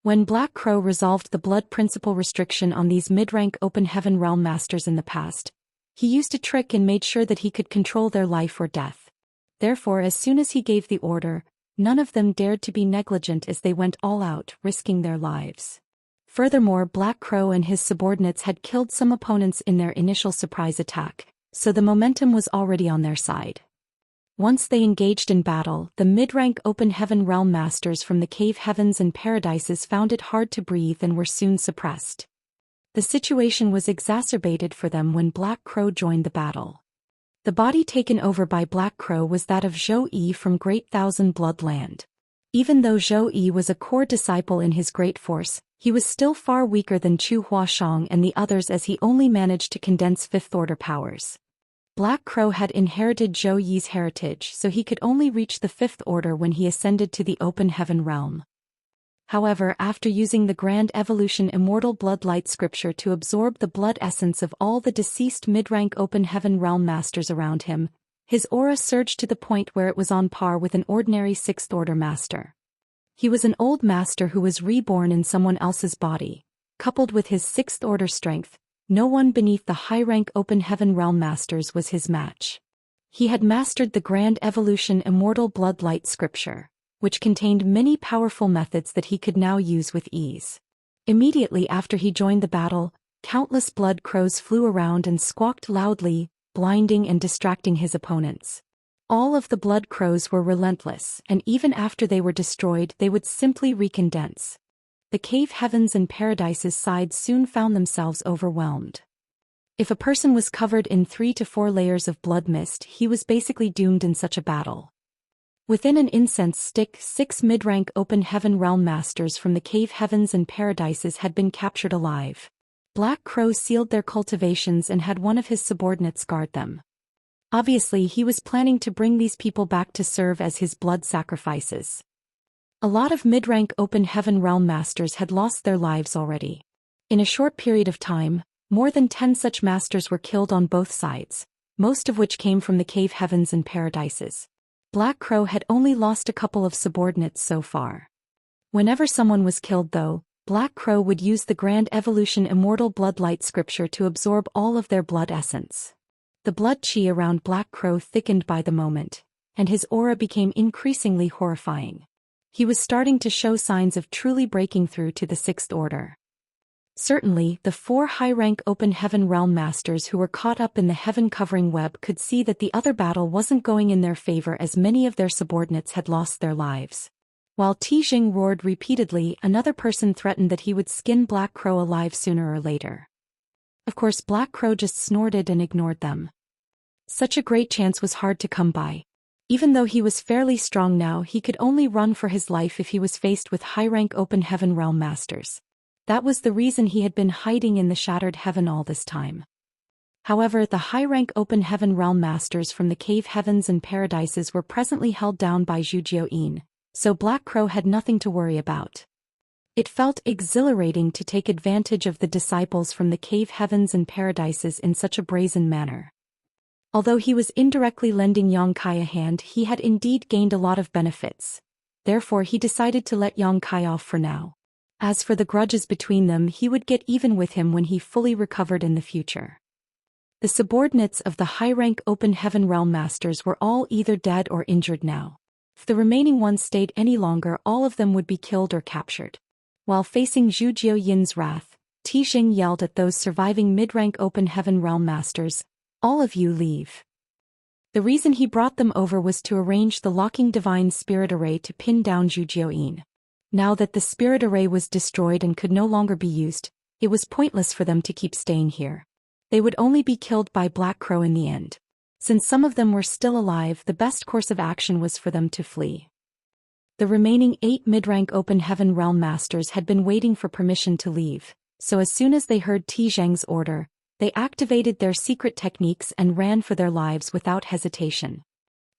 Speaker 1: When Black Crow resolved the blood principle restriction on these mid-rank Open Heaven Realm Masters in the past, he used a trick and made sure that he could control their life or death. Therefore, as soon as he gave the order, none of them dared to be negligent as they went all out, risking their lives. Furthermore, Black Crow and his subordinates had killed some opponents in their initial surprise attack, so the momentum was already on their side. Once they engaged in battle, the mid-rank Open Heaven Realm Masters from the Cave Heavens and Paradises found it hard to breathe and were soon suppressed. The situation was exacerbated for them when Black Crow joined the battle. The body taken over by Black Crow was that of Zhou Yi from Great Thousand Blood Land. Even though Zhou Yi was a core disciple in his great force, he was still far weaker than Chu Huashang and the others as he only managed to condense 5th Order powers. Black Crow had inherited Zhou Yi's heritage, so he could only reach the 5th Order when he ascended to the Open Heaven Realm. However, after using the Grand Evolution Immortal Blood Light Scripture to absorb the blood essence of all the deceased mid-rank Open Heaven Realm Masters around him, his aura surged to the point where it was on par with an ordinary 6th Order Master. He was an old master who was reborn in someone else's body. Coupled with his 6th Order strength, no one beneath the high-rank Open Heaven Realm Masters was his match. He had mastered the Grand Evolution Immortal Blood Light Scripture, which contained many powerful methods that he could now use with ease. Immediately after he joined the battle, countless blood crows flew around and squawked loudly, blinding and distracting his opponents. All of the blood crows were relentless, and even after they were destroyed they would simply recondense. The Cave Heavens and Paradises sides soon found themselves overwhelmed. If a person was covered in 3 to 4 layers of blood mist, he was basically doomed in such a battle. Within an incense stick, 6 mid-rank Open Heaven Realm Masters from the Cave Heavens and Paradises had been captured alive. Black Crow sealed their cultivations and had one of his subordinates guard them. Obviously, he was planning to bring these people back to serve as his blood sacrifices. A lot of mid-rank Open Heaven Realm Masters had lost their lives already. In a short period of time, more than 10 such masters were killed on both sides, most of which came from the Cave Heavens and Paradises. Black Crow had only lost a couple of subordinates so far. Whenever someone was killed though, Black Crow would use the Grand Evolution Immortal Bloodlight scripture to absorb all of their blood essence. The blood chi around Black Crow thickened by the moment, and his aura became increasingly horrifying. He was starting to show signs of truly breaking through to the Sixth Order. Certainly, the 4 high-rank Open Heaven Realm Masters who were caught up in the heaven-covering web could see that the other battle wasn't going in their favor, as many of their subordinates had lost their lives. While Tijing roared repeatedly, another person threatened that he would skin Black Crow alive sooner or later. Of course, Black Crow just snorted and ignored them. Such a great chance was hard to come by. Even though he was fairly strong now, he could only run for his life if he was faced with high-rank Open Heaven Realm Masters. That was the reason he had been hiding in the Shattered Heaven all this time. However, the high-rank Open Heaven Realm Masters from the Cave Heavens and Paradises were presently held down by Zhou Xian, so Black Crow had nothing to worry about. It felt exhilarating to take advantage of the disciples from the Cave Heavens and Paradises in such a brazen manner. Although he was indirectly lending Xianxia a hand, he had indeed gained a lot of benefits. Therefore he decided to let Xianxia off for now. As for the grudges between them, he would get even with him when he fully recovered in the future. The subordinates of the high-rank Open Heaven Realm Masters were all either dead or injured now. If the remaining ones stayed any longer, all of them would be killed or captured. While facing Zhou Xian's wrath, Tijing yelled at those surviving mid-rank Open Heaven Realm Masters, "All of you leave." The reason he brought them over was to arrange the locking Divine Spirit Array to pin down Zhou Xian. Now that the Spirit Array was destroyed and could no longer be used, it was pointless for them to keep staying here. They would only be killed by Black Crow in the end. Since some of them were still alive, the best course of action was for them to flee. The remaining 8 mid-rank Open Heaven Realm Masters had been waiting for permission to leave, so as soon as they heard Tijing's order, they activated their secret techniques and ran for their lives without hesitation.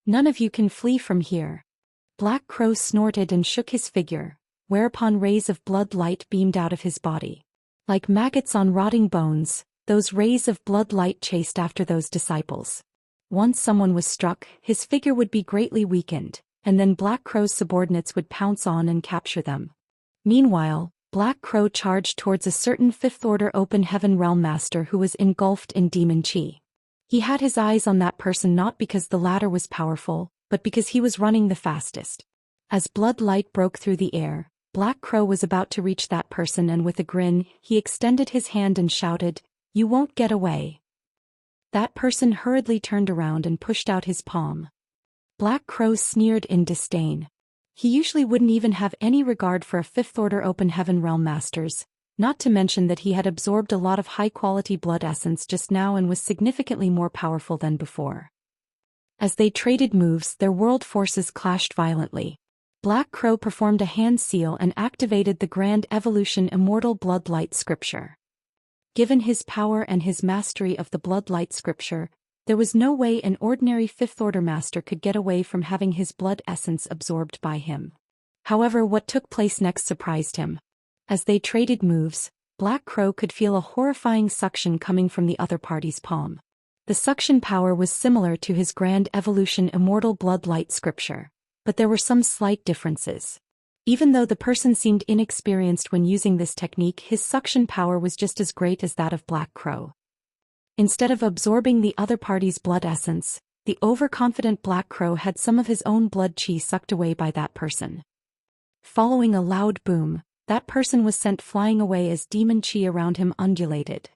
Speaker 1: "None of you can flee from here." Black Crow snorted and shook his figure, whereupon rays of blood light beamed out of his body. Like maggots on rotting bones, those rays of blood light chased after those disciples. Once someone was struck, his figure would be greatly weakened, and then Black Crow's subordinates would pounce on and capture them. Meanwhile, Black Crow charged towards a certain Fifth-Order Open Heaven Realm Master who was engulfed in demon chi. He had his eyes on that person not because the latter was powerful, but because he was running the fastest. As blood light broke through the air, Black Crow was about to reach that person, and with a grin, he extended his hand and shouted, "You won't get away." That person hurriedly turned around and pushed out his palm. Black Crow sneered in disdain. He usually wouldn't even have any regard for a Fifth-Order Open Heaven Realm Masters, not to mention that he had absorbed a lot of high-quality blood essence just now and was significantly more powerful than before. As they traded moves, their world forces clashed violently. Black Crow performed a hand seal and activated the Grand Evolution Immortal Bloodlight scripture. Given his power and his mastery of the Bloodlight scripture, there was no way an ordinary Fifth-Order Master could get away from having his blood essence absorbed by him. However, what took place next surprised him. As they traded moves, Black Crow could feel a horrifying suction coming from the other party's palm. The suction power was similar to his Grand Evolution Immortal Bloodlight scripture, but there were some slight differences. Even though the person seemed inexperienced when using this technique, his suction power was just as great as that of Black Crow. Instead of absorbing the other party's blood essence, the overconfident Black Crow had some of his own blood chi sucked away by that person. Following a loud boom, that person was sent flying away as demon chi around him undulated.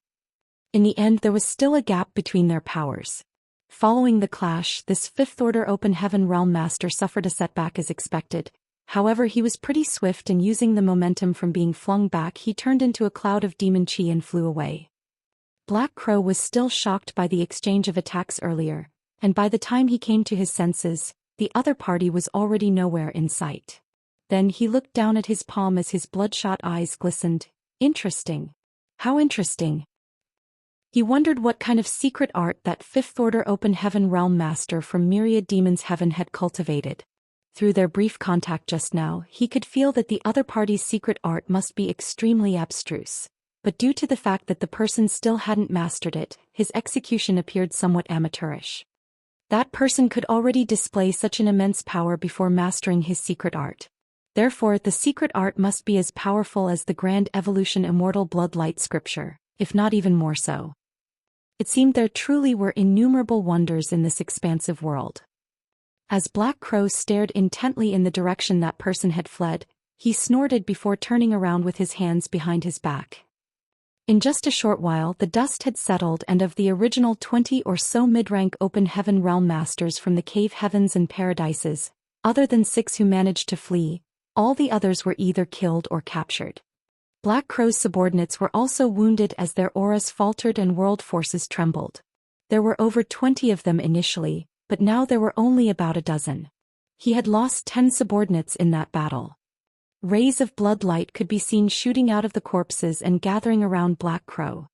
Speaker 1: In the end, there was still a gap between their powers. Following the clash, this Fifth-Order Open Heaven Realm Master suffered a setback as expected. However, he was pretty swift, and using the momentum from being flung back, he turned into a cloud of demon chi and flew away. Black Crow was still shocked by the exchange of attacks earlier, and by the time he came to his senses, the other party was already nowhere in sight. Then he looked down at his palm as his bloodshot eyes glistened. Interesting. How interesting. He wondered what kind of secret art that Fifth-Order Open Heaven Realm Master from Myriad Demons Heaven had cultivated. Through their brief contact just now, he could feel that the other party's secret art must be extremely abstruse. But due to the fact that the person still hadn't mastered it, his execution appeared somewhat amateurish. That person could already display such an immense power before mastering his secret art. Therefore, the secret art must be as powerful as the grand evolution immortal bloodlight scripture, if not even more so. It seemed there truly were innumerable wonders in this expansive world. As Black Crow stared intently in the direction that person had fled, he snorted before turning around with his hands behind his back. In just a short while the dust had settled, and of the original 20 or so mid-rank open heaven realm masters from the cave heavens and paradises, other than 6 who managed to flee, all the others were either killed or captured. Black Crow's subordinates were also wounded as their auras faltered and world forces trembled. There were over 20 of them initially, but now there were only about a dozen. He had lost 10 subordinates in that battle. Rays of blood light could be seen shooting out of the corpses and gathering around Black Crow.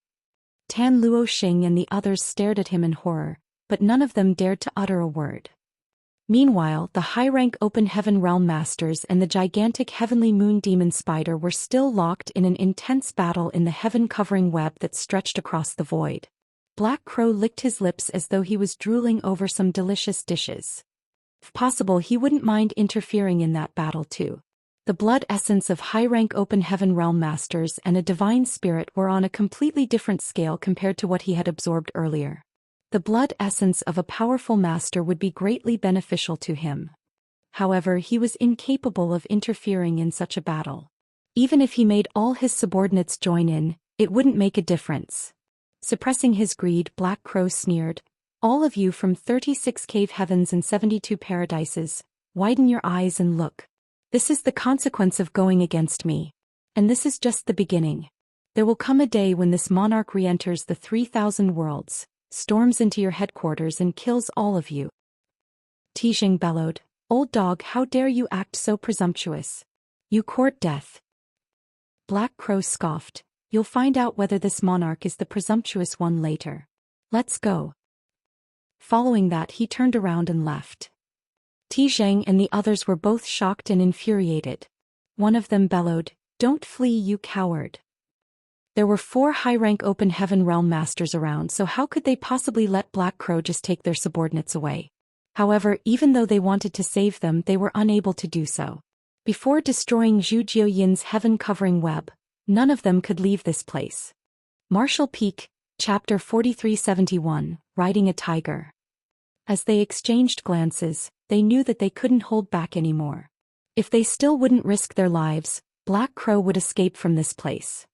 Speaker 1: Tan Luoxing and the others stared at him in horror, but none of them dared to utter a word. Meanwhile, the high-rank open heaven realm masters and the gigantic heavenly moon demon spider were still locked in an intense battle in the heaven-covering web that stretched across the void. Black Crow licked his lips as though he was drooling over some delicious dishes. If possible, he wouldn't mind interfering in that battle too. The blood essence of high-rank open heaven realm masters and a divine spirit were on a completely different scale compared to what he had absorbed earlier. The blood essence of a powerful master would be greatly beneficial to him. However, he was incapable of interfering in such a battle. Even if he made all his subordinates join in, it wouldn't make a difference. Suppressing his greed, Black Crow sneered, "All of you from 36 cave heavens and 72 paradises, widen your eyes and look. This is the consequence of going against me. And this is just the beginning. There will come a day when this monarch re-enters the 3,000 worlds, storms into your headquarters and kills all of you." Tijing bellowed, "Old dog, how dare you act so presumptuous? You court death." Black Crow scoffed, "You'll find out whether this monarch is the presumptuous one later. Let's go." Following that, he turned around and left. Tijing and the others were both shocked and infuriated. One of them bellowed, "Don't flee, you coward." There were 4 high-rank open heaven realm masters around, so how could they possibly let Black Crow just take their subordinates away? However, even though they wanted to save them, they were unable to do so. Before destroying Zhu Jiuyin's heaven-covering web, none of them could leave this place. Martial Peak, Chapter 4371, Riding a Tiger. As they exchanged glances, they knew that they couldn't hold back anymore. If they still wouldn't risk their lives, Black Crow would escape from this place.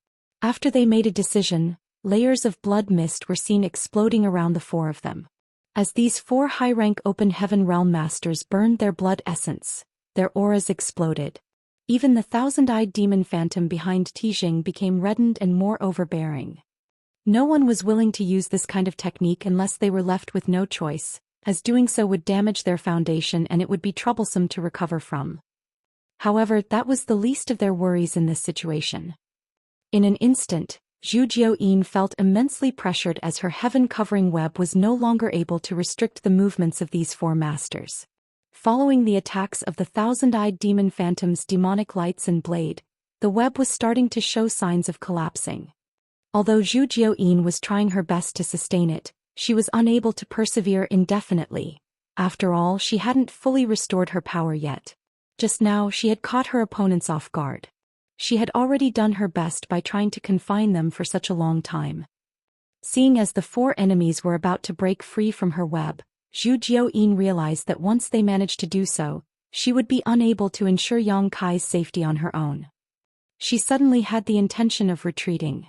Speaker 1: After they made a decision, layers of blood mist were seen exploding around the 4 of them. As these 4 high-rank open heaven realm masters burned their blood essence, their auras exploded. Even the thousand-eyed demon phantom behind Tijing became reddened and more overbearing. No one was willing to use this kind of technique unless they were left with no choice, as doing so would damage their foundation and it would be troublesome to recover from. However, that was the least of their worries in this situation. In an instant, Zhu Jiuyin felt immensely pressured as her heaven-covering web was no longer able to restrict the movements of these 4 masters. Following the attacks of the thousand-eyed demon phantom's demonic lights and blade, the web was starting to show signs of collapsing. Although Zhu Jiuyin was trying her best to sustain it, she was unable to persevere indefinitely. After all, she hadn't fully restored her power yet. Just now, she had caught her opponents off guard. She had already done her best by trying to confine them for such a long time. Seeing as the 4 enemies were about to break free from her web, Zhu Jiuyin realized that once they managed to do so, she would be unable to ensure Yang Kai's safety on her own. She suddenly had the intention of retreating.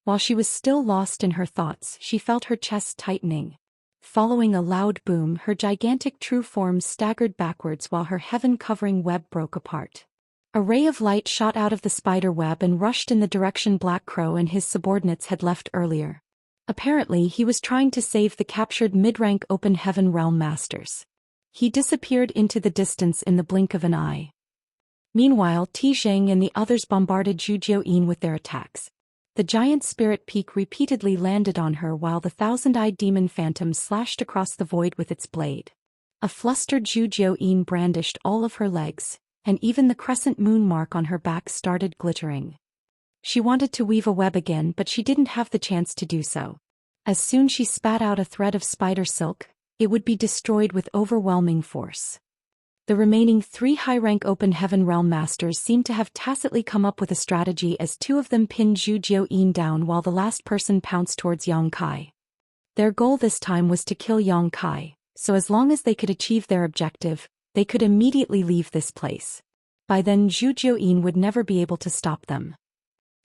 Speaker 1: While she was still lost in her thoughts, she felt her chest tightening. Following a loud boom, her gigantic true form staggered backwards while her heaven-covering web broke apart. A ray of light shot out of the spider web and rushed in the direction Black Crow and his subordinates had left earlier. Apparently, he was trying to save the captured mid-rank open heaven realm masters. He disappeared into the distance in the blink of an eye. Meanwhile, Tijing and the others bombarded Zhu Jiuyin with their attacks. The giant spirit peak repeatedly landed on her while the thousand-eyed demon phantom slashed across the void with its blade. A flustered Zhu Jiuyin brandished all of her legs, and even the crescent moon mark on her back started glittering. She wanted to weave a web again, but she didn't have the chance to do so. As soon as she spat out a thread of spider silk, it would be destroyed with overwhelming force. The remaining 3 high-rank Open Heaven Realm Masters seemed to have tacitly come up with a strategy as 2 of them pinned Zhu Xian down while the last person pounced towards Yang Kai. Their goal this time was to kill Yang Kai, so as long as they could achieve their objective, they could immediately leave this place. By then Zhu Xian would never be able to stop them.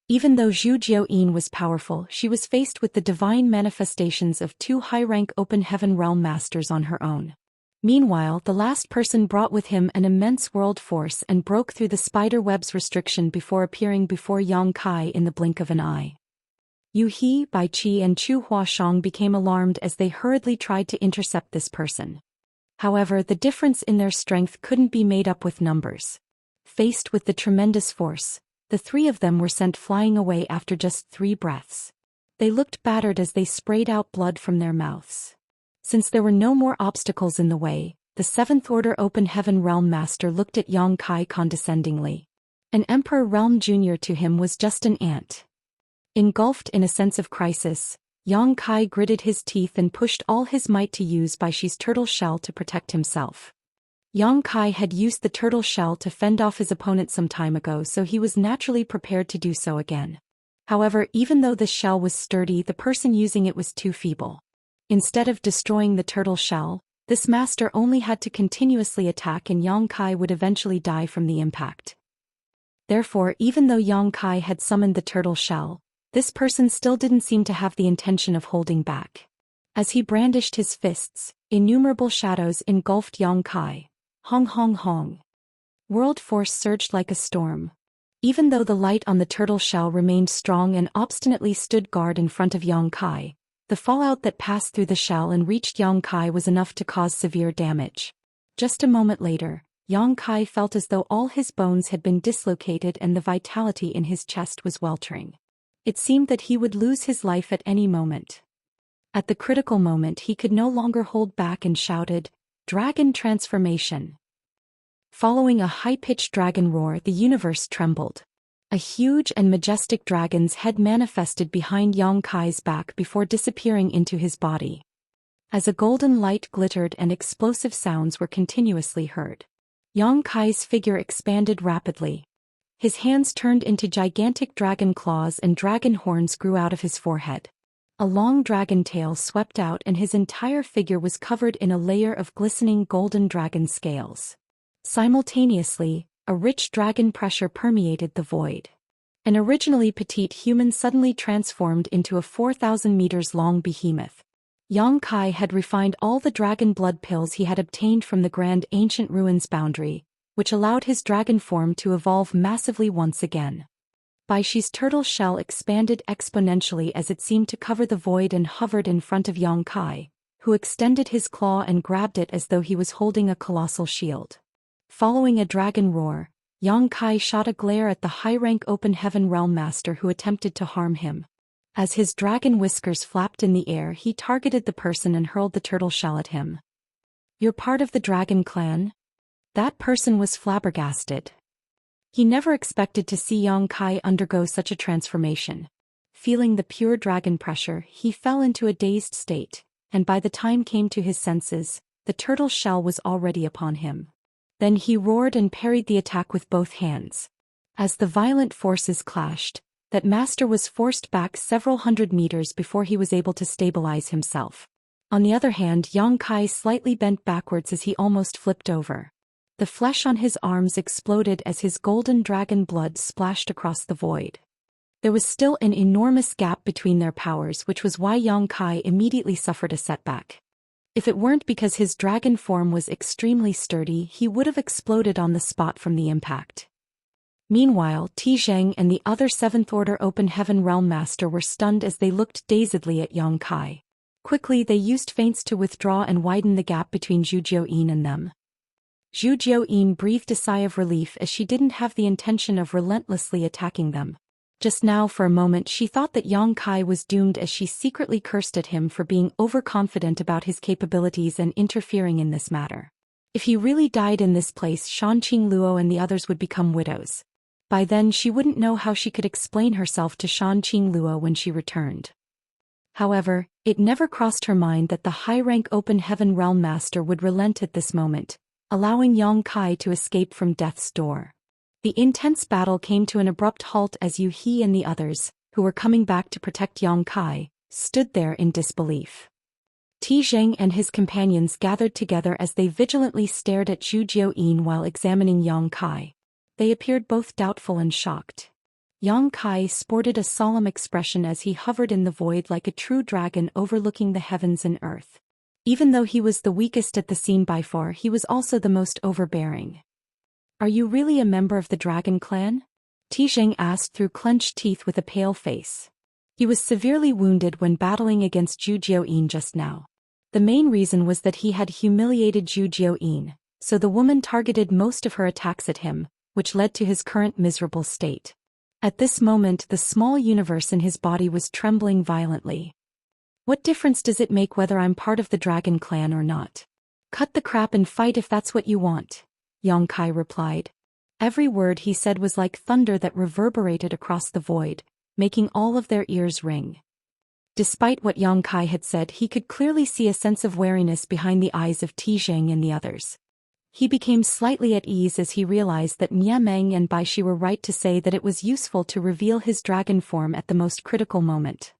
Speaker 1: Even though Zhu Xian was powerful, she was faced with the divine manifestations of 2 high-rank Open Heaven Realm Masters on her own. Meanwhile, the last person brought with him an immense world force and broke through the spider web's restriction before appearing before Yang Kai in the blink of an eye. Yu He, Bai Qi and Chu Huashang became alarmed as they hurriedly tried to intercept this person. However, the difference in their strength couldn't be made up with numbers. Faced with the tremendous force, the 3 of them were sent flying away after just 3 breaths. They looked battered as they sprayed out blood from their mouths. Since there were no more obstacles in the way, the 7th Order Open Heaven Realm Master looked at Yang Kai condescendingly. An Emperor Realm Junior to him was just an ant. Engulfed in a sense of crisis, Yang Kai gritted his teeth and pushed all his might to use Bai Qi's turtle shell to protect himself. Yang Kai had used the turtle shell to fend off his opponent some time ago, so he was naturally prepared to do so again. However, even though the shell was sturdy, the person using it was too feeble. Instead of destroying the turtle shell, this master only had to continuously attack and Yang Kai would eventually die from the impact. Therefore, even though Yang Kai had summoned the turtle shell, this person still didn't seem to have the intention of holding back. As he brandished his fists, innumerable shadows engulfed Yang Kai. Hong hong hong. World force surged like a storm. Even though the light on the turtle shell remained strong and obstinately stood guard in front of Yang Kai, the fallout that passed through the shell and reached Yang Kai was enough to cause severe damage. Just a moment later, Yang Kai felt as though all his bones had been dislocated and the vitality in his chest was weltering. It seemed that he would lose his life at any moment. At the critical moment he could no longer hold back and shouted, "Dragon transformation!" Following a high-pitched dragon roar, the universe trembled. A huge and majestic dragon's head manifested behind Yang Kai's back before disappearing into his body. As a golden light glittered and explosive sounds were continuously heard, Yang Kai's figure expanded rapidly. His hands turned into gigantic dragon claws and dragon horns grew out of his forehead. A long dragon tail swept out and his entire figure was covered in a layer of glistening golden dragon scales. Simultaneously, a rich dragon pressure permeated the void. An originally petite human suddenly transformed into a 4,000 meters long behemoth. Yang Kai had refined all the dragon blood pills he had obtained from the grand ancient ruins boundary, which allowed his dragon form to evolve massively once again. Bai Qi's turtle shell expanded exponentially as it seemed to cover the void and hovered in front of Yang Kai, who extended his claw and grabbed it as though he was holding a colossal shield. Following a dragon roar, Yang Kai shot a glare at the high-rank Open Heaven Realm Master who attempted to harm him. As his dragon whiskers flapped in the air, he targeted the person and hurled the turtle shell at him. "You're part of the dragon clan?" That person was flabbergasted. He never expected to see Yang Kai undergo such a transformation. Feeling the pure dragon pressure, he fell into a dazed state, and by the time came to his senses, the turtle shell was already upon him. Then he roared and parried the attack with both hands. As the violent forces clashed, that master was forced back several hundred meters before he was able to stabilize himself. On the other hand, Yang Kai slightly bent backwards as he almost flipped over. The flesh on his arms exploded as his golden dragon blood splashed across the void. There was still an enormous gap between their powers, which was why Yang Kai immediately suffered a setback. If it weren't because his dragon form was extremely sturdy, he would have exploded on the spot from the impact. Meanwhile, Tizheng and the other 7th Order Open Heaven Realm Master were stunned as they looked dazedly at Yang Kai. Quickly they used feints to withdraw and widen the gap between Zhu Xian and them. Zhu Xian breathed a sigh of relief as she didn't have the intention of relentlessly attacking them. Just now for a moment she thought that Yang Kai was doomed as she secretly cursed at him for being overconfident about his capabilities and interfering in this matter. If he really died in this place, Shanqing Luo and the others would become widows. By then she wouldn't know how she could explain herself to Shanqing Luo when she returned. However, it never crossed her mind that the high-rank Open Heaven Realm Master would relent at this moment. allowing Yang Kai to escape from death's door. The intense battle came to an abrupt halt as Yu He and the others, who were coming back to protect Yang Kai, stood there in disbelief. Ti Zheng and his companions gathered together as they vigilantly stared at Zhu Jiuyin while examining Yang Kai. They appeared both doubtful and shocked. Yang Kai sported a solemn expression as he hovered in the void like a true dragon overlooking the heavens and earth. Even though he was the weakest at the scene by far, he was also the most overbearing. "Are you really a member of the Dragon Clan?" Ti Zheng asked through clenched teeth with a pale face. He was severely wounded when battling against Zhu Jiuyin just now. The main reason was that he had humiliated Zhu Jiuyin, so the woman targeted most of her attacks at him, which led to his current miserable state. At this moment the small universe in his body was trembling violently. "What difference does it make whether I'm part of the Dragon Clan or not? Cut the crap and fight if that's what you want," Yang Kai replied. Every word he said was like thunder that reverberated across the void, making all of their ears ring. Despite what Yang Kai had said, he could clearly see a sense of wariness behind the eyes of Ti Zheng and the others. He became slightly at ease as he realized that Nie Meng and Bai Shi were right to say that it was useful to reveal his dragon form at the most critical moment.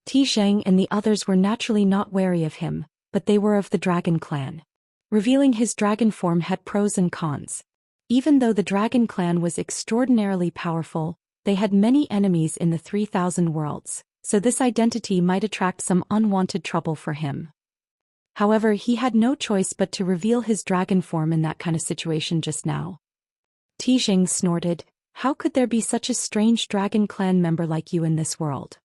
Speaker 1: Ti Zheng and the others were naturally not wary of him, but they were of the Dragon Clan. Revealing his dragon form had pros and cons. Even though the Dragon Clan was extraordinarily powerful, they had many enemies in the 3,000 worlds, so this identity might attract some unwanted trouble for him. However, he had no choice but to reveal his dragon form in that kind of situation just now. Ti Zheng snorted, "How could there be such a strange Dragon Clan member like you in this world?"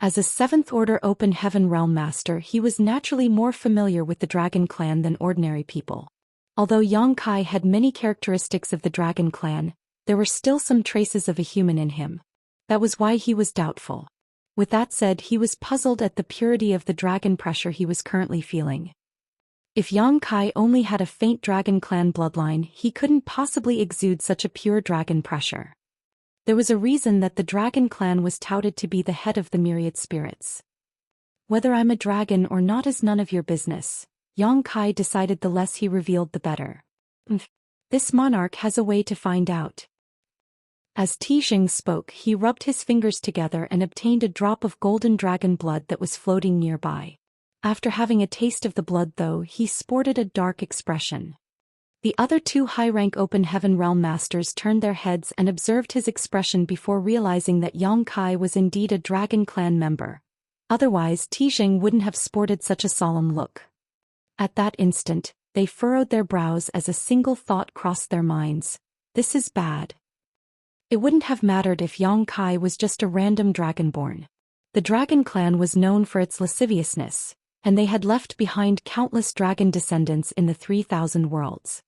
Speaker 1: As a 7th Order Open Heaven Realm Master, he was naturally more familiar with the Dragon Clan than ordinary people. Although Yang Kai had many characteristics of the Dragon Clan, there were still some traces of a human in him. That was why he was doubtful. With that said, he was puzzled at the purity of the dragon pressure he was currently feeling. If Yang Kai only had a faint Dragon Clan bloodline, he couldn't possibly exude such a pure dragon pressure. There was a reason that the Dragon Clan was touted to be the head of the myriad spirits. "Whether I'm a dragon or not is none of your business," Yang Kai decided. The less he revealed the better. "This monarch has a way to find out." As Ti Zheng spoke, he rubbed his fingers together and obtained a drop of golden dragon blood that was floating nearby. After having a taste of the blood though, he sported a dark expression. The other 2 high-rank Open Heaven Realm Masters turned their heads and observed his expression before realizing that Yang Kai was indeed a Dragon Clan member. Otherwise, Ti Zheng wouldn't have sported such a solemn look. At that instant, they furrowed their brows as a single thought crossed their minds: this is bad. It wouldn't have mattered if Yang Kai was just a random dragonborn. The Dragon Clan was known for its lasciviousness, and they had left behind countless dragon descendants in the 3,000 worlds.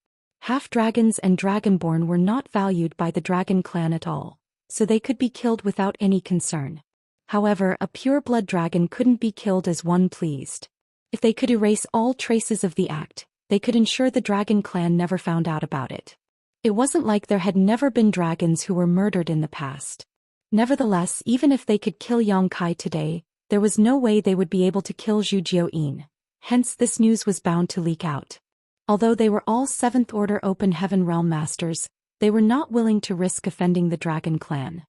Speaker 1: Half-dragons and dragonborn were not valued by the Dragon Clan at all, so they could be killed without any concern. However, a pure-blood dragon couldn't be killed as one pleased. If they could erase all traces of the act, they could ensure the Dragon Clan never found out about it. It wasn't like there had never been dragons who were murdered in the past. Nevertheless, even if they could kill Yang Kai today, there was no way they would be able to kill Zhu Jiuyin. Hence this news was bound to leak out. Although they were all 7th Order Open Heaven Realm Masters, they were not willing to risk offending the Dragon Clan.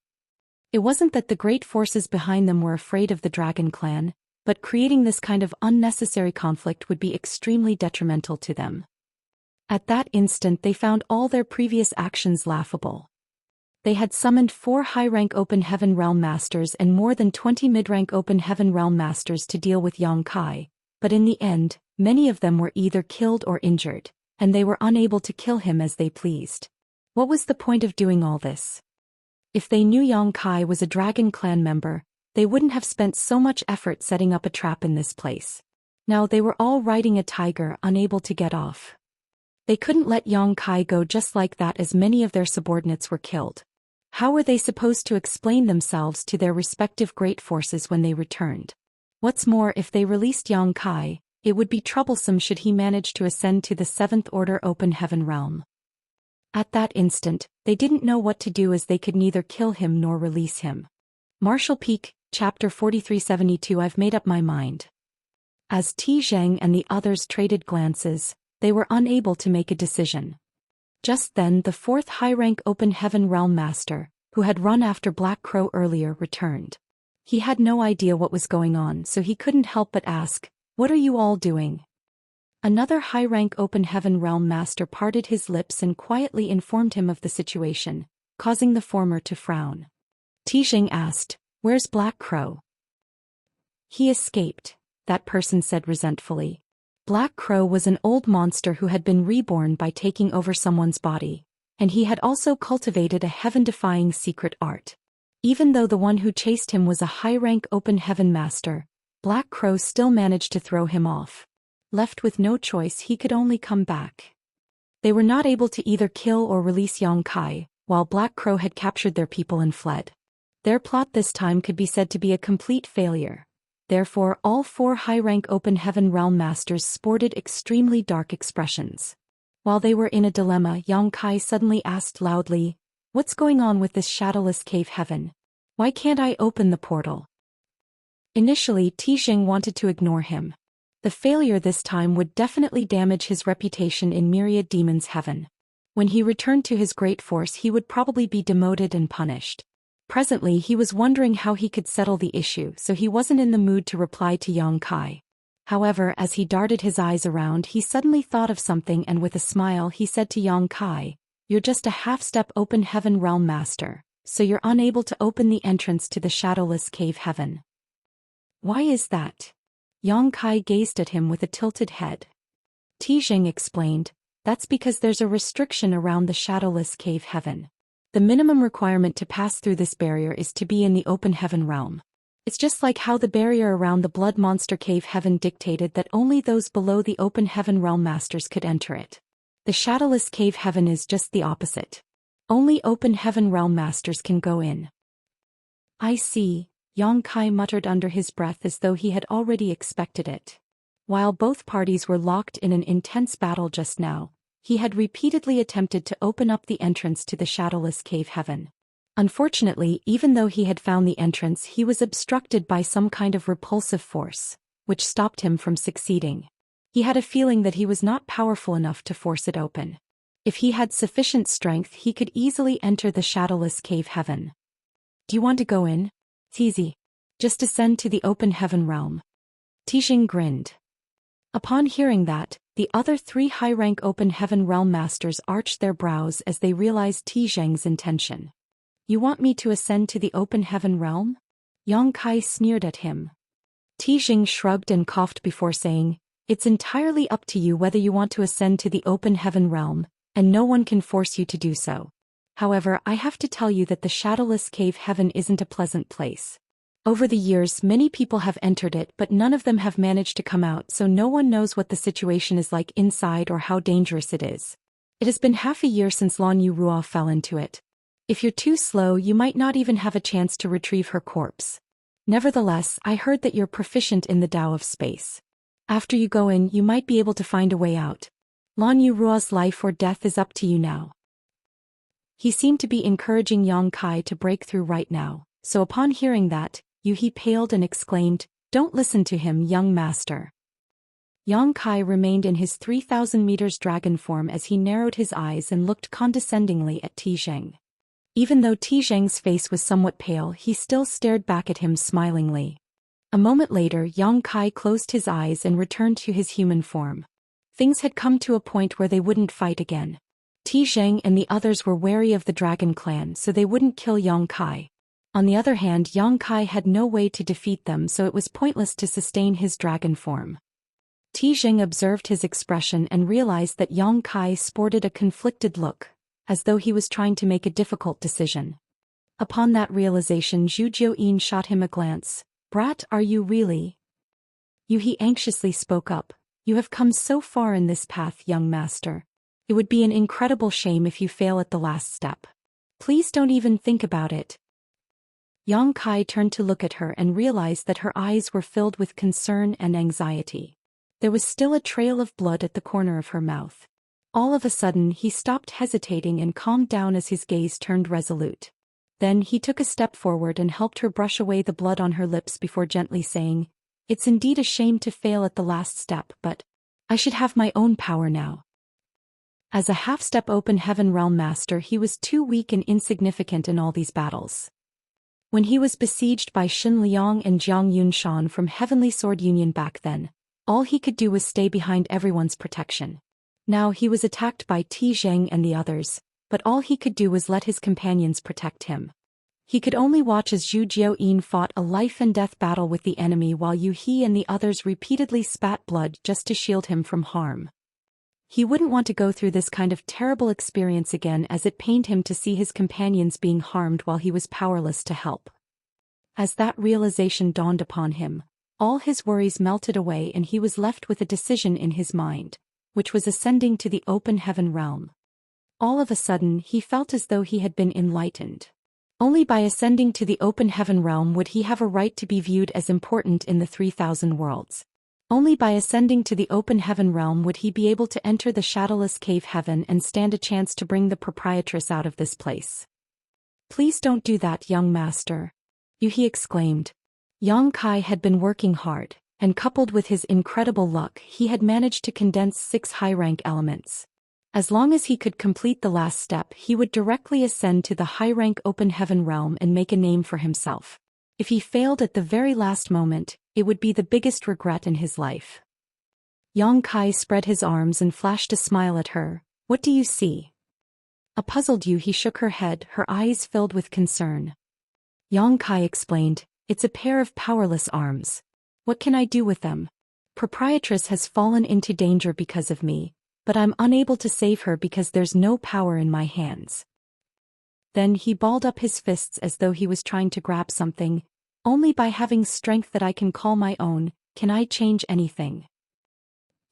Speaker 1: It wasn't that the great forces behind them were afraid of the Dragon Clan, but creating this kind of unnecessary conflict would be extremely detrimental to them. At that instant they found all their previous actions laughable. They had summoned 4 high-rank Open Heaven Realm Masters and more than 20 mid-rank Open Heaven Realm Masters to deal with Yang Kai, but in the end, many of them were either killed or injured, and they were unable to kill him as they pleased. What was the point of doing all this? If they knew Yang Kai was a Dragon Clan member, they wouldn't have spent so much effort setting up a trap in this place. Now they were all riding a tiger, unable to get off. They couldn't let Yang Kai go just like that, as many of their subordinates were killed. How were they supposed to explain themselves to their respective great forces when they returned? What's more, if they released Yang Kai, it would be troublesome should he manage to ascend to the 7th Order Open Heaven Realm. At that instant, they didn't know what to do, as they could neither kill him nor release him. Martial Peak, Chapter 4372. I've made up my mind. As Ti Zheng and the others traded glances, They were unable to make a decision. Just then the fourth high-rank Open Heaven Realm Master, who had run after Black Crow earlier, returned. He had no idea what was going on, so he couldn't help but ask, "What are you all doing?" Another high-rank Open Heaven Realm Master parted his lips and quietly informed him of the situation, causing the former to frown. Tijing asked, "Where's Black Crow?" "He escaped," that person said resentfully. Black Crow was an old monster who had been reborn by taking over someone's body, and he had also cultivated a heaven-defying secret art. Even though the one who chased him was a high-rank Open Heaven Master, Black Crow still managed to throw him off. Left with no choice, he could only come back. They were not able to either kill or release Yang Kai, while Black Crow had captured their people and fled. Their plot this time could be said to be a complete failure. Therefore, all four high-rank Open Heaven Realm Masters sported extremely dark expressions. While they were in a dilemma, Yang Kai suddenly asked loudly, "What's going on with this shadowless cave heaven? Why can't I open the portal?" Initially, Tijing wanted to ignore him. The failure this time would definitely damage his reputation in Myriad Demon's Heaven. When he returned to his great force, he would probably be demoted and punished. Presently, he was wondering how he could settle the issue, so he wasn't in the mood to reply to Yang Kai. However, as he darted his eyes around, he suddenly thought of something, and with a smile he said to Yang Kai, "You're just a half-step Open Heaven Realm Master, so you're unable to open the entrance to the shadowless cave heaven." "Why is that?" Yang Kai gazed at him with a tilted head. Tijing explained, "That's because there's a restriction around the shadowless cave heaven. The minimum requirement to pass through this barrier is to be in the Open Heaven realm. It's just like how the barrier around the Blood Monster Cave Heaven dictated that only those below the Open Heaven Realm Masters could enter it. The Shadowless Cave Heaven is just the opposite. Only Open Heaven Realm Masters can go in." "I see," Yang Kai muttered under his breath as though he had already expected it. While both parties were locked in an intense battle just now, he had repeatedly attempted to open up the entrance to the Shadowless Cave Heaven. Unfortunately, even though he had found the entrance, he was obstructed by some kind of repulsive force, which stopped him from succeeding. He had a feeling that he was not powerful enough to force it open. If he had sufficient strength, he could easily enter the Shadowless Cave Heaven. "Do you want to go in?" "It's easy. Just ascend to the Open Heaven realm." Tijing grinned. Upon hearing that, the other three high-rank Open Heaven Realm Masters arched their brows as they realized Tijing's intention. "You want me to ascend to the Open Heaven realm?" Yang Kai sneered at him. Tijing shrugged and coughed before saying, "It's entirely up to you whether you want to ascend to the Open Heaven realm, and no one can force you to do so. However, I have to tell you that the Shadowless Cave Heaven isn't a pleasant place. Over the years, many people have entered it, but none of them have managed to come out, so no one knows what the situation is like inside or how dangerous it is. It has been half a year since Lan Yurua fell into it. If you're too slow, you might not even have a chance to retrieve her corpse. Nevertheless, I heard that you're proficient in the Tao of space. After you go in, you might be able to find a way out. Lan Yurua's life or death is up to you now." He seemed to be encouraging Yang Kai to break through right now, so upon hearing that, Yuhi paled and exclaimed, "Don't listen to him, young master." Yang Kai remained in his 3,000 meters dragon form as he narrowed his eyes and looked condescendingly at Tijing. Even though Tijing's face was somewhat pale, he still stared back at him smilingly. A moment later, Yang Kai closed his eyes and returned to his human form. Things had come to a point where they wouldn't fight again. Tijing and the others were wary of the Dragon Clan, so they wouldn't kill Yang Kai. On the other hand, Yang Kai had no way to defeat them, so it was pointless to sustain his dragon form. Tijing observed his expression and realized that Yang Kai sported a conflicted look, as though he was trying to make a difficult decision. Upon that realization, Zhu Xian shot him a glance. "Brat, are you really?" Yuhi anxiously spoke up. "You have come so far in this path, young master. It would be an incredible shame if you fail at the last step. Please don't even think about it." Yang Kai turned to look at her and realized that her eyes were filled with concern and anxiety. There was still a trail of blood at the corner of her mouth. All of a sudden, he stopped hesitating and calmed down as his gaze turned resolute. Then he took a step forward and helped her brush away the blood on her lips before gently saying, "It's indeed a shame to fail at the last step, but I should have my own power now. As a half-step open heaven realm master, he was too weak and insignificant in all these battles. When he was besieged by Xin Liang and Jiang Yunshan from Heavenly Sword Union back then, all he could do was stay behind everyone's protection. Now he was attacked by Ti Zheng and the others, but all he could do was let his companions protect him. He could only watch as Zhu Xian fought a life-and-death battle with the enemy while Yu He and the others repeatedly spat blood just to shield him from harm. He wouldn't want to go through this kind of terrible experience again, as it pained him to see his companions being harmed while he was powerless to help. As that realization dawned upon him, all his worries melted away and he was left with a decision in his mind, which was ascending to the open heaven realm. All of a sudden he felt as though he had been enlightened. Only by ascending to the open heaven realm would he have a right to be viewed as important in the 3,000 worlds. Only by ascending to the open heaven realm would he be able to enter the shadowless cave heaven and stand a chance to bring the proprietress out of this place. Please don't do that, young master, Yu He exclaimed. Yang Kai had been working hard, and coupled with his incredible luck, he had managed to condense 6 high-rank elements. As long as he could complete the last step, he would directly ascend to the high-rank open heaven realm and make a name for himself. If he failed at the very last moment, it would be the biggest regret in his life. Yang Kai spread his arms and flashed a smile at her. What do you see? A puzzled Yu He shook her head, her eyes filled with concern. Yang Kai explained, it's a pair of powerless arms. What can I do with them? Proprietress has fallen into danger because of me, but I'm unable to save her because there's no power in my hands. Then he balled up his fists as though he was trying to grab something. Only by having strength that I can call my own, can I change anything.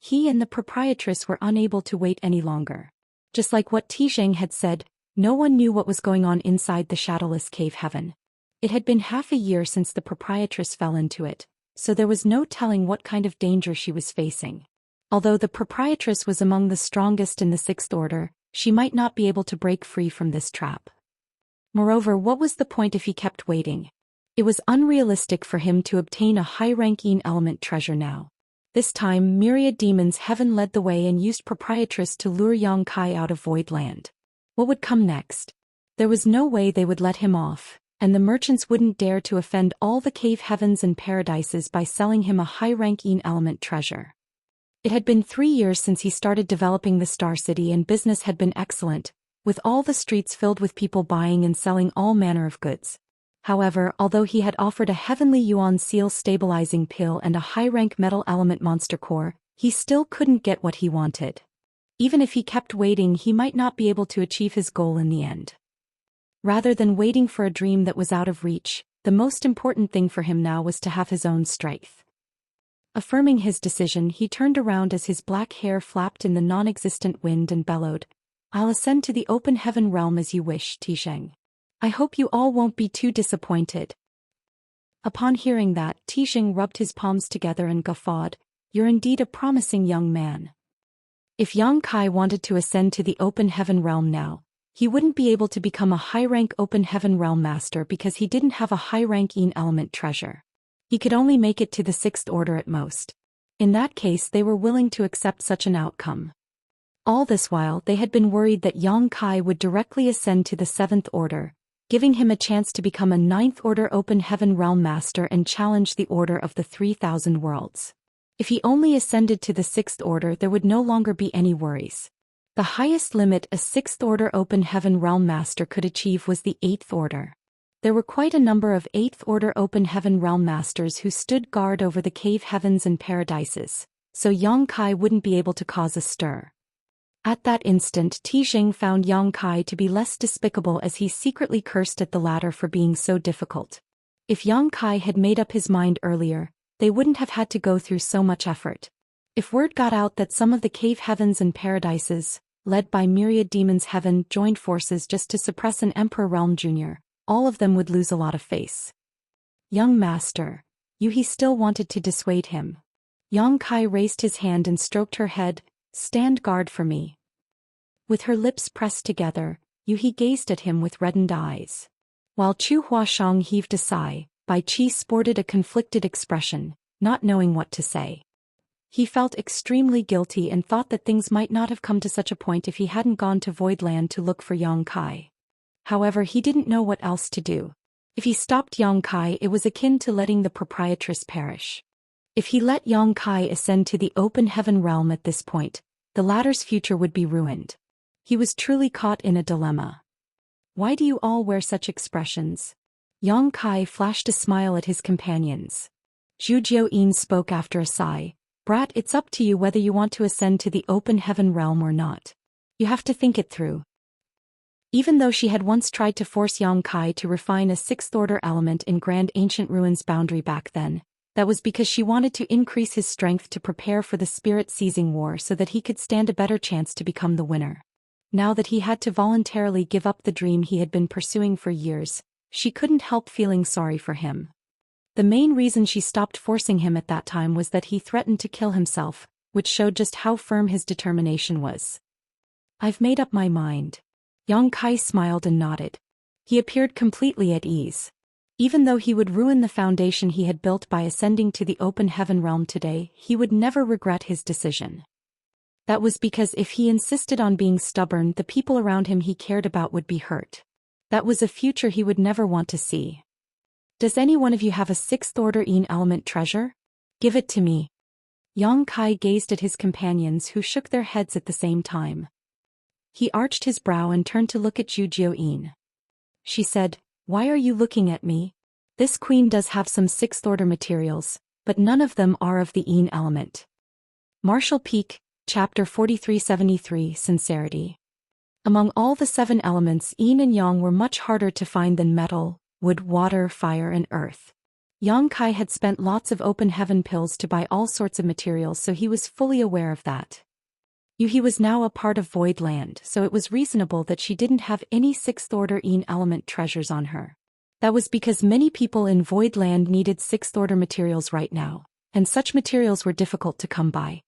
Speaker 1: He and the proprietress were unable to wait any longer. Just like what Ti Zheng had said, no one knew what was going on inside the shadowless cave heaven. It had been half a year since the proprietress fell into it, so there was no telling what kind of danger she was facing. Although the proprietress was among the strongest in the 6th order, she might not be able to break free from this trap. Moreover, what was the point if he kept waiting? It was unrealistic for him to obtain a high-ranking element treasure now. This time, myriad demons heaven led the way and used proprietress to lure Yang Kai out of Void Land. What would come next? There was no way they would let him off, and the merchants wouldn't dare to offend all the cave heavens and paradises by selling him a high-ranking element treasure. It had been 3 years since he started developing the Star City, and business had been excellent, with all the streets filled with people buying and selling all manner of goods. However, although he had offered a heavenly yuan seal stabilizing pill and a high-rank metal element monster core, he still couldn't get what he wanted. Even if he kept waiting, he might not be able to achieve his goal in the end. Rather than waiting for a dream that was out of reach, the most important thing for him now was to have his own strength. Affirming his decision, he turned around as his black hair flapped in the non-existent wind and bellowed, "I'll ascend to the open heaven realm as you wish, Ti Zheng. I hope you all won't be too disappointed." Upon hearing that, Ti Zheng rubbed his palms together and guffawed, "You're indeed a promising young man." If Yang Kai wanted to ascend to the open heaven realm now, he wouldn't be able to become a high-rank open heaven realm master because he didn't have a high-ranking element treasure. He could only make it to the 6th order at most. In that case, they were willing to accept such an outcome. All this while, they had been worried that Yang Kai would directly ascend to the 7th order, giving him a chance to become a 9th order open heaven realm master and challenge the order of the 3,000 worlds. If he only ascended to the 6th order, there would no longer be any worries. The highest limit a 6th order open heaven realm master could achieve was the 8th order. There were quite a number of 8th order open heaven realm masters who stood guard over the cave heavens and paradises, so Yang Kai wouldn't be able to cause a stir. At that instant, Ti Zheng found Yang Kai to be less despicable as he secretly cursed at the latter for being so difficult. If Yang Kai had made up his mind earlier, they wouldn't have had to go through so much effort. If word got out that some of the cave heavens and paradises, led by myriad demons heaven, joined forces just to suppress an Emperor Realm Jr., all of them would lose a lot of face. "Young master," Yu He still wanted to dissuade him. Yang Kai raised his hand and stroked her head, "Stand guard for me." With her lips pressed together, Yu He gazed at him with reddened eyes. While Chu Huashang heaved a sigh, Bai Qi sported a conflicted expression, not knowing what to say. He felt extremely guilty and thought that things might not have come to such a point if he hadn't gone to Voidland to look for Yang Kai. However, he didn't know what else to do. If he stopped Yang Kai, it was akin to letting the proprietress perish. If he let Yang Kai ascend to the open heaven realm at this point, the latter's future would be ruined. He was truly caught in a dilemma. Why do you all wear such expressions? Yang Kai flashed a smile at his companions. Zhu Xian spoke after a sigh. Brat, it's up to you whether you want to ascend to the open heaven realm or not. You have to think it through. Even though she had once tried to force Yang Kai to refine a sixth-order element in Grand Ancient Ruins boundary back then, that was because she wanted to increase his strength to prepare for the spirit-seizing war so that he could stand a better chance to become the winner. Now that he had to voluntarily give up the dream he had been pursuing for years, she couldn't help feeling sorry for him. The main reason she stopped forcing him at that time was that he threatened to kill himself, which showed just how firm his determination was. I've made up my mind. Yang Kai smiled and nodded. He appeared completely at ease. Even though he would ruin the foundation he had built by ascending to the open heaven realm today, he would never regret his decision. That was because if he insisted on being stubborn, the people around him he cared about would be hurt. That was a future he would never want to see. Does any one of you have a sixth-order Yin element treasure? Give it to me. Yang Kai gazed at his companions who shook their heads at the same time. He arched his brow and turned to look at Zhu Xian. She said, "Why are you looking at me? This queen does have some sixth-order materials, but none of them are of the Yin element." Martial Peak, Chapter 4373, Sincerity. Among all the 7 elements, Yin and Yang were much harder to find than metal, wood, water, fire and earth. Yang Kai had spent lots of open heaven pills to buy all sorts of materials, so he was fully aware of that. He was now a part of Void Land, so it was reasonable that she didn't have any sixth-order Yin element treasures on her. That was because many people in Void Land needed sixth-order materials right now, and such materials were difficult to come by.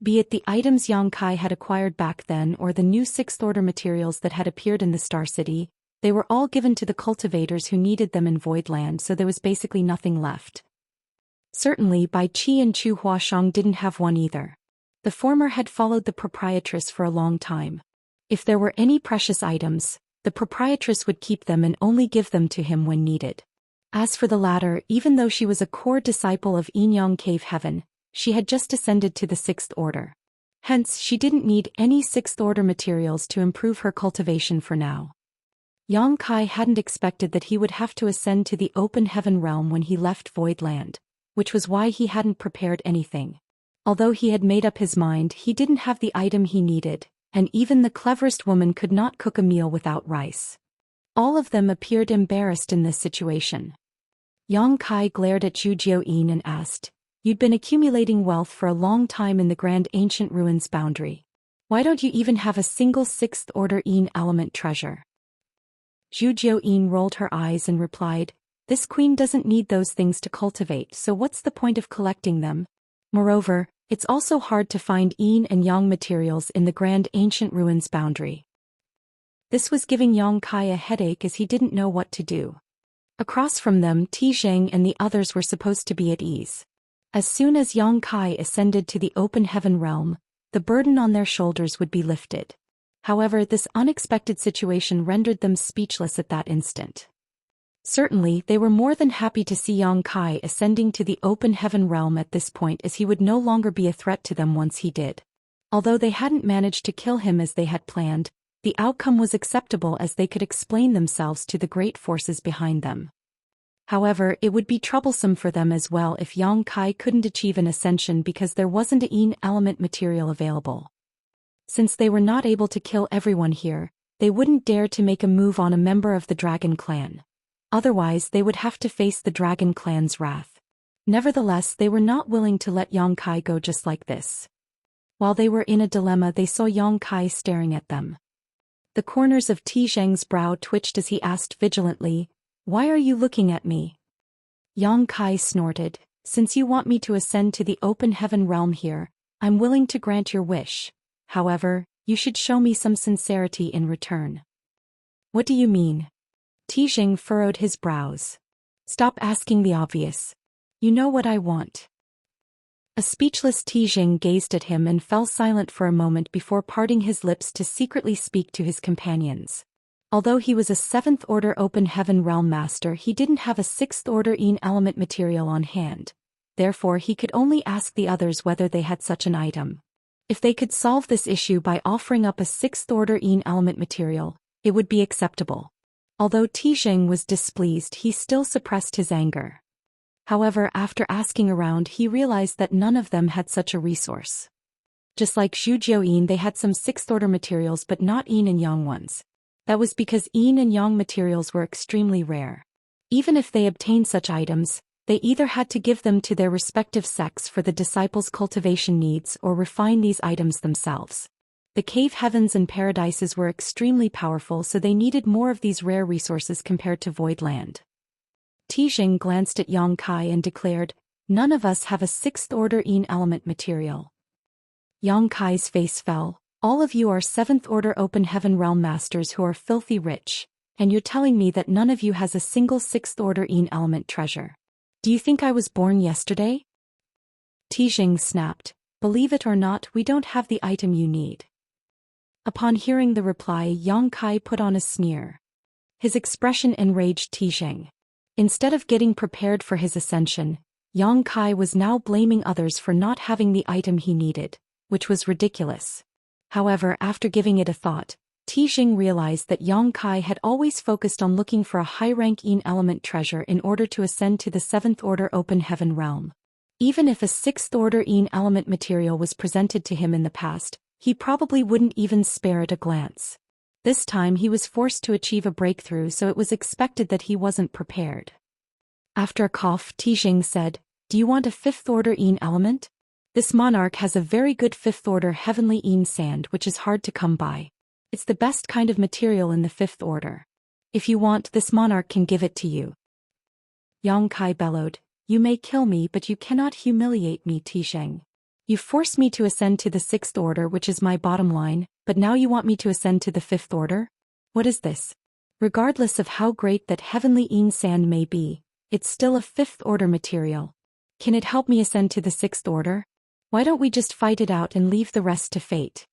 Speaker 1: Be it the items Yang Kai had acquired back then or the new sixth-order materials that had appeared in the Star City, they were all given to the cultivators who needed them in Void Land, so there was basically nothing left. Certainly, Bai Qi and Chu Huashang didn't have one either. The former had followed the proprietress for a long time. If there were any precious items, the proprietress would keep them and only give them to him when needed. As for the latter, even though she was a core disciple of Yin Yang Cave Heaven, she had just ascended to the sixth order. Hence, she didn't need any sixth-order materials to improve her cultivation for now. Yang Kai hadn't expected that he would have to ascend to the open heaven realm when he left Void Land, which was why he hadn't prepared anything. Although he had made up his mind, he didn't have the item he needed, and even the cleverest woman could not cook a meal without rice. All of them appeared embarrassed in this situation. Yang Kai glared at Zhu Xian and asked, "You'd been accumulating wealth for a long time in the Grand Ancient Ruins boundary. Why don't you even have a single sixth-order Yin element treasure?" Zhu Xian rolled her eyes and replied, "This queen doesn't need those things to cultivate, so what's the point of collecting them? Moreover, it's also hard to find Yin and Yang materials in the Grand Ancient Ruins boundary." This was giving Yang Kai a headache as he didn't know what to do. Across from them, Tizheng and the others were supposed to be at ease. As soon as Yang Kai ascended to the open heaven realm, the burden on their shoulders would be lifted. However, this unexpected situation rendered them speechless at that instant. Certainly, they were more than happy to see Yang Kai ascending to the open heaven realm at this point, as he would no longer be a threat to them once he did. Although they hadn't managed to kill him as they had planned, the outcome was acceptable as they could explain themselves to the great forces behind them. However, it would be troublesome for them as well if Yang Kai couldn't achieve an ascension because there wasn't a Yin element material available. Since they were not able to kill everyone here, they wouldn't dare to make a move on a member of the Dragon Clan. Otherwise, they would have to face the Dragon Clan's wrath. Nevertheless, they were not willing to let Yang Kai go just like this. While they were in a dilemma, they saw Yang Kai staring at them. The corners of Tizheng's brow twitched as he asked vigilantly, "Why are you looking at me?" Yang Kai snorted, "Since you want me to ascend to the open heaven realm here, I'm willing to grant your wish. However, you should show me some sincerity in return." "What do you mean?" Tizheng furrowed his brows. "Stop asking the obvious. You know what I want." A speechless Tijing gazed at him and fell silent for a moment before parting his lips to secretly speak to his companions. Although he was a 7th Order Open Heaven Realm Master, he didn't have a 6th Order Een element material on hand. Therefore he could only ask the others whether they had such an item. If they could solve this issue by offering up a 6th Order Een element material, it would be acceptable. Although Tijing was displeased, he still suppressed his anger. However, after asking around, he realized that none of them had such a resource. Just like Zhu Xian, they had some 6th Order materials but not Yin and Yang ones. That was because Yin and Yang materials were extremely rare. Even if they obtained such items, they either had to give them to their respective sects for the disciples' cultivation needs or refine these items themselves. The cave heavens and paradises were extremely powerful, so they needed more of these rare resources compared to void land. Tijing glanced at Yang Kai and declared, "None of us have a 6th Order Een element material." Yang Kai's face fell. "All of you are 7th Order Open Heaven Realm Masters who are filthy rich, and you're telling me that none of you has a single 6th Order Een element treasure. Do you think I was born yesterday?" Tijing snapped, "Believe it or not, we don't have the item you need." Upon hearing the reply, Yang Kai put on a sneer. His expression enraged Tijing. Instead of getting prepared for his ascension, Yang Kai was now blaming others for not having the item he needed, which was ridiculous. However, after giving it a thought, Tijing realized that Yang Kai had always focused on looking for a high-rank Een element treasure in order to ascend to the 7th Order Open Heaven realm. Even if a 6th Order Een element material was presented to him in the past, he probably wouldn't even spare it a glance. This time he was forced to achieve a breakthrough, so it was expected that he wasn't prepared. After a cough, Tijing said, "Do you want a 5th Order Een element? This monarch has a very good 5th Order Heavenly Een sand which is hard to come by. It's the best kind of material in the 5th Order. If you want, this monarch can give it to you." Yang Kai bellowed, "You may kill me, but you cannot humiliate me, Tijing. You forced me to ascend to the 6th Order, which is my bottom line, but now you want me to ascend to the 5th Order? What is this? Regardless of how great that Heavenly Een sand may be, it's still a 5th Order material. Can it help me ascend to the 6th Order? Why don't we just fight it out and leave the rest to fate?"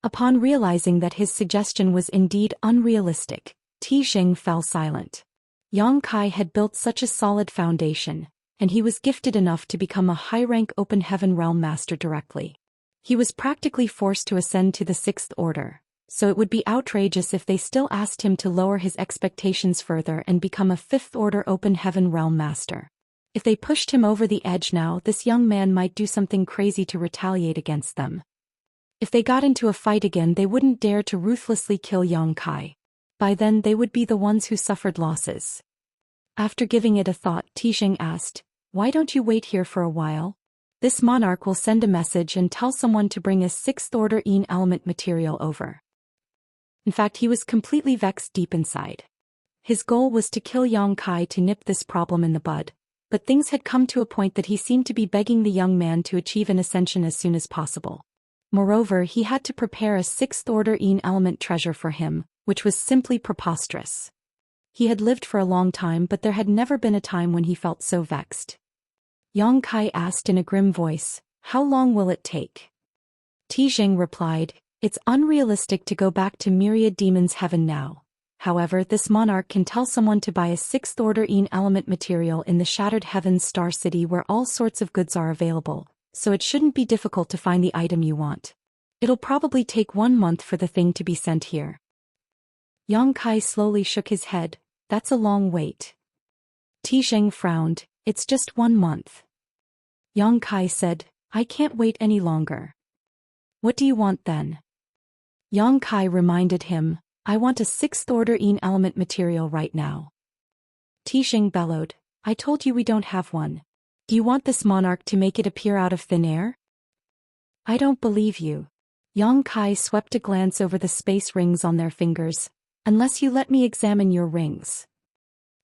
Speaker 1: Upon realizing that his suggestion was indeed unrealistic, Tijing fell silent. Yang Kai had built such a solid foundation, and he was gifted enough to become a high-rank Open Heaven Realm Master directly. He was practically forced to ascend to the 6th Order, so it would be outrageous if they still asked him to lower his expectations further and become a 5th Order Open Heaven Realm Master. If they pushed him over the edge now, this young man might do something crazy to retaliate against them. If they got into a fight again, they wouldn't dare to ruthlessly kill Yang Kai. By then they would be the ones who suffered losses. After giving it a thought, Tijing asked, "Why don't you wait here for a while? This monarch will send a message and tell someone to bring a 6th Order Een element material over." In fact, he was completely vexed deep inside. His goal was to kill Yang Kai to nip this problem in the bud, but things had come to a point that he seemed to be begging the young man to achieve an ascension as soon as possible. Moreover, he had to prepare a 6th Order Een element treasure for him, which was simply preposterous. He had lived for a long time, but there had never been a time when he felt so vexed. Yang Kai asked in a grim voice, "How long will it take?" Tijing replied, "It's unrealistic to go back to Myriad Demon's Heaven now. However, this monarch can tell someone to buy a 6th Order Een element material in the Shattered Heavens Star City where all sorts of goods are available, so it shouldn't be difficult to find the item you want. It'll probably take 1 month for the thing to be sent here." Yang Kai slowly shook his head. "That's a long wait." Tijing frowned. "It's just 1 month." Yang Kai said, "I can't wait any longer." "What do you want then?" Yang Kai reminded him, "I want a 6th Order Een element material right now." Tijing bellowed, "I told you we don't have one. Do you want this monarch to make it appear out of thin air?" "I don't believe you." Yang Kai swept a glance over the space rings on their fingers. "Unless you let me examine your rings."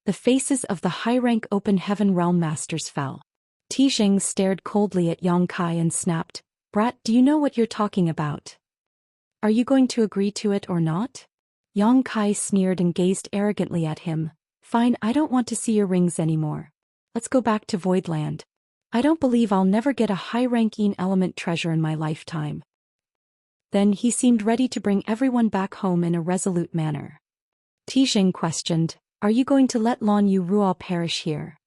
Speaker 1: The faces of the high-rank Open Heaven Realm Masters fell. Tijing stared coldly at Yang Kai and snapped, "Brat, do you know what you're talking about? Are you going to agree to it or not?" Yang Kai sneered and gazed arrogantly at him. "Fine, I don't want to see your rings anymore. Let's go back to Voidland. I don't believe I'll never get a high-ranking element treasure in my lifetime. Then he seemed ready to bring everyone back home in a resolute manner. Tijing questioned, "Are you going to let Lan Yu Ruo perish here?"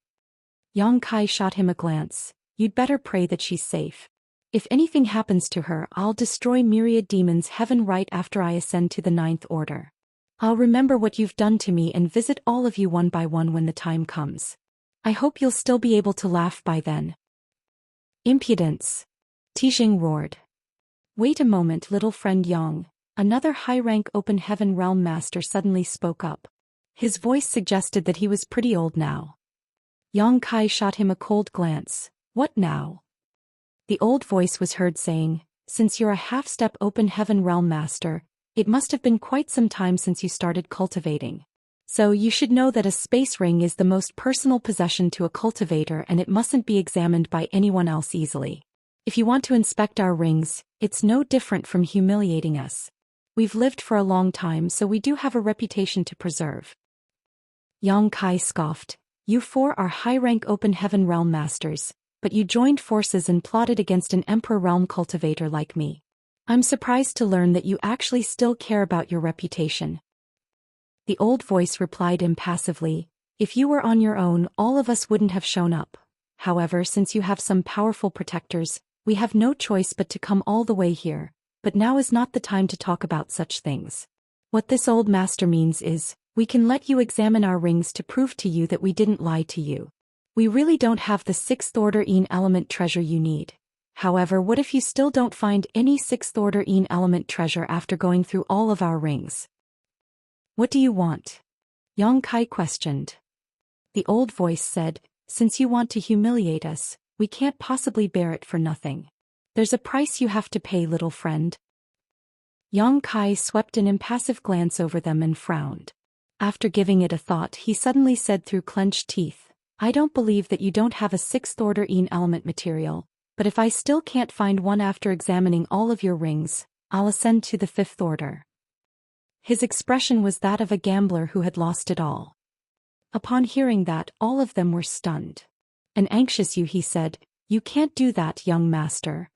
Speaker 1: Yang Kai shot him a glance. "You'd better pray that she's safe. If anything happens to her, I'll destroy myriad demons heaven right after I ascend to the 9th order. I'll remember what you've done to me and visit all of you one by one when the time comes. I hope you'll still be able to laugh by then." "Impudence!" Tijing roared. "Wait a moment, little friend Yang." Another high-rank open heaven realm master suddenly spoke up. His voice suggested that he was pretty old now. Yang Kai shot him a cold glance. "What now?" The old voice was heard saying, "Since you're a half-step open heaven realm master, it must have been quite some time since you started cultivating. So you should know that a space ring is the most personal possession to a cultivator and it mustn't be examined by anyone else easily. If you want to inspect our rings, it's no different from humiliating us. We've lived for a long time, so we do have a reputation to preserve." Yang Kai scoffed. "You four are high-rank open heaven realm masters, but you joined forces and plotted against an emperor realm cultivator like me. I'm surprised to learn that you actually still care about your reputation." The old voice replied impassively, "If you were on your own, all of us wouldn't have shown up. However, since you have some powerful protectors, we have no choice but to come all the way here, but now is not the time to talk about such things. What this old master means is, we can let you examine our rings to prove to you that we didn't lie to you. We really don't have the 6th order Een element treasure you need. However, what if you still don't find any 6th order Een element treasure after going through all of our rings?" "What do you want?" Yang Kai questioned. The old voice said, "Since you want to humiliate us, we can't possibly bear it for nothing. There's a price you have to pay, little friend." Yang Kai swept an impassive glance over them and frowned. After giving it a thought, he suddenly said through clenched teeth, "I don't believe that you don't have a 6th order Een element material, but if I still can't find one after examining all of your rings, I'll ascend to the 5th order." His expression was that of a gambler who had lost it all. Upon hearing that, all of them were stunned. "An anxious you," he said, "you can't do that, young master."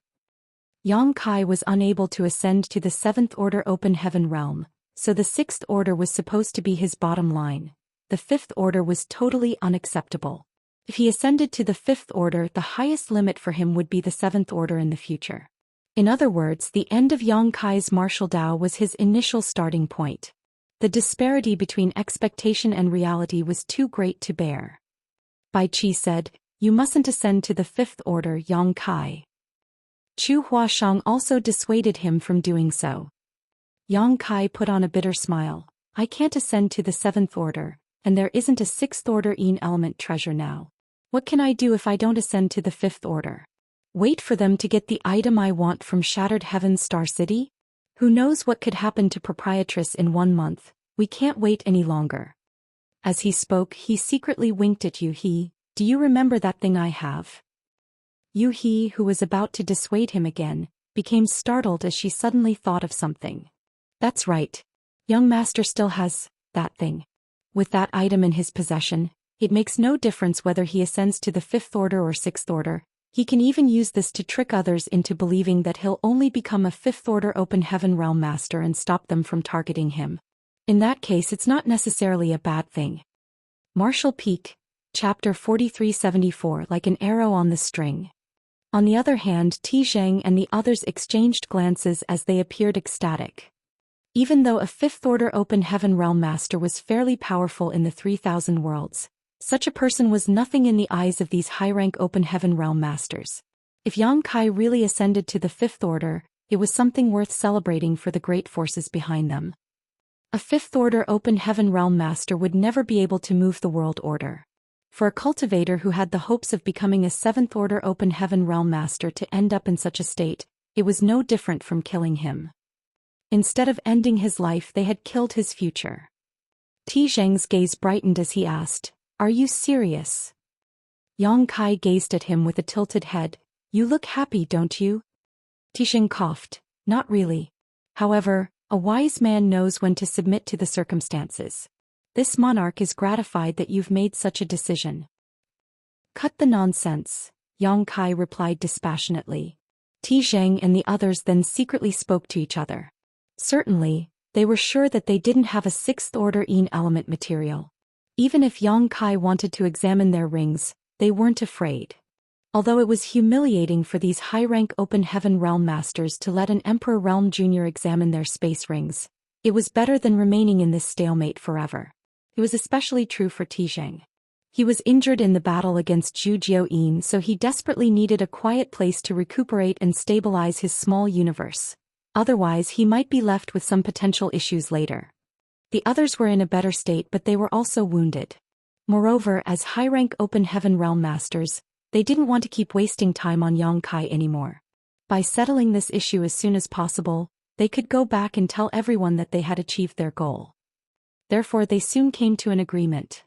Speaker 1: Yang Kai was unable to ascend to the 7th order open heaven realm, so the 6th order was supposed to be his bottom line. The 5th order was totally unacceptable. If he ascended to the 5th order, the highest limit for him would be the 7th order in the future. In other words, the end of Yang Kai's martial Dao was his initial starting point. The disparity between expectation and reality was too great to bear. Bai Qi said, "You mustn't ascend to the 5th order, Yang Kai." Chu Huashang also dissuaded him from doing so. Yang Kai put on a bitter smile. "I can't ascend to the 7th order, and there isn't a 6th order Een element treasure now. What can I do if I don't ascend to the 5th order? Wait for them to get the item I want from Shattered Heaven's Star City? Who knows what could happen to Proprietress in 1 month? We can't wait any longer." As he spoke, he secretly winked at Yu He. "Do you remember that thing I have?" Yu He, who was about to dissuade him again, became startled as she suddenly thought of something. "That's right. Young master still has that thing. With that item in his possession, it makes no difference whether he ascends to the 5th order or 6th order. He can even use this to trick others into believing that he'll only become a 5th order open heaven realm master and stop them from targeting him. In that case, it's not necessarily a bad thing." Martial Peak, Chapter 4374, like an arrow on the string. On the other hand, Tijing and the others exchanged glances as they appeared ecstatic. Even though a 5th order open heaven realm master was fairly powerful in the 3,000 worlds, such a person was nothing in the eyes of these high-rank open heaven realm masters. If Yang Kai really ascended to the 5th order, it was something worth celebrating for the great forces behind them. A 5th order open heaven realm master would never be able to move the world order. For a cultivator who had the hopes of becoming a 7th order open heaven realm master to end up in such a state, it was no different from killing him. Instead of ending his life, they had killed his future. Tijing's gaze brightened as he asked, "Are you serious?" Yang Kai gazed at him with a tilted head. "You look happy, don't you?" Tijing coughed. "Not really. However, a wise man knows when to submit to the circumstances. This monarch is gratified that you've made such a decision." "Cut the nonsense," Yang Kai replied dispassionately. Zhang and the others then secretly spoke to each other. Certainly, they were sure that they didn't have a sixth-order Yin element material. Even if Yang Kai wanted to examine their rings, they weren't afraid. Although it was humiliating for these high-rank Open Heaven Realm Masters to let an Emperor Realm Junior examine their space rings, it was better than remaining in this stalemate forever. It was especially true for Zhang. He was injured in the battle against Zhu Xian, so he desperately needed a quiet place to recuperate and stabilize his small universe. Otherwise, he might be left with some potential issues later. The others were in a better state, but they were also wounded. Moreover, as high-rank Open Heaven Realm Masters, they didn't want to keep wasting time on Yang Kai anymore. By settling this issue as soon as possible, they could go back and tell everyone that they had achieved their goal. Therefore, they soon came to an agreement.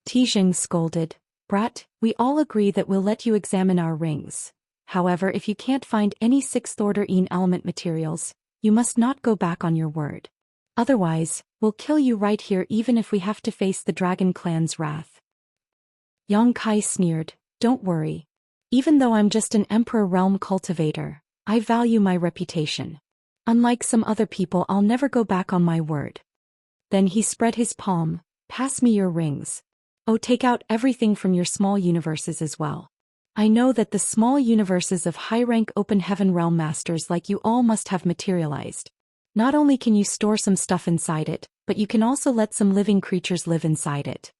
Speaker 1: Zhang scolded, "Brat, we all agree that we'll let you examine our rings. However, if you can't find any sixth-order Yin element materials, you must not go back on your word. Otherwise, we'll kill you right here even if we have to face the Dragon Clan's wrath." Yang Kai sneered, "Don't worry. Even though I'm just an Emperor Realm cultivator, I value my reputation. Unlike some other people, I'll never go back on my word." Then he spread his palm, "Pass me your rings. Oh, take out everything from your small universes as well. I know that the small universes of high-rank Open Heaven Realm Masters like you all must have materialized. Not only can you store some stuff inside it, but you can also let some living creatures live inside it."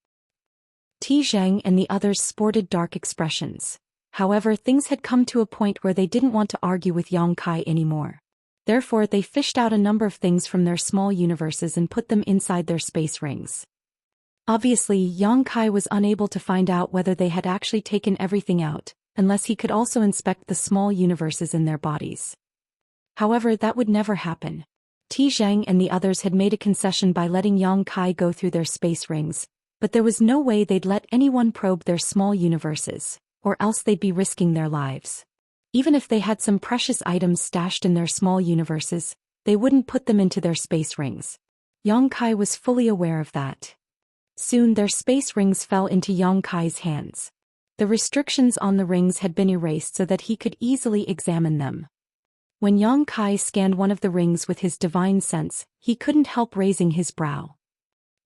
Speaker 1: Zhang and the others sported dark expressions. However, things had come to a point where they didn't want to argue with Yang Kai anymore. Therefore, they fished out a number of things from their small universes and put them inside their space rings. Obviously, Yang Kai was unable to find out whether they had actually taken everything out, unless he could also inspect the small universes in their bodies. However, that would never happen. Zhang and the others had made a concession by letting Yang Kai go through their space rings, but there was no way they'd let anyone probe their small universes, or else they'd be risking their lives. Even if they had some precious items stashed in their small universes, they wouldn't put them into their space rings. Yang Kai was fully aware of that. Soon their space rings fell into Yang Kai's hands. The restrictions on the rings had been erased so that he could easily examine them. When Yang Kai scanned one of the rings with his divine sense, he couldn't help raising his brow.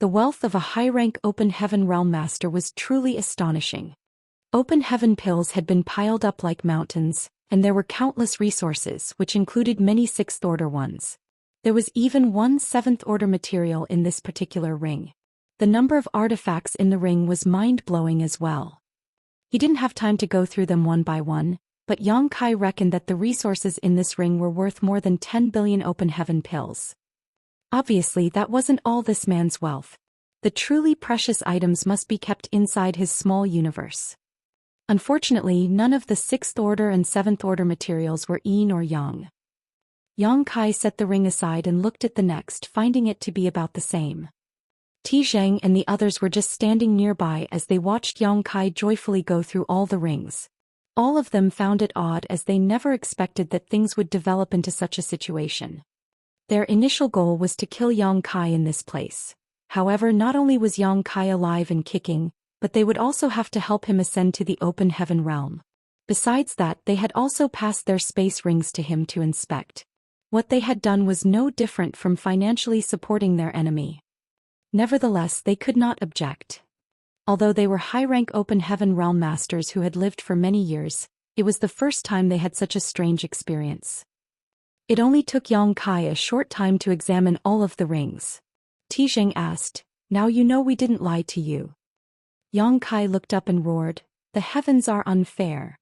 Speaker 1: The wealth of a high-rank Open Heaven Realm Master was truly astonishing. Open Heaven pills had been piled up like mountains, and there were countless resources, which included many sixth-order ones. There was even one seventh-order material in this particular ring. The number of artifacts in the ring was mind-blowing as well. He didn't have time to go through them one by one, but Yang Kai reckoned that the resources in this ring were worth more than 10 billion Open Heaven pills. Obviously, that wasn't all this man's wealth. The truly precious items must be kept inside his small universe. Unfortunately, none of the sixth-order and seventh-order materials were Yin or Yang. Yang Kai set the ring aside and looked at the next, finding it to be about the same. Zhang and the others were just standing nearby as they watched Yang Kai joyfully go through all the rings. All of them found it odd as they never expected that things would develop into such a situation. Their initial goal was to kill Yang Kai in this place. However, not only was Yang Kai alive and kicking, but they would also have to help him ascend to the Open Heaven realm. Besides that, they had also passed their space rings to him to inspect. What they had done was no different from financially supporting their enemy. Nevertheless, they could not object. Although they were high-rank Open Heaven Realm Masters who had lived for many years, it was the first time they had such a strange experience. It only took Yang Kai a short time to examine all of the rings. Zhang asked, "Now you know we didn't lie to you." Yang Kai looked up and roared, "The heavens are unfair."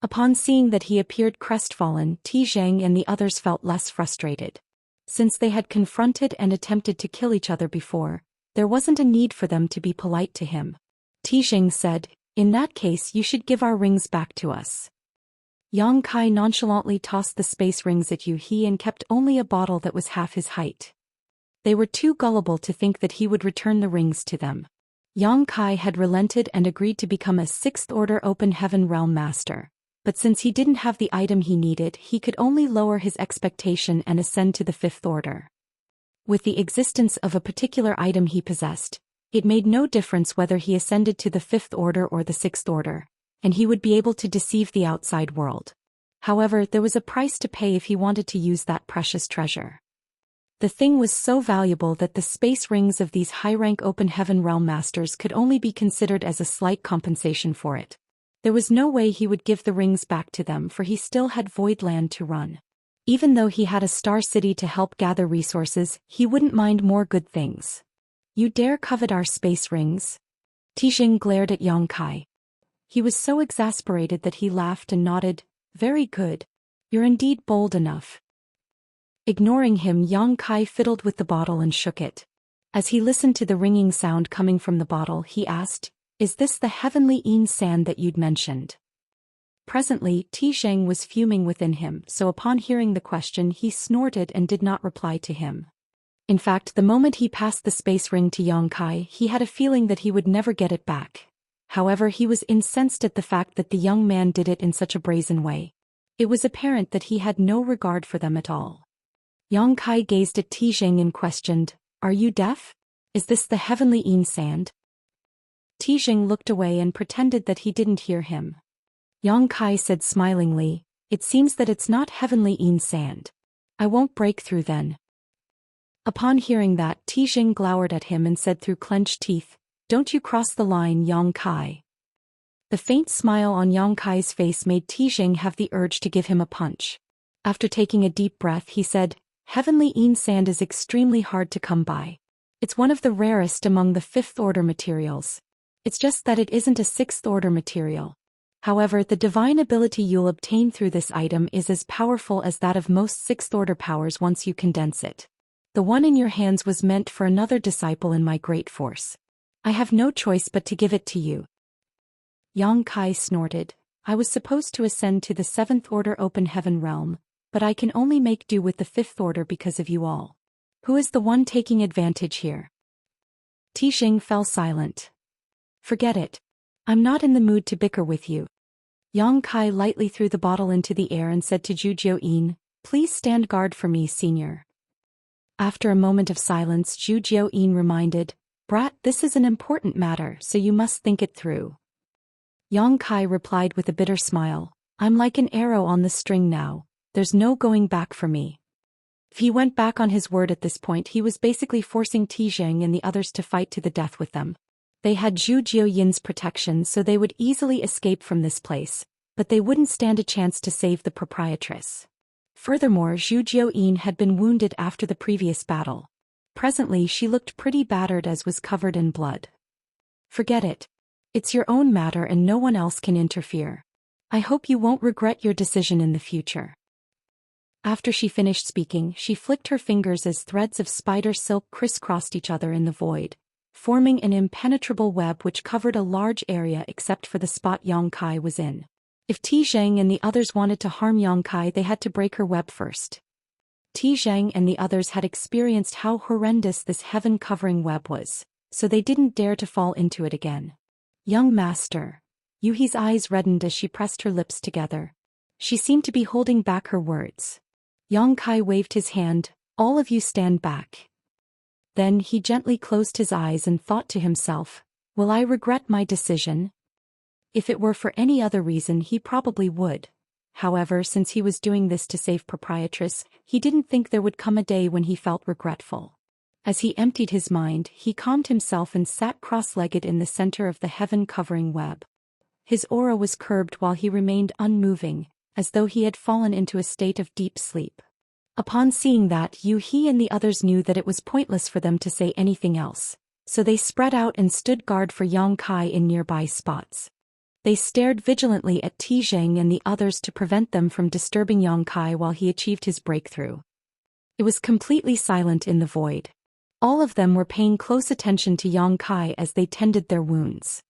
Speaker 1: Upon seeing that he appeared crestfallen, Zhang and the others felt less frustrated. Since they had confronted and attempted to kill each other before, there wasn't a need for them to be polite to him. Zhang said, "In that case you should give our rings back to us." Yang Kai nonchalantly tossed the space rings at He and kept only a bottle that was half his height. They were too gullible to think that he would return the rings to them. Yang Kai had relented and agreed to become a sixth-order Open Heaven Realm Master. But since he didn't have the item he needed, he could only lower his expectation and ascend to the fifth order. With the existence of a particular item he possessed, it made no difference whether he ascended to the fifth order or the sixth order. and he would be able to deceive the outside world. However, there was a price to pay if he wanted to use that precious treasure. The thing was so valuable that the space rings of these high-rank open heaven realm masters could only be considered as a slight compensation for it. There was no way he would give the rings back to them, for he still had void land to run. Even though he had a star city to help gather resources, he wouldn't mind more good things. You dare covet our space rings? Tijing glared at Yang Kai. He was so exasperated that he laughed and nodded. Very good. You're indeed bold enough. Ignoring him, Yang Kai fiddled with the bottle and shook it. As he listened to the ringing sound coming from the bottle, he asked, "Is this the heavenly Yin sand that you'd mentioned?" Presently, Tijing was fuming within him, so upon hearing the question he snorted and did not reply to him. In fact, the moment he passed the space ring to Yang Kai, he had a feeling that he would never get it back. However, he was incensed at the fact that the young man did it in such a brazen way. It was apparent that he had no regard for them at all. Yang Kai gazed at Tijing and questioned, "Are you deaf? Is this the heavenly Yin sand?" Tijing looked away and pretended that he didn't hear him. Yang Kai said smilingly, "It seems that it's not heavenly Yin sand. I won't break through then." Upon hearing that, Tijing glowered at him and said through clenched teeth, "Don't you cross the line, Yang Kai." The faint smile on Yang Kai's face made Tijing have the urge to give him a punch. After taking a deep breath, he said, "Heavenly Yin sand is extremely hard to come by. It's one of the rarest among the fifth-order materials. It's just that it isn't a sixth-order material. However, the divine ability you'll obtain through this item is as powerful as that of most sixth-order powers once you condense it. The one in your hands was meant for another disciple in my great force. I have no choice but to give it to you." Yang Kai snorted. "I was supposed to ascend to the seventh-order open heaven realm, but I can only make do with the fifth order because of you all. Who is the one taking advantage here?" Tijing fell silent. "Forget it. I'm not in the mood to bicker with you." Yang Kai lightly threw the bottle into the air and said to Zhu Xian, "Please stand guard for me, senior." After a moment of silence, Zhu Xian reminded, "Brat, this is an important matter, so you must think it through." Yang Kai replied with a bitter smile, "I'm like an arrow on the string now. There's no going back for me." If he went back on his word at this point, he was basically forcing Tijing and the others to fight to the death with them. They had Zhu Xian's protection, so they would easily escape from this place, but they wouldn't stand a chance to save the proprietress. Furthermore, Zhu Xian had been wounded after the previous battle. Presently she looked pretty battered as was covered in blood. "Forget it. It's your own matter and no one else can interfere. I hope you won't regret your decision in the future." After she finished speaking, she flicked her fingers as threads of spider silk crisscrossed each other in the void, forming an impenetrable web which covered a large area except for the spot Yang Kai was in. If Tijing and the others wanted to harm Yang Kai, they had to break her web first. Tijing and the others had experienced how horrendous this heaven-covering web was, so they didn't dare to fall into it again. "Young master." Yuhi's eyes reddened as she pressed her lips together. She seemed to be holding back her words. Yang Kai waved his hand, "All of you stand back." Then he gently closed his eyes and thought to himself, "Will I regret my decision?" If it were for any other reason, he probably would. However, since he was doing this to save proprietress, he didn't think there would come a day when he felt regretful. As he emptied his mind, he calmed himself and sat cross-legged in the center of the heaven-covering web. His aura was curbed while he remained unmoving, as though he had fallen into a state of deep sleep. Upon seeing that, Yuhi and the others knew that it was pointless for them to say anything else, so they spread out and stood guard for Yang Kai in nearby spots. They stared vigilantly at Tijing and the others to prevent them from disturbing Yang Kai while he achieved his breakthrough. It was completely silent in the void. All of them were paying close attention to Yang Kai as they tended their wounds.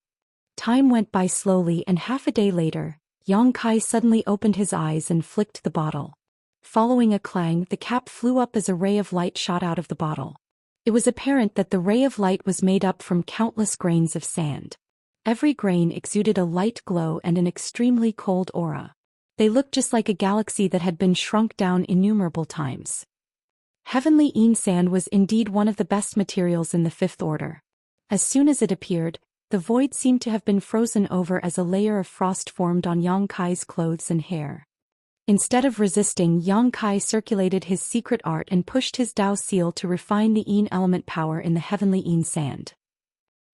Speaker 1: Time went by slowly, and half a day later, Yang Kai suddenly opened his eyes and flicked the bottle. Following a clang, the cap flew up as a ray of light shot out of the bottle. It was apparent that the ray of light was made up from countless grains of sand. Every grain exuded a light glow and an extremely cold aura. They looked just like a galaxy that had been shrunk down innumerable times. Heavenly Yin sand was indeed one of the best materials in the fifth order. As soon as it appeared, the void seemed to have been frozen over as a layer of frost formed on Yang Kai's clothes and hair. Instead of resisting, Yang Kai circulated his secret art and pushed his Dao seal to refine the Yin element power in the heavenly Yin sand.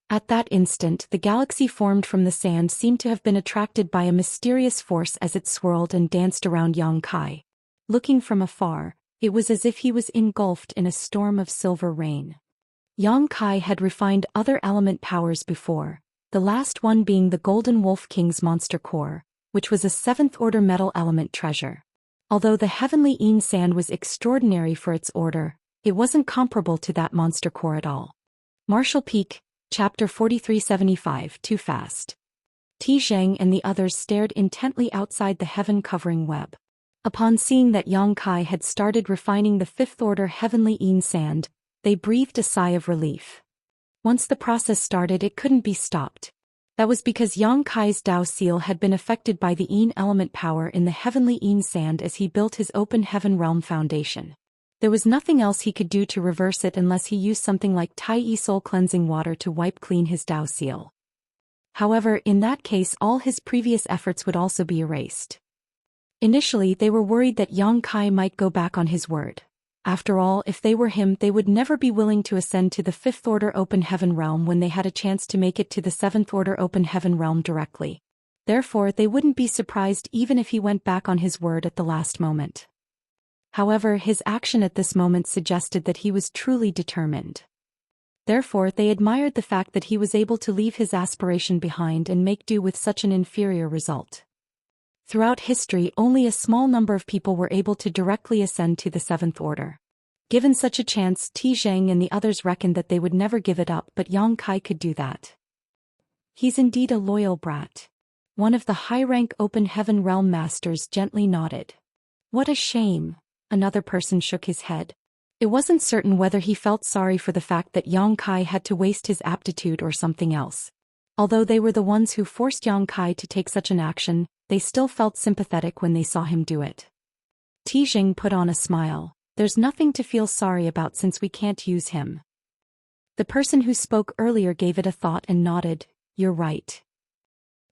Speaker 1: At that instant, the galaxy formed from the sand seemed to have been attracted by a mysterious force as it swirled and danced around Yang Kai. Looking from afar, it was as if he was engulfed in a storm of silver rain. Yang Kai had refined other element powers before, the last one being the Golden Wolf King's monster core, which was a 7th-order metal element treasure. Although the heavenly Yin sand was extraordinary for its order, it wasn't comparable to that monster core at all. Martial Peak, Chapter 4375, Too Fast. Zhang and the others stared intently outside the heaven-covering web. Upon seeing that Yang Kai had started refining the 5th-order heavenly Yin sand, they breathed a sigh of relief. Once the process started, it couldn't be stopped. That was because Yang Kai's Dao seal had been affected by the Yin element power in the heavenly Yin sand as he built his open heaven realm foundation. There was nothing else he could do to reverse it unless he used something like Tai soul cleansing water to wipe clean his Dao seal. However, in that case all his previous efforts would also be erased. Initially they were worried that Yang Kai might go back on his word. After all, if they were him, they would never be willing to ascend to the 5th-order open heaven realm when they had a chance to make it to the 7th-order open heaven realm directly. Therefore, they wouldn't be surprised even if he went back on his word at the last moment. However, his action at this moment suggested that he was truly determined. Therefore, they admired the fact that he was able to leave his aspiration behind and make do with such an inferior result. Throughout history, only a small number of people were able to directly ascend to the 7th order. Given such a chance, Zhang and the others reckoned that they would never give it up, but Yang Kai could do that. He's indeed a loyal brat. One of the high-rank open heaven realm masters gently nodded. What a shame. Another person shook his head. It wasn't certain whether he felt sorry for the fact that Yang Kai had to waste his aptitude or something else. Although they were the ones who forced Yang Kai to take such an action, they still felt sympathetic when they saw him do it. Zhang put on a smile. There's nothing to feel sorry about since we can't use him. The person who spoke earlier gave it a thought and nodded. You're right.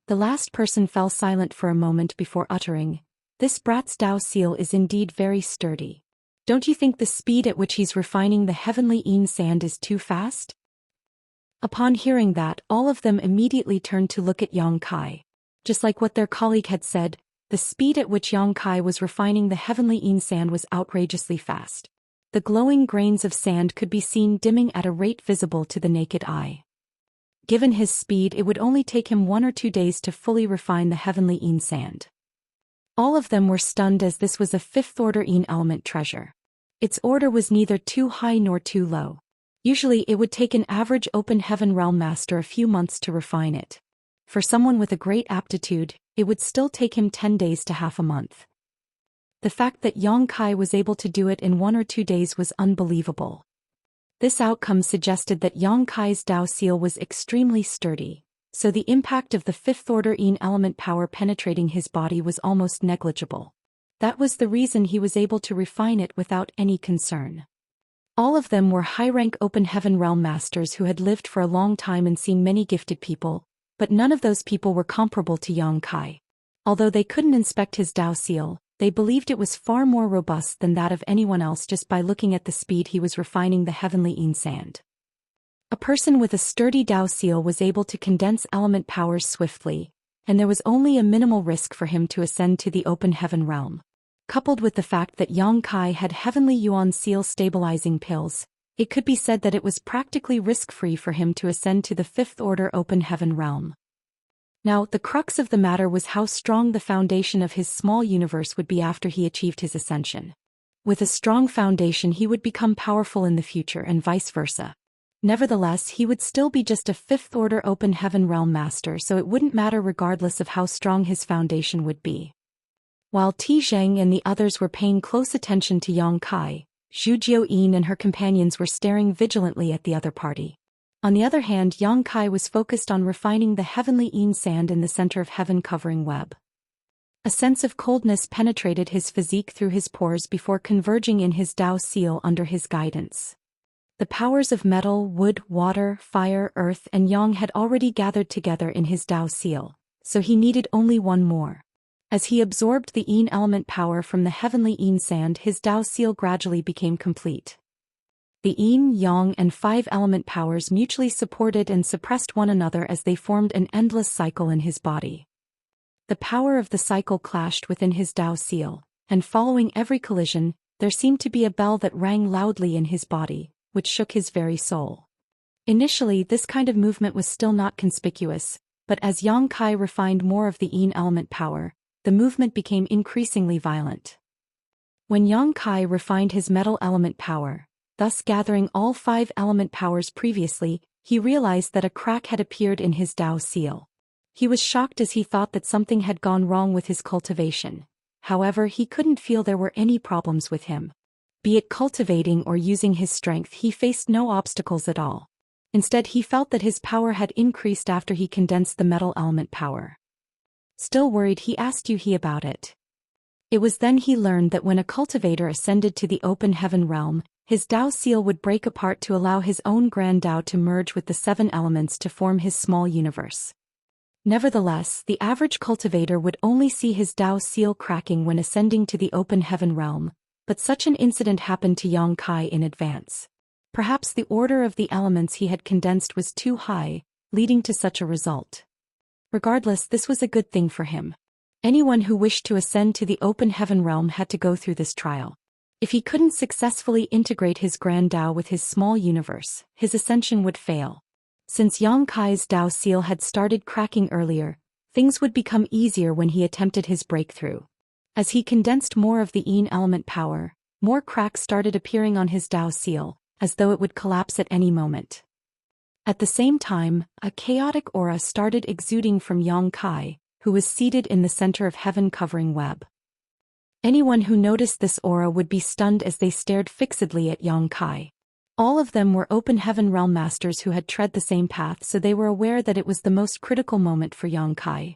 Speaker 1: The last person fell silent for a moment before uttering, this brat's Dao seal is indeed very sturdy. Don't you think the speed at which he's refining the heavenly Yin sand is too fast? Upon hearing that, all of them immediately turned to look at Yang Kai. Just like what their colleague had said, the speed at which Yang Kai was refining the heavenly Yin sand was outrageously fast. The glowing grains of sand could be seen dimming at a rate visible to the naked eye. Given his speed, it would only take him 1 or 2 days to fully refine the heavenly Yin sand. All of them were stunned as this was a 5th-order Yin element treasure. Its order was neither too high nor too low. Usually it would take an average open heaven realm master a few months to refine it. For someone with a great aptitude, it would still take him 10 days to half a month. The fact that Yang Kai was able to do it in 1 or 2 days was unbelievable. This outcome suggested that Yang Kai's Dao seal was extremely sturdy, so the impact of the 5th-order Yin element power penetrating his body was almost negligible. That was the reason he was able to refine it without any concern. All of them were high-rank open heaven realm masters who had lived for a long time and seen many gifted people, but none of those people were comparable to Yang Kai. Although they couldn't inspect his Dao seal, they believed it was far more robust than that of anyone else just by looking at the speed he was refining the heavenly Yin sand. A person with a sturdy Dao seal was able to condense element powers swiftly, and there was only a minimal risk for him to ascend to the open heaven realm. Coupled with the fact that Yang Kai had heavenly Yuan seal stabilizing pills, it could be said that it was practically risk-free for him to ascend to the 5th-order open heaven realm. Now, the crux of the matter was how strong the foundation of his small universe would be after he achieved his ascension. With a strong foundation he would become powerful in the future and vice versa. Nevertheless, he would still be just a 5th-order open heaven realm master, so it wouldn't matter regardless of how strong his foundation would be. While Zhang and the others were paying close attention to Yang Kai, Zhu Xian and her companions were staring vigilantly at the other party. On the other hand, Yang Kai was focused on refining the heavenly Yin sand in the center of heaven-covering web. A sense of coldness penetrated his physique through his pores before converging in his Dao seal under his guidance. The powers of metal, wood, water, fire, earth, and yang had already gathered together in his Dao seal, so he needed only one more. As he absorbed the Yin element power from the heavenly Yin sand, his Dao seal gradually became complete. The Yin, Yang, and 5 element powers mutually supported and suppressed one another as they formed an endless cycle in his body. The power of the cycle clashed within his Dao seal, and following every collision, there seemed to be a bell that rang loudly in his body, which shook his very soul. Initially, this kind of movement was still not conspicuous, but as Yang Kai refined more of the Yin element power, the movement became increasingly violent. When Yang Kai refined his metal element power, thus gathering all 5 element powers previously, he realized that a crack had appeared in his Dao seal. He was shocked as he thought that something had gone wrong with his cultivation. However, he couldn't feel there were any problems with him. Be it cultivating or using his strength, he faced no obstacles at all. Instead, he felt that his power had increased after he condensed the metal element power. Still worried, he asked Yu He about it. It was then he learned that when a cultivator ascended to the open heaven realm, his Dao seal would break apart to allow his own grand Dao to merge with the 7 elements to form his small universe. Nevertheless, the average cultivator would only see his Dao seal cracking when ascending to the open heaven realm, but such an incident happened to Yang Kai in advance. Perhaps the order of the elements he had condensed was too high, leading to such a result. Regardless, this was a good thing for him. Anyone who wished to ascend to the open heaven realm had to go through this trial. If he couldn't successfully integrate his grand Dao with his small universe, his ascension would fail. Since Yang Kai's Dao seal had started cracking earlier, things would become easier when he attempted his breakthrough. As he condensed more of the Yin element power, more cracks started appearing on his Dao seal, as though it would collapse at any moment. At the same time, a chaotic aura started exuding from Yang Kai, who was seated in the center of heaven-covering web. Anyone who noticed this aura would be stunned as they stared fixedly at Yang Kai. All of them were open heaven realm masters who had tread the same path, so they were aware that it was the most critical moment for Yang Kai.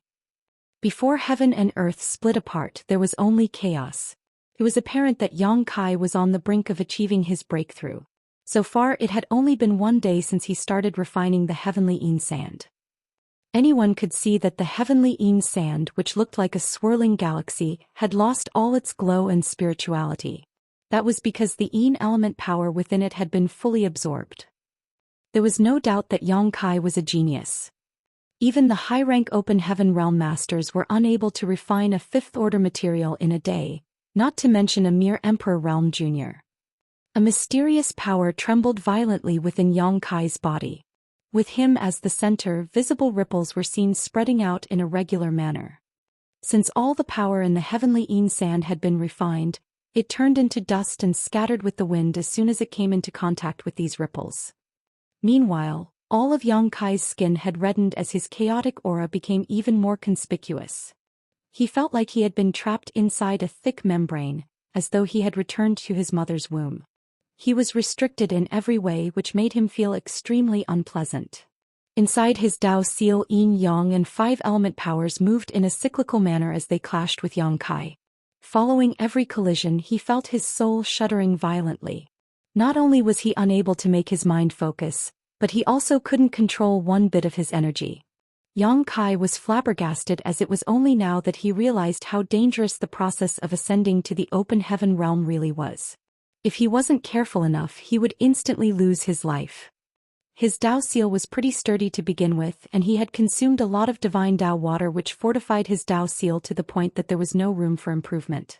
Speaker 1: Before heaven and earth split apart, there was only chaos. It was apparent that Yang Kai was on the brink of achieving his breakthrough. So far, it had only been 1 day since he started refining the heavenly Yin sand. Anyone could see that the heavenly Yin sand, which looked like a swirling galaxy, had lost all its glow and spirituality. That was because the Yin element power within it had been fully absorbed. There was no doubt that Yang Kai was a genius. Even the high-rank open heaven realm masters were unable to refine a 5th-order material in a day, not to mention a mere Emperor Realm Jr. A mysterious power trembled violently within Yang Kai's body. With him as the center, visible ripples were seen spreading out in a regular manner. Since all the power in the heavenly Yin sand had been refined, it turned into dust and scattered with the wind as soon as it came into contact with these ripples. Meanwhile, all of Yang Kai's skin had reddened as his chaotic aura became even more conspicuous. He felt like he had been trapped inside a thick membrane, as though he had returned to his mother's womb. He was restricted in every way, which made him feel extremely unpleasant. Inside his Dao seal, Yin, Yang, and 5 element powers moved in a cyclical manner as they clashed with Yang Kai. Following every collision, he felt his soul shuddering violently. Not only was he unable to make his mind focus, but he also couldn't control one bit of his energy. Yang Kai was flabbergasted, as it was only now that he realized how dangerous the process of ascending to the open heaven realm really was. If he wasn't careful enough, he would instantly lose his life. His Dao seal was pretty sturdy to begin with, and he had consumed a lot of divine Dao water, which fortified his Dao seal to the point that there was no room for improvement.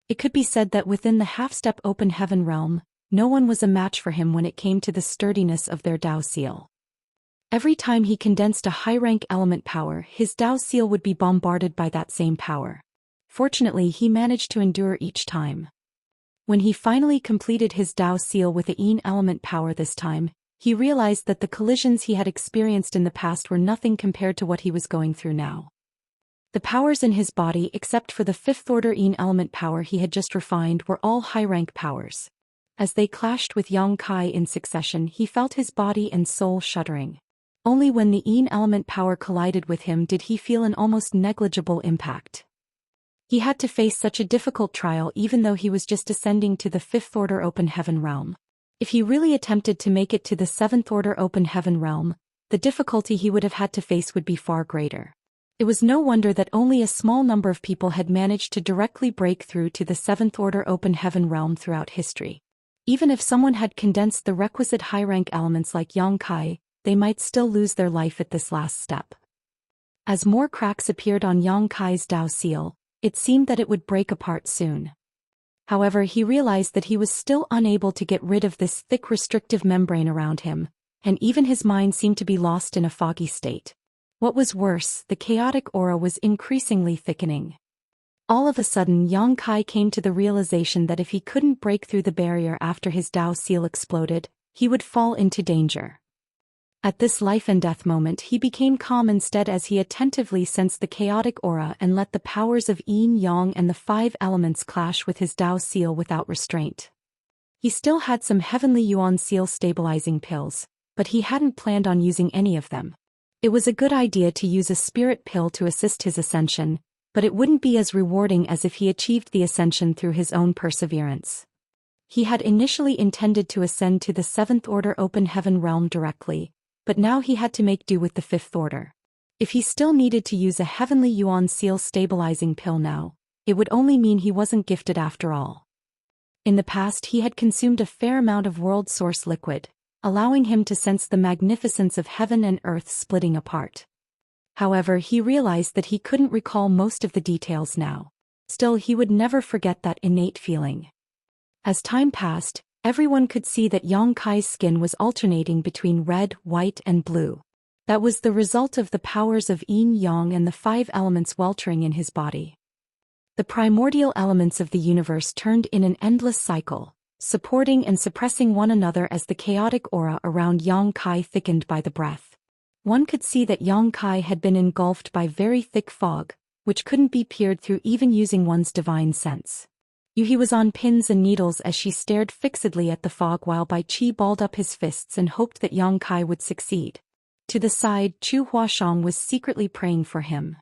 Speaker 1: It could be said that within the half-step open heaven realm, no one was a match for him when it came to the sturdiness of their Dao seal. Every time he condensed a high-rank element power, his Dao seal would be bombarded by that same power. Fortunately, he managed to endure each time. When he finally completed his Dao seal with the Yin element power this time, he realized that the collisions he had experienced in the past were nothing compared to what he was going through now. The powers in his body, except for the 5th-order Yin element power he had just refined, were all high-rank powers. As they clashed with Yang Kai in succession, he felt his body and soul shuddering. Only when the Yin element power collided with him did he feel an almost negligible impact. He had to face such a difficult trial even though he was just ascending to the 5th-order open heaven realm. If he really attempted to make it to the seventh order open heaven realm, the difficulty he would have had to face would be far greater. It was no wonder that only a small number of people had managed to directly break through to the seventh order open heaven realm throughout history. Even if someone had condensed the requisite high-rank elements like Yang Kai, they might still lose their life at this last step. As more cracks appeared on Yang Kai's Dao seal, it seemed that it would break apart soon. However, he realized that he was still unable to get rid of this thick restrictive membrane around him, and even his mind seemed to be lost in a foggy state. What was worse, the chaotic aura was increasingly thickening. All of a sudden, Yang Kai came to the realization that if he couldn't break through the barrier after his Dao seal exploded, he would fall into danger. At this life and death moment, he became calm instead as he attentively sensed the chaotic aura and let the powers of Yin Yang and the five elements clash with his Dao seal without restraint. He still had some heavenly Yuan seal stabilizing pills, but he hadn't planned on using any of them. It was a good idea to use a spirit pill to assist his ascension, but it wouldn't be as rewarding as if he achieved the ascension through his own perseverance. He had initially intended to ascend to the seventh order open heaven realm directly, but now he had to make do with the fifth order. If he still needed to use a heavenly Yuan seal stabilizing pill now, it would only mean he wasn't gifted after all. In the past he had consumed a fair amount of world source liquid, allowing him to sense the magnificence of heaven and earth splitting apart. However, he realized that he couldn't recall most of the details now. Still, he would never forget that innate feeling. As time passed, everyone could see that Yang Kai's skin was alternating between red, white, and blue. That was the result of the powers of Yin Yang and the five elements weltering in his body. The primordial elements of the universe turned in an endless cycle, supporting and suppressing one another as the chaotic aura around Yang Kai thickened by the breath. One could see that Yang Kai had been engulfed by very thick fog, which couldn't be peered through even using one's divine sense. Yuhi was on pins and needles as she stared fixedly at the fog while Bai Qi balled up his fists and hoped that Yang Kai would succeed. To the side, Chu Huashang was secretly praying for him.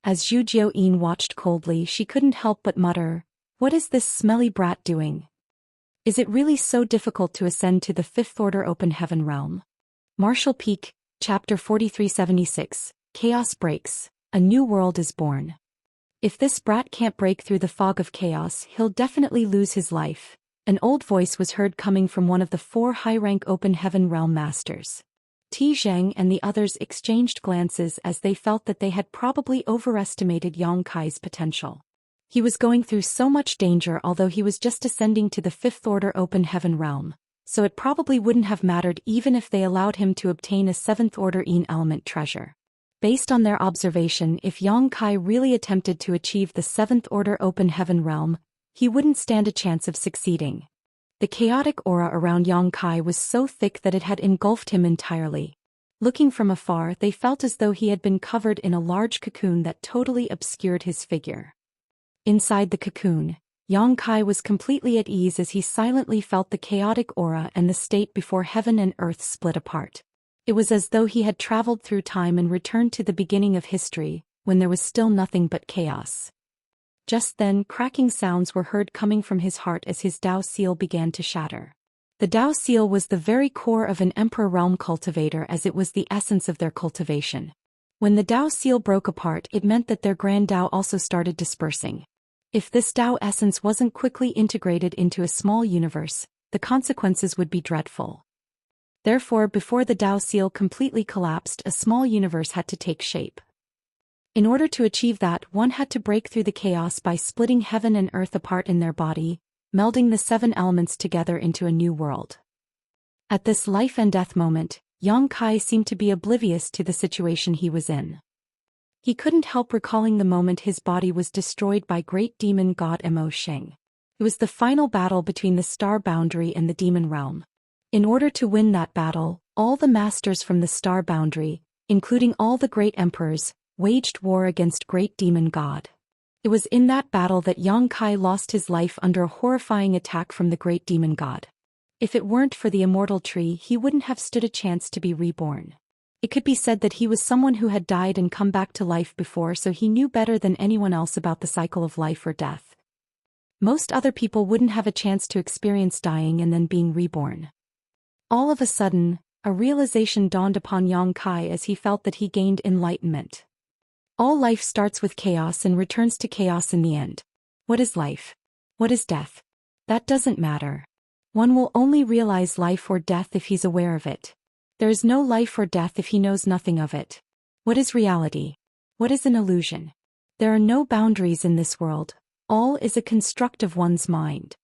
Speaker 1: As Zhu Jiuyin watched coldly, she couldn't help but mutter, "What is this smelly brat doing? Is it really so difficult to ascend to the fifth order open heaven realm?" Martial Peak, Chapter 4376, Chaos Breaks, A New World is Born. If this brat can't break through the fog of chaos, he'll definitely lose his life. An old voice was heard coming from one of the four high-rank open heaven realm masters. Ti Zheng and the others exchanged glances as they felt that they had probably overestimated Yang Kai's potential. He was going through so much danger although he was just ascending to the fifth order open heaven realm, so it probably wouldn't have mattered even if they allowed him to obtain a seventh order Yin element treasure. Based on their observation, if Yang Kai really attempted to achieve the seventh order open heaven realm, he wouldn't stand a chance of succeeding. The chaotic aura around Yang Kai was so thick that it had engulfed him entirely. Looking from afar, they felt as though he had been covered in a large cocoon that totally obscured his figure. Inside the cocoon, Yang Kai was completely at ease as he silently felt the chaotic aura and the state before heaven and earth split apart. It was as though he had traveled through time and returned to the beginning of history, when there was still nothing but chaos. Just then, cracking sounds were heard coming from his heart as his Dao seal began to shatter. The Dao seal was the very core of an Emperor realm cultivator as it was the essence of their cultivation. When the Dao seal broke apart, it meant that their grand Dao also started dispersing. If this Dao essence wasn't quickly integrated into a small universe, the consequences would be dreadful. Therefore, before the Dao seal completely collapsed, a small universe had to take shape. In order to achieve that, one had to break through the chaos by splitting heaven and earth apart in their body, melding the seven elements together into a new world. At this life and death moment, Yang Kai seemed to be oblivious to the situation he was in. He couldn't help recalling the moment his body was destroyed by great demon god Mo Sheng. It was the final battle between the star boundary and the demon realm. In order to win that battle, all the masters from the star boundary, including all the great emperors, waged war against great demon god. It was in that battle that Yang Kai lost his life under a horrifying attack from the great demon god. If it weren't for the immortal tree, he wouldn't have stood a chance to be reborn. It could be said that he was someone who had died and come back to life before, so he knew better than anyone else about the cycle of life or death. Most other people wouldn't have a chance to experience dying and then being reborn. All of a sudden, a realization dawned upon Yang Kai as he felt that he gained enlightenment. All life starts with chaos and returns to chaos in the end. What is life? What is death? That doesn't matter. One will only realize life or death if he's aware of it. There is no life or death if he knows nothing of it. What is reality? What is an illusion? There are no boundaries in this world. All is a construct of one's mind.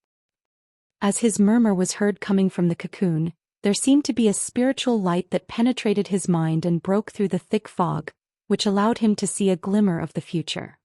Speaker 1: As his murmur was heard coming from the cocoon, there seemed to be a spiritual light that penetrated his mind and broke through the thick fog, which allowed him to see a glimmer of the future.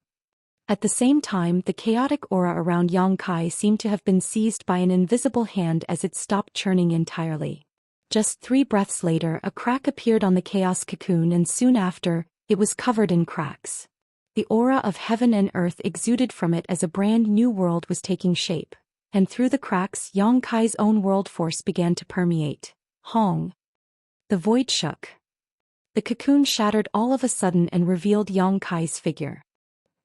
Speaker 1: At the same time, the chaotic aura around Yang Kai seemed to have been seized by an invisible hand as it stopped churning entirely. Just 3 breaths later, a crack appeared on the chaos cocoon, and soon after, it was covered in cracks. The aura of heaven and earth exuded from it as a brand new world was taking shape, and through the cracks Yang Kai's own world force began to permeate. Hong. The void shook. The cocoon shattered all of a sudden and revealed Yang Kai's figure.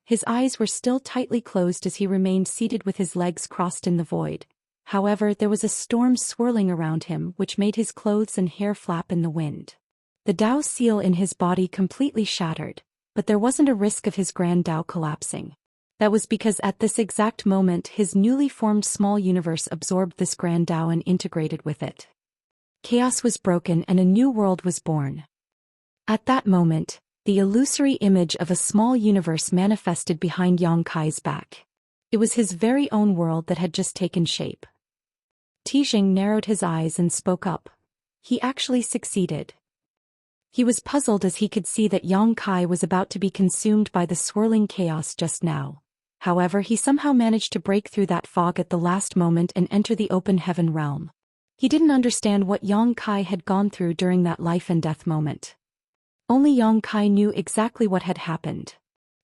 Speaker 1: His eyes were still tightly closed as he remained seated with his legs crossed in the void. However, there was a storm swirling around him which made his clothes and hair flap in the wind. The Dao seal in his body completely shattered, but there wasn't a risk of his grand Dao collapsing. That was because at this exact moment his newly formed small universe absorbed this grand Dao and integrated with it. Chaos was broken and a new world was born. At that moment, the illusory image of a small universe manifested behind Yang Kai's back. It was his very own world that had just taken shape. Tijing narrowed his eyes and spoke up. He actually succeeded. He was puzzled as he could see that Yang Kai was about to be consumed by the swirling chaos just now. However, he somehow managed to break through that fog at the last moment and enter the open heaven realm. He didn't understand what Yang Kai had gone through during that life and death moment. Only Yang Kai knew exactly what had happened.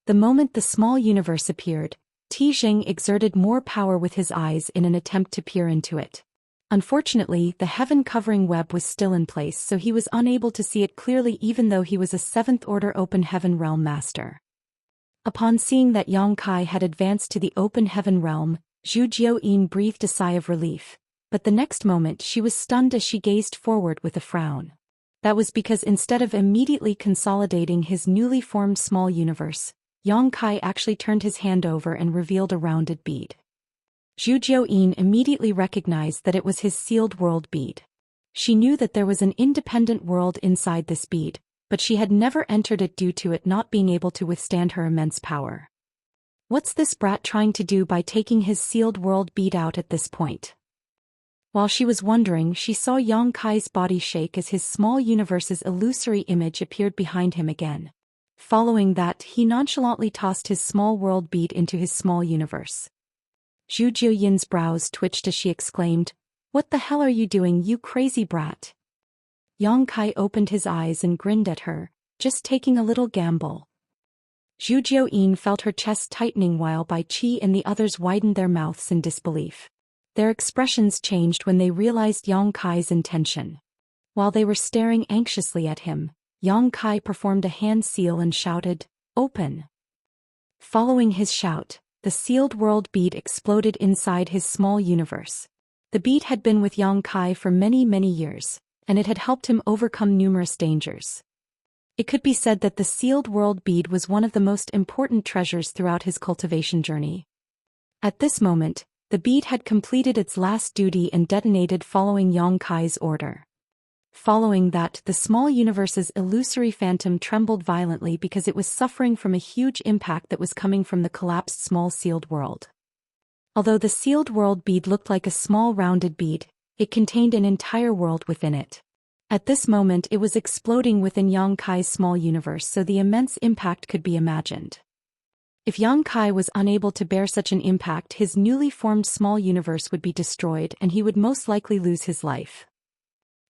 Speaker 1: The moment the small universe appeared, Tijing exerted more power with his eyes in an attempt to peer into it. Unfortunately, the heaven-covering web was still in place, so he was unable to see it clearly even though he was a 7th-order open heaven realm master. Upon seeing that Yang Kai had advanced to the open heaven realm, Zhu Xian breathed a sigh of relief, but the next moment she was stunned as she gazed forward with a frown. That was because instead of immediately consolidating his newly formed small universe, Yang Kai actually turned his hand over and revealed a rounded bead. Zhu Xian immediately recognized that it was his sealed world bead. She knew that there was an independent world inside this bead, but she had never entered it due to it not being able to withstand her immense power. What's this brat trying to do by taking his sealed world bead out at this point? While she was wondering, she saw Yang Kai's body shake as his small universe's illusory image appeared behind him again. Following that, he nonchalantly tossed his small world bead into his small universe. Zhu Xian's brows twitched as she exclaimed, "What the hell are you doing, you crazy brat?" Yang Kai opened his eyes and grinned at her, just taking a little gamble. Zhu Xian felt her chest tightening while Bai Qi and the others widened their mouths in disbelief. Their expressions changed when they realized Yang Kai's intention. While they were staring anxiously at him, Yang Kai performed a hand seal and shouted, "Open!" Following his shout, the sealed world bead exploded inside his small universe. The bead had been with Yang Kai for many, many years, and it had helped him overcome numerous dangers. It could be said that the sealed world bead was one of the most important treasures throughout his cultivation journey. At this moment, the bead had completed its last duty and detonated following Yang Kai's order. Following that, the small universe's illusory phantom trembled violently because it was suffering from a huge impact that was coming from the collapsed small sealed world. Although the sealed world bead looked like a small rounded bead, it contained an entire world within it. At this moment it was exploding within Yang Kai's small universe, so the immense impact could be imagined. If Yang Kai was unable to bear such an impact, his newly formed small universe would be destroyed and he would most likely lose his life.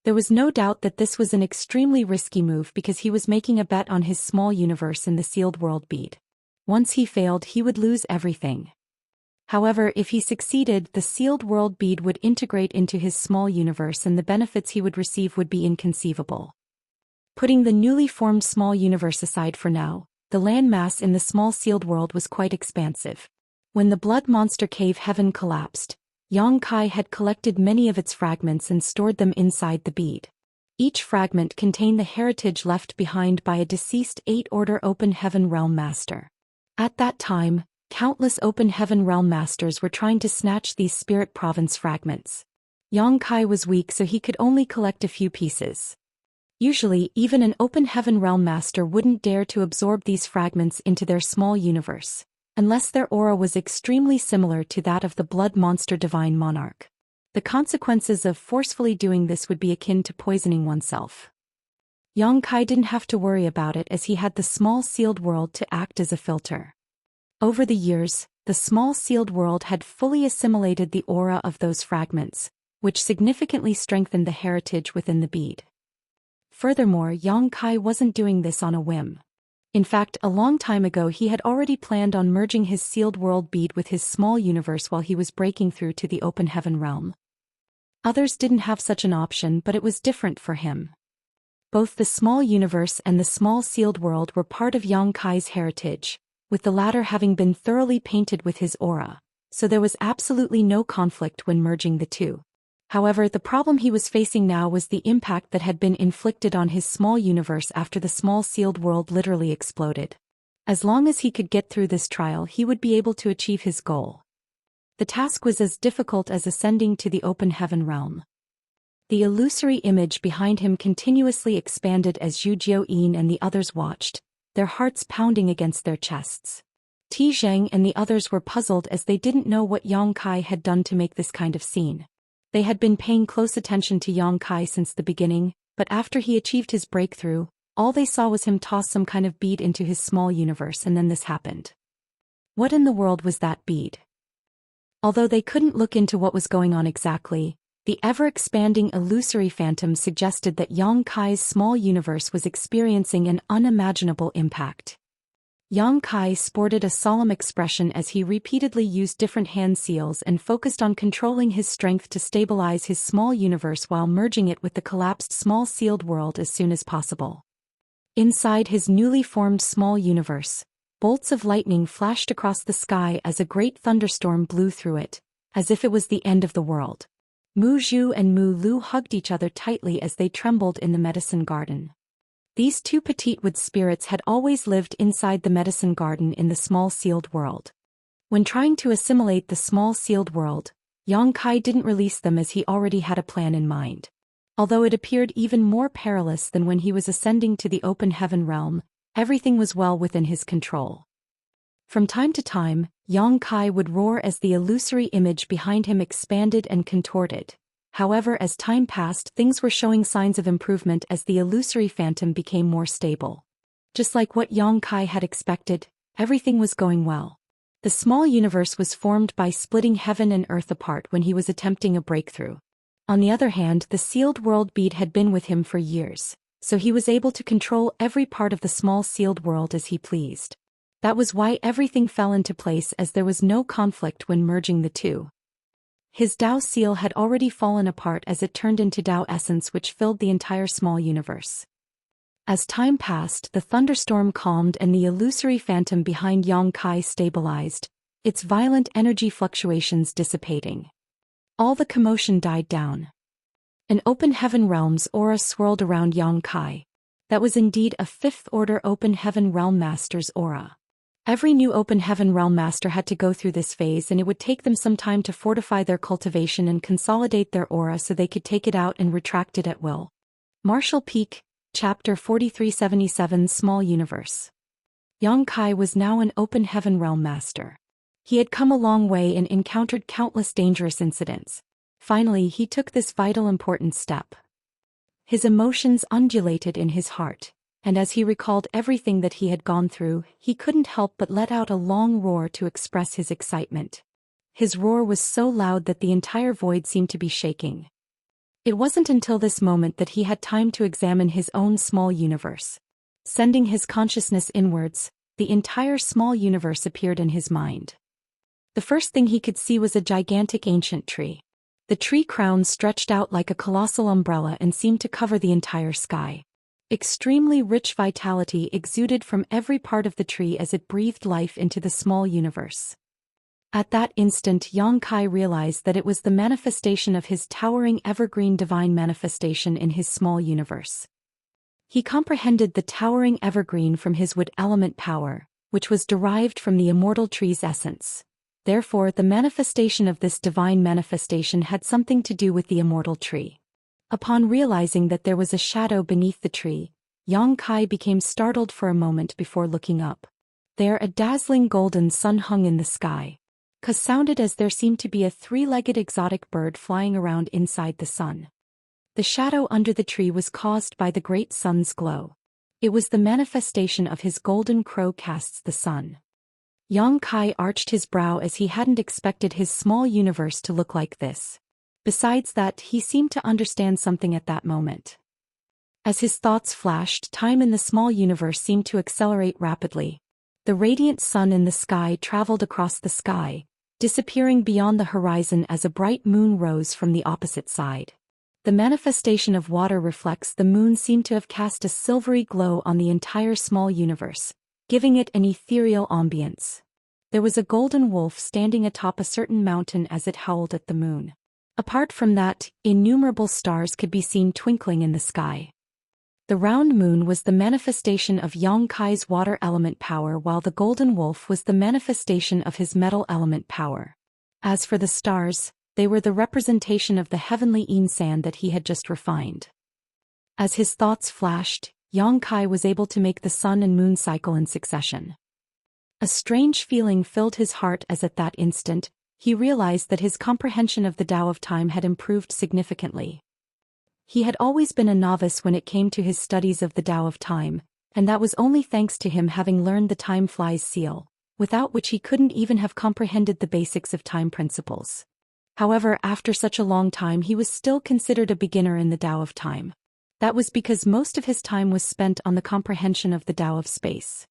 Speaker 1: There was no doubt that this was an extremely risky move because he was making a bet on his small universe and the sealed world bead. Once he failed, he would lose everything. However, if he succeeded, the sealed world bead would integrate into his small universe and the benefits he would receive would be inconceivable. Putting the newly formed small universe aside for now, the land mass in the small sealed world was quite expansive. When the blood monster cave heaven collapsed, Xianxia had collected many of its fragments and stored them inside the bead. Each fragment contained the heritage left behind by a deceased 8th-order Open Heaven Realm Master. At that time, countless Open Heaven Realm Masters were trying to snatch these Spirit Province fragments. Xianxia was weak, so he could only collect a few pieces. Usually, even an Open Heaven Realm Master wouldn't dare to absorb these fragments into their small universe, unless their aura was extremely similar to that of the Blood Monster Divine Monarch. The consequences of forcefully doing this would be akin to poisoning oneself. Xianxia didn't have to worry about it, as he had the small sealed world to act as a filter. Over the years, the small sealed world had fully assimilated the aura of those fragments, which significantly strengthened the heritage within the bead. Furthermore, Xianxia wasn't doing this on a whim. In fact, a long time ago he had already planned on merging his sealed world bead with his small universe while he was breaking through to the Open Heaven realm. Others didn't have such an option, but it was different for him. Both the small universe and the small sealed world were part of Xianxia's heritage, with the latter having been thoroughly painted with his aura, so there was absolutely no conflict when merging the two. However, the problem he was facing now was the impact that had been inflicted on his small universe after the small sealed world literally exploded. As long as he could get through this trial, he would be able to achieve his goal. The task was as difficult as ascending to the Open Heaven realm. The illusory image behind him continuously expanded as Zhou Xian and the others watched, their hearts pounding against their chests. Zheng and the others were puzzled, as they didn't know what Xianxia had done to make this kind of scene. They had been paying close attention to Xianxia since the beginning, but after he achieved his breakthrough, all they saw was him toss some kind of bead into his small universe, and then this happened. What in the world was that bead? Although they couldn't look into what was going on exactly, the ever-expanding illusory phantom suggested that Xianxia's small universe was experiencing an unimaginable impact. Xianxia sported a solemn expression as he repeatedly used different hand seals and focused on controlling his strength to stabilize his small universe while merging it with the collapsed small sealed world as soon as possible. Inside his newly formed small universe, bolts of lightning flashed across the sky as a great thunderstorm blew through it, as if it was the end of the world. Mu Zhu and Mu Lu hugged each other tightly as they trembled in the medicine garden. These two petite wood spirits had always lived inside the medicine garden in the small sealed world. When trying to assimilate the small sealed world, Xianxia didn't release them, as he already had a plan in mind. Although it appeared even more perilous than when he was ascending to the Open Heaven realm, everything was well within his control. From time to time, Xianxia would roar as the illusory image behind him expanded and contorted. However, as time passed, things were showing signs of improvement as the illusory phantom became more stable. Just like what Xianxia had expected, everything was going well. The small universe was formed by splitting heaven and earth apart when he was attempting a breakthrough. On the other hand, the sealed world bead had been with him for years, so he was able to control every part of the small sealed world as he pleased. That was why everything fell into place, as there was no conflict when merging the two. His Dao seal had already fallen apart as it turned into Dao essence, which filled the entire small universe. As time passed, the thunderstorm calmed and the illusory phantom behind Xianxia stabilized, its violent energy fluctuations dissipating. All the commotion died down. An Open Heaven realm's aura swirled around Xianxia. That was indeed a 5th-order Open Heaven realm master's aura. Every new Open Heaven realm master had to go through this phase, and it would take them some time to fortify their cultivation and consolidate their aura so they could take it out and retract it at will. Martial Peak, Chapter 4377, Small Universe. Xianxia was now an Open Heaven realm master. He had come a long way and encountered countless dangerous incidents. Finally, he took this vital important step. His emotions undulated in his heart, and as he recalled everything that he had gone through, he couldn't help but let out a long roar to express his excitement. His roar was so loud that the entire void seemed to be shaking. It wasn't until this moment that he had time to examine his own small universe. Sending his consciousness inwards, the entire small universe appeared in his mind. The first thing he could see was a gigantic ancient tree. The tree crown stretched out like a colossal umbrella and seemed to cover the entire sky. Extremely rich vitality exuded from every part of the tree as it breathed life into the small universe. At that instant Yang Kai realized that it was the manifestation of his towering evergreen divine manifestation in his small universe. He comprehended the towering evergreen from his wood element power, which was derived from the immortal tree's essence. Therefore, the manifestation of this divine manifestation had something to do with the immortal tree. Upon realizing that there was a shadow beneath the tree, Yang Kai became startled for a moment before looking up. There a dazzling golden sun hung in the sky. Sounded as there seemed to be a three-legged exotic bird flying around inside the sun. The shadow under the tree was caused by the great sun's glow. It was the manifestation of his golden crow casts the sun. Yang Kai arched his brow as he hadn't expected his small universe to look like this. Besides that, he seemed to understand something at that moment. As his thoughts flashed, time in the small universe seemed to accelerate rapidly. The radiant sun in the sky traveled across the sky, disappearing beyond the horizon as a bright moon rose from the opposite side. The manifestation of water reflects the moon seemed to have cast a silvery glow on the entire small universe, giving it an ethereal ambience. There was a golden wolf standing atop a certain mountain as it howled at the moon. Apart from that, innumerable stars could be seen twinkling in the sky. The round moon was the manifestation of Yang Kai's water element power, while the golden wolf was the manifestation of his metal element power. As for the stars, they were the representation of the heavenly insan that he had just refined. As his thoughts flashed, Yang Kai was able to make the sun and moon cycle in succession. A strange feeling filled his heart as at that instant, he realized that his comprehension of the Tao of time had improved significantly. He had always been a novice when it came to his studies of the Tao of time, and that was only thanks to him having learned the time flies seal, without which he couldn't even have comprehended the basics of time principles. However, after such a long time he was still considered a beginner in the Tao of time. That was because most of his time was spent on the comprehension of the Tao of space.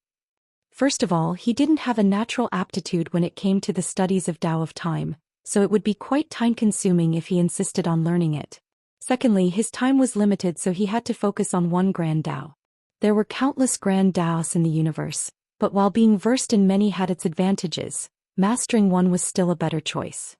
Speaker 1: First of all, he didn't have a natural aptitude when it came to the studies of Tao of time, so it would be quite time-consuming if he insisted on learning it. Secondly, his time was limited, so he had to focus on one grand Tao. There were countless grand Taos in the universe, but while being versed in many had its advantages, mastering one was still a better choice.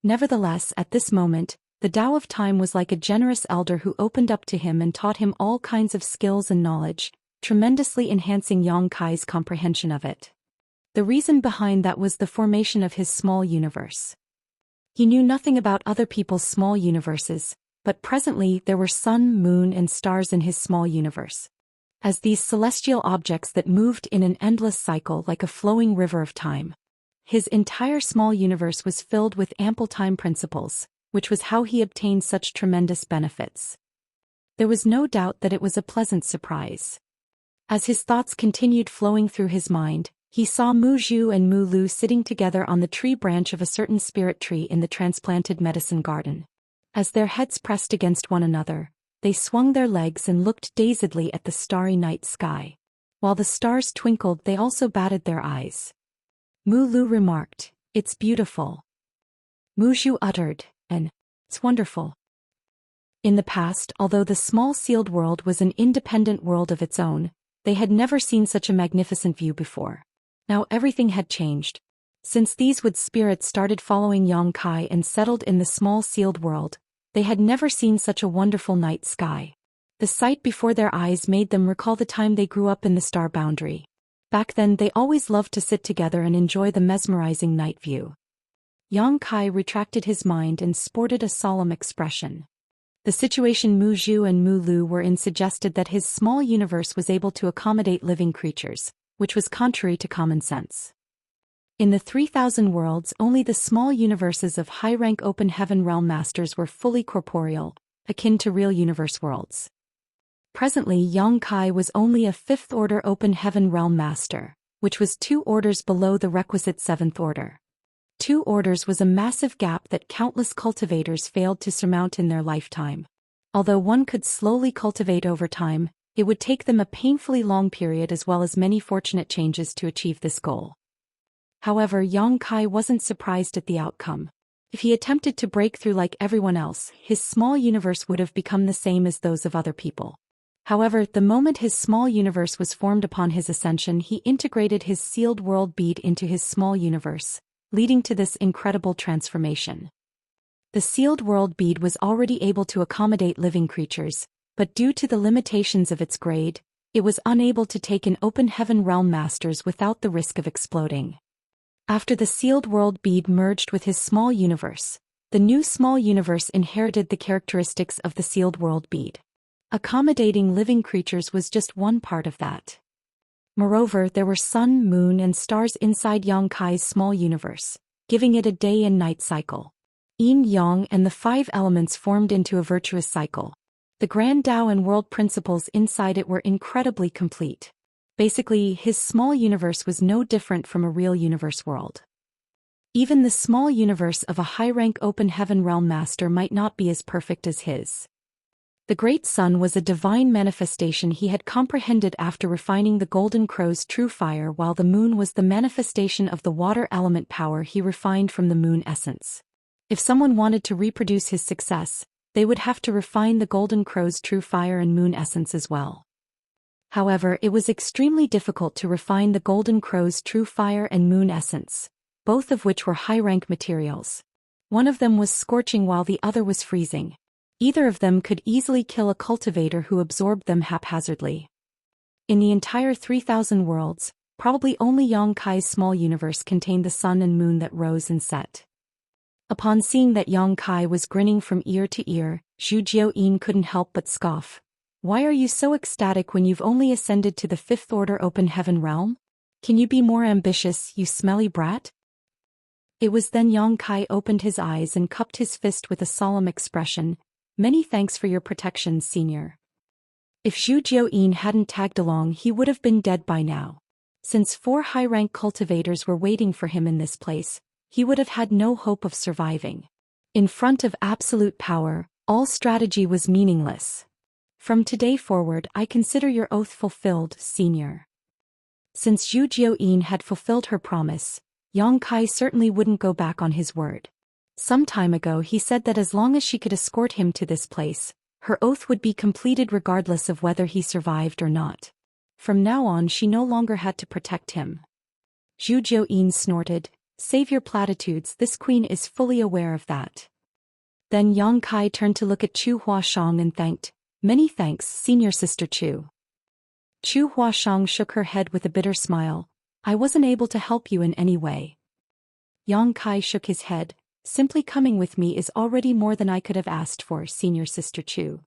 Speaker 1: Nevertheless, at this moment, the Tao of time was like a generous elder who opened up to him and taught him all kinds of skills and knowledge, tremendously enhancing Yang Kai's comprehension of it. The reason behind that was the formation of his small universe. He knew nothing about other people's small universes, but presently there were sun, moon, and stars in his small universe. As these celestial objects that moved in an endless cycle like a flowing river of time. His entire small universe was filled with ample time principles, which was how he obtained such tremendous benefits. There was no doubt that it was a pleasant surprise. As his thoughts continued flowing through his mind, he saw Mu Zhu and Mu Lu sitting together on the tree branch of a certain spirit tree in the transplanted medicine garden. As their heads pressed against one another, they swung their legs and looked dazedly at the starry night sky. While the stars twinkled, they also batted their eyes. Mu Lu remarked, "It's beautiful." Mu Zhu uttered, "It's wonderful." In the past, although the small sealed world was an independent world of its own, they had never seen such a magnificent view before. Now everything had changed. Since these wood spirits started following Yang Kai and settled in the small sealed world, they had never seen such a wonderful night sky. The sight before their eyes made them recall the time they grew up in the star boundary. Back then they always loved to sit together and enjoy the mesmerizing night view. Yang Kai retracted his mind and sported a solemn expression. The situation Mu Zhu and Mu Lu were in suggested that his small universe was able to accommodate living creatures, which was contrary to common sense. In the 3,000 worlds, only the small universes of high-rank open heaven realm masters were fully corporeal, akin to real universe worlds. Presently, Yang Kai was only a 5th order open heaven realm master, which was 2 orders below the requisite 7th order. 2 orders was a massive gap that countless cultivators failed to surmount in their lifetime. Although one could slowly cultivate over time, it would take them a painfully long period as well as many fortunate changes to achieve this goal. However, Yang Kai wasn't surprised at the outcome. If he attempted to break through like everyone else, his small universe would have become the same as those of other people. However, the moment his small universe was formed upon his ascension, he integrated his sealed world bead into his small universe, leading to this incredible transformation. The sealed world bead was already able to accommodate living creatures, but due to the limitations of its grade, it was unable to take in open heaven realm masters without the risk of exploding. After the sealed world bead merged with his small universe, the new small universe inherited the characteristics of the sealed world bead. Accommodating living creatures was just one part of that. Moreover, there were sun, moon, and stars inside Yang Kai's small universe, giving it a day and night cycle. Yin Yang and the 5 elements formed into a virtuous cycle. The grand Tao and world principles inside it were incredibly complete. Basically, his small universe was no different from a real universe world. Even the small universe of a high-rank open heaven realm master might not be as perfect as his. The great sun was a divine manifestation he had comprehended after refining the golden crow's true fire, while the moon was the manifestation of the water element power he refined from the moon essence. If someone wanted to reproduce his success, they would have to refine the golden crow's true fire and moon essence as well. However, it was extremely difficult to refine the golden crow's true fire and moon essence, both of which were high-rank materials. One of them was scorching while the other was freezing. Either of them could easily kill a cultivator who absorbed them haphazardly. In the entire 3,000 worlds, probably only Yang Kai's small universe contained the sun and moon that rose and set. Upon seeing that Yang Kai was grinning from ear to ear, Zhou Xian couldn't help but scoff. "Why are you so ecstatic when you've only ascended to the 5th order open heaven realm? Can you be more ambitious, you smelly brat?" It was then Yang Kai opened his eyes and cupped his fist with a solemn expression. "Many thanks for your protection, senior." If Zhou Xian hadn't tagged along, he would have been dead by now. Since 4 high-rank cultivators were waiting for him in this place, he would have had no hope of surviving. In front of absolute power, all strategy was meaningless. "From today forward, I consider your oath fulfilled, senior." Since Zhou Xian had fulfilled her promise, Yang Kai certainly wouldn't go back on his word. Some time ago he said that as long as she could escort him to this place, her oath would be completed regardless of whether he survived or not. From now on she no longer had to protect him. Zhou Xian snorted. "Save your platitudes, this queen is fully aware of that." Then Yang Kai turned to look at Chu Huashang and thanked. "Many thanks, senior sister Chu." Chu Huashang shook her head with a bitter smile. "I wasn't able to help you in any way." Yang Kai shook his head. "Simply coming with me is already more than I could have asked for, senior sister Chu."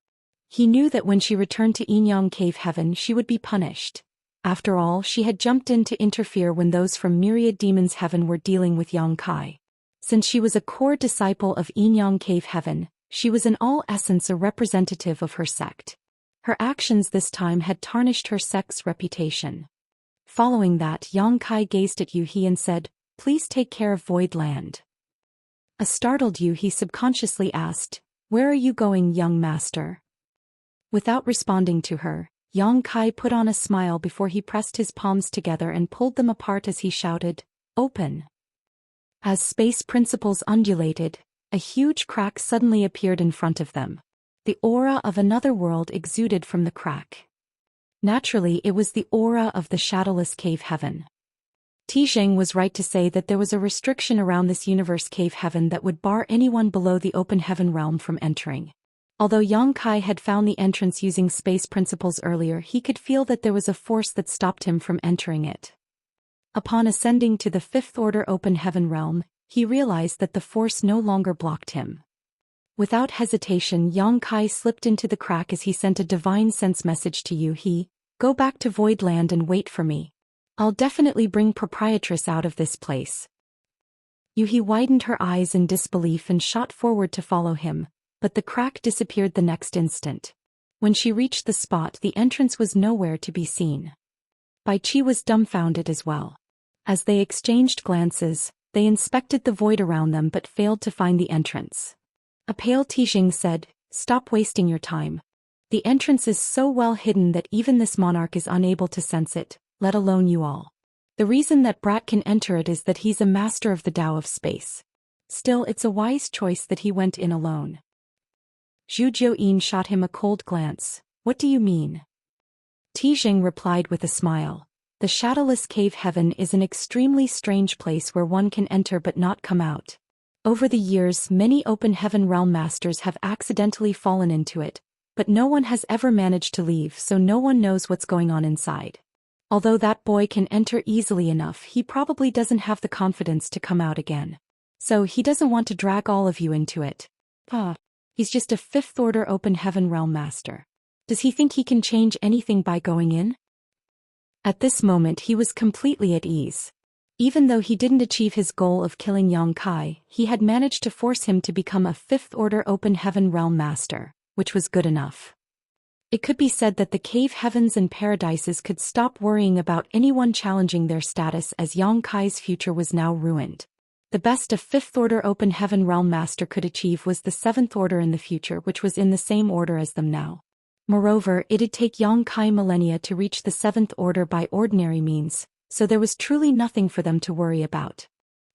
Speaker 1: He knew that when she returned to Yin Yang Cave Heaven she would be punished. After all, she had jumped in to interfere when those from Myriad Demons Heaven were dealing with Yang Kai. Since she was a core disciple of Yin Yang Cave Heaven, she was in all essence a representative of her sect. Her actions this time had tarnished her sect's reputation. Following that, Yang Kai gazed at Yu He and said, "Please take care of Void Land." A startled Yu He subconsciously asked, "Where are you going, young master?" Without responding to her, Yang Kai put on a smile before he pressed his palms together and pulled them apart as he shouted, "Open!" As space principles undulated, a huge crack suddenly appeared in front of them. The aura of another world exuded from the crack. Naturally, it was the aura of the shadowless cave heaven. Tizheng was right to say that there was a restriction around this universe cave heaven that would bar anyone below the open heaven realm from entering. Although Yang Kai had found the entrance using space principles earlier, he could feel that there was a force that stopped him from entering it. Upon ascending to the 5th order open heaven realm, he realized that the force no longer blocked him. Without hesitation, Yang Kai slipped into the crack as he sent a divine sense message to Yu He, "Go back to Void Land and wait for me. I'll definitely bring proprietress out of this place." Yu He widened her eyes in disbelief and shot forward to follow him, but the crack disappeared the next instant. When she reached the spot, the entrance was nowhere to be seen. Bai Qi was dumbfounded as well. As they exchanged glances, they inspected the void around them but failed to find the entrance. A pale Tizheng said, "Stop wasting your time. The entrance is so well hidden that even this monarch is unable to sense it, let alone you all. The reason that Brat can enter it is that he's a master of the Tao of space. Still, it's a wise choice that he went in alone." Zhou Xian shot him a cold glance. "What do you mean?" Tizheng replied with a smile. The shadowless cave heaven is an extremely strange place where one can enter but not come out. Over the years, many open heaven realm masters have accidentally fallen into it, but no one has ever managed to leave, so no one knows what's going on inside. Although that boy can enter easily enough, he probably doesn't have the confidence to come out again. So he doesn't want to drag all of you into it. He's just a fifth order open heaven realm master. Does he think he can change anything by going in? At this moment he was completely at ease. Even though he didn't achieve his goal of killing Yang Kai, he had managed to force him to become a fifth order open heaven realm master, which was good enough. It could be said that the cave heavens and paradises could stop worrying about anyone challenging their status, as Yang Kai's future was now ruined. The best a fifth order open heaven realm master could achieve was the seventh order in the future, which was in the same order as them now. Moreover, it'd take Yang Kai millennia to reach the seventh order by ordinary means, so there was truly nothing for them to worry about.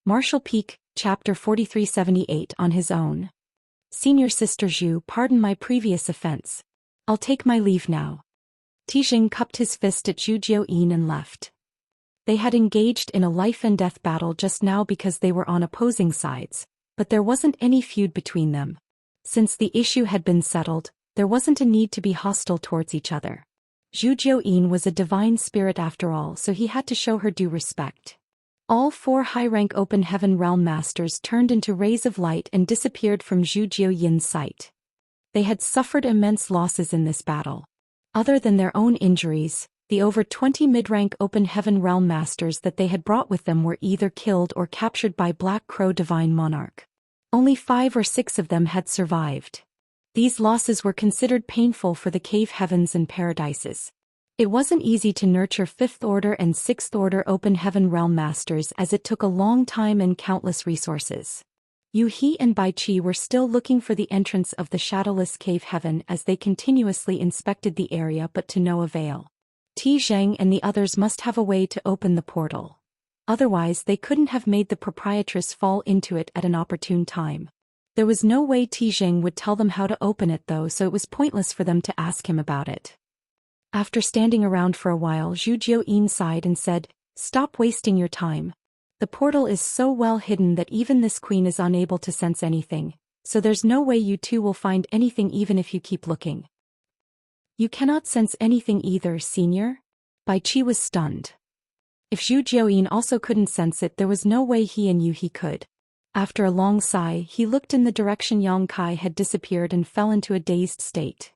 Speaker 1: Martial Peak, Chapter 4378. On his own. Senior Sister Zhu, pardon my previous offense. I'll take my leave now. Tijing cupped his fist at Zhu Xian and left. They had engaged in a life-and-death battle just now because they were on opposing sides, but there wasn't any feud between them. Since the issue had been settled, there wasn't a need to be hostile towards each other. Zhu Xian was a divine spirit after all, so he had to show her due respect. All four high-rank open heaven realm masters turned into rays of light and disappeared from Zhu Xian's sight. They had suffered immense losses in this battle. Other than their own injuries, the over 20 mid-rank open heaven realm masters that they had brought with them were either killed or captured by Black Crow Divine Monarch. Only 5 or 6 of them had survived. These losses were considered painful for the cave heavens and paradises. It wasn't easy to nurture 5th order and 6th order open heaven realm masters, as it took a long time and countless resources. Yu He and Bai Qi were still looking for the entrance of the shadowless cave heaven as they continuously inspected the area, but to no avail. Tijing and the others must have a way to open the portal. Otherwise they couldn't have made the proprietress fall into it at an opportune time. There was no way Tijing would tell them how to open it though, so it was pointless for them to ask him about it. After standing around for a while, Zhu Xian sighed and said, "Stop wasting your time. The portal is so well hidden that even this queen is unable to sense anything, so there's no way you two will find anything even if you keep looking." "You cannot sense anything either, senior?" Bai Qi was stunned. If Zhu Xian also couldn't sense it, there was no way he and Yu He could. After a long sigh, he looked in the direction Yang Kai had disappeared and fell into a dazed state.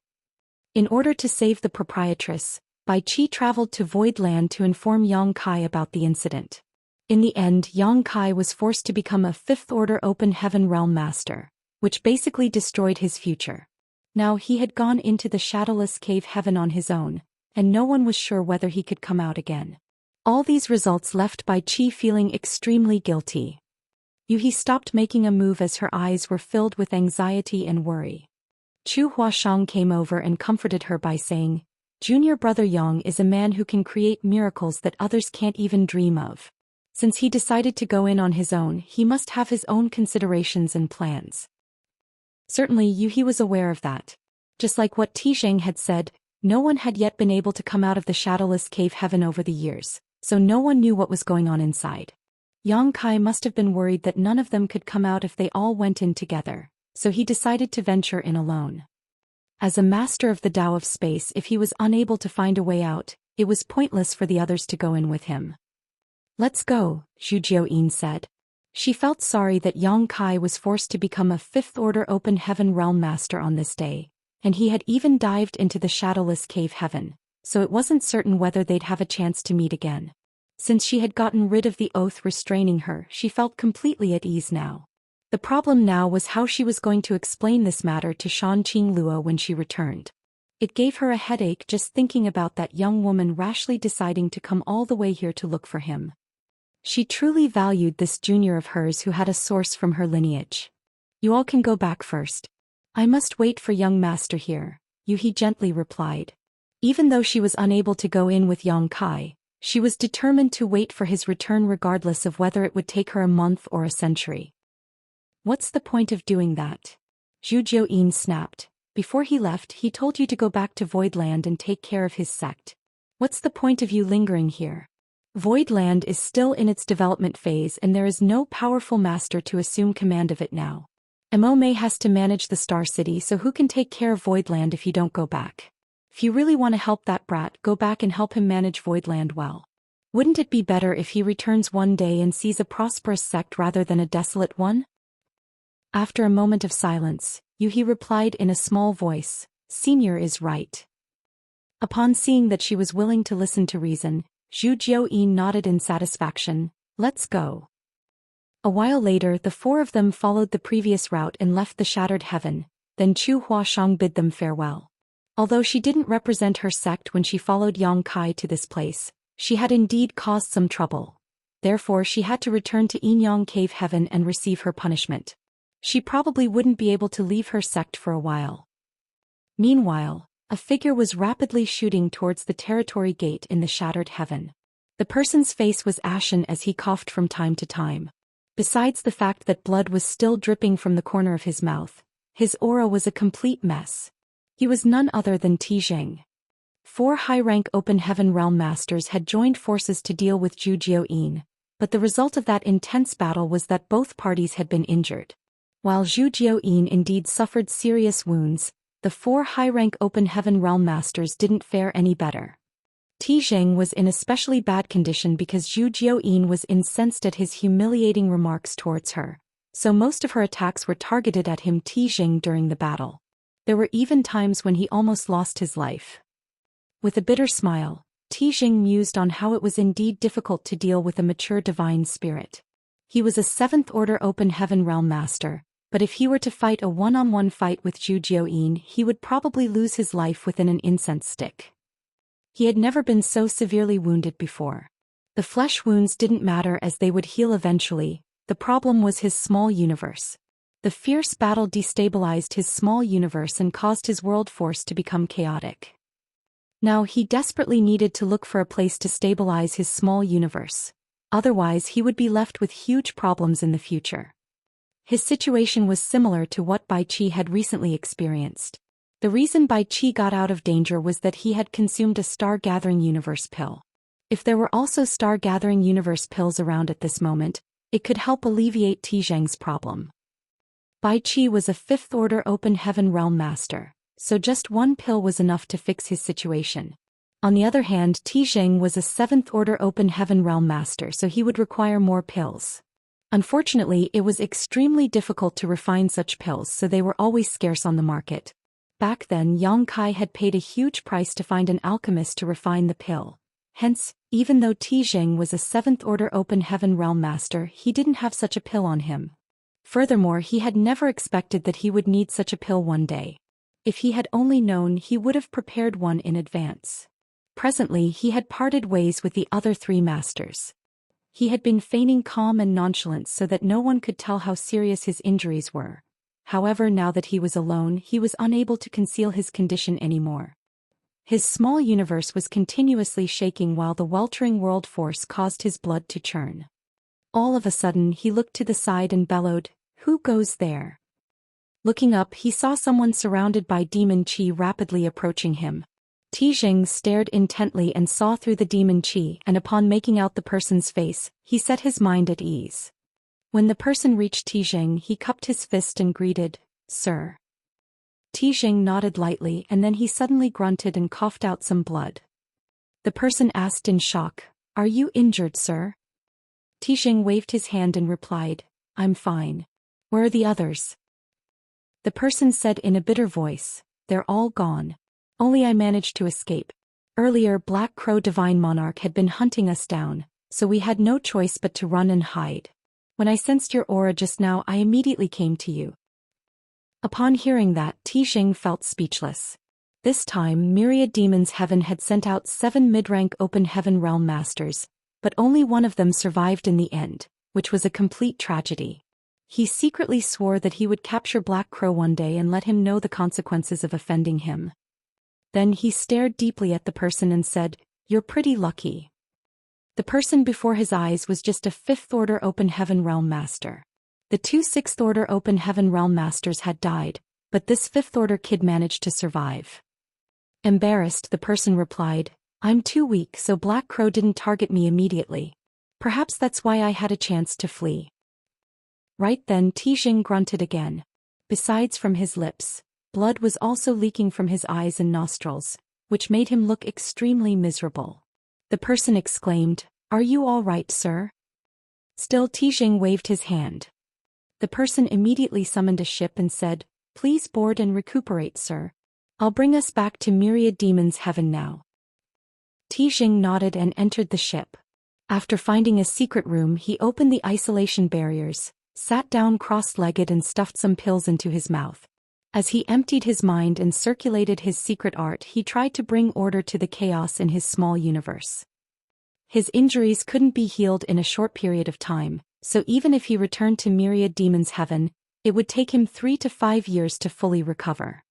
Speaker 1: In order to save the proprietress, Bai Qi traveled to Voidland to inform Yang Kai about the incident. In the end, Yang Kai was forced to become a 5th order open heaven realm master, which basically destroyed his future. Now he had gone into the shadowless cave heaven on his own, and no one was sure whether he could come out again. All these results left Bai Qi feeling extremely guilty. Yu He stopped making a move as her eyes were filled with anxiety and worry. Chu Huashang came over and comforted her by saying, "Junior brother Yang is a man who can create miracles that others can't even dream of. Since he decided to go in on his own, he must have his own considerations and plans." Certainly Yu He was aware of that. Just like what Tijing had said, no one had yet been able to come out of the shadowless cave heaven over the years, so no one knew what was going on inside. Yang Kai must have been worried that none of them could come out if they all went in together, so he decided to venture in alone. As a master of the Tao of space, if he was unable to find a way out, it was pointless for the others to go in with him. "Let's go," Zhu Xian said. She felt sorry that Yang Kai was forced to become a 5th order open heaven realm master on this day, and he had even dived into the shadowless cave heaven, so it wasn't certain whether they'd have a chance to meet again. Since she had gotten rid of the oath restraining her, she felt completely at ease now. The problem now was how she was going to explain this matter to Shan Qinglua when she returned. It gave her a headache just thinking about that young woman rashly deciding to come all the way here to look for him. She truly valued this junior of hers who had a source from her lineage. "You all can go back first. I must wait for young master here," Yu He gently replied. Even though she was unable to go in with Yang Kai, she was determined to wait for his return regardless of whether it would take her a month or a century. "What's the point of doing that?" Zhu Xian snapped. "Before he left, he told you to go back to Voidland and take care of his sect. What's the point of you lingering here? Voidland is still in its development phase and there is no powerful master to assume command of it now. May has to manage the Star City, so who can take care of Voidland if you don't go back? If you really want to help that brat, go back and help him manage Voidland well. Wouldn't it be better if he returns one day and sees a prosperous sect rather than a desolate one? After a moment of silence, Yuhi replied in a small voice, Senior is right. Upon seeing that she was willing to listen to reason, Zhu Xian nodded in satisfaction. Let's go. A while later the four of them followed the previous route and left the Shattered Heaven, then Chu Huashang bid them farewell. Although she didn't represent her sect when she followed Yang Kai to this place, she had indeed caused some trouble. Therefore she had to return to Yinyang Cave Heaven and receive her punishment. She probably wouldn't be able to leave her sect for a while. Meanwhile, a figure was rapidly shooting towards the territory gate in the Shattered Heaven. The person's face was ashen as he coughed from time to time. Besides the fact that blood was still dripping from the corner of his mouth, his aura was a complete mess. He was none other than Tijing. 4 high-rank Open Heaven Realm Masters had joined forces to deal with Zhu Xian, but the result of that intense battle was that both parties had been injured. While Zhu Xian indeed suffered serious wounds, the 4 high-rank Open Heaven Realm Masters didn't fare any better. Tijing was in especially bad condition because Zhu Xian was incensed at his humiliating remarks towards her, so most of her attacks were targeted at him Tijing during the battle. There were even times when he almost lost his life. With a bitter smile, Tijing mused on how it was indeed difficult to deal with a mature divine spirit. He was a 7th Order Open Heaven Realm Master, but if he were to fight a one-on-one fight with Zhu Xian, he would probably lose his life within an incense stick. He had never been so severely wounded before. The flesh wounds didn't matter as they would heal eventually, the problem was his small universe. The fierce battle destabilized his small universe and caused his world force to become chaotic. Now he desperately needed to look for a place to stabilize his small universe. Otherwise he would be left with huge problems in the future. His situation was similar to what Bai Qi had recently experienced. The reason Bai Qi got out of danger was that he had consumed a Star-Gathering Universe pill. If there were also Star-Gathering Universe pills around at this moment, it could help alleviate Tijing's problem. Bai Qi was a 5th Order Open Heaven Realm Master, so just one pill was enough to fix his situation. On the other hand, Tijing was a 7th Order Open Heaven Realm Master, so he would require more pills. Unfortunately, it was extremely difficult to refine such pills, so they were always scarce on the market. Back then Yang Kai had paid a huge price to find an alchemist to refine the pill. Hence, even though Tijing was a 7th Order Open Heaven Realm Master, he didn't have such a pill on him. Furthermore, he had never expected that he would need such a pill one day. If he had only known, he would have prepared one in advance. Presently he had parted ways with the other 3 masters. He had been feigning calm and nonchalance so that no one could tell how serious his injuries were. However, now that he was alone, he was unable to conceal his condition anymore. His small universe was continuously shaking while the weltering world force caused his blood to churn. All of a sudden he looked to the side and bellowed, "Who goes there?" Looking up, he saw someone surrounded by demon qi rapidly approaching him. Tijing stared intently and saw through the demon qi, and upon making out the person's face, he set his mind at ease. When the person reached Tijing, he cupped his fist and greeted, "Sir." Tijing nodded lightly and then he suddenly grunted and coughed out some blood. The person asked in shock, "Are you injured, sir?" Tijing waved his hand and replied, "I'm fine. Where are the others?" The person said in a bitter voice, "They're all gone. Only I managed to escape. Earlier Black Crow Divine Monarch had been hunting us down, so we had no choice but to run and hide. When I sensed your aura just now, I immediately came to you." Upon hearing that, Tijing felt speechless. This time Myriad Demons Heaven had sent out 7 mid-rank Open Heaven Realm Masters, but only one of them survived in the end, which was a complete tragedy. He secretly swore that he would capture Black Crow one day and let him know the consequences of offending him. Then he stared deeply at the person and said, "You're pretty lucky." The person before his eyes was just a 5th Order Open Heaven Realm Master. The 2 6th Order Open Heaven Realm Masters had died, but this 5th Order kid managed to survive. Embarrassed, the person replied, I'm too weak, so Black Crow didn't target me immediately. Perhaps that's why I had a chance to flee. Right then Tijing grunted again. Besides from his lips, blood was also leaking from his eyes and nostrils, which made him look extremely miserable. The person exclaimed, "Are you all right, sir?" Still Tijing waved his hand. The person immediately summoned a ship and said, "Please board and recuperate, sir. I'll bring us back to Myriad Demon's Heaven now." Tijing nodded and entered the ship. After finding a secret room, he opened the isolation barriers, sat down cross-legged and stuffed some pills into his mouth. As he emptied his mind and circulated his secret art, he tried to bring order to the chaos in his small universe. His injuries couldn't be healed in a short period of time, so even if he returned to Myriad Demon's Heaven, it would take him 3 to 5 years to fully recover.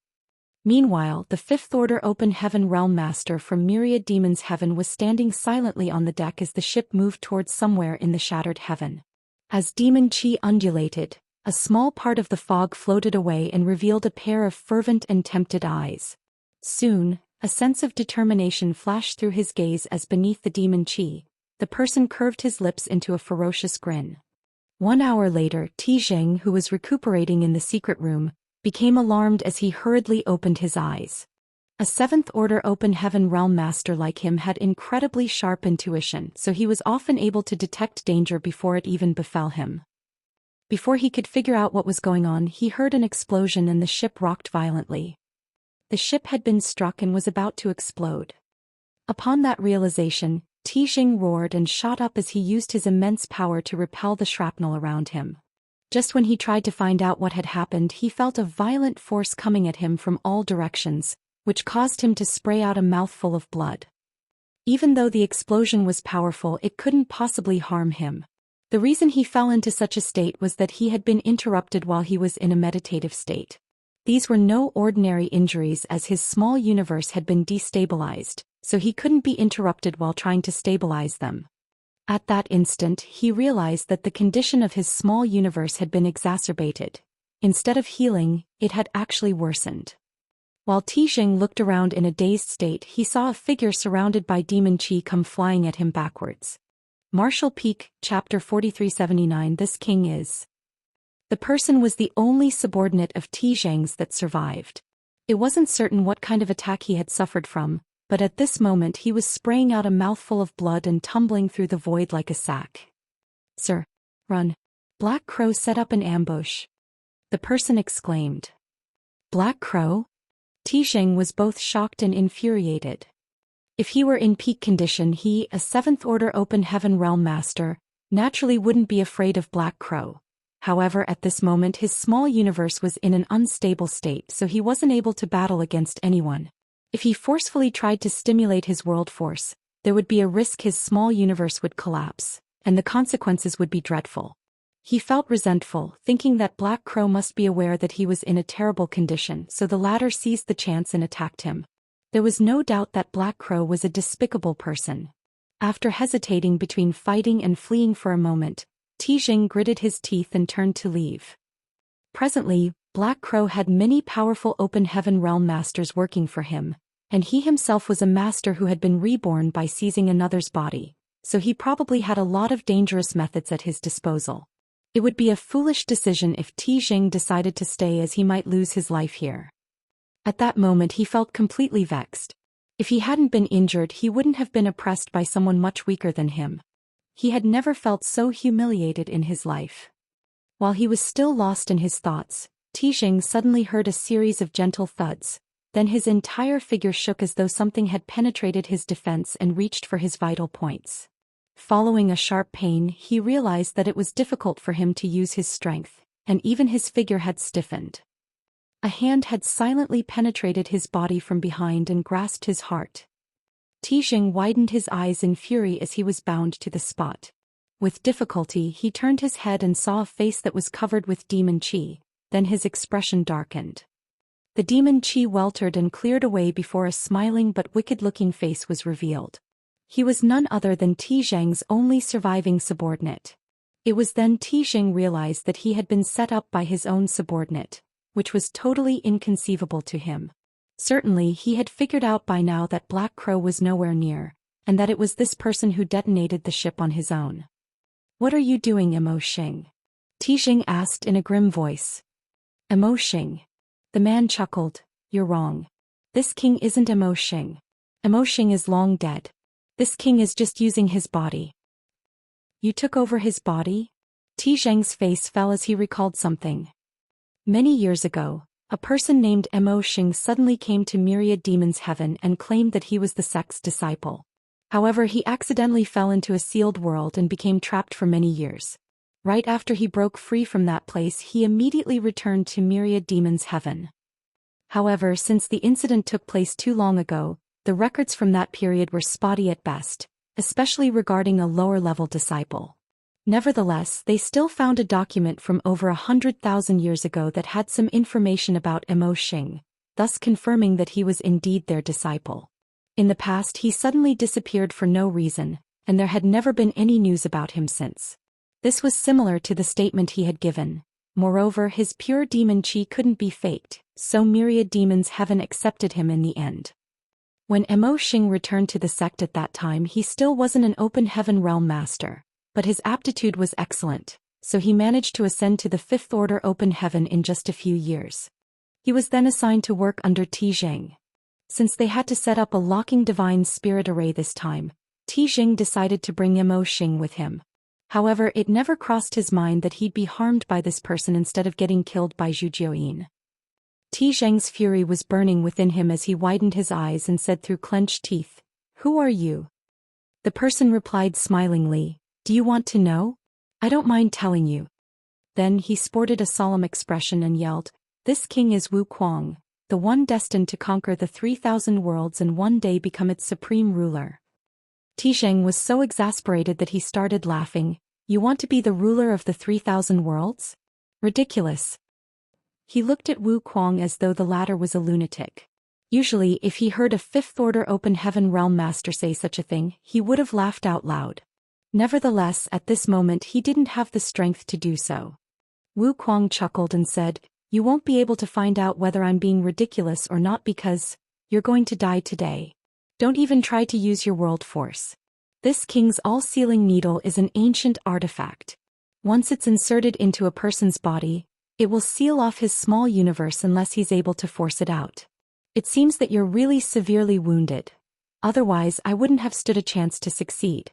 Speaker 1: Meanwhile, the Fifth Order Open Heaven Realm Master from Myriad Demon's Heaven was standing silently on the deck as the ship moved towards somewhere in the shattered heaven. As demon chi undulated, a small part of the fog floated away and revealed a pair of fervent and tempted eyes. Soon, a sense of determination flashed through his gaze as beneath the demon chi, the person curved his lips into a ferocious grin. 1 hour later, Tijing, who was recuperating in the secret room, became alarmed as he hurriedly opened his eyes. A Seventh Order Open Heaven Realm Master like him had incredibly sharp intuition, so he was often able to detect danger before it even befell him. Before he could figure out what was going on, he heard an explosion and the ship rocked violently. The ship had been struck and was about to explode. Upon that realization, Tijing roared and shot up as he used his immense power to repel the shrapnel around him. Just when he tried to find out what had happened, he felt a violent force coming at him from all directions, which caused him to spray out a mouthful of blood. Even though the explosion was powerful, it couldn't possibly harm him. The reason he fell into such a state was that he had been interrupted while he was in a meditative state. These were no ordinary injuries, as his small universe had been destabilized, so he couldn't be interrupted while trying to stabilize them. At that instant, he realized that the condition of his small universe had been exacerbated. Instead of healing, it had actually worsened. While Tijing looked around in a dazed state, he saw a figure surrounded by demon chi come flying at him backwards. Martial Peak, Chapter 4379. This king is. The person was the only subordinate of Tijing's that survived. It wasn't certain what kind of attack he had suffered from, but at this moment he was spraying out a mouthful of blood and tumbling through the void like a sack. "Sir, run." Black Crow set up an ambush. The person exclaimed. "Black Crow?" Tijing was both shocked and infuriated. If he were in peak condition, he, a Seventh Order Open Heaven Realm Master, naturally wouldn't be afraid of Black Crow. However, at this moment his small universe was in an unstable state, so he wasn't able to battle against anyone. If he forcefully tried to stimulate his world force, there would be a risk his small universe would collapse, and the consequences would be dreadful. He felt resentful, thinking that Black Crow must be aware that he was in a terrible condition, so the latter seized the chance and attacked him. There was no doubt that Black Crow was a despicable person. After hesitating between fighting and fleeing for a moment, Tijing gritted his teeth and turned to leave. Presently, Black Crow had many powerful Open Heaven Realm Masters working for him, and he himself was a master who had been reborn by seizing another's body, so he probably had a lot of dangerous methods at his disposal. It would be a foolish decision if Tijing decided to stay, as he might lose his life here. At that moment he felt completely vexed. If he hadn't been injured, he wouldn't have been oppressed by someone much weaker than him. He had never felt so humiliated in his life. While he was still lost in his thoughts, Tijing suddenly heard a series of gentle thuds, then his entire figure shook as though something had penetrated his defense and reached for his vital points. Following a sharp pain, he realized that it was difficult for him to use his strength, and even his figure had stiffened. A hand had silently penetrated his body from behind and grasped his heart. Tijing widened his eyes in fury as he was bound to the spot. With difficulty, he turned his head and saw a face that was covered with demon chi, then his expression darkened. The demon chi weltered and cleared away before a smiling but wicked-looking face was revealed. He was none other than Tijing's only surviving subordinate. It was then Tijing realized that he had been set up by his own subordinate, which was totally inconceivable to him. Certainly he had figured out by now that Black Crow was nowhere near, and that it was this person who detonated the ship on his own. "What are you doing, Immerse?" Tijing asked in a grim voice. "Immerse." The man chuckled. "You're wrong. This king isn't Immerse. Immerse is long dead. This king is just using his body." "You took over his body?" Tijing's face fell as he recalled something. Many years ago, a person named Immerse suddenly came to Myriad Demon's heaven and claimed that he was the sect's disciple. However, he accidentally fell into a sealed world and became trapped for many years. Right after he broke free from that place, he immediately returned to Myriad Demon's heaven. However, since the incident took place too long ago, the records from that period were spotty at best, especially regarding a lower-level disciple. Nevertheless, they still found a document from over 100,000 years ago that had some information about Immerse, thus confirming that he was indeed their disciple. In the past, he suddenly disappeared for no reason, and there had never been any news about him since. This was similar to the statement he had given. Moreover, his pure demon chi couldn't be faked, so Myriad Demon's heaven accepted him in the end. When Immerse returned to the sect at that time, he still wasn't an open heaven realm master, but his aptitude was excellent, so he managed to ascend to the 5th Order open heaven in just a few years. He was then assigned to work under Tijing. Since they had to set up a locking divine spirit array this time, Tijing decided to bring Immerse with him. However, it never crossed his mind that he'd be harmed by this person instead of getting killed by Zhou Xian. Tijing's fury was burning within him as he widened his eyes and said through clenched teeth, "Who are you?" The person replied smilingly, "Do you want to know? I don't mind telling you." Then he sported a solemn expression and yelled, "This king is Wu Kuang, the one destined to conquer the 3,000 worlds and one day become its supreme ruler." Tijing was so exasperated that he started laughing. "You want to be the ruler of the 3,000 worlds? Ridiculous." He looked at Wu Kuang as though the latter was a lunatic. Usually, if he heard a 5th Order open heaven realm master say such a thing, he would have laughed out loud. Nevertheless, at this moment he didn't have the strength to do so. Wu Kuang chuckled and said, "You won't be able to find out whether I'm being ridiculous or not because you're going to die today. Don't even try to use your world force. This king's all-sealing needle is an ancient artifact. Once it's inserted into a person's body, it will seal off his small universe unless he's able to force it out. It seems that you're really severely wounded. Otherwise, I wouldn't have stood a chance to succeed."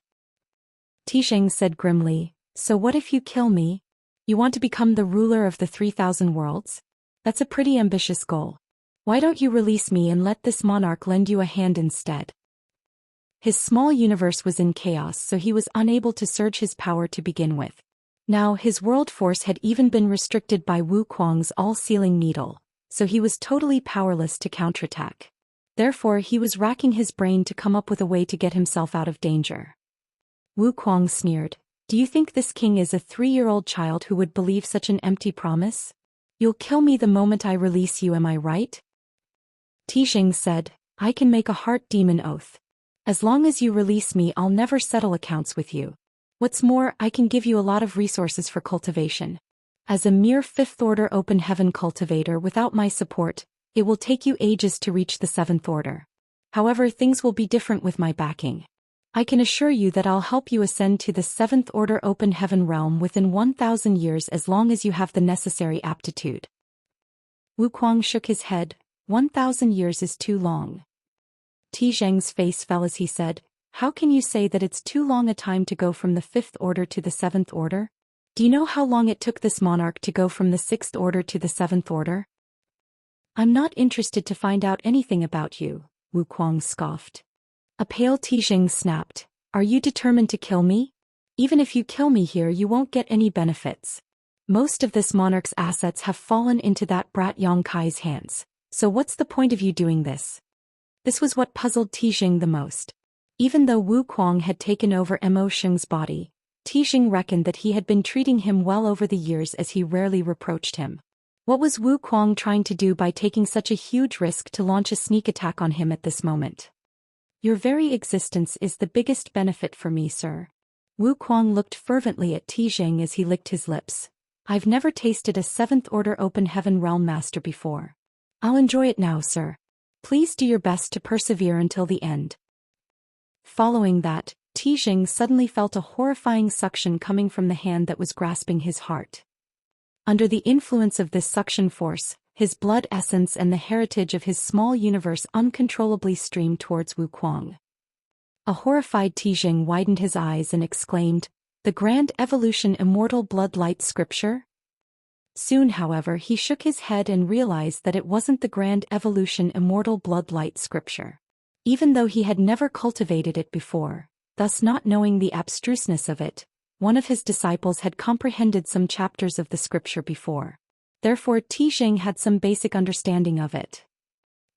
Speaker 1: Tijing said grimly, "So what if you kill me? You want to become the ruler of the 3,000 worlds? That's a pretty ambitious goal. Why don't you release me and let this monarch lend you a hand instead?" His small universe was in chaos, so he was unable to surge his power to begin with. Now his world force had even been restricted by Wu Kuang's all-sealing needle, so he was totally powerless to counterattack. Therefore he was racking his brain to come up with a way to get himself out of danger. Wu Kuang sneered, "Do you think this king is a 3-year-old child who would believe such an empty promise? You'll kill me the moment I release you, am I right?" Tijing said, "I can make a heart demon oath. As long as you release me, I'll never settle accounts with you. What's more, I can give you a lot of resources for cultivation. As a mere 5th Order open heaven cultivator without my support, it will take you ages to reach the 7th Order. However, things will be different with my backing. I can assure you that I'll help you ascend to the 7th Order open heaven realm within 1,000 years as long as you have the necessary aptitude." Wu Kuang shook his head. 1,000 years is too long. Tijing's face fell as he said, "How can you say that it's too long a time to go from the 5th Order to the 7th Order? Do you know how long it took this monarch to go from the 6th Order to the 7th Order?" "I'm not interested to find out anything about you," Wu Kuang scoffed. A pale Tijing snapped, "Are you determined to kill me? Even if you kill me here, you won't get any benefits. Most of this monarch's assets have fallen into that brat Xianxia's hands, so what's the point of you doing this?" This was what puzzled Tijing the most. Even though Wu Kuang had taken over Immerse's body, Tijing reckoned that he had been treating him well over the years as he rarely reproached him. What was Wu Kuang trying to do by taking such a huge risk to launch a sneak attack on him at this moment? "Your very existence is the biggest benefit for me, sir." Wu Kuang looked fervently at Tijing as he licked his lips. "I've never tasted a 7th Order open heaven realm master before. I'll enjoy it now, sir. Please do your best to persevere until the end. Following that, Tijing suddenly felt a horrifying suction coming from the hand that was grasping his heart. Under the influence of this suction force, his blood essence and the heritage of his small universe uncontrollably streamed towards Wuquang. A horrified Tijing widened his eyes and exclaimed, "The Grand Evolution Immortal Blood Light Scripture?" Soon, however, he shook his head and realized that it wasn't the Grand Evolution Immortal Blood Light Scripture. Even though he had never cultivated it before, thus not knowing the abstruseness of it, one of his disciples had comprehended some chapters of the scripture before. Therefore Tijing had some basic understanding of it.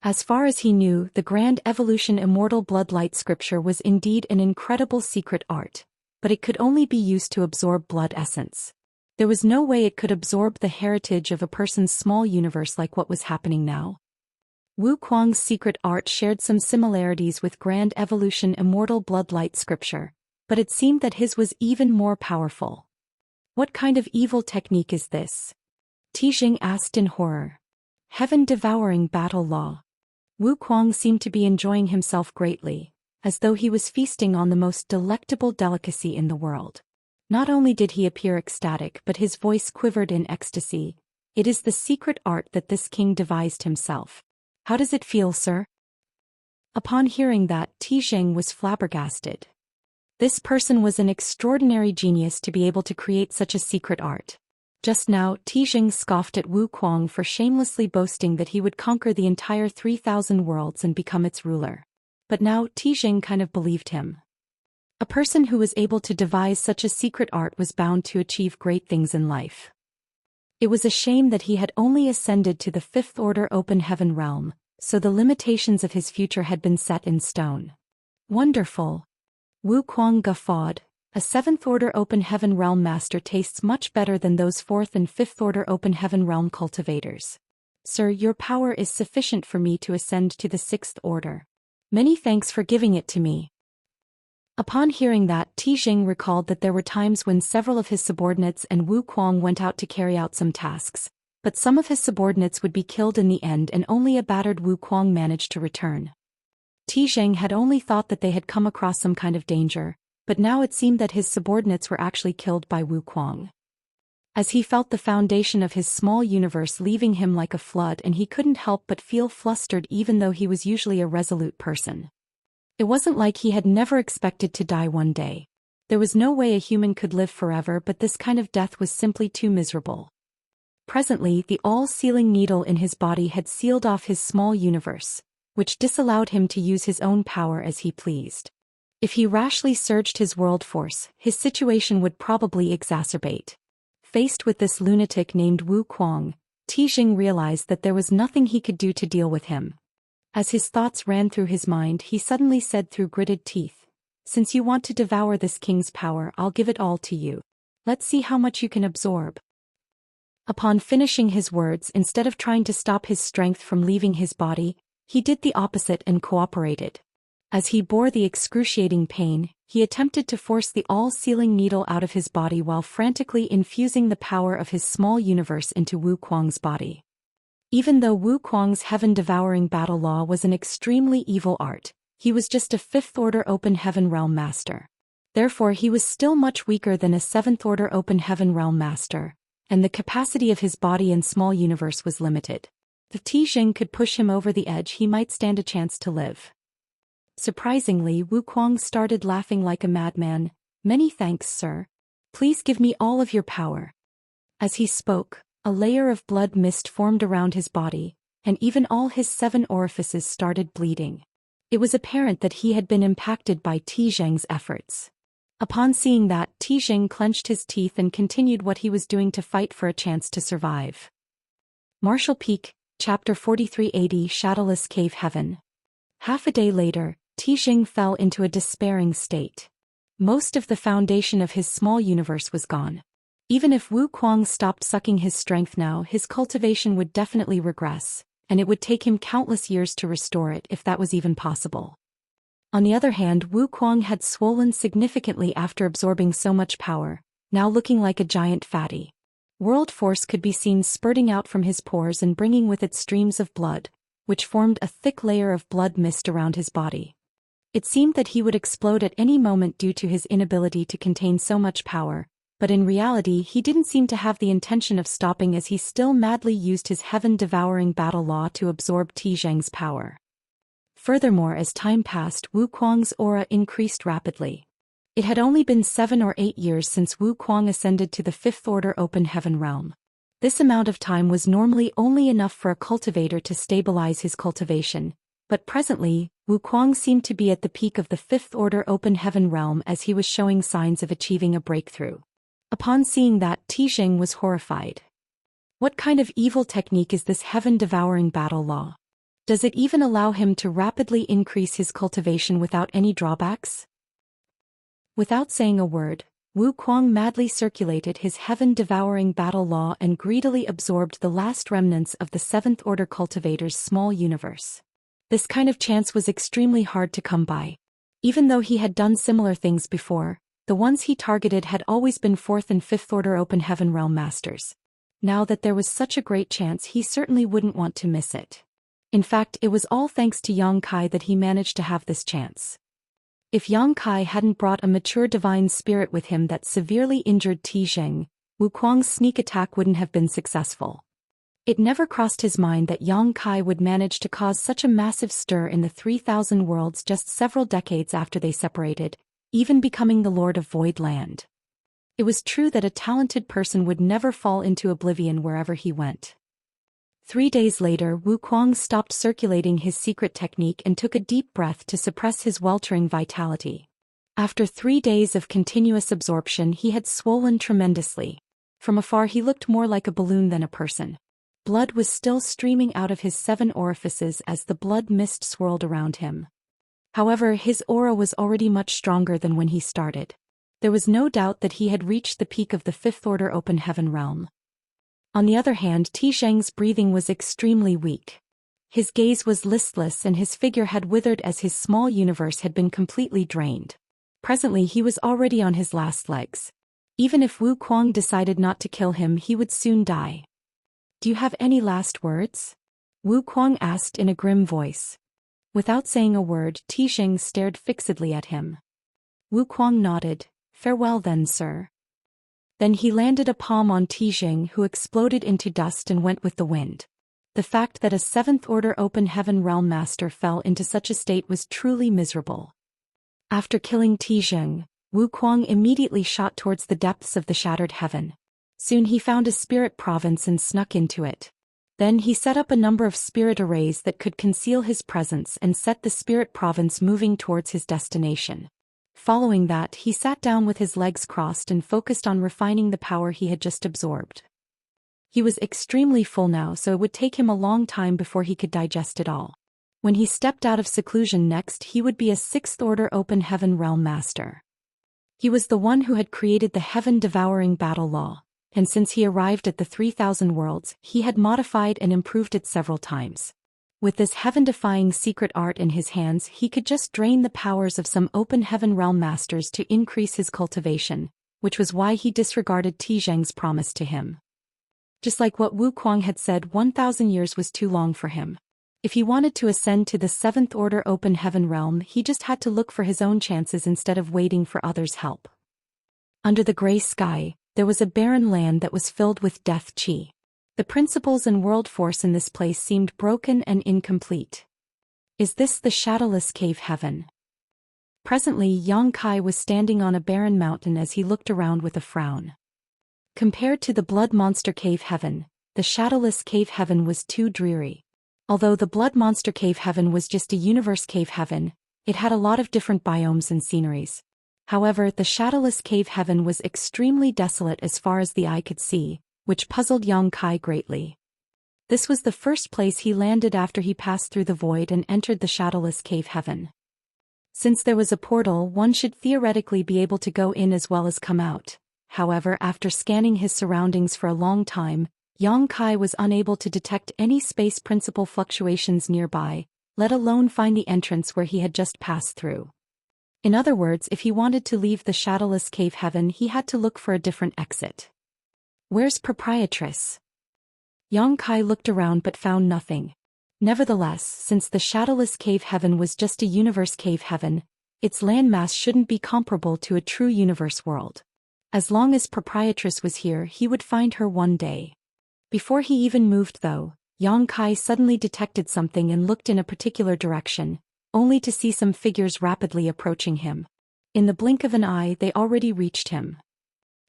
Speaker 1: As far as he knew, the Grand Evolution Immortal Bloodlight Scripture was indeed an incredible secret art, but it could only be used to absorb blood essence. There was no way it could absorb the heritage of a person's small universe like what was happening now. Wuquang's secret art shared some similarities with Grand Evolution Immortal Bloodlight Scripture, but it seemed that his was even more powerful. What kind of evil technique is this? Tijing asked in horror. Heaven-devouring battle law. Wuquang seemed to be enjoying himself greatly, as though he was feasting on the most delectable delicacy in the world. Not only did he appear ecstatic, but his voice quivered in ecstasy. It is the secret art that this king devised himself. How does it feel, sir? Upon hearing that, Tijing was flabbergasted. This person was an extraordinary genius to be able to create such a secret art. Just now, Tijing scoffed at Wuquang for shamelessly boasting that he would conquer the entire 3,000 worlds and become its ruler. But now, Tijing kind of believed him. A person who was able to devise such a secret art was bound to achieve great things in life. It was a shame that he had only ascended to the fifth order open heaven realm, so the limitations of his future had been set in stone. Wonderful. Wuquang guffawed. A seventh order open heaven realm master tastes much better than those fourth and fifth order open heaven realm cultivators. Sir, your power is sufficient for me to ascend to the sixth order. Many thanks for giving it to me. Upon hearing that, Tijing recalled that there were times when several of his subordinates and Wuquang went out to carry out some tasks, but some of his subordinates would be killed in the end and only a battered Wuquang managed to return. Tijing had only thought that they had come across some kind of danger, but now it seemed that his subordinates were actually killed by Wuquang. As he felt the foundation of his small universe leaving him like a flood, and he couldn't help but feel flustered even though he was usually a resolute person. It wasn't like he had never expected to die one day. There was no way a human could live forever, but this kind of death was simply too miserable. Presently, the all-sealing needle in his body had sealed off his small universe, which disallowed him to use his own power as he pleased. If he rashly surged his world force, his situation would probably exacerbate. Faced with this lunatic named Wuquang, Tijing realized that there was nothing he could do to deal with him. As his thoughts ran through his mind, he suddenly said through gritted teeth, "Since you want to devour this king's power, I'll give it all to you. Let's see how much you can absorb." Upon finishing his words, instead of trying to stop his strength from leaving his body, he did the opposite and cooperated. As he bore the excruciating pain, he attempted to force the all-sealing needle out of his body while frantically infusing the power of his small universe into Wuquang's body. Even though Wuquang's heaven-devouring battle law was an extremely evil art, he was just a fifth-order open heaven realm master. Therefore he was still much weaker than a seventh-order open heaven realm master, and the capacity of his body and small universe was limited. If Tijing could push him over the edge, he might stand a chance to live. Surprisingly, Wuquang started laughing like a madman. "Many thanks, sir. Please give me all of your power." As he spoke, a layer of blood mist formed around his body, and even all his 7 orifices started bleeding. It was apparent that he had been impacted by Tijing's efforts. Upon seeing that, Tijing clenched his teeth and continued what he was doing to fight for a chance to survive. Martial Peak, Chapter 4380, Shadowless Cave Heaven. Half a day later, Tijing fell into a despairing state. Most of the foundation of his small universe was gone. Even if Wuquang stopped sucking his strength now, his cultivation would definitely regress, and it would take him countless years to restore it if that was even possible. On the other hand, Wuquang had swollen significantly after absorbing so much power, now looking like a giant fatty. World force could be seen spurting out from his pores and bringing with it streams of blood, which formed a thick layer of blood mist around his body. It seemed that he would explode at any moment due to his inability to contain so much power, but in reality he didn't seem to have the intention of stopping as he still madly used his heaven-devouring battle law to absorb Tizheng's power. Furthermore, as time passed, Wu Kuang's aura increased rapidly. It had only been 7 or 8 years since Wu Kuang ascended to the 5th Order Open Heaven realm. This amount of time was normally only enough for a cultivator to stabilize his cultivation, but presently, Wu Kuang seemed to be at the peak of the 5th Order Open Heaven realm as he was showing signs of achieving a breakthrough. Upon seeing that, Tizheng was horrified. What kind of evil technique is this heaven-devouring battle law? Does it even allow him to rapidly increase his cultivation without any drawbacks? Without saying a word, Wu Kuang madly circulated his heaven-devouring battle law and greedily absorbed the last remnants of the 7th Order cultivator's small universe. This kind of chance was extremely hard to come by. Even though he had done similar things before, the ones he targeted had always been 4th and 5th Order Open Heaven Realm Masters. Now that there was such a great chance, he certainly wouldn't want to miss it. In fact, it was all thanks to Yang Kai that he managed to have this chance. If Yang Kai hadn't brought a mature divine spirit with him that severely injured Tizheng, Wu Kuang's sneak attack wouldn't have been successful. It never crossed his mind that Yang Kai would manage to cause such a massive stir in the 3,000 worlds just several decades after they separated, even becoming the Lord of Void Land. It was true that a talented person would never fall into oblivion wherever he went. 3 days later, Wu Kuang stopped circulating his secret technique and took a deep breath to suppress his weltering vitality. After 3 days of continuous absorption, he had swollen tremendously. From afar he looked more like a balloon than a person. Blood was still streaming out of his 7 orifices as the blood mist swirled around him. However, his aura was already much stronger than when he started. There was no doubt that he had reached the peak of the 5th Order Open Heaven realm. On the other hand, Tizheng's breathing was extremely weak. His gaze was listless and his figure had withered as his small universe had been completely drained. Presently he was already on his last legs. Even if Wu Kuang decided not to kill him, he would soon die. "Do you have any last words?" Wu Kuang asked in a grim voice. Without saying a word, Tizheng stared fixedly at him. Wu Kuang nodded. "Farewell then, sir." Then he landed a palm on Tizheng, who exploded into dust and went with the wind. The fact that a 7th Order Open Heaven Realm Master fell into such a state was truly miserable. After killing Tizheng, Wu Kuang immediately shot towards the depths of the shattered heaven. Soon he found a spirit province and snuck into it. Then he set up a number of spirit arrays that could conceal his presence and set the spirit province moving towards his destination. Following that, he sat down with his legs crossed and focused on refining the power he had just absorbed. He was extremely full now, so it would take him a long time before he could digest it all. When he stepped out of seclusion next, he would be a 6th Order Open Heaven Realm Master. He was the one who had created the heaven-devouring battle law, and since he arrived at the 3,000 worlds, he had modified and improved it several times. With this heaven-defying secret art in his hands, he could just drain the powers of some Open Heaven Realm Masters to increase his cultivation, which was why he disregarded Tizheng's promise to him. Just like what Wu Kuang had said, 1,000 years was too long for him. If he wanted to ascend to the 7th Order Open Heaven realm, he just had to look for his own chances instead of waiting for others' help. Under the gray sky, there was a barren land that was filled with death chi. The principles and world force in this place seemed broken and incomplete. Is this the shadowless cave heaven? Presently, Yang Kai was standing on a barren mountain as he looked around with a frown. Compared to the blood monster cave heaven, the shadowless cave heaven was too dreary. Although the blood monster cave heaven was just a universe cave heaven, it had a lot of different biomes and sceneries. However, the shadowless cave heaven was extremely desolate as far as the eye could see, which puzzled Yang Kai greatly. This was the first place he landed after he passed through the void and entered the shadowless cave heaven. Since there was a portal, one should theoretically be able to go in as well as come out. However, after scanning his surroundings for a long time, Yang Kai was unable to detect any space principle fluctuations nearby, let alone find the entrance where he had just passed through. In other words, if he wanted to leave the shadowless cave heaven, he had to look for a different exit. "Where's proprietress?" Yang Kai looked around but found nothing. Nevertheless, since the shadowless cave heaven was just a universe cave heaven, its landmass shouldn't be comparable to a true universe world. As long as Proprietress was here, he would find her one day. Before he even moved though, Yang Kai suddenly detected something and looked in a particular direction, only to see some figures rapidly approaching him. In the blink of an eye, they already reached him.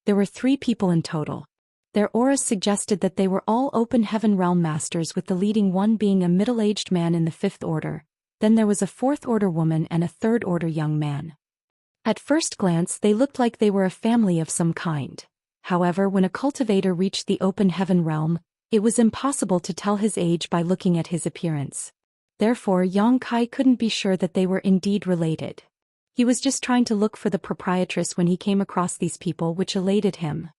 Speaker 1: There were 3 people in total. Their auras suggested that they were all open heaven realm masters, with the leading one being a middle-aged man in the 5th order. Then there was a 4th order woman and a 3rd order young man. At first glance they looked like they were a family of some kind. However, when a cultivator reached the open heaven realm, it was impossible to tell his age by looking at his appearance. Therefore Yang Kai couldn't be sure that they were indeed related. He was just trying to look for the proprietress when he came across these people, which elated him.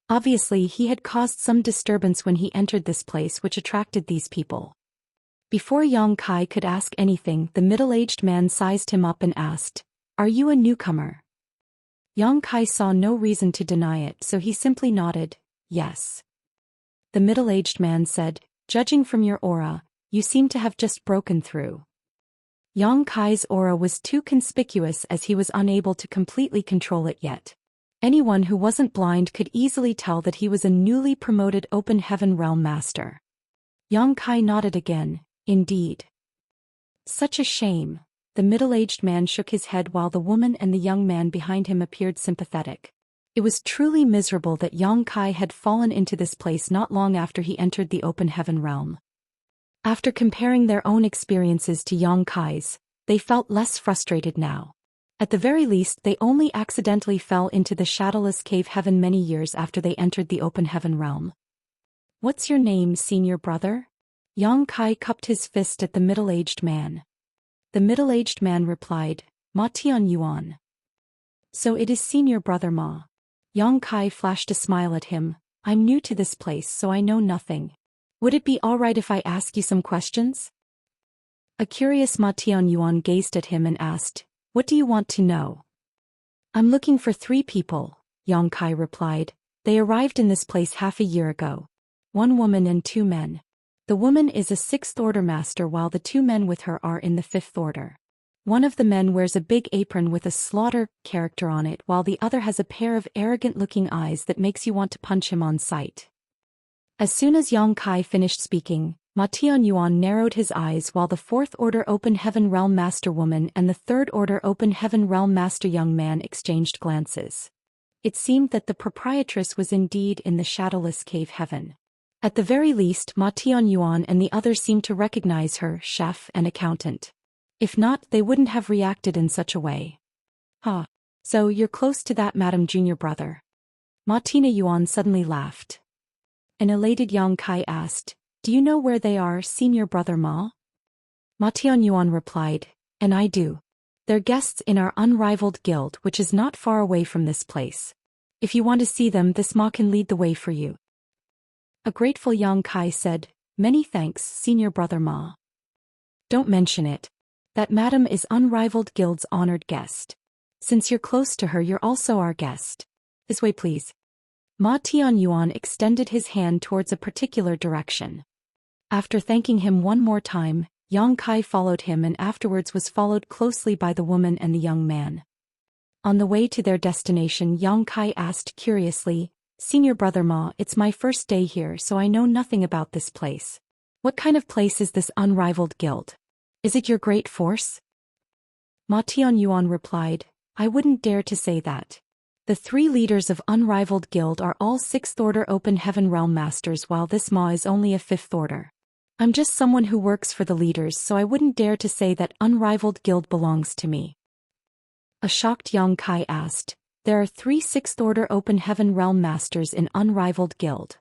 Speaker 1: Obviously he had caused some disturbance when he entered this place, which attracted these people. Before Yang Kai could ask anything, the middle-aged man sized him up and asked, "Are you a newcomer?" Yang Kai saw no reason to deny it, so he simply nodded, "Yes." The middle-aged man said, "Judging from your aura, you seem to have just broken through." Yang Kai's aura was too conspicuous as he was unable to completely control it yet. Anyone who wasn't blind could easily tell that he was a newly promoted open heaven realm master. Yang Kai nodded again, "Indeed." "Such a shame." The middle-aged man shook his head while the woman and the young man behind him appeared sympathetic. It was truly miserable that Yang Kai had fallen into this place not long after he entered the open heaven realm. After comparing their own experiences to Yang Kai's, they felt less frustrated now. At the very least, they only accidentally fell into the shadowless cave heaven many years after they entered the open heaven realm. "What's your name, senior brother?" Yang Kai cupped his fist at the middle-aged man. The middle-aged man replied, "Ma Tian Yuan." "So it is senior brother Ma." Yang Kai flashed a smile at him. "I'm new to this place, so I know nothing. Would it be alright if I ask you some questions?" A curious Ma Tian Yuan gazed at him and asked, "What do you want to know?" "I'm looking for 3 people," Yang Kai replied. "They arrived in this place half a year ago. 1 woman and 2 men. The woman is a 6th order master while the 2 men with her are in the 5th order. One of the men wears a big apron with a slaughter character on it, while the other has a pair of arrogant-looking eyes that makes you want to punch him on sight." As soon as Yang Kai finished speaking, Ma Tian Yuan narrowed his eyes while the 4th order open heaven realm master woman and the 3rd order open heaven realm master young man exchanged glances. It seemed that the proprietress was indeed in the shadowless cave heaven. At the very least, Ma Tian Yuan and the others seemed to recognize her, chef and accountant. If not, they wouldn't have reacted in such a way. "Huh. So you're close to that Madam Junior brother?" Ma Tian Yuan suddenly laughed. An elated Yang Kai asked, "Do you know where they are, senior brother Ma?" Ma Tian Yuan replied, "And I do. They're guests in our unrivaled guild, which is not far away from this place. If you want to see them, this Ma can lead the way for you." A grateful Yang Kai said, "Many thanks, senior brother Ma." "Don't mention it. That madam is unrivaled guild's honored guest. Since you're close to her, you're also our guest. This way please." Ma Tian Yuan extended his hand towards a particular direction. After thanking him one more time, Yang Kai followed him and afterwards was followed closely by the woman and the young man. On the way to their destination, Yang Kai asked curiously, "Senior brother Ma, it's my first day here, so I know nothing about this place. What kind of place is this unrivaled guild? Is it your great force?" Ma Tian Yuan replied, "I wouldn't dare to say that. The 3 leaders of unrivaled guild are all 6th order open heaven realm masters, while this Ma is only a 5th order. I'm just someone who works for the leaders, so I wouldn't dare to say that unrivaled guild belongs to me." A shocked Yang Kai asked, "There are 3 6th order open heaven realm masters in unrivaled guild?"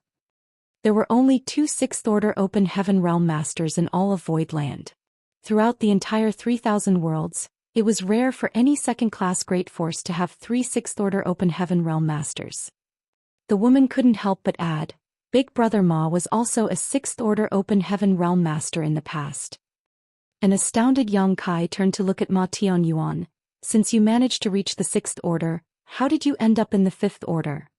Speaker 1: There were only 2 6th order open heaven realm masters in all of Voidland. Throughout the entire 3,000 worlds, it was rare for any second-class great force to have 3 6th order open heaven realm masters. The woman couldn't help but add, "Big brother Ma was also a 6th order open heaven realm master in the past." An astounded Yang Kai turned to look at Ma Tian Yuan. "Since you managed to reach the 6th order, how did you end up in the 5th order?"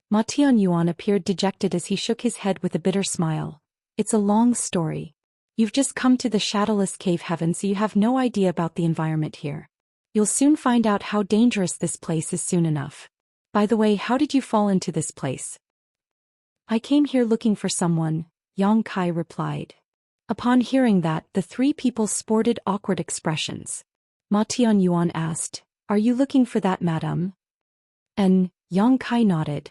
Speaker 1: Ma Tian Yuan appeared dejected as he shook his head with a bitter smile. "It's a long story. You've just come to the shadowless cave heaven, so you have no idea about the environment here. You'll soon find out how dangerous this place is soon enough. By the way, how did you fall into this place? I came here looking for someone, Yang Kai replied. Upon hearing that, the three people sported awkward expressions. Ma Tianyuan asked, "Are you looking for that madam?" And Yang Kai nodded.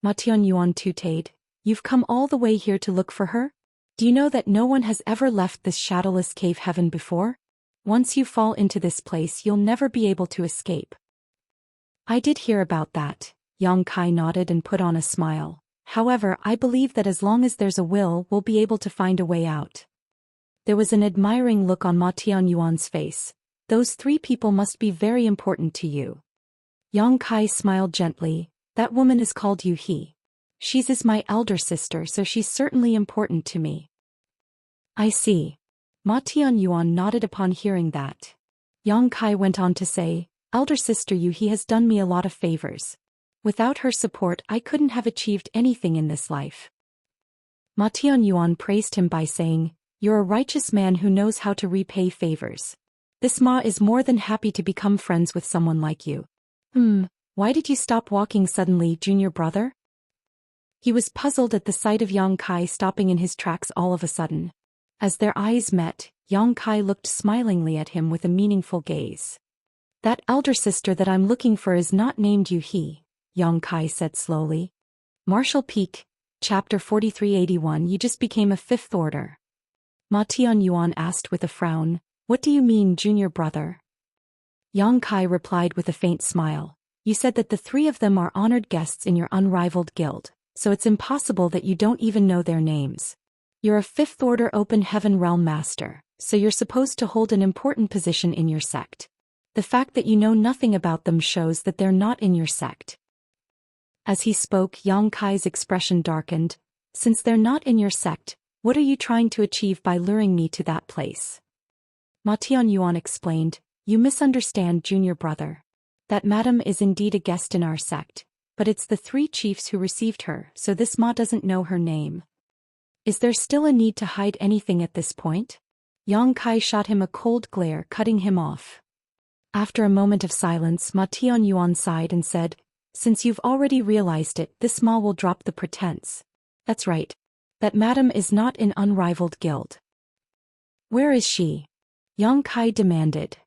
Speaker 1: Ma Tianyuan tutored, "You've come all the way here to look for her? Do you know that no one has ever left this shadowless cave heaven before? Once you fall into this place, you'll never be able to escape." I did hear about that, Yang Kai nodded and put on a smile. However, I believe that as long as there's a will, we'll be able to find a way out. There was an admiring look on Ma Tianyuan's face. Those three people must be very important to you. Yang Kai smiled gently. That woman is called Yu He. She's my elder sister, so she's certainly important to me. I see. Ma Tianyuan nodded upon hearing that. Yang Kai went on to say, "Elder sister Yu He has done me a lot of favors. Without her support, I couldn't have achieved anything in this life." Ma Tianyuan praised him by saying, "You're a righteous man who knows how to repay favors. This Ma is more than happy to become friends with someone like you." Why did you stop walking suddenly, junior brother? He was puzzled at the sight of Yang Kai stopping in his tracks all of a sudden. As their eyes met, Yang Kai looked smilingly at him with a meaningful gaze. "That elder sister that I'm looking for is not named Yu He," Yang Kai said slowly. Martial Peak, Chapter 4381. You just became a fifth order. Ma Tianyuan asked with a frown, "What do you mean, junior brother?" Yang Kai replied with a faint smile. "You said that the three of them are honored guests in your unrivaled guild, so it's impossible that you don't even know their names. You're a fifth order open heaven realm master, so you're supposed to hold an important position in your sect. The fact that you know nothing about them shows that they're not in your sect." As he spoke, Yang Kai's expression darkened. "Since they're not in your sect, what are you trying to achieve by luring me to that place?" Ma Tianyuan explained, "You misunderstand, junior brother. That madam is indeed a guest in our sect, but it's the three chiefs who received her, so this Ma doesn't know her name." "Is there still a need to hide anything at this point?" Yang Kai shot him a cold glare, cutting him off. After a moment of silence, Ma Tianyuan sighed and said, "Since you've already realized it, this Ma will drop the pretense. That's right. That madam is not in unrivaled guild." "Where is she?" Yang Kai demanded.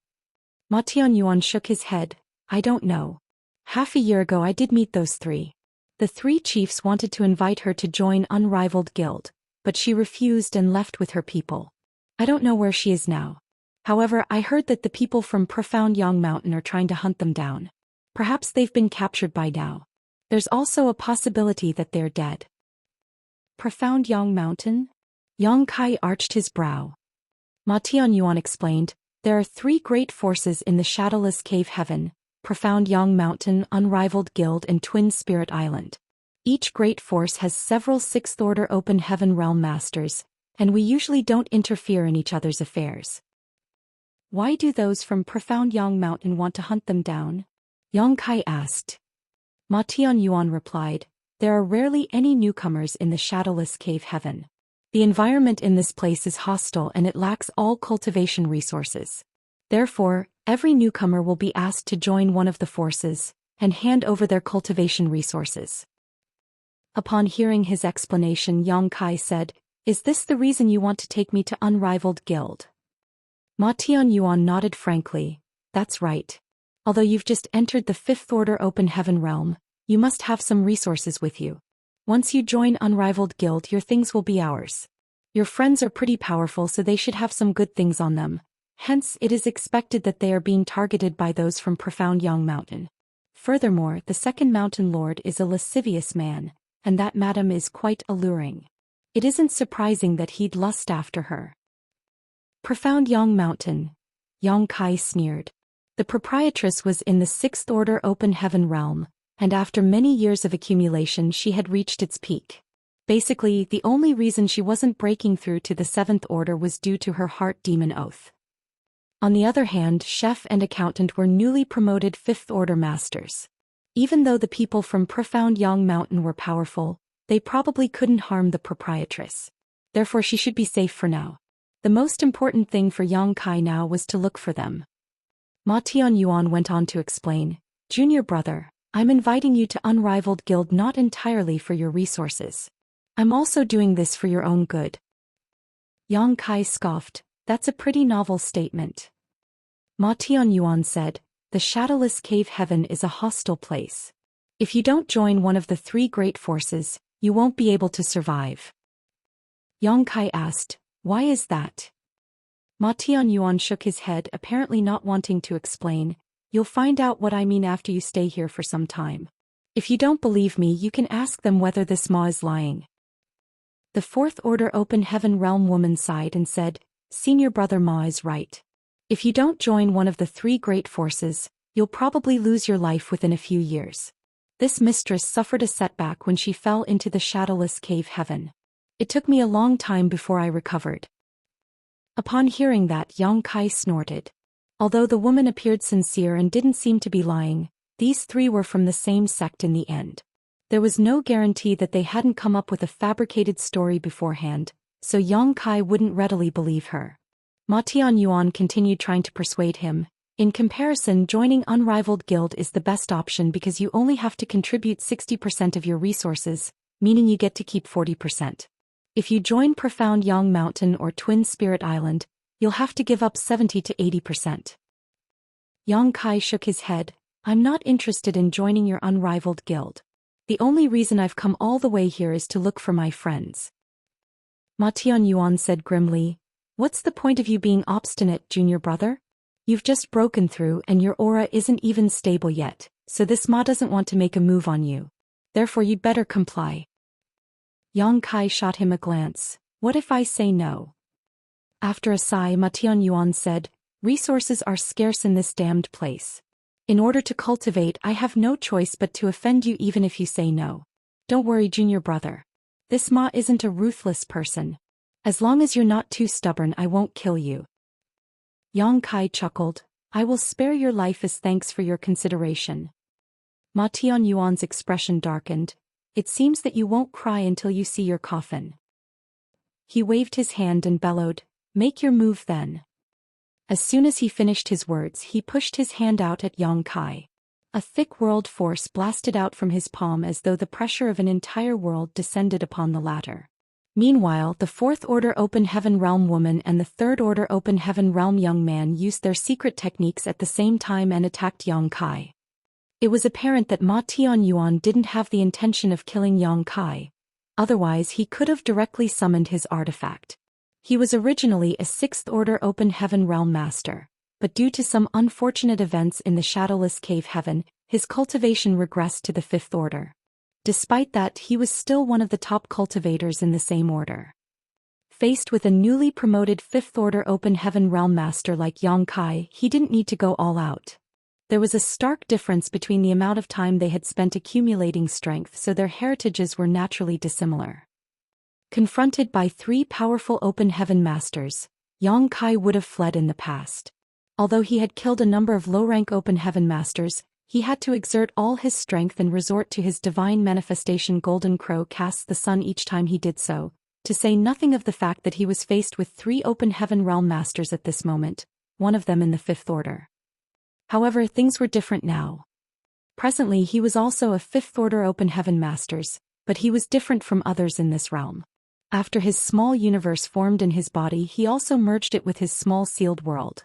Speaker 1: Ma Tianyuan shook his head. "I don't know. Half a year ago I did meet those three. The three chiefs wanted to invite her to join Unrivaled Guild, but she refused and left with her people. I don't know where she is now. However, I heard that the people from Profound Yang Mountain are trying to hunt them down. Perhaps they've been captured by now. There's also a possibility that they're dead." "Profound Yang Mountain?" Yang Kai arched his brow. Ma Tianyuan explained, "There are three great forces in the shadowless cave heaven: Profound Yang Mountain, Unrivaled Guild, and Twin Spirit Island. Each great force has several sixth-order open heaven realm masters, and we usually don't interfere in each other's affairs." "Why do those from Profound Yang Mountain want to hunt them down?" Yang Kai asked. Ma Tianyuan replied, "There are rarely any newcomers in the shadowless cave heaven. The environment in this place is hostile and it lacks all cultivation resources. Therefore, every newcomer will be asked to join one of the forces and hand over their cultivation resources." Upon hearing his explanation, Yang Kai said, "Is this the reason you want to take me to Unrivaled Guild?" Ma Tianyuan nodded frankly. "That's right. Although you've just entered the fifth order open heaven realm, you must have some resources with you. Once you join Unrivaled Guild, your things will be ours. Your friends are pretty powerful, so they should have some good things on them. Hence, it is expected that they are being targeted by those from Profound Yang Mountain. Furthermore, the second mountain lord is a lascivious man, and that madam is quite alluring. It isn't surprising that he'd lust after her." "Profound Yang Mountain," Yang Kai sneered. The proprietress was in the sixth order open heaven realm, and after many years of accumulation she had reached its peak. Basically, the only reason she wasn't breaking through to the seventh order was due to her heart demon oath. On the other hand, chef and accountant were newly promoted fifth order masters. Even though the people from Profound Yang Mountain were powerful, they probably couldn't harm the proprietress. Therefore she should be safe for now. The most important thing for Yang Kai now was to look for them. Ma Tianyuan went on to explain, "Junior brother, I'm inviting you to Unrivaled Guild not entirely for your resources. I'm also doing this for your own good." Yang Kai scoffed, "That's a pretty novel statement." Ma Tianyuan said, "The Shadowless Cave Heaven is a hostile place. If you don't join one of the three great forces, you won't be able to survive." Yang Kai asked, "Why is that?" Ma Tianyuan shook his head, apparently not wanting to explain. "You'll find out what I mean after you stay here for some time. If you don't believe me, you can ask them whether this Ma is lying." The Fourth Order Open Heaven Realm woman sighed and said, "Senior brother Ma is right. If you don't join one of the three great forces, you'll probably lose your life within a few years." This mistress suffered a setback when she fell into the Shadowless Cave Heaven. "It took me a long time before I recovered." Upon hearing that, Yang Kai snorted. Although the woman appeared sincere and didn't seem to be lying, these three were from the same sect in the end. There was no guarantee that they hadn't come up with a fabricated story beforehand, so Yang Kai wouldn't readily believe her. Ma Tianyuan continued trying to persuade him. "In comparison, joining Unrivaled Guild is the best option because you only have to contribute 60% of your resources, meaning you get to keep 40%. If you join Profound Yang Mountain or Twin Spirit Island, you'll have to give up 70 to 80%. Yang Kai shook his head. "I'm not interested in joining your Unrivaled Guild. The only reason I've come all the way here is to look for my friends." Ma Tianyuan said grimly, "What's the point of you being obstinate, junior brother? You've just broken through and your aura isn't even stable yet, so this Ma doesn't want to make a move on you. Therefore you'd better comply." Yang Kai shot him a glance. "What if I say no?" After a sigh, Ma Tianyuan said, "Resources are scarce in this damned place. In order to cultivate, I have no choice but to offend you even if you say no. Don't worry, junior brother. This Ma isn't a ruthless person. As long as you're not too stubborn, I won't kill you." Yang Kai chuckled, "I will spare your life as thanks for your consideration." Ma Tianyuan's expression darkened. "It seems that you won't cry until you see your coffin." He waved his hand and bellowed, "Make your move then." As soon as he finished his words, he pushed his hand out at Yang Kai. A thick world force blasted out from his palm as though the pressure of an entire world descended upon the latter. Meanwhile, the Fourth Order Open Heaven Realm woman and the Third Order Open Heaven Realm young man used their secret techniques at the same time and attacked Yang Kai. It was apparent that Ma Tianyuan didn't have the intention of killing Yang Kai. Otherwise, he could have directly summoned his artifact. He was originally a Sixth Order Open Heaven Realm master, but due to some unfortunate events in the Shadowless Cave Heaven, his cultivation regressed to the Fifth Order. Despite that, he was still one of the top cultivators in the same order. Faced with a newly promoted Fifth Order Open Heaven Realm master like Yang Kai, he didn't need to go all out. There was a stark difference between the amount of time they had spent accumulating strength, so their heritages were naturally dissimilar. Confronted by three powerful Open Heaven masters, Yang Kai would have fled in the past. Although he had killed a number of low-rank Open Heaven masters, he had to exert all his strength and resort to his divine manifestation Golden Crow casts the sun each time he did so, to say nothing of the fact that he was faced with three Open Heaven Realm masters at this moment, one of them in the Fifth Order. However, things were different now. Presently he was also a Fifth Order Open Heaven Masters, but he was different from others in this realm. After his small universe formed in his body, he also merged it with his small sealed world.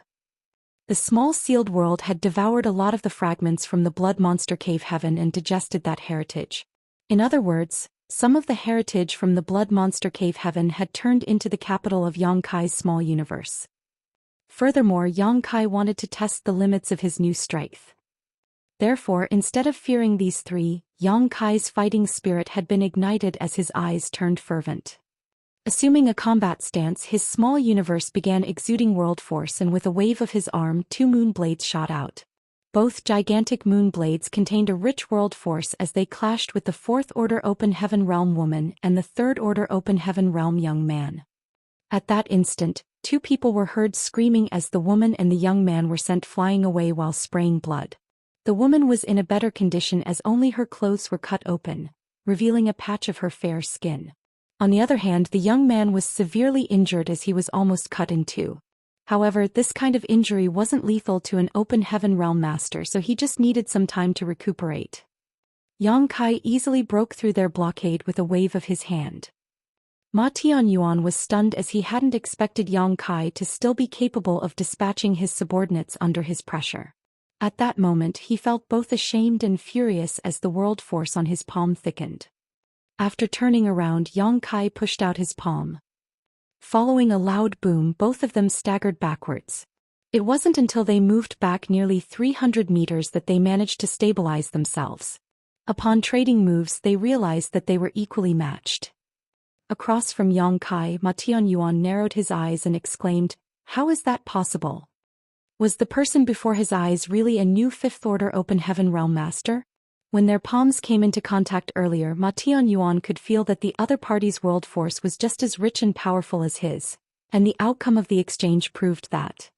Speaker 1: The small sealed world had devoured a lot of the fragments from the Blood Monster Cave Heaven and digested that heritage. In other words, some of the heritage from the Blood Monster Cave Heaven had turned into the capital of Yang Kai's small universe. Furthermore, Yang Kai wanted to test the limits of his new strength. Therefore, instead of fearing these three, Yang Kai's fighting spirit had been ignited as his eyes turned fervent. Assuming a combat stance, his small universe began exuding world force, and with a wave of his arm, two moon blades shot out. Both gigantic moon blades contained a rich world force as they clashed with the Fourth Order Open Heaven Realm woman and the Third Order Open Heaven Realm young man. At that instant, two people were heard screaming as the woman and the young man were sent flying away while spraying blood. The woman was in a better condition as only her clothes were cut open, revealing a patch of her fair skin. On the other hand, the young man was severely injured as he was almost cut in two. However, this kind of injury wasn't lethal to an open heaven realm master, so he just needed some time to recuperate. Yang Kai easily broke through their blockade with a wave of his hand. Ma Tianyuan was stunned as he hadn't expected Yang Kai to still be capable of dispatching his subordinates under his pressure. At that moment he felt both ashamed and furious as the world force on his palm thickened. After turning around, Yang Kai pushed out his palm. Following a loud boom, both of them staggered backwards. It wasn't until they moved back nearly 300 meters that they managed to stabilize themselves. Upon trading moves, they realized that they were equally matched. Across from Yang Kai, Ma Tianyuan narrowed his eyes and exclaimed, "How is that possible? Was the person before his eyes really a new fifth-order open heaven realm master?" When their palms came into contact earlier, Ma Tianyuan could feel that the other party's world force was just as rich and powerful as his, and the outcome of the exchange proved that.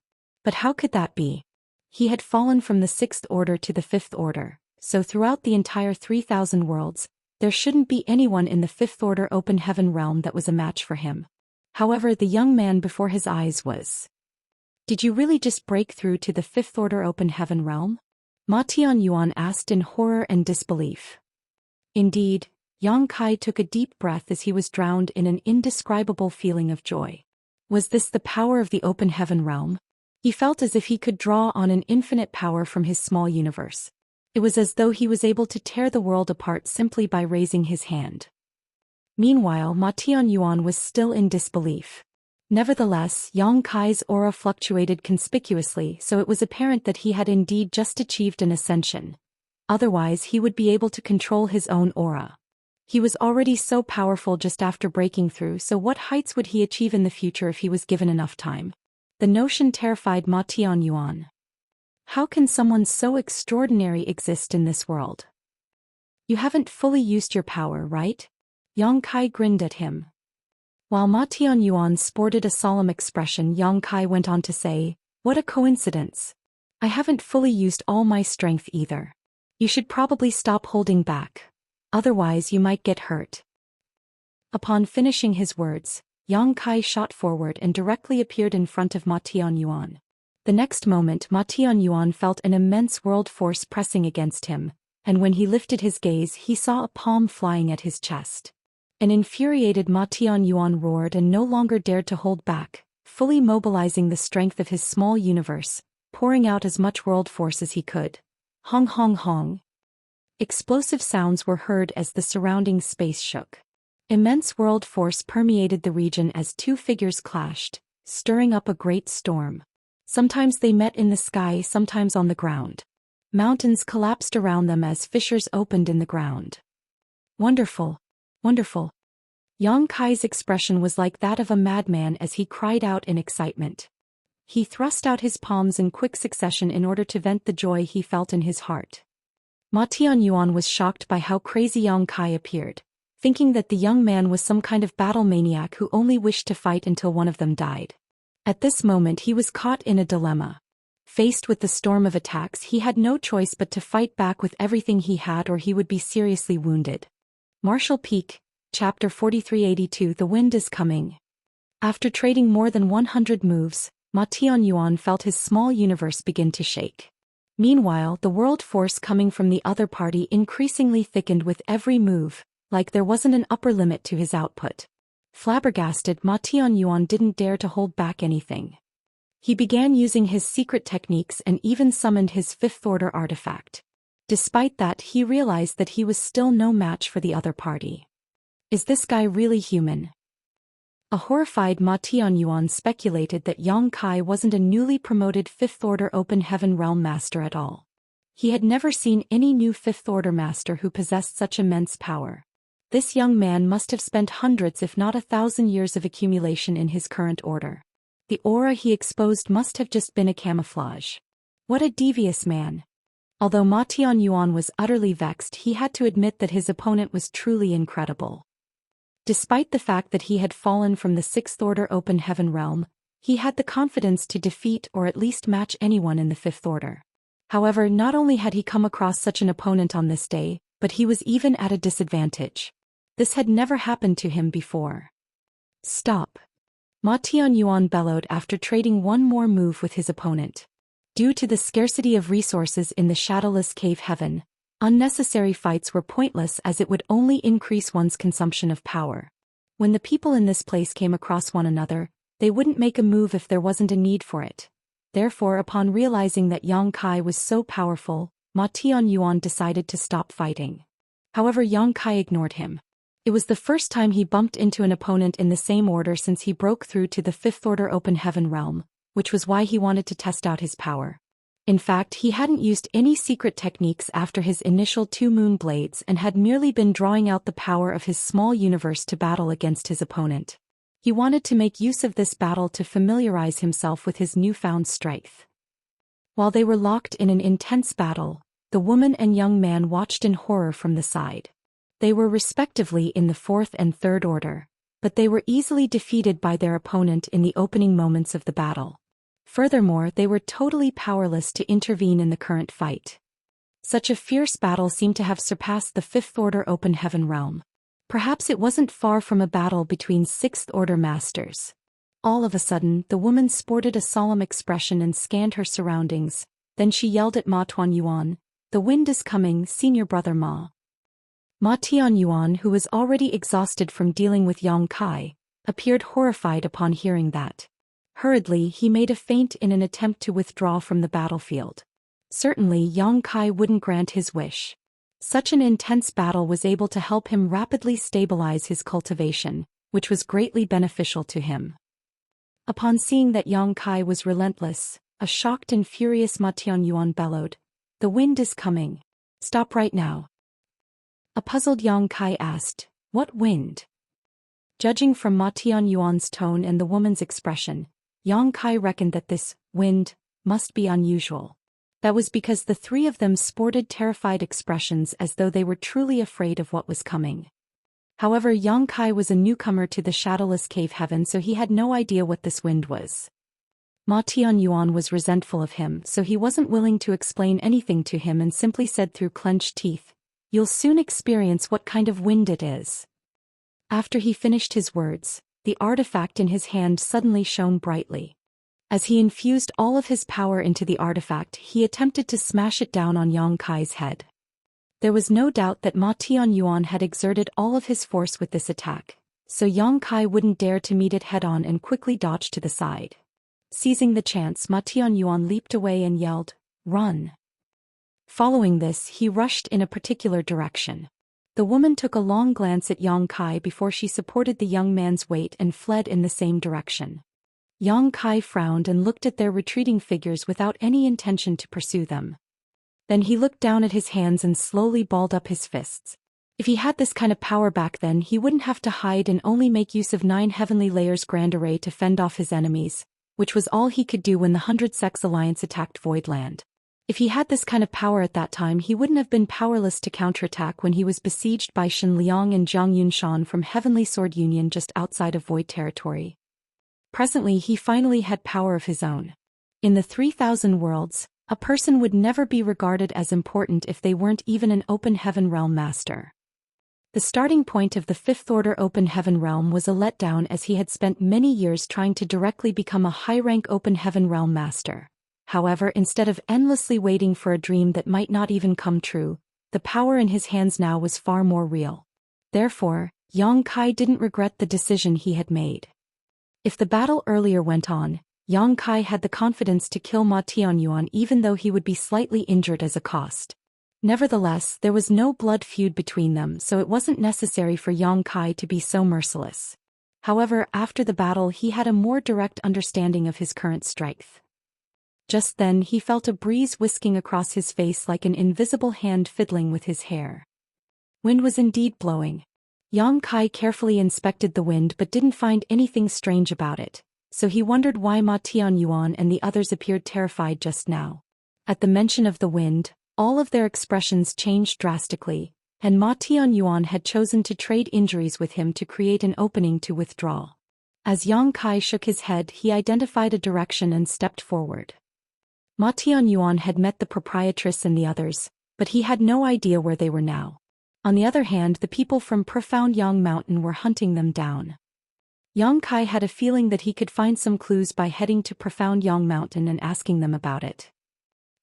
Speaker 1: But how could that be? He had fallen from the sixth order to the fifth order, so throughout the entire 3,000 worlds, there shouldn't be anyone in the fifth-order open heaven realm that was a match for him. However, the young man before his eyes was. "Did you really just break through to the fifth-order open heaven realm?" Ma Tianyuan asked in horror and disbelief. Indeed, Yang Kai took a deep breath as he was drowned in an indescribable feeling of joy. Was this the power of the open heaven realm? He felt as if he could draw on an infinite power from his small universe. It was as though he was able to tear the world apart simply by raising his hand. Meanwhile, Ma Tianyuan was still in disbelief. Nevertheless, Yang Kai's aura fluctuated conspicuously, so it was apparent that he had indeed just achieved an ascension. Otherwise, he would be able to control his own aura. He was already so powerful just after breaking through, so what heights would he achieve in the future if he was given enough time? The notion terrified Ma Tianyuan. How can someone so extraordinary exist in this world? You haven't fully used your power, right? Yang Kai grinned at him. While Ma Tianyuan sported a solemn expression, Yang Kai went on to say, "What a coincidence. I haven't fully used all my strength either. You should probably stop holding back. Otherwise you might get hurt." Upon finishing his words, Yang Kai shot forward and directly appeared in front of Ma Tianyuan. The next moment Ma Tianyuan felt an immense world force pressing against him, and when he lifted his gaze he saw a palm flying at his chest. An infuriated Ma Tianyuan roared and no longer dared to hold back, fully mobilizing the strength of his small universe, pouring out as much world force as he could. Hong hong hong. Explosive sounds were heard as the surrounding space shook. Immense world force permeated the region as two figures clashed, stirring up a great storm. Sometimes they met in the sky, sometimes on the ground. Mountains collapsed around them as fissures opened in the ground. Wonderful. Wonderful. Yang Kai's expression was like that of a madman as he cried out in excitement. He thrust out his palms in quick succession in order to vent the joy he felt in his heart. Ma Tianyuan was shocked by how crazy Yang Kai appeared, thinking that the young man was some kind of battle maniac who only wished to fight until one of them died. At this moment he was caught in a dilemma. Faced with the storm of attacks, he had no choice but to fight back with everything he had or he would be seriously wounded. Martial Peak, Chapter 4382. The Wind is Coming. After trading more than 100 moves, Ma Tianyuan felt his small universe begin to shake. Meanwhile, the world force coming from the other party increasingly thickened with every move, like there wasn't an upper limit to his output. Flabbergasted, Ma Tianyuan didn't dare to hold back anything. He began using his secret techniques and even summoned his fifth-order artifact. Despite that, he realized that he was still no match for the other party. Is this guy really human? A horrified Ma Tianyuan speculated that Yang Kai wasn't a newly promoted fifth-order open heaven realm master at all. He had never seen any new fifth-order master who possessed such immense power. This young man must have spent hundreds if not 1,000 years of accumulation in his current order. The aura he exposed must have just been a camouflage. What a devious man. Although Ma Tianyuan was utterly vexed, he had to admit that his opponent was truly incredible. Despite the fact that he had fallen from the sixth-order open heaven realm, he had the confidence to defeat or at least match anyone in the fifth order. However, not only had he come across such an opponent on this day, but he was even at a disadvantage. This had never happened to him before. Stop! Ma Tianyuan bellowed after trading one more move with his opponent. Due to the scarcity of resources in the shadowless cave heaven, unnecessary fights were pointless as it would only increase one's consumption of power. When the people in this place came across one another, they wouldn't make a move if there wasn't a need for it. Therefore, upon realizing that Yang Kai was so powerful, Ma Tianyuan decided to stop fighting. However, Yang Kai ignored him. It was the first time he bumped into an opponent in the same order since he broke through to the Fifth Order Open Heaven realm, which was why he wanted to test out his power. In fact, he hadn't used any secret techniques after his initial 2 moon blades and had merely been drawing out the power of his small universe to battle against his opponent. He wanted to make use of this battle to familiarize himself with his newfound strength. While they were locked in an intense battle, the woman and young man watched in horror from the side. They were respectively in the 4th and 3rd order, but they were easily defeated by their opponent in the opening moments of the battle. Furthermore, they were totally powerless to intervene in the current fight. Such a fierce battle seemed to have surpassed the 5th Order Open Heaven realm. Perhaps it wasn't far from a battle between 6th Order masters. All of a sudden, the woman sported a solemn expression and scanned her surroundings. Then she yelled at Ma Tianyuan, "The wind is coming, senior brother Ma." Ma Tianyuan, who was already exhausted from dealing with Yang Kai, appeared horrified upon hearing that. Hurriedly, he made a feint in an attempt to withdraw from the battlefield. Certainly, Yang Kai wouldn't grant his wish. Such an intense battle was able to help him rapidly stabilize his cultivation, which was greatly beneficial to him. Upon seeing that Yang Kai was relentless, a shocked and furious Ma Tianyuan bellowed, "The wind is coming. Stop right now." A puzzled Yang Kai asked, "What wind?" Judging from Ma Tianyuan's tone and the woman's expression, Yang Kai reckoned that this wind must be unusual. That was because the 3 of them sported terrified expressions as though they were truly afraid of what was coming. However, Yang Kai was a newcomer to the shadowless cave heaven, so he had no idea what this wind was. Ma Tianyuan was resentful of him, so he wasn't willing to explain anything to him and simply said through clenched teeth, "You'll soon experience what kind of wind it is." After he finished his words, the artifact in his hand suddenly shone brightly. As he infused all of his power into the artifact, he attempted to smash it down on Yang Kai's head. There was no doubt that Ma Tianyuan had exerted all of his force with this attack, so Yang Kai wouldn't dare to meet it head-on and quickly dodged to the side. Seizing the chance, Ma Tianyuan leaped away and yelled, "Run!" Following this, he rushed in a particular direction. The woman took a long glance at Yang Kai before she supported the young man's weight and fled in the same direction. Yang Kai frowned and looked at their retreating figures without any intention to pursue them. Then he looked down at his hands and slowly balled up his fists. If he had this kind of power back then, he wouldn't have to hide and only make use of 9 heavenly layers grand array to fend off his enemies, which was all he could do when the 100 Sex Alliance attacked Voidland. If he had this kind of power at that time, he wouldn't have been powerless to counterattack when he was besieged by Shen Liang and Zhang Yunshan from Heavenly Sword Union just outside of Void territory. Presently, he finally had power of his own. In the 3,000 worlds, a person would never be regarded as important if they weren't even an Open Heaven Realm master. The starting point of the 5th Order Open Heaven Realm was a letdown, as he had spent many years trying to directly become a high-rank Open Heaven Realm master. However, instead of endlessly waiting for a dream that might not even come true, the power in his hands now was far more real. Therefore, Yang Kai didn't regret the decision he had made. If the battle earlier went on, Yang Kai had the confidence to kill Ma Tianyuan even though he would be slightly injured as a cost. Nevertheless, there was no blood feud between them, so it wasn't necessary for Yang Kai to be so merciless. However, after the battle he had a more direct understanding of his current strength. Just then he felt a breeze whisking across his face like an invisible hand fiddling with his hair. Wind was indeed blowing. Yang Kai carefully inspected the wind but didn't find anything strange about it, so he wondered why Ma Tianyuan and the others appeared terrified just now. At the mention of the wind, all of their expressions changed drastically, and Ma Tianyuan had chosen to trade injuries with him to create an opening to withdraw. As Yang Kai shook his head, he identified a direction and stepped forward. Ma Tianyuan had met the proprietress and the others, but he had no idea where they were now. On the other hand, the people from Profound Yang Mountain were hunting them down. Yang Kai had a feeling that he could find some clues by heading to Profound Yang Mountain and asking them about it.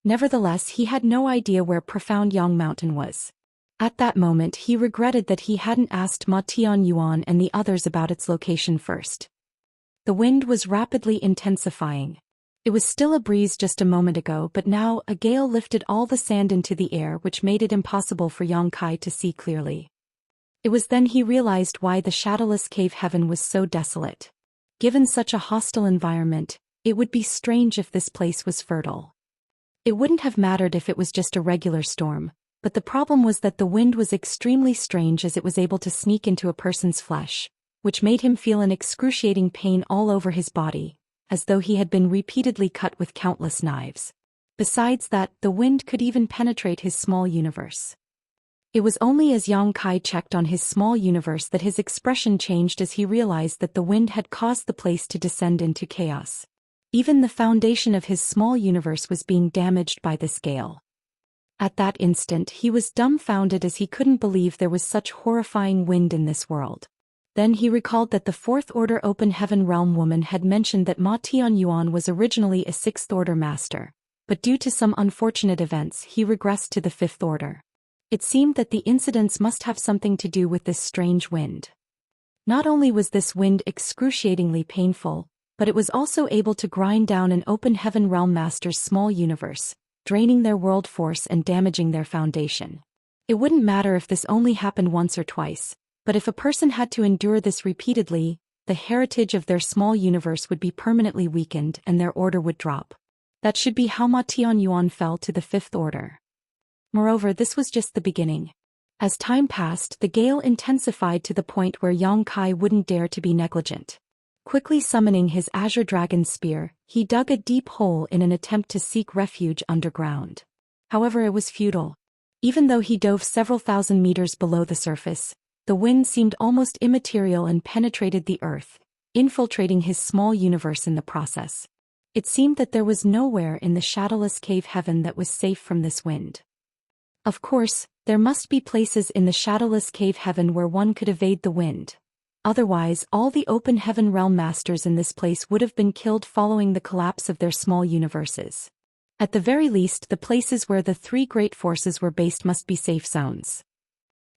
Speaker 1: Nevertheless, he had no idea where Profound Yang Mountain was. At that moment, he regretted that he hadn't asked Ma Tianyuan and the others about its location first. The wind was rapidly intensifying. It was still a breeze just a moment ago, but now a gale lifted all the sand into the air, which made it impossible for Yang Kai to see clearly. It was then he realized why the shadowless cave heaven was so desolate. Given such a hostile environment, it would be strange if this place was fertile. It wouldn't have mattered if it was just a regular storm, but the problem was that the wind was extremely strange, as it was able to sneak into a person's flesh, which made him feel an excruciating pain all over his body, as though he had been repeatedly cut with countless knives. Besides that, the wind could even penetrate his small universe. It was only as Yang Kai checked on his small universe that his expression changed, as he realized that the wind had caused the place to descend into chaos. Even the foundation of his small universe was being damaged by this gale. At that instant, he was dumbfounded, as he couldn't believe there was such horrifying wind in this world. Then he recalled that the Fourth Order Open Heaven Realm woman had mentioned that Ma Tianyuan was originally a Sixth Order master, but due to some unfortunate events he regressed to the Fifth Order. It seemed that the incidents must have something to do with this strange wind. Not only was this wind excruciatingly painful, but it was also able to grind down an Open Heaven Realm master's small universe, draining their world force and damaging their foundation. It wouldn't matter if this only happened once or twice, but if a person had to endure this repeatedly, the heritage of their small universe would be permanently weakened and their order would drop. That should be how Ma Tianyuan fell to the Fifth Order. Moreover, this was just the beginning. As time passed, the gale intensified to the point where Yang Kai wouldn't dare to be negligent. Quickly summoning his Azure Dragon Spear, he dug a deep hole in an attempt to seek refuge underground. However, it was futile. Even though he dove several thousand meters below the surface, the wind seemed almost immaterial and penetrated the earth, infiltrating his small universe in the process. It seemed that there was nowhere in the shadowless cave heaven that was safe from this wind. Of course, there must be places in the shadowless cave heaven where one could evade the wind. Otherwise, all the Open Heaven Realm masters in this place would have been killed following the collapse of their small universes. At the very least, the places where the three great forces were based must be safe zones.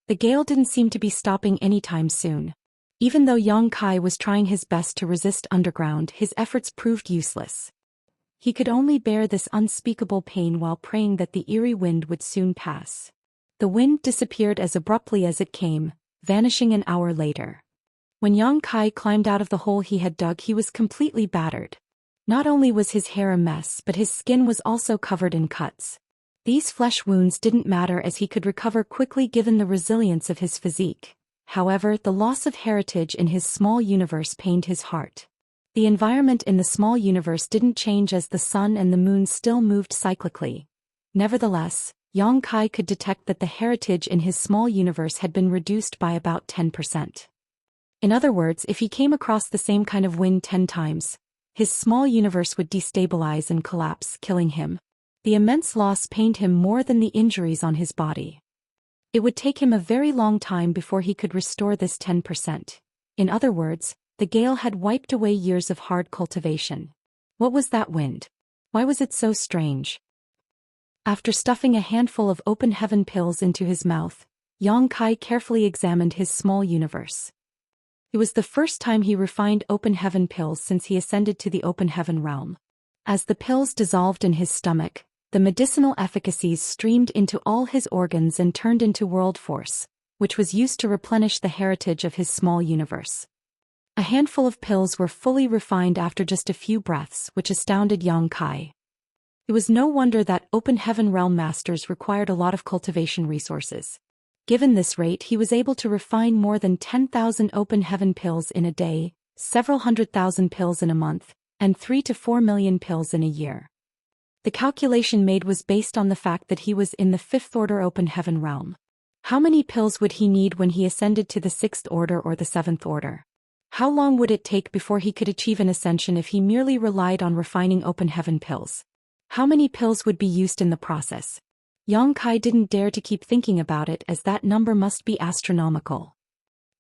Speaker 1: The gale didn't seem to be stopping anytime soon. Even though Yang Kai was trying his best to resist underground, his efforts proved useless. He could only bear this unspeakable pain while praying that the eerie wind would soon pass. The wind disappeared as abruptly as it came, vanishing an hour later. When Yang Kai climbed out of the hole he had dug, he was completely battered. Not only was his hair a mess, but his skin was also covered in cuts. These flesh wounds didn't matter, as he could recover quickly given the resilience of his physique. However, the loss of heritage in his small universe pained his heart. The environment in the small universe didn't change, as the sun and the moon still moved cyclically. Nevertheless, Yang Kai could detect that the heritage in his small universe had been reduced by about 10%. In other words, if he came across the same kind of wind 10 times, his small universe would destabilize and collapse, killing him. The immense loss pained him more than the injuries on his body. It would take him a very long time before he could restore this 10%. In other words, the gale had wiped away years of hard cultivation. What was that wind? Why was it so strange? After stuffing a handful of Open Heaven pills into his mouth, Yang Kai carefully examined his small universe. It was the first time he refined Open Heaven pills since he ascended to the Open Heaven realm. As the pills dissolved in his stomach, the medicinal efficacies streamed into all his organs and turned into world force, which was used to replenish the heritage of his small universe. A handful of pills were fully refined after just a few breaths, which astounded Yang Kai. It was no wonder that Open Heaven Realm masters required a lot of cultivation resources. Given this rate, he was able to refine more than 10,000 Open Heaven pills in a day, several 100,000 pills in a month, and 3 to 4 million pills in a year. The calculation made was based on the fact that he was in the Fifth Order Open Heaven realm. How many pills would he need when he ascended to the Sixth Order or the Seventh Order? How long would it take before he could achieve an ascension if he merely relied on refining Open Heaven pills? How many pills would be used in the process? Yang Kai didn't dare to keep thinking about it as that number must be astronomical.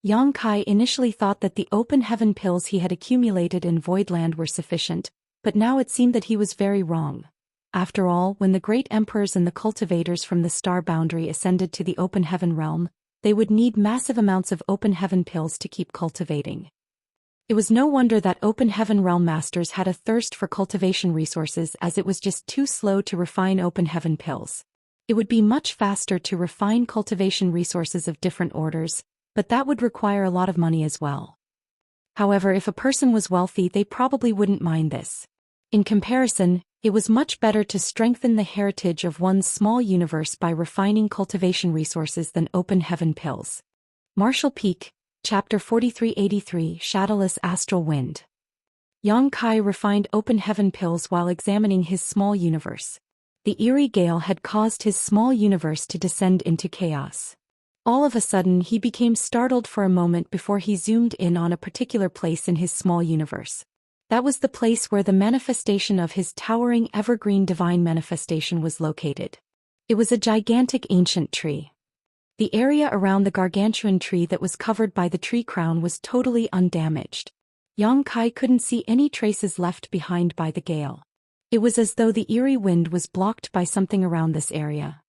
Speaker 1: Yang Kai initially thought that the open heaven pills he had accumulated in Voidland were sufficient, but now it seemed that he was very wrong. After all, when the great emperors and the cultivators from the star boundary ascended to the open heaven realm, they would need massive amounts of open heaven pills to keep cultivating. It was no wonder that open heaven realm masters had a thirst for cultivation resources, as it was just too slow to refine open heaven pills. It would be much faster to refine cultivation resources of different orders, but that would require a lot of money as well. However, if a person was wealthy, they probably wouldn't mind this. In comparison, it was much better to strengthen the heritage of one's small universe by refining cultivation resources than open heaven pills. Martial Peak, Chapter 4383, Shadowless Astral Wind. Yang Kai refined open heaven pills while examining his small universe. The eerie gale had caused his small universe to descend into chaos. All of a sudden he became startled for a moment before he zoomed in on a particular place in his small universe. That was the place where the manifestation of his towering evergreen divine manifestation was located. It was a gigantic ancient tree. The area around the gargantuan tree that was covered by the tree crown was totally undamaged. Yang Kai couldn't see any traces left behind by the gale. It was as though the eerie wind was blocked by something around this area.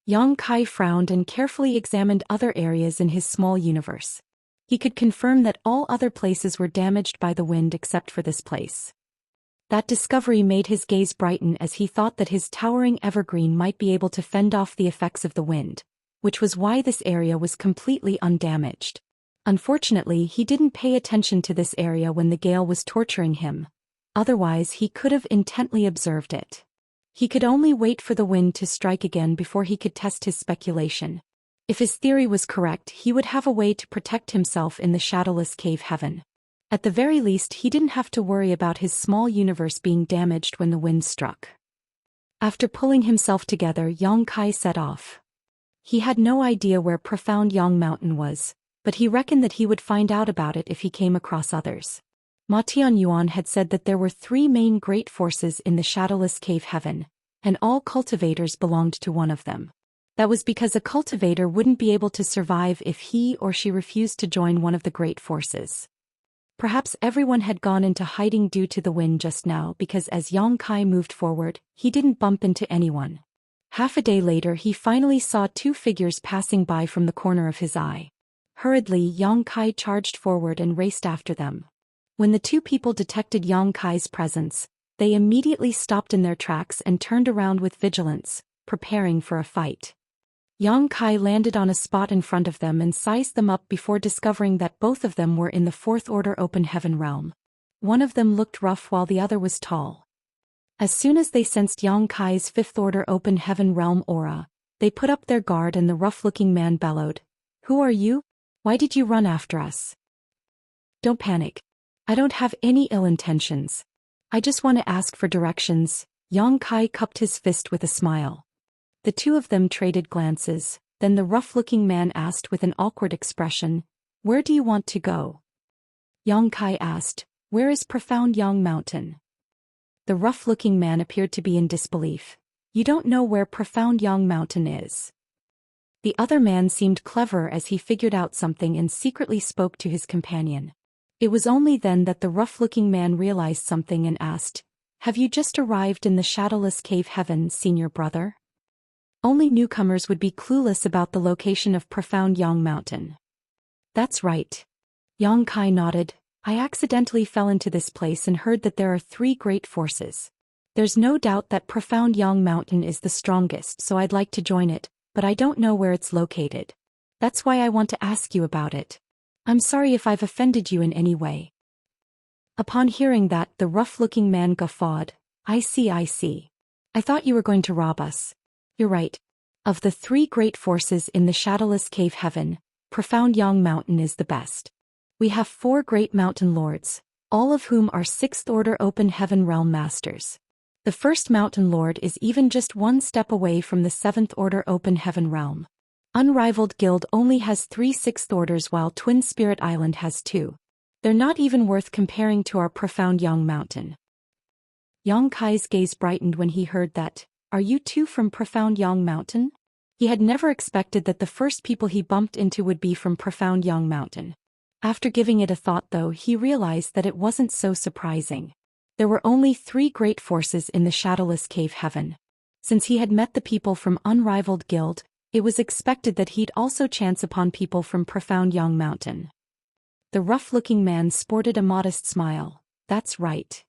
Speaker 1: Yang Kai frowned and carefully examined other areas in his small universe. He could confirm that all other places were damaged by the wind except for this place. That discovery made his gaze brighten as he thought that his towering evergreen might be able to fend off the effects of the wind, which was why this area was completely undamaged. Unfortunately, he didn't pay attention to this area when the gale was torturing him. Otherwise, he could have intently observed it. He could only wait for the wind to strike again before he could test his speculation. If his theory was correct, he would have a way to protect himself in the shadowless cave heaven. At the very least, he didn't have to worry about his small universe being damaged when the wind struck. After pulling himself together, Yang Kai set off. He had no idea where Profound Yang Mountain was, but he reckoned that he would find out about it if he came across others. Ma Tianyuan had said that there were 3 main great forces in the shadowless cave heaven, and all cultivators belonged to one of them. That was because a cultivator wouldn't be able to survive if he or she refused to join one of the great forces. Perhaps everyone had gone into hiding due to the wind just now because as Yang Kai moved forward, he didn't bump into anyone. Half a day later he finally saw 2 figures passing by from the corner of his eye. Hurriedly, Yang Kai charged forward and raced after them. When the 2 people detected Yang Kai's presence, they immediately stopped in their tracks and turned around with vigilance, preparing for a fight. Yang Kai landed on a spot in front of them and sized them up before discovering that both of them were in the 4th Order Open Heaven realm. One of them looked rough while the other was tall. As soon as they sensed Yang Kai's 5th Order Open Heaven realm aura, they put up their guard and the rough-looking man bellowed, "Who are you? Why did you run after us?" "Don't panic. I don't have any ill intentions. I just want to ask for directions." Yang Kai cupped his fist with a smile. The 2 of them traded glances, then the rough-looking man asked with an awkward expression, "Where do you want to go?" Yang Kai asked, "Where is Profound Yang Mountain?" The rough-looking man appeared to be in disbelief. "You don't know where Profound Yang Mountain is?" The other man seemed clever as he figured out something and secretly spoke to his companion. It was only then that the rough-looking man realized something and asked, "Have you just arrived in the shadowless cave heaven, senior brother?" Only newcomers would be clueless about the location of Profound Yang Mountain. "That's right." Yang Kai nodded. "I accidentally fell into this place and heard that there are 3 great forces. There's no doubt that Profound Yang Mountain is the strongest, so I'd like to join it, but I don't know where it's located. That's why I want to ask you about it. I'm sorry if I've offended you in any way." Upon hearing that, the rough-looking man guffawed. I see. I thought you were going to rob us." "You're right. Of the 3 great forces in the shadowless cave heaven, Profound Yang Mountain is the best. We have 4 great mountain lords, all of whom are 6th Order Open Heaven realm masters. The first mountain lord is even just 1 step away from the 7th Order Open Heaven realm. Unrivaled Guild only has 3 6th Orders while Twin Spirit Island has 2. They're not even worth comparing to our Profound Yang Mountain." Yang Kai's gaze brightened when he heard that. "Are you two from Profound Yang Mountain?" He had never expected that the first people he bumped into would be from Profound Yang Mountain. After giving it a thought though, he realized that it wasn't so surprising. There were only 3 great forces in the shadowless cave heaven. Since he had met the people from Unrivaled Guild, it was expected that he'd also chance upon people from Profound Yang Mountain. The rough-looking man sported a modest smile. "That's right."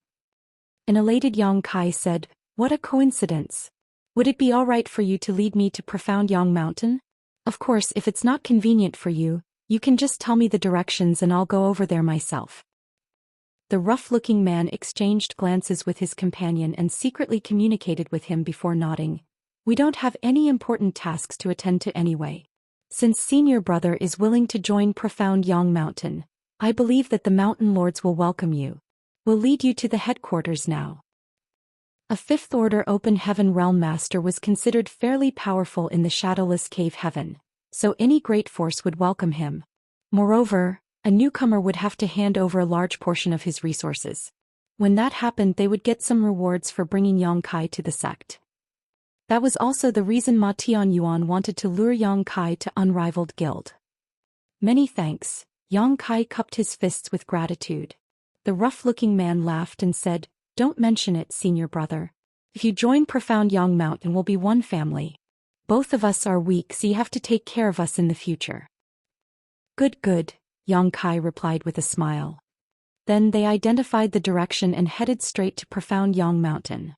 Speaker 1: An elated Yang Kai said, "What a coincidence. Would it be all right for you to lead me to Profound Yang Mountain? Of course, if it's not convenient for you, you can just tell me the directions and I'll go over there myself." The rough-looking man exchanged glances with his companion and secretly communicated with him before nodding. "We don't have any important tasks to attend to anyway. Since senior brother is willing to join Profound Yang Mountain, I believe that the mountain lords will welcome you. We'll lead you to the headquarters now." A 5th Order Open Heaven Realm Master was considered fairly powerful in the shadowless cave heaven, so any great force would welcome him. Moreover, a newcomer would have to hand over a large portion of his resources. When that happened, they would get some rewards for bringing Yang Kai to the sect. That was also the reason Ma Tianyuan wanted to lure Yang Kai to Unrivaled Guild. "Many thanks." Yang Kai cupped his fists with gratitude. The rough-looking man laughed and said, "Don't mention it, senior brother. If you join Profound Yang Mountain, we'll be one family. Both of us are weak, so you have to take care of us in the future." Good, Yang Kai replied with a smile. Then they identified the direction and headed straight to Profound Yang Mountain.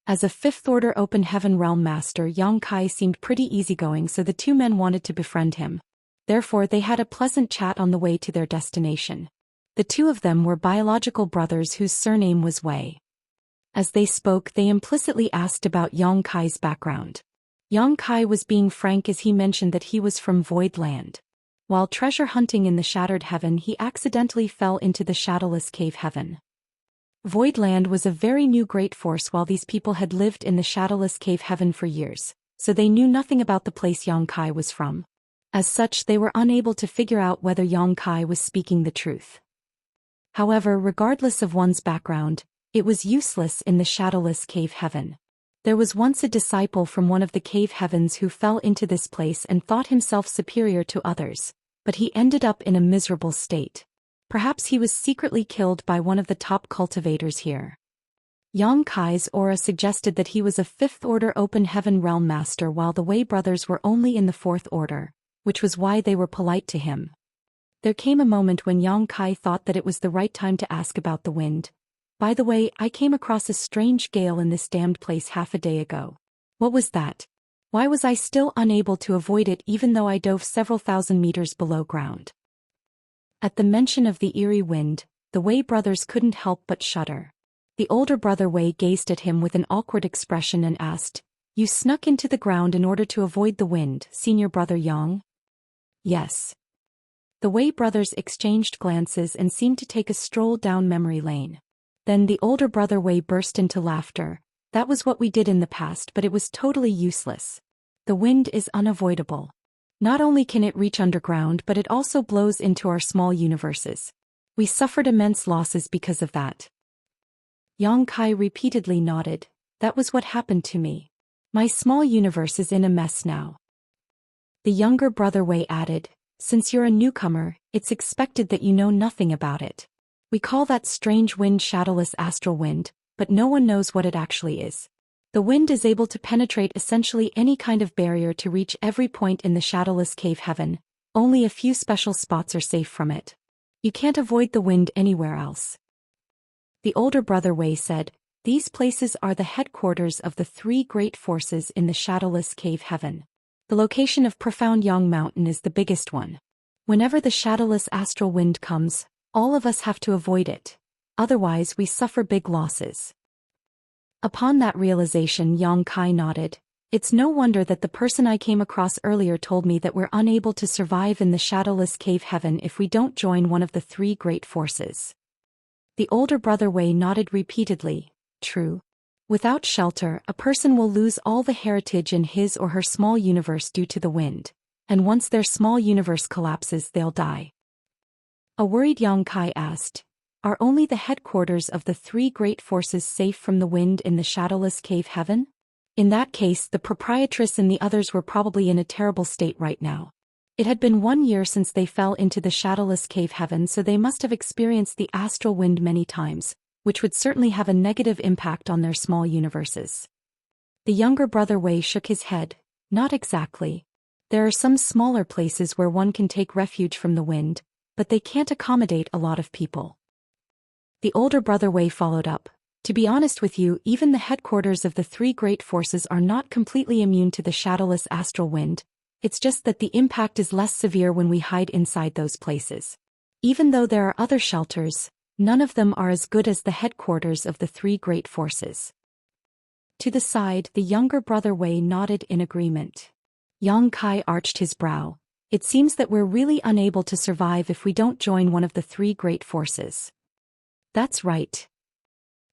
Speaker 1: As a 5th Order Open Heaven Realm Master, Yang Kai seemed pretty easygoing, so the 2 men wanted to befriend him. Therefore they had a pleasant chat on the way to their destination. The 2 of them were biological brothers whose surname was Wei. As they spoke, they implicitly asked about Yang Kai's background. Yang Kai was being frank as he mentioned that he was from Void Land. While treasure hunting in the Shattered Heaven, he accidentally fell into the Shadowless Cave Heaven. Void Land was a very new great force while these people had lived in the Shadowless Cave Heaven for years, so they knew nothing about the place Yang Kai was from. As such, they were unable to figure out whether Yang Kai was speaking the truth. However, regardless of one's background, it was useless in the Shadowless Cave Heaven. There was once a disciple from one of the cave heavens who fell into this place and thought himself superior to others, but he ended up in a miserable state. Perhaps he was secretly killed by one of the top cultivators here. Yang Kai's aura suggested that he was a 5th Order Open Heaven Realm Master, while the Wei brothers were only in the 4th Order, which was why they were polite to him. There came a moment when Yang Kai thought that it was the right time to ask about the wind. "By the way, I came across a strange gale in this damned place half a day ago. What was that? Why was I still unable to avoid it even though I dove several thousand meters below ground?" At the mention of the eerie wind, the Wei brothers couldn't help but shudder. The older brother Wei gazed at him with an awkward expression and asked, "You snuck into the ground in order to avoid the wind, senior brother Yang?" "Yes." The Wei brothers exchanged glances and seemed to take a stroll down memory lane. Then the older brother Wei burst into laughter. "That was what we did in the past, but it was totally useless. The wind is unavoidable. Not only can it reach underground, but it also blows into our small universes. We suffered immense losses because of that." Yang Kai repeatedly nodded. "That was what happened to me. My small universe is in a mess now." The younger brother Wei added, "Since you're a newcomer, it's expected that you know nothing about it. We call that strange wind shadowless astral wind, but no one knows what it actually is. The wind is able to penetrate essentially any kind of barrier to reach every point in the shadowless cave heaven. Only a few special spots are safe from it. You can't avoid the wind anywhere else." The older brother Wei said, "These places are the headquarters of the 3 great forces in the shadowless cave heaven. The location of Profound Yang Mountain is the biggest one. Whenever the shadowless astral wind comes, all of us have to avoid it. Otherwise, we suffer big losses." Upon that realization, Yang Kai nodded. "It's no wonder that the person I came across earlier told me that we're unable to survive in the shadowless cave heaven if we don't join one of the 3 great forces." The older brother Wei nodded repeatedly. "True. Without shelter, a person will lose all the heritage in his or her small universe due to the wind, and once their small universe collapses, they'll die." A worried Yang Kai asked, "Are only the headquarters of the 3 great forces safe from the wind in the shadowless cave heaven? In that case, the proprietress and the others were probably in a terrible state right now. It had been 1 year since they fell into the shadowless cave heaven, so they must have experienced the astral wind many times, which would certainly have a negative impact on their small universes. The younger brother Wei shook his head. Not exactly. There are some smaller places where one can take refuge from the wind, but they can't accommodate a lot of people. The older brother Wei followed up. To be honest with you, even the headquarters of the three great forces are not completely immune to the shadowless astral wind. It's just that the impact is less severe when we hide inside those places. Even though there are other shelters, none of them are as good as the headquarters of the three great forces. To the side, the younger brother Wei nodded in agreement. Yang Kai arched his brow. It seems that we're really unable to survive if we don't join one of the three great forces. That's right.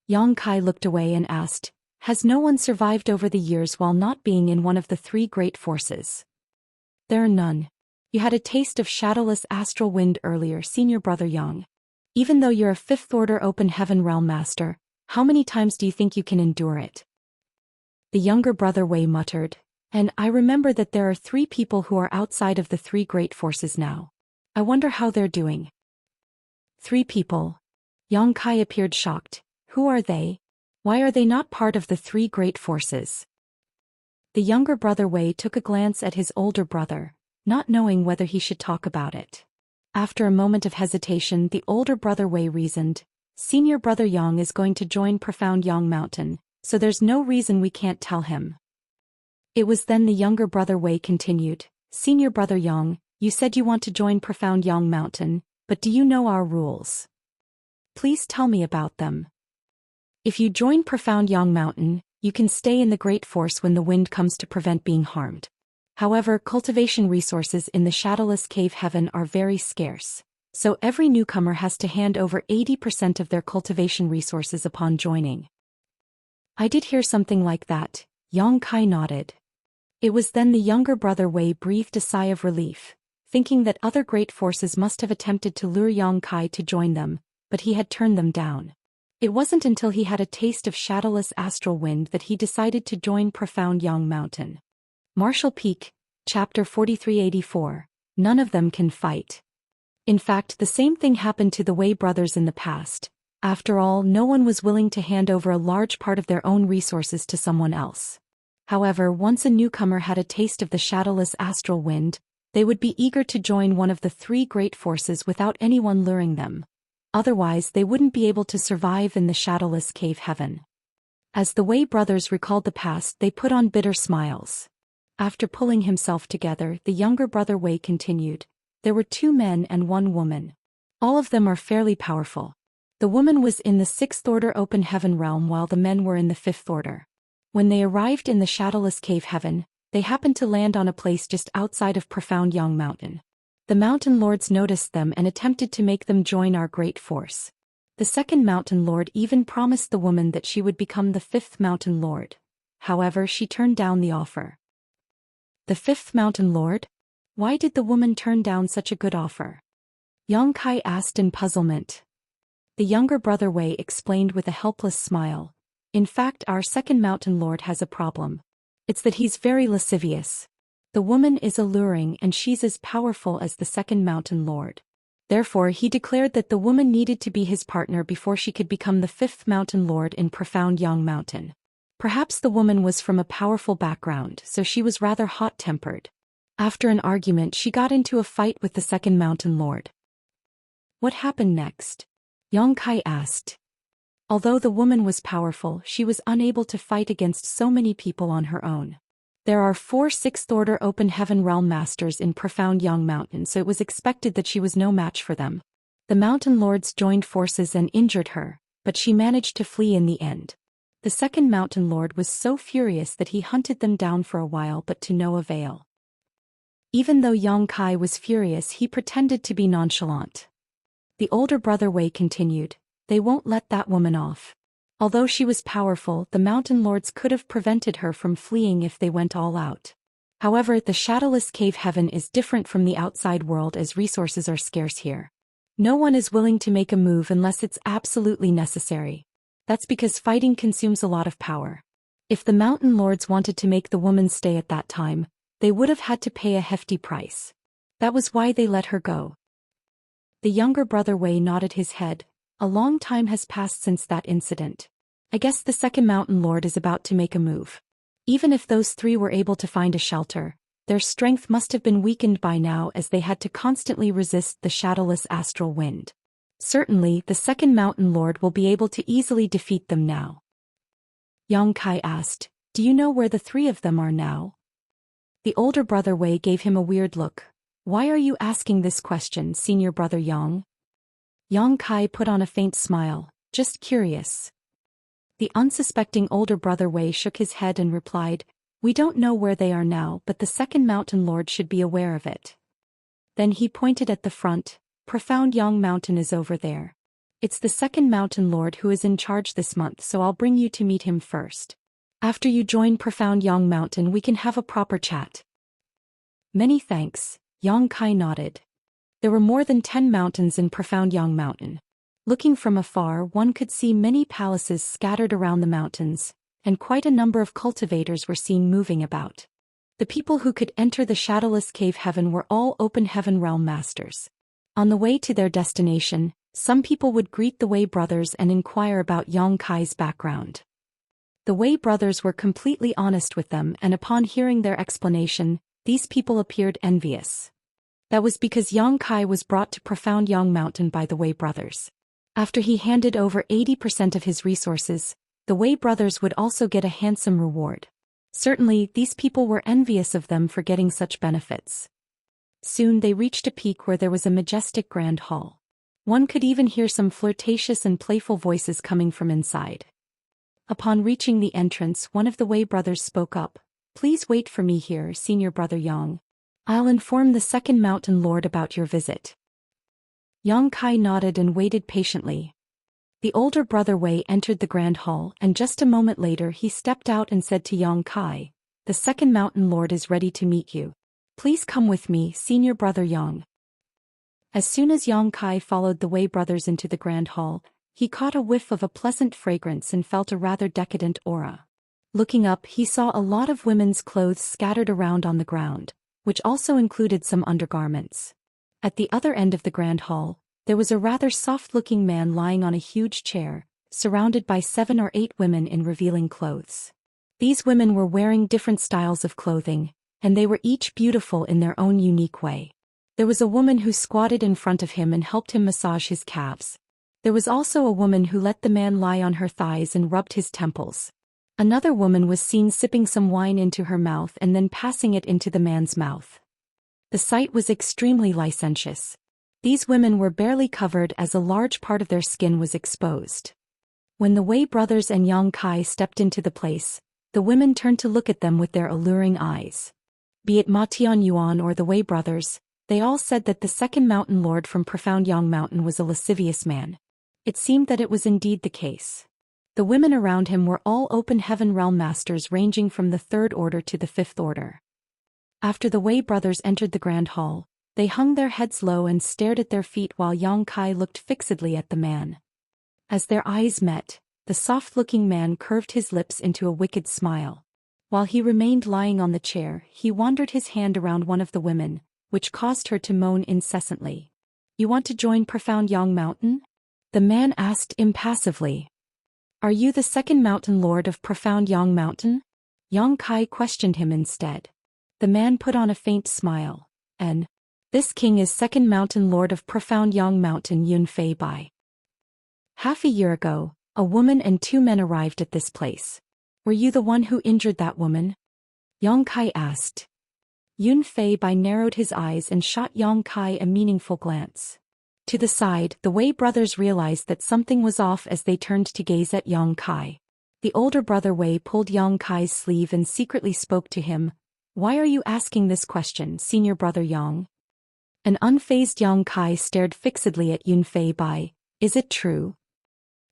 Speaker 1: Yang Kai looked away and asked, has no one survived over the years while not being in one of the three great forces? There are none. You had a taste of shadowless astral wind earlier, senior brother Yang. Even though you're a fifth order open heaven realm master, how many times do you think you can endure it? The younger brother Wei muttered, and I remember that there are 3 people who are outside of the three great forces now. I wonder how they're doing. 3 people. Yang Kai appeared shocked. Who are they? Why are they not part of the three great forces? The younger brother Wei took a glance at his older brother, not knowing whether he should talk about it. After a moment of hesitation, the older brother Wei reasoned, senior brother Yang is going to join Profound Yang Mountain, so there's no reason we can't tell him. It was then the younger brother Wei continued, senior brother Yang, you said you want to join Profound Yang Mountain, but do you know our rules? Please tell me about them. If you join Profound Yang Mountain, you can stay in the Great Force when the wind comes to prevent being harmed. However, cultivation resources in the shadowless cave heaven are very scarce, so every newcomer has to hand over 80% of their cultivation resources upon joining. I did hear something like that, Yang Kai nodded. It was then the younger brother Wei breathed a sigh of relief, thinking that other great forces must have attempted to lure Yang Kai to join them, but he had turned them down. It wasn't until he had a taste of shadowless astral wind that he decided to join Profound Yang Mountain. Martial Peak, Chapter 4384. None of them can fight. In fact, the same thing happened to the Wei brothers in the past. After all, no one was willing to hand over a large part of their own resources to someone else. However, once a newcomer had a taste of the shadowless astral wind, they would be eager to join one of the three great forces without anyone luring them. Otherwise, they wouldn't be able to survive in the shadowless cave heaven. As the Wei brothers recalled the past, they put on bitter smiles. After pulling himself together, the younger brother Wei continued, there were 2 men and 1 woman. All of them are fairly powerful. The woman was in the 6th order open heaven realm while the men were in the 5th order. When they arrived in the shadowless cave heaven, they happened to land on a place just outside of Profound Yang Mountain. The mountain lords noticed them and attempted to make them join our great force. The second mountain lord even promised the woman that she would become the 5th mountain lord. However, she turned down the offer. The 5th mountain lord? Why did the woman turn down such a good offer? Yang Kai asked in puzzlement. The younger brother Wei explained with a helpless smile. In fact, our second mountain lord has a problem. It's that he's very lascivious. The woman is alluring and she's as powerful as the second mountain lord. Therefore, he declared that the woman needed to be his partner before she could become the 5th mountain lord in Profound Yang Mountain. Perhaps the woman was from a powerful background, so she was rather hot-tempered. After an argument, she got into a fight with the second mountain lord. What happened next? Yang Kai asked. Although the woman was powerful, she was unable to fight against so many people on her own. There are 4 6th order open heaven realm masters in Profound Yang Mountain, so it was expected that she was no match for them. The mountain lords joined forces and injured her, but she managed to flee in the end. The second mountain lord was so furious that he hunted them down for a while, but to no avail. Even though Yang Kai was furious, he pretended to be nonchalant. The older brother Wei continued, they won't let that woman off. Although she was powerful, the mountain lords could have prevented her from fleeing if they went all out. However, the shadowless cave heaven is different from the outside world as resources are scarce here. No one is willing to make a move unless it's absolutely necessary. That's because fighting consumes a lot of power. If the mountain lords wanted to make the woman stay at that time, they would have had to pay a hefty price. That was why they let her go. The younger brother Wei nodded his head. A long time has passed since that incident. I guess the second mountain lord is about to make a move. Even if those three were able to find a shelter, their strength must have been weakened by now as they had to constantly resist the shadowless astral wind. Certainly, the second mountain lord will be able to easily defeat them now. Yang Kai asked, "Do you know where the three of them are now?" The older brother Wei gave him a weird look. "Why are you asking this question, senior brother Yang?" Yang Kai put on a faint smile, "Just curious." The unsuspecting older brother Wei shook his head and replied, "We don't know where they are now, but the second mountain lord should be aware of it." Then he pointed at the front. "Profound Yang Mountain is over there. It's the second mountain lord who is in charge this month, so I'll bring you to meet him first. After you join Profound Yang Mountain, we can have a proper chat." "Many thanks," Yang Kai nodded. There were more than 10 mountains in Profound Yang Mountain. Looking from afar, one could see many palaces scattered around the mountains, and quite a number of cultivators were seen moving about. The people who could enter the shadowless cave heaven were all open heaven realm masters. On the way to their destination, some people would greet the Wei brothers and inquire about Yang Kai's background. The Wei brothers were completely honest with them, and upon hearing their explanation, these people appeared envious. That was because Yang Kai was brought to Profound Yang Mountain by the Wei brothers. After he handed over 80% of his resources, the Wei brothers would also get a handsome reward. Certainly, these people were envious of them for getting such benefits. Soon they reached a peak where there was a majestic grand hall. One could even hear some flirtatious and playful voices coming from inside. Upon reaching the entrance, one of the Wei brothers spoke up, "Please wait for me here, senior brother Yang. I'll inform the second mountain lord about your visit." Yang Kai nodded and waited patiently. The older brother Wei entered the grand hall, and just a moment later he stepped out and said to Yang Kai, "The second mountain lord is ready to meet you. Please come with me, senior brother Yang." As soon as Yang Kai followed the Wei brothers into the grand hall, he caught a whiff of a pleasant fragrance and felt a rather decadent aura. Looking up, he saw a lot of women's clothes scattered around on the ground, which also included some undergarments. At the other end of the grand hall, there was a rather soft-looking man lying on a huge chair, surrounded by 7 or 8 women in revealing clothes. These women were wearing different styles of clothing, and they were each beautiful in their own unique way. There was a woman who squatted in front of him and helped him massage his calves. There was also a woman who let the man lie on her thighs and rubbed his temples. Another woman was seen sipping some wine into her mouth and then passing it into the man's mouth. The sight was extremely licentious. These women were barely covered as a large part of their skin was exposed. When the Wei brothers and Yang Kai stepped into the place, the women turned to look at them with their alluring eyes. Be it Ma Tianyuan or the Wei brothers, they all said that the second mountain lord from Profound Yang Mountain was a lascivious man. It seemed that it was indeed the case. The women around him were all open heaven realm masters ranging from the 3rd order to the 5th order. After the Wei brothers entered the grand hall, they hung their heads low and stared at their feet while Yang Kai looked fixedly at the man. As their eyes met, the soft-looking man curved his lips into a wicked smile. While he remained lying on the chair, he wandered his hand around one of the women, which caused her to moan incessantly. "You want to join Profound Yang Mountain?" the man asked impassively. "Are you the second mountain lord of Profound Yang Mountain?" Yang Kai questioned him instead. The man put on a faint smile, and, "This king is second mountain lord of Profound Yang Mountain, Yun Fei Bai. Half a year ago, a woman and 2 men arrived at this place. Were you the one who injured that woman?" Yang Kai asked. Yun Fei Bai narrowed his eyes and shot Yang Kai a meaningful glance. To the side, the Wei brothers realized that something was off as they turned to gaze at Yang Kai. The older brother Wei pulled Yang Kai's sleeve and secretly spoke to him. "Why are you asking this question, senior brother Yang?" An unfazed Yang Kai stared fixedly at Yun Fei Bai. "Is it true?"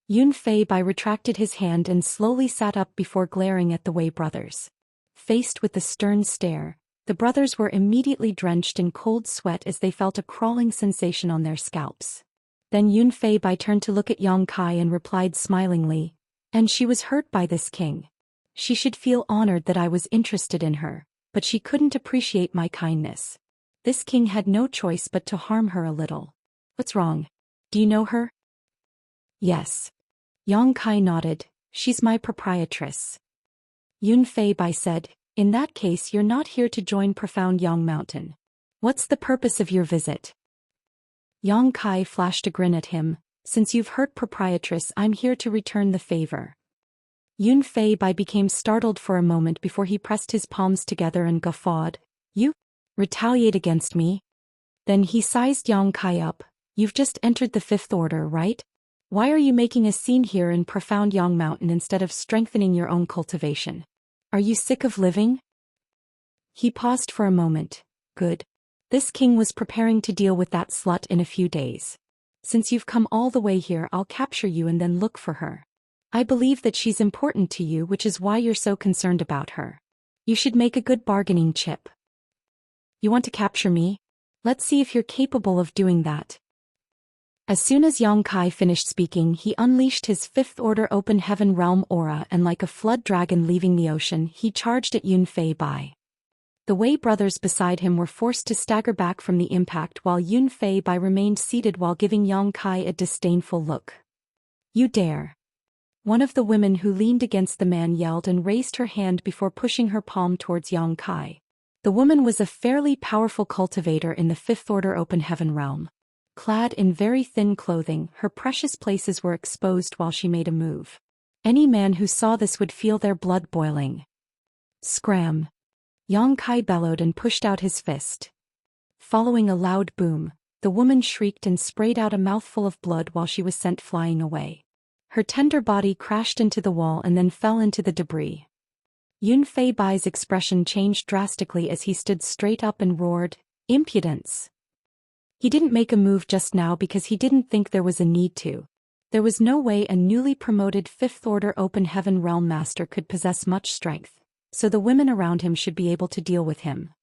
Speaker 1: Yun Fei Bai retracted his hand and slowly sat up before glaring at the Wei brothers. Faced with the stern stare, the brothers were immediately drenched in cold sweat as they felt a crawling sensation on their scalps. Then Yun Fei Bai turned to look at Yang Kai and replied smilingly, "And she was hurt by this king." She should feel honored that I was interested in her, but she couldn't appreciate my kindness. This king had no choice but to harm her a little. What's wrong? Do you know her? Yes. Yang Kai nodded. She's my proprietress. Yun Fei Bai said, in that case you're not here to join Profound Yang Mountain. What's the purpose of your visit? Yang Kai flashed a grin at him. Since you've hurt proprietress, I'm here to return the favor. Yun Fei Bai became startled for a moment before he pressed his palms together and guffawed. You? Retaliate against me? Then he sized Yang Kai up. You've just entered the Fifth Order, right? Why are you making a scene here in Profound Yang Mountain instead of strengthening your own cultivation? Are you sick of living? He paused for a moment. Good. This king was preparing to deal with that slut in a few days. Since you've come all the way here, I'll capture you and then look for her. I believe that she's important to you, which is why you're so concerned about her. You should make a good bargaining chip. You want to capture me? Let's see if you're capable of doing that. As soon as Yang Kai finished speaking, he unleashed his Fifth Order Open Heaven Realm aura, and like a flood dragon leaving the ocean, he charged at Yun Fei Bai. The Wei brothers beside him were forced to stagger back from the impact while Yun Fei Bai remained seated while giving Yang Kai a disdainful look. You dare. One of the women who leaned against the man yelled and raised her hand before pushing her palm towards Yang Kai. The woman was a fairly powerful cultivator in the Fifth Order Open Heaven Realm. Clad in very thin clothing, her precious places were exposed while she made a move. Any man who saw this would feel their blood boiling. Scram! Yang Kai bellowed and pushed out his fist. Following a loud boom, the woman shrieked and sprayed out a mouthful of blood while she was sent flying away. Her tender body crashed into the wall and then fell into the debris. Yun Fei Bai's expression changed drastically as he stood straight up and roared, "Impudence!" He didn't make a move just now because he didn't think there was a need to. There was no way a newly promoted Fifth Order Open Heaven Realm Master could possess much strength, so the women around him should be able to deal with him.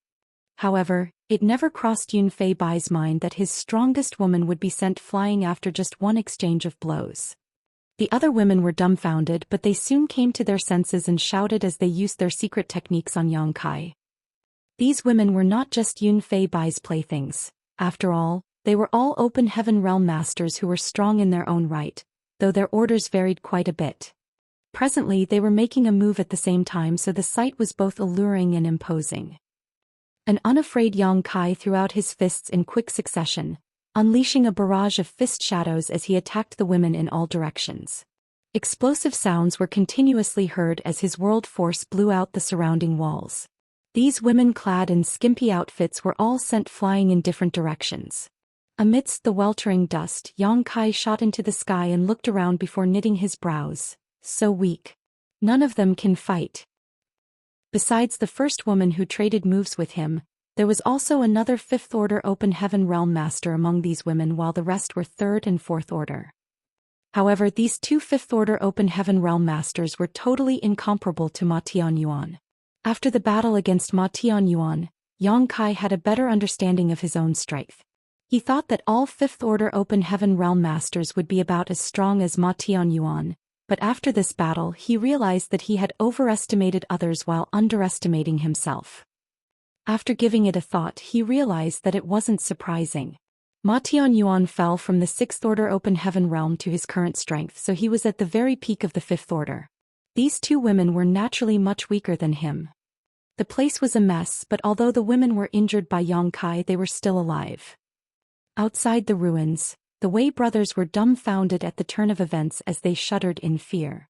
Speaker 1: However, it never crossed Yun Fei Bai's mind that his strongest woman would be sent flying after just one exchange of blows. The other women were dumbfounded, but they soon came to their senses and shouted as they used their secret techniques on Yang Kai. These women were not just Yun Fei Bai's playthings. After all, they were all Open Heaven Realm Masters who were strong in their own right, though their orders varied quite a bit. Presently they were making a move at the same time, so the sight was both alluring and imposing. An unafraid Yang Kai threw out his fists in quick succession, unleashing a barrage of fist shadows as he attacked the women in all directions. Explosive sounds were continuously heard as his world force blew out the surrounding walls. These women clad in skimpy outfits were all sent flying in different directions. Amidst the weltering dust, Yang Kai shot into the sky and looked around before knitting his brows. So weak. None of them can fight. Besides the first woman who traded moves with him, there was also another Fifth Order Open Heaven Realm Master among these women, while the rest were Third and Fourth Order. However, these two Fifth Order Open Heaven Realm Masters were totally incomparable to Ma Tianyuan. After the battle against Ma Tianyuan, Yang Kai had a better understanding of his own strength. He thought that all Fifth Order Open Heaven Realm Masters would be about as strong as Ma Tianyuan, but after this battle he realized that he had overestimated others while underestimating himself. After giving it a thought, he realized that it wasn't surprising. Ma Tianyuan fell from the Sixth Order Open Heaven Realm to his current strength, so he was at the very peak of the Fifth Order. These two women were naturally much weaker than him. The place was a mess, but although the women were injured by Yang Kai, they were still alive. Outside the ruins, the Wei brothers were dumbfounded at the turn of events as they shuddered in fear.